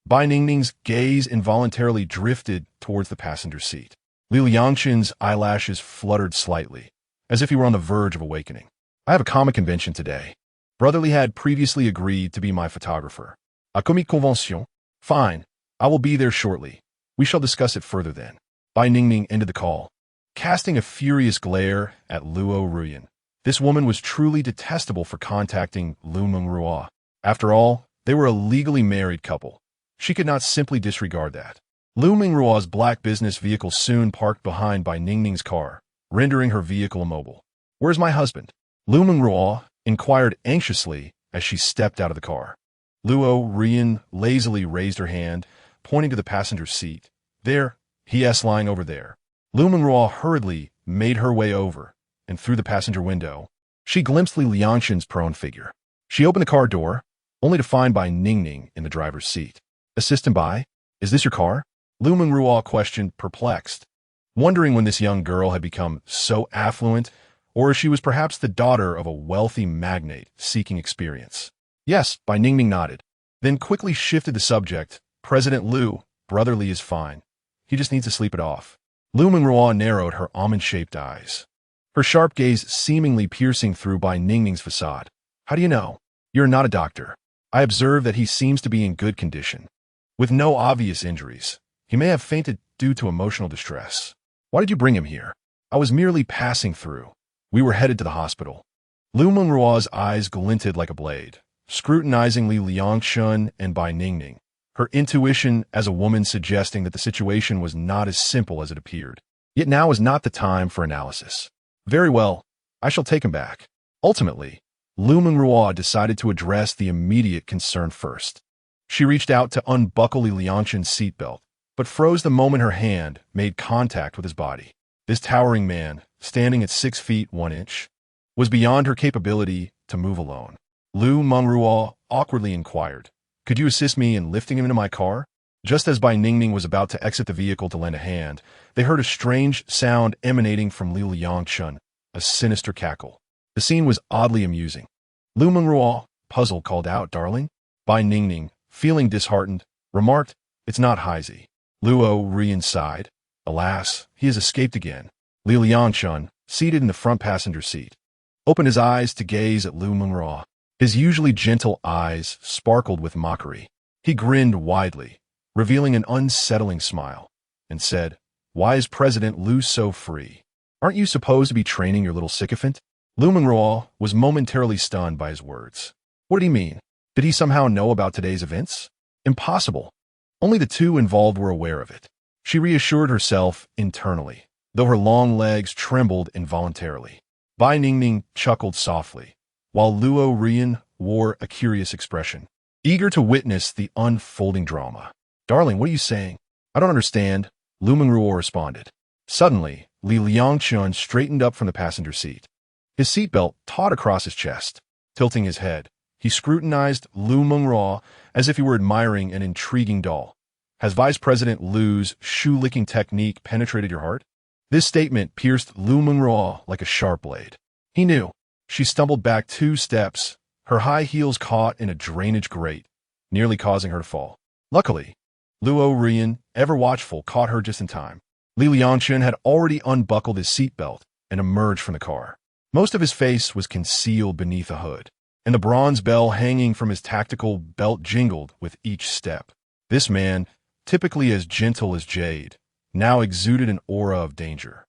Bai Ningning's gaze involuntarily drifted towards the passenger seat. Li Liangchen's eyelashes fluttered slightly, as if he were on the verge of awakening. I have a comic convention today. Brotherly had previously agreed to be my photographer. A comic convention? Fine. I will be there shortly. We shall discuss it further then. Bai Ningning ended the call, casting a furious glare at Luo Ruyan. This woman was truly detestable for contacting Liu Mengruo. After all, They were a legally married couple. She could not simply disregard that. Liu Mengruo's black business vehicle soon parked behind Bai Ningning's car, rendering her vehicle immobile. "Where's my husband?" Liu Mengruo inquired anxiously as she stepped out of the car. Luo Rian lazily raised her hand, pointing to the passenger seat. "There, he is lying over there." Liu Mengruo hurriedly made her way over, and through the passenger window, she glimpsed Li Liangchen's prone figure. She opened the car door, only to find Bai Ningning in the driver's seat. "Assistant Bai, is this your car?" Liu Mengruo questioned, perplexed, wondering when this young girl had become so affluent, or if she was perhaps the daughter of a wealthy magnate seeking experience. "Yes," Bai Ningning nodded, then quickly shifted the subject. "President Liu, Brother Li is fine. He just needs to sleep it off." Liu Mengruo narrowed her almond-shaped eyes, her sharp gaze seemingly piercing through Bai Ningning's facade. "How do you know? You're not a doctor." "I observe that he seems to be in good condition, with no obvious injuries. He may have fainted due to emotional distress." "Why did you bring him here?" "I was merely passing through. We were headed to the hospital." Liu Mengruo's eyes glinted like a blade, scrutinizing Li Liangchen and Bai Ningning, her intuition as a woman suggesting that the situation was not as simple as it appeared. Yet now was not the time for analysis. "Very well, I shall take him back." Ultimately, Liu Mengruo decided to address the immediate concern first. She reached out to unbuckle Li Liangchen's seatbelt, but froze the moment her hand made contact with his body. This towering man, standing at 6 feet 1 inch, was beyond her capability to move alone. Liu Mengruo awkwardly inquired, "Could you assist me in lifting him into my car?" Just as Bai Ningning was about to exit the vehicle to lend a hand, they heard a strange sound emanating from Li Liangchen, a sinister cackle. The scene was oddly amusing. Liu Mengruo, puzzled, called out, "Darling?" Bai Ningning, feeling disheartened, remarked, "It's not Heisey." Luo Rian sighed. "Alas, he has escaped again." Li Liangchen, seated in the front passenger seat, opened his eyes to gaze at Liu Mengruo. His usually gentle eyes sparkled with mockery. He grinned widely, revealing an unsettling smile, and said, "Why is President Liu so free? Aren't you supposed to be training your little sycophant?" Liu Mengruo was momentarily stunned by his words. What did he mean? Did he somehow know about today's events? Impossible. Only the two involved were aware of it. She reassured herself internally, though her long legs trembled involuntarily. Bai Ningning chuckled softly, while Luo Rian wore a curious expression, eager to witness the unfolding drama. "Darling, what are you saying?" "I don't understand," Liu Mengruo responded. Suddenly, Li Liangchen straightened up from the passenger seat. His seatbelt taut across his chest. Tilting his head, he scrutinized Liu Mengruo as if he were admiring an intriguing doll. "Has Vice President Liu's shoe-licking technique penetrated your heart?" This statement pierced Liu Mengruo like a sharp blade. He knew. She stumbled back 2 steps, her high heels caught in a drainage grate, nearly causing her to fall. Luckily, Luo Rian, ever watchful, caught her just in time. Li Liangchen had already unbuckled his seatbelt and emerged from the car. Most of his face was concealed beneath a hood, and the bronze bell hanging from his tactical belt jingled with each step. This man, typically as gentle as jade, now exuded an aura of danger.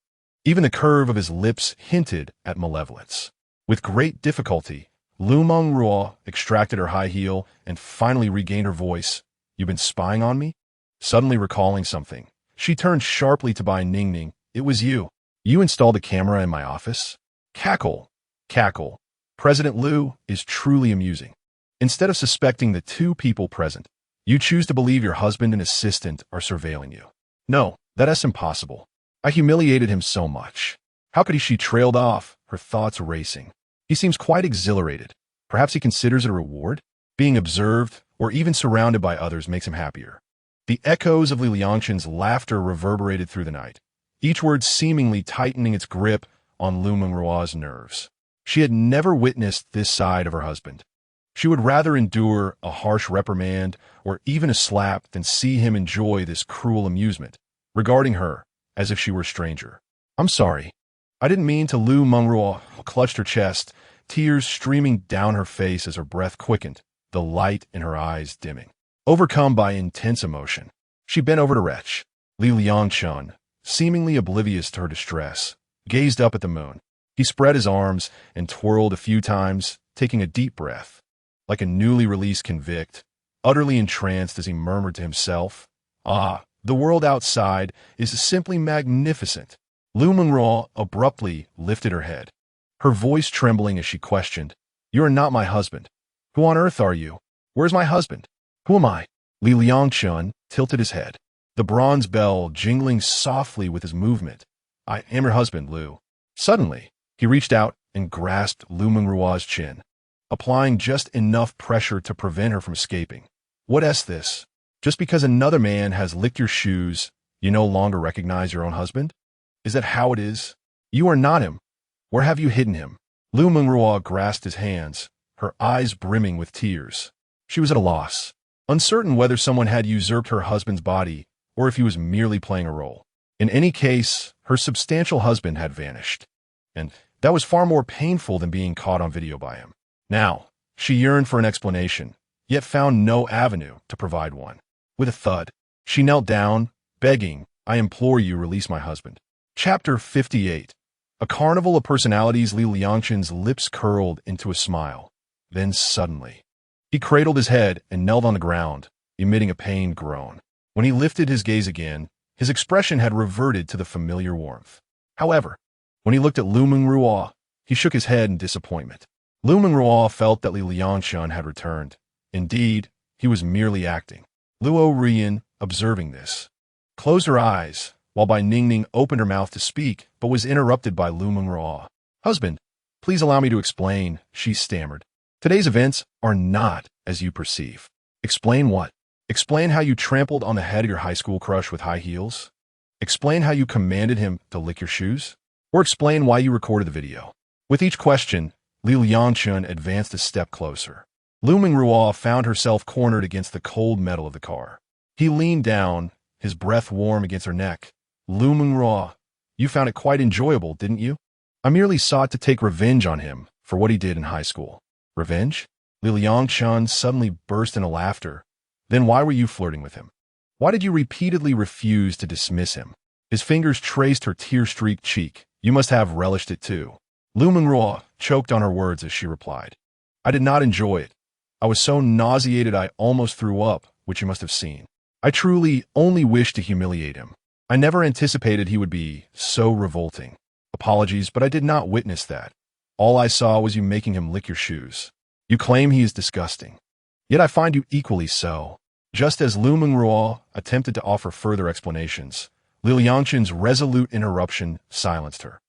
Even the curve of his lips hinted at malevolence. With great difficulty, Liu Mengruo extracted her high heel and finally regained her voice. "You've been spying on me?" Suddenly recalling something, she turned sharply to Bai Ningning. "It was you. You installed a camera in my office?" Cackle, cackle. President Liu is truly amusing. Instead of suspecting the 2 people present, you choose to believe your husband and assistant are surveilling you. "No, that is impossible. I humiliated him so much. How could he?" She trailed off, her thoughts racing. "He seems quite exhilarated. Perhaps he considers it a reward? Being observed, or even surrounded by others, makes him happier." The echoes of Li Liangchen's laughter reverberated through the night, each word seemingly tightening its grip on Liu Mengruo's nerves. She had never witnessed this side of her husband. She would rather endure a harsh reprimand or even a slap than see him enjoy this cruel amusement, regarding her as if she were a stranger. "I'm sorry. I didn't mean to." Liu Mengruo clutched her chest, tears streaming down her face as her breath quickened, the light in her eyes dimming. Overcome by intense emotion, she bent over to retch. Li Liangchen, seemingly oblivious to her distress, gazed up at the moon. He spread his arms and twirled a few times, taking a deep breath. like a newly released convict, utterly entranced as he murmured to himself, "Ah, the world outside is simply magnificent." Liu Mengruo abruptly lifted her head, her voice trembling as she questioned, "You are not my husband. Who on earth are you? Where's my husband? Who am I?" Liangchen tilted his head, the bronze bell jingling softly with his movement. "I am your husband, Liu." Suddenly, he reached out and grasped Liu Mengruo's chin, applying just enough pressure to prevent her from escaping. "What is this? Just because another man has licked your shoes, you no longer recognize your own husband? Is that how it is? You are not him. Where have you hidden him?" Liu Mengruo grasped his hands, her eyes brimming with tears. She was at a loss, uncertain whether someone had usurped her husband's body or if he was merely playing a role. In any case, her substantial husband had vanished, and that was far more painful than being caught on video by him. Now, she yearned for an explanation, yet found no avenue to provide one. With a thud, she knelt down, begging, "I implore you, release my husband." Chapter 58. A carnival of personalities. Liangchen's lips curled into a smile. Then suddenly, he cradled his head and knelt on the ground, emitting a pained groan. When he lifted his gaze again, his expression had reverted to the familiar warmth. However, when he looked at Liu Mengruo, he shook his head in disappointment. Liu Mengruo felt that Liangchen had returned. Indeed, he was merely acting. Luo Rian, observing this, closed her eyes, while Bai Ningning opened her mouth to speak, but was interrupted by Liu Mengruo. "Husband, please allow me to explain," she stammered. "Today's events are not as you perceive." "Explain what?" "Explain how you trampled on the head of your high school crush with high heels? Explain how you commanded him to lick your shoes? Or explain why you recorded the video?" With each question, Liangchen advanced a step closer. Liu Mengruo found herself cornered against the cold metal of the car. He leaned down, his breath warm against her neck. "Liu Mengruo, you found it quite enjoyable, didn't you?" "I merely sought to take revenge on him for what he did in high school." "Revenge?" Liangchen suddenly burst into laughter. "Then why were you flirting with him? Why did you repeatedly refuse to dismiss him?" His fingers traced her tear-streaked cheek. "You must have relished it too." Liu Mengruo choked on her words as she replied, "I did not enjoy it. I was so nauseated I almost threw up, which you must have seen. I truly only wished to humiliate him. I never anticipated he would be so revolting. Apologies, but I did not witness that. All I saw was you making him lick your shoes. You claim he is disgusting. Yet I find you equally so." Just as Liu Mengruo attempted to offer further explanations, Liangchen's resolute interruption silenced her.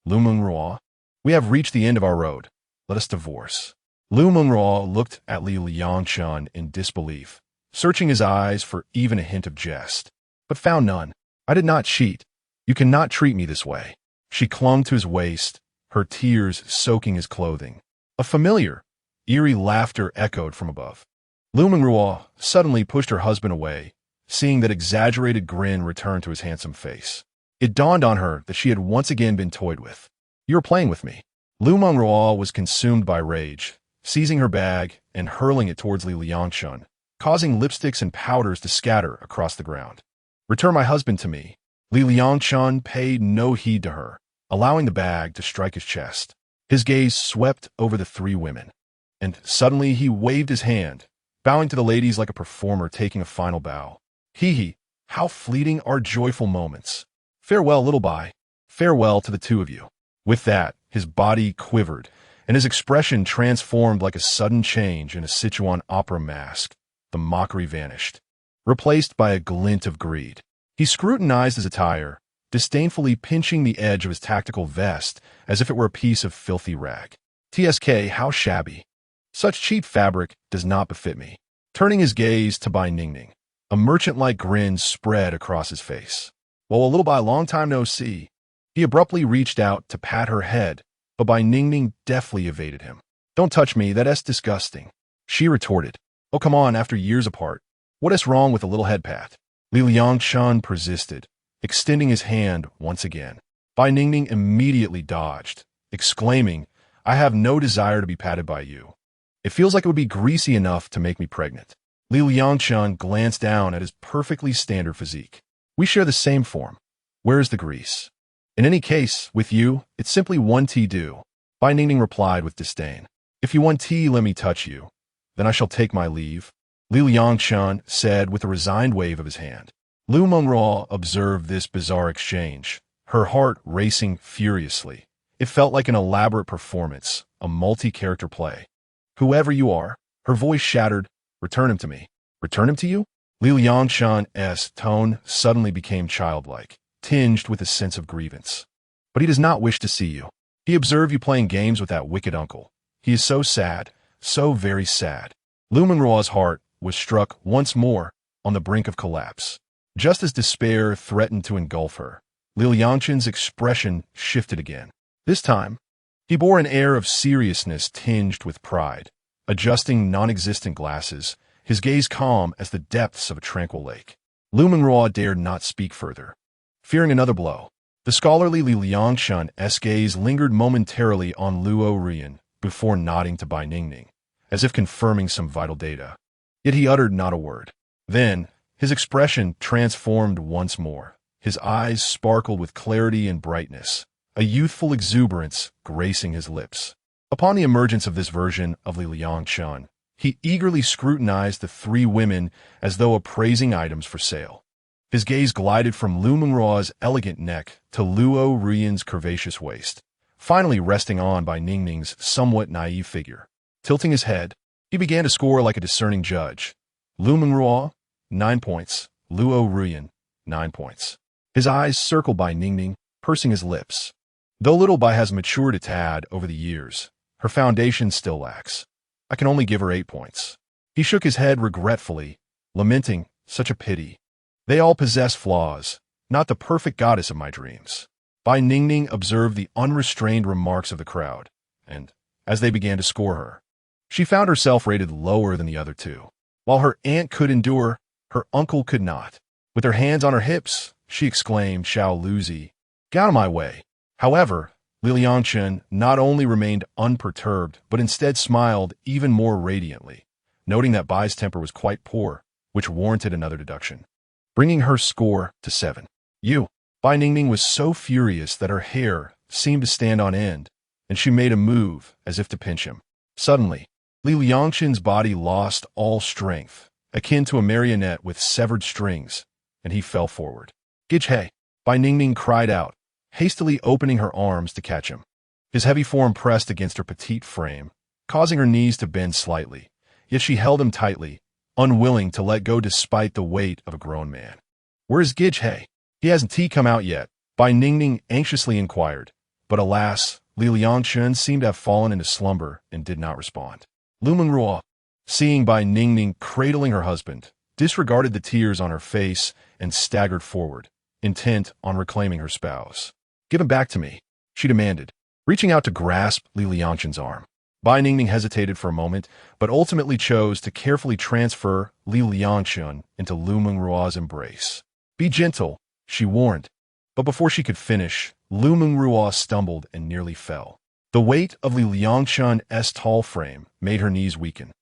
"Liu Mengruo, we have reached the end of our road. Let us divorce." Liu Mengruo looked at Liangchen in disbelief, searching his eyes for even a hint of jest, but found none. "I did not cheat. You cannot treat me this way." She clung to his waist, her tears soaking his clothing. A familiar, eerie laughter echoed from above. Liu Mengruo suddenly pushed her husband away, seeing that exaggerated grin return to his handsome face. It dawned on her that she had once again been toyed with. "You are playing with me." Liu Mengruo was consumed by rage, seizing her bag and hurling it towards Liangchen, causing lipsticks and powders to scatter across the ground. "Return my husband to me." Liangchen paid no heed to her, allowing the bag to strike his chest. His gaze swept over the three women, and suddenly he waved his hand, bowing to the ladies like a performer taking a final bow. "Hee, how fleeting are joyful moments. Farewell, little Bai. Farewell to the two of you." With that, his body quivered, and his expression transformed like a sudden change in a Sichuan opera mask. The mockery vanished, replaced by a glint of greed. He scrutinized his attire, disdainfully pinching the edge of his tactical vest as if it were a piece of filthy rag. "TSK, how shabby. Such cheap fabric does not befit me." Turning his gaze to Bai Ningning, a merchant-like grin spread across his face. "Well, a little Bai, long time no see." He abruptly reached out to pat her head, but Bai Ningning deftly evaded him. "Don't touch me, that is disgusting." She retorted, "Oh, come on, after years apart. What is wrong with a little head pat?" Liangchen persisted, extending his hand once again. Bai Ningning immediately dodged, exclaiming, "I have no desire to be patted by you. It feels like it would be greasy enough to make me pregnant." Liangchen glanced down at his perfectly standard physique. "We share the same form. Where is the grease? In any case, with you, it's simply one tea do." Bai Ningning replied with disdain. "If you want tea, let me touch you. Then I shall take my leave, Liangchen said with a resigned wave of his hand. Liu Mengruo observed this bizarre exchange, her heart racing furiously. It felt like an elaborate performance, a multi-character play. Whoever you are, her voice shattered, return him to me. Return him to you? Liangchen's tone suddenly became childlike, tinged with a sense of grievance. But he does not wish to see you. He observed you playing games with that wicked uncle. He is so sad, so very sad. Liu Mengruo's heart was struck once more on the brink of collapse. Just as despair threatened to engulf her, Liangchen's expression shifted again. This time, he bore an air of seriousness tinged with pride, adjusting non-existent glasses, his gaze calm as the depths of a tranquil lake. Liu Mengruo dared not speak further, fearing another blow. The scholarly Liangchen's gaze lingered momentarily on Luo Ruyan before nodding to Bai Ningning, as if confirming some vital data. Yet he uttered not a word. Then, his expression transformed once more. His eyes sparkled with clarity and brightness, a youthful exuberance gracing his lips. Upon the emergence of this version of Liangchen, he eagerly scrutinized the three women as though appraising items for sale. His gaze glided from Liu Mengruo's elegant neck to Luo Ruyan's curvaceous waist, finally resting on Bai Ningning's somewhat naive figure. Tilting his head, he began to score like a discerning judge. Liu Mengruo, 9 points. Luo Ruyan, 9 points. His eyes circled Bai Ningning, pursing his lips. Though little Bai has matured a tad over the years, her foundation still lacks. I can only give her 8 points. He shook his head regretfully, lamenting, such a pity. They all possess flaws, not the perfect goddess of my dreams. Bai Ningning observed the unrestrained remarks of the crowd, and, as they began to score her, she found herself rated lower than the other two. While her aunt could endure, her uncle could not. With her hands on her hips, she exclaimed, Xiao Luzi, get out of my way. However, Liangchen not only remained unperturbed, but instead smiled even more radiantly, noting that Bai's temper was quite poor, which warranted another deduction, bringing her score to 7. Bai Ningning was so furious that her hair seemed to stand on end, and she made a move as if to pinch him. Suddenly, Liangchen's body lost all strength, akin to a marionette with severed strings, and he fell forward. Gijhe! Bai Ningning cried out, hastily opening her arms to catch him. His heavy form pressed against her petite frame, causing her knees to bend slightly, yet she held him tightly, unwilling to let go despite the weight of a grown man. Where's Gijhe? He hasn't come out yet, Bai Ningning anxiously inquired, but alas, Liangchen seemed to have fallen into slumber and did not respond. Liu Mengruo, seeing Bai Ningning cradling her husband, disregarded the tears on her face and staggered forward, intent on reclaiming her spouse. Give him back to me, she demanded, reaching out to grasp Liangchen's arm. Bai Ningning hesitated for a moment, but ultimately chose to carefully transfer Liangchen into Liu Mengruo's embrace. Be gentle, she warned, but before she could finish, Liu Mengruo stumbled and nearly fell. The weight of Liangchen's tall frame made her knees weaken,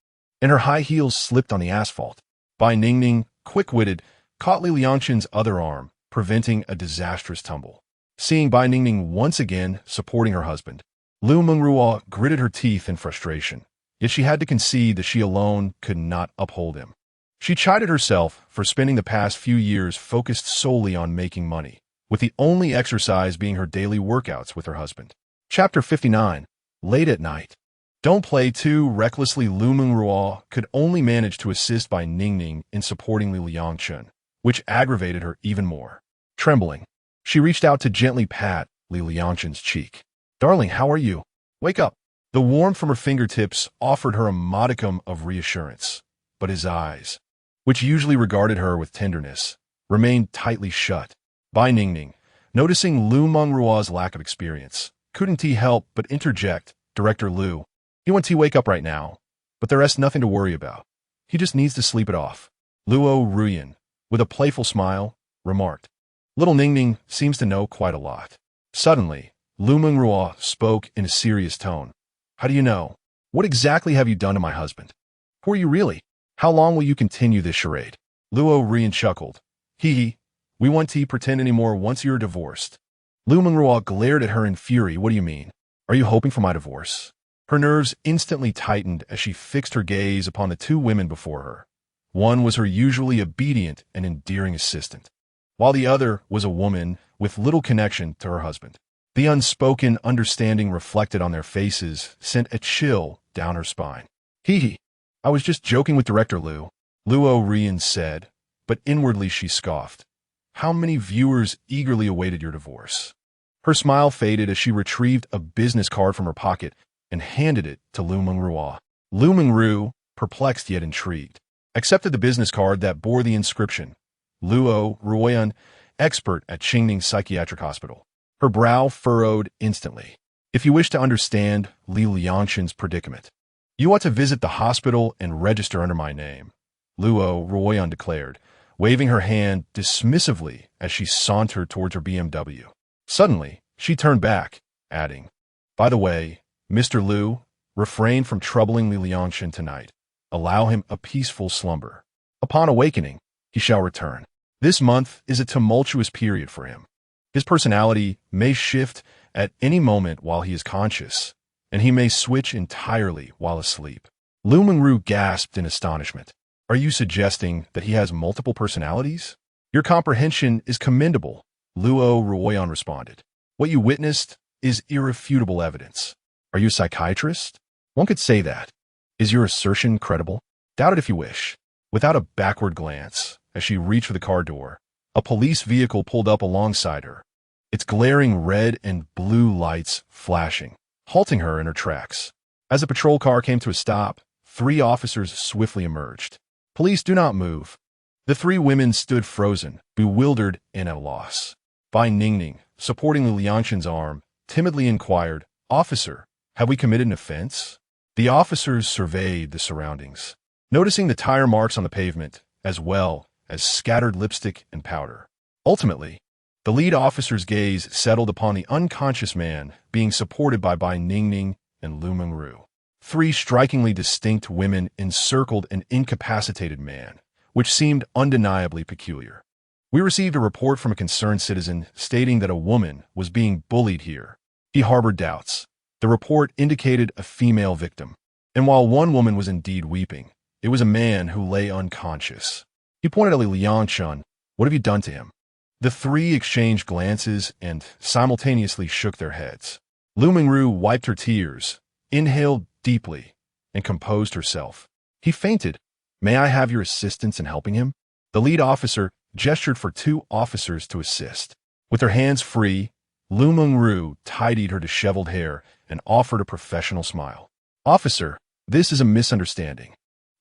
and her high heels slipped on the asphalt. Bai Ningning, quick-witted, caught Liangchen's other arm, preventing a disastrous tumble. Seeing Bai Ningning once again supporting her husband, Liu Mengruo gritted her teeth in frustration, yet she had to concede that she alone could not uphold him. She chided herself for spending the past few years focused solely on making money, with the only exercise being her daily workouts with her husband. Chapter 59. Late at night. Don't play too recklessly. Liu Mengruo could only manage to assist Bai Ningning in supporting Liangchen, which aggravated her even more. Trembling, she reached out to gently pat Liangchen's cheek. Darling, how are you? Wake up. The warmth from her fingertips offered her a modicum of reassurance, but his eyes, which usually regarded her with tenderness, remained tightly shut. Bai Ningning, noticing Liu Mengruo's lack of experience, couldn't he help but interject, Director Liu, he wants to wake up right now, but there's nothing to worry about. He just needs to sleep it off. Luo Ruyan, with a playful smile, remarked. Little Ningning seems to know quite a lot. Suddenly, Liu Mengruo spoke in a serious tone. How do you know? What exactly have you done to my husband? Who are you really? How long will you continue this charade? Luo Ruyan chuckled. We won't pretend anymore once you're divorced. Liu Mengruo glared at her in fury. What do you mean? Are you hoping for my divorce? Her nerves instantly tightened as she fixed her gaze upon the two women before her. One was her usually obedient and endearing assistant, while the other was a woman with little connection to her husband. The unspoken understanding reflected on their faces sent a chill down her spine. Hee, I was just joking with Director Liu, Luo Rian said, but inwardly she scoffed. How many viewers eagerly awaited your divorce? Her smile faded as she retrieved a business card from her pocket and handed it to Liu Mengruo. Liu Mengruo, perplexed yet intrigued, accepted the business card that bore the inscription, Luo Ruoyan, expert at Qingning Psychiatric Hospital. Her brow furrowed instantly. If you wish to understand Li Liangchen's predicament, you ought to visit the hospital and register under my name, Luo Ruoyan declared, waving her hand dismissively as she sauntered towards her BMW. Suddenly, she turned back, adding, By the way, Mr. Liu, refrain from troubling Li Liangchen tonight. Allow him a peaceful slumber. Upon awakening, he shall return. This month is a tumultuous period for him. His personality may shift at any moment while he is conscious, and he may switch entirely while asleep. Liu Mengruo gasped in astonishment. Are you suggesting that he has multiple personalities? Your comprehension is commendable, Luo Ruoyan responded. What you witnessed is irrefutable evidence. Are you a psychiatrist? One could say that. Is your assertion credible? Doubt it if you wish. Without a backward glance, as she reached for the car door, a police vehicle pulled up alongside her, its glaring red and blue lights flashing, halting her in her tracks. As the patrol car came to a stop, 3 officers swiftly emerged. Police, do not move. The 3 women stood frozen, bewildered and at a loss. Bai Ningning, supporting Li Liangchen's arm, timidly inquired, Officer, have we committed an offense? The officers surveyed the surroundings, noticing the tire marks on the pavement, as well as scattered lipstick and powder. Ultimately, the lead officer's gaze settled upon the unconscious man being supported by Bai Ningning and Liu Mengruo. 3 strikingly distinct women encircled an incapacitated man, which seemed undeniably peculiar. We received a report from a concerned citizen stating that a woman was being bullied here. He harbored doubts. The report indicated a female victim, and while one woman was indeed weeping, it was a man who lay unconscious. He pointed at Li Liangchen. What have you done to him? The 3 exchanged glances and simultaneously shook their heads. Liu Mengruo wiped her tears, inhaled deeply, and composed herself. He fainted. May I have your assistance in helping him? The lead officer gestured for 2 officers to assist. With her hands free, Liu Mengruo tidied her disheveled hair and offered a professional smile. Officer, this is a misunderstanding.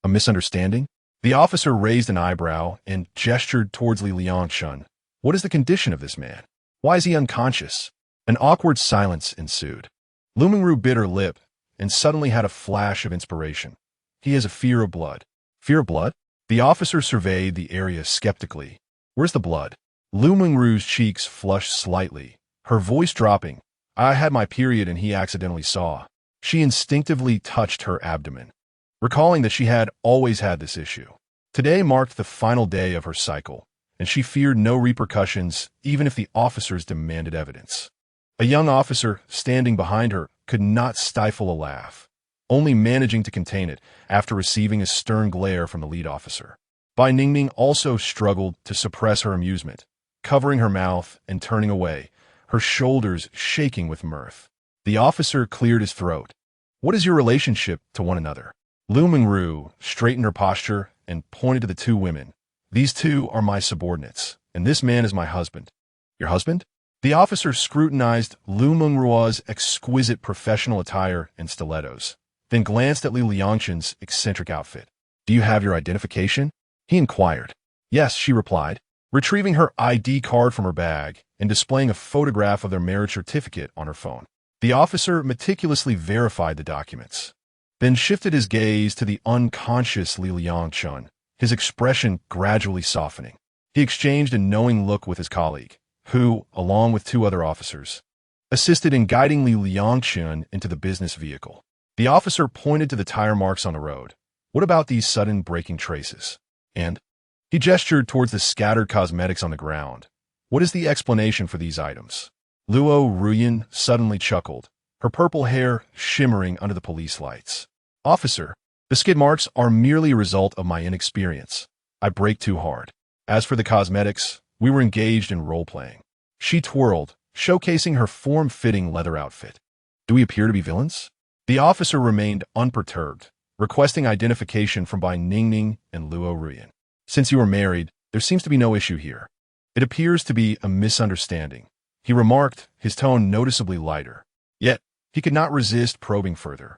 A misunderstanding? The officer raised an eyebrow and gestured towards Li Liangchen. What is the condition of this man? Why is he unconscious? An awkward silence ensued. Liu Mengruo bit her lip and suddenly had a flash of inspiration. He has a fear of blood. Fear of blood? The officer surveyed the area skeptically. Where's the blood? Liu Mengruo's cheeks flushed slightly, her voice dropping. I had my period and he accidentally saw. She instinctively touched her abdomen, recalling that she had always had this issue. Today marked the final day of her cycle, and she feared no repercussions even if the officers demanded evidence. A young officer standing behind her could not stifle a laugh, only managing to contain it after receiving a stern glare from the lead officer. Bai Ningning also struggled to suppress her amusement, covering her mouth and turning away, her shoulders shaking with mirth. The officer cleared his throat. What is your relationship to one another? Liu Mengruo straightened her posture and pointed to the 2 women. These 2 are my subordinates, and this man is my husband. Your husband? The officer scrutinized Liu Mengruo's exquisite professional attire and stilettos, then glanced at Li Liangchen's eccentric outfit. Do you have your identification? He inquired. Yes, she replied, retrieving her ID card from her bag and displaying a photograph of their marriage certificate on her phone. The officer meticulously verified the documents, then shifted his gaze to the unconscious Li Liangchen, his expression gradually softening. He exchanged a knowing look with his colleague, who, along with 2 other officers, assisted in guiding Li Liangchen into the business vehicle. The officer pointed to the tire marks on the road. What about these sudden braking traces? And he gestured towards the scattered cosmetics on the ground. What is the explanation for these items? Luo Ruyan suddenly chuckled. her purple hair shimmering under the police lights. "Officer, the skid marks are merely a result of my inexperience. I brake too hard. As for the cosmetics, we were engaged in role-playing." She twirled, showcasing her form-fitting leather outfit. "Do we appear to be villains?" The officer remained unperturbed, requesting identification from Bai Ningning and Luo Ruyan. "Since you are married, there seems to be no issue here. It appears to be a misunderstanding," he remarked, his tone noticeably lighter. Yet, he could not resist probing further.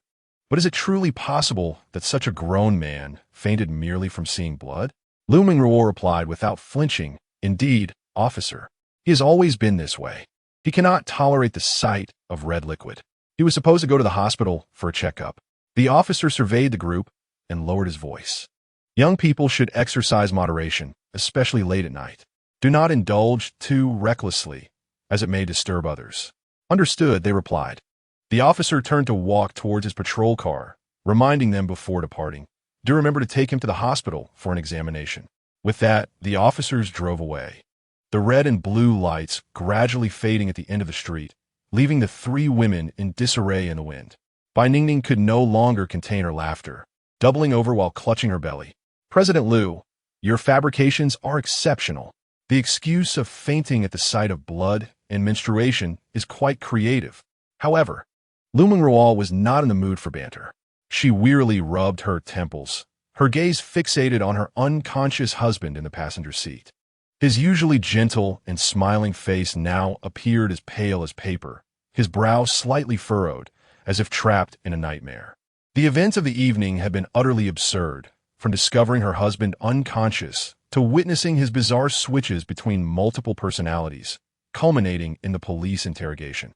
"But is it truly possible that such a grown man fainted merely from seeing blood?" Liu Mengruo replied without flinching, "Indeed, officer. He has always been this way. He cannot tolerate the sight of red liquid." He was supposed to go to the hospital for a checkup. The officer surveyed the group and lowered his voice. "Young people should exercise moderation, especially late at night. Do not indulge too recklessly, as it may disturb others." "Understood," they replied. The officer turned to walk towards his patrol car, reminding them before departing, "Do remember to take him to the hospital for an examination." With that, the officers drove away, the red and blue lights gradually fading at the end of the street, leaving the three women in disarray in the wind. Bai Ningning could no longer contain her laughter, doubling over while clutching her belly. "President Liu, your fabrications are exceptional. The excuse of fainting at the sight of blood and menstruation is quite creative." However, Liu Mengruo was not in the mood for banter. She wearily rubbed her temples, her gaze fixated on her unconscious husband in the passenger seat. His usually gentle and smiling face now appeared as pale as paper, his brow slightly furrowed, as if trapped in a nightmare. The events of the evening had been utterly absurd, from discovering her husband unconscious to witnessing his bizarre switches between multiple personalities, culminating in the police interrogation.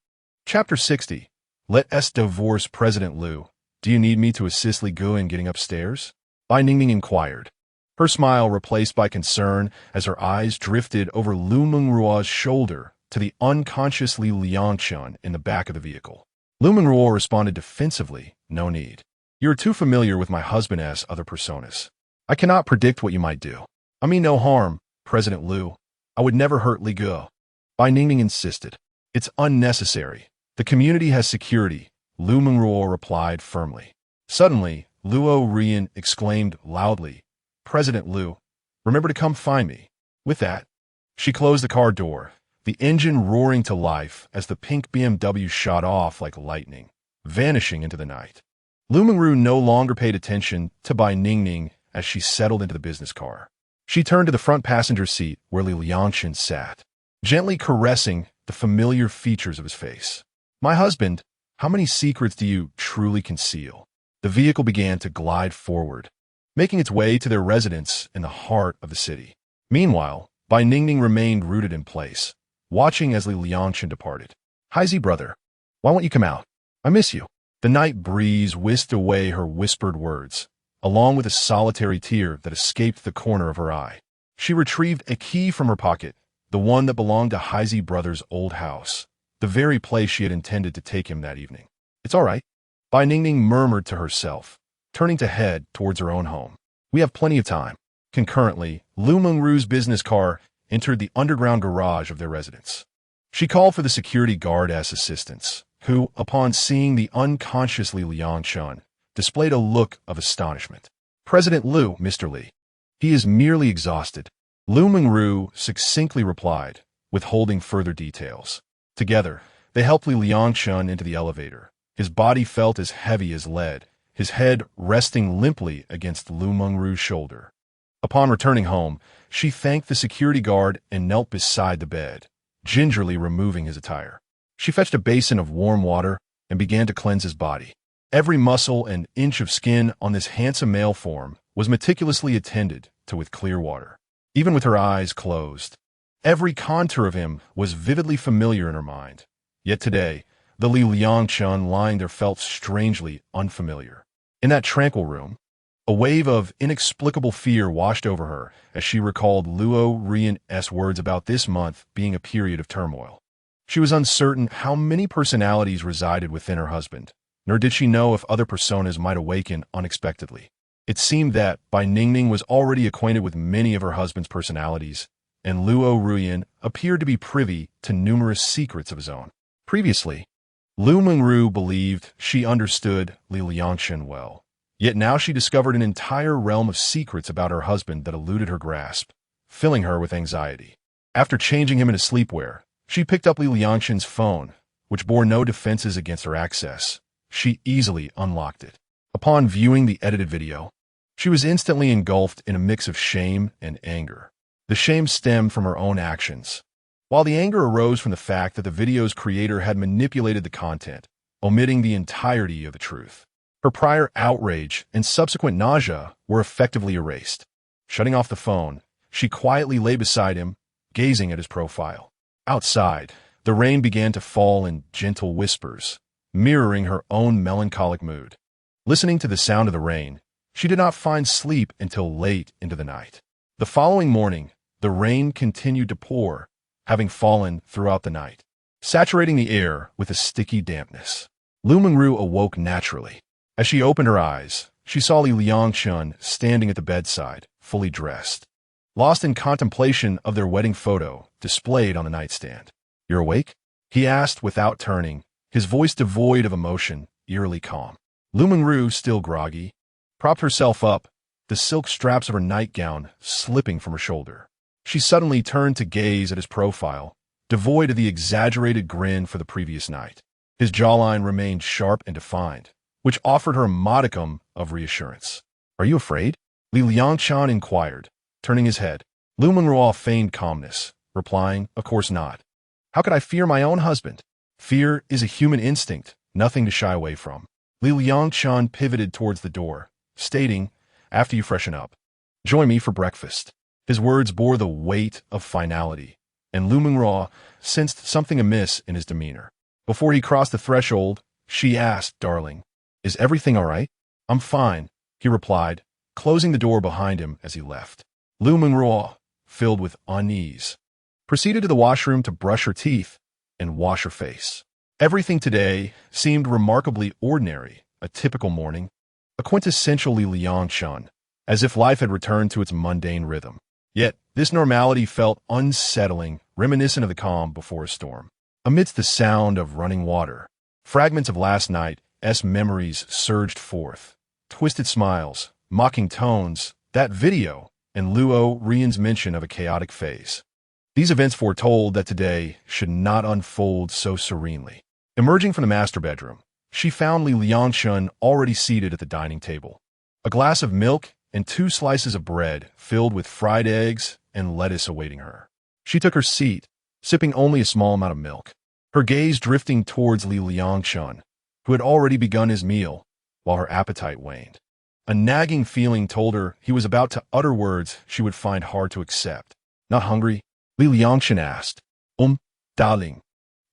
Chapter 60. Let us divorce President Liu. "Do you need me to assist Li Gu in getting upstairs?" Bai Ningning inquired, her smile replaced by concern as her eyes drifted over Liu Mengruo's shoulder to the unconscious Liangchen in the back of the vehicle. Liu Mengruo responded defensively, "No need. You are too familiar with my husband's other personas. I cannot predict what you might do." "I mean no harm, President Liu. I would never hurt Li Gu." Bai Ningning insisted. "It's unnecessary. The community has security," Liu Mengruo replied firmly. Suddenly, Luo Ruyan exclaimed loudly, "President Liu, remember to come find me." With that, she closed the car door, the engine roaring to life as the pink BMW shot off like lightning, vanishing into the night. Liu Mengruo no longer paid attention to Bai Ningning as she settled into the business car. She turned to the front passenger seat where Liangchen sat, gently caressing the familiar features of his face. "My husband, how many secrets do you truly conceal?" The vehicle began to glide forward, making its way to their residence in the heart of the city. Meanwhile, Bai Ningning remained rooted in place, watching as Liangchen departed. "Hi, brother. Why won't you come out? I miss you." The night breeze whisked away her whispered words, along with a solitary tear that escaped the corner of her eye. She retrieved a key from her pocket, the one that belonged to Heisey brother's old house, the very place she had intended to take him that evening. "It's all right," Bai Ningning murmured to herself, turning to head towards her own home. "We have plenty of time." Concurrently, Liu Mengruo's business car entered the underground garage of their residence. She called for the security guard as assistance, who, upon seeing the unconscious Liangchen, displayed a look of astonishment. "President Liu, Mr. Li. He is merely exhausted," Liu Mengruo succinctly replied, withholding further details. Together, they helped Liangchen into the elevator. His body felt as heavy as lead, his head resting limply against Liu Mengruo's shoulder. Upon returning home, she thanked the security guard and knelt beside the bed, gingerly removing his attire. She fetched a basin of warm water and began to cleanse his body. Every muscle and inch of skin on this handsome male form was meticulously attended to with clear water. Even with her eyes closed, every contour of him was vividly familiar in her mind. Yet today, the Liangchen lying there felt strangely unfamiliar. In that tranquil room, a wave of inexplicable fear washed over her as she recalled Luo Ruyan's words about this month being a period of turmoil. She was uncertain how many personalities resided within her husband, nor did she know if other personas might awaken unexpectedly. It seemed that Bai Ningning was already acquainted with many of her husband's personalities, and Luo Ruyan appeared to be privy to numerous secrets of his own. Previously, Liu Mengruo believed she understood Liangchen well. Yet now she discovered an entire realm of secrets about her husband that eluded her grasp, filling her with anxiety. After changing him into sleepwear, she picked up Liangchen's phone, which bore no defenses against her access. She easily unlocked it. Upon viewing the edited video, she was instantly engulfed in a mix of shame and anger. The shame stemmed from her own actions, while the anger arose from the fact that the video's creator had manipulated the content, omitting the entirety of the truth. Her prior outrage and subsequent nausea were effectively erased. Shutting off the phone, she quietly lay beside him, gazing at his profile. Outside, the rain began to fall in gentle whispers, mirroring her own melancholic mood. Listening to the sound of the rain, she did not find sleep until late into the night. The following morning, the rain continued to pour, having fallen throughout the night, saturating the air with a sticky dampness. Liu Mengruo awoke naturally. As she opened her eyes, she saw Liangchen standing at the bedside, fully dressed, lost in contemplation of their wedding photo displayed on the nightstand. "You're awake?" he asked without turning, his voice devoid of emotion, eerily calm. Liu Mengruo, still groggy, propped herself up, the silk straps of her nightgown slipping from her shoulder. She suddenly turned to gaze at his profile, devoid of the exaggerated grin for the previous night. His jawline remained sharp and defined, which offered her a modicum of reassurance. "Are you afraid?" Liangchen inquired, turning his head. Liu Mengruo feigned calmness, replying, "Of course not. How could I fear my own husband? Fear is a human instinct, nothing to shy away from." Liangchen pivoted towards the door, stating, "After you freshen up, join me for breakfast." His words bore the weight of finality, and Liu Mengruo sensed something amiss in his demeanor. Before he crossed the threshold, she asked, "Darling, is everything all right?" "I'm fine," he replied, closing the door behind him as he left. Liu Mengruo, filled with unease, proceeded to the washroom to brush her teeth and wash her face. Everything today seemed remarkably ordinary, a typical morning, a quintessential Liangchen, as if life had returned to its mundane rhythm. Yet this normality felt unsettling, reminiscent of the calm before a storm. Amidst the sound of running water, fragments of last night's memories surged forth. Twisted smiles, mocking tones, that video, and Luo Rian's mention of a chaotic phase. These events foretold that today should not unfold so serenely. Emerging from the master bedroom, she found Liangchen already seated at the dining table. A glass of milk and 2 slices of bread filled with fried eggs and lettuce awaiting her. She took her seat, sipping only a small amount of milk, her gaze drifting towards Liangchen, who had already begun his meal, while her appetite waned. A nagging feeling told her he was about to utter words she would find hard to accept. "Not hungry?" Liangchen asked. Darling,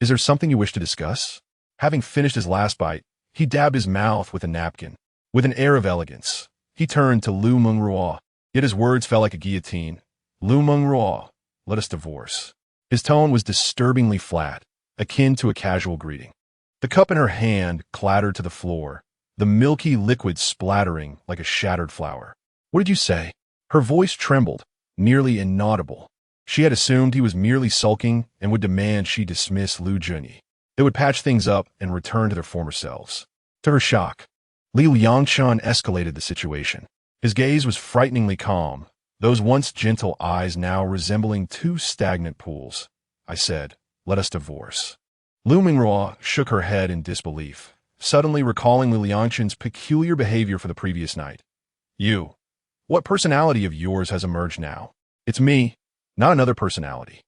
is there something you wish to discuss?" Having finished his last bite, he dabbed his mouth with a napkin. With an air of elegance, he turned to Liu Mengruo, yet his words fell like a guillotine. "Liu Mengruo, let us divorce." His tone was disturbingly flat, akin to a casual greeting. The cup in her hand clattered to the floor, the milky liquid splattering like a shattered flower. "What did you say?" Her voice trembled, nearly inaudible. She had assumed he was merely sulking and would demand she dismiss Liu Junyi. They would patch things up and return to their former selves. To her shock, Liangchen escalated the situation. His gaze was frighteningly calm, those once gentle eyes now resembling 2 stagnant pools. "I said, let us divorce." Liu Mengruo shook her head in disbelief, suddenly recalling Liangchen's peculiar behavior for the previous night. "You, what personality of yours has emerged now? It's me, not another personality."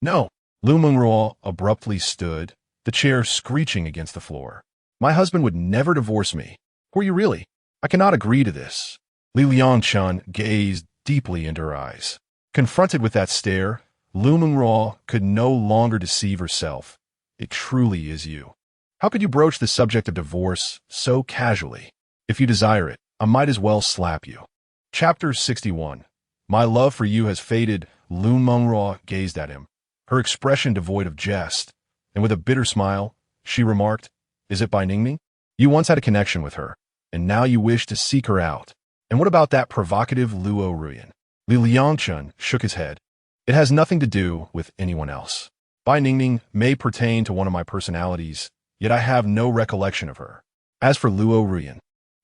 "No." Liu Mengruo abruptly stood, the chair screeching against the floor. "My husband would never divorce me. Were you really? I cannot agree to this." Liangchen gazed deeply into her eyes. Confronted with that stare, Liu Mengruo could no longer deceive herself. "It truly is you. How could you broach the subject of divorce so casually? If you desire it, I might as well slap you." Chapter 61. My love for you has faded. Liu Mengruo gazed at him, her expression devoid of jest, and with a bitter smile, she remarked, "Is it by Ningning? You once had a connection with her, and now you wish to seek her out. And what about that provocative Luo Ruyan?" Liangchen shook his head. "It has nothing to do with anyone else. Bai Ningning may pertain to one of my personalities, yet I have no recollection of her. As for Luo Ruyan,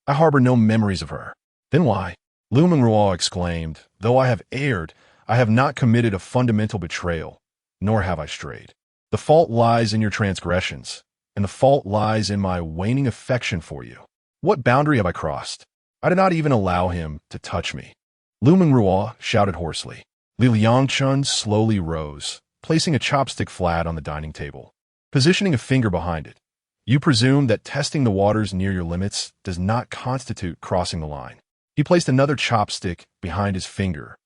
I harbor no memories of her. Then why? Liu Mengruo exclaimed, though I have erred, I have not committed a fundamental betrayal, nor have I strayed. The fault lies in your transgressions, and the fault lies in my waning affection for you. What boundary have I crossed? I did not even allow him to touch me. Liu Mengruo shouted hoarsely. Liangchen slowly rose, placing a chopstick flat on the dining table, positioning a finger behind it. You presume that testing the waters near your limits does not constitute crossing the line. He placed another chopstick behind his finger,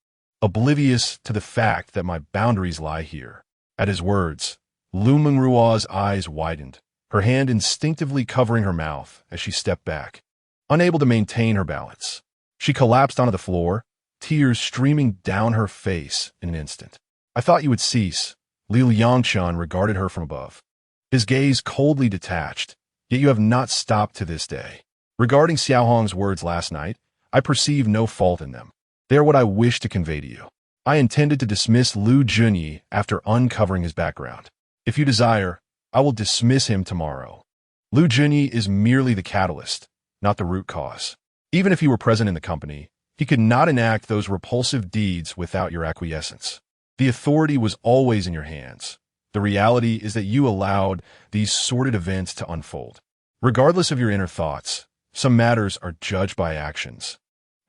oblivious to the fact that my boundaries lie here. At his words, Liu Mengruo's eyes widened, her hand instinctively covering her mouth as she stepped back, unable to maintain her balance. She collapsed onto the floor, tears streaming down her face in an instant. I thought you would cease. Liangchen regarded her from above, his gaze coldly detached, yet you have not stopped to this day. Regarding Xiaohong's words last night, I perceive no fault in them. They are what I wish to convey to you. I intended to dismiss Liu Junyi after uncovering his background. If you desire, I will dismiss him tomorrow. Liu Junyi is merely the catalyst, not the root cause. Even if he were present in the company, he could not enact those repulsive deeds without your acquiescence. The authority was always in your hands. The reality is that you allowed these sordid events to unfold. Regardless of your inner thoughts, some matters are judged by actions,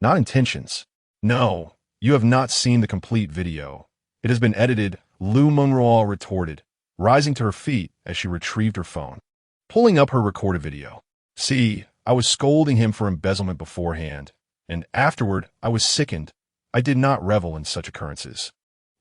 not intentions. No, you have not seen the complete video. It has been edited, Liu Mengruo retorted, rising to her feet as she retrieved her phone, pulling up her recorded video. See, I was scolding him for embezzlement beforehand, and afterward I was sickened. I did not revel in such occurrences.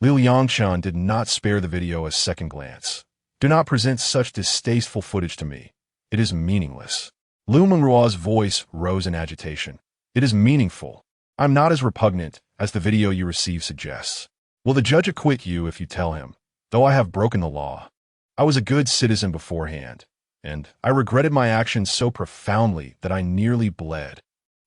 Liangchen did not spare the video a second glance. Do not present such distasteful footage to me. It is meaningless. Liu Mengruo's voice rose in agitation. It is meaningful. I'm not as repugnant as the video you received suggests. Will the judge acquit you if you tell him? Though I have broken the law, I was a good citizen beforehand, and I regretted my actions so profoundly that I nearly bled.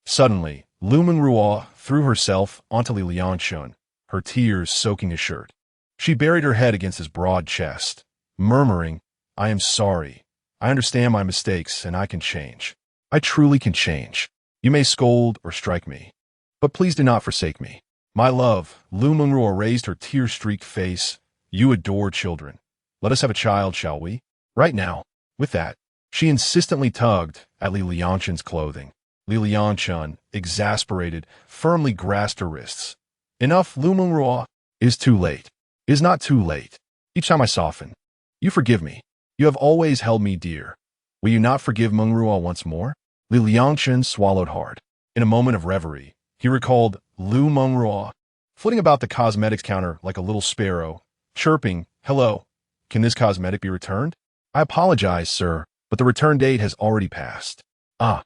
Suddenly, Liu Mengruo threw herself onto Liangchen, her tears soaking his shirt. She buried her head against his broad chest, murmuring, I am sorry. I understand my mistakes, and I can change. I truly can change. You may scold or strike me, but please do not forsake me. My love, Liu Mengruo raised her tear-streaked face. You adore children. Let us have a child, shall we? Right now. With that, she insistently tugged at Liangchen's clothing. Liangchen, exasperated, firmly grasped her wrists. Enough, Liu Mengruo. It is too late. It is not too late. Each time I soften, you forgive me. You have always held me dear. Will you not forgive Mengruo once more? Liangchen swallowed hard. In a moment of reverie, he recalled Liu Mengruo, flitting about the cosmetics counter like a little sparrow, chirping, hello, can this cosmetic be returned? I apologize, sir, but the return date has already passed. Ah,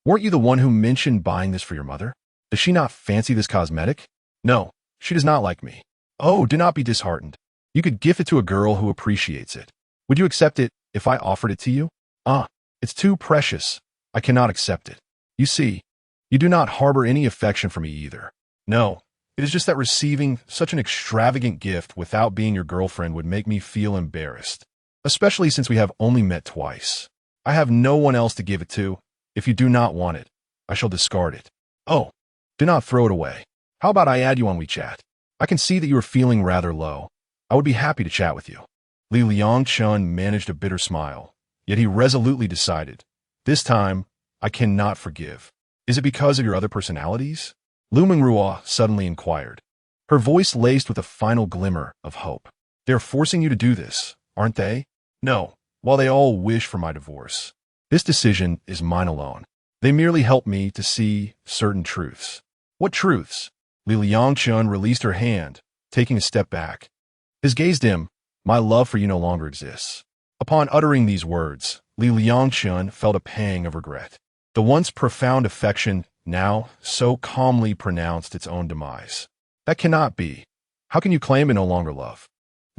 weren't you the one who mentioned buying this for your mother? Does she not fancy this cosmetic? No, she does not like me. Oh, do not be disheartened. You could gift it to a girl who appreciates it. Would you accept it if I offered it to you? Ah, it's too precious. I cannot accept it. You see, you do not harbor any affection for me either. No, it is just that receiving such an extravagant gift without being your girlfriend would make me feel embarrassed, especially since we have only met twice. I have no one else to give it to. If you do not want it, I shall discard it. Oh, do not throw it away. How about I add you on WeChat? I can see that you are feeling rather low. I would be happy to chat with you. Liangchen managed a bitter smile, yet he resolutely decided, this time, I cannot forgive. Is it because of your other personalities? Liu Mengruo suddenly inquired, her voice laced with a final glimmer of hope. They're forcing you to do this, aren't they? No, while they all wish for my divorce. This decision is mine alone. They merely help me to see certain truths. What truths? Liangchen released her hand, taking a step back. His gaze dim. My love for you no longer exists. Upon uttering these words, Liangchen felt a pang of regret. The once profound affection now so calmly pronounced its own demise. That cannot be. How can you claim to no longer love?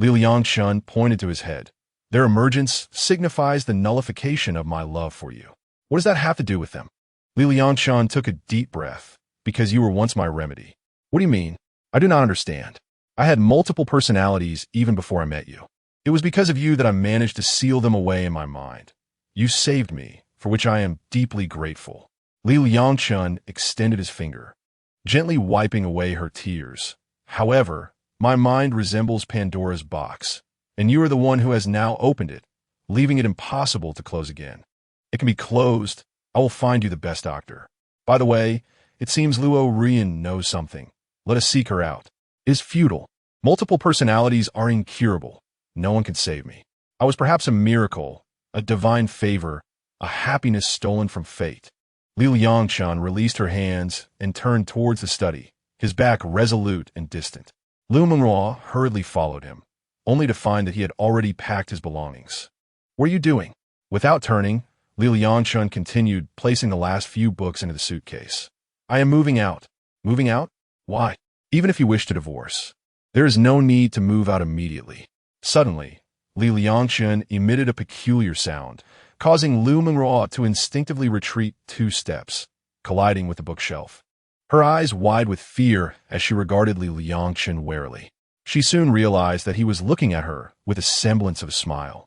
Liangchen pointed to his head. Their emergence signifies the nullification of my love for you. What does that have to do with them? Liangchen took a deep breath. Because you were once my remedy. What do you mean? I do not understand. I had multiple personalities even before I met you. It was because of you that I managed to seal them away in my mind. You saved me, for which I am deeply grateful. Liangchen extended his finger, gently wiping away her tears. However, my mind resembles Pandora's box, and you are the one who has now opened it, leaving it impossible to close again. It can be closed. I will find you the best doctor. By the way, it seems Luo Rian knows something. Let us seek her out. It is futile. Multiple personalities are incurable. No one can save me. I was perhaps a miracle, a divine favor, a happiness stolen from fate. Liangchen released her hands and turned towards the study, his back resolute and distant. Liu Mengruo hurriedly followed him, only to find that he had already packed his belongings. What are you doing? Without turning, Liangchen continued, placing the last few books into the suitcase. I am moving out. Moving out? Why? Even if you wish to divorce, there is no need to move out immediately. Suddenly, Liangchen emitted a peculiar sound, causing Liu Mengruo to instinctively retreat 2 steps, colliding with the bookshelf. Her eyes wide with fear as she regarded Liangchen warily. She soon realized that he was looking at her with a semblance of a smile,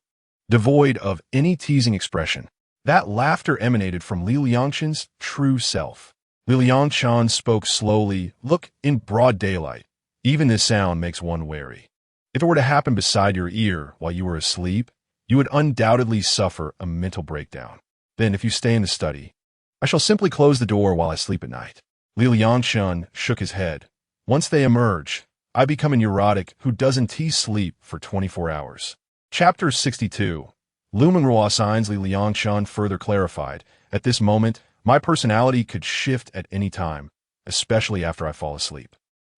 devoid of any teasing expression. That laughter emanated from Liangchen's true self. Liangchen spoke slowly. Look, in broad daylight, even this sound makes one wary. If it were to happen beside your ear while you were asleep, you would undoubtedly suffer a mental breakdown. Then, if you stay in the study, I shall simply close the door while I sleep at night. Liangchen shook his head. Once they emerge, I become a neurotic who doesn't sleep for 24 hours. Chapter 62. Liu Mengruo signs Liangchen further clarified. At this moment, my personality could shift at any time, especially after I fall asleep.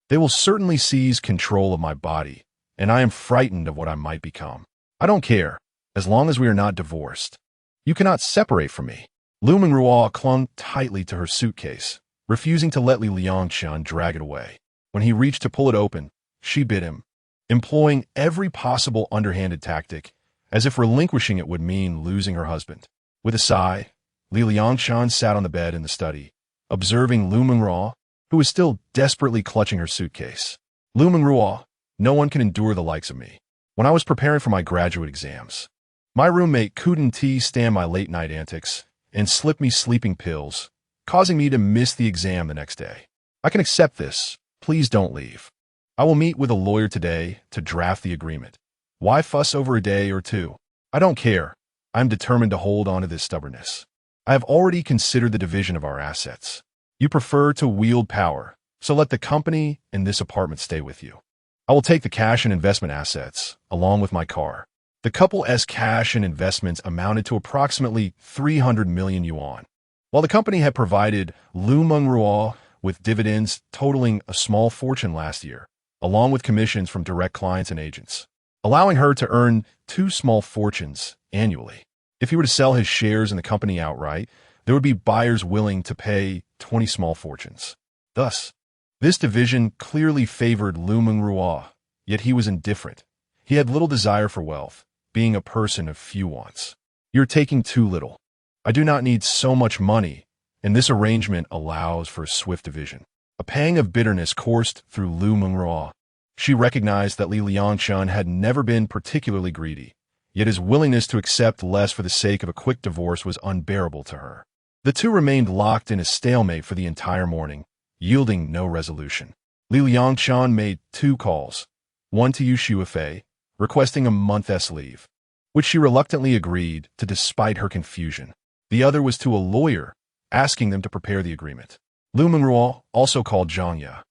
They will certainly seize control of my body, and I am frightened of what I might become. I don't care, as long as we are not divorced. You cannot separate from me. Liu Mengruo clung tightly to her suitcase, refusing to let Liangchen drag it away. When he reached to pull it open, she bit him, employing every possible underhanded tactic, as if relinquishing it would mean losing her husband. With a sigh, Liangchen sat on the bed in the study, observing Liu Mengruo, who was still desperately clutching her suitcase. Liu Mengruo, no one can endure the likes of me. When I was preparing for my graduate exams, my roommate couldn't stand my late-night antics and slipped me sleeping pills, causing me to miss the exam the next day. I can accept this. Please don't leave. I will meet with a lawyer today to draft the agreement. Why fuss over a day or two? I don't care. I'm determined to hold on to this stubbornness. I have already considered the division of our assets. You prefer to wield power, so let the company and this apartment stay with you. I will take the cash and investment assets, along with my car. The couple's cash and investments amounted to approximately 300 million yuan, while the company had provided Liu Mengruo with dividends totaling a small fortune last year, along with commissions from direct clients and agents, allowing her to earn 2 small fortunes annually. If he were to sell his shares in the company outright, there would be buyers willing to pay 20 small fortunes. Thus, this division clearly favored Liu Mengruo, yet he was indifferent. He had little desire for wealth, being a person of few wants. You're taking too little. I do not need so much money, and this arrangement allows for a swift division. A pang of bitterness coursed through Liu Mengruo. She recognized that Liangchen had never been particularly greedy, yet his willingness to accept less for the sake of a quick divorce was unbearable to her. The two remained locked in a stalemate for the entire morning, yielding no resolution. Liangchen made 2 calls, one to Yu Shuifei, requesting a month's leave, which she reluctantly agreed to despite her confusion. The other was to a lawyer, asking them to prepare the agreement. Liu Mengruo also called Zhang Ya,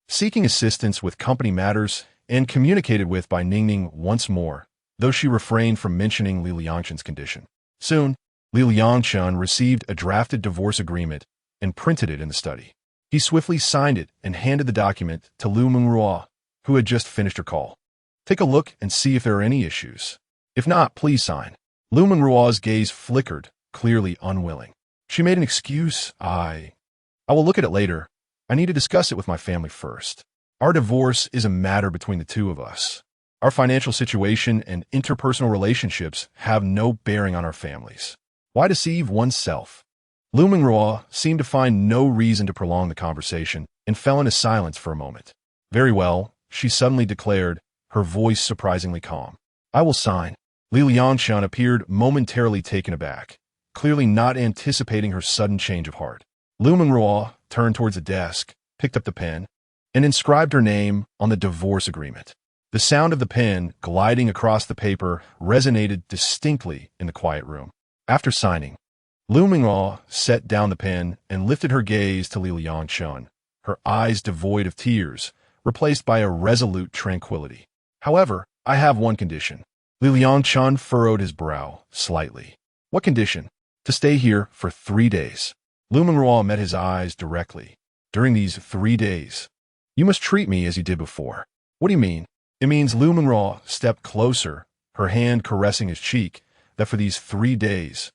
seeking assistance with company matters and communicated with by Ningning once more, though she refrained from mentioning Liangchen's condition. Soon, Liangchen received a drafted divorce agreement and printed it in the study. He swiftly signed it and handed the document to Liu Mengruo, who had just finished her call. Take a look and see if there are any issues. If not, please sign. Liu Mengruo's gaze flickered, clearly unwilling. She made an excuse. I will look at it later. I need to discuss it with my family first. Our divorce is a matter between the two of us. Our financial situation and interpersonal relationships have no bearing on our families. Why deceive oneself? Liu Mengruo seemed to find no reason to prolong the conversation and fell into silence for a moment. Very well, she suddenly declared, her voice surprisingly calm. I will sign. Liangchen appeared momentarily taken aback, clearly not anticipating her sudden change of heart. Liu Mengruo turned towards the desk, picked up the pen, and inscribed her name on the divorce agreement. The sound of the pen gliding across the paper resonated distinctly in the quiet room. After signing, Liu Mengruo set down the pen and lifted her gaze to Liangchen, her eyes devoid of tears, replaced by a resolute tranquility. "However, I have one condition." Liangchen furrowed his brow slightly. "What condition?" "To stay here for 3 days." Liu Mengruo met his eyes directly. "During these 3 days, you must treat me as you did before." "What do you mean?" "It means," Liu Mengruo stepped closer, her hand caressing his cheek, "that for these 3 days,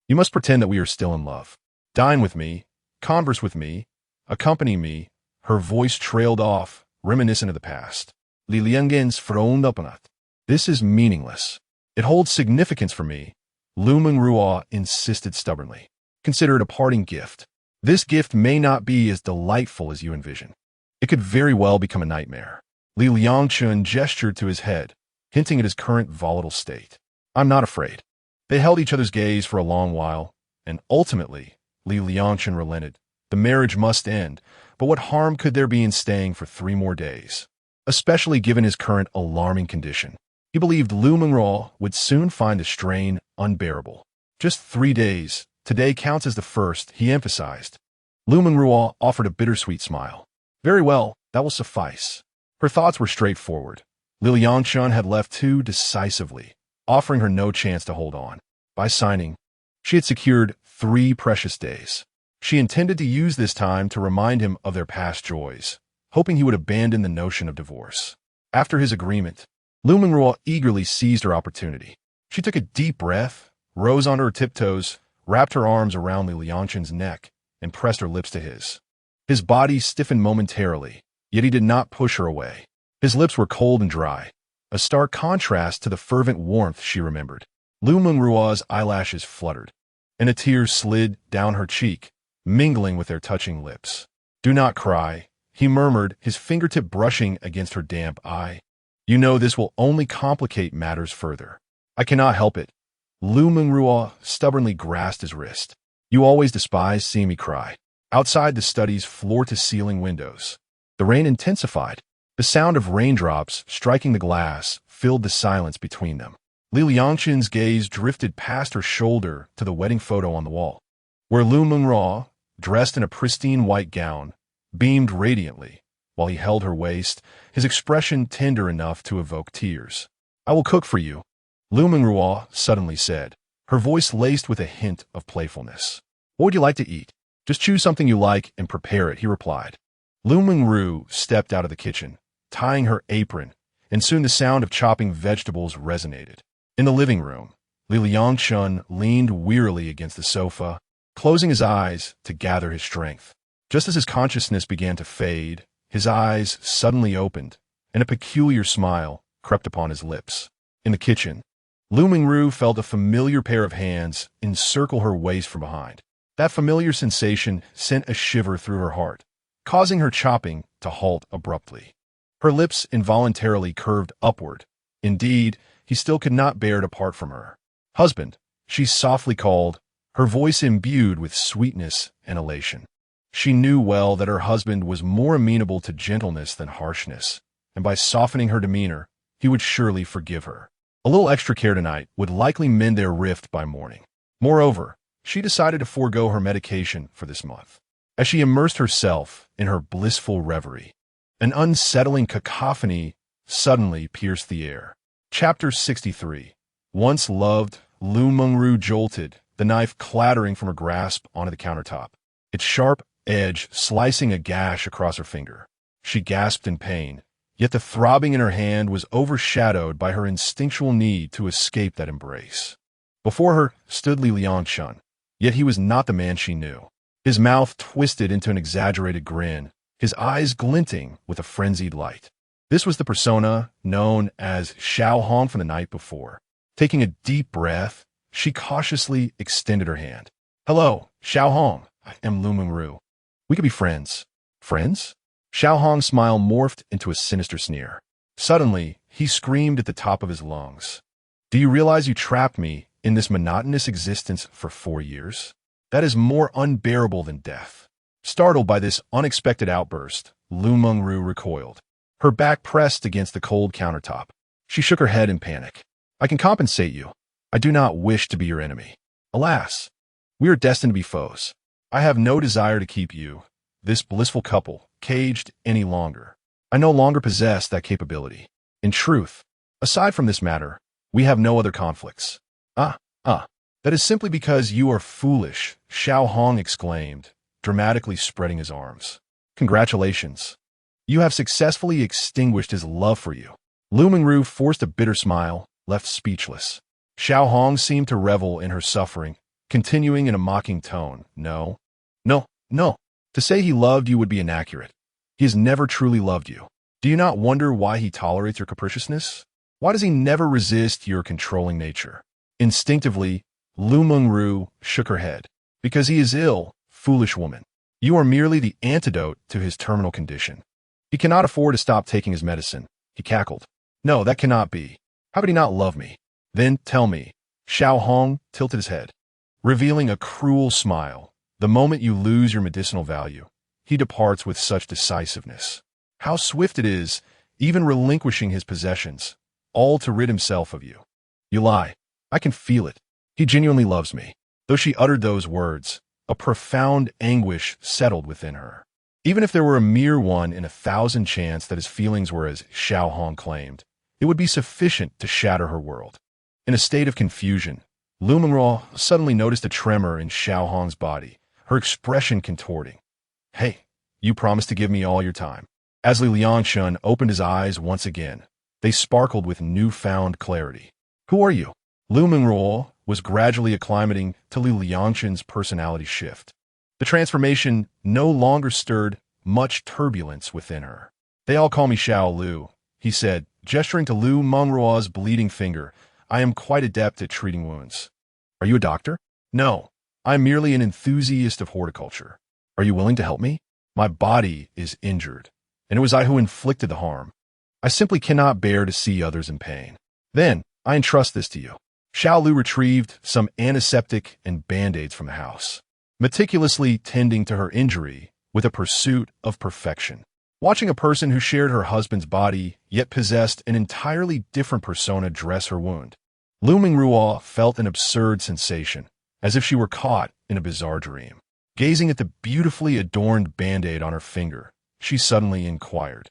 you must pretend that we are still in love. Dine with me, converse with me, accompany me." Her voice trailed off, reminiscent of the past. Liangchen's frowned upon it. "This is meaningless." "It holds significance for me," Liu Mengruo insisted stubbornly. "Consider it a parting gift. This gift may not be as delightful as you envision. It could very well become a nightmare." Liangchen gestured to his head, hinting at his current volatile state. "I'm not afraid." They held each other's gaze for a long while, and ultimately, Liangchen relented. The marriage must end, but what harm could there be in staying for 3 more days? Especially given his current alarming condition. He believed Liu Mengruo would soon find the strain unbearable. "Just 3 days. Today counts as the first," he emphasized. Liu Mengruo offered a bittersweet smile. "Very well, that will suffice." Her thoughts were straightforward. Liangchen had left too decisively, offering her no chance to hold on. By signing, she had secured 3 precious days. She intended to use this time to remind him of their past joys, hoping he would abandon the notion of divorce. After his agreement, Liu Mengruo eagerly seized her opportunity. She took a deep breath, rose onto her tiptoes, wrapped her arms around Liangchen's neck, and pressed her lips to his. His body stiffened momentarily, yet he did not push her away. His lips were cold and dry, a stark contrast to the fervent warmth she remembered. Liu Mengruo's eyelashes fluttered, and a tear slid down her cheek, mingling with their touching lips. "Do not cry," he murmured, his fingertip brushing against her damp eye. "You know this will only complicate matters further." "I cannot help it." Liu Mengruo stubbornly grasped his wrist. "You always despise seeing me cry." Outside the study's floor-to-ceiling windows, the rain intensified. The sound of raindrops striking the glass filled the silence between them. Liangchen's gaze drifted past her shoulder to the wedding photo on the wall, where Liu Mengruo, dressed in a pristine white gown, beamed radiantly, while he held her waist, his expression tender enough to evoke tears. "I will cook for you," Liu Mengruo suddenly said, her voice laced with a hint of playfulness. "What would you like to eat?" "Just choose something you like and prepare it," he replied. Liu Mengruo stepped out of the kitchen, tying her apron, and soon the sound of chopping vegetables resonated. In the living room, Liangchen leaned wearily against the sofa, closing his eyes to gather his strength. Just as his consciousness began to fade, his eyes suddenly opened, and a peculiar smile crept upon his lips. In the kitchen, Liu Mengruo felt a familiar pair of hands encircle her waist from behind. That familiar sensation sent a shiver through her heart, causing her chopping to halt abruptly. Her lips involuntarily curved upward. Indeed, he still could not bear to part from her. "Husband," she softly called, her voice imbued with sweetness and elation. She knew well that her husband was more amenable to gentleness than harshness, and by softening her demeanor, he would surely forgive her. A little extra care tonight would likely mend their rift by morning. Moreover, she decided to forego her medication for this month. As she immersed herself in her blissful reverie, an unsettling cacophony suddenly pierced the air. Chapter 63. Once loved, Liu Mengruo jolted, the knife clattering from her grasp onto the countertop, its sharp edge slicing a gash across her finger. She gasped in pain, yet the throbbing in her hand was overshadowed by her instinctual need to escape that embrace. Before her stood Liangchen, yet he was not the man she knew. His mouth twisted into an exaggerated grin, his eyes glinting with a frenzied light. This was the persona known as Xiao Hong from the night before. Taking a deep breath, she cautiously extended her hand. "Hello, Xiao Hong. I am Liu Mengruo. We could be friends." "Friends?" Xiao Hong's smile morphed into a sinister sneer. Suddenly, he screamed at the top of his lungs. Do you realize you trapped me in this monotonous existence for 4 years? That is more unbearable than death. Startled by this unexpected outburst, Liu Mengruo recoiled, her back pressed against the cold countertop. She shook her head in panic. I can compensate you. I do not wish to be your enemy. Alas, we are destined to be foes. I have no desire to keep you, this blissful couple, caged any longer. I no longer possess that capability. In truth, aside from this matter, we have no other conflicts. That is simply because you are foolish, Xiao Hong exclaimed, dramatically spreading his arms. Congratulations. You have successfully extinguished his love for you. Liu Mengruo forced a bitter smile, left speechless. Xiao Hong seemed to revel in her suffering, continuing in a mocking tone. No. To say he loved you would be inaccurate. He has never truly loved you. Do you not wonder why he tolerates your capriciousness? Why does he never resist your controlling nature? Instinctively, Liu Mengruo shook her head. Because he is ill, foolish woman. You are merely the antidote to his terminal condition. He cannot afford to stop taking his medicine. He cackled. No, that cannot be. How could he not love me? Then tell me. Xiao Hong tilted his head, revealing a cruel smile. The moment you lose your medicinal value, he departs with such decisiveness. How swift it is, even relinquishing his possessions, all to rid himself of you. You lie. I can feel it. He genuinely loves me. Though she uttered those words, a profound anguish settled within her. Even if there were a mere 1 in 1,000 chance that his feelings were as Xiao Hong claimed, it would be sufficient to shatter her world. In a state of confusion, Liu Mengruo suddenly noticed a tremor in Xiao Hong's body, her expression contorting. Hey, you promised to give me all your time. As Liangchen opened his eyes once again, they sparkled with newfound clarity. Who are you? Liu Mengruo was gradually acclimating to Liangchen's personality shift. The transformation no longer stirred much turbulence within her. They all call me Xiao Lu, he said, gesturing to Liu Mengruo's bleeding finger. I am quite adept at treating wounds. Are you a doctor? No, I'm merely an enthusiast of horticulture. Are you willing to help me? My body is injured, and it was I who inflicted the harm. I simply cannot bear to see others in pain. Then, I entrust this to you. Xiao Lu retrieved some antiseptic and band-aids from the house, meticulously tending to her injury with a pursuit of perfection. Watching a person who shared her husband's body yet possessed an entirely different persona dress her wound, Liu Mengruo felt an absurd sensation, as if she were caught in a bizarre dream. Gazing at the beautifully adorned band-aid on her finger, she suddenly inquired,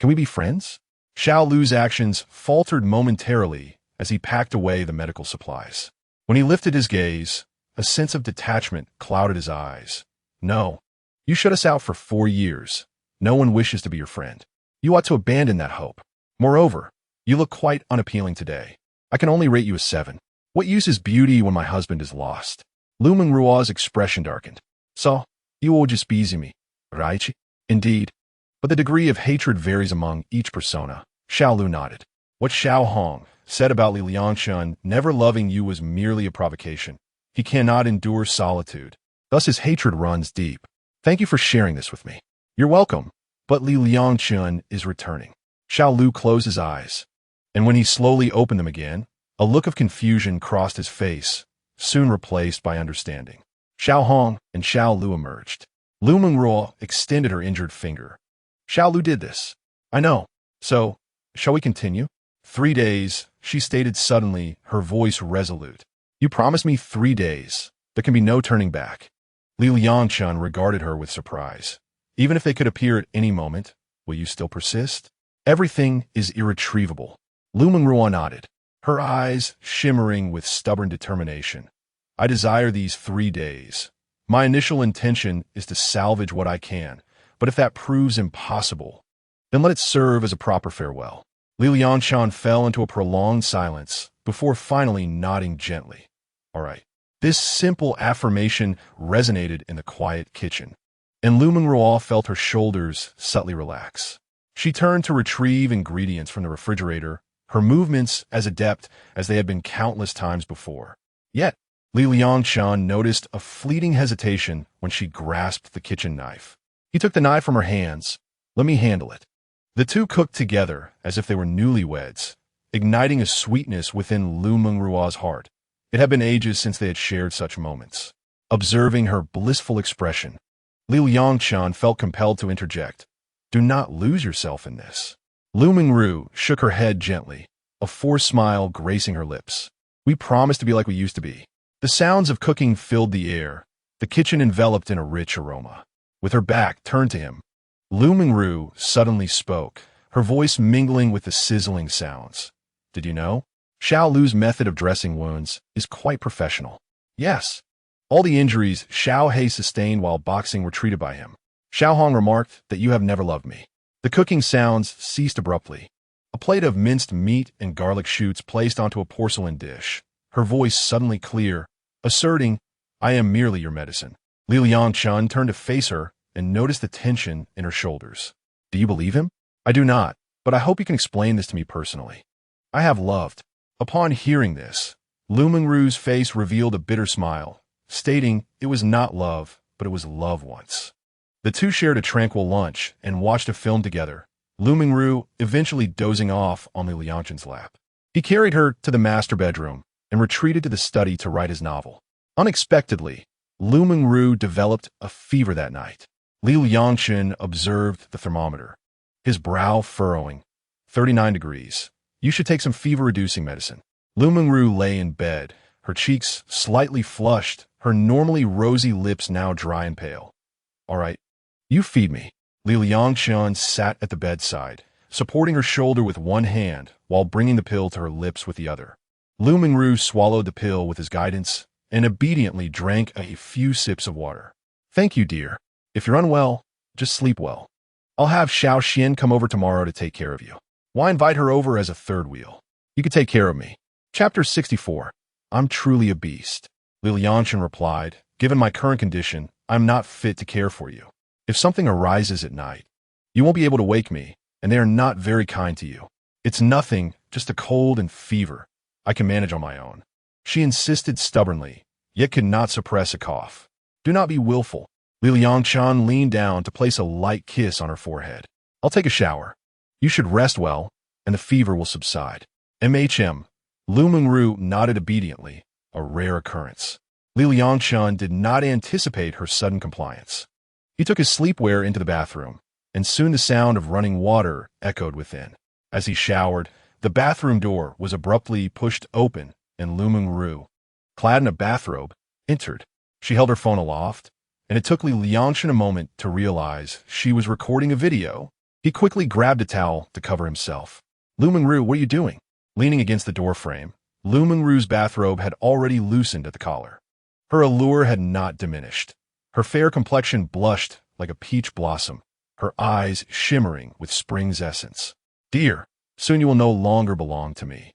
Can we be friends? Xiao Lu's actions faltered momentarily as he packed away the medical supplies. When he lifted his gaze, a sense of detachment clouded his eyes. No, you shut us out for 4 years. No one wishes to be your friend. You ought to abandon that hope. Moreover, you look quite unappealing today. I can only rate you a 7. What use is beauty when my husband is lost? Liu Mengruo's expression darkened. So, you will just be me, right? Indeed. But the degree of hatred varies among each persona. Xiao Lu nodded. What Xiao Hong said about Liangchen never loving you was merely a provocation. He cannot endure solitude. Thus his hatred runs deep. Thank you for sharing this with me. You're welcome. But Liangchen is returning. Xiao Lu closed his eyes, and when he slowly opened them again, a look of confusion crossed his face, soon replaced by understanding. Xiao Hong and Xiao Lu emerged. Liu Mengruo extended her injured finger. Xiao Lu did this. I know. So, shall we continue? 3 days, she stated suddenly, her voice resolute. You promised me 3 days. There can be no turning back. Liangchen regarded her with surprise. Even if they could appear at any moment, will you still persist? Everything is irretrievable. Liu Mengruo nodded, her eyes shimmering with stubborn determination. I desire these 3 days. My initial intention is to salvage what I can, but if that proves impossible, then let it serve as a proper farewell. Liangchen fell into a prolonged silence before finally nodding gently. All right. This simple affirmation resonated in the quiet kitchen, and Liu Mengruo felt her shoulders subtly relax. She turned to retrieve ingredients from the refrigerator, her movements as adept as they had been countless times before. Yet, Liangchen noticed a fleeting hesitation when she grasped the kitchen knife. He took the knife from her hands. Let me handle it. The two cooked together as if they were newlyweds, igniting a sweetness within Liu Mengruo's heart. It had been ages since they had shared such moments. Observing her blissful expression, Liangchen felt compelled to interject. Do not lose yourself in this. Liu Mengruo shook her head gently, a forced smile gracing her lips. We promise to be like we used to be. The sounds of cooking filled the air, the kitchen enveloped in a rich aroma. With her back turned to him, Liu Mengruo suddenly spoke, her voice mingling with the sizzling sounds. Did you know? Xiao Lu's method of dressing wounds is quite professional. Yes. All the injuries Xiao He sustained while boxing were treated by him. Xiao Hong remarked that you have never loved me. The cooking sounds ceased abruptly. A plate of minced meat and garlic shoots placed onto a porcelain dish, her voice suddenly clear, asserting, I am merely your medicine. Liangchen turned to face her and noticed the tension in her shoulders. Do you believe him? I do not, but I hope you can explain this to me personally. I have loved. Upon hearing this, Liu Mengruo's face revealed a bitter smile, stating it was not love, but it was love once. The two shared a tranquil lunch and watched a film together, Liu Mengruo eventually dozing off on Liangchen's lap. He carried her to the master bedroom and retreated to the study to write his novel. Unexpectedly, Liu Mengruo developed a fever that night. Liangchen observed the thermometer, his brow furrowing. 39 degrees. You should take some fever-reducing medicine. Liu Mengruo lay in bed, her cheeks slightly flushed, her normally rosy lips now dry and pale. All right, you feed me. Liangchen sat at the bedside, supporting her shoulder with one hand while bringing the pill to her lips with the other. Liu Mengruo swallowed the pill with his guidance and obediently drank a few sips of water. Thank you, dear. If you're unwell, just sleep well. I'll have Xiao Xian come over tomorrow to take care of you. Why invite her over as a third wheel? You could take care of me. Chapter 64. I'm truly a beast. Liangchen replied, given my current condition, I'm not fit to care for you. If something arises at night, you won't be able to wake me, and they are not very kind to you. It's nothing, just a cold and fever. I can manage on my own. She insisted stubbornly, yet could not suppress a cough. Do not be willful. Liangchen leaned down to place a light kiss on her forehead. I'll take a shower. You should rest well, and the fever will subside. MHM. Liu Mengruo nodded obediently, a rare occurrence. Liangchen did not anticipate her sudden compliance. He took his sleepwear into the bathroom, and soon the sound of running water echoed within. As he showered, the bathroom door was abruptly pushed open, and Liu Mengruo, clad in a bathrobe, entered. She held her phone aloft, and it took Liangchen a moment to realize she was recording a video. He quickly grabbed a towel to cover himself. Liu Mengruo, what are you doing? Leaning against the doorframe, Liu Mengruo's bathrobe had already loosened at the collar. Her allure had not diminished. Her fair complexion blushed like a peach blossom, her eyes shimmering with spring's essence. Dear, soon you will no longer belong to me,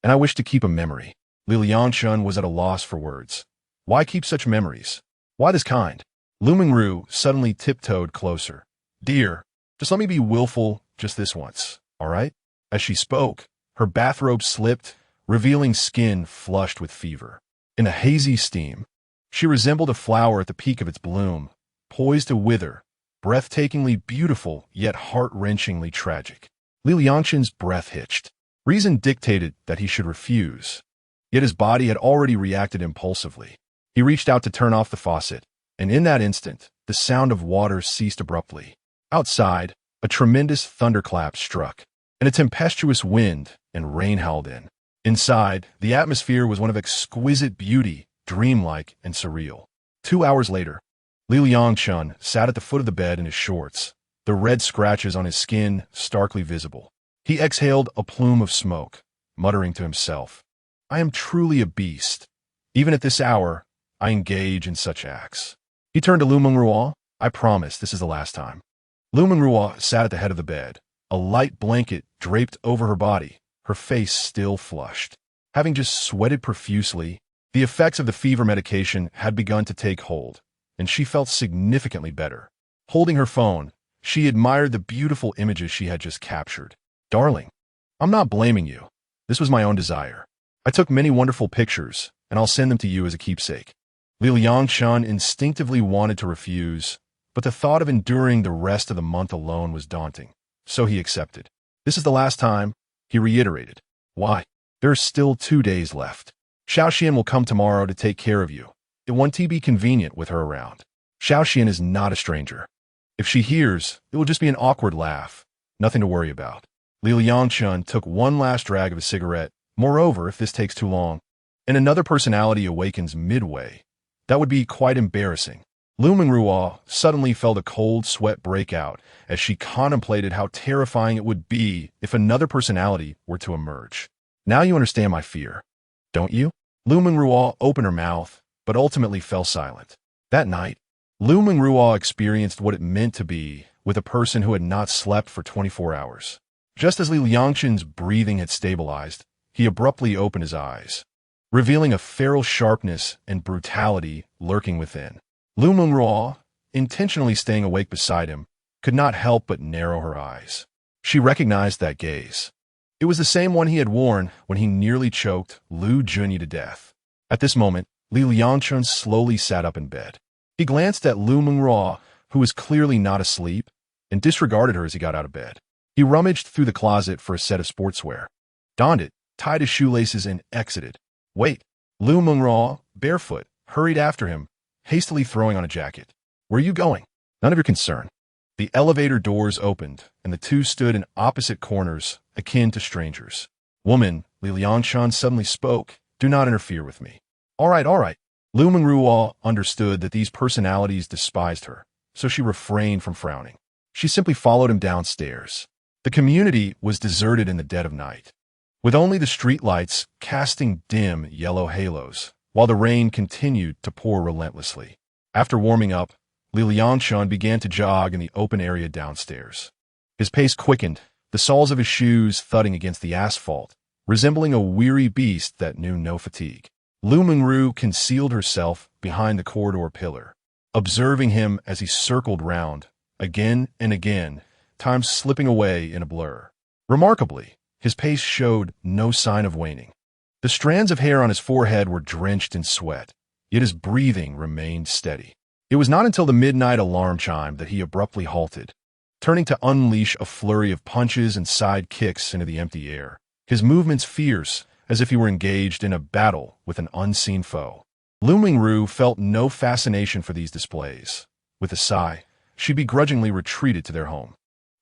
and I wish to keep a memory. Liangchen was at a loss for words. Why keep such memories? Why this kind? Liu Mengruo suddenly tiptoed closer. Dear, just let me be willful just this once, all right? As she spoke, her bathrobe slipped, revealing skin flushed with fever. In a hazy steam, she resembled a flower at the peak of its bloom, poised to wither, breathtakingly beautiful yet heart-wrenchingly tragic. Liangchen's breath hitched. Reason dictated that he should refuse, yet his body had already reacted impulsively. He reached out to turn off the faucet, and in that instant, the sound of water ceased abruptly. Outside, a tremendous thunderclap struck, and a tempestuous wind and rain howled in. Inside, the atmosphere was one of exquisite beauty, dreamlike and surreal. 2 hours later, Liangchen sat at the foot of the bed in his shorts, the red scratches on his skin starkly visible. He exhaled a plume of smoke, muttering to himself, I am truly a beast. Even at this hour, I engage in such acts. He turned to Liu Mengruo. I promise this is the last time. Liu Mengruo sat at the head of the bed, a light blanket draped over her body, her face still flushed. Having just sweated profusely, the effects of the fever medication had begun to take hold, and she felt significantly better. Holding her phone, she admired the beautiful images she had just captured. Darling, I'm not blaming you. This was my own desire. I took many wonderful pictures, and I'll send them to you as a keepsake. Liangchen instinctively wanted to refuse, but the thought of enduring the rest of the month alone was daunting, so he accepted. This is the last time, he reiterated. Why? There are still 2 days left. Xiaoxian will come tomorrow to take care of you. It won't be convenient with her around. Xiaoxian is not a stranger. If she hears, it will just be an awkward laugh. Nothing to worry about. Liangchen took one last drag of a cigarette. Moreover, if this takes too long, and another personality awakens midway, that would be quite embarrassing. Liu Mengruo suddenly felt a cold sweat break out as she contemplated how terrifying it would be if another personality were to emerge. Now you understand my fear, don't you? Liu Mengruo opened her mouth, but ultimately fell silent. That night, Liu Mengruo experienced what it meant to be with a person who had not slept for 24 hours. Just as Liangchen's breathing had stabilized, he abruptly opened his eyes, revealing a feral sharpness and brutality lurking within. Liu Mengruo, intentionally staying awake beside him, could not help but narrow her eyes. She recognized that gaze. It was the same one he had worn when he nearly choked Liu Junyi to death. At this moment, Liangchen slowly sat up in bed. He glanced at Liu Mengruo, who was clearly not asleep, and disregarded her as he got out of bed. He rummaged through the closet for a set of sportswear, donned it, tied his shoelaces, and exited. Wait! Liu Mengruo, barefoot, hurried after him, hastily throwing on a jacket. Where are you going? None of your concern. The elevator doors opened, and the two stood in opposite corners, akin to strangers. Woman, Liangchen suddenly spoke, do not interfere with me. All right, all right. Liu Mengruo understood that these personalities despised her, so she refrained from frowning. She simply followed him downstairs. The community was deserted in the dead of night, with only the streetlights casting dim yellow halos, while the rain continued to pour relentlessly. After warming up, Liangchen began to jog in the open area downstairs. His pace quickened, the soles of his shoes thudding against the asphalt, resembling a weary beast that knew no fatigue. Liu Mengruo concealed herself behind the corridor pillar, observing him as he circled round, again and again, time slipping away in a blur. Remarkably, his pace showed no sign of waning. The strands of hair on his forehead were drenched in sweat, yet his breathing remained steady. It was not until the midnight alarm chimed that he abruptly halted, turning to unleash a flurry of punches and side kicks into the empty air, his movements fierce, as if he were engaged in a battle with an unseen foe. Liu Mengruo felt no fascination for these displays. With a sigh, she begrudgingly retreated to their home.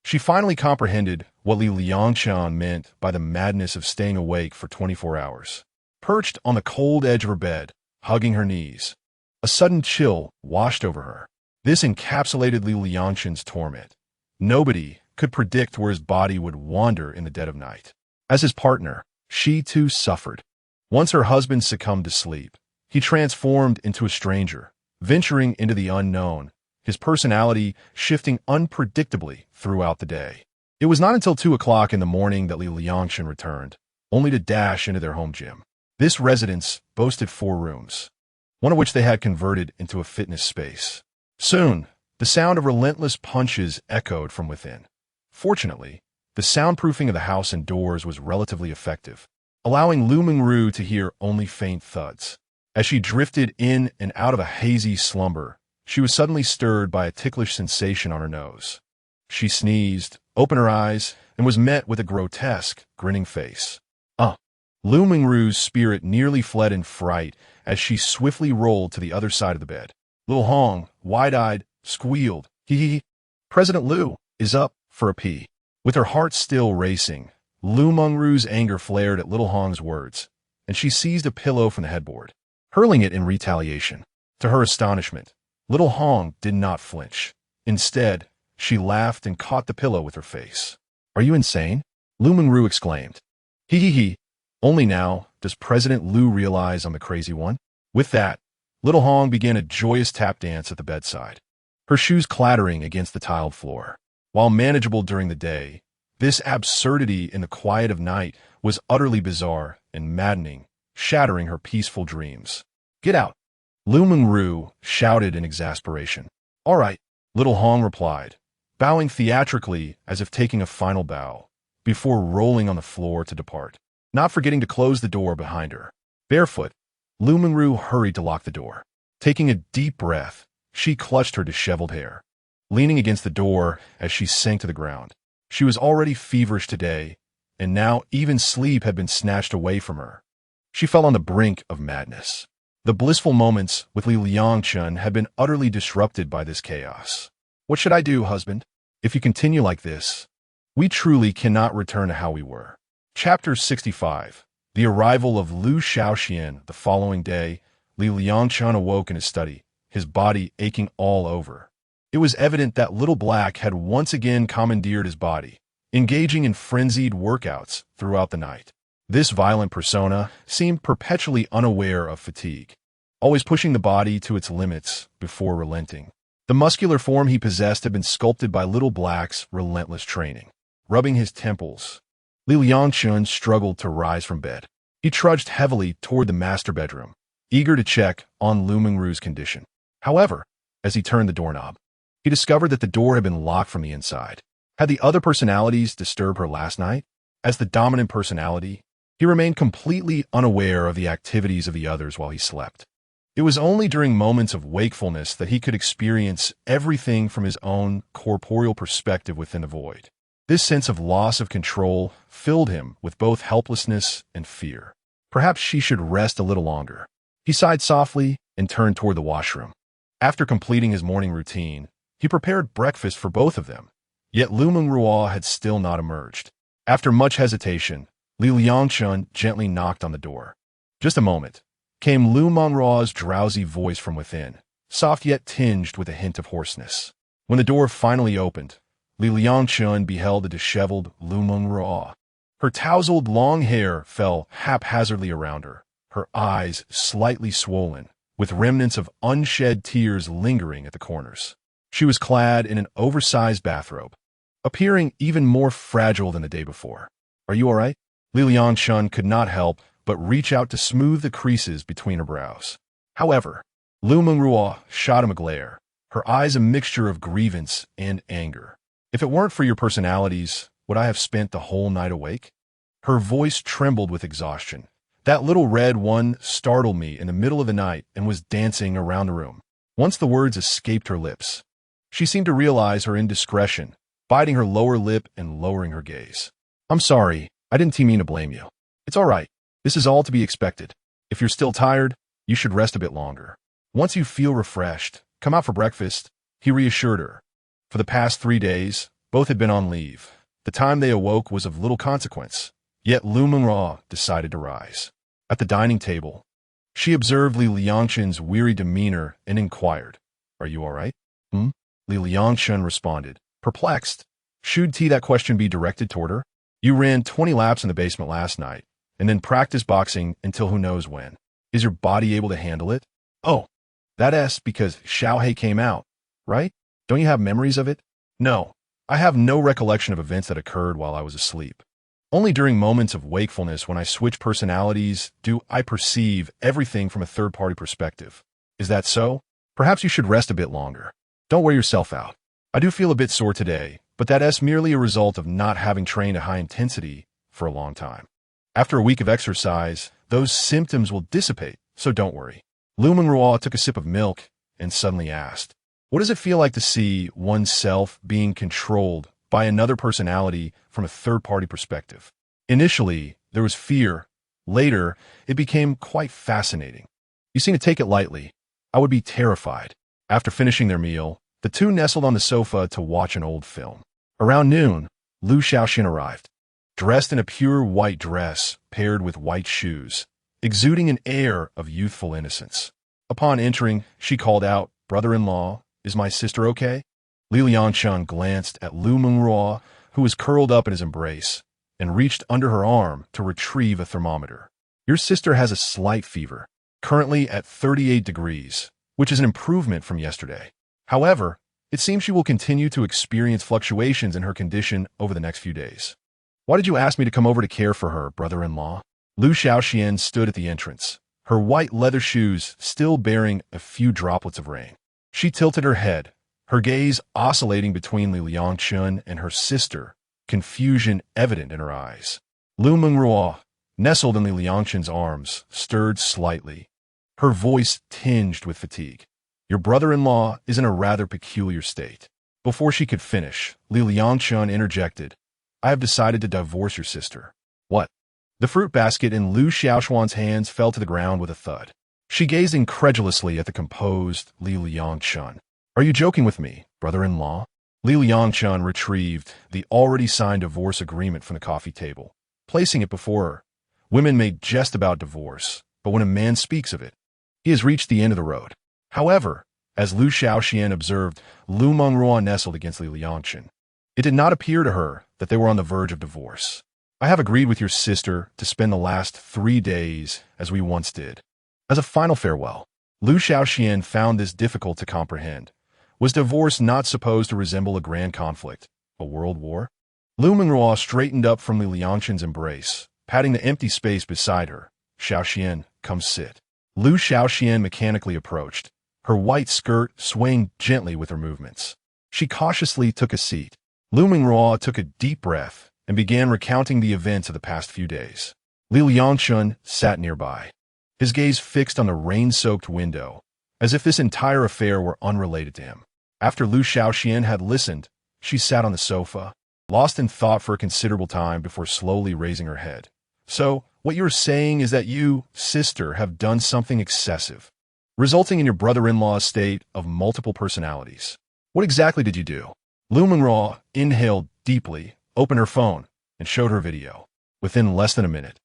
She finally comprehended what Liangchen meant by the madness of staying awake for 24 hours. Perched on the cold edge of her bed, hugging her knees, a sudden chill washed over her. This encapsulated Liangchen's torment. Nobody could predict where his body would wander in the dead of night. As his partner, she too suffered. Once her husband succumbed to sleep, he transformed into a stranger, venturing into the unknown, his personality shifting unpredictably throughout the day. It was not until 2 o'clock in the morning that Liangchen returned, only to dash into their home gym. This residence boasted 4 rooms, one of which they had converted into a fitness space. Soon, the sound of relentless punches echoed from within. Fortunately, the soundproofing of the house and doors was relatively effective, allowing Liu Mengruo to hear only faint thuds. As she drifted in and out of a hazy slumber, she was suddenly stirred by a ticklish sensation on her nose. She sneezed, opened her eyes, and was met with a grotesque, grinning face. Liu Mengruo's spirit nearly fled in fright as she swiftly rolled to the other side of the bed. Lil Hong, wide-eyed, squealed, "Hee. President Liu is up for a pee." With her heart still racing, Liu Mengruo's anger flared at Little Hong's words, and she seized a pillow from the headboard, hurling it in retaliation. To her astonishment, Little Hong did not flinch. Instead, she laughed and caught the pillow with her face. "Are you insane?" Liu Mengruo exclaimed. He. Only now does President Liu realize I'm the crazy one. With that, Little Hong began a joyous tap dance at the bedside, her shoes clattering against the tiled floor. While manageable during the day, this absurdity in the quiet of night was utterly bizarre and maddening, shattering her peaceful dreams. "Get out!" Liu Mengruo shouted in exasperation. "All right," Little Hong replied, bowing theatrically as if taking a final bow, before rolling on the floor to depart, not forgetting to close the door behind her. Barefoot, Liu Mengruo hurried to lock the door. Taking a deep breath, she clutched her disheveled hair, leaning against the door as she sank to the ground. She was already feverish today, and now even sleep had been snatched away from her. She fell on the brink of madness. The blissful moments with Liangchen had been utterly disrupted by this chaos. What should I do, husband? If you continue like this, we truly cannot return to how we were. Chapter 65. The arrival of Liu Shaoxian. The following day, Liangchen awoke in his study, his body aching all over. It was evident that Little Black had once again commandeered his body, engaging in frenzied workouts throughout the night. This violent persona seemed perpetually unaware of fatigue, always pushing the body to its limits before relenting. The muscular form he possessed had been sculpted by Little Black's relentless training. Rubbing his temples, Liangchen struggled to rise from bed. He trudged heavily toward the master bedroom, eager to check on Liu Mengruo's condition. However, as he turned the doorknob, he discovered that the door had been locked from the inside. Had the other personalities disturbed her last night? As the dominant personality, he remained completely unaware of the activities of the others while he slept. It was only during moments of wakefulness that he could experience everything from his own corporeal perspective within the void. This sense of loss of control filled him with both helplessness and fear. Perhaps she should rest a little longer. He sighed softly and turned toward the washroom. After completing his morning routine, he prepared breakfast for both of them. Yet Liu Mengruo had still not emerged. After much hesitation, Liangchen gently knocked on the door. Just a moment, came Liu Mengruo's drowsy voice from within, soft yet tinged with a hint of hoarseness. When the door finally opened, Liangchen beheld the disheveled Liu Mengruo. Her tousled long hair fell haphazardly around her, her eyes slightly swollen, with remnants of unshed tears lingering at the corners. She was clad in an oversized bathrobe, appearing even more fragile than the day before. "Are you all right?" Liangchen could not help but reach out to smooth the creases between her brows. However, Liu Mengruo shot him a glare, her eyes a mixture of grievance and anger. "If it weren't for your personalities, would I have spent the whole night awake?" Her voice trembled with exhaustion. "That little red one startled me in the middle of the night and was dancing around the room." Once the words escaped her lips, she seemed to realize her indiscretion, biting her lower lip and lowering her gaze. "I'm sorry, I didn't mean to blame you. It's all right. This is all to be expected. If you're still tired, you should rest a bit longer. Once you feel refreshed, come out for breakfast," he reassured her. For the past 3 days, both had been on leave. The time they awoke was of little consequence, yet Liu Mengruo decided to rise. At the dining table, she observed Liangchen's weary demeanor and inquired, "Are you all right?" Liangchen responded, perplexed. Should that question be directed toward her? "You ran 20 laps in the basement last night, and then practiced boxing until who knows when. Is your body able to handle it?" "Oh, that's because Xiaohei came out, right? Don't you have memories of it?" "No, I have no recollection of events that occurred while I was asleep. Only during moments of wakefulness when I switch personalities do I perceive everything from a third-party perspective." "Is that so? Perhaps you should rest a bit longer. Don't wear yourself out. I do feel a bit sore today, but that's merely a result of not having trained at high intensity for a long time. After a week of exercise, those symptoms will dissipate, so don't worry." Liu Mengruo took a sip of milk and suddenly asked, "What does it feel like to see oneself being controlled by another personality from a third-party perspective?" Initially, there was fear. Later, it became quite fascinating. "You seem to take it lightly. I would be terrified." After finishing their meal, the two nestled on the sofa to watch an old film. Around noon, Liu Shaoxian arrived, dressed in a pure white dress paired with white shoes, exuding an air of youthful innocence. Upon entering, she called out, "Brother-in-law, is my sister okay?" Liangchen glanced at Liu Mengruo, who was curled up in his embrace, and reached under her arm to retrieve a thermometer. "Your sister has a slight fever, currently at 38 degrees, which is an improvement from yesterday. However, it seems she will continue to experience fluctuations in her condition over the next few days." "Why did you ask me to come over to care for her, brother-in-law?" Liu Shaoxian stood at the entrance, her white leather shoes still bearing a few droplets of rain. She tilted her head, her gaze oscillating between Liangchen and her sister, confusion evident in her eyes. Liu Mengruo, nestled in Liangchen's arms, stirred slightly, her voice tinged with fatigue. "Your brother-in-law is in a rather peculiar state." Before she could finish, Liangchen interjected, I have decided to divorce your sister. What? The fruit basket in Liu Xiaoshuan's hands fell to the ground with a thud. She gazed incredulously at the composed Liangchen. Are you joking with me, brother-in-law? Liangchen retrieved the already signed divorce agreement from the coffee table, placing it before her. Women may jest about divorce, but when a man speaks of it, he has reached the end of the road. However, as Liu Xiaoxian observed, Liu Mengruo nestled against Liangchen. It did not appear to her that they were on the verge of divorce. I have agreed with your sister to spend the last 3 days as we once did. As a final farewell, Liu Xiaoxian found this difficult to comprehend. Was divorce not supposed to resemble a grand conflict, a world war? Liu Mengruo straightened up from Liangchen's embrace, patting the empty space beside her. Xiaoxian, come sit. Liu Xiaoxian mechanically approached, her white skirt swaying gently with her movements. She cautiously took a seat. Liu Mengruo took a deep breath and began recounting the events of the past few days. Liangchen sat nearby, his gaze fixed on the rain-soaked window, as if this entire affair were unrelated to him. After Liu Xiaoxian had listened, she sat on the sofa, lost in thought for a considerable time before slowly raising her head. So, what you're saying is that you, sister, have done something excessive, resulting in your brother-in-law's state of multiple personalities. What exactly did you do? Liu Mengruo inhaled deeply, opened her phone, and showed her video. Within less than a minute,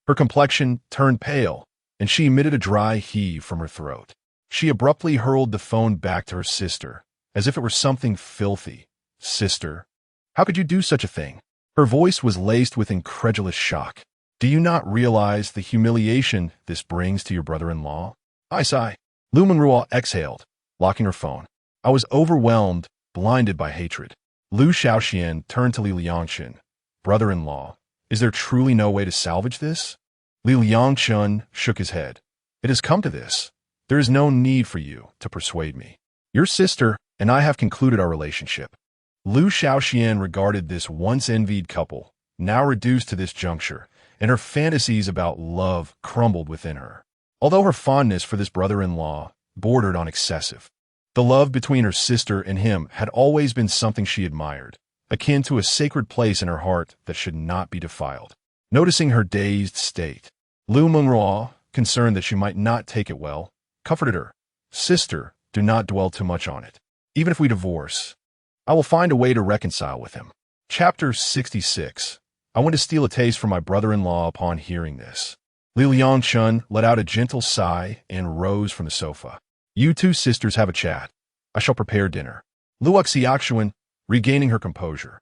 her complexion turned pale, and she emitted a dry heave from her throat. She abruptly hurled the phone back to her sister, as if it were something filthy. Sister, how could you do such a thing? Her voice was laced with incredulous shock. Do you not realize the humiliation this brings to your brother-in-law? I sigh. Liu Mengruo exhaled, locking her phone. I was overwhelmed, blinded by hatred. Liu Xiaoxian turned to Liangchen. Brother-in-law, is there truly no way to salvage this? Liangchen shook his head. It has come to this. There is no need for you to persuade me. Your sister and I have concluded our relationship. Liu Xiaoxian regarded this once envied couple, now reduced to this juncture, and her fantasies about love crumbled within her. Although her fondness for this brother-in-law bordered on excessive, the love between her sister and him had always been something she admired, akin to a sacred place in her heart that should not be defiled. Noticing her dazed state, Liu Mengruo, concerned that she might not take it well, comforted her. Sister, do not dwell too much on it. Even if we divorce, I will find a way to reconcile with him. Chapter 66. I went to steal a taste from my brother-in-law upon hearing this. Liangchen let out a gentle sigh and rose from the sofa. You two sisters have a chat. I shall prepare dinner. Liu Xiaoxuan, regaining her composure,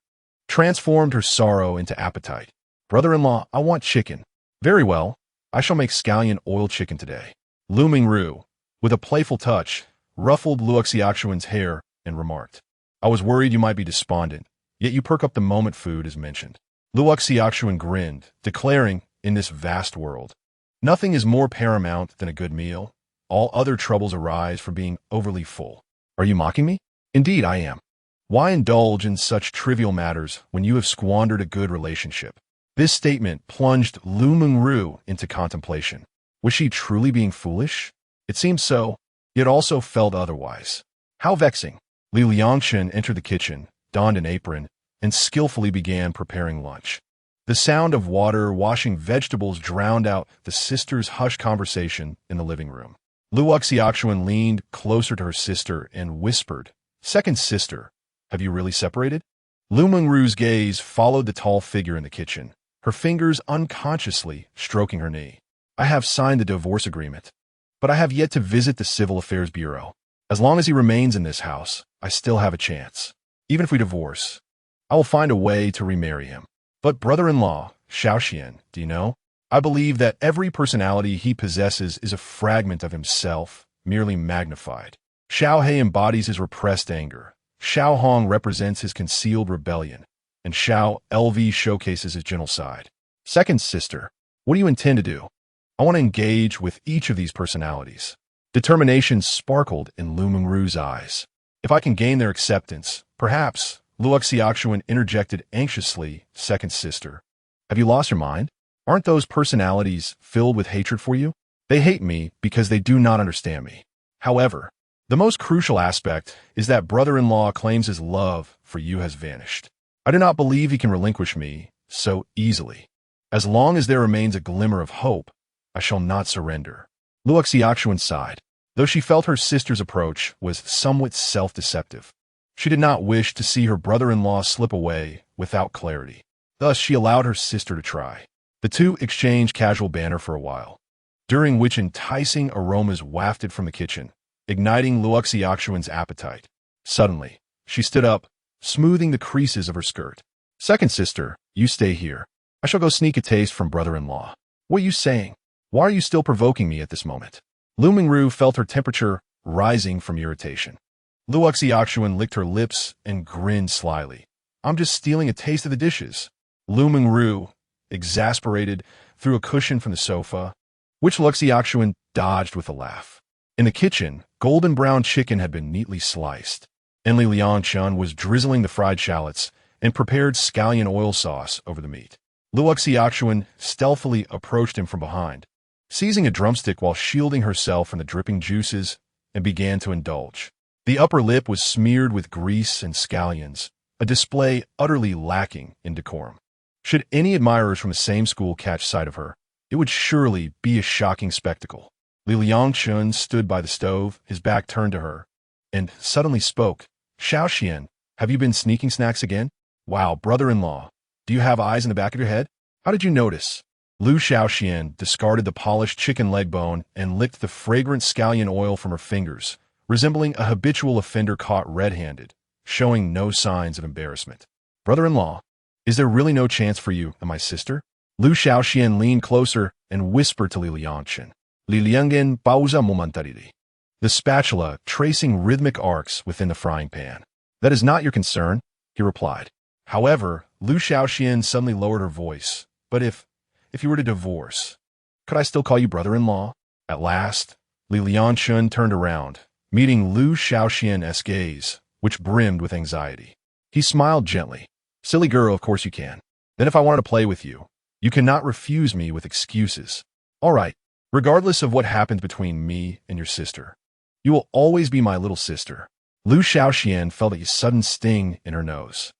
transformed her sorrow into appetite. Brother-in-law, I want chicken. Very well. I shall make scallion oil chicken today. Liu Mengruo, with a playful touch, ruffled Liu Xiaoxuan's hair and remarked, I was worried you might be despondent, yet you perk up the moment food is mentioned. Liu Xiaoxuan grinned, declaring, in this vast world, nothing is more paramount than a good meal. All other troubles arise from being overly full. Are you mocking me? Indeed, I am. Why indulge in such trivial matters when you have squandered a good relationship? This statement plunged Liu Mengruo into contemplation. Was she truly being foolish? It seemed so, yet also felt otherwise. How vexing. Liangchen entered the kitchen, donned an apron, and skillfully began preparing lunch. The sound of water washing vegetables drowned out the sisters' hushed conversation in the living room. Liu Xiaoxuan leaned closer to her sister and whispered, Second sister, have you really separated? Liu Mengruo's gaze followed the tall figure in the kitchen, her fingers unconsciously stroking her knee. I have signed the divorce agreement, but I have yet to visit the Civil Affairs Bureau. As long as he remains in this house, I still have a chance. Even if we divorce, I will find a way to remarry him. But brother-in-law, Xiaoxian, do you know? I believe that every personality he possesses is a fragment of himself, merely magnified. Xiao He embodies his repressed anger. Xiao Hong represents his concealed rebellion, and Xiao LV showcases his gentle side. Second sister, what do you intend to do? I want to engage with each of these personalities. Determination sparkled in Liu Mengruo's eyes. If I can gain their acceptance, perhaps, Liu Xiaoxuan interjected anxiously, second sister. Have you lost your mind? Aren't those personalities filled with hatred for you? They hate me because they do not understand me. However, the most crucial aspect is that brother-in-law claims his love for you has vanished. I do not believe he can relinquish me so easily. As long as there remains a glimmer of hope, I shall not surrender. Liu Xiaoxuan sighed. Though she felt her sister's approach was somewhat self-deceptive, she did not wish to see her brother-in-law slip away without clarity. Thus, she allowed her sister to try. The two exchanged casual banter for a while, during which enticing aromas wafted from the kitchen, igniting Liu Xiaoxuan's appetite. Suddenly, she stood up, smoothing the creases of her skirt. Second sister, you stay here. I shall go sneak a taste from brother-in-law. What are you saying? Why are you still provoking me at this moment? Liu Mengruo felt her temperature rising from irritation. Liu Xiaoxuan licked her lips and grinned slyly. I'm just stealing a taste of the dishes. Liu Mengruo, exasperated, threw a cushion from the sofa, which Liu Xiaoxuan dodged with a laugh. In the kitchen, golden brown chicken had been neatly sliced. Enli Liangchen was drizzling the fried shallots and prepared scallion oil sauce over the meat. Liu Xiaoxuan stealthily approached him from behind, seizing a drumstick while shielding herself from the dripping juices, and began to indulge. The upper lip was smeared with grease and scallions, a display utterly lacking in decorum. Should any admirers from the same school catch sight of her, it would surely be a shocking spectacle. Liangchen stood by the stove, his back turned to her, and suddenly spoke. Xiaoxian, have you been sneaking snacks again? Wow, brother-in-law, do you have eyes in the back of your head? How did you notice? Liu Xiaoxian discarded the polished chicken leg bone and licked the fragrant scallion oil from her fingers, resembling a habitual offender caught red-handed, showing no signs of embarrassment. Brother-in-law, is there really no chance for you and my sister? Liu Xiaoxian leaned closer and whispered to Liangchen. Liangchen pausa momentarily. The spatula tracing rhythmic arcs within the frying pan. That is not your concern, he replied. However, Liu Xiaoxian suddenly lowered her voice. But if you were to divorce, could I still call you brother-in-law? At last, Liangchen turned around, meeting Liu Xiaoxian's gaze, which brimmed with anxiety. He smiled gently. Silly girl, of course you can. Then if I wanted to play with you, you cannot refuse me with excuses. All right, regardless of what happens between me and your sister, you will always be my little sister. Liu Xiaoxian felt a sudden sting in her nose,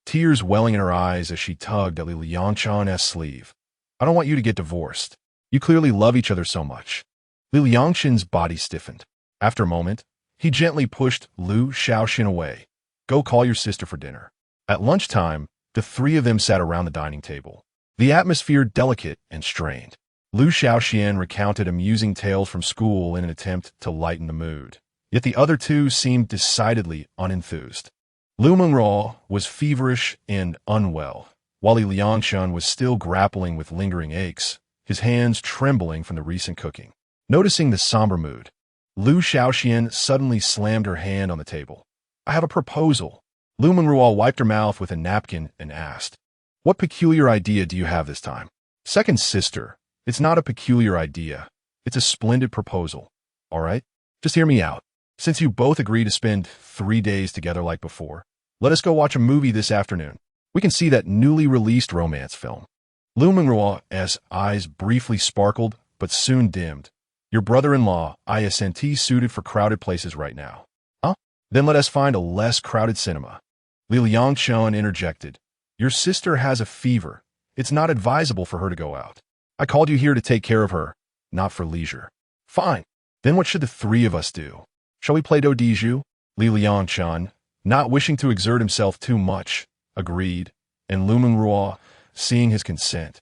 tears welling in her eyes as she tugged at Liangchen's sleeve. I don't want you to get divorced. You clearly love each other so much. Liangchen's body stiffened. After a moment, he gently pushed Liu Xiaoxian away. Go call your sister for dinner. At lunchtime, the three of them sat around the dining table, the atmosphere delicate and strained. Liu Xiaoxian recounted amusing tales from school in an attempt to lighten the mood, yet the other two seemed decidedly unenthused. Liu Mengruo was feverish and unwell, while Liangchen was still grappling with lingering aches, his hands trembling from the recent cooking. Noticing the somber mood, Liu Xiaoxian suddenly slammed her hand on the table. I have a proposal. Liu Mengruo wiped her mouth with a napkin and asked, what peculiar idea do you have this time? Second sister, it's not a peculiar idea. It's a splendid proposal. All right? Just hear me out. Since you both agree to spend 3 days together like before, let us go watch a movie this afternoon. We can see that newly released romance film. Liu Mengruo's eyes briefly sparkled, but soon dimmed. Your brother-in-law, isn't suited for crowded places right now. Huh? Then let us find a less crowded cinema. Liangchen interjected. Your sister has a fever. It's not advisable for her to go out. I called you here to take care of her, not for leisure. Fine. Then what should the three of us do? Shall we play dodiju? Liangchen, not wishing to exert himself too much, agreed, and Liu Mengruo, seeing his consent,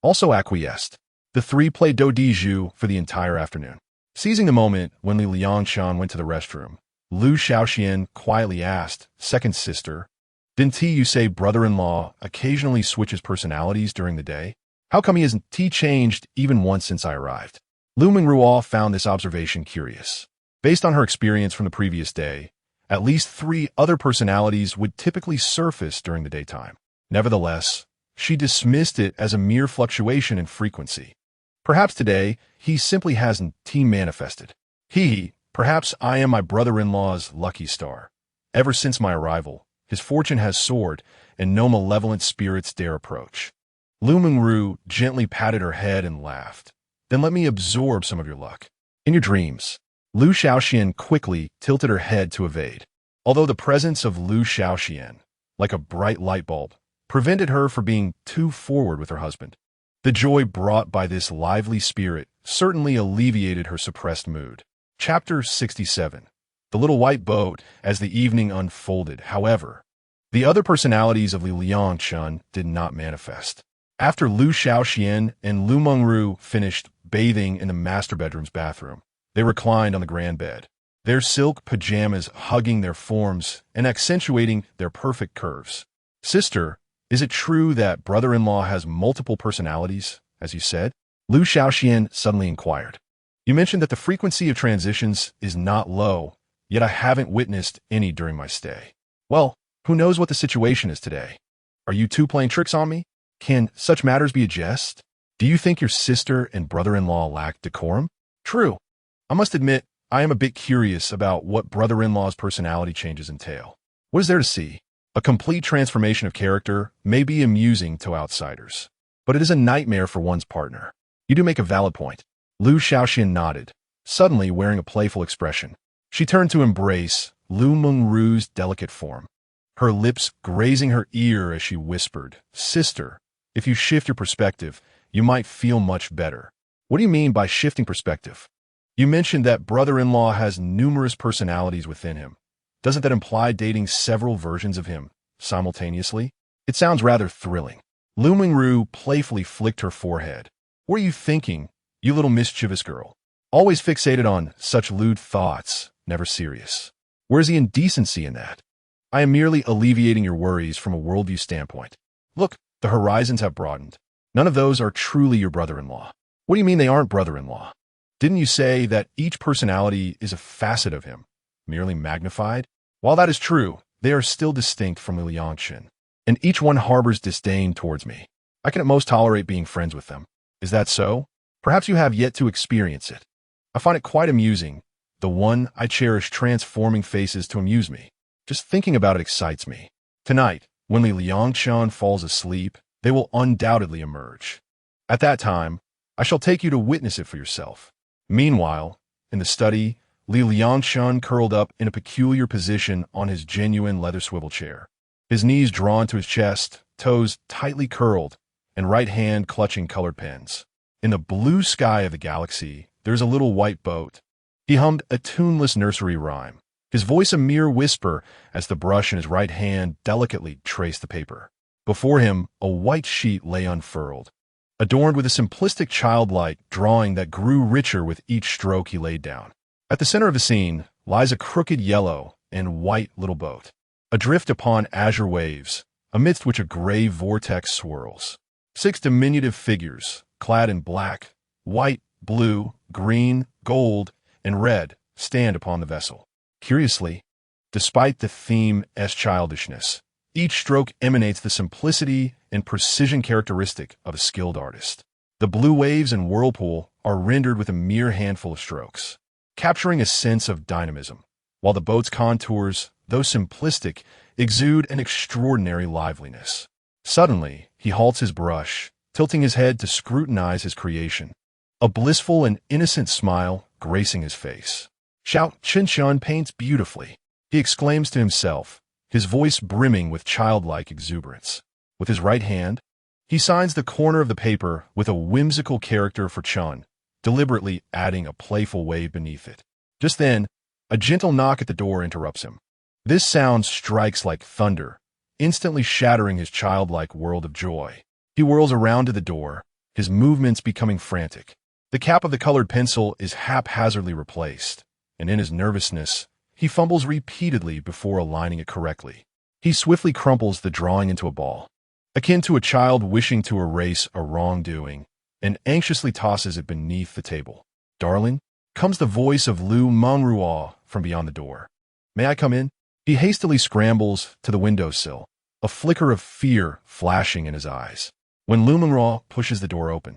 also acquiesced. The three played dodiju for the entire afternoon. Seizing the moment when Liangchen went to the restroom, Liu Xiaoxian quietly asked, second sister, didn't you say brother-in-law occasionally switches personalities during the day? How come he hasn't changed even once since I arrived? Liu Mengruo found this observation curious. Based on her experience from the previous day, at least 3 other personalities would typically surface during the daytime. Nevertheless, she dismissed it as a mere fluctuation in frequency. Perhaps today, he simply hasn't manifested. Perhaps I am my brother-in-law's lucky star. Ever since my arrival, his fortune has soared, and no malevolent spirits dare approach. Liu Mengruo gently patted her head and laughed. Then let me absorb some of your luck. In your dreams. Liu Xiaoxian quickly tilted her head to evade. Although the presence of Liu Xiaoxian like a bright light bulb, prevented her from being too forward with her husband. The joy brought by this lively spirit certainly alleviated her suppressed mood. Chapter 67. The Little White Boat. As the evening unfolded, however, the other personalities of Liangchen did not manifest. After Liu Shaoxian and Liu Mengruo finished bathing in the master bedroom's bathroom, they reclined on the grand bed, their silk pajamas hugging their forms and accentuating their perfect curves. "Sister, is it true that brother-in-law has multiple personalities, as you said?" Liu Shaoxian suddenly inquired. "You mentioned that the frequency of transitions is not low, yet I haven't witnessed any during my stay." "Well, who knows what the situation is today? Are you two playing tricks on me? Can such matters be a jest? Do you think your sister and brother-in-law lack decorum?" "True. I must admit, I am a bit curious about what brother-in-law's personality changes entail. What is there to see? A complete transformation of character may be amusing to outsiders, but it is a nightmare for one's partner." "You do make a valid point." Liu Shaoxian nodded, suddenly wearing a playful expression. She turned to embrace Liu Mengruo's delicate form, her lips grazing her ear as she whispered, "Sister, if you shift your perspective, you might feel much better." "What do you mean by shifting perspective?" "You mentioned that brother-in-law has numerous personalities within him. Doesn't that imply dating several versions of him simultaneously? It sounds rather thrilling." Liu Mengruo playfully flicked her forehead. "What are you thinking, you little mischievous girl? Always fixated on such lewd thoughts, never serious. Where's the indecency in that? I am merely alleviating your worries from a worldview standpoint. Look, the horizons have broadened. None of those are truly your brother-in-law." "What do you mean they aren't brother-in-law? Didn't you say that each personality is a facet of him, merely magnified?" "While that is true, they are still distinct from Liangchen, and each one harbors disdain towards me. I can at most tolerate being friends with them." "Is that so? Perhaps you have yet to experience it. I find it quite amusing. The one I cherish transforming faces to amuse me. Just thinking about it excites me. Tonight, when Liangchen falls asleep, they will undoubtedly emerge. At that time, I shall take you to witness it for yourself." Meanwhile, in the study, Liangchen curled up in a peculiar position on his genuine leather swivel chair, his knees drawn to his chest, toes tightly curled, and right hand clutching colored pens. In the blue sky of the galaxy, there's a little white boat. He hummed a tuneless nursery rhyme, his voice a mere whisper as the brush in his right hand delicately traced the paper. Before him, a white sheet lay unfurled, adorned with a simplistic childlike drawing that grew richer with each stroke he laid down. At the center of the scene lies a crooked yellow and white little boat, adrift upon azure waves, amidst which a gray vortex swirls. 6 diminutive figures, clad in black, white, blue, green, gold, and red, stand upon the vessel. Curiously, despite the theme's childishness, each stroke emanates the simplicity and precision characteristic of a skilled artist. The blue waves and whirlpool are rendered with a mere handful of strokes, capturing a sense of dynamism, while the boat's contours, though simplistic, exude an extraordinary liveliness. Suddenly, he halts his brush, tilting his head to scrutinize his creation, a blissful and innocent smile gracing his face. "Xiao paints beautifully," he exclaims to himself, his voice brimming with childlike exuberance. With his right hand, he signs the corner of the paper with a whimsical character for Chun, deliberately adding a playful wave beneath it. Just then, a gentle knock at the door interrupts him. This sound strikes like thunder, instantly shattering his childlike world of joy. He whirls around to the door, his movements becoming frantic. The cap of the colored pencil is haphazardly replaced, and in his nervousness, he fumbles repeatedly before aligning it correctly. He swiftly crumples the drawing into a ball, akin to a child wishing to erase a wrongdoing, and anxiously tosses it beneath the table. "Darling," comes the voice of Liu Mengruo from beyond the door. "May I come in?" He hastily scrambles to the windowsill, a flicker of fear flashing in his eyes. When Liu Mengruo pushes the door open,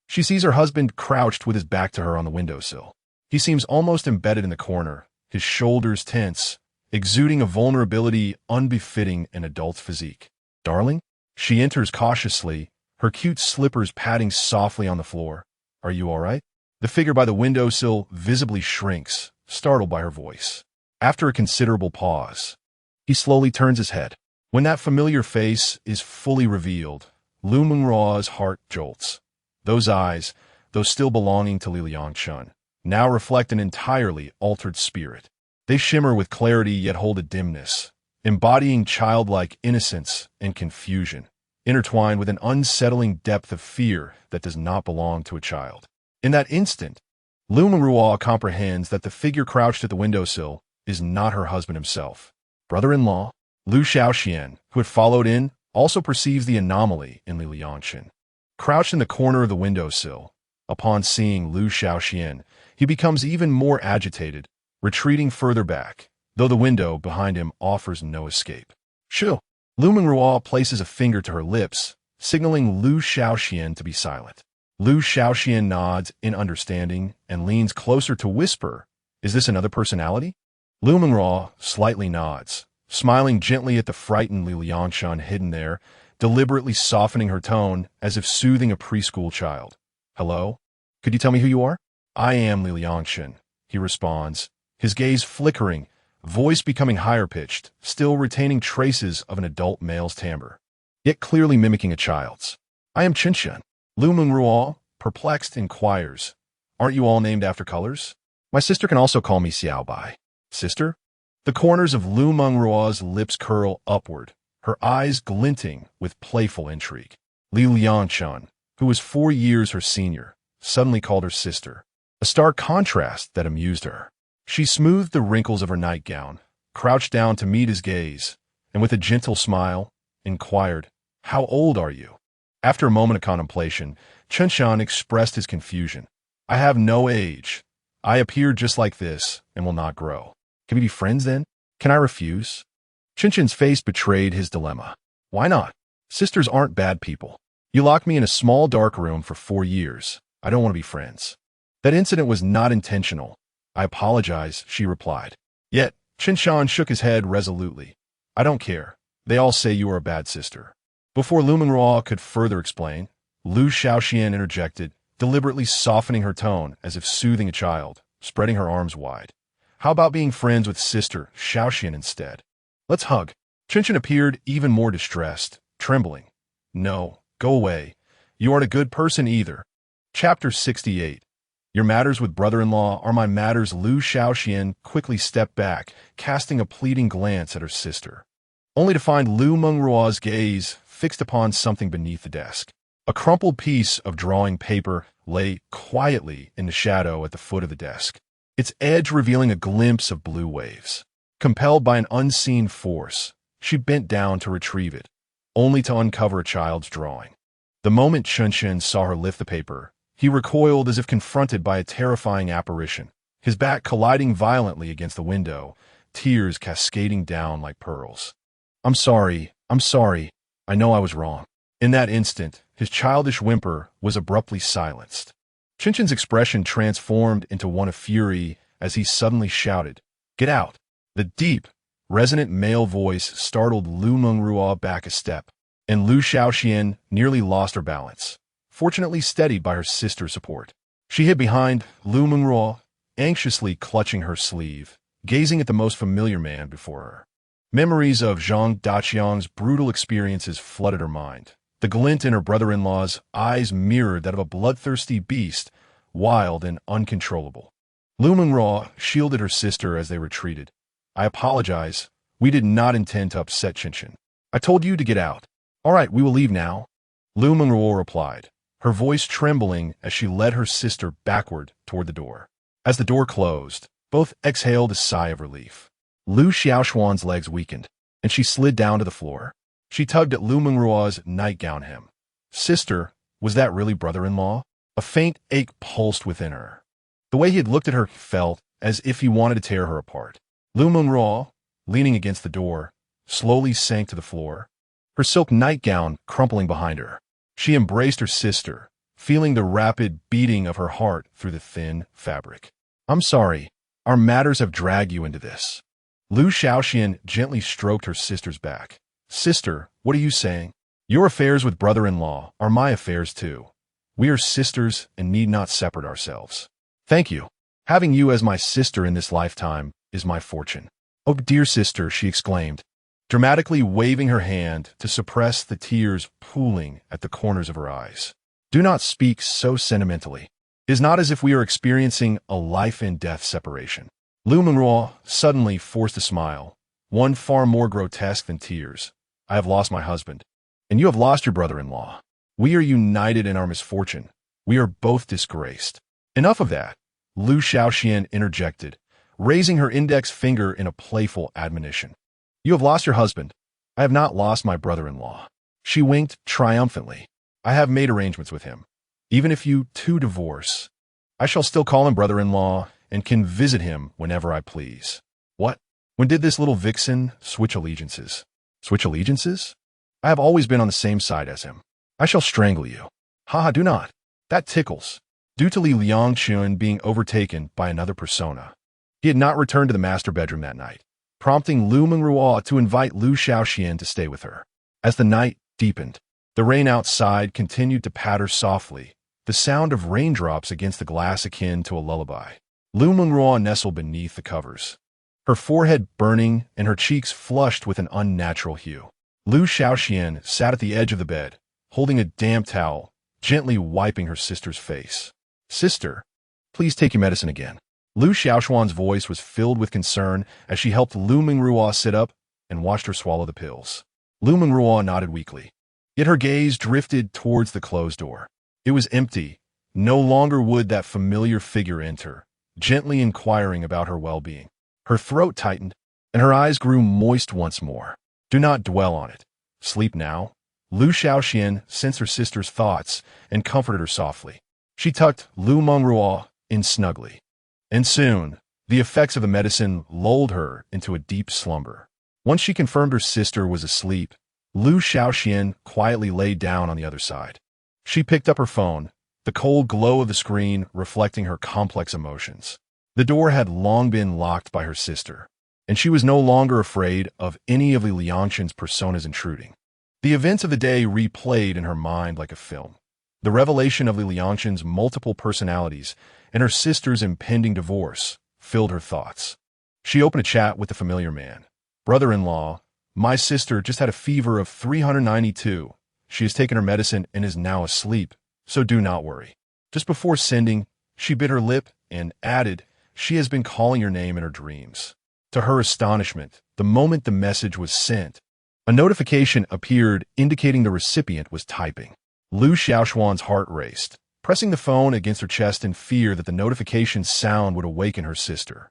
she sees her husband crouched with his back to her on the windowsill. He seems almost embedded in the corner, his shoulders tense, exuding a vulnerability unbefitting an adult's physique. "Darling?" She enters cautiously, her cute slippers padding softly on the floor. "Are you all right?" The figure by the windowsill visibly shrinks, startled by her voice. After a considerable pause, he slowly turns his head. When that familiar face is fully revealed, Liu Mengruo's heart jolts. Those eyes, though still belonging to Liangchen, now reflect an entirely altered spirit. They shimmer with clarity yet hold a dimness, embodying childlike innocence and confusion, intertwined with an unsettling depth of fear that does not belong to a child. In that instant, Liu Mengruo comprehends that the figure crouched at the windowsill is not her husband himself. Brother-in-law, Liu Shaoxian, who had followed in, also perceives the anomaly in Liangchen. Crouched in the corner of the windowsill, upon seeing Liu Shaoxian, he becomes even more agitated, retreating further back, though the window behind him offers no escape. Shoo! Liu Mengruo places a finger to her lips, signaling Liu Shaoxian to be silent. Liu Shaoxian nods in understanding and leans closer to whisper, "Is this another personality?" Liu Mengruo slightly nods, smiling gently at the frightened Liangchen hidden there, deliberately softening her tone as if soothing a preschool child. "Hello? Could you tell me who you are?" "I am Liangchen," he responds, his gaze flickering, voice becoming higher-pitched, still retaining traces of an adult male's timbre, yet clearly mimicking a child's. "I am Qinshan." Liu Mengruo, perplexed, inquires, "Aren't you all named after colors?" "My sister can also call me Xiaobai." "Sister?" The corners of Liu Mengruo's lips curl upward, her eyes glinting with playful intrigue. Liangchen, who was 4 years her senior, suddenly called her sister, a stark contrast that amused her. She smoothed the wrinkles of her nightgown, crouched down to meet his gaze, and with a gentle smile, inquired, "How old are you?" After a moment of contemplation, Qinshan expressed his confusion. "I have no age. I appear just like this and will not grow. Can we be friends then? Can I refuse?" Qinshan's face betrayed his dilemma. "Why not? Sisters aren't bad people. You locked me in a small dark room for 4 years. I don't want to be friends." "That incident was not intentional. I apologize," she replied. Yet, Qinshan shook his head resolutely. "I don't care. They all say you are a bad sister." Before Liu Mengruo could further explain, Liu Shaoxian interjected, deliberately softening her tone as if soothing a child, spreading her arms wide. "How about being friends with Sister Shaoxian instead? Let's hug." Qinshan appeared even more distressed, trembling. "No, go away. You aren't a good person either." Chapter 68. Your matters with brother-in-law are my matters. Liu Shaoxian quickly stepped back, casting a pleading glance at her sister, only to find Liu Mengruo's gaze fixed upon something beneath the desk. A crumpled piece of drawing paper lay quietly in the shadow at the foot of the desk, its edge revealing a glimpse of blue waves. Compelled by an unseen force, she bent down to retrieve it, only to uncover a child's drawing. The moment Qinshan saw her lift the paper, he recoiled as if confronted by a terrifying apparition, his back colliding violently against the window, tears cascading down like pearls. I'm sorry. I know I was wrong." In that instant, his childish whimper was abruptly silenced. Qinshan's expression transformed into one of fury as he suddenly shouted, "Get out!" The deep, resonant male voice startled Liu Mengruo back a step, and Liu Shaoxian nearly lost her balance, fortunately steadied by her sister's support. She hid behind Liu Mengruo, anxiously clutching her sleeve, gazing at the most familiar man before her. Memories of Zhang Daqiang's brutal experiences flooded her mind. The glint in her brother-in-law's eyes mirrored that of a bloodthirsty beast, wild and uncontrollable. Liu Mengruo shielded her sister as they retreated. "I apologize. We did not intend to upset Qinshan. I told you to get out." "All right, we will leave now," Liu Mengruo replied, her voice trembling as she led her sister backward toward the door. As the door closed, both exhaled a sigh of relief. Liu Xiaoxuan's legs weakened, and she slid down to the floor. She tugged at Liu Mengruo's nightgown hem. "Sister, was that really brother-in-law?" A faint ache pulsed within her. The way he had looked at her felt as if he wanted to tear her apart. Liu Mengruo, leaning against the door, slowly sank to the floor, her silk nightgown crumpling behind her. She embraced her sister, feeling the rapid beating of her heart through the thin fabric. "I'm sorry. Our matters have dragged you into this." Liu Shaoxian gently stroked her sister's back. "Sister, what are you saying? Your affairs with brother-in-law are my affairs too. We are sisters and need not separate ourselves." "Thank you. Having you as my sister in this lifetime is my fortune." "Oh, dear sister," she exclaimed, dramatically waving her hand to suppress the tears pooling at the corners of her eyes. Do not speak so sentimentally. It is not as if we are experiencing a life-and-death separation. Liu Mengruo suddenly forced a smile, one far more grotesque than tears. I have lost my husband, and you have lost your brother-in-law. We are united in our misfortune. We are both disgraced. Enough of that, Liu Shaoxian interjected, raising her index finger in a playful admonition. You have lost your husband. I have not lost my brother-in-law. She winked triumphantly. I have made arrangements with him. Even if you two divorce, I shall still call him brother-in-law and can visit him whenever I please. What? When did this little vixen switch allegiances? Switch allegiances? I have always been on the same side as him. I shall strangle you. Haha, do not. That tickles. Due to Liangchen being overtaken by another persona, he had not returned to the master bedroom that night, prompting Liu Mengruo to invite Liu Shaoxian to stay with her. As the night deepened, the rain outside continued to patter softly, the sound of raindrops against the glass akin to a lullaby. Liu Mengruo nestled beneath the covers, her forehead burning and her cheeks flushed with an unnatural hue. Liu Shaoxian sat at the edge of the bed, holding a damp towel, gently wiping her sister's face. Sister, please take your medicine again. Liu Shaoxuan's voice was filled with concern as she helped Liu Mengruo sit up and watched her swallow the pills. Liu Mengruo nodded weakly, yet her gaze drifted towards the closed door. It was empty. No longer would that familiar figure enter, gently inquiring about her well-being. Her throat tightened, and her eyes grew moist once more. Do not dwell on it. Sleep now. Liu Shaoxian sensed her sister's thoughts and comforted her softly. She tucked Liu Mengruo in snugly, and soon the effects of the medicine lulled her into a deep slumber. Once she confirmed her sister was asleep, Liu Shaoxian quietly lay down on the other side. She picked up her phone, the cold glow of the screen reflecting her complex emotions. The door had long been locked by her sister, and she was no longer afraid of any of the Liangchen's personas intruding. The events of the day replayed in her mind like a film. The revelation of the Liangchen's multiple personalities and her sister's impending divorce filled her thoughts. She opened a chat with the familiar man. Brother-in-law, my sister just had a fever of 392. She has taken her medicine and is now asleep, so do not worry. Just before sending, she bit her lip and added, she has been calling your name in her dreams. To her astonishment, the moment the message was sent, a notification appeared indicating the recipient was typing. Liu Shaoxuan's heart raced, pressing the phone against her chest in fear that the notification's sound would awaken her sister.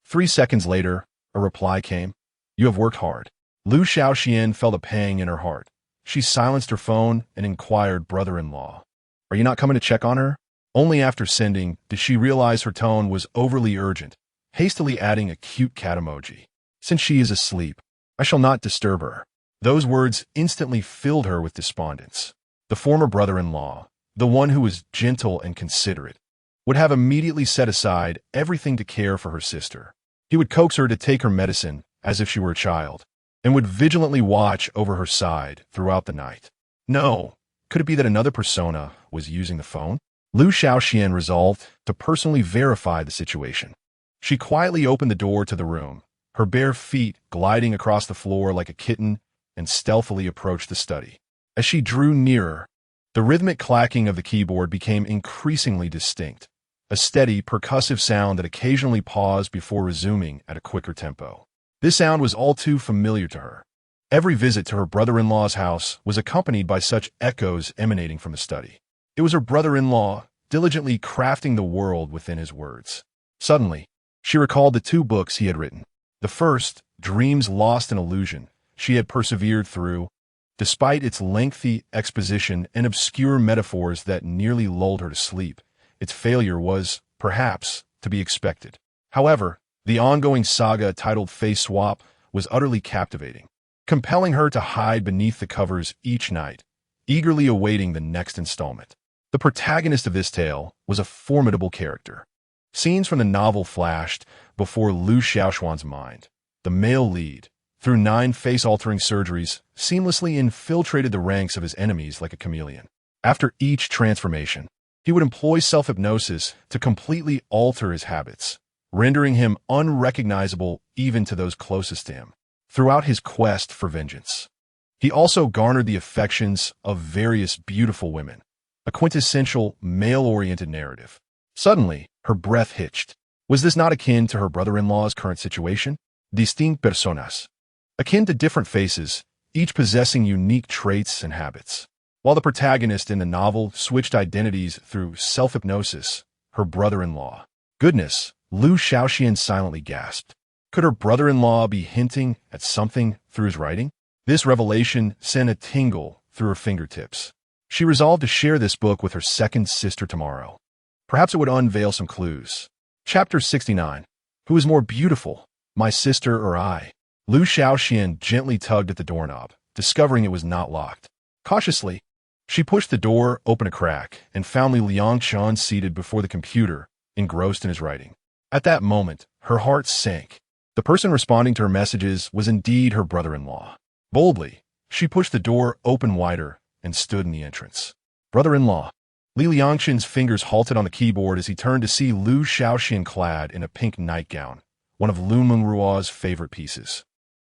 3 seconds later, a reply came. You have worked hard. Liu Shaoxian felt a pang in her heart. She silenced her phone and inquired brother-in-law. Are you not coming to check on her? Only after sending did she realize her tone was overly urgent, hastily adding a cute cat emoji. Since she is asleep, I shall not disturb her. Those words instantly filled her with despondence. The former brother-in-law, the one who was gentle and considerate, would have immediately set aside everything to care for her sister. He would coax her to take her medicine as if she were a child, and would vigilantly watch over her side throughout the night. No, could it be that another persona was using the phone? Liu Shaoxian resolved to personally verify the situation. She quietly opened the door to the room, her bare feet gliding across the floor like a kitten, and stealthily approached the study. As she drew nearer, the rhythmic clacking of the keyboard became increasingly distinct, a steady, percussive sound that occasionally paused before resuming at a quicker tempo. This sound was all too familiar to her. Every visit to her brother-in-law's house was accompanied by such echoes emanating from the study. It was her brother-in-law diligently crafting the world within his words. Suddenly, she recalled the 2 books he had written. The first, Dreams Lost in Illusion, she had persevered through, despite its lengthy exposition and obscure metaphors that nearly lulled her to sleep. Its failure was, perhaps, to be expected. However, the ongoing saga titled Face Swap was utterly captivating, compelling her to hide beneath the covers each night, eagerly awaiting the next installment. The protagonist of this tale was a formidable character. Scenes from the novel flashed before Liu Shaoxuan's mind. The male lead, through 9 face-altering surgeries, seamlessly infiltrated the ranks of his enemies like a chameleon. After each transformation, he would employ self-hypnosis to completely alter his habits, rendering him unrecognizable even to those closest to him. throughout his quest for vengeance. He also garnered the affections of various beautiful women, a quintessential male-oriented narrative. Suddenly, her breath hitched. Was this not akin to her brother-in-law's current situation? Distinct personas. Akin to different faces, each possessing unique traits and habits. While the protagonist in the novel switched identities through self-hypnosis, her brother-in-law. Goodness, Liu Shaoxian silently gasped. Could her brother-in-law be hinting at something through his writing? This revelation sent a tingle through her fingertips. She resolved to share this book with her second sister tomorrow. Perhaps it would unveil some clues. Chapter 69. Who is more beautiful, my sister or I? Liu Shaoxian gently tugged at the doorknob, discovering it was not locked. Cautiously, she pushed the door open a crack and found Liangchen seated before the computer, engrossed in his writing. At that moment, her heart sank. The person responding to her messages was indeed her brother-in-law. Boldly, she pushed the door open wider and stood in the entrance. Brother-in-law. Liangchen's fingers halted on the keyboard as he turned to see Liu Shaoxian clad in a pink nightgown, one of Liu Mengruo's favorite pieces.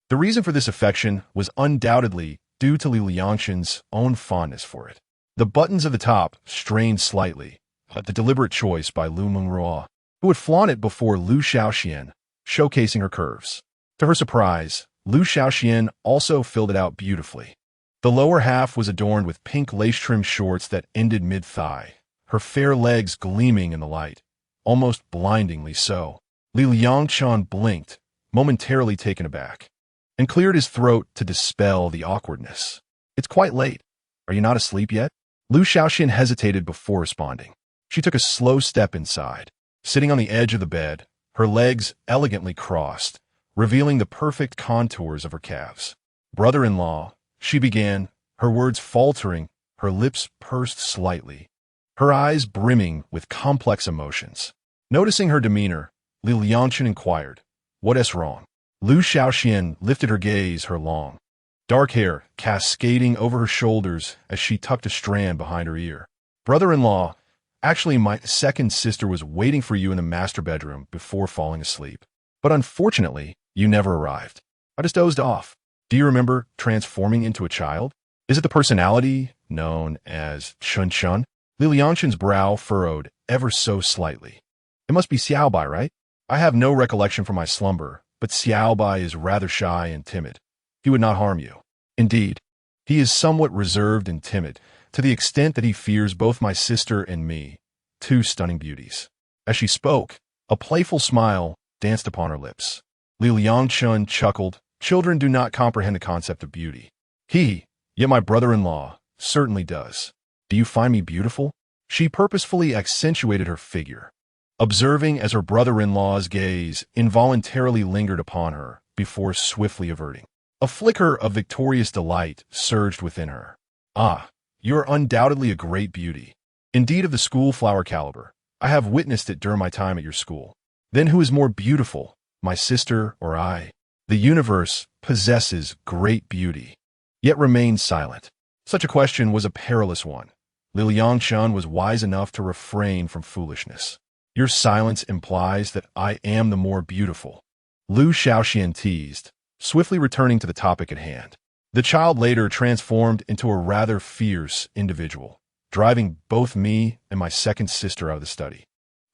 The reason for this affection was undoubtedly due to Liangchen's own fondness for it. The buttons of the top strained slightly, the deliberate choice by Liu Mengruo, who would flaunt it before Liu Shaoxian, showcasing her curves. To her surprise, Liu Shaoxian also filled it out beautifully. The lower half was adorned with pink lace-trimmed shorts that ended mid-thigh, her fair legs gleaming in the light, almost blindingly so. Liangchen blinked, momentarily taken aback, and cleared his throat to dispel the awkwardness. It's quite late. Are you not asleep yet? Liu Shaoxian hesitated before responding. She took a slow step inside, sitting on the edge of the bed, her legs elegantly crossed, revealing the perfect contours of her calves. Brother-in-law, she began, her words faltering, her lips pursed slightly, her eyes brimming with complex emotions. Noticing her demeanor, Liangchen inquired, "What is wrong?" Liu Shaoxian lifted her gaze, her long, dark hair cascading over her shoulders as she tucked a strand behind her ear. Brother-in-law, actually my second sister was waiting for you in the master bedroom before falling asleep. But unfortunately, you never arrived. I just dozed off. Do you remember transforming into a child? Is it the personality known as Chun? Liangchen's brow furrowed ever so slightly. It must be Xiaobai, right? I have no recollection from my slumber, but Xiaobai is rather shy and timid. He would not harm you. Indeed, he is somewhat reserved and timid, to the extent that he fears both my sister and me, two stunning beauties. As she spoke, a playful smile danced upon her lips. Liangchen chuckled. Children do not comprehend the concept of beauty. Yet my brother-in-law, certainly does. Do you find me beautiful? She purposefully accentuated her figure, observing as her brother-in-law's gaze involuntarily lingered upon her before swiftly averting. A flicker of victorious delight surged within her. Ah, you are undoubtedly a great beauty. Indeed of the school flower caliber. I have witnessed it during my time at your school. Then who is more beautiful, my sister or I? The universe possesses great beauty, yet remains silent. Such a question was a perilous one. Liangchen was wise enough to refrain from foolishness. Your silence implies that I am the more beautiful. Liu Shaoxian teased, swiftly returning to the topic at hand. The child later transformed into a rather fierce individual, driving both me and my second sister out of the study.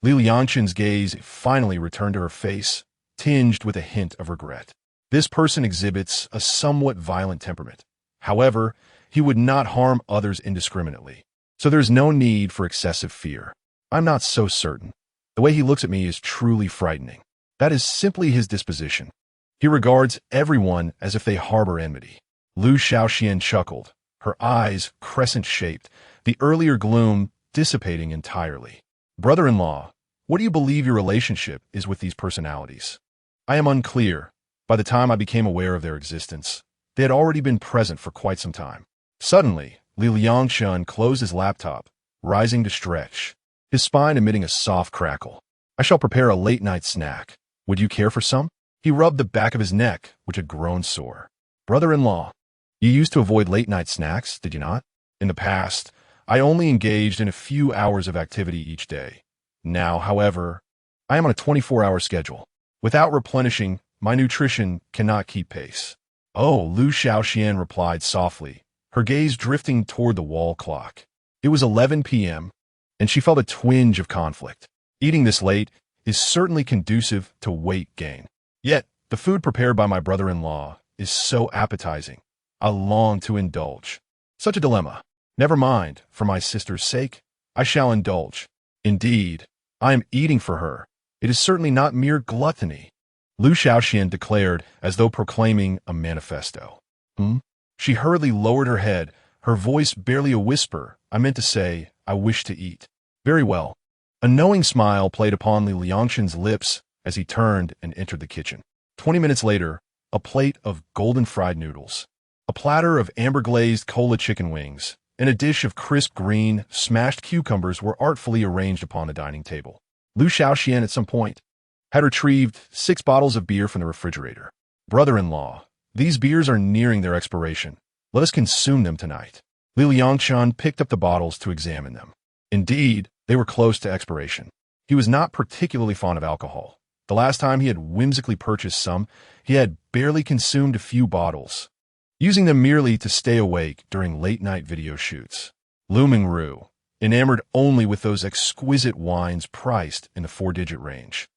Liangchen's gaze finally returned to her face, tinged with a hint of regret. This person exhibits a somewhat violent temperament. However, he would not harm others indiscriminately, so there's no need for excessive fear. I'm not so certain. The way he looks at me is truly frightening. That is simply his disposition. He regards everyone as if they harbor enmity. Liu Shaoxian chuckled, her eyes crescent-shaped, the earlier gloom dissipating entirely. Brother-in-law, what do you believe your relationship is with these personalities? I am unclear. By the time I became aware of their existence, they had already been present for quite some time. Suddenly, Liangchen closed his laptop, rising to stretch, his spine emitting a soft crackle. I shall prepare a late-night snack. Would you care for some? He rubbed the back of his neck, which had grown sore. Brother-in-law, you used to avoid late-night snacks, did you not? In the past, I only engaged in a few hours of activity each day. Now, however, I am on a 24-hour schedule. Without replenishing, my nutrition cannot keep pace. Oh, Lu Xiaoxian replied softly, her gaze drifting toward the wall clock. It was 11 p.m., and she felt a twinge of conflict. Eating this late is certainly conducive to weight gain. Yet, the food prepared by my brother-in-law is so appetizing. I long to indulge. Such a dilemma. Never mind, for my sister's sake, I shall indulge. Indeed, I am eating for her. It is certainly not mere gluttony. Lu Xiaoxian declared as though proclaiming a manifesto. She hurriedly lowered her head, her voice barely a whisper. I meant to say, I wish to eat. Very well. A knowing smile played upon the Liangchen's lips as he turned and entered the kitchen. 20 minutes later, a plate of golden fried noodles, a platter of amber-glazed cola chicken wings, and a dish of crisp green, smashed cucumbers were artfully arranged upon the dining table. Lu Xiaoxian at some point had retrieved 6 bottles of beer from the refrigerator. Brother-in-law, these beers are nearing their expiration. Let us consume them tonight. Liangchen picked up the bottles to examine them. Indeed, they were close to expiration. He was not particularly fond of alcohol. The last time he had whimsically purchased some, he had barely consumed a few bottles, using them merely to stay awake during late-night video shoots. Liu Mengruo, enamored only with those exquisite wines priced in the 4-digit range,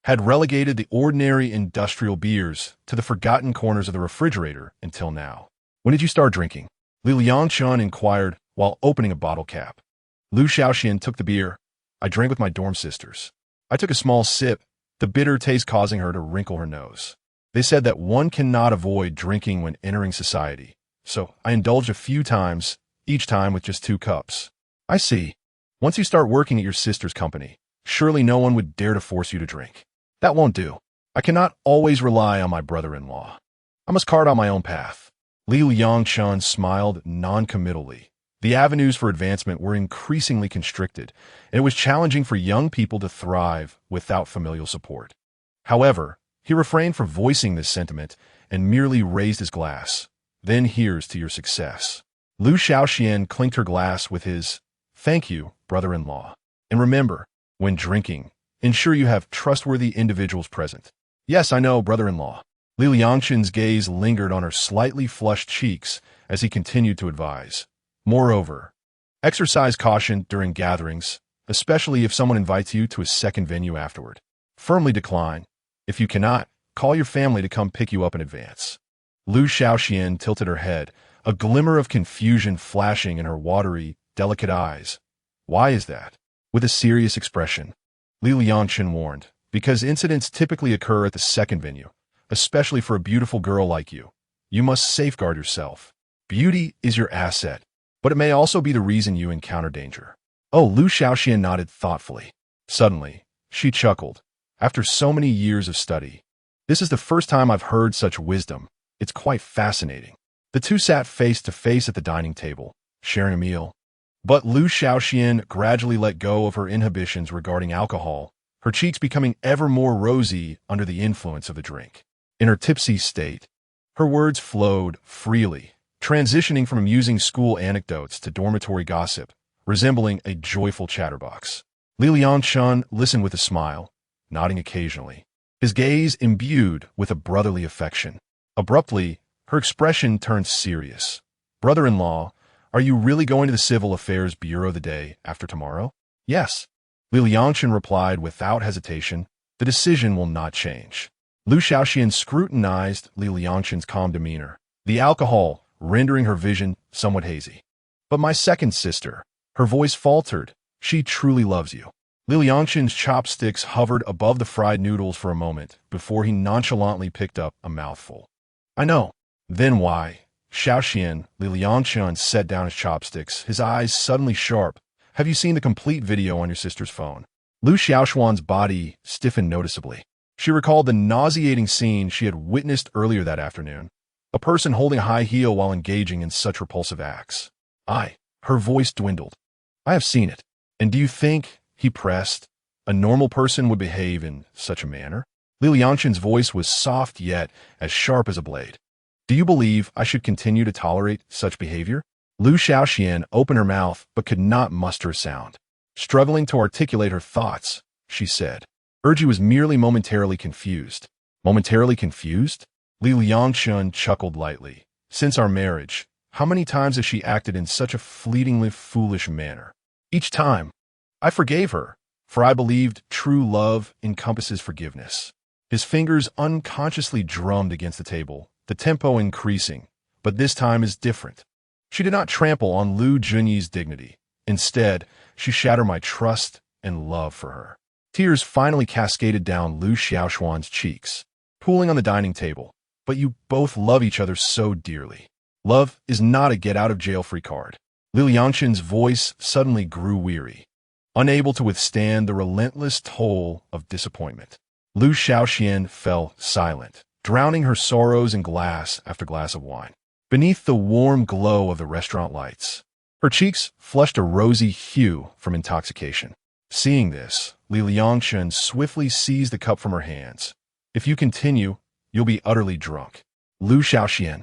had relegated the ordinary industrial beers to the forgotten corners of the refrigerator until now. When did you start drinking? Liangchen inquired while opening a bottle cap. Lu Xiaoxian took the beer. I drank with my dorm sisters. I took a small sip, the bitter taste causing her to wrinkle her nose. They said that one cannot avoid drinking when entering society, so I indulged a few times, each time with just 2 cups. I see. Once you start working at your sister's company, surely no one would dare to force you to drink. That won't do. I cannot always rely on my brother-in-law. I must carve out my own path. Liangchen smiled non-committally. The avenues for advancement were increasingly constricted, and it was challenging for young people to thrive without familial support. However, he refrained from voicing this sentiment and merely raised his glass. Then here's to your success. Lu Xiaoxian clinked her glass with his, thank you, brother-in-law. And remember, when drinking, ensure you have trustworthy individuals present. Yes, I know, brother-in-law. Liangchen's gaze lingered on her slightly flushed cheeks as he continued to advise. Moreover, exercise caution during gatherings, especially if someone invites you to a second venue afterward. Firmly decline. If you cannot, call your family to come pick you up in advance. Lu Xiaoxian tilted her head, a glimmer of confusion flashing in her watery, delicate eyes. Why is that? With a serious expression, Liangchen warned, because incidents typically occur at the second venue, especially for a beautiful girl like you. You must safeguard yourself. Beauty is your asset, but it may also be the reason you encounter danger. Oh, Lu Xiaoxian nodded thoughtfully. Suddenly, she chuckled. After so many years of study, this is the first time I've heard such wisdom. It's quite fascinating. The two sat face to face at the dining table, sharing a meal. But Lu Xiaoxian gradually let go of her inhibitions regarding alcohol, her cheeks becoming ever more rosy under the influence of the drink. In her tipsy state, her words flowed freely, transitioning from amusing school anecdotes to dormitory gossip, resembling a joyful chatterbox. Liangchen listened with a smile, nodding occasionally, his gaze imbued with a brotherly affection. Abruptly, her expression turned serious. Brother-in-law, are you really going to the Civil Affairs Bureau the day after tomorrow? Yes. Liangchen replied without hesitation. The decision will not change. Lu Xiaoxian scrutinized Liangchen's calm demeanor, the alcohol rendering her vision somewhat hazy. But my second sister, her voice faltered, she truly loves you. Liangchen's chopsticks hovered above the fried noodles for a moment before he nonchalantly picked up a mouthful. I know. Then why? Xiaoxian, Liangchen set down his chopsticks, his eyes suddenly sharp. Have you seen the complete video on your sister's phone? Lu Xiaoxian's body stiffened noticeably. She recalled the nauseating scene she had witnessed earlier that afternoon, a person holding a high heel while engaging in such repulsive acts. Her voice dwindled. I have seen it. And do you think, he pressed, a normal person would behave in such a manner? Liangchen's voice was soft yet as sharp as a blade. Do you believe I should continue to tolerate such behavior? Lu Xiaoxian opened her mouth but could not muster a sound. Struggling to articulate her thoughts, she said, Urji was merely momentarily confused. Momentarily confused? Liangchen chuckled lightly. Since our marriage, how many times has she acted in such a fleetingly foolish manner? Each time, I forgave her, for I believed true love encompasses forgiveness. His fingers unconsciously drummed against the table, the tempo increasing, but this time is different. She did not trample on Liu Junyi's dignity. Instead, she shattered my trust and love for her. Tears finally cascaded down Liu Xiaoshuan's cheeks, pooling on the dining table. But you both love each other so dearly. Love is not a get-out-of-jail-free card. Liangchen's voice suddenly grew weary, unable to withstand the relentless toll of disappointment. Liu Xiaoxian fell silent, drowning her sorrows in glass after glass of wine. Beneath the warm glow of the restaurant lights, her cheeks flushed a rosy hue from intoxication. Seeing this, Liangchen swiftly seized the cup from her hands. If you continue, you'll be utterly drunk. Liu Xiaoxian,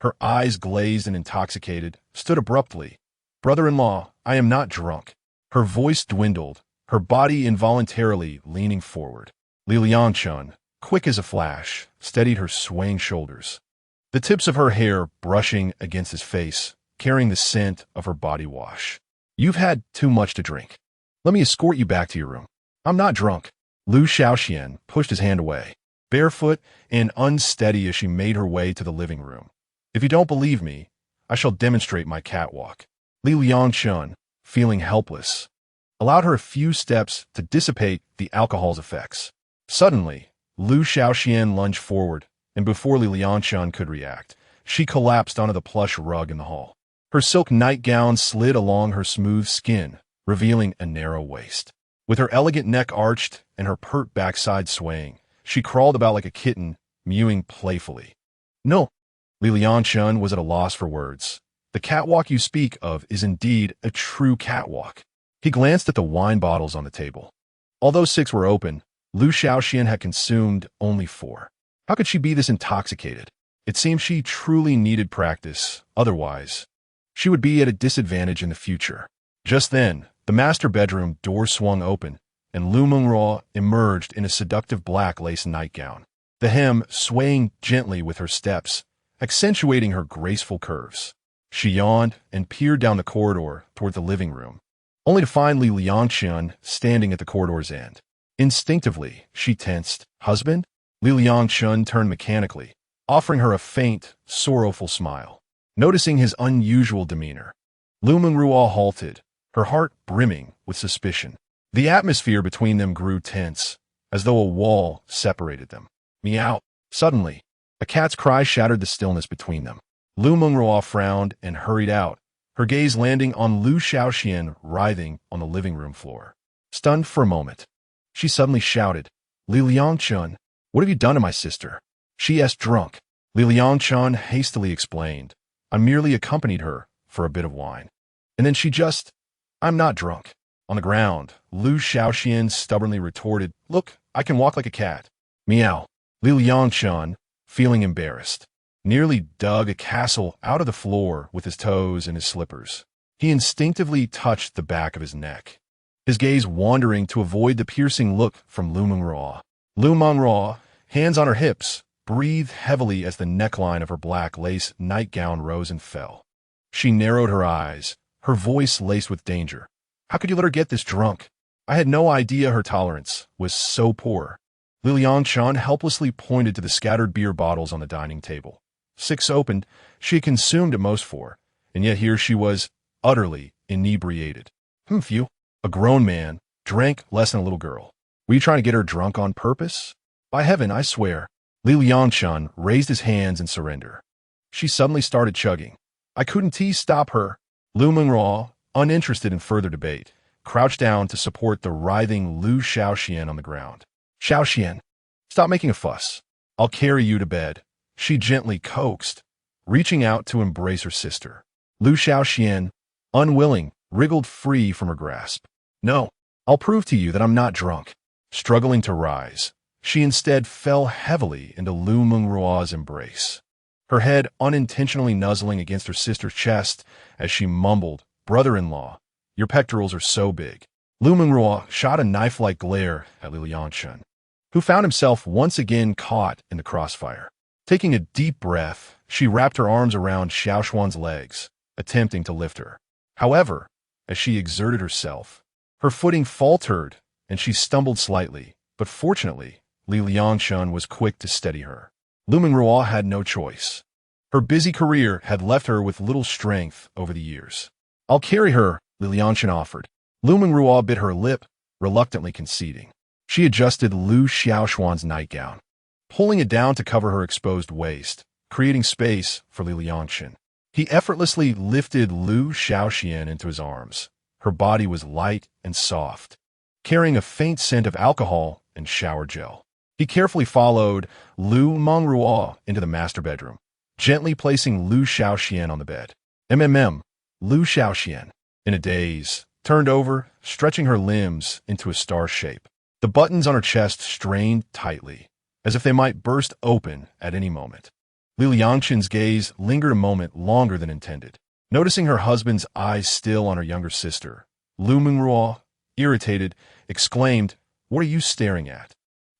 her eyes glazed and intoxicated, stood abruptly. Brother-in-law, I am not drunk. Her voice dwindled, her body involuntarily leaning forward. Liangchen, quick as a flash, steadied her swaying shoulders, the tips of her hair brushing against his face, carrying the scent of her body wash. You've had too much to drink. Let me escort you back to your room. I'm not drunk. Liu Xiaoxian pushed his hand away, barefoot and unsteady as she made her way to the living room. If you don't believe me, I shall demonstrate my catwalk. Liangchen, feeling helpless, allowed her a few steps to dissipate the alcohol's effects. Suddenly, Liu Xiaoxian lunged forward, and before Liangchen could react, she collapsed onto the plush rug in the hall. Her silk nightgown slid along her smooth skin, revealing a narrow waist. With her elegant neck arched and her pert backside swaying, she crawled about like a kitten, mewing playfully. No, Liangchen was at a loss for words. The catwalk you speak of is indeed a true catwalk. He glanced at the wine bottles on the table. Although 6 were open, Liu Xiaoxian had consumed only 4. How could she be this intoxicated? It seemed she truly needed practice, otherwise, she would be at a disadvantage in the future. Just then, the master bedroom door swung open, and Liu Mengruo emerged in a seductive black lace nightgown, the hem swaying gently with her steps, accentuating her graceful curves. She yawned and peered down the corridor toward the living room, only to find Liangchen standing at the corridor's end. Instinctively, she tensed. Husband? Liangchen turned mechanically, offering her a faint, sorrowful smile. Noticing his unusual demeanor, Liu Mengruo halted, her heart brimming with suspicion. The atmosphere between them grew tense, as though a wall separated them. Meow. Suddenly, a cat's cry shattered the stillness between them. Liu Mengruo frowned and hurried out, her gaze landing on Liu Xiaoxian writhing on the living room floor. Stunned for a moment, she suddenly shouted, Liangchen, what have you done to my sister? She asked drunk. Liangchen hastily explained, I merely accompanied her for a bit of wine. And then she just, I'm not drunk. On the ground, Liu Xiaoxian stubbornly retorted, Look, I can walk like a cat. Meow. Liangchen, feeling embarrassed, nearly dug a castle out of the floor with his toes and his slippers. He instinctively touched the back of his neck, his gaze wandering to avoid the piercing look from Liu Mengruo. Liu Mengruo, hands on her hips, breathed heavily as the neckline of her black lace nightgown rose and fell. She narrowed her eyes, her voice laced with danger. How could you let her get this drunk? I had no idea her tolerance was so poor. Liangchen helplessly pointed to the scattered beer bottles on the dining table. 6 opened, she had consumed at most 4, and yet here she was, utterly inebriated. Phew. A grown man drank less than a little girl. Were you trying to get her drunk on purpose? By heaven, I swear. Liangchen raised his hands in surrender. She suddenly started chugging. I couldn't stop her. Liu Mengruo, uninterested in further debate, crouched down to support the writhing Liu Xiaoxian on the ground. Xiaoxian, stop making a fuss. I'll carry you to bed, she gently coaxed, reaching out to embrace her sister. Liu Xiaoxian, unwilling, wriggled free from her grasp. No, I'll prove to you that I'm not drunk. Struggling to rise, she instead fell heavily into Liu Mengruo's embrace, her head unintentionally nuzzling against her sister's chest as she mumbled, Brother-in-law, your pectorals are so big. Liu Mengruo shot a knife-like glare at Liangchen, who found himself once again caught in the crossfire. Taking a deep breath, she wrapped her arms around Xiaoshuan's legs, attempting to lift her. However, as she exerted herself, her footing faltered and she stumbled slightly, but fortunately, Liangchen was quick to steady her. Liu Mengruo had no choice. Her busy career had left her with little strength over the years. "I'll carry her," Liangchen offered. Liu Mengruo bit her lip, reluctantly conceding. She adjusted Liu Xiaoshuan's nightgown, pulling it down to cover her exposed waist, creating space for Liangchen. He effortlessly lifted Liu Xiaoxian into his arms. Her body was light and soft, carrying a faint scent of alcohol and shower gel. He carefully followed Liu Mengruo into the master bedroom, gently placing Liu Xiaoxian on the bed. Liu Xiaoxian, in a daze, turned over, stretching her limbs into a star shape. The buttons on her chest strained tightly, as if they might burst open at any moment. Liangchen's gaze lingered a moment longer than intended. Noticing her husband's eyes still on her younger sister, Liu Mengruo, irritated, exclaimed, "What are you staring at?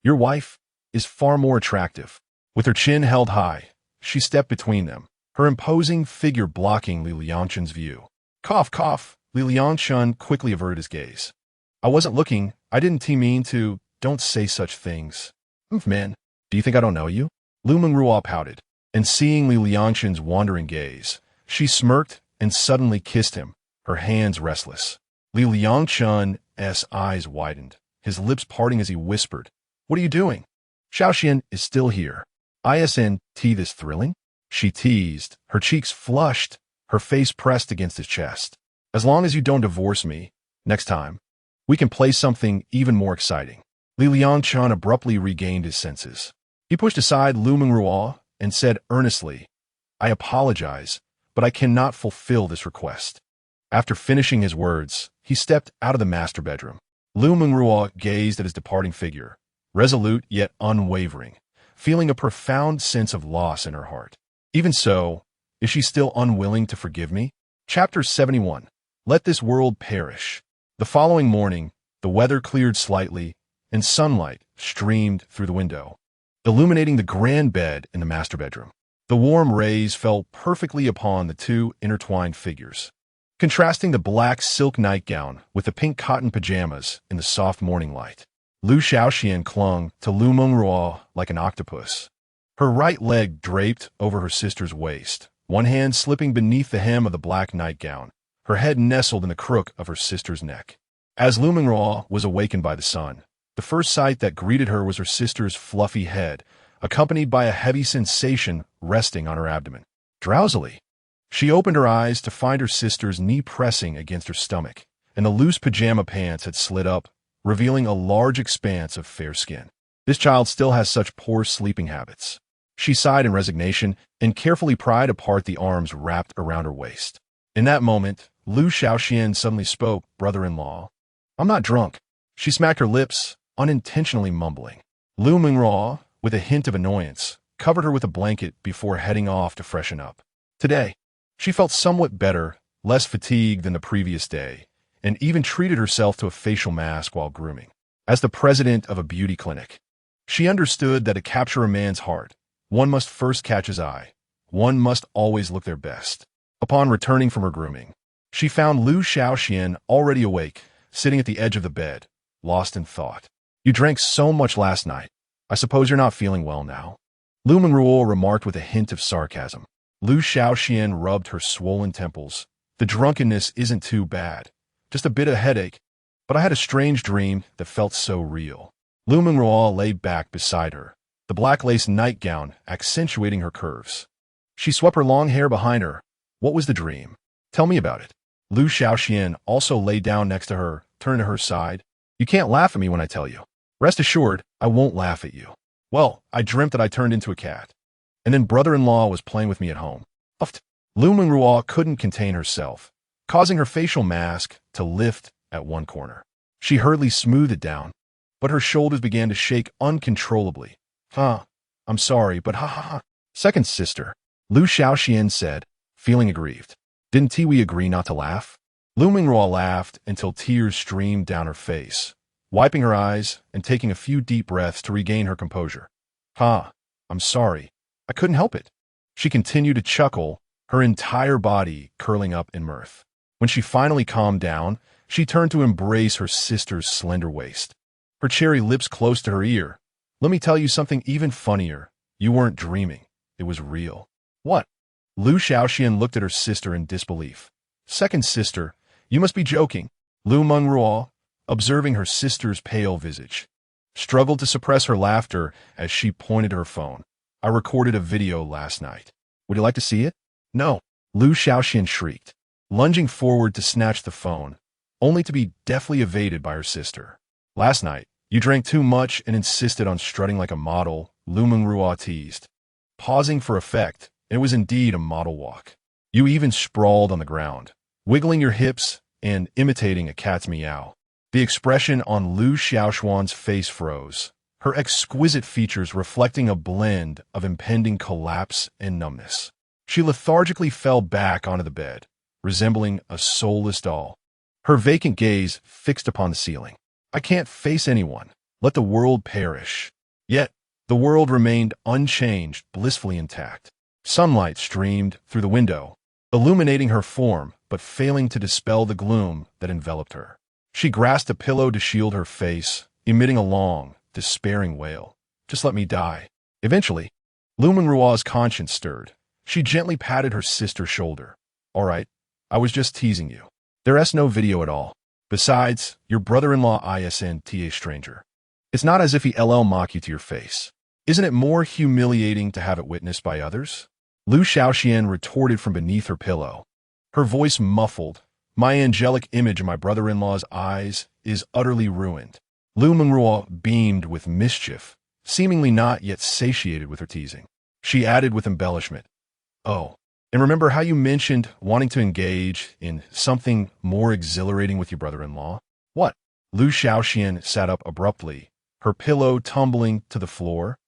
Your wife is far more attractive." With her chin held high, she stepped between them, her imposing figure blocking Liangchen's view. "Cough, cough." Liangchen quickly averted his gaze. "I wasn't looking. I didn't mean to. Don't say such things." "Man, do you think I don't know you?" Liu Mengruo pouted, and seeing Liangchen's wandering gaze, she smirked and suddenly kissed him, her hands restless. Liangchen's eyes widened, his lips parting as he whispered, "What are you doing? Xiaoxian is still here. Isn't this thrilling?" She teased, her cheeks flushed, her face pressed against his chest. "As long as you don't divorce me, next time, we can play something even more exciting." Liangchen abruptly regained his senses. He pushed aside Liu Mengruo and said earnestly, "I apologize, but I cannot fulfill this request." After finishing his words, he stepped out of the master bedroom. Liu Mengruo gazed at his departing figure, resolute yet unwavering, feeling a profound sense of loss in her heart. Even so, is she still unwilling to forgive me? Chapter 71. Let this world perish. The following morning, the weather cleared slightly, and sunlight streamed through the window, illuminating the grand bed in the master bedroom. The warm rays fell perfectly upon the two intertwined figures, contrasting the black silk nightgown with the pink cotton pajamas in the soft morning light. Liu Xiaoxian clung to Liu Mengruo like an octopus, her right leg draped over her sister's waist, one hand slipping beneath the hem of the black nightgown, her head nestled in the crook of her sister's neck. As Liu Mengruo was awakened by the sun, the first sight that greeted her was her sister's fluffy head, accompanied by a heavy sensation resting on her abdomen. Drowsily, she opened her eyes to find her sister's knee pressing against her stomach, and the loose pajama pants had slid up, revealing a large expanse of fair skin. This child still has such poor sleeping habits. She sighed in resignation and carefully pried apart the arms wrapped around her waist. In that moment, Liu Xiaoxian suddenly spoke, "Brother-in-law, I'm not drunk." She smacked her lips, unintentionally mumbling. Liu Mengruo, with a hint of annoyance, covered her with a blanket before heading off to freshen up. Today, she felt somewhat better, less fatigued than the previous day, and even treated herself to a facial mask while grooming. As the president of a beauty clinic, she understood that to capture a man's heart, one must first catch his eye. One must always look their best. Upon returning from her grooming, she found Liu Xiaoxian already awake, sitting at the edge of the bed, lost in thought. "You drank so much last night. I suppose you're not feeling well now?" Liu Mengruo remarked with a hint of sarcasm. Liu Xiaoxian rubbed her swollen temples. "The drunkenness isn't too bad. Just a bit of headache, but I had a strange dream that felt so real." Liu Mengruo lay back beside her, the black lace nightgown accentuating her curves. She swept her long hair behind her. "What was the dream? Tell me about it." Liu Xiaoxian also lay down next to her, turned to her side. "You can't laugh at me when I tell you. Rest assured, I won't laugh at you." "Well, I dreamt that I turned into a cat, and then brother-in-law was playing with me at home." Uffed. Liu Mengruo couldn't contain herself, causing her facial mask to lift at one corner. She hurriedly smoothed it down, but her shoulders began to shake uncontrollably. I'm sorry, but ha ha ha." "Second sister," Liu Xiaoxian said, feeling aggrieved. "Didn't we agree not to laugh?" Liu Mengruo laughed until tears streamed down her face, wiping her eyes and taking a few deep breaths to regain her composure. "I'm sorry. I couldn't help it. She continued to chuckle, her entire body curling up in mirth. When she finally calmed down, she turned to embrace her sister's slender waist, her cherry lips close to her ear. Let me tell you something even funnier. You weren't dreaming. It was real. What? Liu Shaoxian looked at her sister in disbelief. Second sister, you must be joking. Liu Mengruo, observing her sister's pale visage, struggled to suppress her laughter as she pointed to her phone. I recorded a video last night. Would you like to see it? No. Liu Shaoxian shrieked, lunging forward to snatch the phone, only to be deftly evaded by her sister. Last night, you drank too much and insisted on strutting like a model, Liu Mengruo teased, pausing for effect. It was indeed a model walk. You even sprawled on the ground, wiggling your hips and imitating a cat's meow. The expression on Liu Xiaoxuan's face froze, her exquisite features reflecting a blend of impending collapse and numbness. She lethargically fell back onto the bed, resembling a soulless doll, her vacant gaze fixed upon the ceiling. I can't face anyone. Let the world perish. Yet, the world remained unchanged, blissfully intact. Sunlight streamed through the window, illuminating her form, but failing to dispel the gloom that enveloped her. She grasped a pillow to shield her face, emitting a long, despairing wail. Just let me die. Eventually, Liu Mengruo's conscience stirred. She gently patted her sister's shoulder. All right, I was just teasing you. There's no video at all. Besides, your brother-in-law isn't a stranger. It's not as if he LL mock you to your face. Isn't it more humiliating to have it witnessed by others? Liu Shaoxian retorted from beneath her pillow, her voice muffled. My angelic image of my brother-in-law's eyes is utterly ruined. Liu Mengruo beamed with mischief, seemingly not yet satiated with her teasing. She added with embellishment, oh, and remember how you mentioned wanting to engage in something more exhilarating with your brother-in-law? What? Liu Shaoxian sat up abruptly, her pillow tumbling to the floor.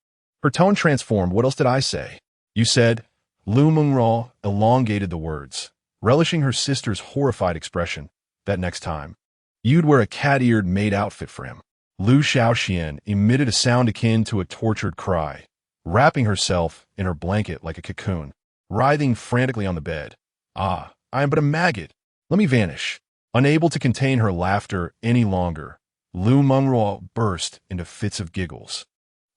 Her tone transformed. What else did I say? You said, Liu Mengruo elongated the words, relishing her sister's horrified expression, that next time, you'd wear a cat-eared maid outfit for him. Liu Shaoxian emitted a sound akin to a tortured cry, wrapping herself in her blanket like a cocoon, writhing frantically on the bed. Ah, I am but a maggot. Let me vanish. Unable to contain her laughter any longer, Liu Mengruo burst into fits of giggles,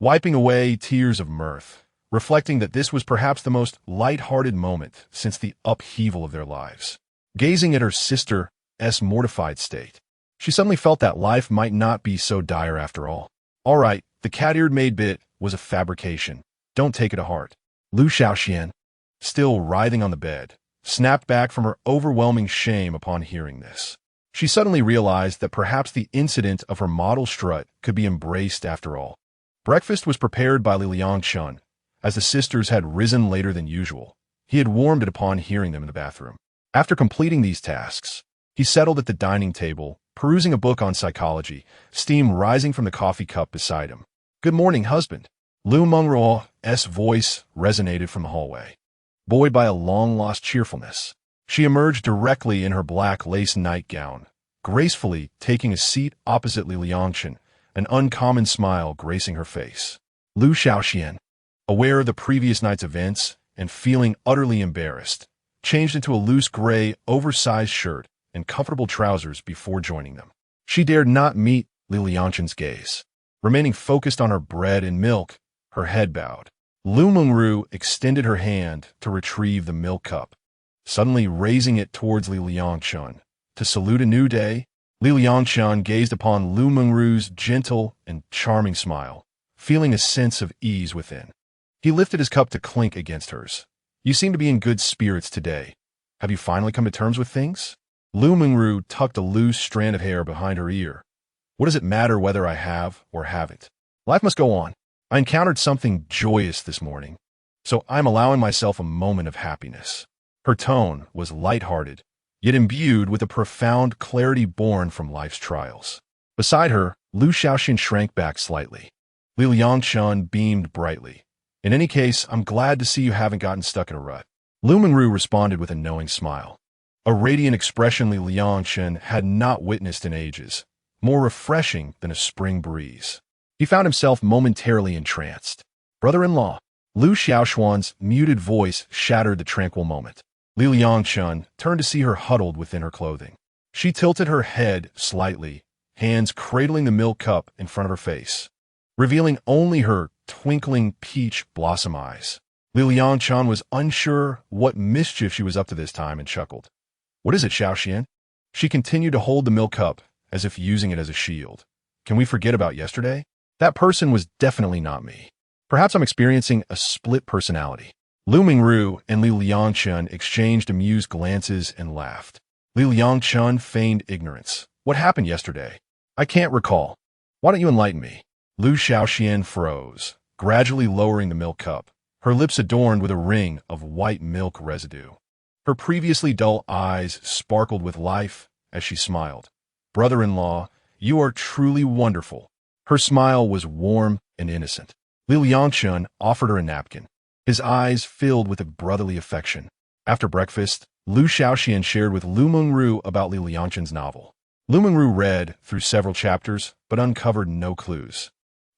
wiping away tears of mirth, reflecting that this was perhaps the most light-hearted moment since the upheaval of their lives. Gazing at her sister's mortified state, she suddenly felt that life might not be so dire after all. All right, the cat-eared maid bit was a fabrication. Don't take it to heart. Liu Shaoxian, still writhing on the bed, snapped back from her overwhelming shame upon hearing this. She suddenly realized that perhaps the incident of her model strut could be embraced after all. Breakfast was prepared by Liangchen, as the sisters had risen later than usual. He had warmed it upon hearing them in the bathroom. After completing these tasks, he settled at the dining table, perusing a book on psychology, steam rising from the coffee cup beside him. Good morning, husband. Liu Mengruo's voice resonated from the hallway, buoyed by a long-lost cheerfulness. She emerged directly in her black lace nightgown, gracefully taking a seat opposite Liangchen, an uncommon smile gracing her face. Liu Shaoxian, aware of the previous night's events and feeling utterly embarrassed, changed into a loose gray, oversized shirt and comfortable trousers before joining them. She dared not meet Liangchen's gaze. Remaining focused on her bread and milk, her head bowed. Liu Mengruo extended her hand to retrieve the milk cup, suddenly raising it towards Liangchen. To salute a new day, Liangchen gazed upon Liu Mengruo's gentle and charming smile, feeling a sense of ease within. He lifted his cup to clink against hers. You seem to be in good spirits today. Have you finally come to terms with things? Liu Mengruo tucked a loose strand of hair behind her ear. What does it matter whether I have or haven't? Life must go on. I encountered something joyous this morning, so I'm allowing myself a moment of happiness. Her tone was light-hearted, yet imbued with a profound clarity born from life's trials. Beside her, Liu Shaoxian shrank back slightly. Liangchen beamed brightly. In any case, I'm glad to see you haven't gotten stuck in a rut. Liu Mengruo responded with a knowing smile, a radiant expression Liangchen had not witnessed in ages, more refreshing than a spring breeze. He found himself momentarily entranced. Brother-in-law, Liu Xiaoxuan's muted voice shattered the tranquil moment. Liangchen turned to see her huddled within her clothing. She tilted her head slightly, hands cradling the milk cup in front of her face, revealing only her twinkling peach blossom eyes. Liangchen was unsure what mischief she was up to this time and chuckled. "What is it, Xiaoxian?" She continued to hold the milk cup as if using it as a shield. "Can we forget about yesterday? That person was definitely not me. Perhaps I'm experiencing a split personality." Liu Mengruo and Liangchen exchanged amused glances and laughed. Liangchen feigned ignorance. "What happened yesterday? I can't recall. Why don't you enlighten me?" Liu Xiaoxian froze, gradually lowering the milk cup, her lips adorned with a ring of white milk residue. Her previously dull eyes sparkled with life as she smiled. "Brother-in-law, you are truly wonderful." Her smile was warm and innocent. Liangchen offered her a napkin, his eyes filled with a brotherly affection. After breakfast, Liu Xiaoxian shared with Liu Mengruo about Liangchen's novel. Liu Mengruo read through several chapters, but uncovered no clues.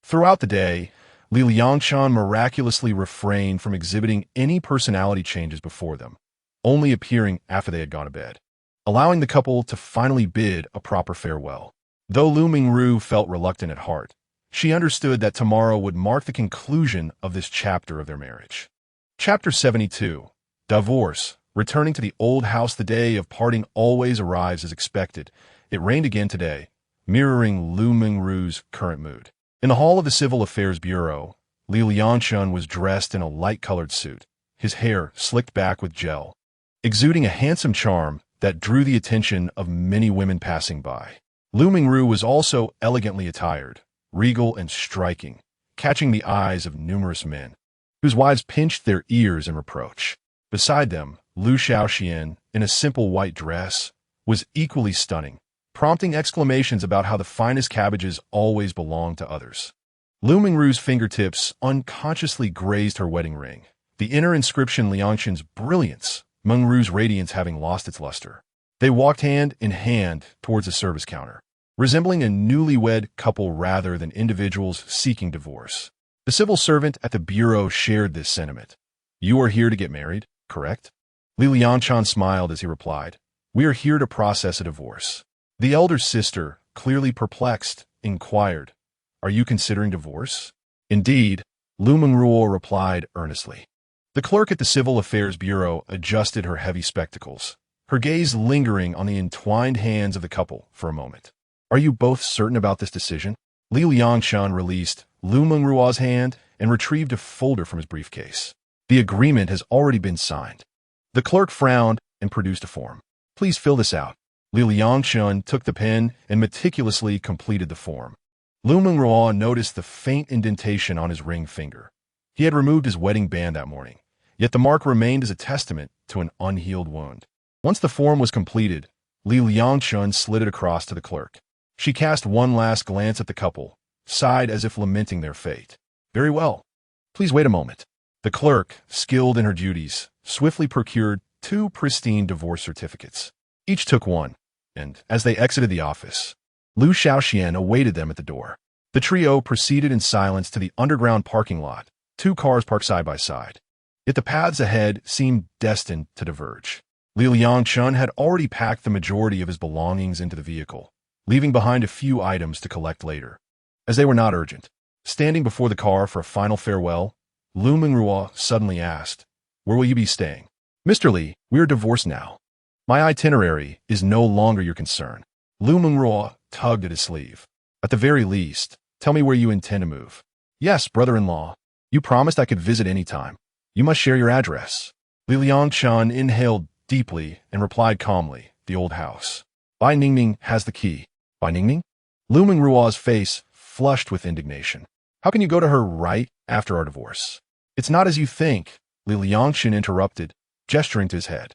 Throughout the day, Liangchen miraculously refrained from exhibiting any personality changes before them, only appearing after they had gone to bed, allowing the couple to finally bid a proper farewell. Though Liu Mengruo felt reluctant at heart, she understood that tomorrow would mark the conclusion of this chapter of their marriage. Chapter 72. Divorce. Returning to the old house, the day of parting always arrives as expected. It rained again today, mirroring Liu Mengruo's current mood. In the hall of the Civil Affairs Bureau, Liangchen was dressed in a light-colored suit, his hair slicked back with gel, exuding a handsome charm that drew the attention of many women passing by. Liu Mengruo was also elegantly attired, regal and striking, catching the eyes of numerous men, whose wives pinched their ears in reproach. Beside them, Liu Xiaoxian, in a simple white dress, was equally stunning, prompting exclamations about how the finest cabbages always belong to others. Liu Mengruo's fingertips unconsciously grazed her wedding ring, the inner inscription Liangchen's brilliance, Mengruo's radiance having lost its luster. They walked hand in hand towards the service counter, resembling a newlywed couple rather than individuals seeking divorce. The civil servant at the bureau shared this sentiment. "You are here to get married, correct?" Liangchen smiled as he replied, "We are here to process a divorce." The elder sister, clearly perplexed, inquired, "Are you considering divorce?" "Indeed," Liu Mengruo replied earnestly. The clerk at the Civil Affairs Bureau adjusted her heavy spectacles, her gaze lingering on the entwined hands of the couple for a moment. "Are you both certain about this decision?" Liangchen released Liu Mengruo's hand and retrieved a folder from his briefcase. "The agreement has already been signed." The clerk frowned and produced a form. "Please fill this out." Liangchen took the pen and meticulously completed the form. Liu Mengruo noticed the faint indentation on his ring finger. He had removed his wedding band that morning, yet the mark remained as a testament to an unhealed wound. Once the form was completed, Liangchen slid it across to the clerk. She cast one last glance at the couple, sighed as if lamenting their fate. "Very well. Please wait a moment." The clerk, skilled in her duties, swiftly procured 2 pristine divorce certificates. Each took one, and as they exited the office, Liu Xiaoxian awaited them at the door. The trio proceeded in silence to the underground parking lot, 2 cars parked side by side. Yet the paths ahead seemed destined to diverge. Liangchen had already packed the majority of his belongings into the vehicle, leaving behind a few items to collect later, as they were not urgent. Standing before the car for a final farewell, Liu Mengruo suddenly asked, "Where will you be staying?" "Mr. Li, we are divorced now. My itinerary is no longer your concern." Liu Mengruo tugged at his sleeve. "At the very least, tell me where you intend to move." "Yes, brother-in-law. You promised I could visit any time. You must share your address." Liangchen inhaled deeply and replied calmly, "The old house. Bai Ningning has the key." "Bai Ningning?" Liu Mengruo's face flushed with indignation. "How can you go to her right after our divorce?" "It's not as you think," Liangchen interrupted, gesturing to his head.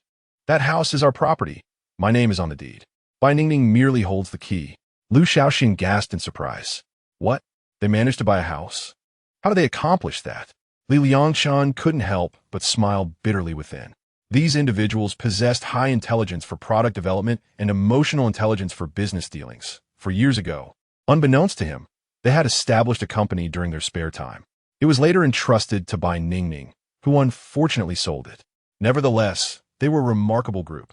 "That house is our property. My name is on the deed. Bai Ningning merely holds the key." Liu Xiaoxian gasped in surprise. "What? They managed to buy a house? How did they accomplish that?" Liangchen couldn't help but smile bitterly within. These individuals possessed high intelligence for product development and emotional intelligence for business dealings. For years ago, unbeknownst to him, they had established a company during their spare time. It was later entrusted to Bai Ningning, who unfortunately sold it. Nevertheless, they were a remarkable group.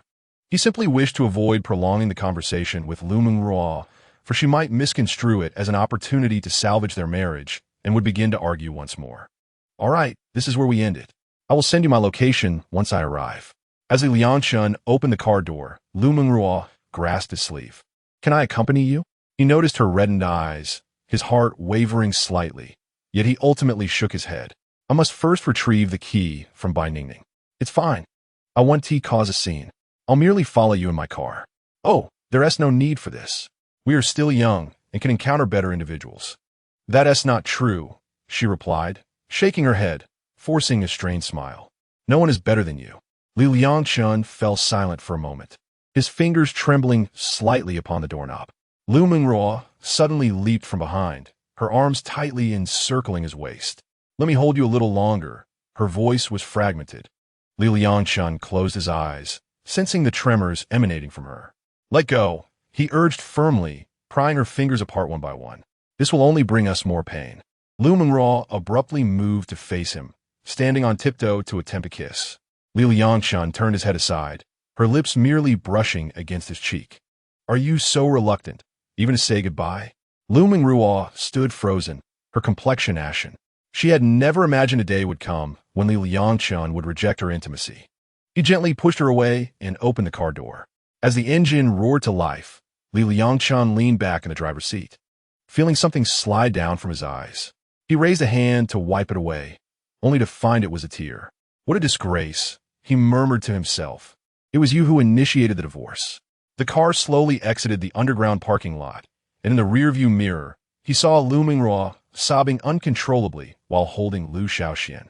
He simply wished to avoid prolonging the conversation with Liu Mengruo, for she might misconstrue it as an opportunity to salvage their marriage and would begin to argue once more. All right, this is where we end it. I will send you my location once I arrive. As the Liangchen opened the car door, Liu Mengruo grasped his sleeve. Can I accompany you? He noticed her reddened eyes, his heart wavering slightly, yet he ultimately shook his head. I must first retrieve the key from Bai Ningning. It's fine. I want to cause a scene. I'll merely follow you in my car. Oh, there is no need for this. We are still young and can encounter better individuals. That is not true, she replied, shaking her head, forcing a strained smile. No one is better than you. Liangchen fell silent for a moment, his fingers trembling slightly upon the doorknob. Liu Mengruo suddenly leaped from behind, her arms tightly encircling his waist. Let me hold you a little longer. Her voice was fragmented. Liangchen closed his eyes, sensing the tremors emanating from her. Let go, he urged firmly, prying her fingers apart one by one. This will only bring us more pain. Liu Mengruo abruptly moved to face him, standing on tiptoe to attempt a kiss. Liangchen turned his head aside, her lips merely brushing against his cheek. Are you so reluctant, even to say goodbye? Liu Mengruo stood frozen, her complexion ashen. She had never imagined a day would come when Liangchen would reject her intimacy. He gently pushed her away and opened the car door. As the engine roared to life, Liangchen leaned back in the driver's seat, feeling something slide down from his eyes. He raised a hand to wipe it away, only to find it was a tear. What a disgrace, he murmured to himself. It was you who initiated the divorce. The car slowly exited the underground parking lot, and in the rearview mirror, he saw Liu Mengruo sobbing uncontrollably while holding Liu Shaoxian.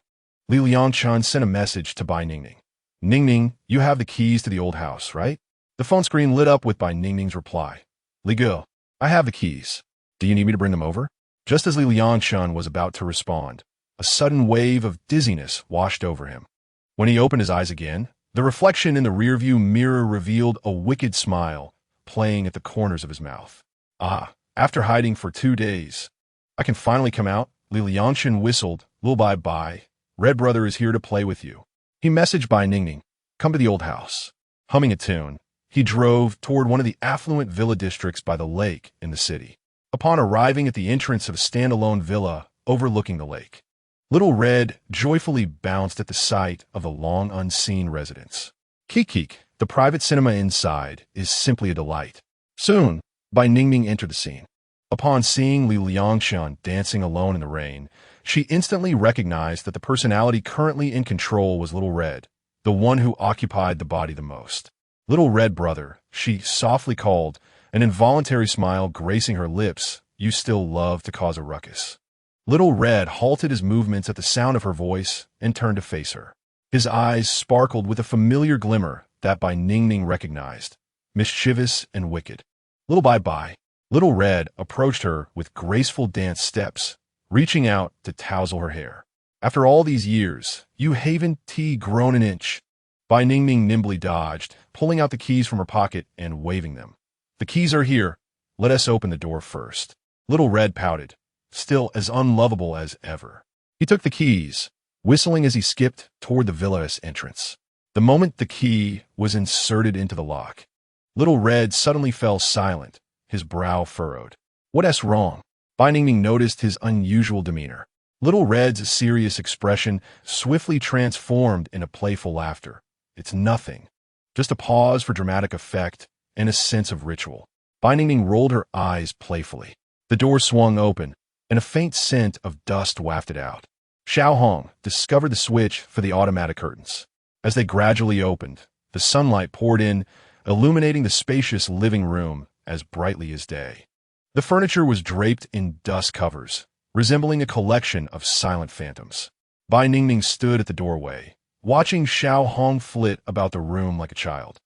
Liangchen sent a message to Bai Ningning. Ningning, you have the keys to the old house, right? The phone screen lit up with Bai Ningning's reply. Liu, I have the keys. Do you need me to bring them over? Just as Liangchen was about to respond, a sudden wave of dizziness washed over him. When he opened his eyes again, the reflection in the rearview mirror revealed a wicked smile playing at the corners of his mouth. Ah, after hiding for 2 days, I can finally come out. Liangchen whistled, Bye. Red Brother is here to play with you. He messaged Bai Ningning, come to the old house. Humming a tune, he drove toward one of the affluent villa districts by the lake in the city. Upon arriving at the entrance of a standalone villa overlooking the lake, Little Red joyfully bounced at the sight of the long-unseen residence. Kik, the private cinema inside, is simply a delight. Soon, Bai Ningning entered the scene. Upon seeing Liangchen dancing alone in the rain, she instantly recognized that the personality currently in control was Little Red, the one who occupied the body the most. Little Red Brother, she softly called, an involuntary smile gracing her lips. You still love to cause a ruckus. Little Red halted his movements at the sound of her voice and turned to face her. His eyes sparkled with a familiar glimmer that Bai Ningning recognized, mischievous and wicked. Little Bye. Little Red approached her with graceful dance steps, reaching out to tousle her hair. After all these years, you haven't grown an inch. Bai Ningning nimbly dodged, pulling out the keys from her pocket and waving them. The keys are here. Let us open the door first. Little Red pouted, still as unlovable as ever. He took the keys, whistling as he skipped toward the villa's entrance. The moment the key was inserted into the lock, Little Red suddenly fell silent, his brow furrowed. What's wrong? Bai Ningning noticed his unusual demeanor. Little Red's serious expression swiftly transformed into playful laughter. It's nothing. Just a pause for dramatic effect and a sense of ritual. Bai Ningning rolled her eyes playfully. The door swung open, and a faint scent of dust wafted out. Xiao Hong discovered the switch for the automatic curtains. As they gradually opened, the sunlight poured in, illuminating the spacious living room as brightly as day. The furniture was draped in dust covers, resembling a collection of silent phantoms. Bai Ningning stood at the doorway, watching Xiao Hong flit about the room like a child,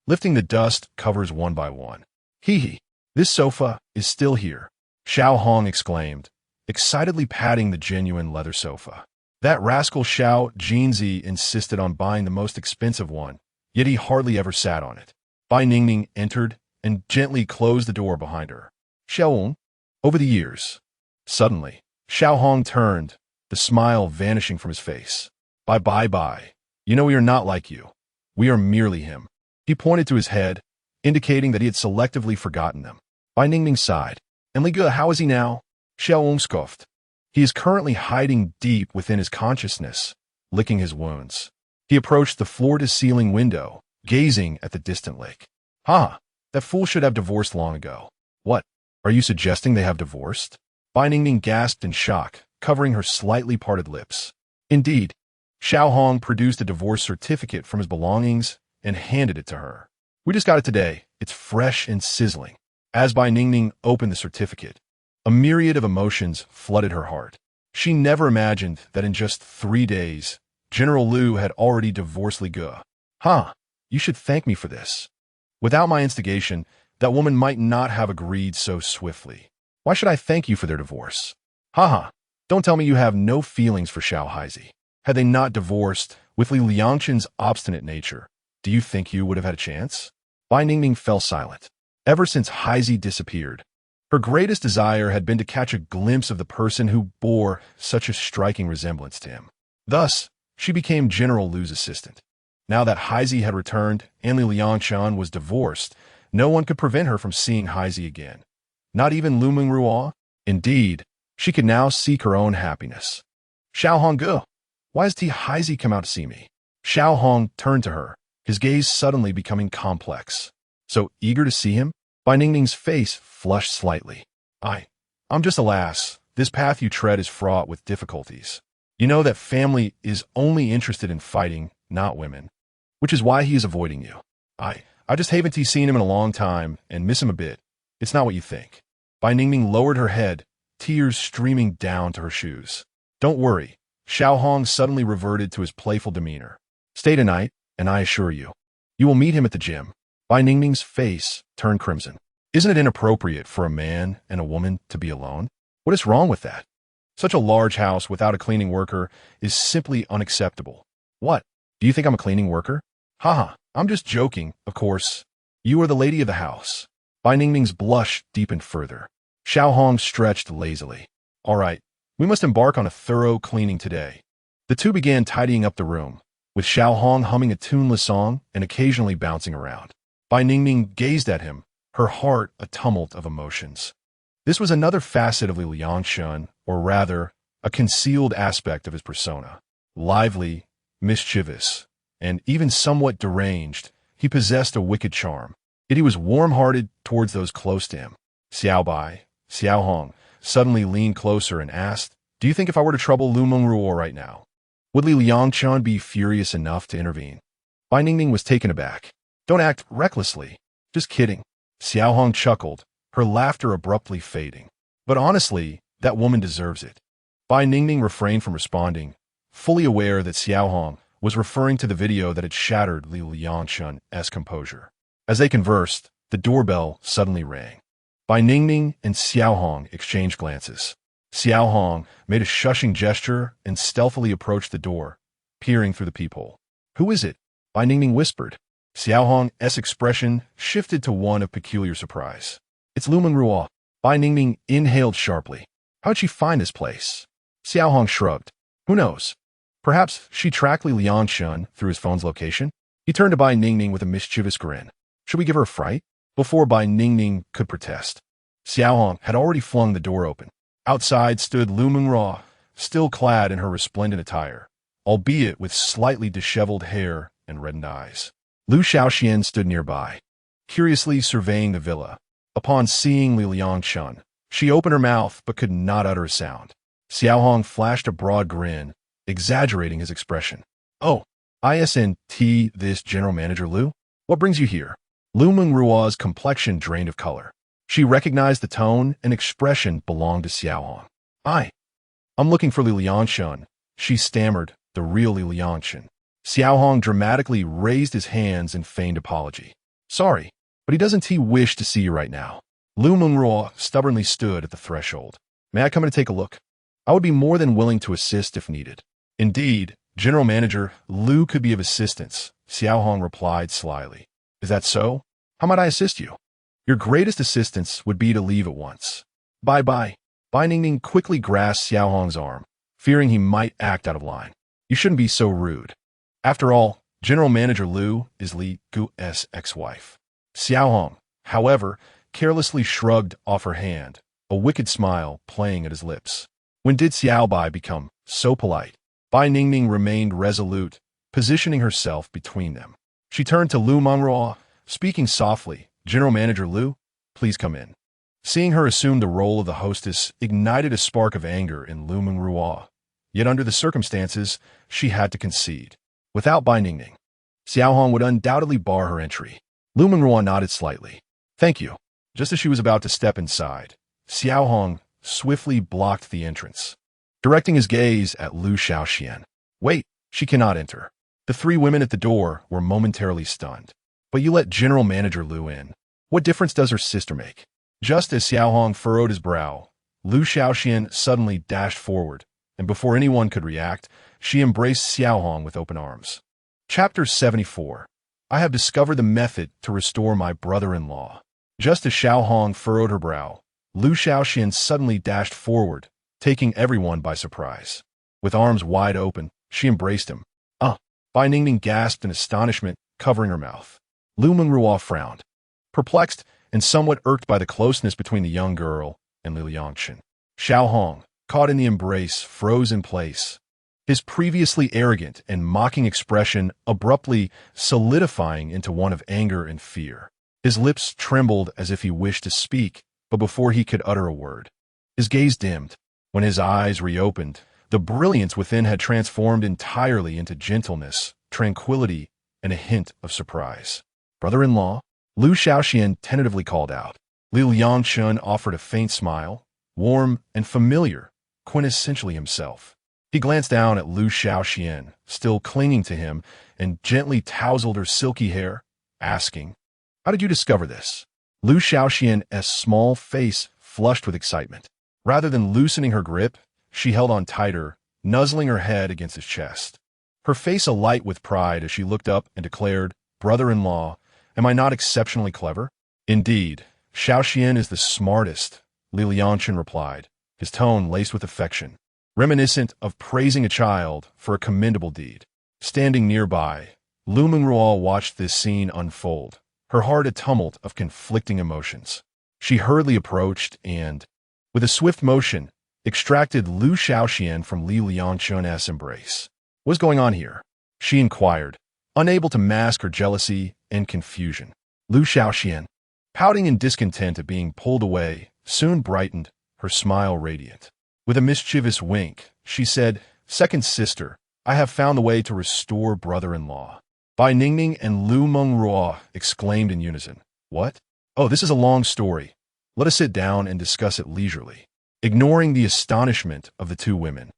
lifting the dust covers one by one. Hee, this sofa is still here, Xiao Hong exclaimed, excitedly patting the genuine leather sofa. That rascal Xiao Jinzi insisted on buying the most expensive one, yet he hardly ever sat on it. Bai Ningning entered and gently closed the door behind her. Xiao Hong, over the years. Suddenly, Xiao Hong turned, the smile vanishing from his face. Bye. You know we are not like you. We are merely him. He pointed to his head, indicating that he had selectively forgotten them. Bai Ningning sighed. And Li Ge, how is he now? Xiao Hong scoffed. He is currently hiding deep within his consciousness, licking his wounds. He approached the floor-to-ceiling window, gazing at the distant lake. That fool should have divorced long ago. What? Are you suggesting they have divorced? Bai Ningning gasped in shock, covering her slightly parted lips. Indeed, Xiao Hong produced a divorce certificate from his belongings and handed it to her. We just got it today. It's fresh and sizzling. As Bai Ningning opened the certificate, a myriad of emotions flooded her heart. She never imagined that in just 3 days, General Liu had already divorced Li Ge. You should thank me for this. Without my instigation, that woman might not have agreed so swiftly. Why should I thank you for their divorce? Don't tell me you have no feelings for Xiao Haizi. Had they not divorced, with Li Liangchen's obstinate nature, do you think you would have had a chance? Bai Ningning fell silent. Ever since Haizi disappeared, her greatest desire had been to catch a glimpse of the person who bore such a striking resemblance to him. Thus, she became General Liu's assistant. Now that Haizi had returned and Li Liangchen was divorced, no one could prevent her from seeing Haizi again. Not even Liu Mengruo. Indeed, she could now seek her own happiness. Xiao Hongge, why has Haizi come out to see me? Xiao Hong turned to her, his gaze suddenly becoming complex. So eager to see him? Bai Ningning's face flushed slightly. I'm just a lass. This path you tread is fraught with difficulties. You know that family is only interested in fighting, not women. Which is why he is avoiding you. I just haven't seen him in a long time and miss him a bit. It's not what you think. Bai Ningning lowered her head, tears streaming down to her shoes. Don't worry. Xiao Hong suddenly reverted to his playful demeanor. Stay tonight, and I assure you, you will meet him at the gym. Bai Ningning's face turned crimson. Isn't it inappropriate for a man and a woman to be alone? What is wrong with that? Such a large house without a cleaning worker is simply unacceptable. What? Do you think I'm a cleaning worker? I'm just joking, of course. You are the lady of the house. Bai Ningning's blush deepened further. Xiao Hong stretched lazily. All right, we must embark on a thorough cleaning today. The two began tidying up the room, with Xiao Hong humming a tuneless song and occasionally bouncing around. Bai Ningning gazed at him, her heart a tumult of emotions. This was another facet of Li Liangchen, or rather, a concealed aspect of his persona. Lively, mischievous, and even somewhat deranged, he possessed a wicked charm. Yet he was warm-hearted towards those close to him. Xiao Hong, suddenly leaned closer and asked, Do you think if I were to trouble Liu Mengruo right now, would Li Liangchen be furious enough to intervene? Bai Ningning was taken aback. Don't act recklessly. Just kidding. Xiao Hong chuckled, her laughter abruptly fading. But honestly, that woman deserves it. Bai Ningning refrained from responding, fully aware that Xiao Hong was referring to the video that had shattered Li Liangchen's composure. As they conversed, the doorbell suddenly rang. Bai Ningning and Xiao Hong exchanged glances. Xiao Hong made a shushing gesture and stealthily approached the door, peering through the peephole. Who is it? Bai Ningning whispered. Xiao Hong's expression shifted to one of peculiar surprise. It's Liu Mengruo. Bai Ningning inhaled sharply. How'd she find this place? Xiao Hong shrugged. Who knows? Perhaps she tracked Li Liangchen through his phone's location? He turned to Bai Ningning with a mischievous grin. Should we give her a fright? Before Bai Ningning could protest, Xiao Hong had already flung the door open. Outside stood Liu Mengruo, still clad in her resplendent attire, albeit with slightly disheveled hair and reddened eyes. Liu Shaoxian stood nearby, curiously surveying the villa. Upon seeing Li Liangchen, she opened her mouth but could not utter a sound. Xiao Hong flashed a broad grin, exaggerating his expression. Oh, isn't this General Manager Liu? What brings you here? Liu Mengruo's complexion drained of color. She recognized the tone and expression belonged to Xiao Hong. I'm looking for Li Liangchen, she stammered, the real Li Liangchen. Xiao Hong dramatically raised his hands in feigned apology. Sorry, but he doesn't wish to see you right now. Liu Mengruo stubbornly stood at the threshold. May I come in to take a look? I would be more than willing to assist if needed. Indeed, General Manager Liu could be of assistance, Xiao Hong replied slyly. Is that so? How might I assist you? Your greatest assistance would be to leave at once. Bye-bye. Bai Ningning quickly grasped Xiao Hong's arm, fearing he might act out of line. You shouldn't be so rude. After all, General Manager Liu is Li Gu's ex-wife. Xiaohong, however, carelessly shrugged off her hand, a wicked smile playing at his lips. When did Xiaobai become so polite? Bai Ningning remained resolute, positioning herself between them. She turned to Liu Mengruo, speaking softly, "General Manager Liu, please come in." Seeing her assume the role of the hostess ignited a spark of anger in Liu Mengruo. Yet under the circumstances, she had to concede. Without Bai Ningning, Xiaohong would undoubtedly bar her entry. Liu Mengruo nodded slightly. "Thank you." Just as she was about to step inside, Xiaohong swiftly blocked the entrance, directing his gaze at Liu Shaoxian. "Wait, she cannot enter." The three women at the door were momentarily stunned. "But you let General Manager Liu in. What difference does her sister make?" Just as Xiaohong furrowed his brow, Liu Shaoxian suddenly dashed forward, and before anyone could react, she embraced Xiaohong with open arms. Chapter 74. I have discovered the method to restore my brother-in-law. Just as Xiaohong furrowed her brow, Liu Shaoxian suddenly dashed forward, taking everyone by surprise. With arms wide open, she embraced him. Bai Ningning gasped in astonishment, covering her mouth. Liu Mengruo frowned, perplexed and somewhat irked by the closeness between the young girl and Liangchen. Xiaohong, caught in the embrace, froze in place, his previously arrogant and mocking expression abruptly solidifying into one of anger and fear. His lips trembled as if he wished to speak, but before he could utter a word, his gaze dimmed. When his eyes reopened, the brilliance within had transformed entirely into gentleness, tranquility, and a hint of surprise. "Brother-in-law?" Liu Shaoxian tentatively called out. Liangchen offered a faint smile, warm and familiar, quintessentially himself. He glanced down at Liu Shaoxian, still clinging to him, and gently tousled her silky hair, asking, "How did you discover this?" Liu Shaoxian's small face flushed with excitement. Rather than loosening her grip, she held on tighter, nuzzling her head against his chest. Her face alight with pride as she looked up and declared, "Brother-in-law, am I not exceptionally clever?" "Indeed, Shaoxian is the smartest," Liangchen replied, his tone laced with affection, reminiscent of praising a child for a commendable deed. Standing nearby, Liu Mengruo watched this scene unfold, her heart a tumult of conflicting emotions. She hurriedly approached and, with a swift motion, extracted Liu Shaoxian from Liangchen's embrace. "What's going on here?" she inquired, unable to mask her jealousy and confusion. Liu Shaoxian, pouting in discontent at being pulled away, soon brightened, her smile radiant. With a mischievous wink, she said, "Second sister, I have found the way to restore brother-in-law." Bai Ningning and Liu Mengruo exclaimed in unison. "What? Oh, this is a long story. Let us sit down and discuss it leisurely." Ignoring the astonishment of the two women,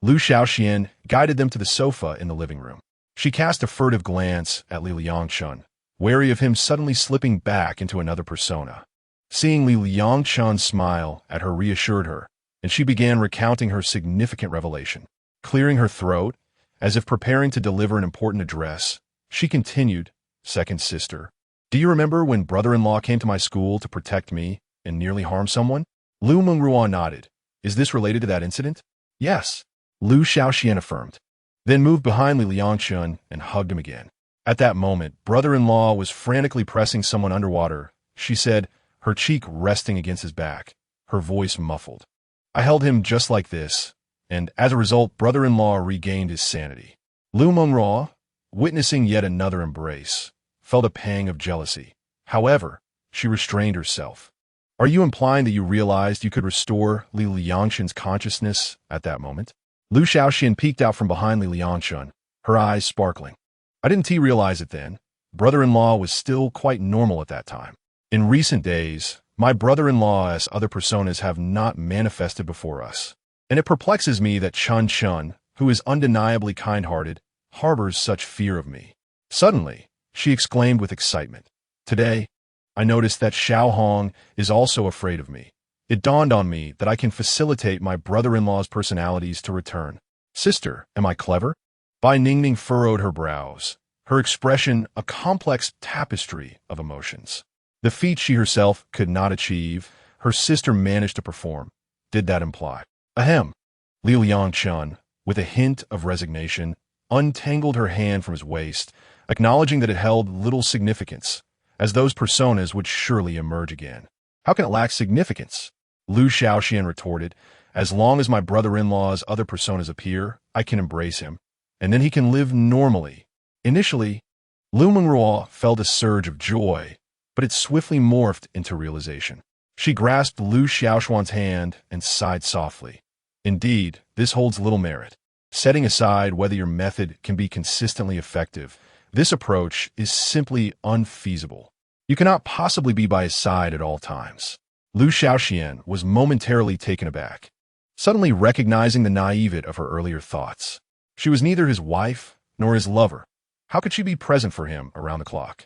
Liu Shaoxian guided them to the sofa in the living room. She cast a furtive glance at Liangchen, wary of him suddenly slipping back into another persona. Seeing Liangchen smile at her reassured her, and she began recounting her significant revelation. Clearing her throat, as if preparing to deliver an important address, she continued, "Second sister, do you remember when brother-in-law came to my school to protect me and nearly harmed someone?" Liu Mengruo nodded. "Is this related to that incident?" "Yes," Liu Shaoxian affirmed, then moved behind Liangchen and hugged him again. At that moment, brother-in-law was frantically pressing someone underwater. She said, her cheek resting against his back, her voice muffled. "I held him just like this, and as a result, brother-in-law regained his sanity." Liu Mengruo, witnessing yet another embrace, felt a pang of jealousy. However, she restrained herself. "Are you implying that you realized you could restore Liangchen's consciousness at that moment?" Liu Shaoxian peeked out from behind Liangchen, her eyes sparkling. "I didn't realize it then. Brother-in-law was still quite normal at that time. In recent days, my brother-in-law as other personas have not manifested before us, and it perplexes me that Chun, who is undeniably kind-hearted, harbors such fear of me." Suddenly, she exclaimed with excitement, "Today, I noticed that Xiaohong is also afraid of me. It dawned on me that I can facilitate my brother-in-law's personalities to return. Sister, am I clever?" Bai Ningning furrowed her brows, her expression a complex tapestry of emotions. The feat she herself could not achieve, her sister managed to perform. Did that imply? Ahem. Liangchen, with a hint of resignation, untangled her hand from his waist, acknowledging that it held little significance, as those personas would surely emerge again. How can it lack significance? Liu Shaoxian retorted. As long as my brother-in-law's other personas appear, I can embrace him, and then he can live normally. Initially, Liu Mengruo felt a surge of joy, but it swiftly morphed into realization. She grasped Liu Xiaoxuan's hand and sighed softly. Indeed, this holds little merit. Setting aside whether your method can be consistently effective, this approach is simply unfeasible. You cannot possibly be by his side at all times. Liu Shaoxian was momentarily taken aback, suddenly recognizing the naivete of her earlier thoughts. She was neither his wife nor his lover. How could she be present for him around the clock?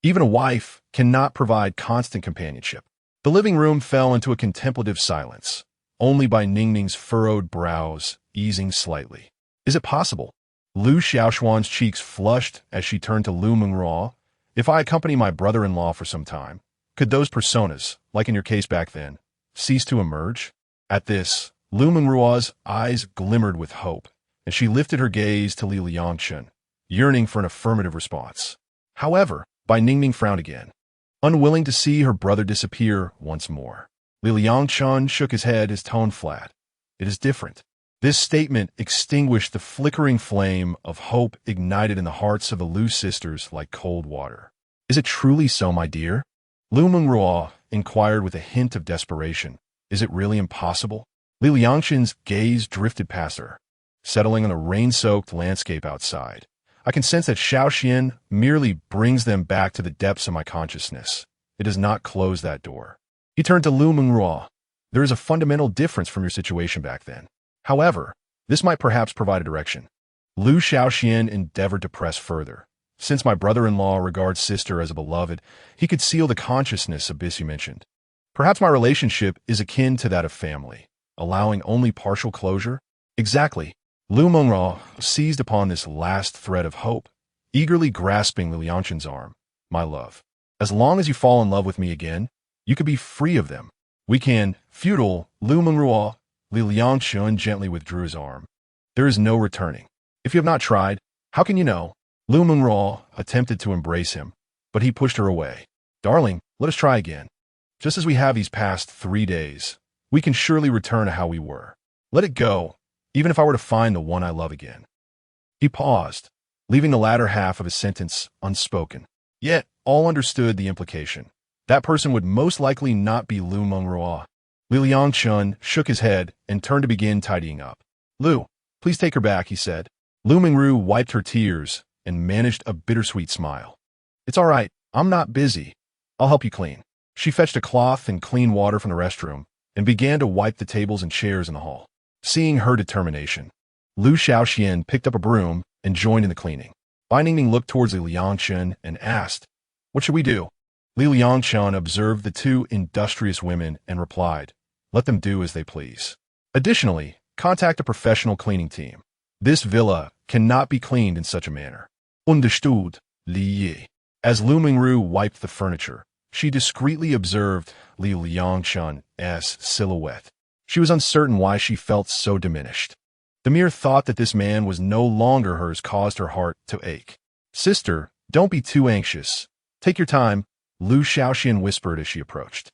Even a wife cannot provide constant companionship. The living room fell into a contemplative silence, only by Ningning's furrowed brows easing slightly. Is it possible? Liu Xiaoxuan's cheeks flushed as she turned to Liu Mengruo. If I accompany my brother-in-law for some time, could those personas, like in your case back then, cease to emerge? At this, Liu Mengruo's eyes glimmered with hope, and she lifted her gaze to Liangchen, yearning for an affirmative response. However, Bai Ningning frowned again, unwilling to see her brother disappear once more. Liangchen shook his head, his tone flat. It is different. This statement extinguished the flickering flame of hope ignited in the hearts of the Liu sisters like cold water. Is it truly so, my dear? Liu Mengruo inquired with a hint of desperation. Is it really impossible? Liangchen's gaze drifted past her, settling on the rain-soaked landscape outside. I can sense that Shaoxian merely brings them back to the depths of my consciousness. It does not close that door. He turned to Liu Mengruo. There is a fundamental difference from your situation back then. However, this might perhaps provide a direction. Liu Shaoxian endeavored to press further. Since my brother-in-law regards sister as a beloved, he could seal the consciousness abyss you mentioned. Perhaps my relationship is akin to that of family, allowing only partial closure? Exactly. Liu Mengruo seized upon this last thread of hope, eagerly grasping Liangchen's arm. My love, as long as you fall in love with me again, you could be free of them. We can. Feudal, Liu Mengruo. Liangchen gently withdrew his arm. There is no returning. If you have not tried, how can you know? Liu Mengruo attempted to embrace him, but he pushed her away. Darling, let us try again. Just as we have these past 3 days, we can surely return to how we were. Let it go, even if I were to find the one I love again. He paused, leaving the latter half of his sentence unspoken. Yet, all understood the implication. That person would most likely not be Liu Mengruo. Liangchen shook his head and turned to begin tidying up. Liu, please take her back, he said. Liu Mengruo wiped her tears and managed a bittersweet smile. It's all right, I'm not busy. I'll help you clean. She fetched a cloth and clean water from the restroom and began to wipe the tables and chairs in the hall. Seeing her determination, Liu Shaoxian picked up a broom and joined in the cleaning. Bai Ningning looked towards Liangchen and asked, What should we do? Liangchen observed the two industrious women and replied, Let them do as they please. Additionally, contact a professional cleaning team. This villa cannot be cleaned in such a manner. Understood, Li Yi. As Liu Mengruo wiped the furniture, she discreetly observed Liangchen's silhouette. She was uncertain why she felt so diminished. The mere thought that this man was no longer hers caused her heart to ache. Sister, don't be too anxious. Take your time, Liu Shaoxian whispered as she approached.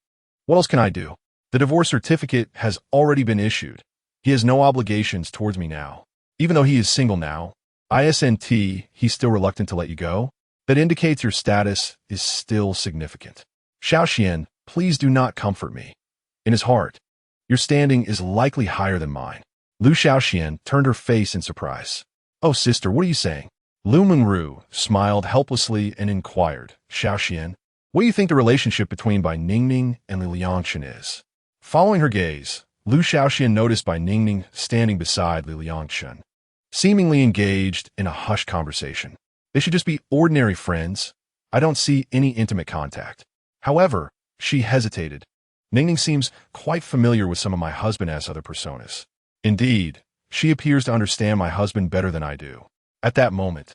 What else can I do? The divorce certificate has already been issued. He has no obligations towards me now. Even though he is single now, isn't he's still reluctant to let you go? That indicates your status is still significant. Shaoxian, please do not comfort me. In his heart, your standing is likely higher than mine. Liu Shaoxian turned her face in surprise. Oh, sister, what are you saying? Liu Mengruo smiled helplessly and inquired, Shaoxian, what do you think the relationship between Bai Ningning and Liangchen is? Following her gaze, Liu Shaoxian noticed Bai Ningning standing beside Liangchen, seemingly engaged in a hushed conversation. They should just be ordinary friends. I don't see any intimate contact. However, she hesitated. Ningning seems quite familiar with some of my husband's other personas. Indeed, she appears to understand my husband better than I do. At that moment,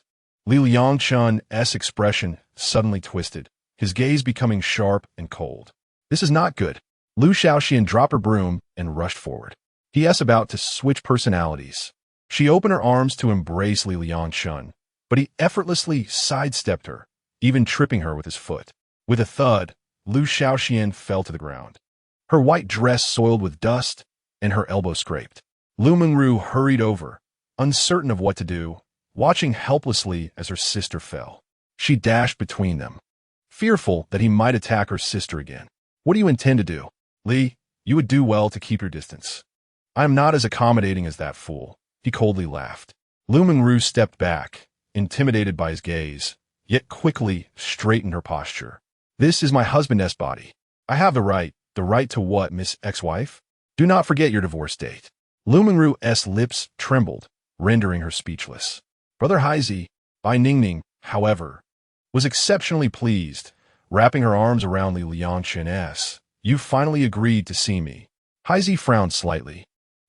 Liangchen's expression suddenly twisted, his gaze becoming sharp and cold. This is not good. Liu Shaoxian dropped her broom and rushed forward. P.S. about to switch personalities. She opened her arms to embrace Liangchen, but he effortlessly sidestepped her, even tripping her with his foot. With a thud, Liu Shaoxian fell to the ground. Her white dress soiled with dust, and her elbow scraped. Liu Mengruo hurried over, uncertain of what to do, watching helplessly as her sister fell. She dashed between them, fearful that he might attack her sister again. What do you intend to do? Li, you would do well to keep your distance. I am not as accommodating as that fool. He coldly laughed. Liu Mengruo stepped back, intimidated by his gaze, yet quickly straightened her posture. This is my husband's body. I have the right to what, Miss Ex-Wife? Do not forget your divorce date. Liu Mengruo's lips trembled, rendering her speechless. Brother Haizi, Bai Ningning, however, was exceptionally pleased, wrapping her arms around Li Liangchen. You finally agreed to see me. Haizi frowned slightly,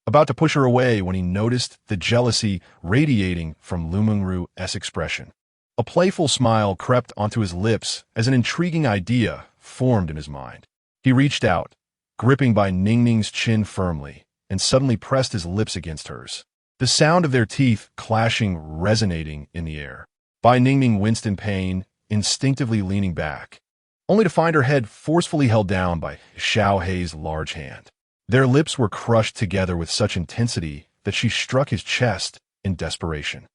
about to push her away when he noticed the jealousy radiating from Liu Mengruo's expression. A playful smile crept onto his lips as an intriguing idea formed in his mind. He reached out, gripping Bai Ningning's chin firmly, and suddenly pressed his lips against hers. The sound of their teeth clashing resonating in the air. Bai Ningning winced in pain, instinctively leaning back, only to find her head forcefully held down by Xiao Hei's large hand. Their lips were crushed together with such intensity that she struck his chest in desperation.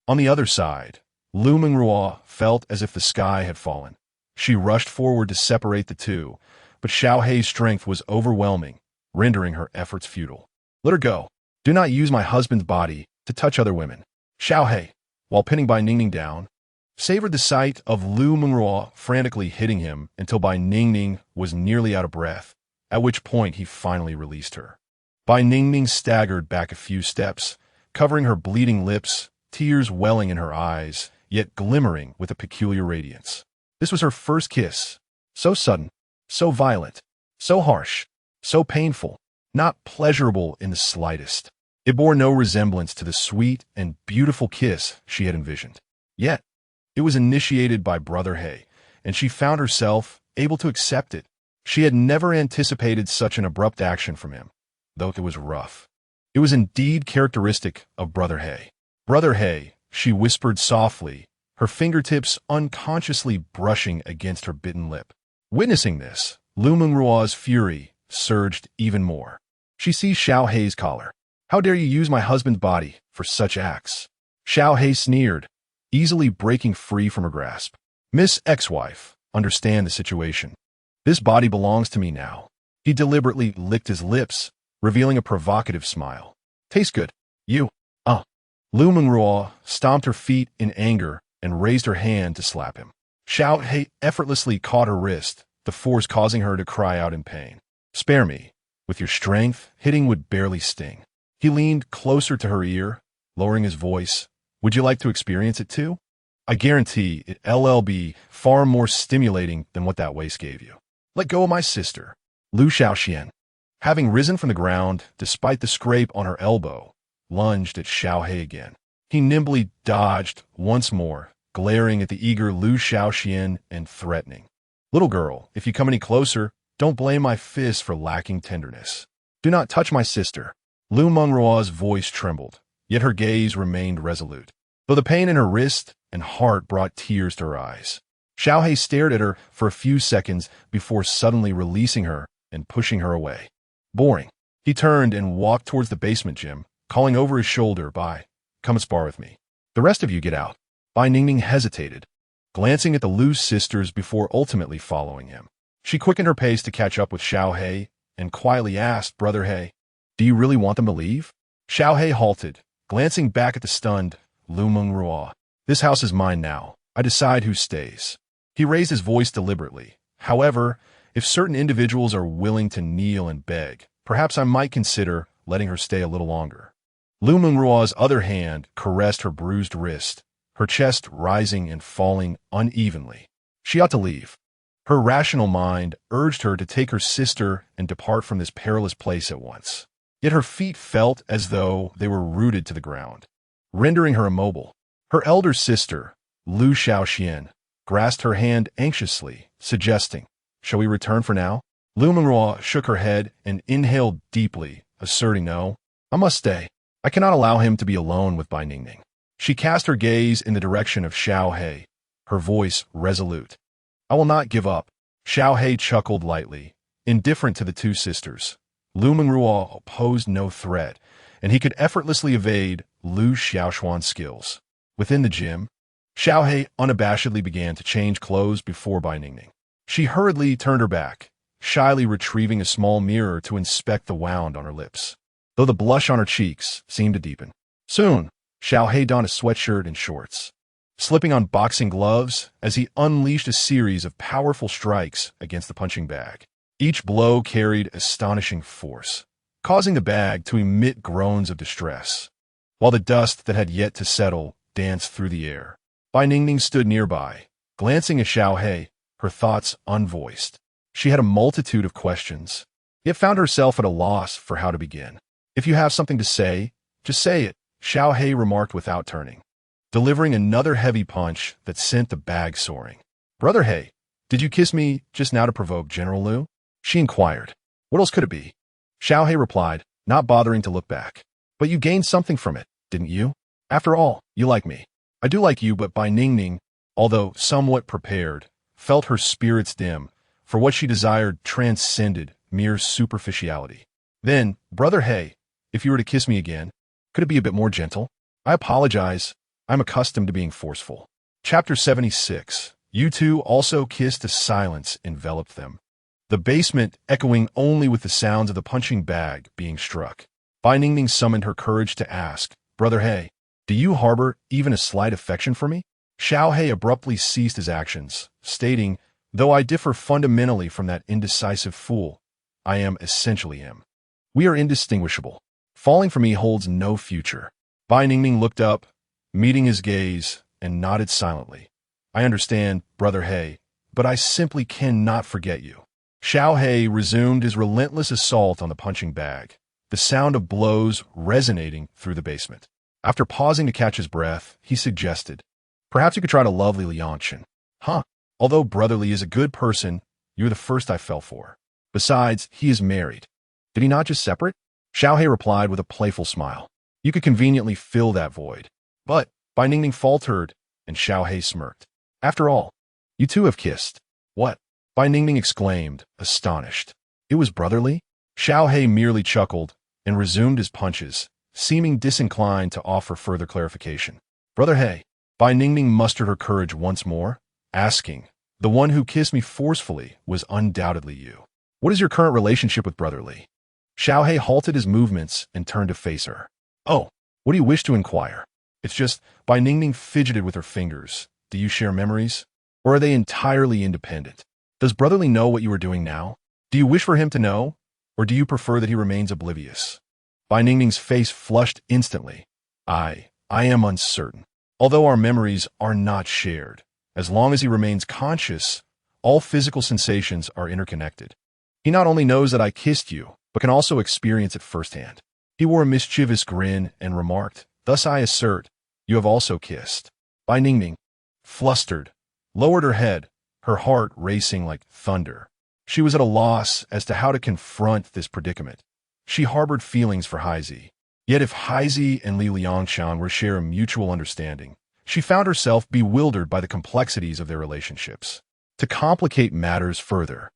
On the other side, Liu Mengruo felt as if the sky had fallen. She rushed forward to separate the two, but Xiao Hei's strength was overwhelming, rendering her efforts futile. Let her go. Do not use my husband's body to touch other women. Xiao Hei, while pinning Bai Ningning down, savored the sight of Liu Mengruo frantically hitting him until Bai Ningning was nearly out of breath, at which point he finally released her. Bai Ningning staggered back a few steps, covering her bleeding lips, tears welling in her eyes, yet glimmering with a peculiar radiance. This was her first kiss, so sudden, so violent, so harsh, so painful, not pleasurable in the slightest. It bore no resemblance to the sweet and beautiful kiss she had envisioned. Yet, it was initiated by Brother Hei, and she found herself able to accept it. She had never anticipated such an abrupt action from him, though it was rough. It was indeed characteristic of Brother Hei. Brother Hei, she whispered softly, her fingertips unconsciously brushing against her bitten lip. Witnessing this, Liu Mengruo's fury surged even more. She seized Xiao Hei's collar. How dare you use my husband's body for such acts? Xiao Hei sneered, easily breaking free from her grasp. Miss Ex-Wife, understand the situation. This body belongs to me now. He deliberately licked his lips, revealing a provocative smile. Tastes good. You. Liu Mengruo stomped her feet in anger and raised her hand to slap him. Xiao Hei effortlessly caught her wrist, the force causing her to cry out in pain. Spare me. With your strength, hitting would barely sting. He leaned closer to her ear, lowering his voice. Would you like to experience it too? I guarantee it'll be far more stimulating than what that waste gave you. Let go of my sister. Liu Shaoxian, having risen from the ground despite the scrape on her elbow, lunged at Xiao Hei again. He nimbly dodged once more, glaring at the eager Liu Shaoxian and threatening. Little girl, if you come any closer, don't blame my fist for lacking tenderness. Do not touch my sister. Liu Mengruo's voice trembled, yet her gaze remained resolute, though the pain in her wrist and heart brought tears to her eyes. Xiao Hei stared at her for a few seconds before suddenly releasing her and pushing her away. Boring. He turned and walked towards the basement gym, calling over his shoulder, come spar with me. The rest of you get out. Bai Ningning hesitated, glancing at the Liu sisters before ultimately following him. She quickened her pace to catch up with Xiao Hei and quietly asked Brother Hei, do you really want them to leave? Xiao Hei halted, glancing back at the stunned Liu Mengruo. This house is mine now. I decide who stays. He raised his voice deliberately. However, if certain individuals are willing to kneel and beg, perhaps I might consider letting her stay a little longer. Liu Mengruo's other hand caressed her bruised wrist, her chest rising and falling unevenly. She ought to leave. Her rational mind urged her to take her sister and depart from this perilous place at once. Yet her feet felt as though they were rooted to the ground, rendering her immobile. Her elder sister, Liu Shaoxian, grasped her hand anxiously, suggesting, shall we return for now? Liu Mengruo shook her head and inhaled deeply, asserting no. I must stay. I cannot allow him to be alone with Bai Ningning. She cast her gaze in the direction of Xiao He, her voice resolute. I will not give up. Xiao He chuckled lightly, indifferent to the two sisters. Liu Mengruo posed no threat, and he could effortlessly evade Liu Xiaoshuan's skills. Within the gym, Xiao He unabashedly began to change clothes before Bai Ningning. She hurriedly turned her back, shyly retrieving a small mirror to inspect the wound on her lips, though the blush on her cheeks seemed to deepen. Soon, Xiao He donned a sweatshirt and shorts, slipping on boxing gloves as he unleashed a series of powerful strikes against the punching bag. Each blow carried astonishing force, causing the bag to emit groans of distress, while the dust that had yet to settle danced through the air. Bai Ningning stood nearby, glancing at Xiao He, her thoughts unvoiced. She had a multitude of questions, yet found herself at a loss for how to begin. If you have something to say, just say it, Xiao He remarked without turning, delivering another heavy punch that sent the bag soaring. Brother He, did you kiss me just now to provoke General Liu? She inquired. What else could it be? Xiao He replied, not bothering to look back. But you gained something from it, didn't you? After all, you like me. I do like you, but Bai Ningning, although somewhat prepared, felt her spirits dim, for what she desired transcended mere superficiality. Then, Brother He, if you were to kiss me again, could it be a bit more gentle? I apologize. I'm accustomed to being forceful. Chapter 76. You two also kissed as silence enveloped them, the basement echoing only with the sounds of the punching bag being struck. Bai Ningning summoned her courage to ask, Brother He, do you harbor even a slight affection for me? Xiao He abruptly ceased his actions, stating, though I differ fundamentally from that indecisive fool, I am essentially him. We are indistinguishable. Falling for me holds no future. Bai Ningning looked up, meeting his gaze, and nodded silently. I understand, Brother He, but I simply cannot forget you. Xiao He resumed his relentless assault on the punching bag, the sound of blows resonating through the basement. After pausing to catch his breath, he suggested, perhaps you could try to lovely Liangchen. Huh? Although Brotherly is a good person, you're the first I fell for. Besides, he is married. Did he not just separate? Xiao He replied with a playful smile. You could conveniently fill that void. But Bai Ningning faltered, and Xiao He smirked. After all, you two have kissed. What? Bai Ningning exclaimed, astonished. It was brotherly? Xiao He merely chuckled and resumed his punches, seeming disinclined to offer further clarification. Brother He, Bai Ningning mustered her courage once more, asking, the one who kissed me forcefully was undoubtedly you. What is your current relationship with Brotherly? Xiao He halted his movements and turned to face her. Oh, what do you wish to inquire? It's just, Bai Ningning fidgeted with her fingers. Do you share memories? Or are they entirely independent? Does Brotherly know what you are doing now? Do you wish for him to know? Or do you prefer that he remains oblivious? Bai Ningning's face flushed instantly. I am uncertain. Although our memories are not shared, as long as he remains conscious, all physical sensations are interconnected. He not only knows that I kissed you, but can also experience it firsthand. He wore a mischievous grin and remarked, thus I assert, you have also kissed. Bai Ningning, flustered, lowered her head, her heart racing like thunder. She was at a loss as to how to confront this predicament. She harbored feelings for Haizi. Yet if Haizi and Li Liangchen were share a mutual understanding, she found herself bewildered by the complexities of their relationships. To complicate matters further,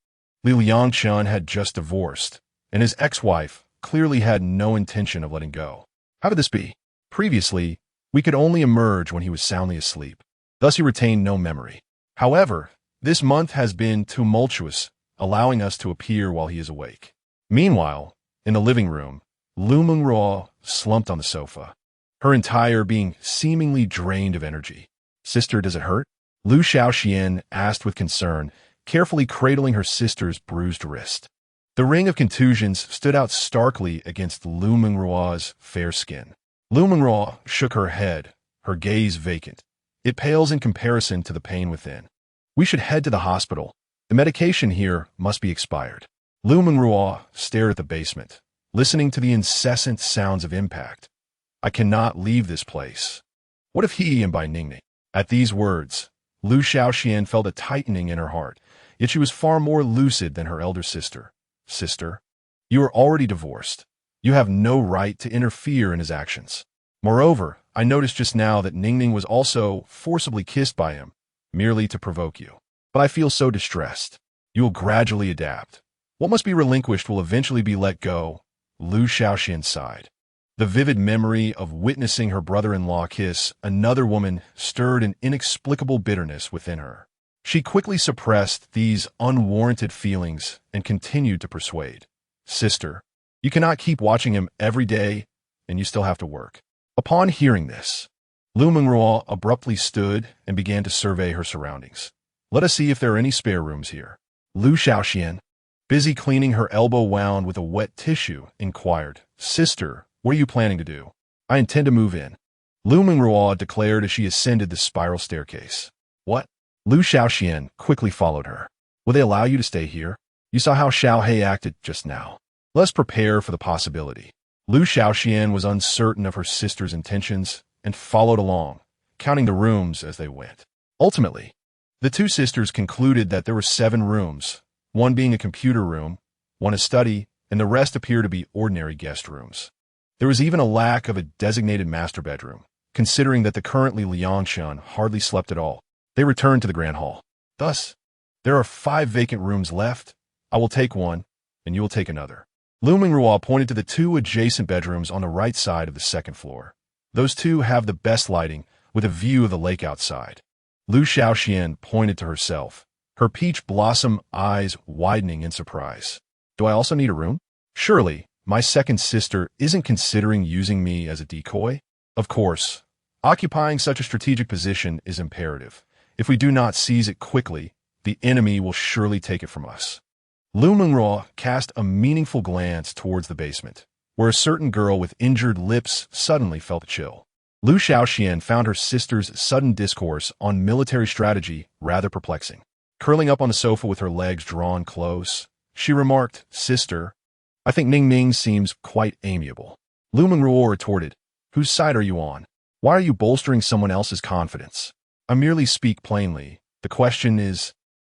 Li Liangchen had just divorced, and his ex-wife clearly had no intention of letting go. How could this be? Previously, we could only emerge when he was soundly asleep. Thus he retained no memory. However, this month has been tumultuous, allowing us to appear while he is awake. Meanwhile, in the living room, Liu Mengruo slumped on the sofa, her entire being seemingly drained of energy. Sister, does it hurt? Liu Xiaoxian asked with concern, carefully cradling her sister's bruised wrist. The ring of contusions stood out starkly against Liu Mengruo's fair skin. Liu Mengruo shook her head, her gaze vacant. It pales in comparison to the pain within. We should head to the hospital. The medication here must be expired. Liu Mengruo stared at the basement, listening to the incessant sounds of impact. I cannot leave this place. What if he and Bai Ningning? At these words, Liu Xiaoxian felt a tightening in her heart, yet she was far more lucid than her elder sister. Sister, you are already divorced. You have no right to interfere in his actions. Moreover, I noticed just now that Ningning was also forcibly kissed by him, merely to provoke you. But I feel so distressed. You will gradually adapt. What must be relinquished will eventually be let go. Liu Shaoxian sighed. The vivid memory of witnessing her brother-in-law kiss another woman stirred an inexplicable bitterness within her. She quickly suppressed these unwarranted feelings and continued to persuade. Sister, you cannot keep watching him every day, and you still have to work. Upon hearing this, Liu Mengruo abruptly stood and began to survey her surroundings. Let us see if there are any spare rooms here. Liu Shaoxian, busy cleaning her elbow wound with a wet tissue, inquired, Sister, what are you planning to do? I intend to move in. Liu Mengruo declared as she ascended the spiral staircase. What? Liu Shaoxian quickly followed her. Will they allow you to stay here? You saw how Xiao He acted just now. Let's prepare for the possibility. Liu Shaoxian was uncertain of her sister's intentions and followed along, counting the rooms as they went. Ultimately, the two sisters concluded that there were 7 rooms, one being a computer room, one a study, and the rest appear to be ordinary guest rooms. There was even a lack of a designated master bedroom, considering that the currently Liangchen hardly slept at all. They returned to the grand hall. Thus, there are 5 vacant rooms left. I will take one, and you will take another. Liu Mengruo pointed to the 2 adjacent bedrooms on the right side of the second floor. Those 2 have the best lighting, with a view of the lake outside. Liu Shaoxian pointed to herself, her peach blossom eyes widening in surprise. Do I also need a room? Surely, my second sister isn't considering using me as a decoy? Of course, occupying such a strategic position is imperative. If we do not seize it quickly, the enemy will surely take it from us. Liu Mengruo cast a meaningful glance towards the basement, where a certain girl with injured lips suddenly felt a chill. Liu Shaoxian found her sister's sudden discourse on military strategy rather perplexing. Curling up on the sofa with her legs drawn close, she remarked, Sister, I think Ningning seems quite amiable. Liu Mengruo retorted, Whose side are you on? Why are you bolstering someone else's confidence? I merely speak plainly. The question is,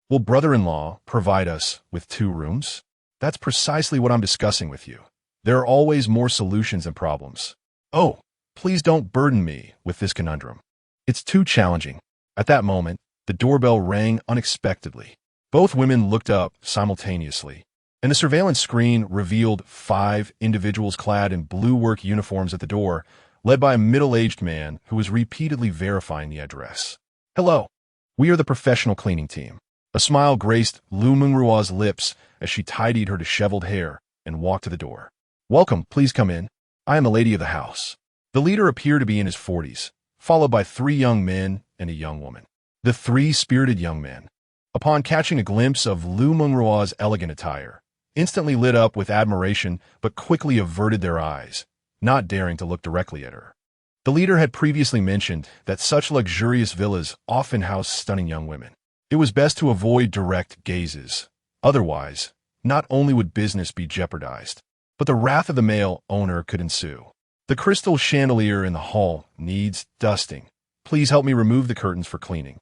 will brother-in-law provide us with 2 rooms? That's precisely what I'm discussing with you. There are always more solutions than problems. Oh, please don't burden me with this conundrum. It's too challenging. At that moment, the doorbell rang unexpectedly. Both women looked up simultaneously, and the surveillance screen revealed 5 individuals clad in blue work uniforms at the door, led by a middle-aged man who was repeatedly verifying the address. Hello, we are the professional cleaning team. A smile graced Liu Mengruo's lips as she tidied her disheveled hair and walked to the door. Welcome, please come in. I am the lady of the house. The leader appeared to be in his 40s, followed by 3 young men and a young woman. The 3 spirited young men, upon catching a glimpse of Liu Mengruo's elegant attire, instantly lit up with admiration but quickly averted their eyes, not daring to look directly at her. The leader had previously mentioned that such luxurious villas often house stunning young women. It was best to avoid direct gazes. Otherwise, not only would business be jeopardized, but the wrath of the male owner could ensue. The crystal chandelier in the hall needs dusting. Please help me remove the curtains for cleaning.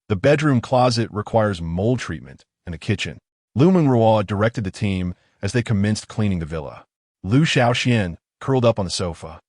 The bedroom closet requires mold treatment and a kitchen. Liu Mengruo directed the team as they commenced cleaning the villa. Liu Shaoxian, curled up on the sofa,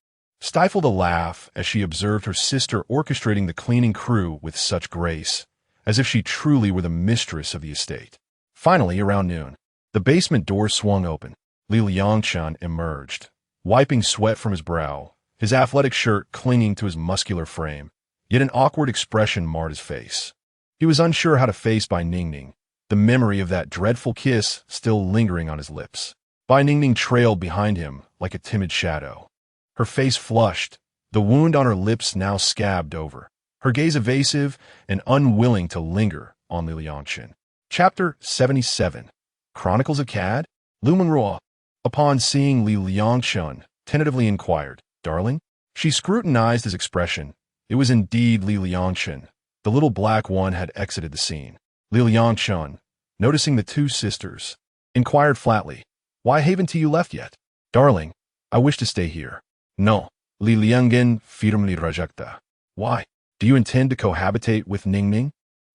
stifled a laugh as she observed her sister orchestrating the cleaning crew with such grace, as if she truly were the mistress of the estate. Finally, around noon, the basement door swung open. Liangchen emerged, wiping sweat from his brow, his athletic shirt clinging to his muscular frame. Yet an awkward expression marred his face. He was unsure how to face Bai Ningning, the memory of that dreadful kiss still lingering on his lips. Bai Ningning trailed behind him like a timid shadow. Her face flushed, the wound on her lips now scabbed over, her gaze evasive and unwilling to linger on Liangchen. Chapter 77. Chronicles of Cad? Liu Mengruo, upon seeing Liangchen, tentatively inquired, Darling? She scrutinized his expression. It was indeed Liangchen. The little black one had exited the scene. Liangchen, noticing the 2 sisters, inquired flatly, Why haven't you left yet? Darling, I wish to stay here. No, Liangchen firmly rejecta. Why? Do you intend to cohabitate with Ningning?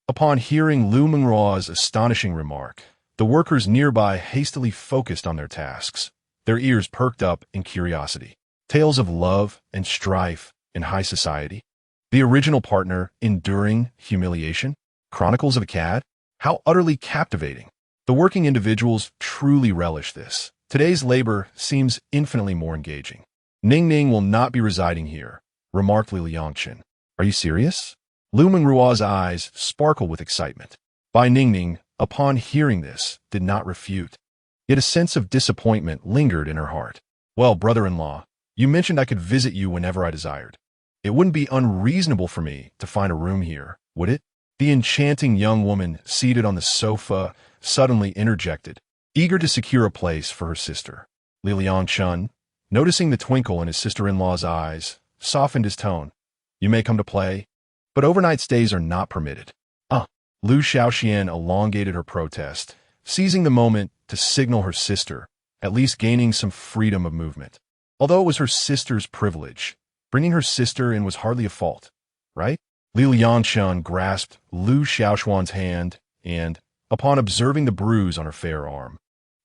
Upon hearing Liu Mengruo's astonishing remark, the workers nearby hastily focused on their tasks. their ears perked up in curiosity. Tales of love and strife in high society. The original partner enduring humiliation. Chronicles of a Cad? How utterly captivating. The working individuals truly relish this. Today's labor seems infinitely more engaging. Ning Ning will not be residing here, remarked Liangchen. Are you serious? Liu Mengruo's eyes sparkled with excitement. Bai Ningning, upon hearing this, did not refute. Yet a sense of disappointment lingered in her heart. Well, brother-in-law, you mentioned I could visit you whenever I desired. It wouldn't be unreasonable for me to find a room here, would it? The enchanting young woman seated on the sofa suddenly interjected, eager to secure a place for her sister. Liangchen, noticing the twinkle in his sister-in-law's eyes, softened his tone. You may come to play, but overnight stays are not permitted. Liu Shaoxian elongated her protest, seizing the moment to signal her sister, at least gaining some freedom of movement. Although it was her sister's privilege, bringing her sister in was hardly a fault, right? Liangchen grasped Liu Shaoxuan's hand and, upon observing the bruise on her fair arm,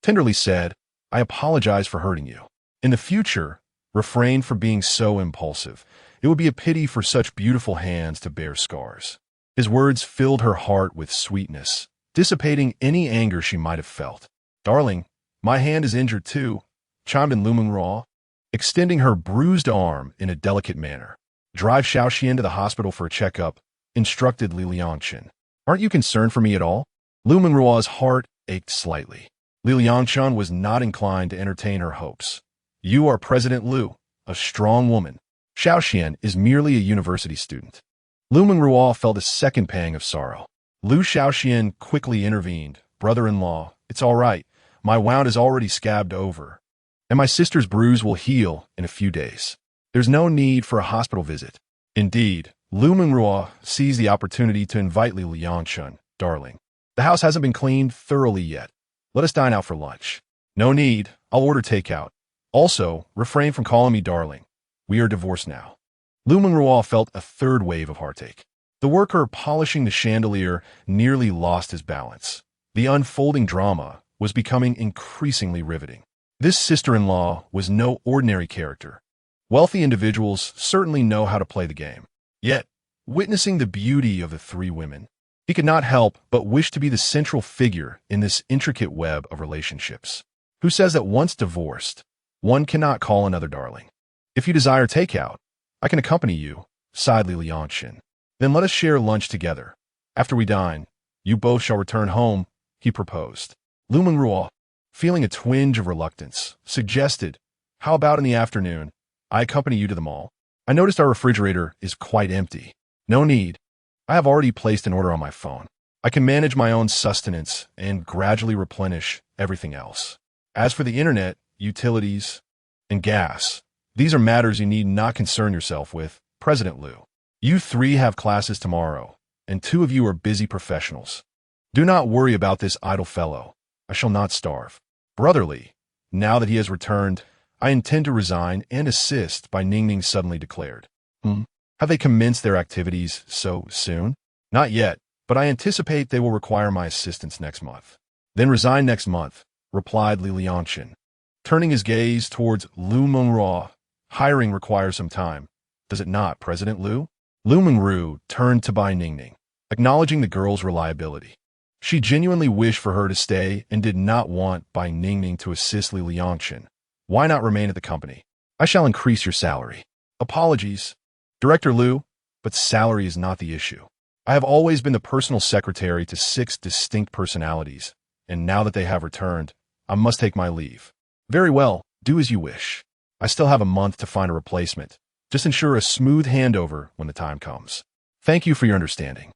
tenderly said, I apologize for hurting you. In the future, refrain from being so impulsive. It would be a pity for such beautiful hands to bear scars. His words filled her heart with sweetness, dissipating any anger she might have felt. Darling, my hand is injured too, chimed in Liu Mengruo, extending her bruised arm in a delicate manner. Drive Shaoxian to the hospital for a checkup, instructed Liangchen. Aren't you concerned for me at all? Liu Mengruo's heart ached slightly. Liangchen was not inclined to entertain her hopes. You are President Liu, a strong woman. Shaoxian is merely a university student. Liu Mengruo felt a second pang of sorrow. Liu Shaoxian quickly intervened. Brother-in-law, it's all right. My wound is already scabbed over, and my sister's bruise will heal in a few days. There's no need for a hospital visit. Indeed, Liu Mengruo seized the opportunity to invite Liangchen. Darling, the house hasn't been cleaned thoroughly yet. Let us dine out for lunch. No need. I'll order takeout. Also, refrain from calling me darling. We are divorced now. Liu Mengruo felt a third wave of heartache. The worker polishing the chandelier nearly lost his balance. The unfolding drama was becoming increasingly riveting. This sister-in-law was no ordinary character. Wealthy individuals certainly know how to play the game. Yet, witnessing the beauty of the three women, he could not help but wish to be the central figure in this intricate web of relationships. Who says that once divorced, one cannot call another darling? If you desire takeout, I can accompany you, sighed Liangchen. Then let us share lunch together. After we dine, you both shall return home, he proposed. Liu Mengruo, feeling a twinge of reluctance, suggested, how about in the afternoon, I accompany you to the mall? I noticed our refrigerator is quite empty. No need. I have already placed an order on my phone. I can manage my own sustenance and gradually replenish everything else. As for the internet, utilities, and gas, these are matters you need not concern yourself with, President Liu. You three have classes tomorrow, and two of you are busy professionals. Do not worry about this idle fellow. I shall not starve. Brotherly, now that he has returned, I intend to resign and assist, Bai Ningning suddenly declared. Have they commenced their activities so soon? Not yet, but I anticipate they will require my assistance next month. Then resign next month, replied Liangchen, turning his gaze towards Liu Mengruo. Hiring requires some time, does it not, President Liu? Liu Mengruo turned to Bai Ningning, acknowledging the girl's reliability. She genuinely wished for her to stay and did not want Bai Ningning to assist Liangchen. Why not remain at the company? I shall increase your salary. Apologies, Director Liu, but salary is not the issue. I have always been the personal secretary to 6 distinct personalities, and now that they have returned, I must take my leave. Very well, do as you wish. I still have a month to find a replacement. Just ensure a smooth handover when the time comes. Thank you for your understanding.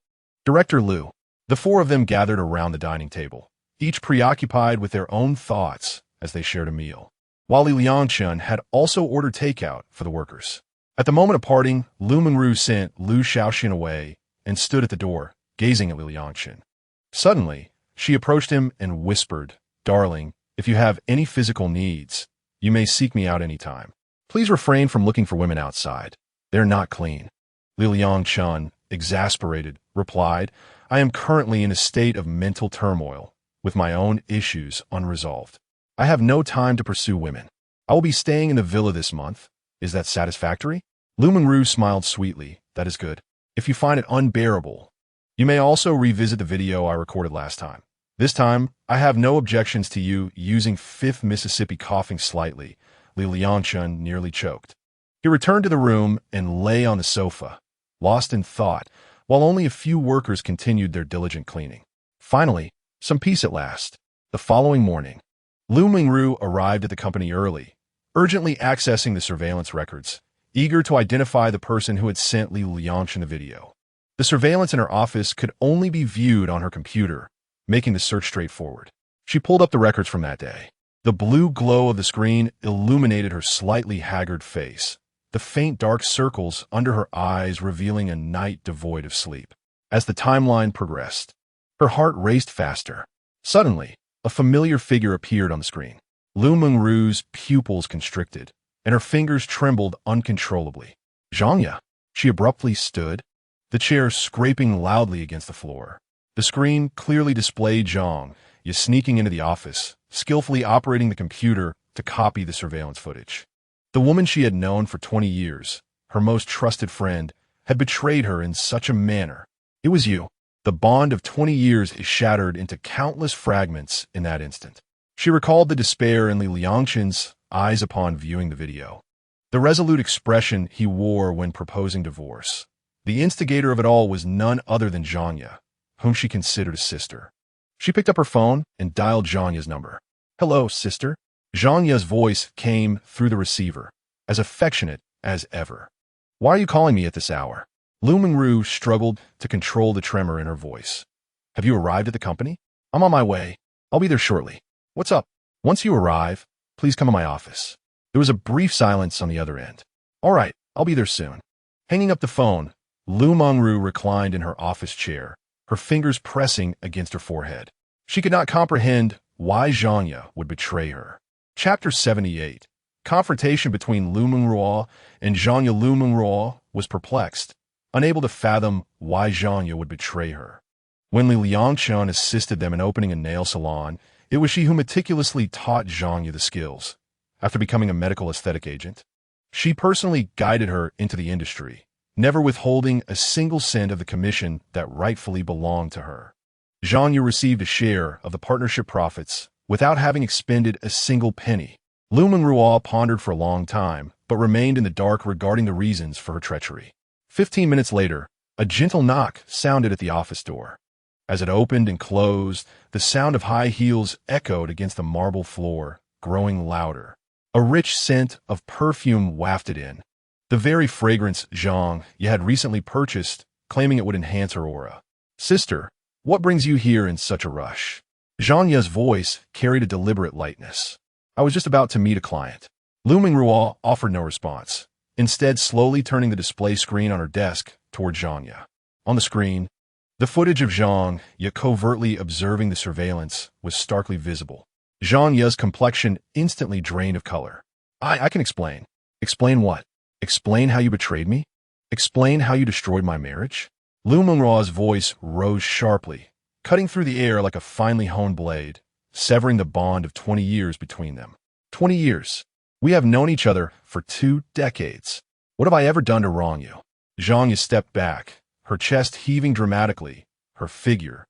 Director Liu. The four of them gathered around the dining table, each preoccupied with their own thoughts as they shared a meal, while Liangchen had also ordered takeout for the workers. At the moment of parting, Liu Mengruo sent Liu Shaoxian away and stood at the door, gazing at Liangchen. Suddenly, she approached him and whispered, Darling, if you have any physical needs, you may seek me out any time. Please refrain from looking for women outside. They're not clean. Liangchen, exasperated, replied, I am currently in a state of mental turmoil, with my own issues unresolved. I have no time to pursue women. I will be staying in the villa this month. Is that satisfactory? Liu Mengruo smiled sweetly. That is good. If you find it unbearable, you may also revisit the video I recorded last time. This time, I have no objections to you using 5th Mississippi coughing slightly. Liangchen nearly choked. He returned to the room and lay on the sofa, lost in thought, while only a few workers continued their diligent cleaning. Finally, some peace at last. The following morning, Liu Mengruo arrived at the company early, urgently accessing the surveillance records, eager to identify the person who had sent Liangchen the video. The surveillance in her office could only be viewed on her computer, making the search straightforward. She pulled up the records from that day. The blue glow of the screen illuminated her slightly haggard face, the faint dark circles under her eyes revealing a night devoid of sleep. As the timeline progressed, her heart raced faster. Suddenly, a familiar figure appeared on the screen. Liu Mengruo's pupils constricted, and her fingers trembled uncontrollably. Zhang. She abruptly stood, the chair scraping loudly against the floor. The screen clearly displayed Zhang sneaking into the office, skillfully operating the computer to copy the surveillance footage. The woman she had known for 20 years, her most trusted friend, had betrayed her in such a manner. It was you. The bond of 20 years is shattered into countless fragments in that instant. She recalled the despair in Liangchen's eyes upon viewing the video, the resolute expression he wore when proposing divorce. The instigator of it all was none other than Zhang, whom she considered a sister. She picked up her phone and dialed Zhang's number. "Hello, sister." Zhang's voice came through the receiver, as affectionate as ever. "Why are you calling me at this hour?" Liu Mengruo struggled to control the tremor in her voice. "Have you arrived at the company?" "I'm on my way. I'll be there shortly." "What's up?" "Once you arrive, please come to my office." There was a brief silence on the other end. "All right, I'll be there soon." Hanging up the phone, Liu Mengruo reclined in her office chair, her fingers pressing against her forehead. She could not comprehend why Zhang would betray her. Chapter 78. Confrontation between Liu Mengruo and Zhang. Liu Mengruo was perplexed, unable to fathom why Zhang would betray her. When Liangchen assisted them in opening a nail salon, it was she who meticulously taught Zhang the skills. After becoming a medical aesthetic agent, she personally guided her into the industry, never withholding a single cent of the commission that rightfully belonged to her. Zhang received a share of the partnership profits without having expended a single penny. Liu Mengruo pondered for a long time, but remained in the dark regarding the reasons for her treachery. 15 minutes later, a gentle knock sounded at the office door. As it opened and closed, the sound of high heels echoed against the marble floor, growing louder. A rich scent of perfume wafted in, the very fragrance Zhang had recently purchased, claiming it would enhance her aura. "Sister, what brings you here in such a rush?" Zhang's voice carried a deliberate lightness. "I was just about to meet a client." Liu Mengruo offered no response, instead slowly turning the display screen on her desk toward Zhang. On the screen, the footage of Zhang covertly observing the surveillance was starkly visible. Zhang's complexion instantly drained of color. I can explain." "Explain what?" "Explain how you betrayed me? Explain how you destroyed my marriage?" Liu Mengruo's voice rose sharply, cutting through the air like a finely honed blade, severing the bond of 20 years between them. 20 years. We have known each other for 2 decades. What have I ever done to wrong you? Zhang stepped back, her chest heaving dramatically, her figure,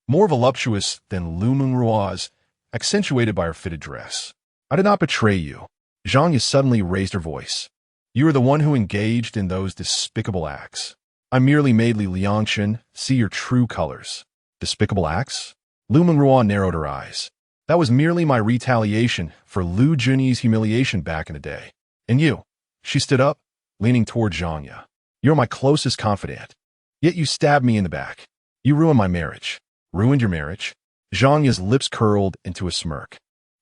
more voluptuous than Liu Mengruo's, accentuated by her fitted dress. "I did not betray you." Zhang suddenly raised her voice. "You are the one who engaged in those despicable acts. I merely made Liangchen see your true colors." "Despicable acts?" Liu Mengruo narrowed her eyes. "That was merely my retaliation for Liu Junyi's humiliation back in the day. And you?" She stood up, leaning toward Zhang. "You're my closest confidant. Yet you stabbed me in the back. You ruined my marriage." "Ruined your marriage?" Zhang's lips curled into a smirk.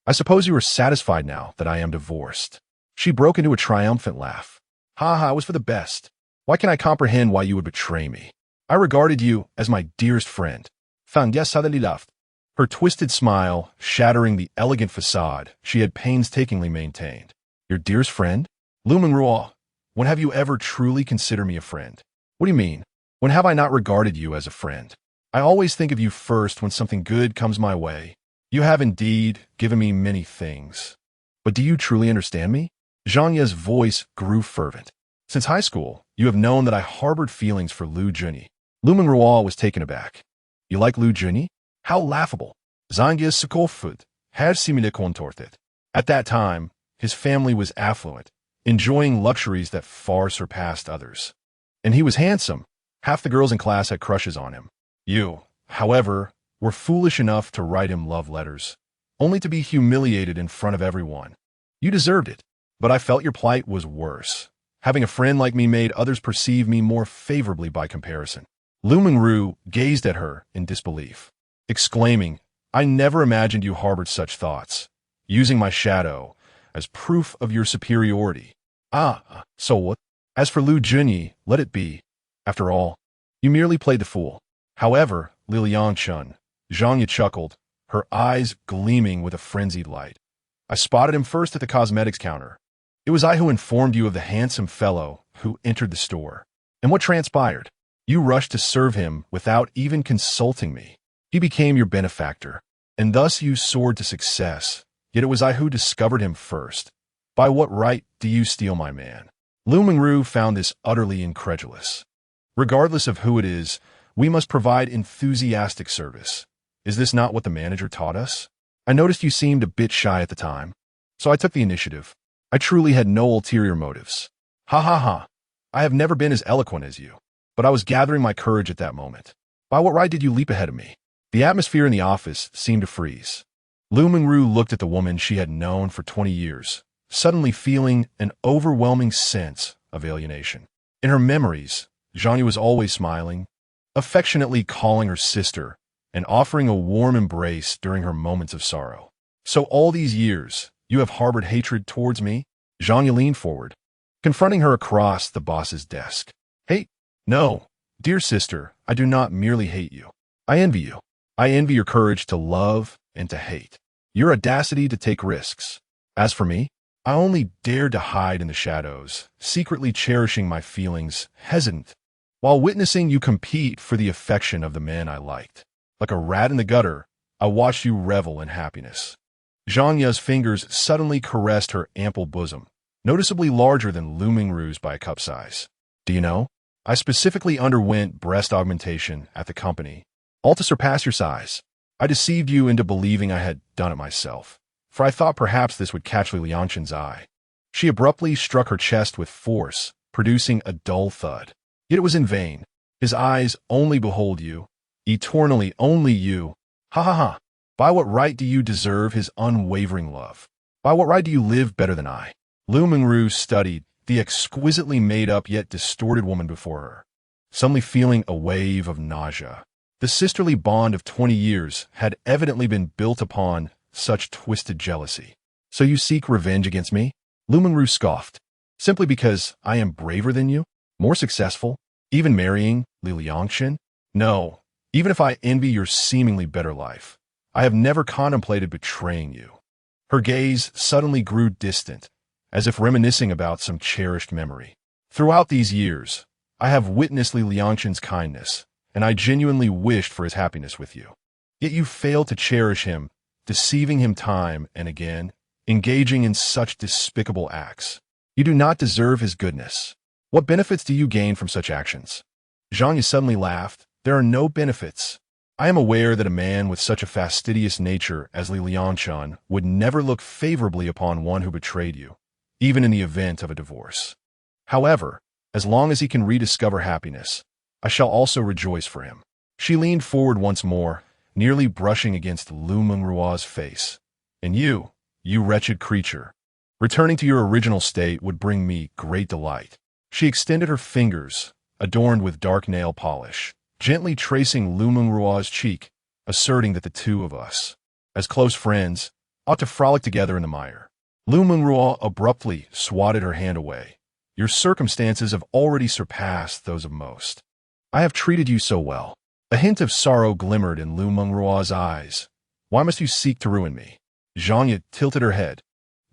"I suppose you are satisfied now that I am divorced." She broke into a triumphant laugh. "Ha ha, it was for the best. Why can I comprehend why you would betray me? I regarded you as my dearest friend." Suddenly laughed, her twisted smile shattering the elegant facade she had painstakingly maintained. "Your dearest friend? Liu Mengruo, when have you ever truly considered me a friend?" "What do you mean? When have I not regarded you as a friend? I always think of you first when something good comes my way. You have indeed given me many things. But do you truly understand me? Zhang Ye's voice grew fervent. Since high school, you have known that I harbored feelings for Liu Junyi. Liu Mengruo was taken aback. You like Liu Junyi? How laughable. Zhang Ye's skolfut has simile contorted. At that time, his family was affluent, enjoying luxuries that far surpassed others. And he was handsome. Half the girls in class had crushes on him. You, however, were foolish enough to write him love letters, only to be humiliated in front of everyone. You deserved it, but I felt your plight was worse. Having a friend like me made others perceive me more favorably by comparison. Liu Mengruo gazed at her in disbelief, exclaiming, I never imagined you harbored such thoughts, using my shadow as proof of your superiority. Ah, so what? As for Liu Junyi, let it be. After all, you merely played the fool. However, Liangchen, Zhang Ye chuckled, her eyes gleaming with a frenzied light. I spotted him first at the cosmetics counter. It was I who informed you of the handsome fellow who entered the store. And what transpired? You rushed to serve him without even consulting me. He became your benefactor, and thus you soared to success. Yet it was I who discovered him first. By what right do you steal my man? Liu Mengruo found this utterly incredulous. Regardless of who it is, we must provide enthusiastic service. Is this not what the manager taught us? I noticed you seemed a bit shy at the time, so I took the initiative. I truly had no ulterior motives. Ha ha ha. I have never been as eloquent as you, but I was gathering my courage at that moment. By what right did you leap ahead of me? The atmosphere in the office seemed to freeze. Liu Mengruo looked at the woman she had known for 20 years, suddenly feeling an overwhelming sense of alienation. In her memories, Zhang Ye was always smiling, affectionately calling her sister, and offering a warm embrace during her moments of sorrow. So all these years, you have harbored hatred towards me? Zhang Ye leaned forward, confronting her across the boss's desk. Hate? No, dear sister, I do not merely hate you. I envy you. I envy your courage to love and to hate. Your audacity to take risks. As for me, I only dared to hide in the shadows, secretly cherishing my feelings, hesitant, while witnessing you compete for the affection of the man I liked. Like a rat in the gutter, I watched you revel in happiness. Zhang Ye's fingers suddenly caressed her ample bosom, noticeably larger than Liu Mengruo's by a cup size. Do you know, I specifically underwent breast augmentation at the company, all to surpass your size. I deceived you into believing I had done it myself, for I thought perhaps this would catch Liangchen's eye. She abruptly struck her chest with force, producing a dull thud. Yet it was in vain. His eyes only behold you, eternally only you. Ha ha ha. By what right do you deserve his unwavering love? By what right do you live better than I? Liu Mengruo studied the exquisitely made-up yet distorted woman before her, suddenly feeling a wave of nausea. The sisterly bond of 20 years had evidently been built upon such twisted jealousy. So you seek revenge against me? Liu Mengruo scoffed. Simply because I am braver than you? More successful? Even marrying Liangchen? No, even if I envy your seemingly better life, I have never contemplated betraying you. Her gaze suddenly grew distant, as if reminiscing about some cherished memory. Throughout these years, I have witnessed Liangchen's kindness, and I genuinely wished for his happiness with you. Yet you failed to cherish him, deceiving him time and again, engaging in such despicable acts. You do not deserve his goodness. What benefits do you gain from such actions? Zhang Ye suddenly laughed. There are no benefits. I am aware that a man with such a fastidious nature as Liangchen would never look favorably upon one who betrayed you, even in the event of a divorce. However, as long as he can rediscover happiness, I shall also rejoice for him. She leaned forward once more, nearly brushing against Liu Mengruo's face. And you wretched creature, returning to your original state would bring me great delight. She extended her fingers, adorned with dark nail polish, gently tracing Liu Mengruo's cheek, asserting that the two of us, as close friends, ought to frolic together in the mire. Liu Mengruo abruptly swatted her hand away. Your circumstances have already surpassed those of most. I have treated you so well. A hint of sorrow glimmered in Liu Mengruo's eyes. Why must you seek to ruin me? Zhang Ye tilted her head,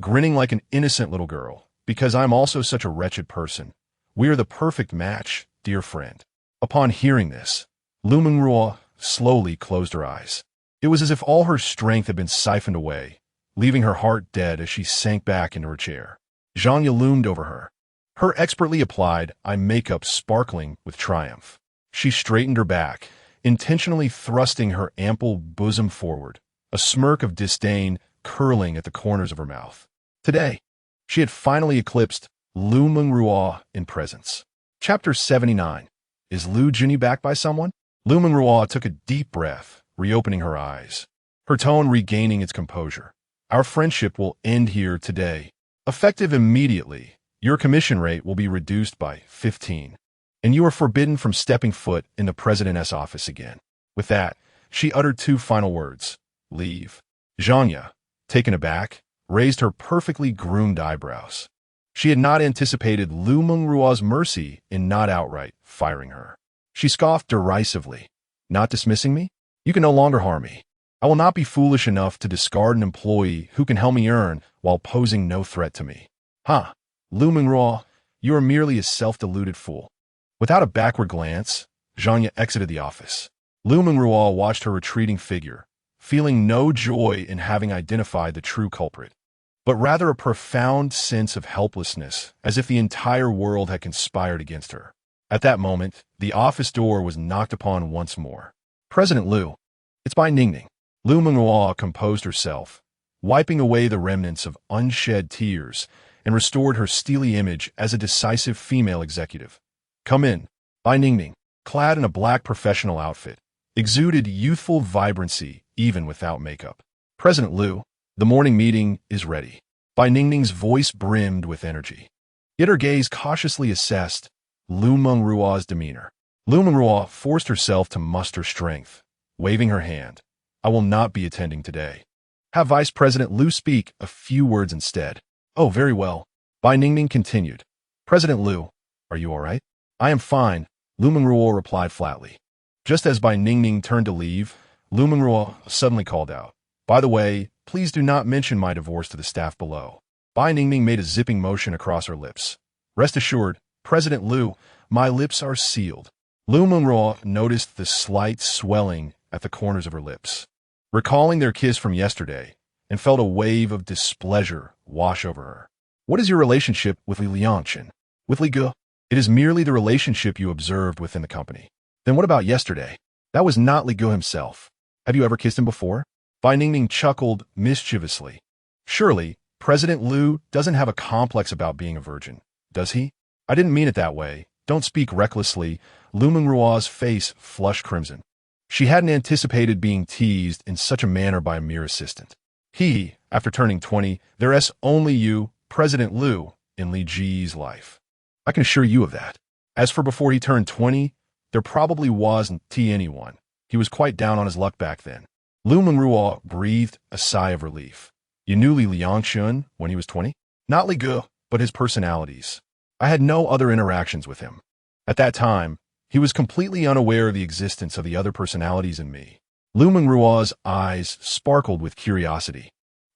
grinning like an innocent little girl. Because I'm also such a wretched person. We are the perfect match, dear friend. Upon hearing this, Liu Mengruo slowly closed her eyes. It was as if all her strength had been siphoned away, leaving her heart dead as she sank back into her chair. Zhanya loomed over her, her expertly applied eye makeup sparkling with triumph. She straightened her back, intentionally thrusting her ample bosom forward, a smirk of disdain curling at the corners of her mouth. Today, she had finally eclipsed Liu Mengruo in presence. Chapter 79. Is Liu Junyi backed by someone? Liu Mengruo took a deep breath, reopening her eyes, her tone regaining its composure. Our friendship will end here today. Effective immediately, your commission rate will be reduced by 15, and you are forbidden from stepping foot in the president's office again. With that, she uttered two final words: leave. Zhanya, taken aback, raised her perfectly groomed eyebrows. She had not anticipated Liu Mengruo's mercy in not outright firing her. She scoffed derisively. Not dismissing me? You can no longer harm me. I will not be foolish enough to discard an employee who can help me earn while posing no threat to me. Ha! Liu Mengruo, you are merely a self-deluded fool. Without a backward glance, Zhanya exited the office. Liu Mengruo watched her retreating figure, feeling no joy in having identified the true culprit, but rather a profound sense of helplessness, as if the entire world had conspired against her. At that moment, the office door was knocked upon once more. President Liu, it's by Ningning. Liu Mengruo composed herself, wiping away the remnants of unshed tears, and restored her steely image as a decisive female executive. Come in. Bai Ningning, clad in a black professional outfit, exuded youthful vibrancy even without makeup. President Liu, the morning meeting is ready. Bai Ningning's voice brimmed with energy. Yet her gaze cautiously assessed Liu Mengruo's demeanor. Liu Mengruo forced herself to muster strength, waving her hand. I will not be attending today. Have Vice President Liu speak a few words instead. Oh, very well. Bai Ningning continued. President Liu, are you all right? I am fine, Liu Mengruo replied flatly. Just as Bai Ningning turned to leave, Liu Mengruo suddenly called out, by the way, please do not mention my divorce to the staff below. Bai Ningning made a zipping motion across her lips. Rest assured, President Liu, my lips are sealed. Liu Mengruo noticed the slight swelling at the corners of her lips, recalling their kiss from yesterday, and felt a wave of displeasure wash over her. What is your relationship with Liangchen? With Li Ge? It is merely the relationship you observed within the company. Then what about yesterday? That was not Li Ge himself. Have you ever kissed him before? Bai Ningning chuckled mischievously. Surely, President Liu doesn't have a complex about being a virgin, does he? I didn't mean it that way. Don't speak recklessly. Liu Mengruo's face flushed crimson. She hadn't anticipated being teased in such a manner by a mere assistant. He, after turning 20, there's only you, President Liu, in Li Ji's life. I can assure you of that. As for before he turned 20, there probably wasn't anyone. He was quite down on his luck back then. Liu Mengruo breathed a sigh of relief. You knew Liangchen when he was 20? Not Li Ge, but his personalities. I had no other interactions with him. At that time, he was completely unaware of the existence of the other personalities in me. Liu Mengruo's eyes sparkled with curiosity.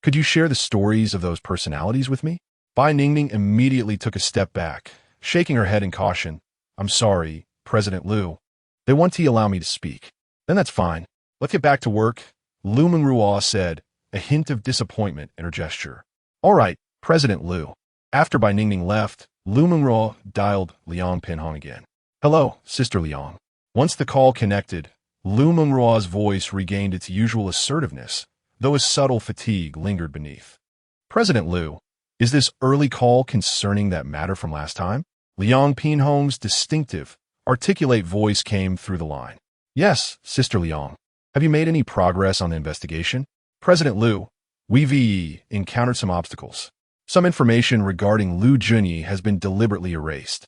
Could you share the stories of those personalities with me? Bai Ningning immediately took a step back, shaking her head in caution. I'm sorry, President Liu. They want to allow me to speak. Then that's fine. Let's get back to work, Liu Mengruo said, a hint of disappointment in her gesture. All right, President Liu. After Bai Ningning left, Liu Mengruo dialed Liang Pinhong again. Hello, Sister Liang. Once the call connected, Liu Mengruo's voice regained its usual assertiveness, though a subtle fatigue lingered beneath. President Liu, is this early call concerning that matter from last time? Liang Pinhong's distinctive, articulate voice came through the line. Yes, Sister Liang. Have you made any progress on the investigation? President Liu, we've encountered some obstacles. Some information regarding Liu Junyi has been deliberately erased.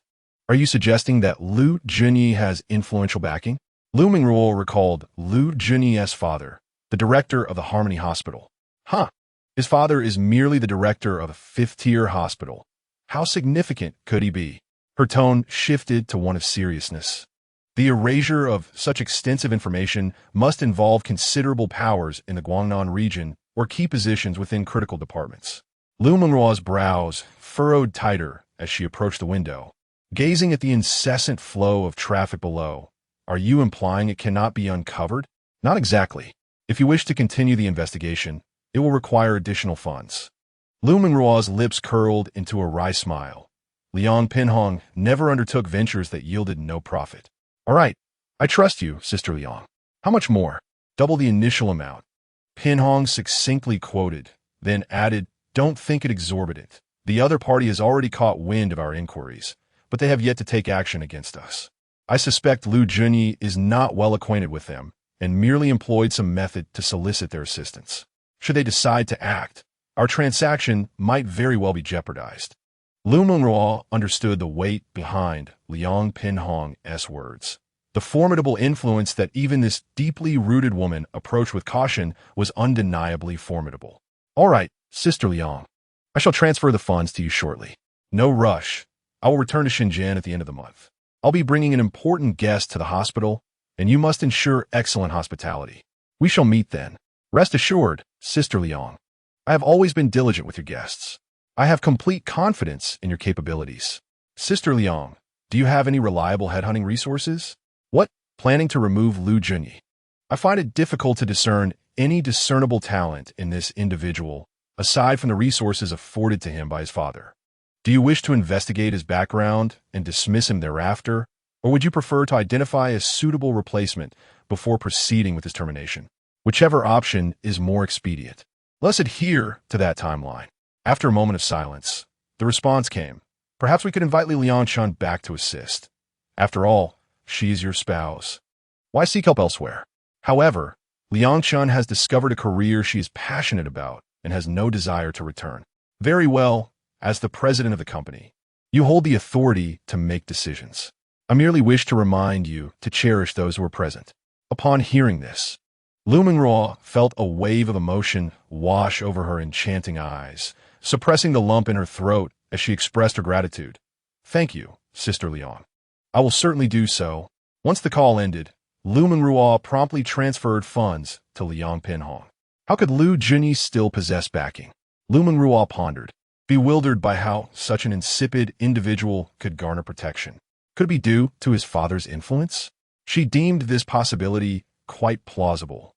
Are you suggesting that Liu Junyi has influential backing? Liu Mengruo recalled Liu Junyi's father, the director of the Harmony Hospital. Huh. His father is merely the director of a fifth-tier hospital. How significant could he be? Her tone shifted to one of seriousness. The erasure of such extensive information must involve considerable powers in the Guangnan region or key positions within critical departments. Liu Mengruo's brows furrowed tighter as she approached the window, gazing at the incessant flow of traffic below. Are you implying it cannot be uncovered? Not exactly. If you wish to continue the investigation, it will require additional funds. Liu Mengruo's lips curled into a wry smile. Liang Pinhong never undertook ventures that yielded no profit. All right, I trust you, Sister Liang. How much more? Double the initial amount. Pinhong succinctly quoted, then added, don't think it exorbitant. The other party has already caught wind of our inquiries, but they have yet to take action against us. I suspect Liu Junyi is not well acquainted with them and merely employed some method to solicit their assistance. Should they decide to act, our transaction might very well be jeopardized. Liu Mengruo understood the weight behind Liang Pinhong's words. The formidable influence that even this deeply rooted woman approached with caution was undeniably formidable. All right, Sister Liang, I shall transfer the funds to you shortly. No rush. I will return to Shenzhen at the end of the month. I'll be bringing an important guest to the hospital, and you must ensure excellent hospitality. We shall meet then. Rest assured, Sister Liang, I have always been diligent with your guests. I have complete confidence in your capabilities. Sister Liang, do you have any reliable headhunting resources? What? Planning to remove Liu Junyi? I find it difficult to discern any discernible talent in this individual, aside from the resources afforded to him by his father. Do you wish to investigate his background and dismiss him thereafter, or would you prefer to identify a suitable replacement before proceeding with his termination? Whichever option is more expedient. Let's adhere to that timeline. After a moment of silence, the response came. Perhaps we could invite Liangchen back to assist. After all, she is your spouse. Why seek help elsewhere? However, Liangchen has discovered a career she is passionate about and has no desire to return. Very well, as the president of the company, you hold the authority to make decisions. I merely wish to remind you to cherish those who are present. Upon hearing this, Liu Mengruo felt a wave of emotion wash over her enchanting eyes, suppressing the lump in her throat as she expressed her gratitude. Thank you, Sister Liang. I will certainly do so. Once the call ended, Liu Mengruo promptly transferred funds to Liang Pinhong. How could Liu Junyi still possess backing? Liu Mengruo pondered, bewildered by how such an insipid individual could garner protection. Could it be due to his father's influence? She deemed this possibility quite plausible,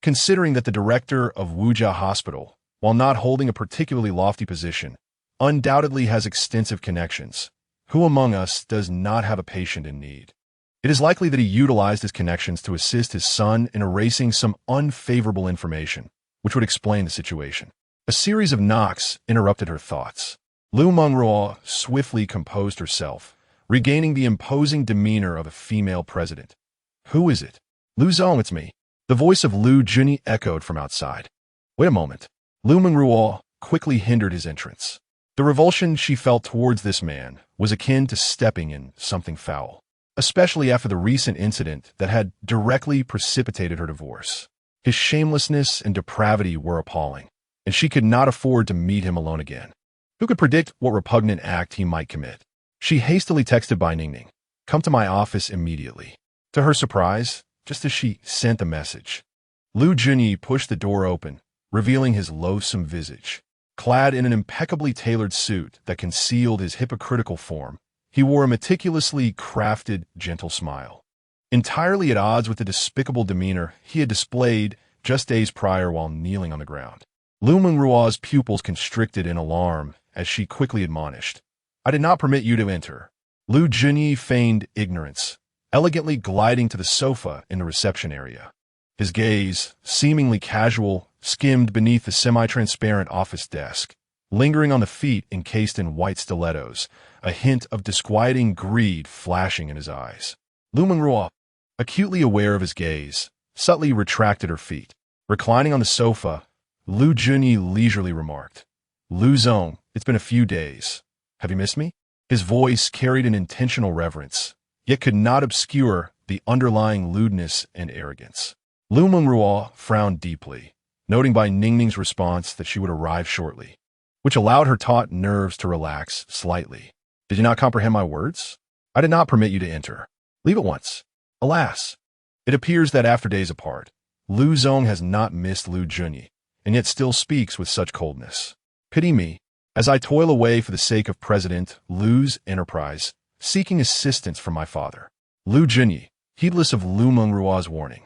considering that the director of Wujia Hospital, while not holding a particularly lofty position, undoubtedly has extensive connections. Who among us does not have a patient in need? It is likely that he utilized his connections to assist his son in erasing some unfavorable information, which would explain the situation. A series of knocks interrupted her thoughts. Liu Mengruo swiftly composed herself, regaining the imposing demeanor of a female president. Who is it? Liu Zong, it's me. The voice of Liu Junyi echoed from outside. Wait a moment. Liu Mengruo quickly hindered his entrance. The revulsion she felt towards this man was akin to stepping in something foul, especially after the recent incident that had directly precipitated her divorce. His shamelessness and depravity were appalling, and she could not afford to meet him alone again. Who could predict what repugnant act he might commit? She hastily texted Bai Ningning, "Come to my office immediately." To her surprise, just as she sent the message, Liu Junyi pushed the door open, revealing his loathsome visage. Clad in an impeccably tailored suit that concealed his hypocritical form, he wore a meticulously crafted, gentle smile. Entirely at odds with the despicable demeanor he had displayed just days prior while kneeling on the ground. Liu Mengruo's pupils constricted in alarm as she quickly admonished, "I did not permit you to enter." Liu Junyi feigned ignorance, elegantly gliding to the sofa in the reception area. His gaze, seemingly casual, skimmed beneath the semi-transparent office desk, lingering on the feet encased in white stilettos, a hint of disquieting greed flashing in his eyes. Liu Mengruo, acutely aware of his gaze, subtly retracted her feet. Reclining on the sofa, Liu Junyi leisurely remarked, "Liu Zong, it's been a few days. Have you missed me?" His voice carried an intentional reverence, yet could not obscure the underlying lewdness and arrogance. Liu Mengruo frowned deeply, noting Bai Ningning's response that she would arrive shortly, which allowed her taut nerves to relax slightly. "Did you not comprehend my words? I did not permit you to enter. Leave at once." Alas, it appears that after days apart, Liu Zong has not missed Liu Junyi, and yet still speaks with such coldness. Pity me, as I toil away for the sake of President Liu's enterprise, seeking assistance from my father. Liu Junyi, heedless of Liu Mengruo's warning,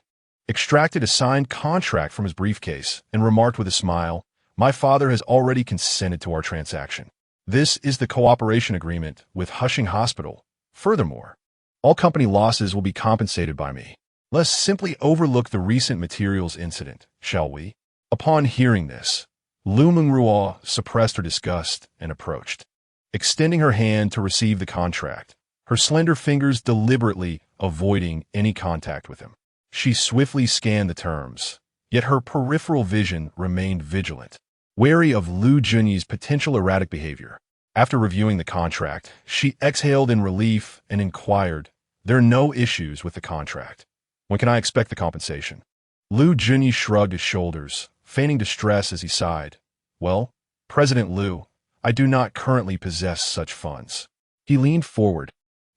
extracted a signed contract from his briefcase, and remarked with a smile, "My father has already consented to our transaction. This is the cooperation agreement with Hushing Hospital. Furthermore, all company losses will be compensated by me. Let's simply overlook the recent materials incident, shall we?" Upon hearing this, Liu Mengruo suppressed her disgust and approached, extending her hand to receive the contract, her slender fingers deliberately avoiding any contact with him. She swiftly scanned the terms, yet her peripheral vision remained vigilant, wary of Liu Junyi's potential erratic behavior. After reviewing the contract, she exhaled in relief and inquired, "There are no issues with the contract. When can I expect the compensation?" Liu Junyi shrugged his shoulders, feigning distress as he sighed. "Well, President Liu, I do not currently possess such funds." He leaned forward,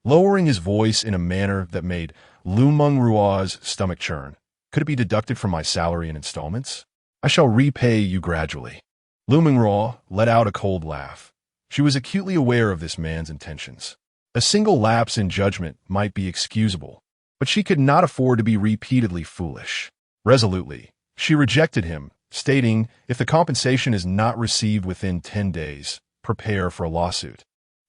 lowering his voice in a manner that made Liu Mengruo's stomach churn. "Could it be deducted from my salary in installments? I shall repay you gradually." Liu Mengruo let out a cold laugh. She was acutely aware of this man's intentions. A single lapse in judgment might be excusable, but she could not afford to be repeatedly foolish. Resolutely, she rejected him, stating, "If the compensation is not received within 10 days, prepare for a lawsuit."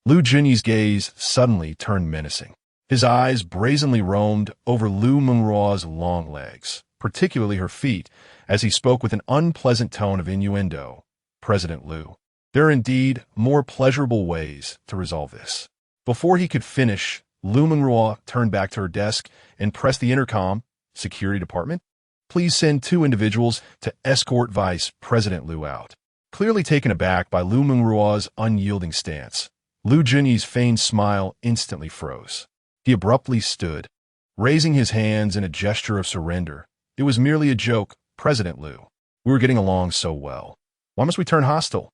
Liu Junyi's gaze suddenly turned menacing. His eyes brazenly roamed over Liu Mengruo's long legs, particularly her feet, as he spoke with an unpleasant tone of innuendo. "President Liu, there are indeed more pleasurable ways to resolve this." Before he could finish, Liu Mengruo turned back to her desk and pressed the intercom. "Security Department? Please send 2 individuals to escort Vice President Liu out." Clearly taken aback by Liu Mengruo's unyielding stance, Liu Junyi's feigned smile instantly froze. He abruptly stood, raising his hands in a gesture of surrender. "It was merely a joke, President Liu. We were getting along so well. Why must we turn hostile?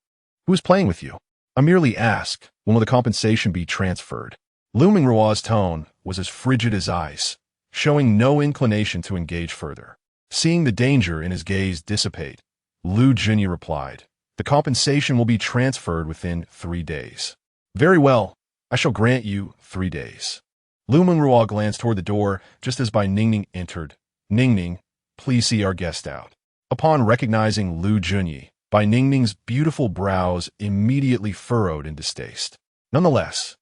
Who is playing with you? I merely ask, when will the compensation be transferred?" Liu Mengruo's tone was as frigid as ice, showing no inclination to engage further. Seeing the danger in his gaze dissipate, Liu Junyi replied, "The compensation will be transferred within 3 days." "Very well, I shall grant you 3 days." Liu Mengruo glanced toward the door just as Bai Ningning entered. "Ningning, please see our guest out." Upon recognizing Liu Junyi, Bai Ningning's beautiful brows immediately furrowed in distaste. Nonetheless,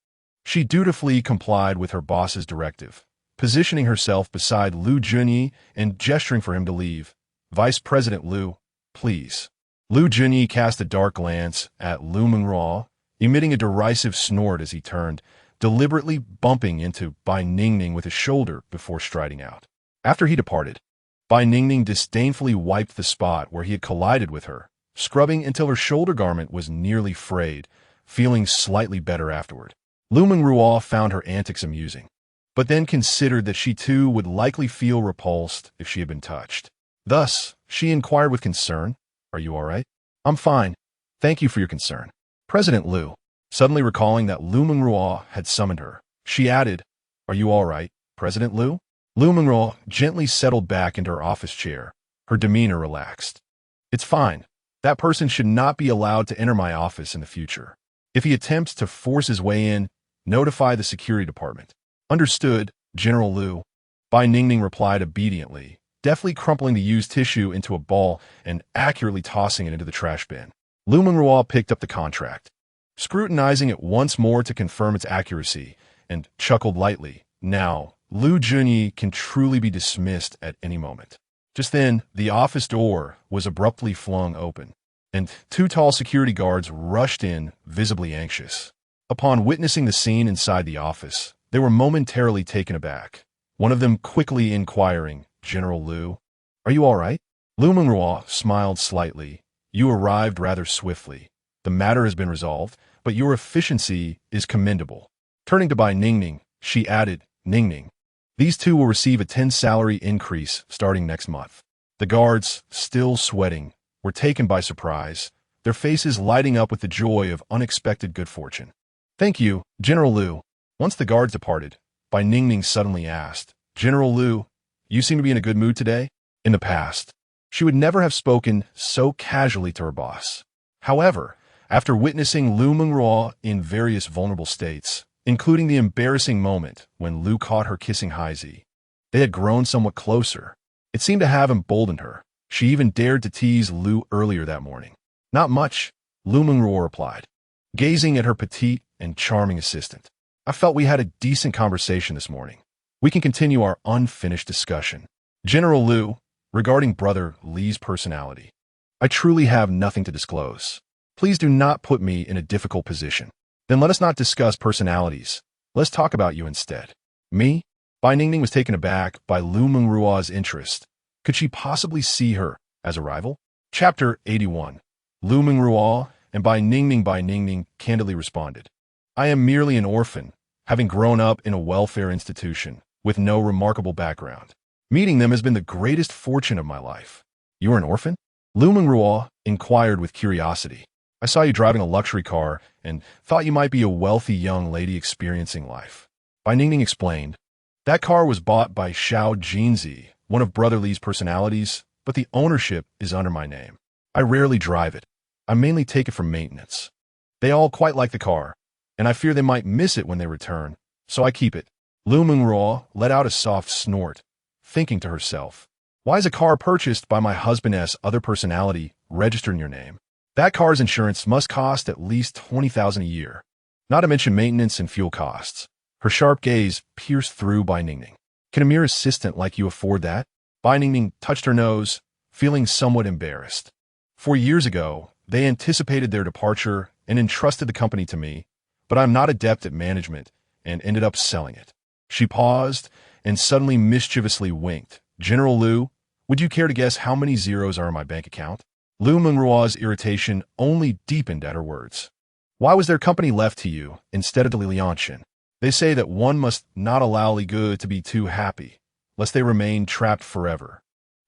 she dutifully complied with her boss's directive, positioning herself beside Liu Junyi and gesturing for him to leave. "Vice President Liu, please." Liu Junyi cast a dark glance at Liu Mengruo, emitting a derisive snort as he turned, deliberately bumping into Bai Ningning with his shoulder before striding out. After he departed, Bai Ningning disdainfully wiped the spot where he had collided with her, scrubbing until her shoulder garment was nearly frayed, feeling slightly better afterward. Liu Mengruo found her antics amusing, but then considered that she too would likely feel repulsed if she had been touched. Thus, she inquired with concern, "Are you all right?" "I'm fine. Thank you for your concern, President Liu." Suddenly recalling that Liu Mengruo had summoned her, she added, "Are you all right, President Liu?" Liu Mengruo gently settled back into her office chair, her demeanor relaxed. "It's fine. That person should not be allowed to enter my office in the future. If he attempts to force his way in, notify the security department." "Understood, General Liu." Bai Ningning replied obediently, deftly crumpling the used tissue into a ball and accurately tossing it into the trash bin. Liu Mengruo picked up the contract, scrutinizing it once more to confirm its accuracy, and chuckled lightly. Now, Liu Junyi can truly be dismissed at any moment. Just then, the office door was abruptly flung open, and 2 tall security guards rushed in, visibly anxious. Upon witnessing the scene inside the office, they were momentarily taken aback, one of them quickly inquiring, "General Liu, are you all right?" Liu Mengruo smiled slightly. "You arrived rather swiftly. The matter has been resolved, but your efficiency is commendable." Turning to Bai Ningning, she added, "Ningning, these 2 will receive a 10 salary increase starting next month." The guards, still sweating, were taken by surprise, their faces lighting up with the joy of unexpected good fortune. "Thank you, General Liu." Once the guards departed, Bai Ningning suddenly asked, "General Liu, you seem to be in a good mood today?" In the past, she would never have spoken so casually to her boss. However, after witnessing Liu Mengruo in various vulnerable states, including the embarrassing moment when Liu caught her kissing Haizi, they had grown somewhat closer. It seemed to have emboldened her. She even dared to tease Liu earlier that morning. Not much, Liu Mengruo replied, gazing at her petite and charming assistant. I felt we had a decent conversation this morning. We can continue our unfinished discussion. General Liu, regarding Brother Li's personality, I truly have nothing to disclose. Please do not put me in a difficult position. Then let us not discuss personalities. Let's talk about you instead. Me? Bai Ningning was taken aback by Liu Mengruo's interest. Could she possibly see her as a rival? Chapter 81. Liu Mengruo and Bai Ningning candidly responded. I am merely an orphan, having grown up in a welfare institution with no remarkable background. Meeting them has been the greatest fortune of my life. You are an orphan? Liu Mengruo inquired with curiosity. I saw you driving a luxury car and thought you might be a wealthy young lady experiencing life. Bai Ningning explained. That car was bought by Xiao Jinzi, one of Brother Li's personalities, but the ownership is under my name. I rarely drive it. I mainly take it for maintenance. They all quite like the car, and I fear they might miss it when they return, so I keep it. Liu Mengruo let out a soft snort, thinking to herself, why is a car purchased by my husband's other personality registered in your name? That car's insurance must cost at least 20,000 a year, not to mention maintenance and fuel costs. Her sharp gaze pierced through Bai Ningning. Can a mere assistant like you afford that? Bai Ningning touched her nose, feeling somewhat embarrassed. 4 years ago, they anticipated their departure and entrusted the company to me, but I'm not adept at management and ended up selling it. She paused and suddenly mischievously winked. General Liu, would you care to guess how many zeros are in my bank account? Liu Mengruo's irritation only deepened at her words. Why was their company left to you instead of the Liangchen? They say that one must not allow Li Gu to be too happy, lest they remain trapped forever,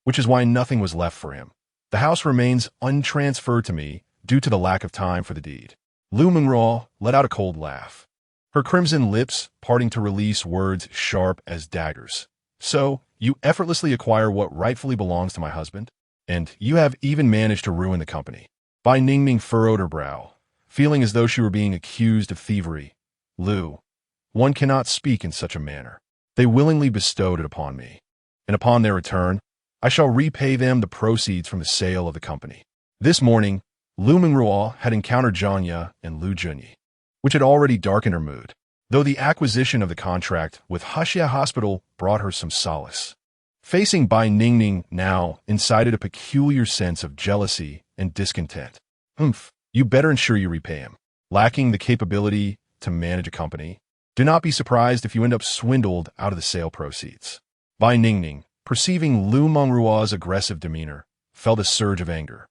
which is why nothing was left for him. The house remains untransferred to me due to the lack of time for the deed. Liu Mengruo let out a cold laugh, her crimson lips parting to release words sharp as daggers. So, you effortlessly acquire what rightfully belongs to my husband? And you have even managed to ruin the company. Bai Ningning furrowed her brow, feeling as though she were being accused of thievery. Liu, one cannot speak in such a manner. They willingly bestowed it upon me, and upon their return, I shall repay them the proceeds from the sale of the company. This morning, Liu Mengruo had encountered Zhanya and Liu Junyi, which had already darkened her mood, though the acquisition of the contract with Huxia Hospital brought her some solace. Facing Bai Ningning now incited a peculiar sense of jealousy and discontent. You better ensure you repay him. Lacking the capability to manage a company, do not be surprised if you end up swindled out of the sale proceeds. Bai Ningning, perceiving Liu Mengruo's aggressive demeanor, felt a surge of anger.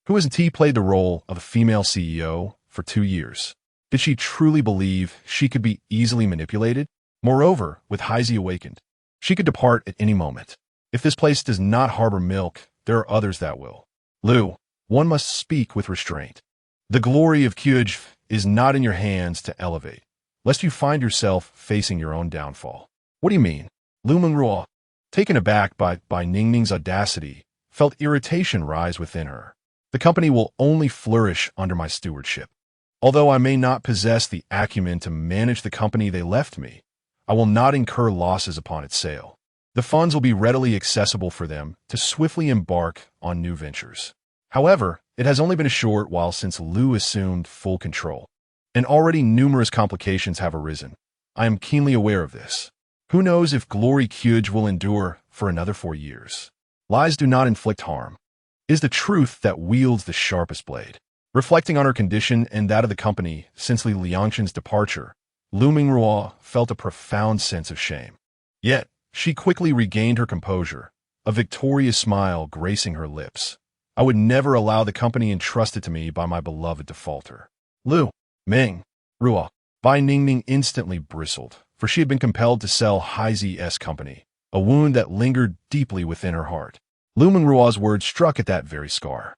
Who hasn't he played the role of a female CEO for 2 years? Did she truly believe she could be easily manipulated? Moreover, with Heisey awakened, she could depart at any moment. If this place does not harbor milk, there are others that will. Liu, one must speak with restraint. The glory of Kyuj is not in your hands to elevate, lest you find yourself facing your own downfall. What do you mean? Liu Mengruo, taken aback by Ningning's audacity, felt irritation rise within her. The company will only flourish under my stewardship. Although I may not possess the acumen to manage the company they left me, I will not incur losses upon its sale. The funds will be readily accessible for them to swiftly embark on new ventures. However, it has only been a short while since Liu assumed full control, and already numerous complications have arisen. I am keenly aware of this. Who knows if Glory Kyuj will endure for another 4 years? Lies do not inflict harm. It is the truth that wields the sharpest blade. Reflecting on her condition and that of the company since Li Liangchen's departure, Liu Mengruo felt a profound sense of shame. Yet, she quickly regained her composure, a victorious smile gracing her lips. I would never allow the company entrusted to me by my beloved defaulter. Liu Mengruo. Bai Ningning instantly bristled, for she had been compelled to sell Heisey's company, a wound that lingered deeply within her heart. Liu Mengruo's words struck at that very scar.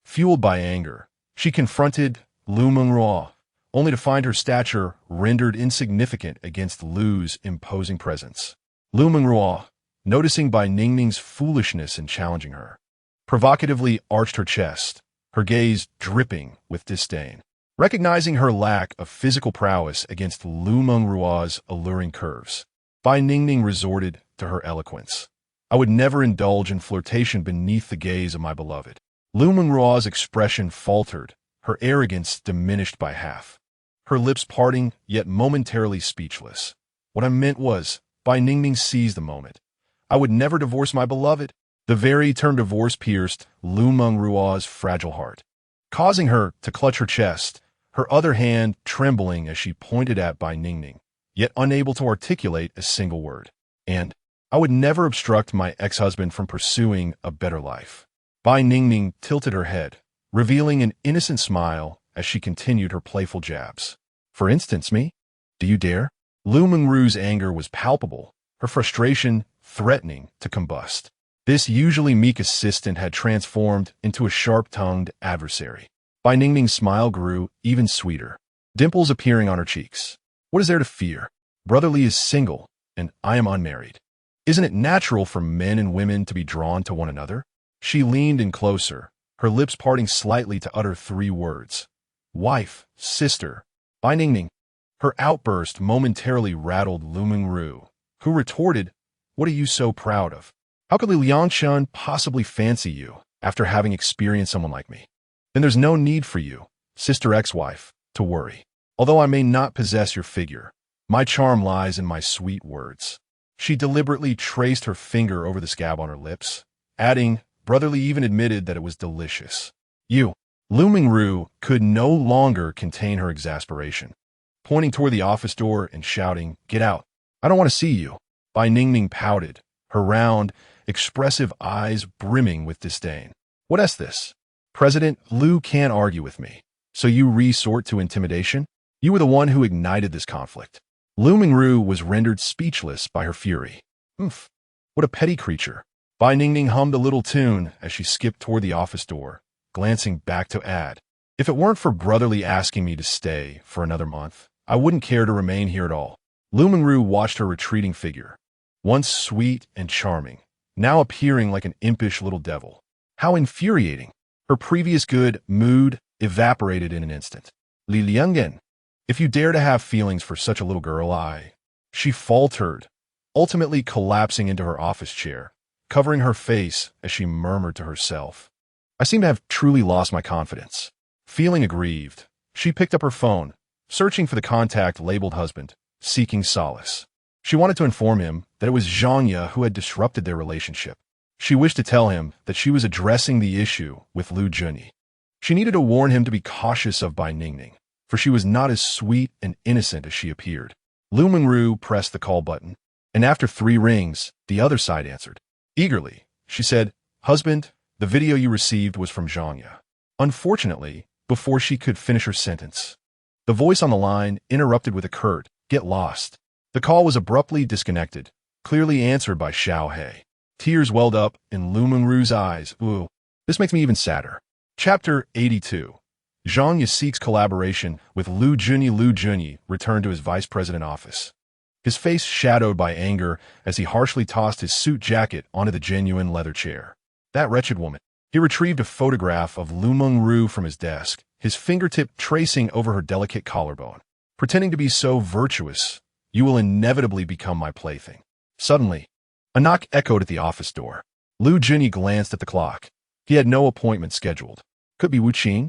Fueled by anger, she confronted Liu Mengruo, only to find her stature rendered insignificant against Liu's imposing presence. Liu Mengruo, noticing Bai Ningning's foolishness in challenging her, provocatively arched her chest, her gaze dripping with disdain. Recognizing her lack of physical prowess against Liu Mengruo's alluring curves, Bai Ningning resorted to her eloquence. I would never indulge in flirtation beneath the gaze of my beloved. Liu Mengruo's expression faltered, her arrogance diminished by half. Her lips parting, yet momentarily speechless. What I meant was, Bai Ningning seized the moment. I would never divorce my beloved. The very term divorce pierced Liu Mengruo's fragile heart, causing her to clutch her chest, her other hand trembling as she pointed at Bai Ningning, yet unable to articulate a single word. And I would never obstruct my ex-husband from pursuing a better life. Bai Ningning tilted her head, revealing an innocent smile as she continued her playful jabs. For instance, me? Do you dare? Liu Mengruo's anger was palpable, her frustration threatening to combust. This usually meek assistant had transformed into a sharp-tongued adversary. Bai Ningning's smile grew even sweeter, dimples appearing on her cheeks. What is there to fear? Brother Li is single, and I am unmarried. Isn't it natural for men and women to be drawn to one another? She leaned in closer, her lips parting slightly to utter 3 words. Wife, sister, Bai Ningning. Her outburst momentarily rattled Liu Mengruo, who retorted, What are you so proud of? How could Liangchen possibly fancy you after having experienced someone like me? Then there's no need for you, sister ex-wife, to worry. Although I may not possess your figure, my charm lies in my sweet words. She deliberately traced her finger over the scab on her lips, adding, Brotherly even admitted that it was delicious. You. Liu Mengruo could no longer contain her exasperation, pointing toward the office door and shouting, Get out. I don't want to see you. Bai Ningning pouted, her round, expressive eyes brimming with disdain. What is this? President Liu can't argue with me. So you resort to intimidation? You were the one who ignited this conflict. Liu Mengruo was rendered speechless by her fury. Oof, what a petty creature. Bai Ningning hummed a little tune as she skipped toward the office door, glancing back to add, If it weren't for Brotherly asking me to stay for another month, I wouldn't care to remain here at all. Liu Mengruo watched her retreating figure, once sweet and charming, now appearing like an impish little devil. How infuriating. Her previous good mood evaporated in an instant. Liangchen, if you dare to have feelings for such a little girl, She faltered, ultimately collapsing into her office chair, covering her face as she murmured to herself. I seem to have truly lost my confidence. Feeling aggrieved, she picked up her phone, searching for the contact labeled husband, seeking solace. She wanted to inform him that it was Zhangya who had disrupted their relationship. She wished to tell him that she was addressing the issue with Liu Junyi. She needed to warn him to be cautious of Bai Ningning, for she was not as sweet and innocent as she appeared. Liu Mengruo pressed the call button, and after 3 rings, the other side answered. Eagerly, she said, Husband, the video you received was from Zhangya. Unfortunately, before she could finish her sentence, the voice on the line interrupted with a curt, Get lost. The call was abruptly disconnected, clearly answered by Xiao He. Tears welled up in Liu Mengruo's eyes. Ooh, this makes me even sadder. Chapter 82. Zhangya seeks collaboration with Liu Junyi. Liu Junyi returned to his vice president office, his face shadowed by anger as he harshly tossed his suit jacket onto the genuine leather chair. That wretched woman. He retrieved a photograph of Liu Mengruo from his desk, his fingertip tracing over her delicate collarbone. Pretending to be so virtuous, you will inevitably become my plaything. Suddenly, a knock echoed at the office door. Liu Junyi glanced at the clock. He had no appointment scheduled. Could be Wu Qing.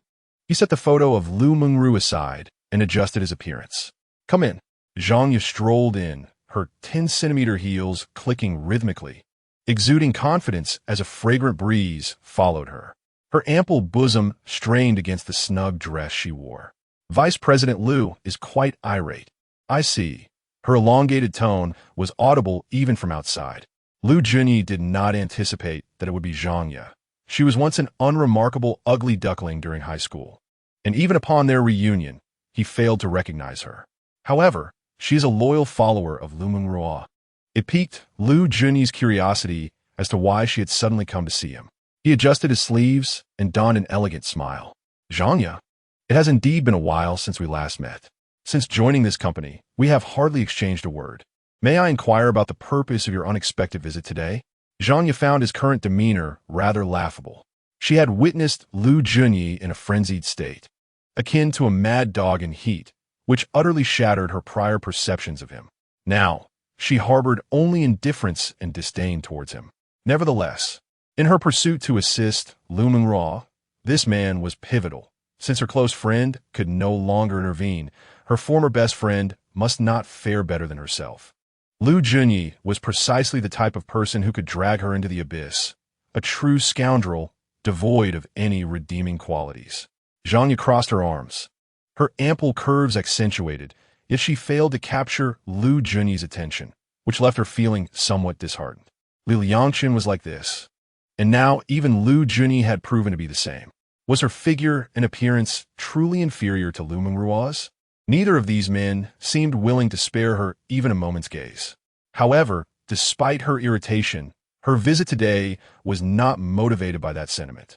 He set the photo of Liu Mengruo aside and adjusted his appearance. Come in. Zhangya strolled in, her 10-centimeter heels clicking rhythmically, exuding confidence as a fragrant breeze followed her. Her ample bosom strained against the snug dress she wore. Vice President Liu is quite irate. I see. Her elongated tone was audible even from outside. Liu Junyi did not anticipate that it would be Zhangya. She was once an unremarkable ugly duckling during high school, and even upon their reunion, he failed to recognize her. However, she is a loyal follower of Liu Mengruo. It piqued Liu Junyi's curiosity as to why she had suddenly come to see him. He adjusted his sleeves and donned an elegant smile. Zhangya, it has indeed been a while since we last met. Since joining this company, we have hardly exchanged a word. May I inquire about the purpose of your unexpected visit today? Zhangya found his current demeanor rather laughable. She had witnessed Liu Junyi in a frenzied state, akin to a mad dog in heat, which utterly shattered her prior perceptions of him. Now, she harbored only indifference and disdain towards him. Nevertheless, in her pursuit to assist Liu Mengruo, this man was pivotal. Since her close friend could no longer intervene, her former best friend must not fare better than herself. Liu Junyi was precisely the type of person who could drag her into the abyss, a true scoundrel devoid of any redeeming qualities. Zhanya crossed her arms. Her ample curves accentuated, yet she failed to capture Liu Junyi's attention, which left her feeling somewhat disheartened. Liangchen was like this, and now even Liu Junyi had proven to be the same. Was her figure and appearance truly inferior to Liu Mengruo's? Neither of these men seemed willing to spare her even a moment's gaze. However, despite her irritation, her visit today was not motivated by that sentiment.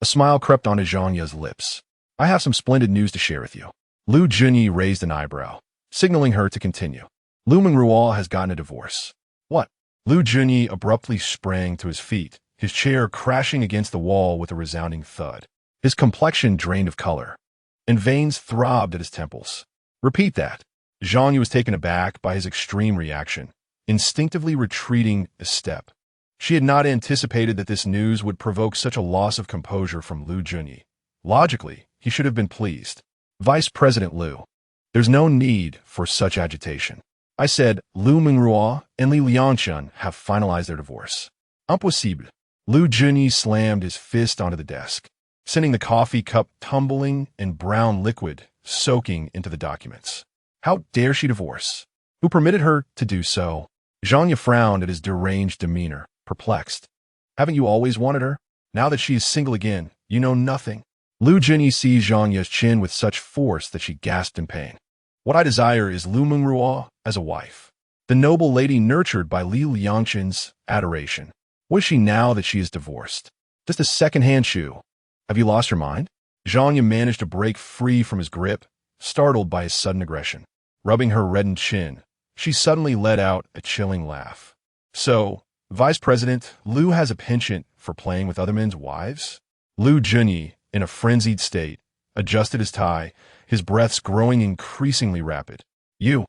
A smile crept onto Zhanya's lips. I have some splendid news to share with you. Liu Junyi raised an eyebrow, signaling her to continue. Liu Mengruo has gotten a divorce. What? Liu Junyi abruptly sprang to his feet, his chair crashing against the wall with a resounding thud. His complexion drained of color, and veins throbbed at his temples. Repeat that. Zhanya was taken aback by his extreme reaction, instinctively retreating a step. She had not anticipated that this news would provoke such a loss of composure from Liu Junyi. Logically, he should have been pleased. Vice President Liu, there's no need for such agitation. I said Liu Mengruo and Liangchen have finalized their divorce. Impossible. Liu Junyi slammed his fist onto the desk, sending the coffee cup tumbling and brown liquid soaking into the documents. How dare she divorce? Who permitted her to do so? Zhanya frowned at his deranged demeanor, perplexed. Haven't you always wanted her? Now that she is single again, you know nothing. Liu Junyi seized Zhanya's chin with such force that she gasped in pain. What I desire is Liu Mengruo as a wife, the noble lady nurtured by Liangchen's adoration. What is she now that she is divorced? Just a second-hand shoe. Have you lost your mind? Zhanya managed to break free from his grip, startled by his sudden aggression. Rubbing her reddened chin, she suddenly let out a chilling laugh. So, Vice President, Liu has a penchant for playing with other men's wives? Liu Junyi, in a frenzied state, adjusted his tie, his breaths growing increasingly rapid. You,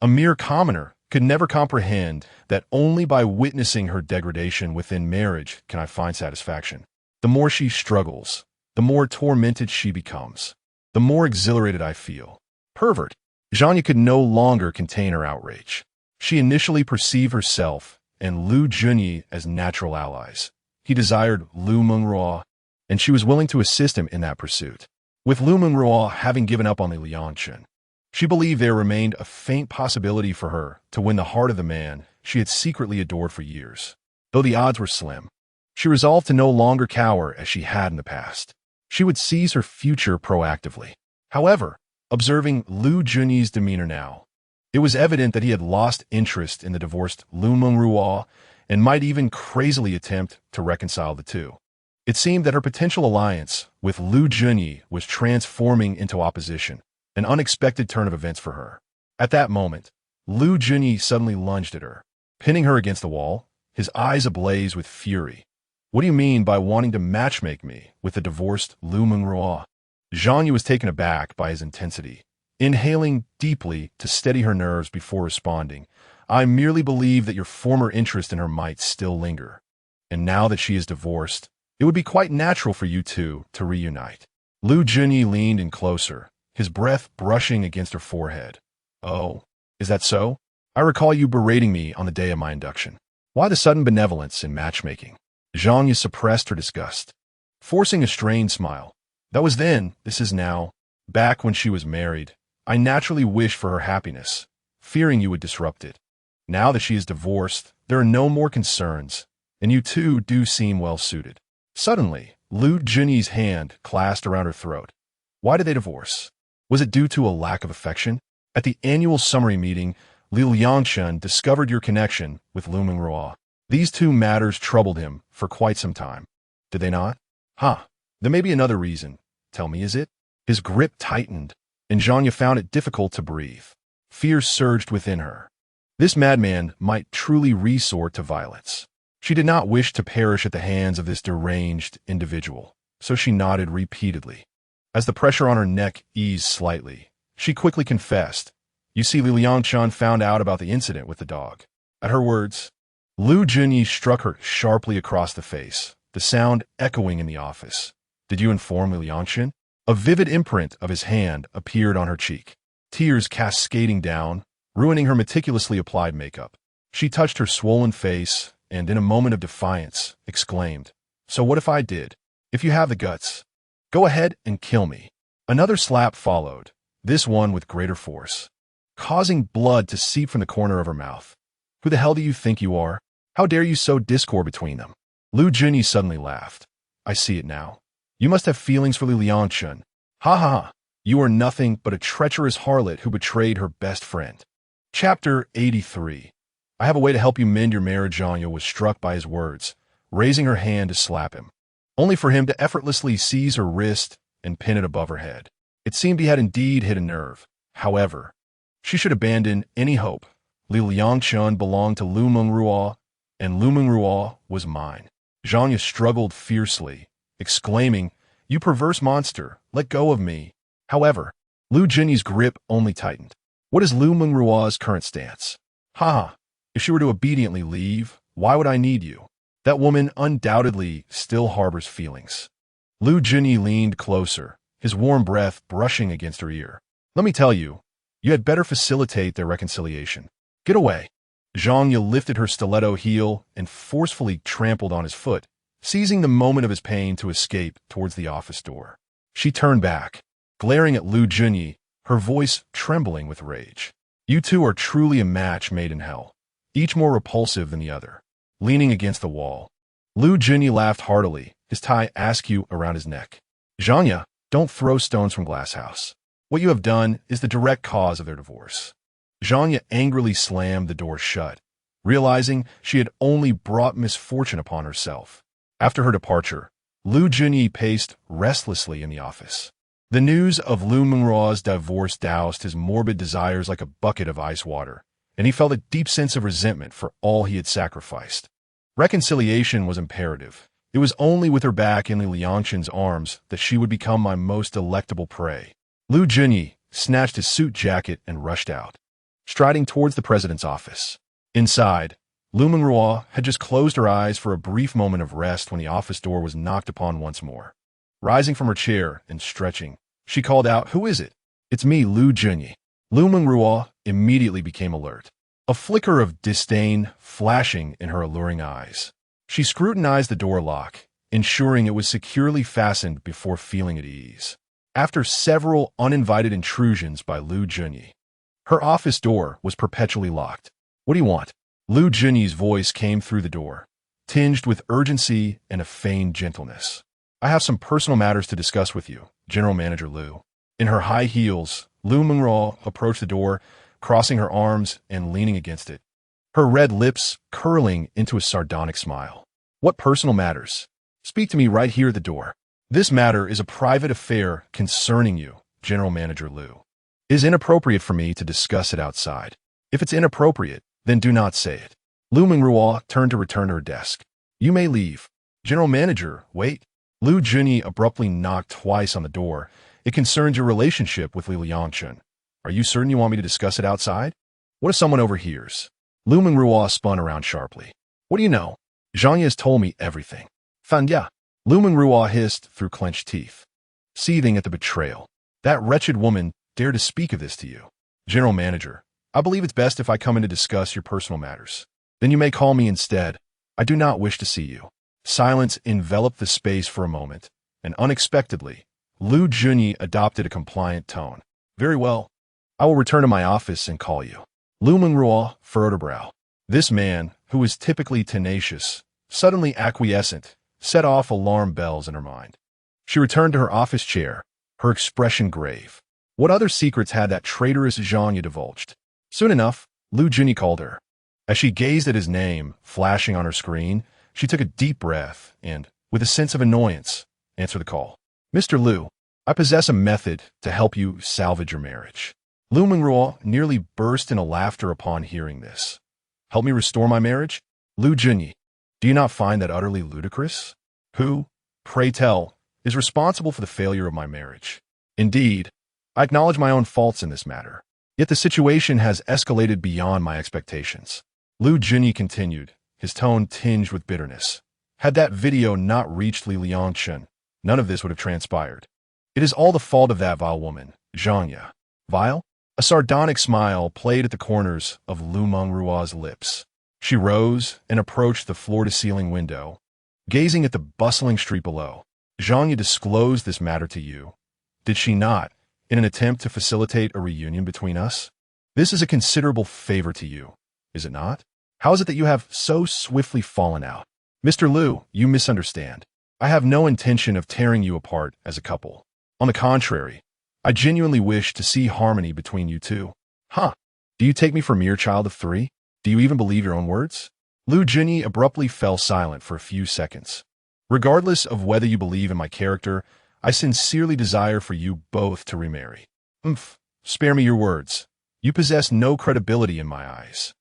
a mere commoner, could never comprehend that only by witnessing her degradation within marriage can I find satisfaction. The more she struggles, the more tormented she becomes, the more exhilarated I feel. Pervert. Zhanya could no longer contain her outrage. She initially perceived herself and Liu Junyi as natural allies. He desired Liu Mengruo, and she was willing to assist him in that pursuit. With Liu Mengruo having given up on the Liangchen, she believed there remained a faint possibility for her to win the heart of the man she had secretly adored for years. Though the odds were slim, she resolved to no longer cower as she had in the past. She would seize her future proactively. However, observing Liu Junyi's demeanor now, it was evident that he had lost interest in the divorced Liu Mengruo and might even crazily attempt to reconcile the two. It seemed that her potential alliance with Liu Junyi was transforming into opposition, an unexpected turn of events for her. At that moment, Liu Junyi suddenly lunged at her, pinning her against the wall, his eyes ablaze with fury. What do you mean by wanting to matchmake me with the divorced Liu Mengruo? Zhanya was taken aback by his intensity. Inhaling deeply to steady her nerves before responding, I merely believe that your former interest in her might still linger. And now that she is divorced, it would be quite natural for you two to reunite. Liu Junyi leaned in closer, his breath brushing against her forehead. Oh, is that so? I recall you berating me on the day of my induction. Why the sudden benevolence in matchmaking? Zhanya suppressed her disgust, forcing a strained smile. That was then, this is now. Back when she was married, I naturally wished for her happiness, fearing you would disrupt it. Now that she is divorced, there are no more concerns, and you two do seem well suited. Suddenly, Liu Junyi's hand clasped around her throat. Why did they divorce? Was it due to a lack of affection? At the annual summary meeting, Liangchen discovered your connection with Liu Mengruo. These two matters troubled him for quite some time. Did they not? There may be another reason. Tell me, is it? His grip tightened, and Zhanya found it difficult to breathe. Fear surged within her. This madman might truly resort to violence. She did not wish to perish at the hands of this deranged individual, so she nodded repeatedly. As the pressure on her neck eased slightly, she quickly confessed, You see, Liangchen found out about the incident with the dog. At her words, Liu Junyi struck her sharply across the face, the sound echoing in the office. Did you inform Liangchen? A vivid imprint of his hand appeared on her cheek, tears cascading down, ruining her meticulously applied makeup. She touched her swollen face and, in a moment of defiance, exclaimed, "So what if I did? If you have the guts, go ahead and kill me." Another slap followed, this one with greater force, causing blood to seep from the corner of her mouth. "Who the hell do you think you are? How dare you sow discord between them?" Liu Junyi suddenly laughed. "I see it now. You must have feelings for Liangchen. Ha ha ha. You are nothing but a treacherous harlot who betrayed her best friend." Chapter 83. "I have a way to help you mend your marriage." Zhanya was struck by his words, raising her hand to slap him, only for him to effortlessly seize her wrist and pin it above her head. It seemed he had indeed hit a nerve. However, she should abandon any hope. Liangchen belonged to Liu Mengruo, and Liu Mengruo was mine. Zhanya struggled fiercely, exclaiming, "You perverse monster, let go of me." However, Liu Junyi's grip only tightened. "What is Liu Mengruo's current stance?" "Ha ha. If she were to obediently leave, why would I need you? That woman undoubtedly still harbors feelings." Liu Junyi leaned closer, his warm breath brushing against her ear. "Let me tell you, you had better facilitate their reconciliation. Get away." Zhanya lifted her stiletto heel and forcefully trampled on his foot, seizing the moment of his pain to escape towards the office door. She turned back, glaring at Liu Junyi, her voice trembling with rage. "You two are truly a match made in hell, each more repulsive than the other." Leaning against the wall, Liu Junyi laughed heartily, his tie askew around his neck. "Zhanya, don't throw stones from glass house. What you have done is the direct cause of their divorce." Zhanya angrily slammed the door shut, realizing she had only brought misfortune upon herself. After her departure, Liu Junyi paced restlessly in the office. The news of Liu Mengruo's divorce doused his morbid desires like a bucket of ice water, and he felt a deep sense of resentment for all he had sacrificed. Reconciliation was imperative. It was only with her back in Liangchen's arms that she would become my most delectable prey. Liu Junyi snatched his suit jacket and rushed out, striding towards the president's office. Inside, Liu Mengruo had just closed her eyes for a brief moment of rest when the office door was knocked upon once more. Rising from her chair and stretching, she called out, "Who is it?" "It's me, Liu Junyi." Liu Mengruo immediately became alert, a flicker of disdain flashing in her alluring eyes. She scrutinized the door lock, ensuring it was securely fastened before feeling at ease. After several uninvited intrusions by Liu Junyi, her office door was perpetually locked. "What do you want?" Liu Junyi's voice came through the door, tinged with urgency and a feigned gentleness. "I have some personal matters to discuss with you, General Manager Liu." In her high heels, Liu Mengruo approached the door, crossing her arms and leaning against it, her red lips curling into a sardonic smile. "What personal matters? Speak to me right here at the door." "This matter is a private affair concerning you, General Manager Liu. It is inappropriate for me to discuss it outside. If it's inappropriate, then do not say it." Liu Mengruo turned to return to her desk. "You may leave." "General Manager, wait." Liu Junyi abruptly knocked twice on the door. "It concerns your relationship with Liangchen. Are you certain you want me to discuss it outside? What if someone overhears?" Liu Mengruo spun around sharply. "What do you know? Zhanya has told me everything." "Fanya." Liu Mengruo hissed through clenched teeth, seething at the betrayal. "That wretched woman dared to speak of this to you." "General Manager, I believe it's best if I come in to discuss your personal matters. Then you may call me instead. I do not wish to see you." Silence enveloped the space for a moment, and unexpectedly, Liu Junyi adopted a compliant tone. "Very well. I will return to my office and call you." Liu Mengruo furrowed her brow. This man, who was typically tenacious, suddenly acquiescent, set off alarm bells in her mind. She returned to her office chair, her expression grave. What other secrets had that traitorous Zhanya divulged? Soon enough, Liu Junyi called her. As she gazed at his name flashing on her screen, she took a deep breath and, with a sense of annoyance, answered the call. "Mr. Liu, I possess a method to help you salvage your marriage." Liu Mengruo nearly burst into laughter upon hearing this. "Help me restore my marriage? Liu Junyi, do you not find that utterly ludicrous? Who, pray tell, is responsible for the failure of my marriage? Indeed, I acknowledge my own faults in this matter. Yet the situation has escalated beyond my expectations." Liu Junyi continued, his tone tinged with bitterness. Had that video not reached Liangchen, none of this would have transpired. It is all the fault of that vile woman, Zhangya. Vile? A sardonic smile played at the corners of Liu Mengruo's lips. She rose and approached the floor-to-ceiling window, gazing at the bustling street below. Zhangya disclosed this matter to you, did she not, in an attempt to facilitate a reunion between us? This is a considerable favor to you, is it not? How is it that you have so swiftly fallen out? Mr. Liu, you misunderstand. I have no intention of tearing you apart as a couple. On the contrary, I genuinely wish to see harmony between you two. Huh? Do you take me for a mere child of 3? Do you even believe your own words? Liu Junyi abruptly fell silent for a few seconds. Regardless of whether you believe in my character, I sincerely desire for you both to remarry. Spare me your words. You possess no credibility in my eyes.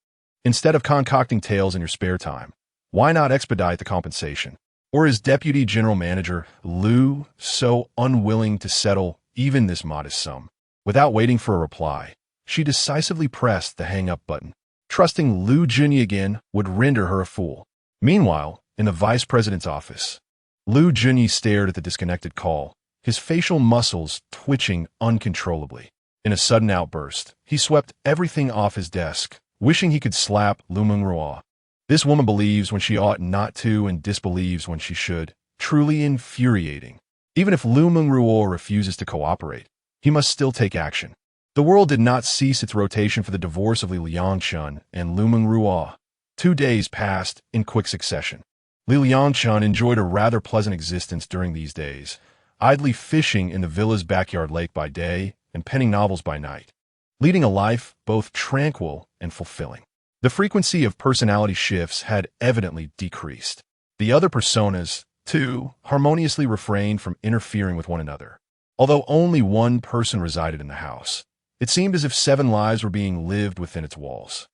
Instead of concocting tales in your spare time, why not expedite the compensation? Or is Deputy General Manager Liu so unwilling to settle even this modest sum? Without waiting for a reply, she decisively pressed the hang-up button. Trusting Liu Junyi again would render her a fool. Meanwhile, in the vice president's office, Liu Junyi stared at the disconnected call, his facial muscles twitching uncontrollably. In a sudden outburst, he swept everything off his desk, wishing he could slap Liu Mengruo. This woman believes when she ought not to and disbelieves when she should. Truly infuriating. Even if Liu Mengruo refuses to cooperate, he must still take action. The world did not cease its rotation for the divorce of Liangchen and Liu Mengruo. 2 days passed in quick succession. Liangchen enjoyed a rather pleasant existence during these days, idly fishing in the villa's backyard lake by day and penning novels by night, leading a life both tranquil and fulfilling. The frequency of personality shifts had evidently decreased. The other personas, too, harmoniously refrained from interfering with one another. Although only one person resided in the house, it seemed as if 7 lives were being lived within its walls.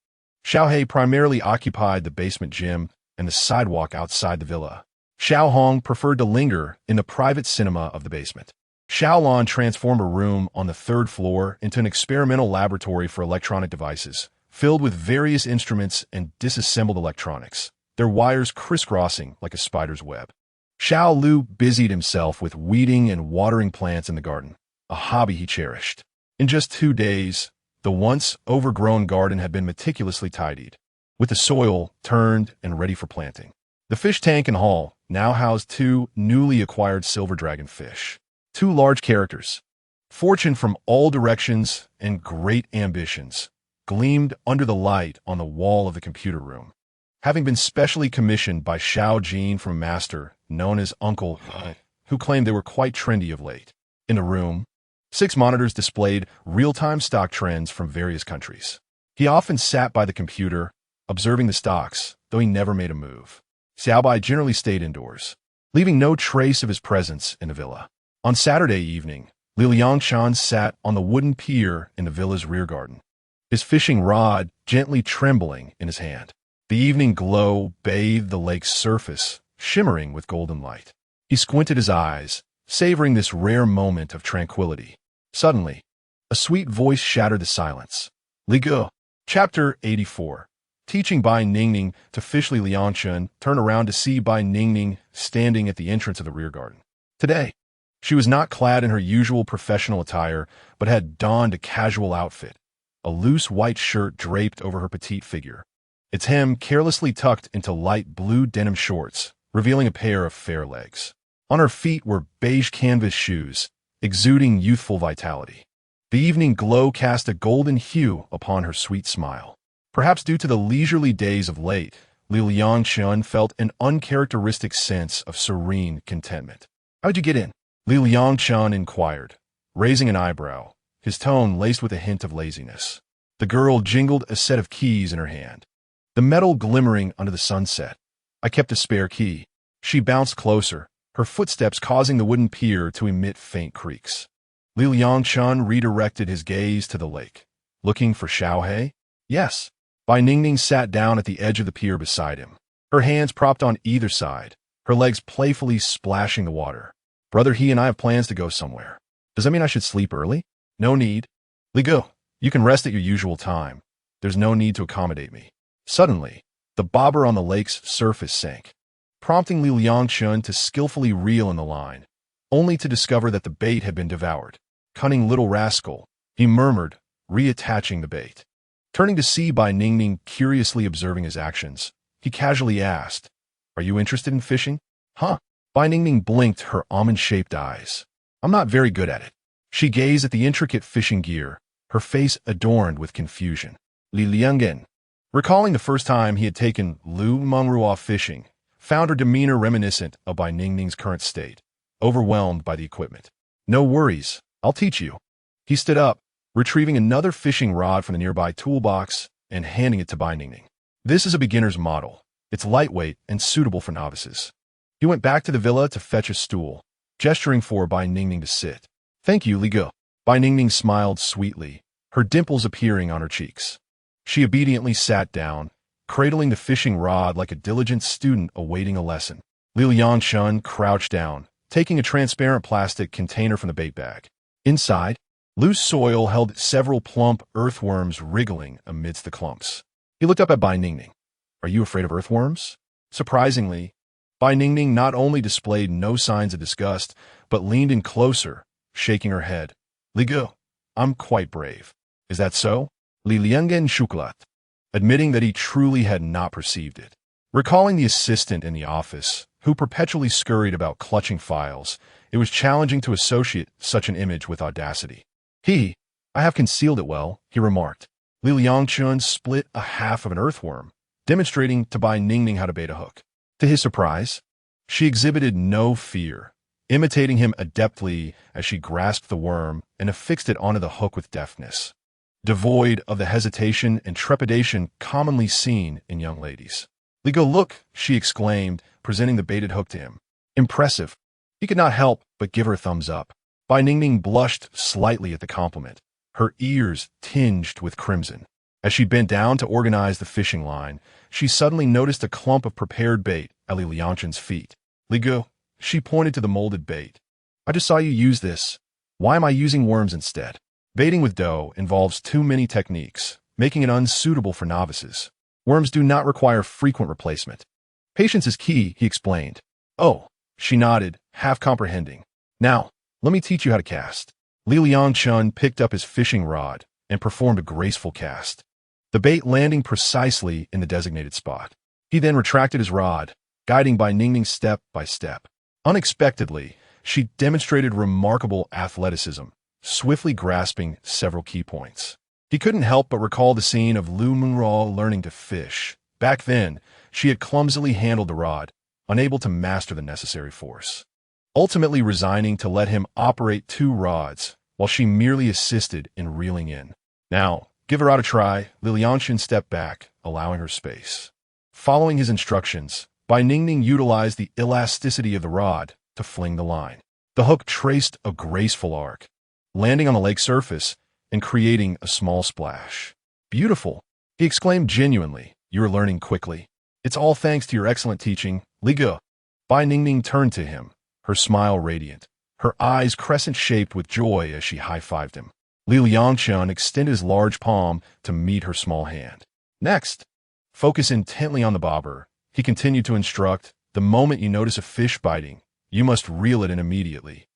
Xiaohei primarily occupied the basement gym and the sidewalk outside the villa. Xiaohong preferred to linger in the private cinema of the basement. Xiaolon transformed a room on the 3rd floor into an experimental laboratory for electronic devices, filled with various instruments and disassembled electronics, their wires crisscrossing like a spider's web. Xiao Lu busied himself with weeding and watering plants in the garden, a hobby he cherished. In just 2 days, the once overgrown garden had been meticulously tidied, with the soil turned and ready for planting. The fish tank and hall now housed 2 newly acquired silver dragon fish. 2 large characters, fortune from all directions and great ambitions, gleamed under the light on the wall of the computer room. Having been specially commissioned by Xiao Jin from a master known as Uncle, who claimed they were quite trendy of late. In the room, 6 monitors displayed real-time stock trends from various countries. He often sat by the computer, observing the stocks, though he never made a move. Xiaobai generally stayed indoors, leaving no trace of his presence in the villa. On Saturday evening, Liangchen sat on the wooden pier in the villa's rear garden, his fishing rod gently trembling in his hand. The evening glow bathed the lake's surface, shimmering with golden light. He squinted his eyes, savoring this rare moment of tranquility. Suddenly, a sweet voice shattered the silence. Ligu. Chapter 84. Teaching Bai Ningning to fish. Liangchen turned around to see Bai Ningning standing at the entrance of the rear garden. Today, she was not clad in her usual professional attire, but had donned a casual outfit, a loose white shirt draped over her petite figure, its hem carelessly tucked into light blue denim shorts, revealing a pair of fair legs. On her feet were beige canvas shoes, exuding youthful vitality. The evening glow cast a golden hue upon her sweet smile. Perhaps due to the leisurely days of late, Liangchen felt an uncharacteristic sense of serene contentment. "How'd you get in?" Liangchen inquired, raising an eyebrow, his tone laced with a hint of laziness. The girl jingled a set of keys in her hand, the metal glimmering under the sunset. "I kept a spare key." She bounced closer, her footsteps causing the wooden pier to emit faint creaks. Liangchen redirected his gaze to the lake. "Looking for Xiaohei?" "Yes." Bai Ningning sat down at the edge of the pier beside him, her hands propped on either side, her legs playfully splashing the water. "Brother, he and I have plans to go somewhere. Does that mean I should sleep early?" "No need." "Ligu, you can rest at your usual time. There's no need to accommodate me." Suddenly, The bobber on the lake's surface sank, prompting Liangchen to skillfully reel in the line, only to discover that the bait had been devoured. "Cunning little rascal," he murmured, reattaching the bait. Turning to see Bai Ningning curiously observing his actions, he casually asked, "Are you interested in fishing?" "Huh?" Bai Ningning blinked her almond-shaped eyes. "I'm not very good at it." She gazed at the intricate fishing gear, her face adorned with confusion. Liangchen, recalling the first time he had taken Liu Mengruo fishing, found her demeanor reminiscent of Bai Ningning's current state, overwhelmed by the equipment. "No worries, I'll teach you." He stood up, retrieving another fishing rod from the nearby toolbox and handing it to Bai Ningning. "This is a beginner's model. It's lightweight and suitable for novices." He went back to the villa to fetch a stool, gesturing for Bai Ningning to sit. "Thank you, Liu." Bai Ningning smiled sweetly, her dimples appearing on her cheeks. She obediently sat down, cradling the fishing rod like a diligent student awaiting a lesson. Liangchen crouched down, taking a transparent plastic container from the bait bag. Inside, loose soil held several plump earthworms wriggling amidst the clumps. He looked up at Bai Ningning. "Are you afraid of earthworms?" Surprisingly, Bai Ningning not only displayed no signs of disgust, but leaned in closer, shaking her head. "Liu, I'm quite brave." "Is that so?" Liangchen Shuklat, admitting that he truly had not perceived it. Recalling the assistant in the office, who perpetually scurried about clutching files, it was challenging to associate such an image with audacity. "I have concealed it well," he remarked. Liangchen split a half of an earthworm, demonstrating to Bai Ningning how to bait a hook. To his surprise, she exhibited no fear, imitating him adeptly as she grasped the worm and affixed it onto the hook with deftness, devoid of the hesitation and trepidation commonly seen in young ladies. "Liu, look," she exclaimed, presenting the baited hook to him. "Impressive." He could not help but give her a thumbs up. Bai Ningning blushed slightly at the compliment, her ears tinged with crimson. As she bent down to organize the fishing line, she suddenly noticed a clump of prepared bait at Liangchen's feet. "Liu," she pointed to the molded bait. "I just saw you use this. Why am I using worms instead?" Baiting with dough involves too many techniques, making it unsuitable for novices. Worms do not require frequent replacement. "Patience is key," he explained. "Oh," she nodded, half comprehending. "Now, let me teach you how to cast." Liangchen picked up his fishing rod and performed a graceful cast, the bait landing precisely in the designated spot. He then retracted his rod, guiding Bai Ningning step by step. Unexpectedly, she demonstrated remarkable athleticism, swiftly grasping several key points. He couldn't help but recall the scene of Liu Mengruo learning to fish. Back then, she had clumsily handled the rod, unable to master the necessary force, ultimately resigning to let him operate two rods, while she merely assisted in reeling in. "Now, give her out a try." Liangchen stepped back, allowing her space. Following his instructions, Bai Ningning utilized the elasticity of the rod to fling the line. The hook traced a graceful arc, landing on the lake's surface and creating a small splash. "Beautiful," he exclaimed genuinely. "You are learning quickly." "It's all thanks to your excellent teaching, Liu." Bai Ningning turned to him, her smile radiant, her eyes crescent-shaped with joy as she high-fived him. Liangchen extended his large palm to meet her small hand. "Next, focus intently on the bobber," he continued to instruct. "The moment you notice a fish biting, you must reel it in immediately."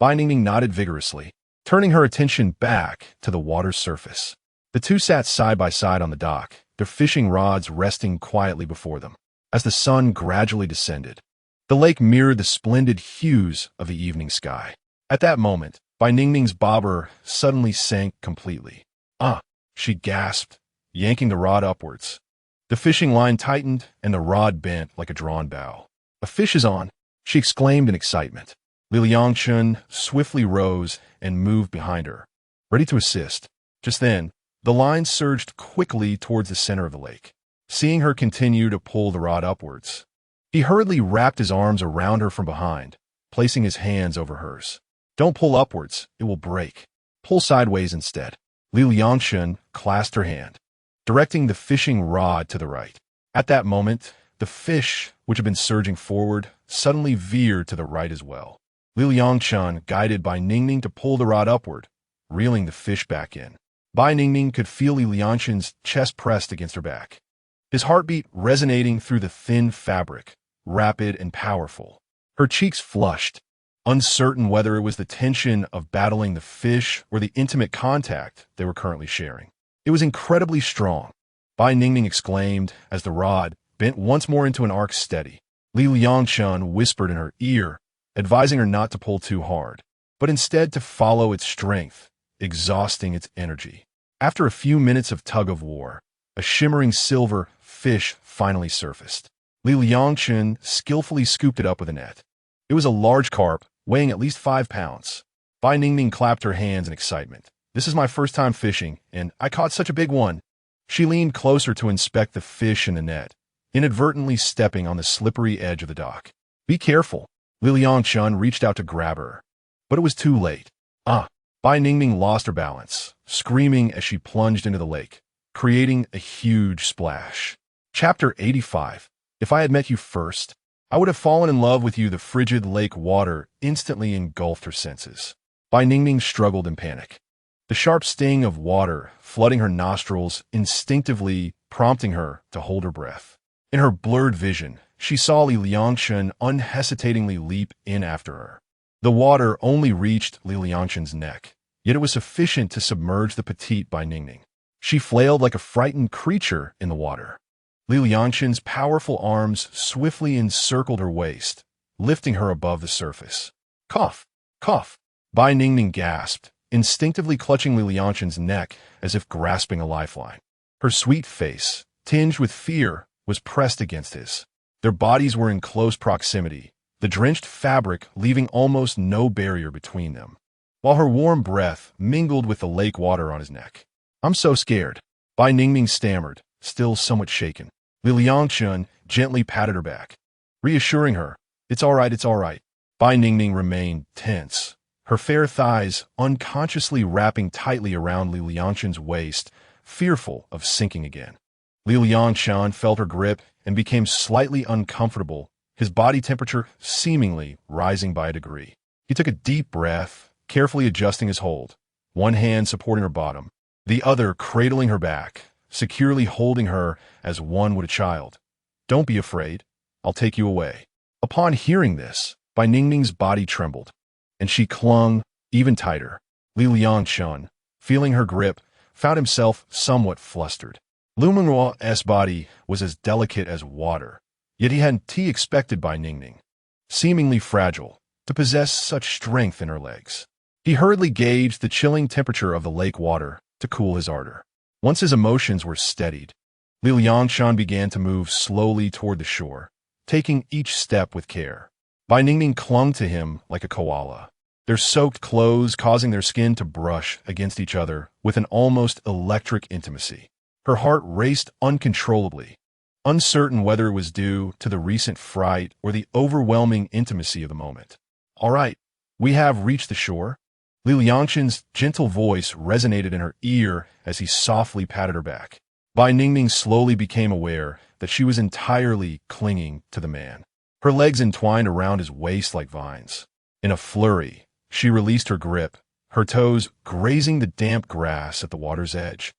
Bai Ningning nodded vigorously, turning her attention back to the water's surface. The two sat side by side on the dock, their fishing rods resting quietly before them. As the sun gradually descended, the lake mirrored the splendid hues of the evening sky. At that moment, Bai Ningning's bobber suddenly sank completely. "Ah!" she gasped, yanking the rod upwards. The fishing line tightened and the rod bent like a drawn bow. "A fish is on!" she exclaimed in excitement. Liangchen swiftly rose and moved behind her, ready to assist. Just then, the line surged quickly towards the center of the lake. Seeing her continue to pull the rod upwards, he hurriedly wrapped his arms around her from behind, placing his hands over hers. "Don't pull upwards, it will break. Pull sideways instead." Liangchen clasped her hand, directing the fishing rod to the right. At that moment, the fish, which had been surging forward, suddenly veered to the right as well. Liangchen guided Bai Ningning to pull the rod upward, reeling the fish back in. Bai Ningning could feel Liangchen's chest pressed against her back. his heartbeat resonating through the thin fabric, rapid and powerful. Her cheeks flushed, uncertain whether it was the tension of battling the fish or the intimate contact they were currently sharing. It was incredibly strong. Bai Ningning exclaimed as the rod bent once more into an arc steady. Liangchen whispered in her ear, advising her not to pull too hard, but instead to follow its strength, exhausting its energy. After a few minutes of tug-of-war, a shimmering silver fish finally surfaced. Liangchen skillfully scooped it up with a net. It was a large carp, weighing at least 5 pounds. Bai Ningning clapped her hands in excitement. This is my first time fishing, and I caught such a big one. She leaned closer to inspect the fish in the net, inadvertently stepping on the slippery edge of the dock. Be careful. Liangchen reached out to grab her, but it was too late. Bai Ningning lost her balance, screaming as she plunged into the lake, creating a huge splash. Chapter 85. If I had met you first, I would have fallen in love with you. The frigid lake water instantly engulfed her senses. Bai Ningning struggled in panic. The sharp sting of water flooding her nostrils, instinctively prompting her to hold her breath. In her blurred vision, she saw Liangchen unhesitatingly leap in after her. The water only reached Liangchen's neck, yet it was sufficient to submerge the petite Bai Ningning. She flailed like a frightened creature in the water. Liangchen's powerful arms swiftly encircled her waist, lifting her above the surface. Cough! Cough! Bai Ningning gasped, instinctively clutching Liangchen's neck as if grasping a lifeline. Her sweet face, tinged with fear, was pressed against his. Their bodies were in close proximity, the drenched fabric leaving almost no barrier between them, while her warm breath mingled with the lake water on his neck. I'm so scared. Bai Ningning stammered, still somewhat shaken. Liangchen gently patted her back, reassuring her, It's all right. Bai Ningning remained tense, her fair thighs unconsciously wrapping tightly around Liangchen's waist, fearful of sinking again. Liangchen felt her grip and became slightly uncomfortable, his body temperature seemingly rising by a degree. He took a deep breath, carefully adjusting his hold, one hand supporting her bottom, the other cradling her back, securely holding her as one would a child. Don't be afraid. I'll take you away. Upon hearing this, Bai Ningning's body trembled, and she clung even tighter. Liangchen, feeling her grip, found himself somewhat flustered. Liu Mengruo's body was as delicate as water, yet he hadn't expected Bai Ningning, seemingly fragile, to possess such strength in her legs. He hurriedly gauged the chilling temperature of the lake water to cool his ardor. Once his emotions were steadied, Liangchen began to move slowly toward the shore, taking each step with care. Bai Ningning clung to him like a koala, their soaked clothes causing their skin to brush against each other with an almost electric intimacy. Her heart raced uncontrollably, uncertain whether it was due to the recent fright or the overwhelming intimacy of the moment. All right, we have reached the shore. Liangchen's gentle voice resonated in her ear as he softly patted her back. Bai Ningning slowly became aware that she was entirely clinging to the man, her legs entwined around his waist like vines. In a flurry, she released her grip, her toes grazing the damp grass at the water's edge,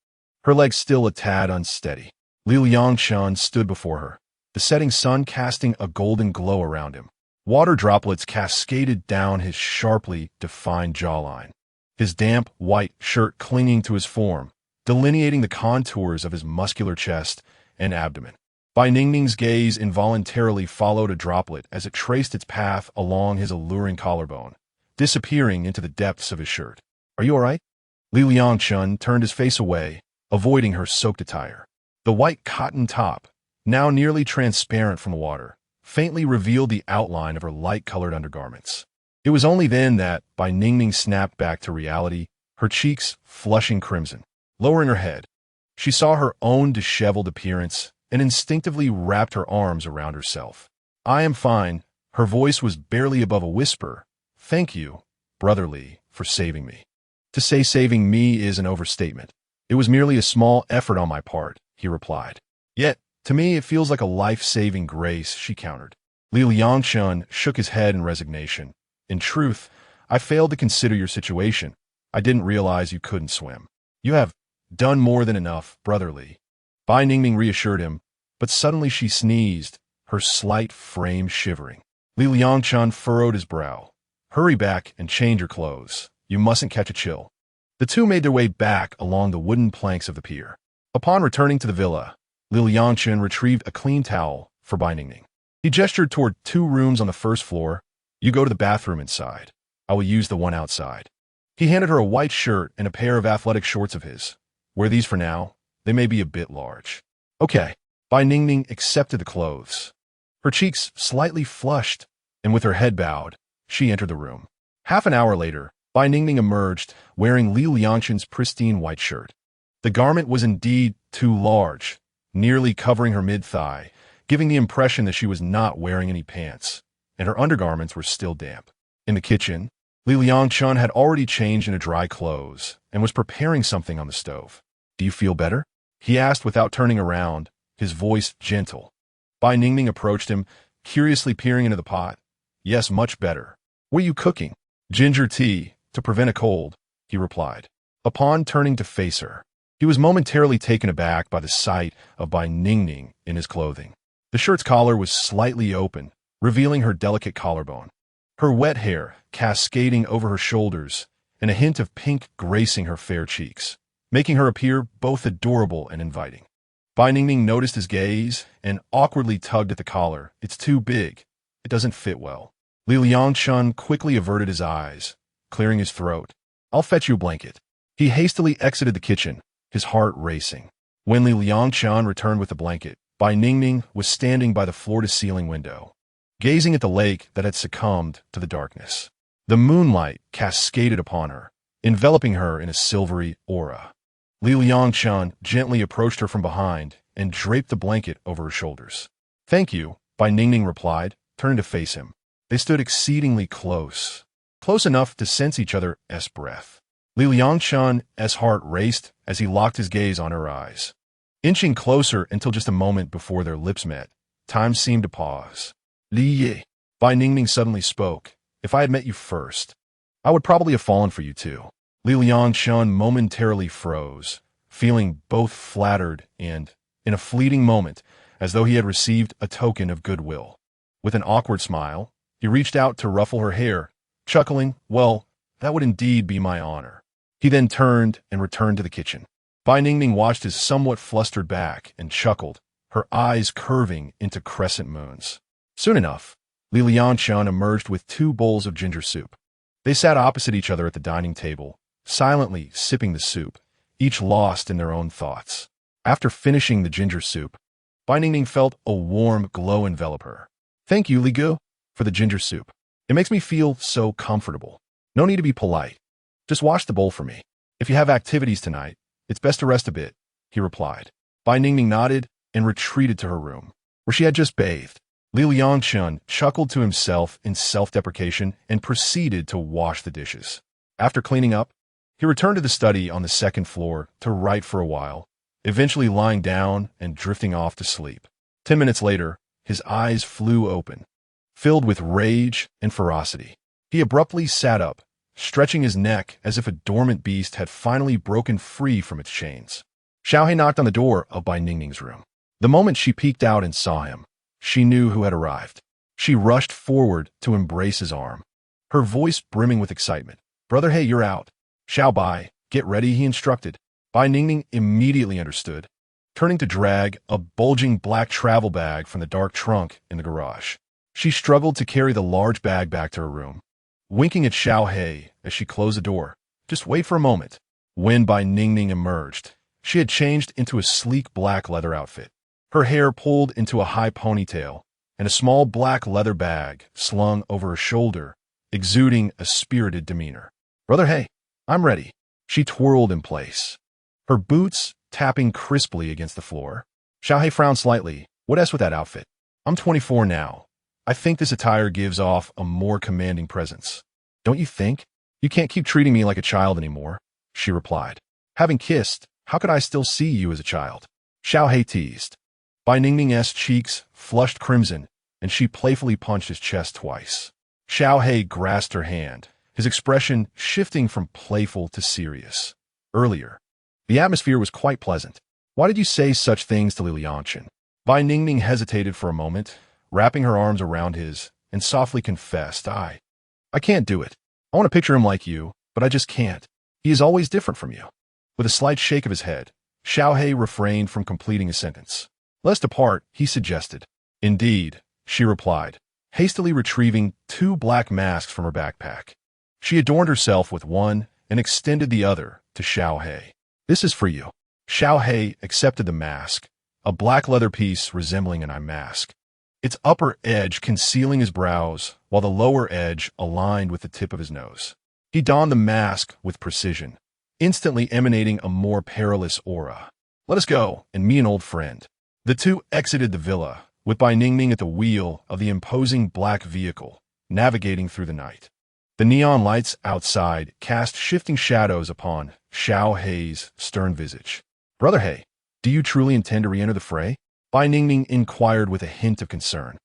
her legs still a tad unsteady. Liangchen stood before her, the setting sun casting a golden glow around him. Water droplets cascaded down his sharply defined jawline, his damp white shirt clinging to his form, delineating the contours of his muscular chest and abdomen. Bai Ningning's gaze involuntarily followed a droplet as it traced its path along his alluring collarbone, disappearing into the depths of his shirt. Are you all right? Liangchen turned his face away, avoiding her soaked attire. The white cotton top, now nearly transparent from the water, faintly revealed the outline of her light-colored undergarments. It was only then that Bai Ningning snapped back to reality, her cheeks flushing crimson. Lowering her head, she saw her own disheveled appearance and instinctively wrapped her arms around herself. I am fine. Her voice was barely above a whisper. Thank you, Brother Li, for saving me. To say saving me is an overstatement. It was merely a small effort on my part, he replied. Yet, to me it feels like a life-saving grace, she countered. Liangchen shook his head in resignation. In truth, I failed to consider your situation. I didn't realize you couldn't swim. You have done more than enough, Brother Li. Bai Ningning reassured him, but suddenly she sneezed, her slight frame shivering. Liangchen furrowed his brow. Hurry back and change your clothes. You mustn't catch a chill. The two made their way back along the wooden planks of the pier. Upon returning to the villa, Liangchen retrieved a clean towel for Bai Ningning. He gestured toward 2 rooms on the first floor. You go to the bathroom inside. I will use the one outside. He handed her a white shirt and a pair of athletic shorts of his. Wear these for now. They may be a bit large. Okay. Bai Ningning accepted the clothes. Her cheeks slightly flushed, and with her head bowed, she entered the room. Half an hour later, Bai Ningning emerged, wearing Liangchen's pristine white shirt. The garment was indeed too large, nearly covering her mid-thigh, giving the impression that she was not wearing any pants, and her undergarments were still damp. In the kitchen, Liangchen had already changed into dry clothes and was preparing something on the stove. Do you feel better? He asked without turning around, his voice gentle. Bai Ningning approached him, curiously peering into the pot. Yes, much better. What are you cooking? Ginger tea, to prevent a cold, he replied. Upon turning to face her, he was momentarily taken aback by the sight of Bai Ningning in his clothing. The shirt's collar was slightly open, revealing her delicate collarbone. Her wet hair cascading over her shoulders, and a hint of pink gracing her fair cheeks, making her appear both adorable and inviting. Bai Ningning noticed his gaze and awkwardly tugged at the collar. It's too big. It doesn't fit well. Liangchen quickly averted his eyes, clearing his throat. I'll fetch you a blanket. He hastily exited the kitchen, his heart racing. When Liangchen returned with the blanket, Bai Ningning was standing by the floor-to-ceiling window, gazing at the lake that had succumbed to the darkness. The moonlight cascaded upon her, enveloping her in a silvery aura. Liangchen gently approached her from behind and draped the blanket over her shoulders. Thank you, Bai Ningning replied, turning to face him. They stood exceedingly close enough to sense each other's breath. Liangchen's heart raced as he locked his gaze on her eyes. Inching closer until just a moment before their lips met, time seemed to pause. Li Yi, Bai Ningning suddenly spoke. If I had met you first, I would probably have fallen for you too. Liangchen momentarily froze, feeling both flattered and, in a fleeting moment, as though he had received a token of goodwill. With an awkward smile, he reached out to ruffle her hair, chuckling, well, that would indeed be my honor. He then turned and returned to the kitchen. Bai Ningning watched his somewhat flustered back and chuckled, her eyes curving into crescent moons. Soon enough, Liangchen emerged with 2 bowls of ginger soup. They sat opposite each other at the dining table, silently sipping the soup, each lost in their own thoughts. After finishing the ginger soup, Bai Ningning felt a warm glow envelop her. Thank you, Ligu, for the ginger soup. It makes me feel so comfortable. No need to be polite. Just wash the bowl for me. If you have activities tonight, it's best to rest a bit, he replied. Bai Ningning nodded and retreated to her room, where she had just bathed. Liangchen chuckled to himself in self-deprecation and proceeded to wash the dishes. After cleaning up, he returned to the study on the 2nd floor to write for a while, eventually lying down and drifting off to sleep. 10 minutes later, his eyes flew open, filled with rage and ferocity. He abruptly sat up, stretching his neck as if a dormant beast had finally broken free from its chains. Xiaohe knocked on the door of Bai Ningning's room. The moment she peeked out and saw him, she knew who had arrived. She rushed forward to embrace his arm, her voice brimming with excitement. Brother, hey, you're out. Xiao Bai, get ready, he instructed. Bai Ningning immediately understood, turning to drag a bulging black travel bag from the dark trunk in the garage. She struggled to carry the large bag back to her room, winking at Xiaohe as she closed the door. Just wait for a moment. When Bai Ningning emerged, she had changed into a sleek black leather outfit, her hair pulled into a high ponytail, and a small black leather bag slung over her shoulder, exuding a spirited demeanor. Brother, hey, I'm ready. She twirled in place, her boots tapping crisply against the floor. Xiaohe frowned slightly. What else with that outfit? I'm 24 now. I think this attire gives off a more commanding presence. Don't you think? You can't keep treating me like a child anymore, she replied. Having kissed, how could I still see you as a child? Xiaohe teased. Bai Ningning's cheeks flushed crimson, and she playfully punched his chest twice. Xiaohe grasped her hand, his expression shifting from playful to serious. Earlier, the atmosphere was quite pleasant. Why did you say such things to Liangchen? Bai Ningning hesitated for a moment, wrapping her arms around his, and softly confessed, I can't do it. I want to picture him like you, but I just can't. He is always different from you. With a slight shake of his head, Xiaohei refrained from completing his sentence. Let's depart, he suggested. Indeed, she replied, hastily retrieving 2 black masks from her backpack. She adorned herself with one and extended the other to Xiaohei. This is for you. Xiaohei accepted the mask, a black leather piece resembling an eye mask. Its upper edge concealing his brows, while the lower edge aligned with the tip of his nose. He donned the mask with precision, instantly emanating a more perilous aura. Let us go, and me an old friend. The two exited the villa, with Bai Ningning at the wheel of the imposing black vehicle, navigating through the night. The neon lights outside cast shifting shadows upon Xiaohei's stern visage. Brother He, do you truly intend to re-enter the fray? Bai Ningning inquired with a hint of concern.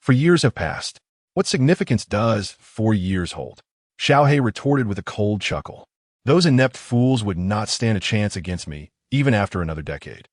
For years have passed. What significance does 4 years hold? Xiaohei retorted with a cold chuckle. Those inept fools would not stand a chance against me, even after another decade.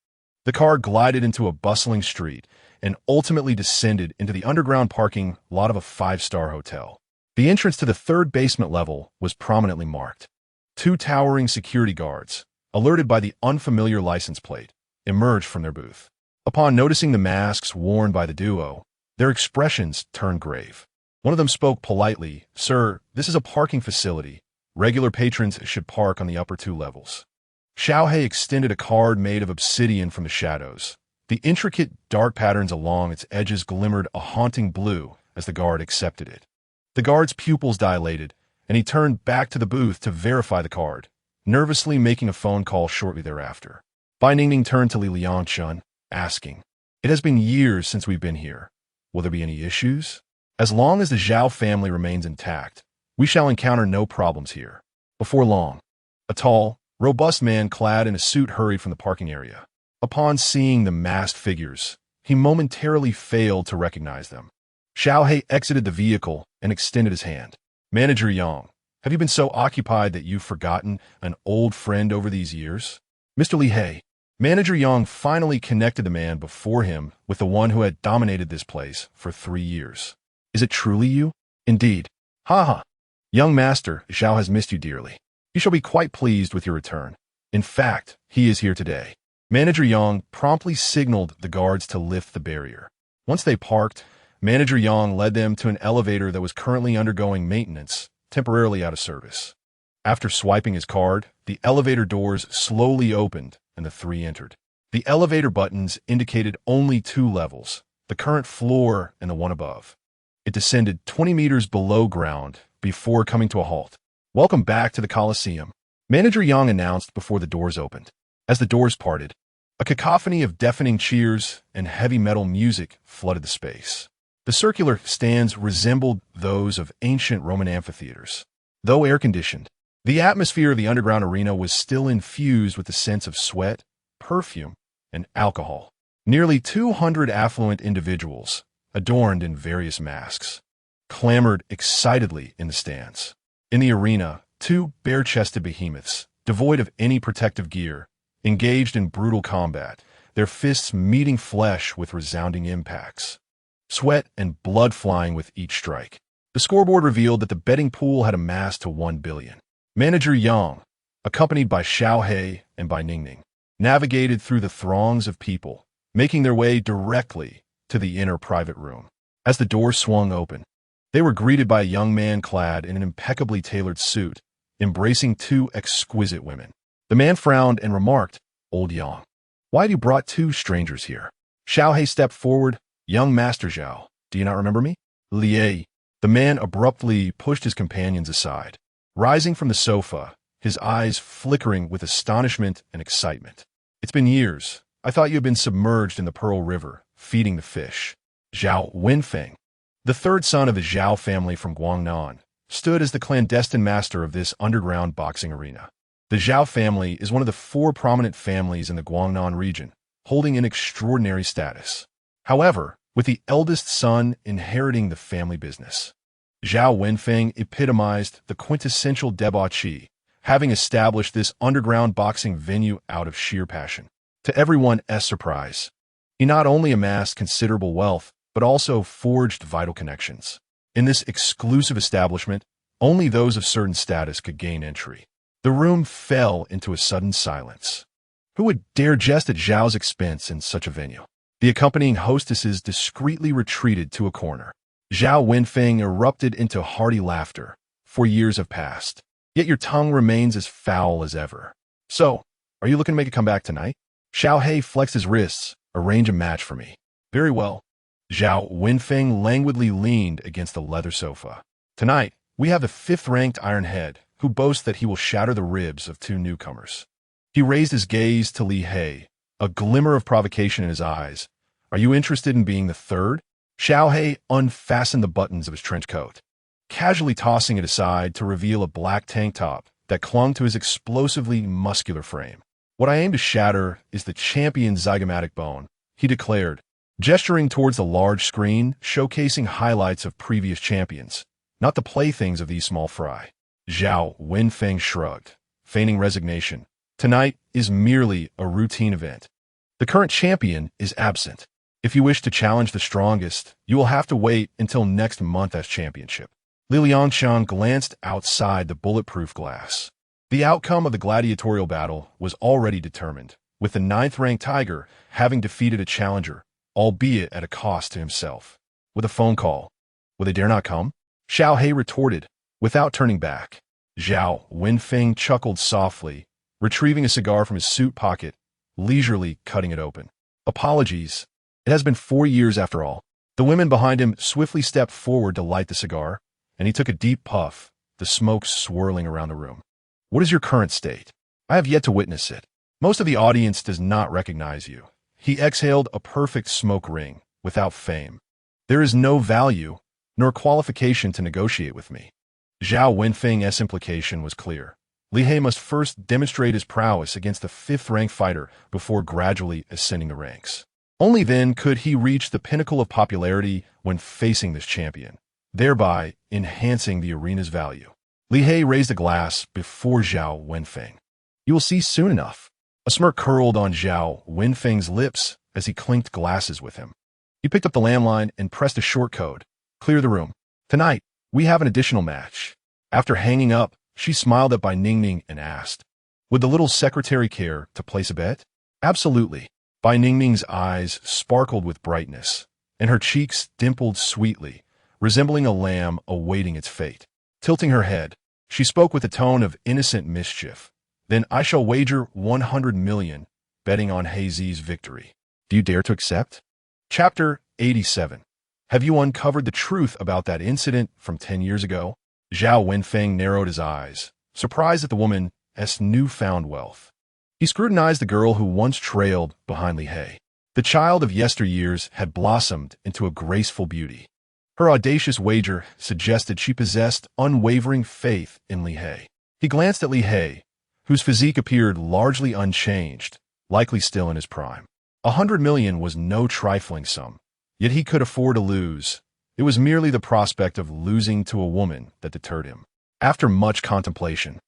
The car glided into a bustling street and ultimately descended into the underground parking lot of a 5-star hotel. The entrance to the 3rd basement level was prominently marked. 2 towering security guards, alerted by the unfamiliar license plate, emerged from their booth. Upon noticing the masks worn by the duo, their expressions turned grave. One of them spoke politely, Sir, this is a parking facility. Regular patrons should park on the upper 2 levels. Xiaohei extended a card made of obsidian from the shadows. The intricate dark patterns along its edges glimmered a haunting blue as the guard accepted it. The guard's pupils dilated, and he turned back to the booth to verify the card, nervously making a phone call shortly thereafter. Bai Ningning turned to Liangchen, asking, It has been years since we've been here. Will there be any issues? As long as the Zhao family remains intact, we shall encounter no problems here. Before long, a tall, robust man clad in a suit hurried from the parking area. Upon seeing the masked figures, he momentarily failed to recognize them. Xiaohei exited the vehicle and extended his hand. Manager Yang, have you been so occupied that you've forgotten an old friend over these years? Mr. Li He, Manager Yang finally connected the man before him with the one who had dominated this place for 3 years. Is it truly you? Indeed. Ha. Young master, Zhao has missed you dearly. You shall be quite pleased with your return. In fact, he is here today. Manager Yang promptly signaled the guards to lift the barrier. Once they parked, Manager Yang led them to an elevator that was currently undergoing maintenance, temporarily out of service. After swiping his card, the elevator doors slowly opened and the 3 entered. The elevator buttons indicated only 2 levels, the current floor and the one above. It descended 20 meters below ground before coming to a halt. Welcome back to the Coliseum, Manager Yang announced before the doors opened. As the doors parted, a cacophony of deafening cheers and heavy metal music flooded the space. The circular stands resembled those of ancient Roman amphitheaters. Though air-conditioned, the atmosphere of the underground arena was still infused with the sense of sweat, perfume, and alcohol. Nearly 200 affluent individuals, adorned in various masks, clamored excitedly in the stands. In the arena, 2 bare-chested behemoths, devoid of any protective gear, engaged in brutal combat, their fists meeting flesh with resounding impacts. Sweat and blood flying with each strike. The scoreboard revealed that the betting pool had amassed to 1 billion. Manager Yang, accompanied by Xiaohei and Bai Ningning, navigated through the throngs of people, making their way directly to the inner private room. As the door swung open, they were greeted by a young man clad in an impeccably tailored suit, embracing 2 exquisite women. The man frowned and remarked, Old Yang, why have you brought 2 strangers here? Xiaohei stepped forward. Young Master Zhao, do you not remember me? Liu. The man abruptly pushed his companions aside, rising from the sofa, his eyes flickering with astonishment and excitement. It's been years. I thought you had been submerged in the Pearl River, feeding the fish. Zhao Wenfeng, the 3rd son of the Zhao family from Guangnan, stood as the clandestine master of this underground boxing arena. The Zhao family is one of the 4 prominent families in the Guangnan region, holding an extraordinary status. However, with the eldest son inheriting the family business, Zhao Wenfeng epitomized the quintessential debauchee, having established this underground boxing venue out of sheer passion. To everyone's surprise, He not only amassed considerable wealth, but also forged vital connections. In this exclusive establishment, only those of certain status could gain entry. The room fell into a sudden silence. Who would dare jest at Zhao's expense in such a venue? The accompanying hostesses discreetly retreated to a corner. Zhao Wenfeng erupted into hearty laughter. For years have passed, yet your tongue remains as foul as ever. So, are you looking to make a comeback tonight? Xiao He flexed his wrists. Arrange a match for me. Very well. Zhao Wenfeng languidly leaned against the leather sofa. Tonight, we have the 5th-ranked Iron Head, who boasts that he will shatter the ribs of 2 newcomers. He raised his gaze to Li He, a glimmer of provocation in his eyes. Are you interested in being the 3rd? Xiao He unfastened the buttons of his trench coat, casually tossing it aside to reveal a black tank top that clung to his explosively muscular frame. What I aim to shatter is the champion's zygomatic bone, he declared, gesturing towards the large screen showcasing highlights of previous champions, not the playthings of these small fry. Zhao Wenfeng shrugged, feigning resignation. Tonight is merely a routine event. The current champion is absent. If you wish to challenge the strongest, you will have to wait until next month as championship. Liangchen glanced outside the bulletproof glass. The outcome of the gladiatorial battle was already determined, with the 9th-ranked Tiger having defeated a challenger, albeit at a cost to himself. With a phone call, will they dare not come? Xiao He retorted, without turning back. Zhao Wenfeng chuckled softly, retrieving a cigar from his suit pocket, leisurely cutting it open. Apologies. It has been 4 years after all. The women behind him swiftly stepped forward to light the cigar, and he took a deep puff, the smoke swirling around the room. What is your current state? I have yet to witness it. Most of the audience does not recognize you. He exhaled a perfect smoke ring, without fame. There is no value, nor qualification to negotiate with me. Zhao Wenfeng's implication was clear. Li He must first demonstrate his prowess against the 5th-ranked fighter before gradually ascending the ranks. Only then could he reach the pinnacle of popularity when facing this champion, thereby enhancing the arena's value. Li He raised a glass before Zhao Wenfeng. You will see soon enough. A smirk curled on Zhao Wenfeng's lips as he clinked glasses with him. He picked up the landline and pressed a short code. Clear the room. Tonight, we have an additional match. After hanging up, she smiled at Bai Ningning and asked, would the little secretary care to place a bet? Absolutely. Bai Ningning's eyes sparkled with brightness, and her cheeks dimpled sweetly, resembling a lamb awaiting its fate. Tilting her head, she spoke with a tone of innocent mischief. Then I shall wager 100 million, betting on Hezi's victory. Do you dare to accept? Chapter 87. Have you uncovered the truth about that incident from 10 years ago? Zhao Wenfeng narrowed his eyes, surprised at the woman's newfound wealth. He scrutinized the girl who once trailed behind Li He. The child of yesteryears had blossomed into a graceful beauty. Her audacious wager suggested she possessed unwavering faith in Li He. He glanced at Li He, whose physique appeared largely unchanged, likely still in his prime. 100 million was no trifling sum, yet he could afford to lose. It was merely the prospect of losing to a woman that deterred him. After much contemplation,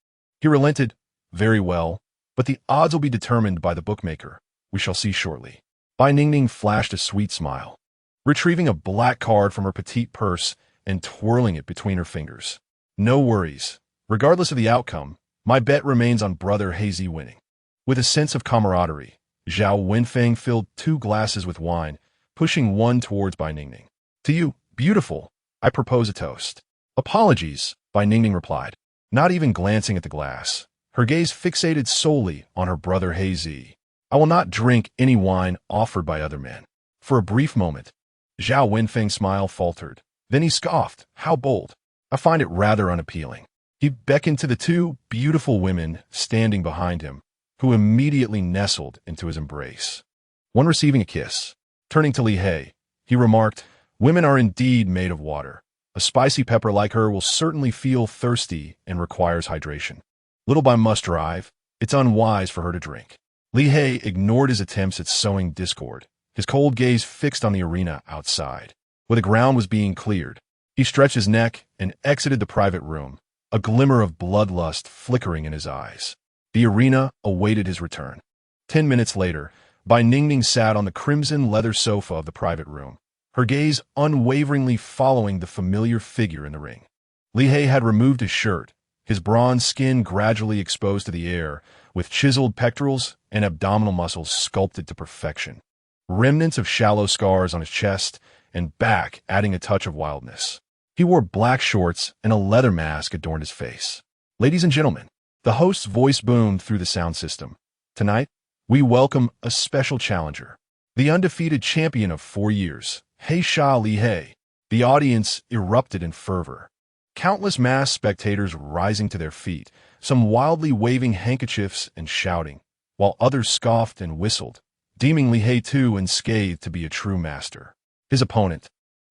he relented. Very well, but the odds will be determined by the bookmaker. We shall see shortly. Bai Ningning flashed a sweet smile, retrieving a black card from her petite purse and twirling it between her fingers. No worries. Regardless of the outcome, my bet remains on brother Hezi winning. With a sense of camaraderie, Zhao Wenfeng filled 2 glasses with wine, pushing one towards Bai Ningning. To you, beautiful, I propose a toast. Apologies, Bai Ningning replied, not even glancing at the glass, her gaze fixated solely on her brother Hezi. I will not drink any wine offered by other men. For a brief moment, Zhao Wenfeng's smile faltered. Then he scoffed. How bold. I find it rather unappealing. He beckoned to the 2 beautiful women standing behind him, who immediately nestled into his embrace. One receiving a kiss. Turning to Li He, he remarked, women are indeed made of water. A spicy pepper like her will certainly feel thirsty and requires hydration. Little by must drive, it's unwise for her to drink. Li He ignored his attempts at sowing discord, his cold gaze fixed on the arena outside. Where the ground was being cleared, he stretched his neck and exited the private room, a glimmer of bloodlust flickering in his eyes. The arena awaited his return. 10 minutes later, Bai Ningning sat on the crimson leather sofa of the private room, her gaze unwaveringly following the familiar figure in the ring. Li He had removed his shirt, his bronze skin gradually exposed to the air, with chiseled pectorals and abdominal muscles sculpted to perfection. Remnants of shallow scars on his chest and back adding a touch of wildness. He wore black shorts and a leather mask adorned his face. Ladies and gentlemen, the host's voice boomed through the sound system. Tonight, we welcome a special challenger, the undefeated champion of 4 years, He Sha Li He. The audience erupted in fervor. Countless mass spectators rising to their feet, some wildly waving handkerchiefs and shouting, while others scoffed and whistled, deeming Li He too unscathed to be a true master. His opponent.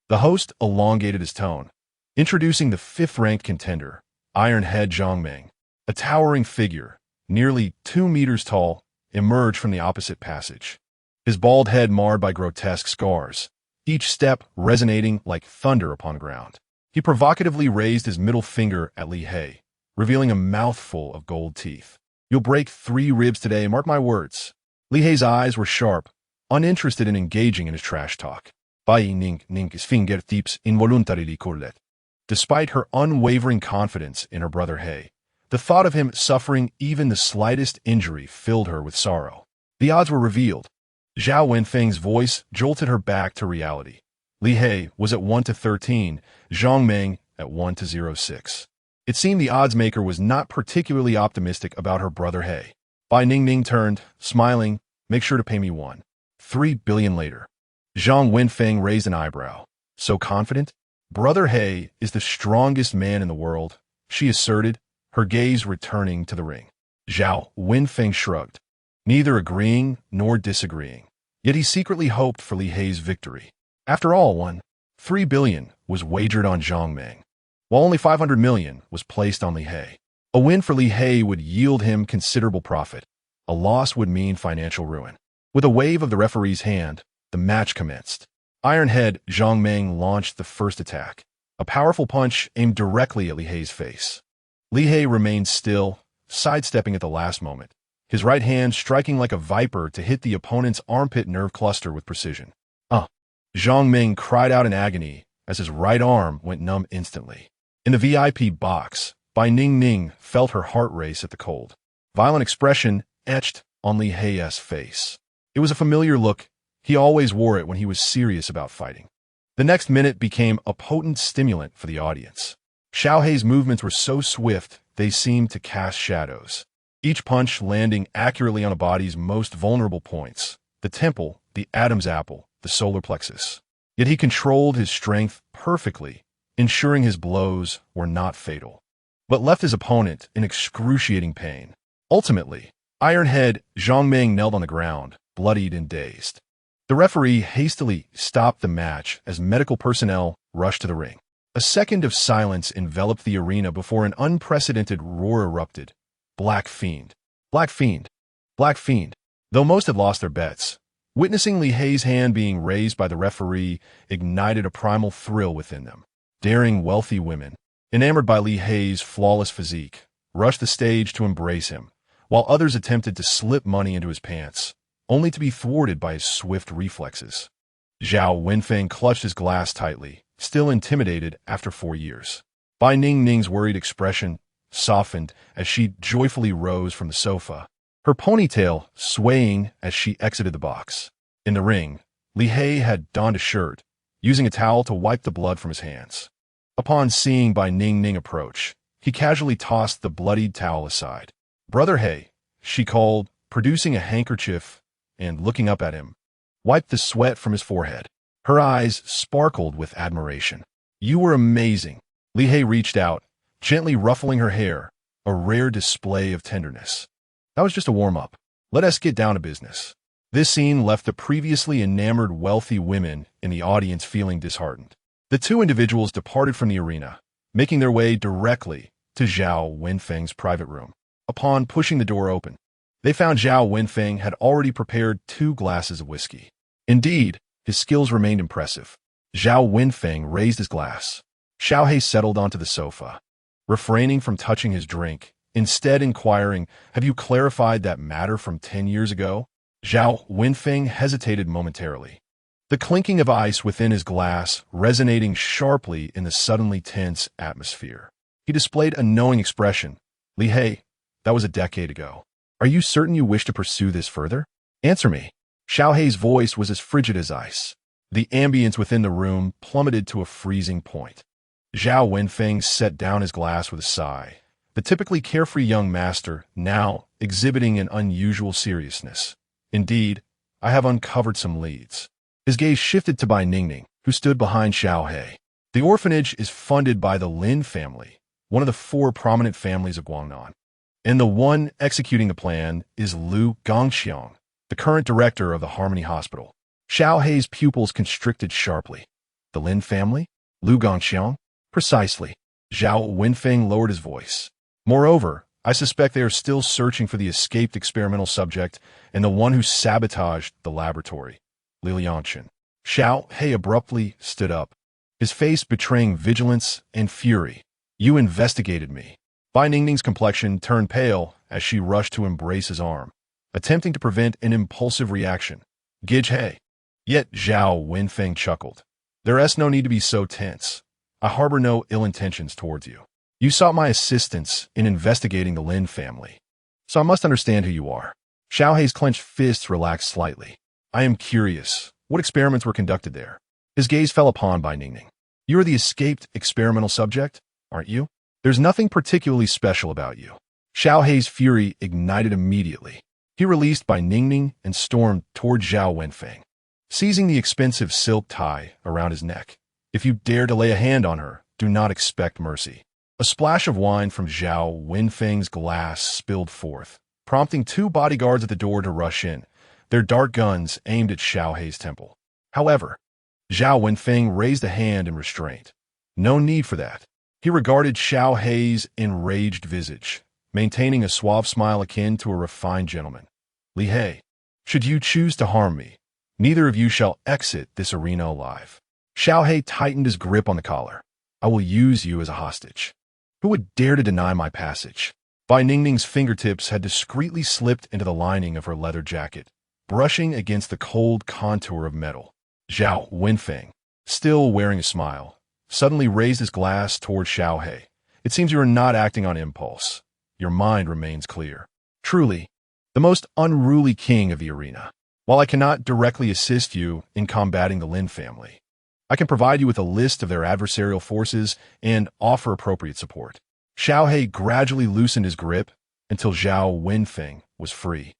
The host elongated his tone, introducing the 5th-ranked contender, Iron-Head Zhang Meng. A towering figure, nearly 2 meters tall, emerged from the opposite passage. His bald head marred by grotesque scars, each step resonating like thunder upon ground. He provocatively raised his middle finger at Li He, revealing a mouthful of gold teeth. You'll break 3 ribs today, mark my words. Li He's eyes were sharp, uninterested in engaging in his trash talk. Bai Ning's fingertips involuntarily curled. Despite her unwavering confidence in her brother He, the thought of him suffering even the slightest injury filled her with sorrow. The odds were revealed. Zhao Wenfeng's voice jolted her back to reality. Li He was at 1-13, Zhang Meng at 1-06. It seemed the oddsmaker was not particularly optimistic about her brother He. Bai Ningning turned, smiling, make sure to pay me 3 billion later. Zhang Wenfeng raised an eyebrow. So confident? Brother He is the strongest man in the world, she asserted, her gaze returning to the ring. Zhao Wenfeng shrugged, neither agreeing nor disagreeing. Yet he secretly hoped for Li He's victory. After all, 3 billion was wagered on Zhang Meng, while only 500 million was placed on Li He. A win for Li He would yield him considerable profit. A loss would mean financial ruin. With a wave of the referee's hand, the match commenced. Iron-Head Zhang Meng launched the first attack, a powerful punch aimed directly at Li He's face. Li He remained still, sidestepping at the last moment, his right hand striking like a viper to hit the opponent's armpit nerve cluster with precision. Zhang Meng cried out in agony as his right arm went numb instantly. In the VIP box, Bai Ningning felt her heart race at the cold. Violent expression etched on Li He's face. It was a familiar look. He always wore it when he was serious about fighting. The next minute became a potent stimulant for the audience. Xiao Hei's movements were so swift they seemed to cast shadows, each punch landing accurately on a body's most vulnerable points, the temple, the Adam's apple, the solar plexus. Yet he controlled his strength perfectly, ensuring his blows were not fatal, but left his opponent in excruciating pain. Ultimately, Iron-Head Zhang Meng knelt on the ground, bloodied and dazed. The referee hastily stopped the match as medical personnel rushed to the ring. A second of silence enveloped the arena before an unprecedented roar erupted. Black Fiend. Black Fiend. Black Fiend. Though most had lost their bets, witnessing Li He's hand being raised by the referee ignited a primal thrill within them. Daring wealthy women, enamored by Li He's flawless physique, rushed the stage to embrace him, while others attempted to slip money into his pants, only to be thwarted by his swift reflexes. Zhao Wenfeng clutched his glass tightly, still intimidated after 4 years. Bai Ningning's worried expression softened as she joyfully rose from the sofa, her ponytail swaying as she exited the box. In the ring, Li He had donned a shirt, using a towel to wipe the blood from his hands. Upon seeing Bai Ningning approach, he casually tossed the bloodied towel aside. "Brother He," she called, producing a handkerchief and, looking up at him, wiped the sweat from his forehead. Her eyes sparkled with admiration. "You were amazing." Li He reached out, gently ruffling her hair, a rare display of tenderness. "That was just a warm-up. Let us get down to business." This scene left the previously enamored wealthy women in the audience feeling disheartened. The two individuals departed from the arena, making their way directly to Zhao Wenfeng's private room. Upon pushing the door open, they found Zhao Wenfeng had already prepared 2 glasses of whiskey. Indeed, his skills remained impressive. Zhao Wenfeng raised his glass. Xiao He settled onto the sofa, refraining from touching his drink, instead inquiring, "Have you clarified that matter from 10 years ago?" Zhao Wenfeng hesitated momentarily. The clinking of ice within his glass resonating sharply in the suddenly tense atmosphere. He displayed a knowing expression. Li He, that was a decade ago. Are you certain you wish to pursue this further? Answer me. Xiao Hei's voice was as frigid as ice. The ambience within the room plummeted to a freezing point. Zhao Wenfeng set down his glass with a sigh, the typically carefree young master now exhibiting an unusual seriousness. Indeed, I have uncovered some leads. His gaze shifted to Bai Ningning, who stood behind Xiao Hei. The orphanage is funded by the Lin family, one of the 4 prominent families of Guangnan. And the one executing the plan is Liu Gangxiang, the current director of the Harmony Hospital. Xiao Hei's pupils constricted sharply. The Lin family? Liu Gangxiang? Precisely. Zhao Wenfeng lowered his voice. Moreover, I suspect they are still searching for the escaped experimental subject and the one who sabotaged the laboratory, Liangchen. Xiao Hei abruptly stood up, his face betraying vigilance and fury. You investigated me. Bai Ningning's complexion turned pale as she rushed to embrace his arm, attempting to prevent an impulsive reaction. Gij Hei. Yet Zhao Wenfeng chuckled. There's no need to be so tense. I harbor no ill intentions towards you. You sought my assistance in investigating the Lin family, so I must understand who you are. Xiao Hei's clenched fists relaxed slightly. I am curious. What experiments were conducted there? His gaze fell upon Bai Ningning. You are the escaped experimental subject, aren't you? There's nothing particularly special about you. Xiao Hei's fury ignited immediately. He released Bai Ningning and stormed toward Zhao Wenfeng, seizing the expensive silk tie around his neck. If you dare to lay a hand on her, do not expect mercy. A splash of wine from Zhao Wenfeng's glass spilled forth, prompting 2 bodyguards at the door to rush in, their dart guns aimed at Xiao Hei's temple. However, Zhao Wenfeng raised a hand in restraint. No need for that. He regarded Xiao Hei's enraged visage, maintaining a suave smile akin to a refined gentleman. Li He, should you choose to harm me, neither of you shall exit this arena alive. Xiao Hei tightened his grip on the collar. I will use you as a hostage. Who would dare to deny my passage? Bai Ningning's fingertips had discreetly slipped into the lining of her leather jacket, brushing against the cold contour of metal. Zhao Wenfeng, still wearing a smile, suddenly raised his glass toward Xiao Hei. It seems you are not acting on impulse. Your mind remains clear. Truly, the most unruly king of the arena. While I cannot directly assist you in combating the Lin family, I can provide you with a list of their adversarial forces and offer appropriate support. Xiao Hei gradually loosened his grip until Zhao Wenfeng was free.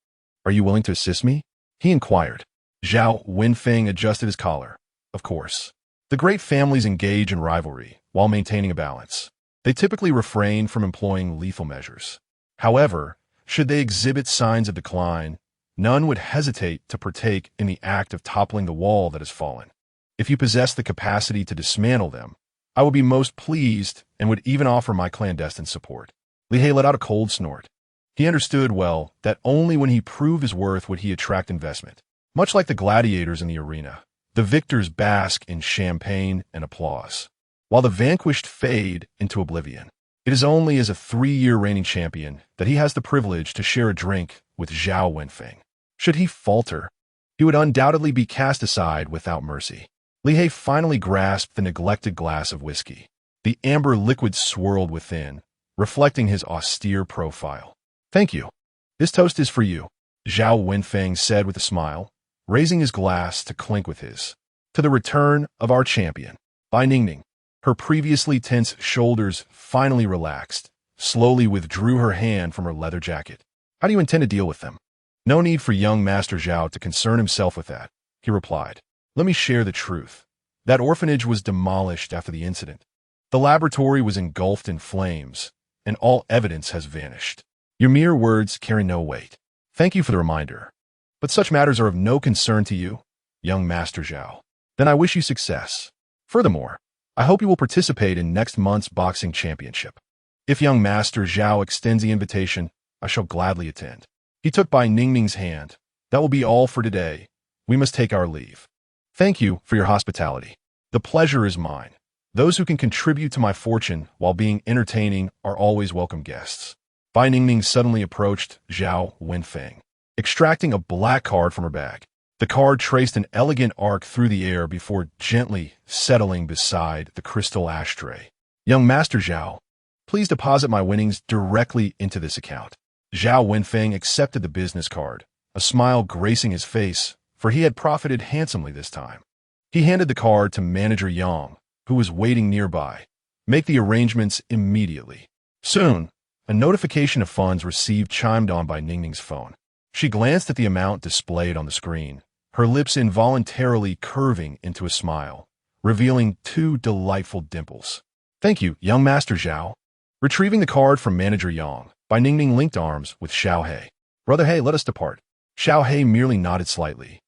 Are you willing to assist me? He inquired. Zhao Wenfeng adjusted his collar. Of course. The great families engage in rivalry while maintaining a balance. They typically refrain from employing lethal measures. However, should they exhibit signs of decline, none would hesitate to partake in the act of toppling the wall that has fallen. If you possess the capacity to dismantle them, I would be most pleased and would even offer my clandestine support. Li He let out a cold snort. He understood well that only when he proved his worth would he attract investment. Much like the gladiators in the arena, the victors bask in champagne and applause, while the vanquished fade into oblivion. It is only as a 3-year reigning champion that he has the privilege to share a drink with Zhao Wenfeng. Should he falter, he would undoubtedly be cast aside without mercy. Li He finally grasped the neglected glass of whiskey. The amber liquid swirled within, reflecting his austere profile. Thank you. This toast is for you, Zhao Wenfeng said with a smile, raising his glass to clink with his. To the return of our champion. Bai Ningning, her previously tense shoulders finally relaxed, slowly withdrew her hand from her leather jacket. How do you intend to deal with them? No need for young Master Zhao to concern himself with that, he replied. Let me share the truth. That orphanage was demolished after the incident. The laboratory was engulfed in flames, and all evidence has vanished. Your mere words carry no weight. Thank you for the reminder. But such matters are of no concern to you, young Master Zhao. Then I wish you success. Furthermore, I hope you will participate in next month's boxing championship. If young Master Zhao extends the invitation, I shall gladly attend. He took Bai Ningning's hand. That will be all for today. We must take our leave. Thank you for your hospitality. The pleasure is mine. Those who can contribute to my fortune while being entertaining are always welcome guests. Bai Ningning suddenly approached Zhao Wenfeng. extracting a black card from her bag. The card traced an elegant arc through the air before gently settling beside the crystal ashtray. Young Master Zhao, please deposit my winnings directly into this account. Zhao Wenfeng accepted the business card, a smile gracing his face, for he had profited handsomely this time. He handed the card to Manager Yang, who was waiting nearby. Make the arrangements immediately. Soon, a notification of funds received chimed on by Ningning's phone. She glanced at the amount displayed on the screen, her lips involuntarily curving into a smile, revealing two delightful dimples. Thank you, young Master Zhao. Retrieving the card from Manager Yang, Bai Ningning linked arms with Xiao He. Brother He, let us depart. Xiao He merely nodded slightly,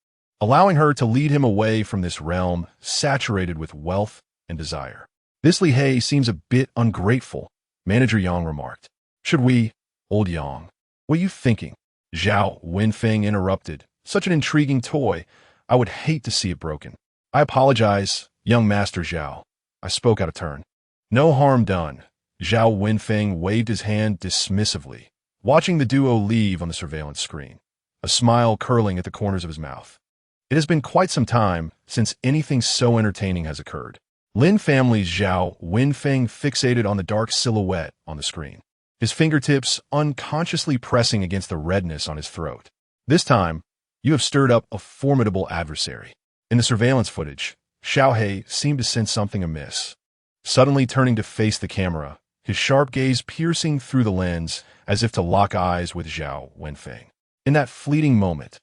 allowing her to lead him away from this realm saturated with wealth and desire. This Li He seems a bit ungrateful, Manager Yang remarked. Should we, old Yang? What are you thinking? Zhao Wenfeng interrupted. Such an intriguing toy. I would hate to see it broken. I apologize, young Master Zhao. I spoke out of turn. No harm done. Zhao Wenfeng waved his hand dismissively, watching the duo leave on the surveillance screen, a smile curling at the corners of his mouth. It has been quite some time since anything so entertaining has occurred. Lin family's Zhao Wenfeng fixated on the dark silhouette on the screen, his fingertips unconsciously pressing against the redness on his throat. This time, you have stirred up a formidable adversary. In the surveillance footage, Xiao He seemed to sense something amiss. Suddenly turning to face the camera, his sharp gaze piercing through the lens as if to lock eyes with Zhao Wenfeng. In that fleeting moment,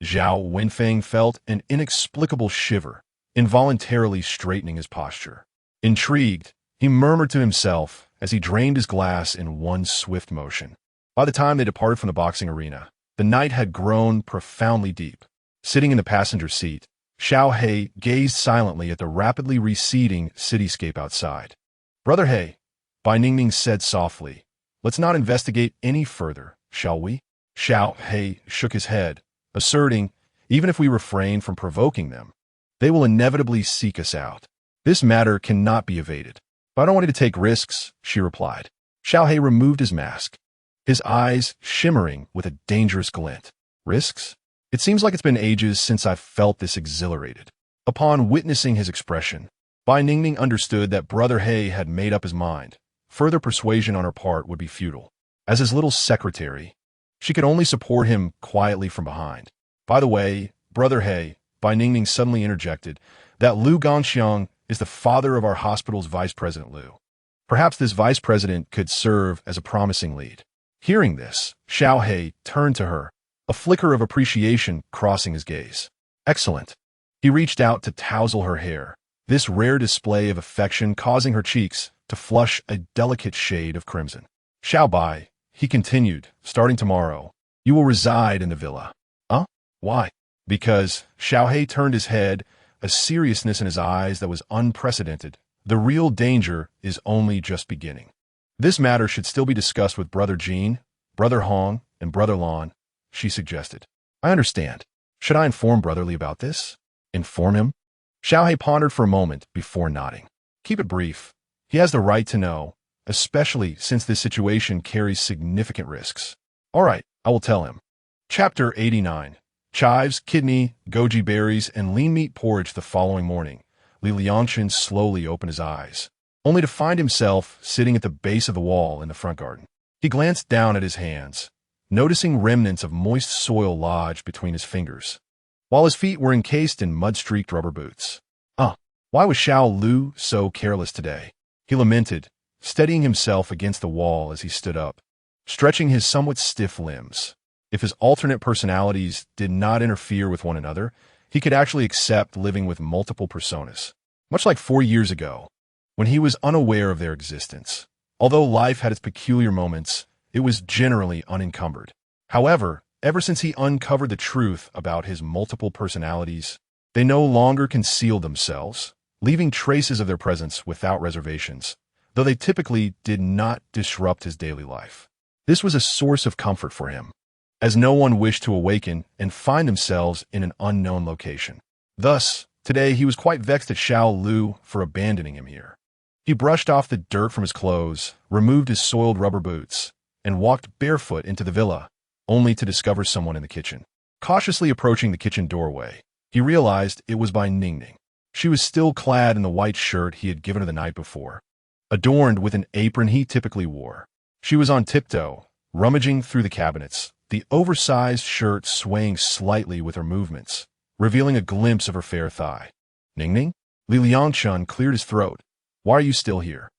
Zhao Wenfeng felt an inexplicable shiver, involuntarily straightening his posture. Intrigued, he murmured to himself as he drained his glass in one swift motion. By the time they departed from the boxing arena, the night had grown profoundly deep. Sitting in the passenger seat, Xiao He gazed silently at the rapidly receding cityscape outside. Brother He, Bai Ningning said softly, let's not investigate any further, shall we? Xiao He shook his head, asserting, even if we refrain from provoking them, they will inevitably seek us out. This matter cannot be evaded. But I don't want you to take risks, she replied. Xiao He removed his mask, his eyes shimmering with a dangerous glint. Risks? It seems like it's been ages since I've felt this exhilarated. Upon witnessing his expression, Bai Ningning understood that Brother He had made up his mind. Further persuasion on her part would be futile. As his little secretary, she could only support him quietly from behind. By the way, Brother He, Bai Ningning suddenly interjected, that Liu Gangxiang is the father of our hospital's vice president Liu. Perhaps this vice president could serve as a promising lead. Hearing this, Xiao He turned to her, a flicker of appreciation crossing his gaze. Excellent. He reached out to tousle her hair, this rare display of affection causing her cheeks to flush a delicate shade of crimson. Xiao Bai, he continued, starting tomorrow, you will reside in the villa. Huh? Why? Because Xiao He turned his head, a seriousness in his eyes that was unprecedented. The real danger is only just beginning. This matter should still be discussed with Brother Jean, Brother Hong, and Brother Lon, she suggested. I understand. Should I inform Brother Li about this? Inform him? Xiao He pondered for a moment before nodding. Keep it brief. He has the right to know, especially since this situation carries significant risks. All right, I will tell him. Chapter 89. Chives, kidney, goji berries, and lean meat porridge the following morning. Liangchen slowly opened his eyes, only to find himself sitting at the base of the wall in the front garden. He glanced down at his hands, noticing remnants of moist soil lodged between his fingers, while his feet were encased in mud-streaked rubber boots. Why was Xiao Lu so careless today? He lamented, steadying himself against the wall as he stood up, stretching his somewhat stiff limbs. If his alternate personalities did not interfere with one another, he could actually accept living with multiple personas. Much like 4 years ago, when he was unaware of their existence. Although life had its peculiar moments, it was generally unencumbered. However, ever since he uncovered the truth about his multiple personalities, they no longer concealed themselves, leaving traces of their presence without reservations, though they typically did not disrupt his daily life. This was a source of comfort for him, as no one wished to awaken and find themselves in an unknown location. Thus, today he was quite vexed at Xiao Lu for abandoning him here. He brushed off the dirt from his clothes, removed his soiled rubber boots, and walked barefoot into the villa, only to discover someone in the kitchen. Cautiously approaching the kitchen doorway, he realized it was by Ningning. She was still clad in the white shirt he had given her the night before, adorned with an apron he typically wore. She was on tiptoe, rummaging through the cabinets, the oversized shirt swaying slightly with her movements, revealing a glimpse of her fair thigh. Ningning? Liangchen cleared his throat. Why are you still here?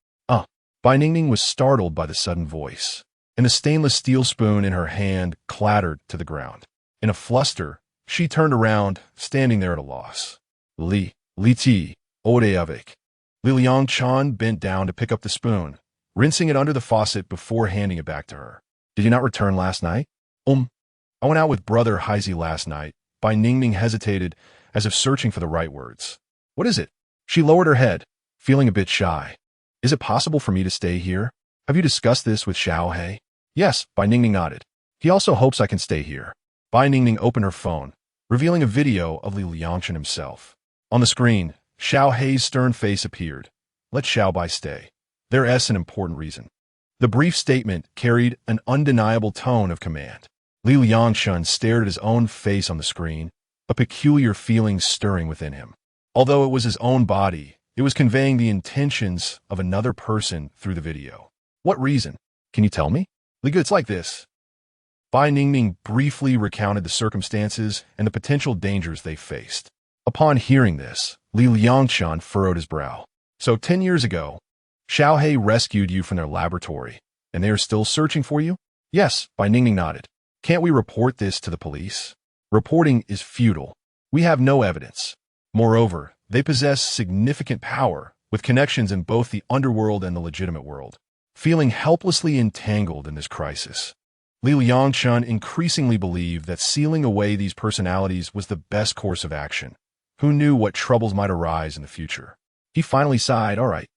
Bai Ningning was startled by the sudden voice, and the stainless steel spoon in her hand clattered to the ground. In a fluster, she turned around, standing there at a loss. Li ode avec. Liangchen bent down to pick up the spoon, rinsing it under the faucet before handing it back to her. Did you not return last night? I went out with Brother Heizi last night. Bai Ningning hesitated, as if searching for the right words. What is it? She lowered her head, feeling a bit shy. Is it possible for me to stay here? Have you discussed this with Xiao He? Yes, Bai Ningning nodded. He also hopes I can stay here. Bai Ningning opened her phone, revealing a video of Liangchen himself. On the screen, Xiao He's stern face appeared. Let Xiao Bai stay. There's an important reason. The brief statement carried an undeniable tone of command. Liangchen stared at his own face on the screen, a peculiar feeling stirring within him. Although it was his own body, it was conveying the intentions of another person through the video. What reason? Can you tell me? It's like this. Bai Ningning briefly recounted the circumstances and the potential dangers they faced. Upon hearing this, Liangchen furrowed his brow. So 10 years ago, Xiao He rescued you from their laboratory, and they are still searching for you? Yes, Bai Ningning nodded. Can't we report this to the police? Reporting is futile. We have no evidence. Moreover, they possess significant power, with connections in both the underworld and the legitimate world. Feeling helplessly entangled in this crisis, Liangchen increasingly believed that sealing away these personalities was the best course of action. Who knew what troubles might arise in the future? He finally sighed. All right,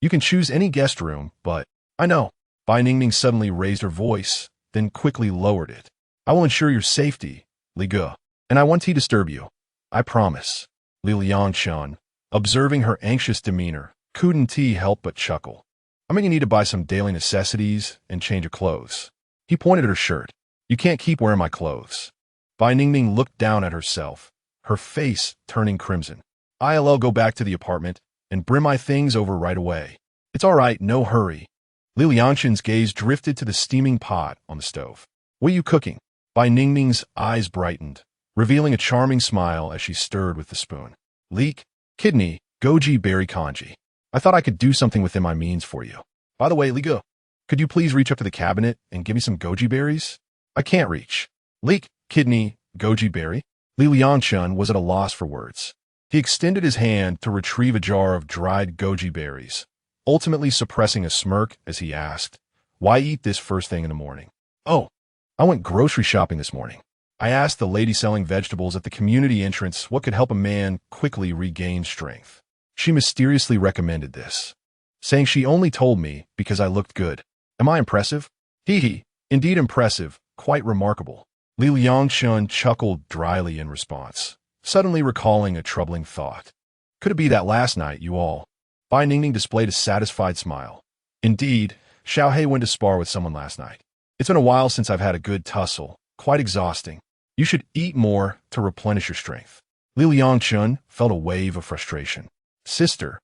you can choose any guest room, but I know. Bai Ningning suddenly raised her voice, then quickly lowered it. I will ensure your safety, Li Ge, and I won't disturb you. I promise. Liangchen, observing her anxious demeanor, couldn't help but chuckle. I'm going to need to buy some daily necessities and change of clothes. He pointed at her shirt. You can't keep wearing my clothes. Bai Ningning looked down at herself, her face turning crimson. I'll go back to the apartment and bring my things over right away. It's all right, no hurry. Liangchen's gaze drifted to the steaming pot on the stove. What are you cooking? Bai Ningning's eyes brightened, revealing a charming smile as she stirred with the spoon. Leek, kidney, goji berry congee. I thought I could do something within my means for you. By the way, Li Ge, could you please reach up to the cabinet and give me some goji berries? I can't reach. Leek, kidney, goji berry. Liangchen was at a loss for words. He extended his hand to retrieve a jar of dried goji berries, ultimately suppressing a smirk as he asked, why eat this first thing in the morning? Oh, I went grocery shopping this morning. I asked the lady selling vegetables at the community entrance what could help a man quickly regain strength. She mysteriously recommended this, saying she only told me because I looked good. Am I impressive? Hee, indeed impressive, quite remarkable. Liangchen chuckled dryly in response, suddenly recalling a troubling thought. Could it be that last night you all? Bai Ningning displayed a satisfied smile. Indeed, Xiao He went to spar with someone last night. It's been a while since I've had a good tussle, quite exhausting. You should eat more to replenish your strength. Liangchen felt a wave of frustration. Sister,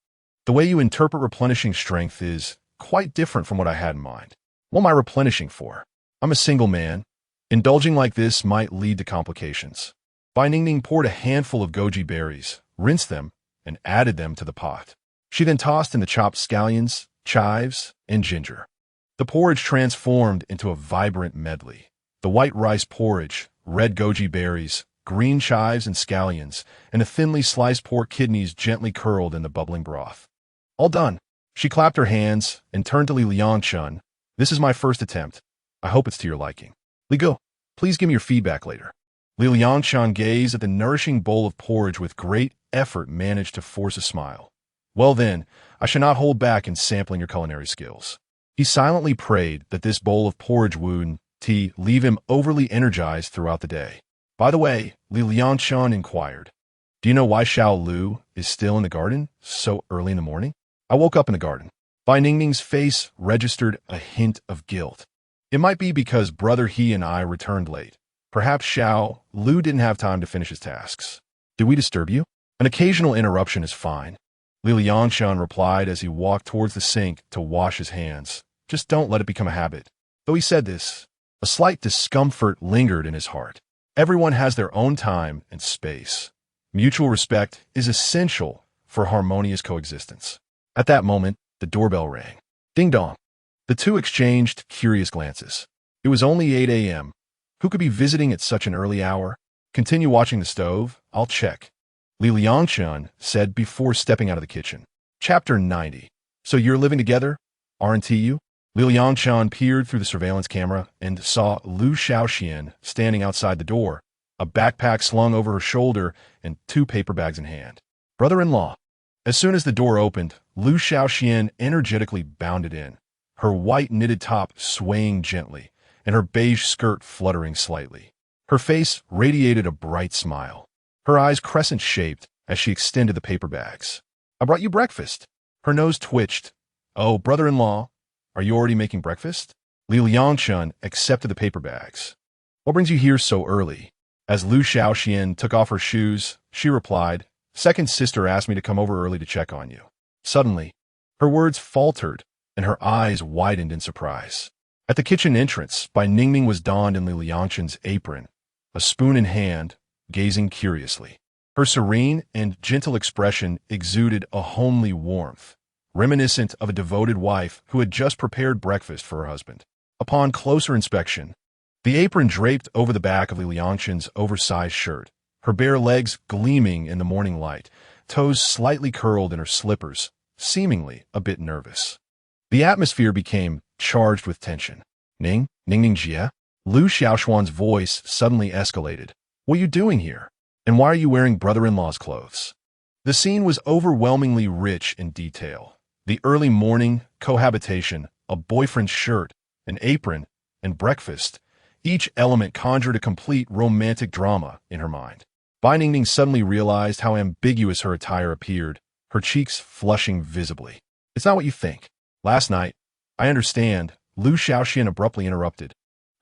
the way you interpret replenishing strength is quite different from what I had in mind. What am I replenishing for? I'm a single man. Indulging like this might lead to complications. Bai Ningning poured a handful of goji berries, rinsed them, and added them to the pot. She then tossed in the chopped scallions, chives, and ginger. The porridge transformed into a vibrant medley. The white rice porridge, red goji berries, green chives and scallions, and the thinly sliced pork kidneys gently curled in the bubbling broth. All done. She clapped her hands and turned to Liangchen. This is my first attempt. I hope it's to your liking. Li Ge, please give me your feedback later. Liangchen gazed at the nourishing bowl of porridge with great effort managed to force a smile. Well then, I shall not hold back in sampling your culinary skills. He silently prayed that this bowl of porridge would leave him overly energized throughout the day. By the way, Liangchen inquired, do you know why Xiao Lu is still in the garden so early in the morning? I woke up in the garden. Bai Ningning's face registered a hint of guilt. It might be because brother he and I returned late. Perhaps Liu didn't have time to finish his tasks. Did we disturb you? An occasional interruption is fine. Liangchen replied as he walked towards the sink to wash his hands. Just don't let it become a habit. Though he said this, a slight discomfort lingered in his heart. Everyone has their own time and space. Mutual respect is essential for harmonious coexistence. At that moment, the doorbell rang. Ding dong. The two exchanged curious glances. It was only 8 a.m. Who could be visiting at such an early hour? Continue watching the stove. I'll check. Liangchen said before stepping out of the kitchen. Chapter 90. So you're living together, aren't you? Liangchen peered through the surveillance camera and saw Liu Shaoxian standing outside the door, a backpack slung over her shoulder and 2 paper bags in hand. Brother-in-law. As soon as the door opened, Liu Shaoxian energetically bounded in, her white knitted top swaying gently, and her beige skirt fluttering slightly. Her face radiated a bright smile, her eyes crescent-shaped as she extended the paper bags. I brought you breakfast. Her nose twitched. Oh, brother-in-law, are you already making breakfast? Liangchen accepted the paper bags. What brings you here so early? As Liu Shaoxian took off her shoes, she replied, Second sister asked me to come over early to check on you. Suddenly, her words faltered and her eyes widened in surprise. At the kitchen entrance, Bai Ningning was donned in Liangchen's apron, a spoon in hand, gazing curiously. Her serene and gentle expression exuded a homely warmth, reminiscent of a devoted wife who had just prepared breakfast for her husband. Upon closer inspection, the apron draped over the back of Liangchen's oversized shirt, her bare legs gleaming in the morning light, toes slightly curled in her slippers, seemingly a bit nervous. The atmosphere became charged with tension. Ning Jie? Liu Xiaoshuan's voice suddenly escalated. What are you doing here? And why are you wearing brother-in-law's clothes? The scene was overwhelmingly rich in detail. The early morning, cohabitation, a boyfriend's shirt, an apron, and breakfast. Each element conjured a complete romantic drama in her mind. Bai Ningning suddenly realized how ambiguous her attire appeared, her cheeks flushing visibly. It's not what you think. Last night, I understand, Liu Shaoxian abruptly interrupted,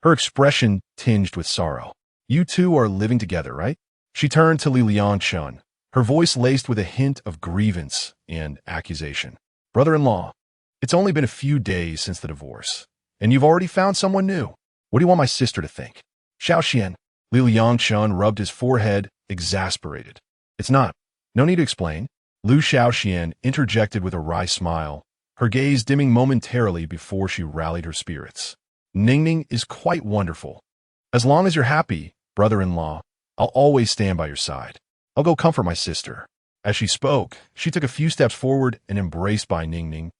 her expression tinged with sorrow. You two are living together, right? She turned to Liangchen, her voice laced with a hint of grievance and accusation. Brother-in-law, it's only been a few days since the divorce, and you've already found someone new. What do you want my sister to think? Shaoxian. Liangchen rubbed his forehead, exasperated. It's not. No need to explain. Liu Shaoxian interjected with a wry smile, her gaze dimming momentarily before she rallied her spirits. Ningning is quite wonderful. As long as you're happy, brother-in-law, I'll always stand by your side. I'll go comfort my sister. As she spoke, she took a few steps forward and embraced Bai Ningning,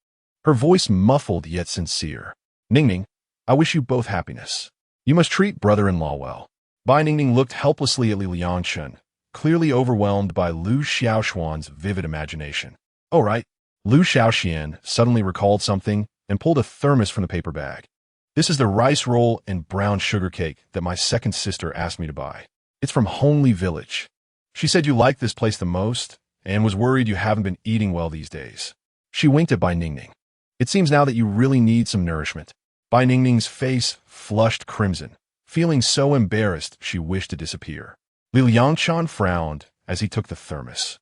her voice muffled yet sincere. Ningning, I wish you both happiness. You must treat brother-in-law well. Bai Ningning looked helplessly at Liangchen, clearly overwhelmed by Liu Xiaoshuan's vivid imagination. Oh, right. Liu Shaoxian suddenly recalled something and pulled a thermos from the paper bag. This is the rice roll and brown sugar cake that my second sister asked me to buy. It's from Homely Village. She said you like this place the most and was worried you haven't been eating well these days. She winked at Bai Ningning. It seems now that you really need some nourishment. Bai Ningning's face flushed crimson, feeling so embarrassed she wished to disappear. Liangchen frowned as he took the thermos,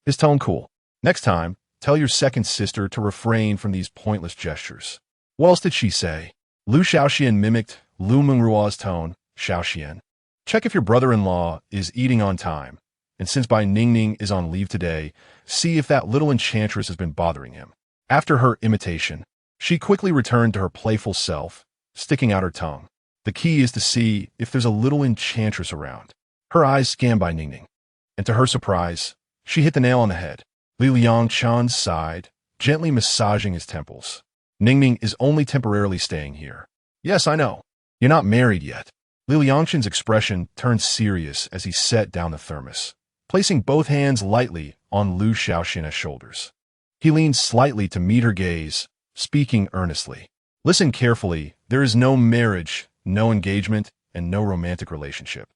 his tone cool. Next time, tell your second sister to refrain from these pointless gestures. What else did she say? Liu Shaoxian mimicked Liu Mengruo's tone. Shaoxian, check if your brother-in-law is eating on time, and since Bai Ningning is on leave today, see if that little enchantress has been bothering him. After her imitation, she quickly returned to her playful self, sticking out her tongue. The key is to see if there's a little enchantress around. Her eyes scanned Bai Ningning, and to her surprise, she hit the nail on the head. Liangchen sighed, gently massaging his temples. Ningning is only temporarily staying here. Yes, I know. You're not married yet. Liangchen's expression turned serious as he set down the thermos, placing both hands lightly on Liu Shaoxian's shoulders. He leaned slightly to meet her gaze, speaking earnestly. Listen carefully. There is no marriage, no engagement, and no romantic relationship.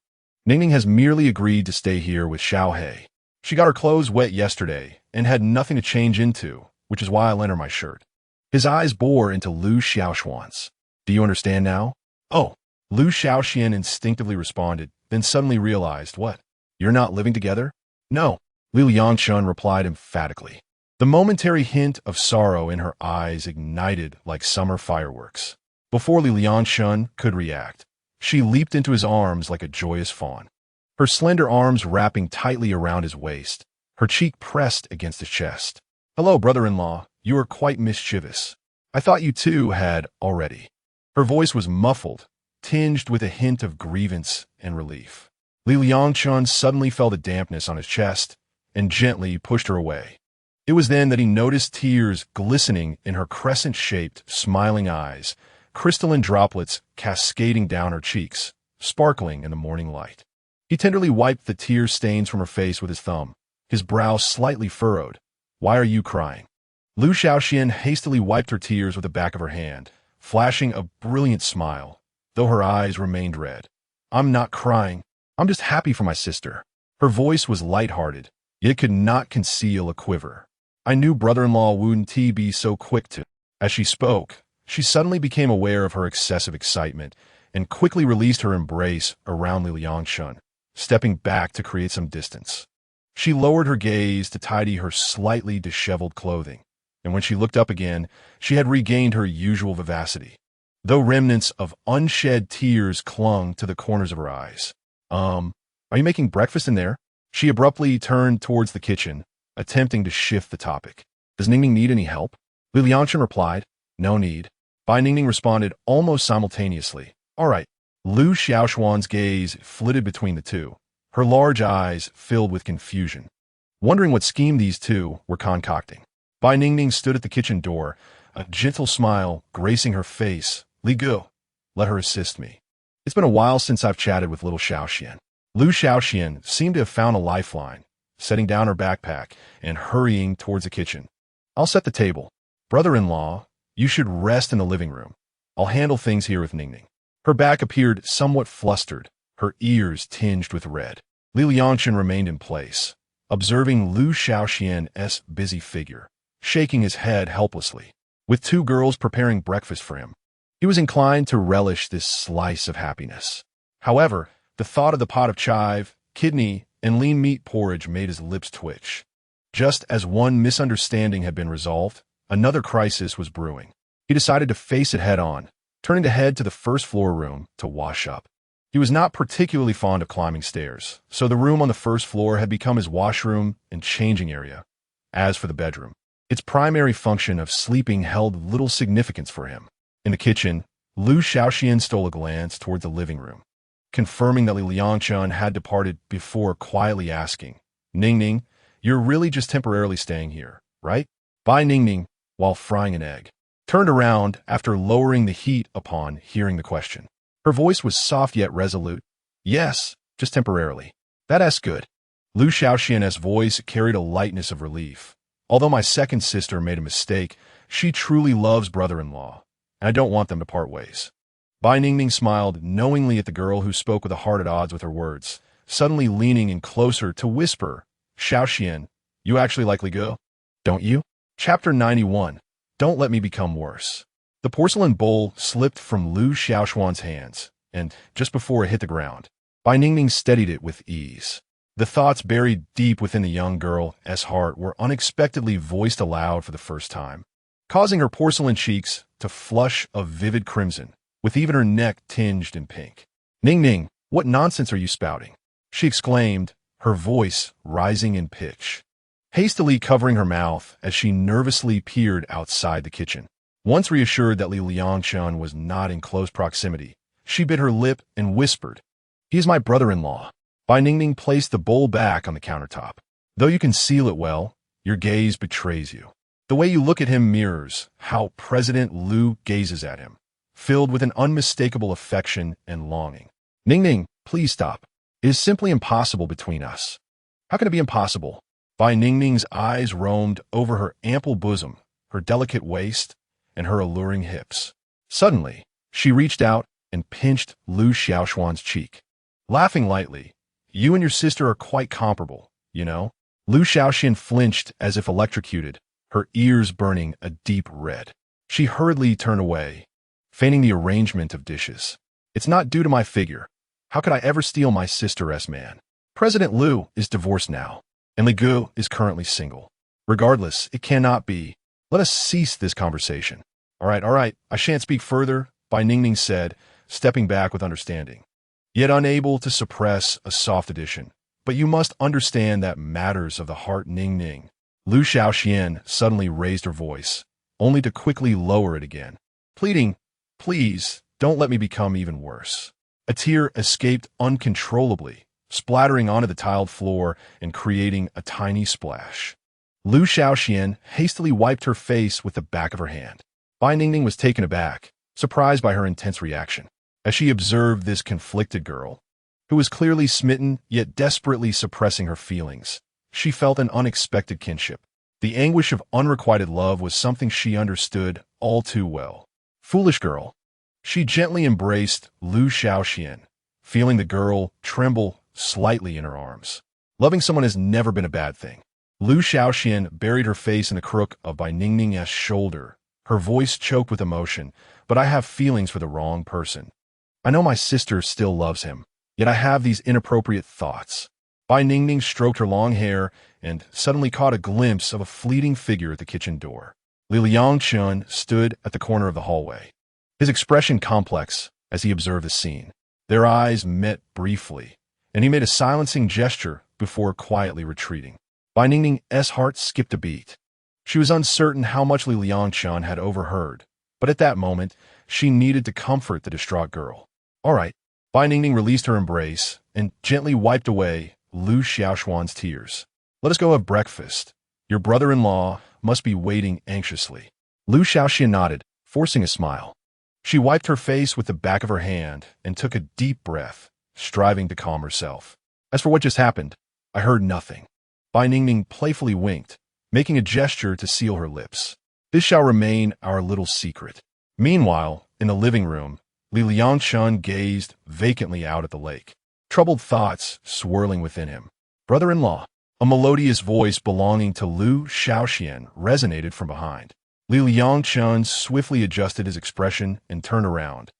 Ningning has merely agreed to stay here with Xiao He. She got her clothes wet yesterday and had nothing to change into, which is why I lent her my shirt. His eyes bore into Liu Xiaoshuan's. Do you understand now? Oh, Liu Shaoxian instinctively responded, then suddenly realized, what? You're not living together? No, Liu Yangchen replied emphatically. The momentary hint of sorrow in her eyes ignited like summer fireworks. Before Liu Yangchen could react, she leaped into his arms like a joyous fawn, her slender arms wrapping tightly around his waist, her cheek pressed against his chest. Hello, brother-in-law, you are quite mischievous. I thought you too had already. Her voice was muffled, tinged with a hint of grievance and relief. Liu Yangchen suddenly felt a dampness on his chest and gently pushed her away. It was then that he noticed tears glistening in her crescent-shaped, smiling eyes, crystalline droplets cascading down her cheeks, sparkling in the morning light. He tenderly wiped the tear stains from her face with his thumb, his brow slightly furrowed. Why are you crying? Liu Shaoxian hastily wiped her tears with the back of her hand, flashing a brilliant smile, though her eyes remained red. I'm not crying. I'm just happy for my sister. Her voice was light-hearted, yet could not conceal a quiver. I knew brother-in-law wouldn't be so quick to. As she spoke, she suddenly became aware of her excessive excitement and quickly released her embrace around Liu Yangchen, stepping back to create some distance. She lowered her gaze to tidy her slightly disheveled clothing, and when she looked up again, she had regained her usual vivacity, though remnants of unshed tears clung to the corners of her eyes. Are you making breakfast in there? She abruptly turned towards the kitchen, attempting to shift the topic. Does Ningning need any help? Liu Liangchen replied, no need. Bai Ningning responded almost simultaneously. All right. Liu Xiaoxuan's gaze flitted between the two, her large eyes filled with confusion, wondering what scheme these two were concocting. Bai Ningning stood at the kitchen door, a gentle smile gracing her face. Li Gu, let her assist me. It's been a while since I've chatted with little Shaoxian. Liu Shaoxian seemed to have found a lifeline, setting down her backpack and hurrying towards the kitchen. I'll set the table. Brother-in-law, you should rest in the living room. I'll handle things here with Ningning. Her back appeared somewhat flustered, her ears tinged with red. Liu Yangchen remained in place, observing Liu Shaoxian's busy figure, shaking his head helplessly. With two girls preparing breakfast for him, he was inclined to relish this slice of happiness. However, the thought of the pot of chive, kidney, and lean meat porridge made his lips twitch. Just as one misunderstanding had been resolved, another crisis was brewing. He decided to face it head-on, turning to head to the first-floor room to wash up. He was not particularly fond of climbing stairs, so the room on the first floor had become his washroom and changing area. As for the bedroom, its primary function of sleeping held little significance for him. In the kitchen, Liu Shaoxian stole a glance toward the living room, confirming that Liu Liangchen had departed before quietly asking, Ningning, you're really just temporarily staying here, right? Bai Ningning, while frying an egg, turned around after lowering the heat upon hearing the question. Her voice was soft yet resolute. Yes, just temporarily. That's good. Liu Shaoxian's voice carried a lightness of relief. Although my second sister made a mistake, she truly loves brother-in-law, and I don't want them to part ways. Bai Ningning smiled knowingly at the girl who spoke with a heart at odds with her words, suddenly leaning in closer to whisper, Shaoxian, you actually like Li Gu, don't you? Chapter 91. Don't let me become worse. The porcelain bowl slipped from Liu Xiaoxuan's hands, and just before it hit the ground, Bai Ningning steadied it with ease. The thoughts buried deep within the young girl's heart were unexpectedly voiced aloud for the first time, causing her porcelain cheeks to flush a vivid crimson, with even her neck tinged in pink. Ningning, what nonsense are you spouting? She exclaimed, her voice rising in pitch, hastily covering her mouth as she nervously peered outside the kitchen. Once reassured that Liu Liangchen was not in close proximity, she bit her lip and whispered, He is my brother-in-law. Bai Ningning placed the bowl back on the countertop. Though you can seal it well, your gaze betrays you. The way you look at him mirrors how President Liu gazes at him, filled with an unmistakable affection and longing. Ningning, please stop. It is simply impossible between us. How can it be impossible? Bai Ningning's eyes roamed over her ample bosom, her delicate waist, and her alluring hips. Suddenly, she reached out and pinched Liu Xiaoxuan's cheek. Laughing lightly, you and your sister are quite comparable, you know? Liu Shaoxian flinched as if electrocuted, her ears burning a deep red. She hurriedly turned away, feigning the arrangement of dishes. It's not due to my figure. How could I ever steal my sister's man? President Liu is divorced now, and Li Gu is currently single. Regardless, it cannot be. Let us cease this conversation. All right, I shan't speak further, Bai Ningning said, stepping back with understanding, yet unable to suppress a soft addition. But you must understand that matters of the heart, Ningning. Lu Xiaoxian suddenly raised her voice, only to quickly lower it again, pleading, please, don't let me become even worse. A tear escaped uncontrollably, splattering onto the tiled floor and creating a tiny splash. Lu Xiaoxian hastily wiped her face with the back of her hand. Bai Ningning was taken aback, surprised by her intense reaction, as she observed this conflicted girl, who was clearly smitten yet desperately suppressing her feelings. She felt an unexpected kinship. The anguish of unrequited love was something she understood all too well. Foolish girl. She gently embraced Lu Xiaoxian, feeling the girl tremble slightly in her arms. Loving someone has never been a bad thing. Lu Xiaoxian buried her face in the crook of Bai Ningning's shoulder, her voice choked with emotion, but I have feelings for the wrong person. I know my sister still loves him, yet I have these inappropriate thoughts. Bai Ningning stroked her long hair and suddenly caught a glimpse of a fleeting figure at the kitchen door. Liangchen stood at the corner of the hallway, his expression complex as he observed the scene. Their eyes met briefly, and he made a silencing gesture before quietly retreating. Bai Ningning's heart skipped a beat. She was uncertain how much Liangchen had overheard, but at that moment, she needed to comfort the distraught girl. All right. Bai Ningning released her embrace and gently wiped away Lu Xiaoxuan's tears. Let us go have breakfast. Your brother-in-law must be waiting anxiously. Lu Xiaoxian nodded, forcing a smile. She wiped her face with the back of her hand and took a deep breath, striving to calm herself. As for what just happened, I heard nothing. Bai Ningning playfully winked, making a gesture to seal her lips. This shall remain our little secret. Meanwhile, in the living room, Liangchen gazed vacantly out at the lake, troubled thoughts swirling within him. Brother-in-law. A melodious voice belonging to Lu Xiaoxian resonated from behind. Liangchen swiftly adjusted his expression and turned around,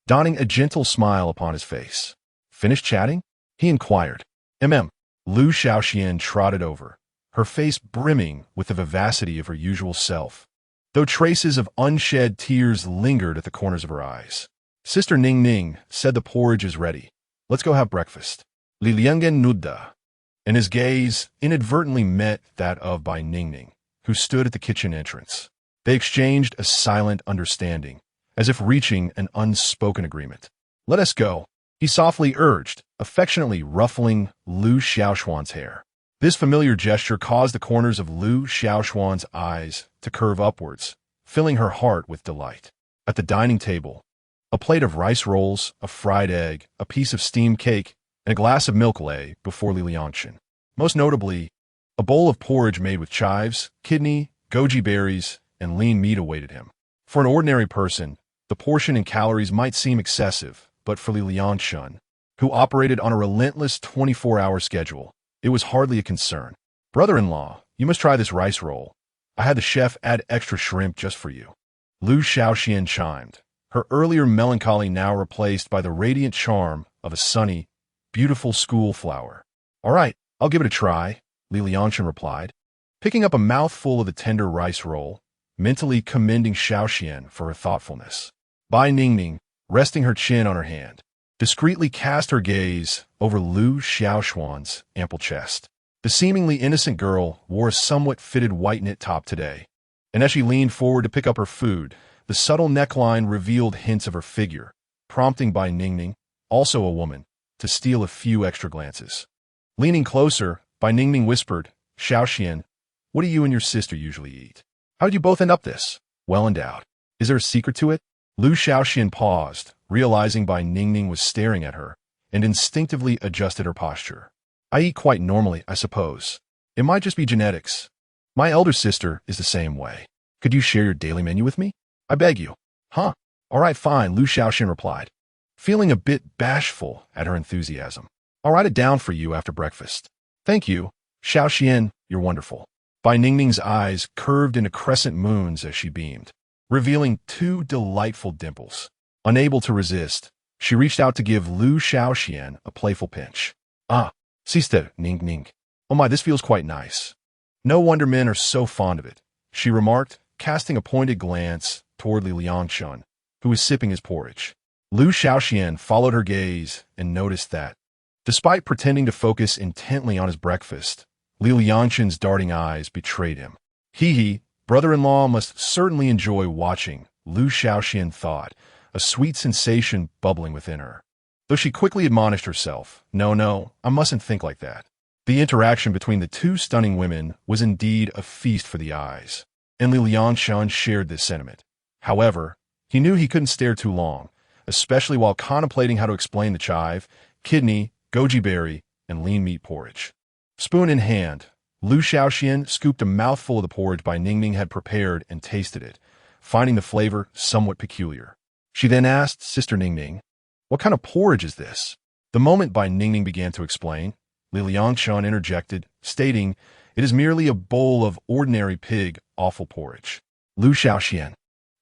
donning a gentle smile upon his face. Finished chatting? He inquired. Lu Xiaoxian trotted over, her face brimming with the vivacity of her usual self, though traces of unshed tears lingered at the corners of her eyes. Sister Ningning said the porridge is ready. Let's go have breakfast. Liangchen nudda, and his gaze inadvertently met that of Bai Ningning, who stood at the kitchen entrance. They exchanged a silent understanding, as if reaching an unspoken agreement. Let us go, he softly urged, affectionately ruffling Lu Xiaoxuan's hair. This familiar gesture caused the corners of Lu Xiaoxuan's eyes to curve upwards, filling her heart with delight. At the dining table, a plate of rice rolls, a fried egg, a piece of steamed cake, and a glass of milk lay before Liangchen. Most notably, a bowl of porridge made with chives, kidney, goji berries, and lean meat awaited him. For an ordinary person, the portion and calories might seem excessive, but for Liangchen, who operated on a relentless 24-hour schedule, it was hardly a concern. Brother-in-law, you must try this rice roll. I had the chef add extra shrimp just for you. Lu Xiaoxian chimed, her earlier melancholy now replaced by the radiant charm of a sunny, beautiful school flower. All right, I'll give it a try, Liangchen replied, picking up a mouthful of the tender rice roll, mentally commending Xiaoxian for her thoughtfulness. Bai Ningning, resting her chin on her hand, discreetly cast her gaze over Lu Xiaoxuan's ample chest. The seemingly innocent girl wore a somewhat fitted white knit top today, and as she leaned forward to pick up her food, the subtle neckline revealed hints of her figure, prompting Bai Ningning, also a woman, to steal a few extra glances. Leaning closer, Bai Ningning whispered, Xiaoxian, what do you and your sister usually eat? How did you both end up this? Well endowed. Is there a secret to it? Lu Xiaoxian paused, realizing Bai Ningning was staring at her, and instinctively adjusted her posture. I eat quite normally, I suppose. It might just be genetics. My elder sister is the same way. Could you share your daily menu with me? I beg you. Huh? All right, fine, Lu Xiaoxian replied, feeling a bit bashful at her enthusiasm. I'll write it down for you after breakfast. Thank you, Xiaoxian, you're wonderful. Bai Ningning's eyes curved into crescent moons as she beamed, revealing two delightful dimples. Unable to resist, She reached out to give Liu Xiaoxian a playful pinch. Ah, sister, ning ning. Oh my, this feels quite nice. No wonder men are so fond of it, she remarked, casting a pointed glance toward Liangchen, who was sipping his porridge. Liu Xiaoxian followed her gaze and noticed that, despite pretending to focus intently on his breakfast, Liangchen's darting eyes betrayed him. He, brother-in-law must certainly enjoy watching, Liu Xiaoxian thought, a sweet sensation bubbling within her. Though she quickly admonished herself, no, I mustn't think like that. The interaction between the two stunning women was indeed a feast for the eyes, and Liangchen shared this sentiment. However, he knew he couldn't stare too long, especially while contemplating how to explain the chive, kidney, goji berry, and lean meat porridge. Spoon in hand, Liu Xiaoxian scooped a mouthful of the porridge Bai Ningning had prepared and tasted it, finding the flavor somewhat peculiar. She then asked Sister Ningning, "What kind of porridge is this?" The moment Bai Ningning began to explain, Liangchen interjected, stating, "It is merely a bowl of ordinary pig offal porridge." Liu Xiaoxian,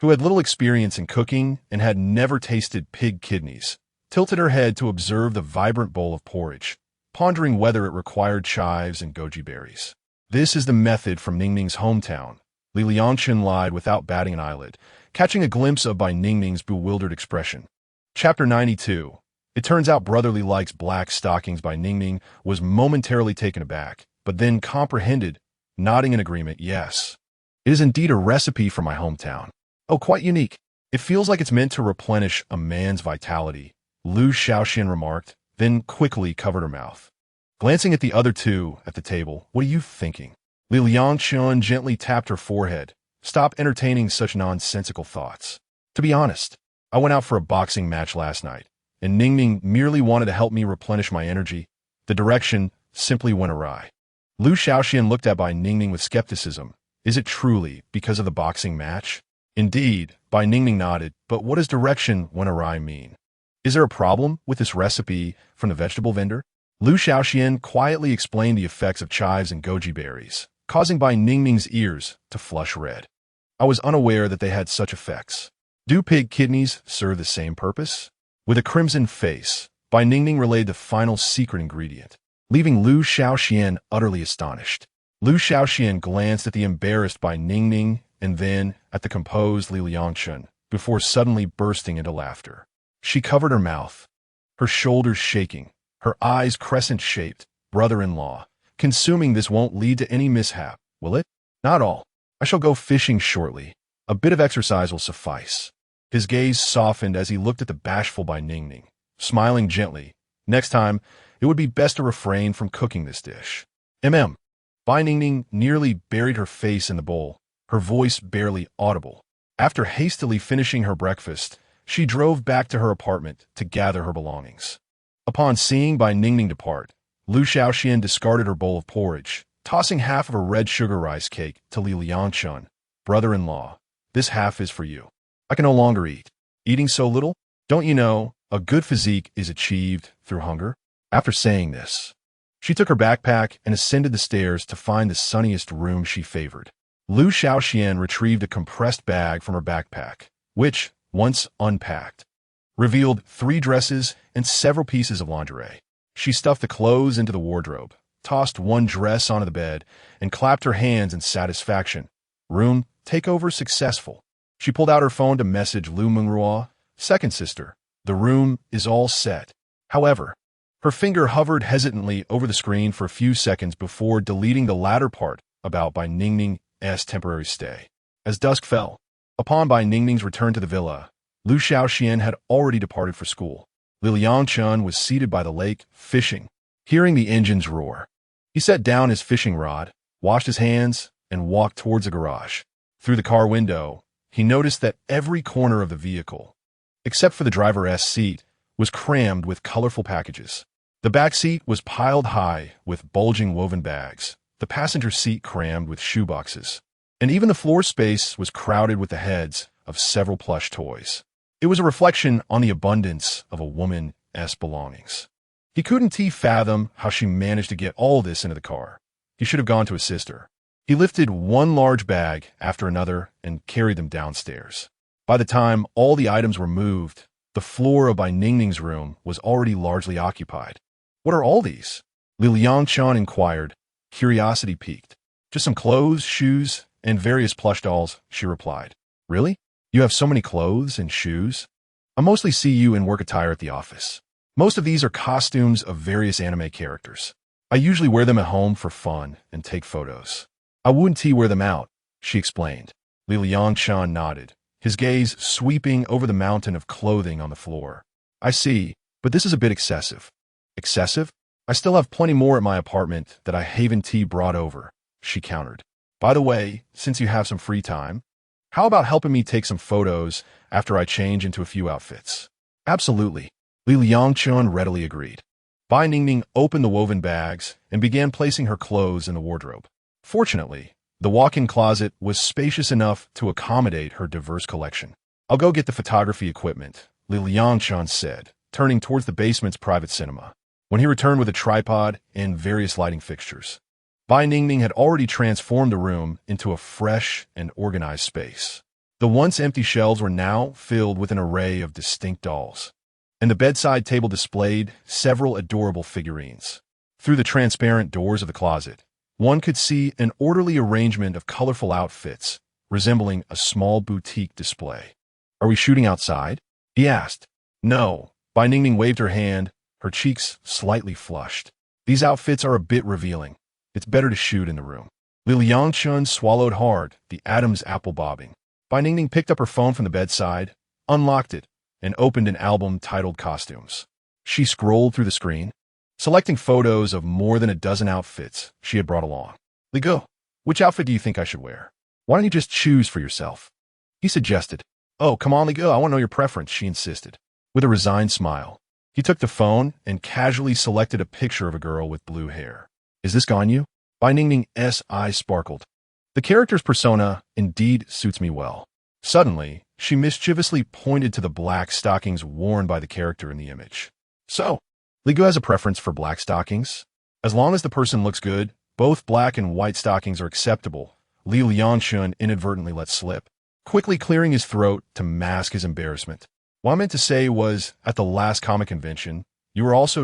who had little experience in cooking and had never tasted pig kidneys, tilted her head to observe the vibrant bowl of porridge, pondering whether it required chives and goji berries. "This is the method from Ningning's hometown," Liangchen lied without batting an eyelid, catching a glimpse of Bai Ningning's bewildered expression. Chapter 92. It turns out Brotherly likes black stockings. Bai Ningning was momentarily taken aback, but then comprehended, nodding in agreement, "Yes. It is indeed a recipe from my hometown. Oh, quite unique. It feels like it's meant to replenish a man's vitality," Liu Xiaoxian remarked, then quickly covered her mouth. Glancing at the other two at the table, "What are you thinking?" Liangchen gently tapped her forehead. "Stop entertaining such nonsensical thoughts. To be honest, I went out for a boxing match last night, and Ningning merely wanted to help me replenish my energy. The direction simply went awry." Liu Xiaoxian looked at Bai Ningning with skepticism. "Is it truly because of the boxing match?" "Indeed," Bai Ningning nodded, "but what does direction went awry mean? Is there a problem with this recipe from the vegetable vendor?" Liu Xiaoxian quietly explained the effects of chives and goji berries, causing Bai Ningning's ears to flush red. "I was unaware that they had such effects. Do pig kidneys serve the same purpose?" With a crimson face, Bai Ningning relayed the final secret ingredient, leaving Liu Xiaoxian utterly astonished. Liu Xiaoxian glanced at the embarrassed Bai Ningning and then at the composed Liangchen, before suddenly bursting into laughter. She covered her mouth, her shoulders shaking, her eyes crescent-shaped. "Brother-in-law, consuming this won't lead to any mishap, will it?" "Not all. I shall go fishing shortly. A bit of exercise will suffice." His gaze softened as he looked at the bashful Bai Ningning, smiling gently. "Next time, it would be best to refrain from cooking this dish." Bai Ningning nearly buried her face in the bowl, her voice barely audible. After hastily finishing her breakfast, she drove back to her apartment to gather her belongings. Upon seeing Bai Ningning depart, Liu Xiaoxian discarded her bowl of porridge, tossing half of a red sugar rice cake to Liangchen. "Brother-in-law, this half is for you. I can no longer eat. Eating so little? Don't you know, a good physique is achieved through hunger?" After saying this, she took her backpack and ascended the stairs to find the sunniest room she favored. Liu Xiaoxian retrieved a compressed bag from her backpack, which, once unpacked, revealed 3 dresses and several pieces of lingerie. She stuffed the clothes into the wardrobe, tossed one dress onto the bed, and clapped her hands in satisfaction. Room takeover successful. She pulled out her phone to message Liu Mengruo, "Second sister, the room is all set." However, her finger hovered hesitantly over the screen for a few seconds before deleting the latter part about Bai Ningning's temporary stay. As dusk fell, upon Bai Ningning's return to the villa, Liu Xiaoxian had already departed for school. Liangchen was seated by the lake, fishing. Hearing the engines roar, he set down his fishing rod, washed his hands, and walked towards the garage. Through the car window, he noticed that every corner of the vehicle, except for the driver's seat, was crammed with colorful packages. The back seat was piled high with bulging woven bags, the passenger seat crammed with shoeboxes, and even the floor space was crowded with the heads of several plush toys. It was a reflection on the abundance of a woman's belongings. He couldn't fathom how she managed to get all this into the car. He should have gone to assist her. He lifted one large bag after another and carried them downstairs. By the time all the items were moved, The floor of Bai Ningning's room was already largely occupied. What are all these? Liangchen inquired, curiosity piqued. Just some clothes, shoes, and various plush dolls, she replied. Really? You have so many clothes and shoes? I mostly see you in work attire at the office. Most of these are costumes of various anime characters. I usually wear them at home for fun and take photos. I wouldn't wear them out, she explained. Liangchen nodded, his gaze sweeping over the mountain of clothing on the floor. I see, but this is a bit excessive. Excessive? I still have plenty more at my apartment that I haven't brought over, she countered. By the way, since you have some free time, how about helping me take some photos after I change into a few outfits? Absolutely. Liangchen readily agreed. Bai Ningning opened the woven bags and began placing her clothes in the wardrobe. Fortunately, the walk-in closet was spacious enough to accommodate her diverse collection. I'll go get the photography equipment, Liangchen said, turning towards the basement's private cinema. When he returned with a tripod and various lighting fixtures, Bai Ningning had already transformed the room into a fresh and organized space. The once empty shelves were now filled with an array of distinct dolls, and the bedside table displayed several adorable figurines. Through the transparent doors of the closet, one could see an orderly arrangement of colorful outfits, resembling a small boutique display. Are we shooting outside? He asked. No. Bai Ningning waved her hand, her cheeks slightly flushed. These outfits are a bit revealing. It's better to shoot in the room. Liangchen swallowed hard, the Adam's apple bobbing. Bai Ningning picked up her phone from the bedside, unlocked it, and opened an album titled Costumes. She scrolled through the screen, selecting photos of more than a dozen outfits she had brought along. Liu, which outfit do you think I should wear? Why don't you just choose for yourself? He suggested. Oh, come on, Liu, I want to know your preference, she insisted. With a resigned smile, he took the phone and casually selected a picture of a girl with blue hair. Is this Ganyu? Bai Ningning's eyes sparkled. The character's persona indeed suits me well. Suddenly, she mischievously pointed to the black stockings worn by the character in the image. So, Liu has a preference for black stockings? As long as the person looks good, both black and white stockings are acceptable, Liangchen inadvertently let slip, quickly clearing his throat to mask his embarrassment. What I meant to say was, at the last comic convention, you were also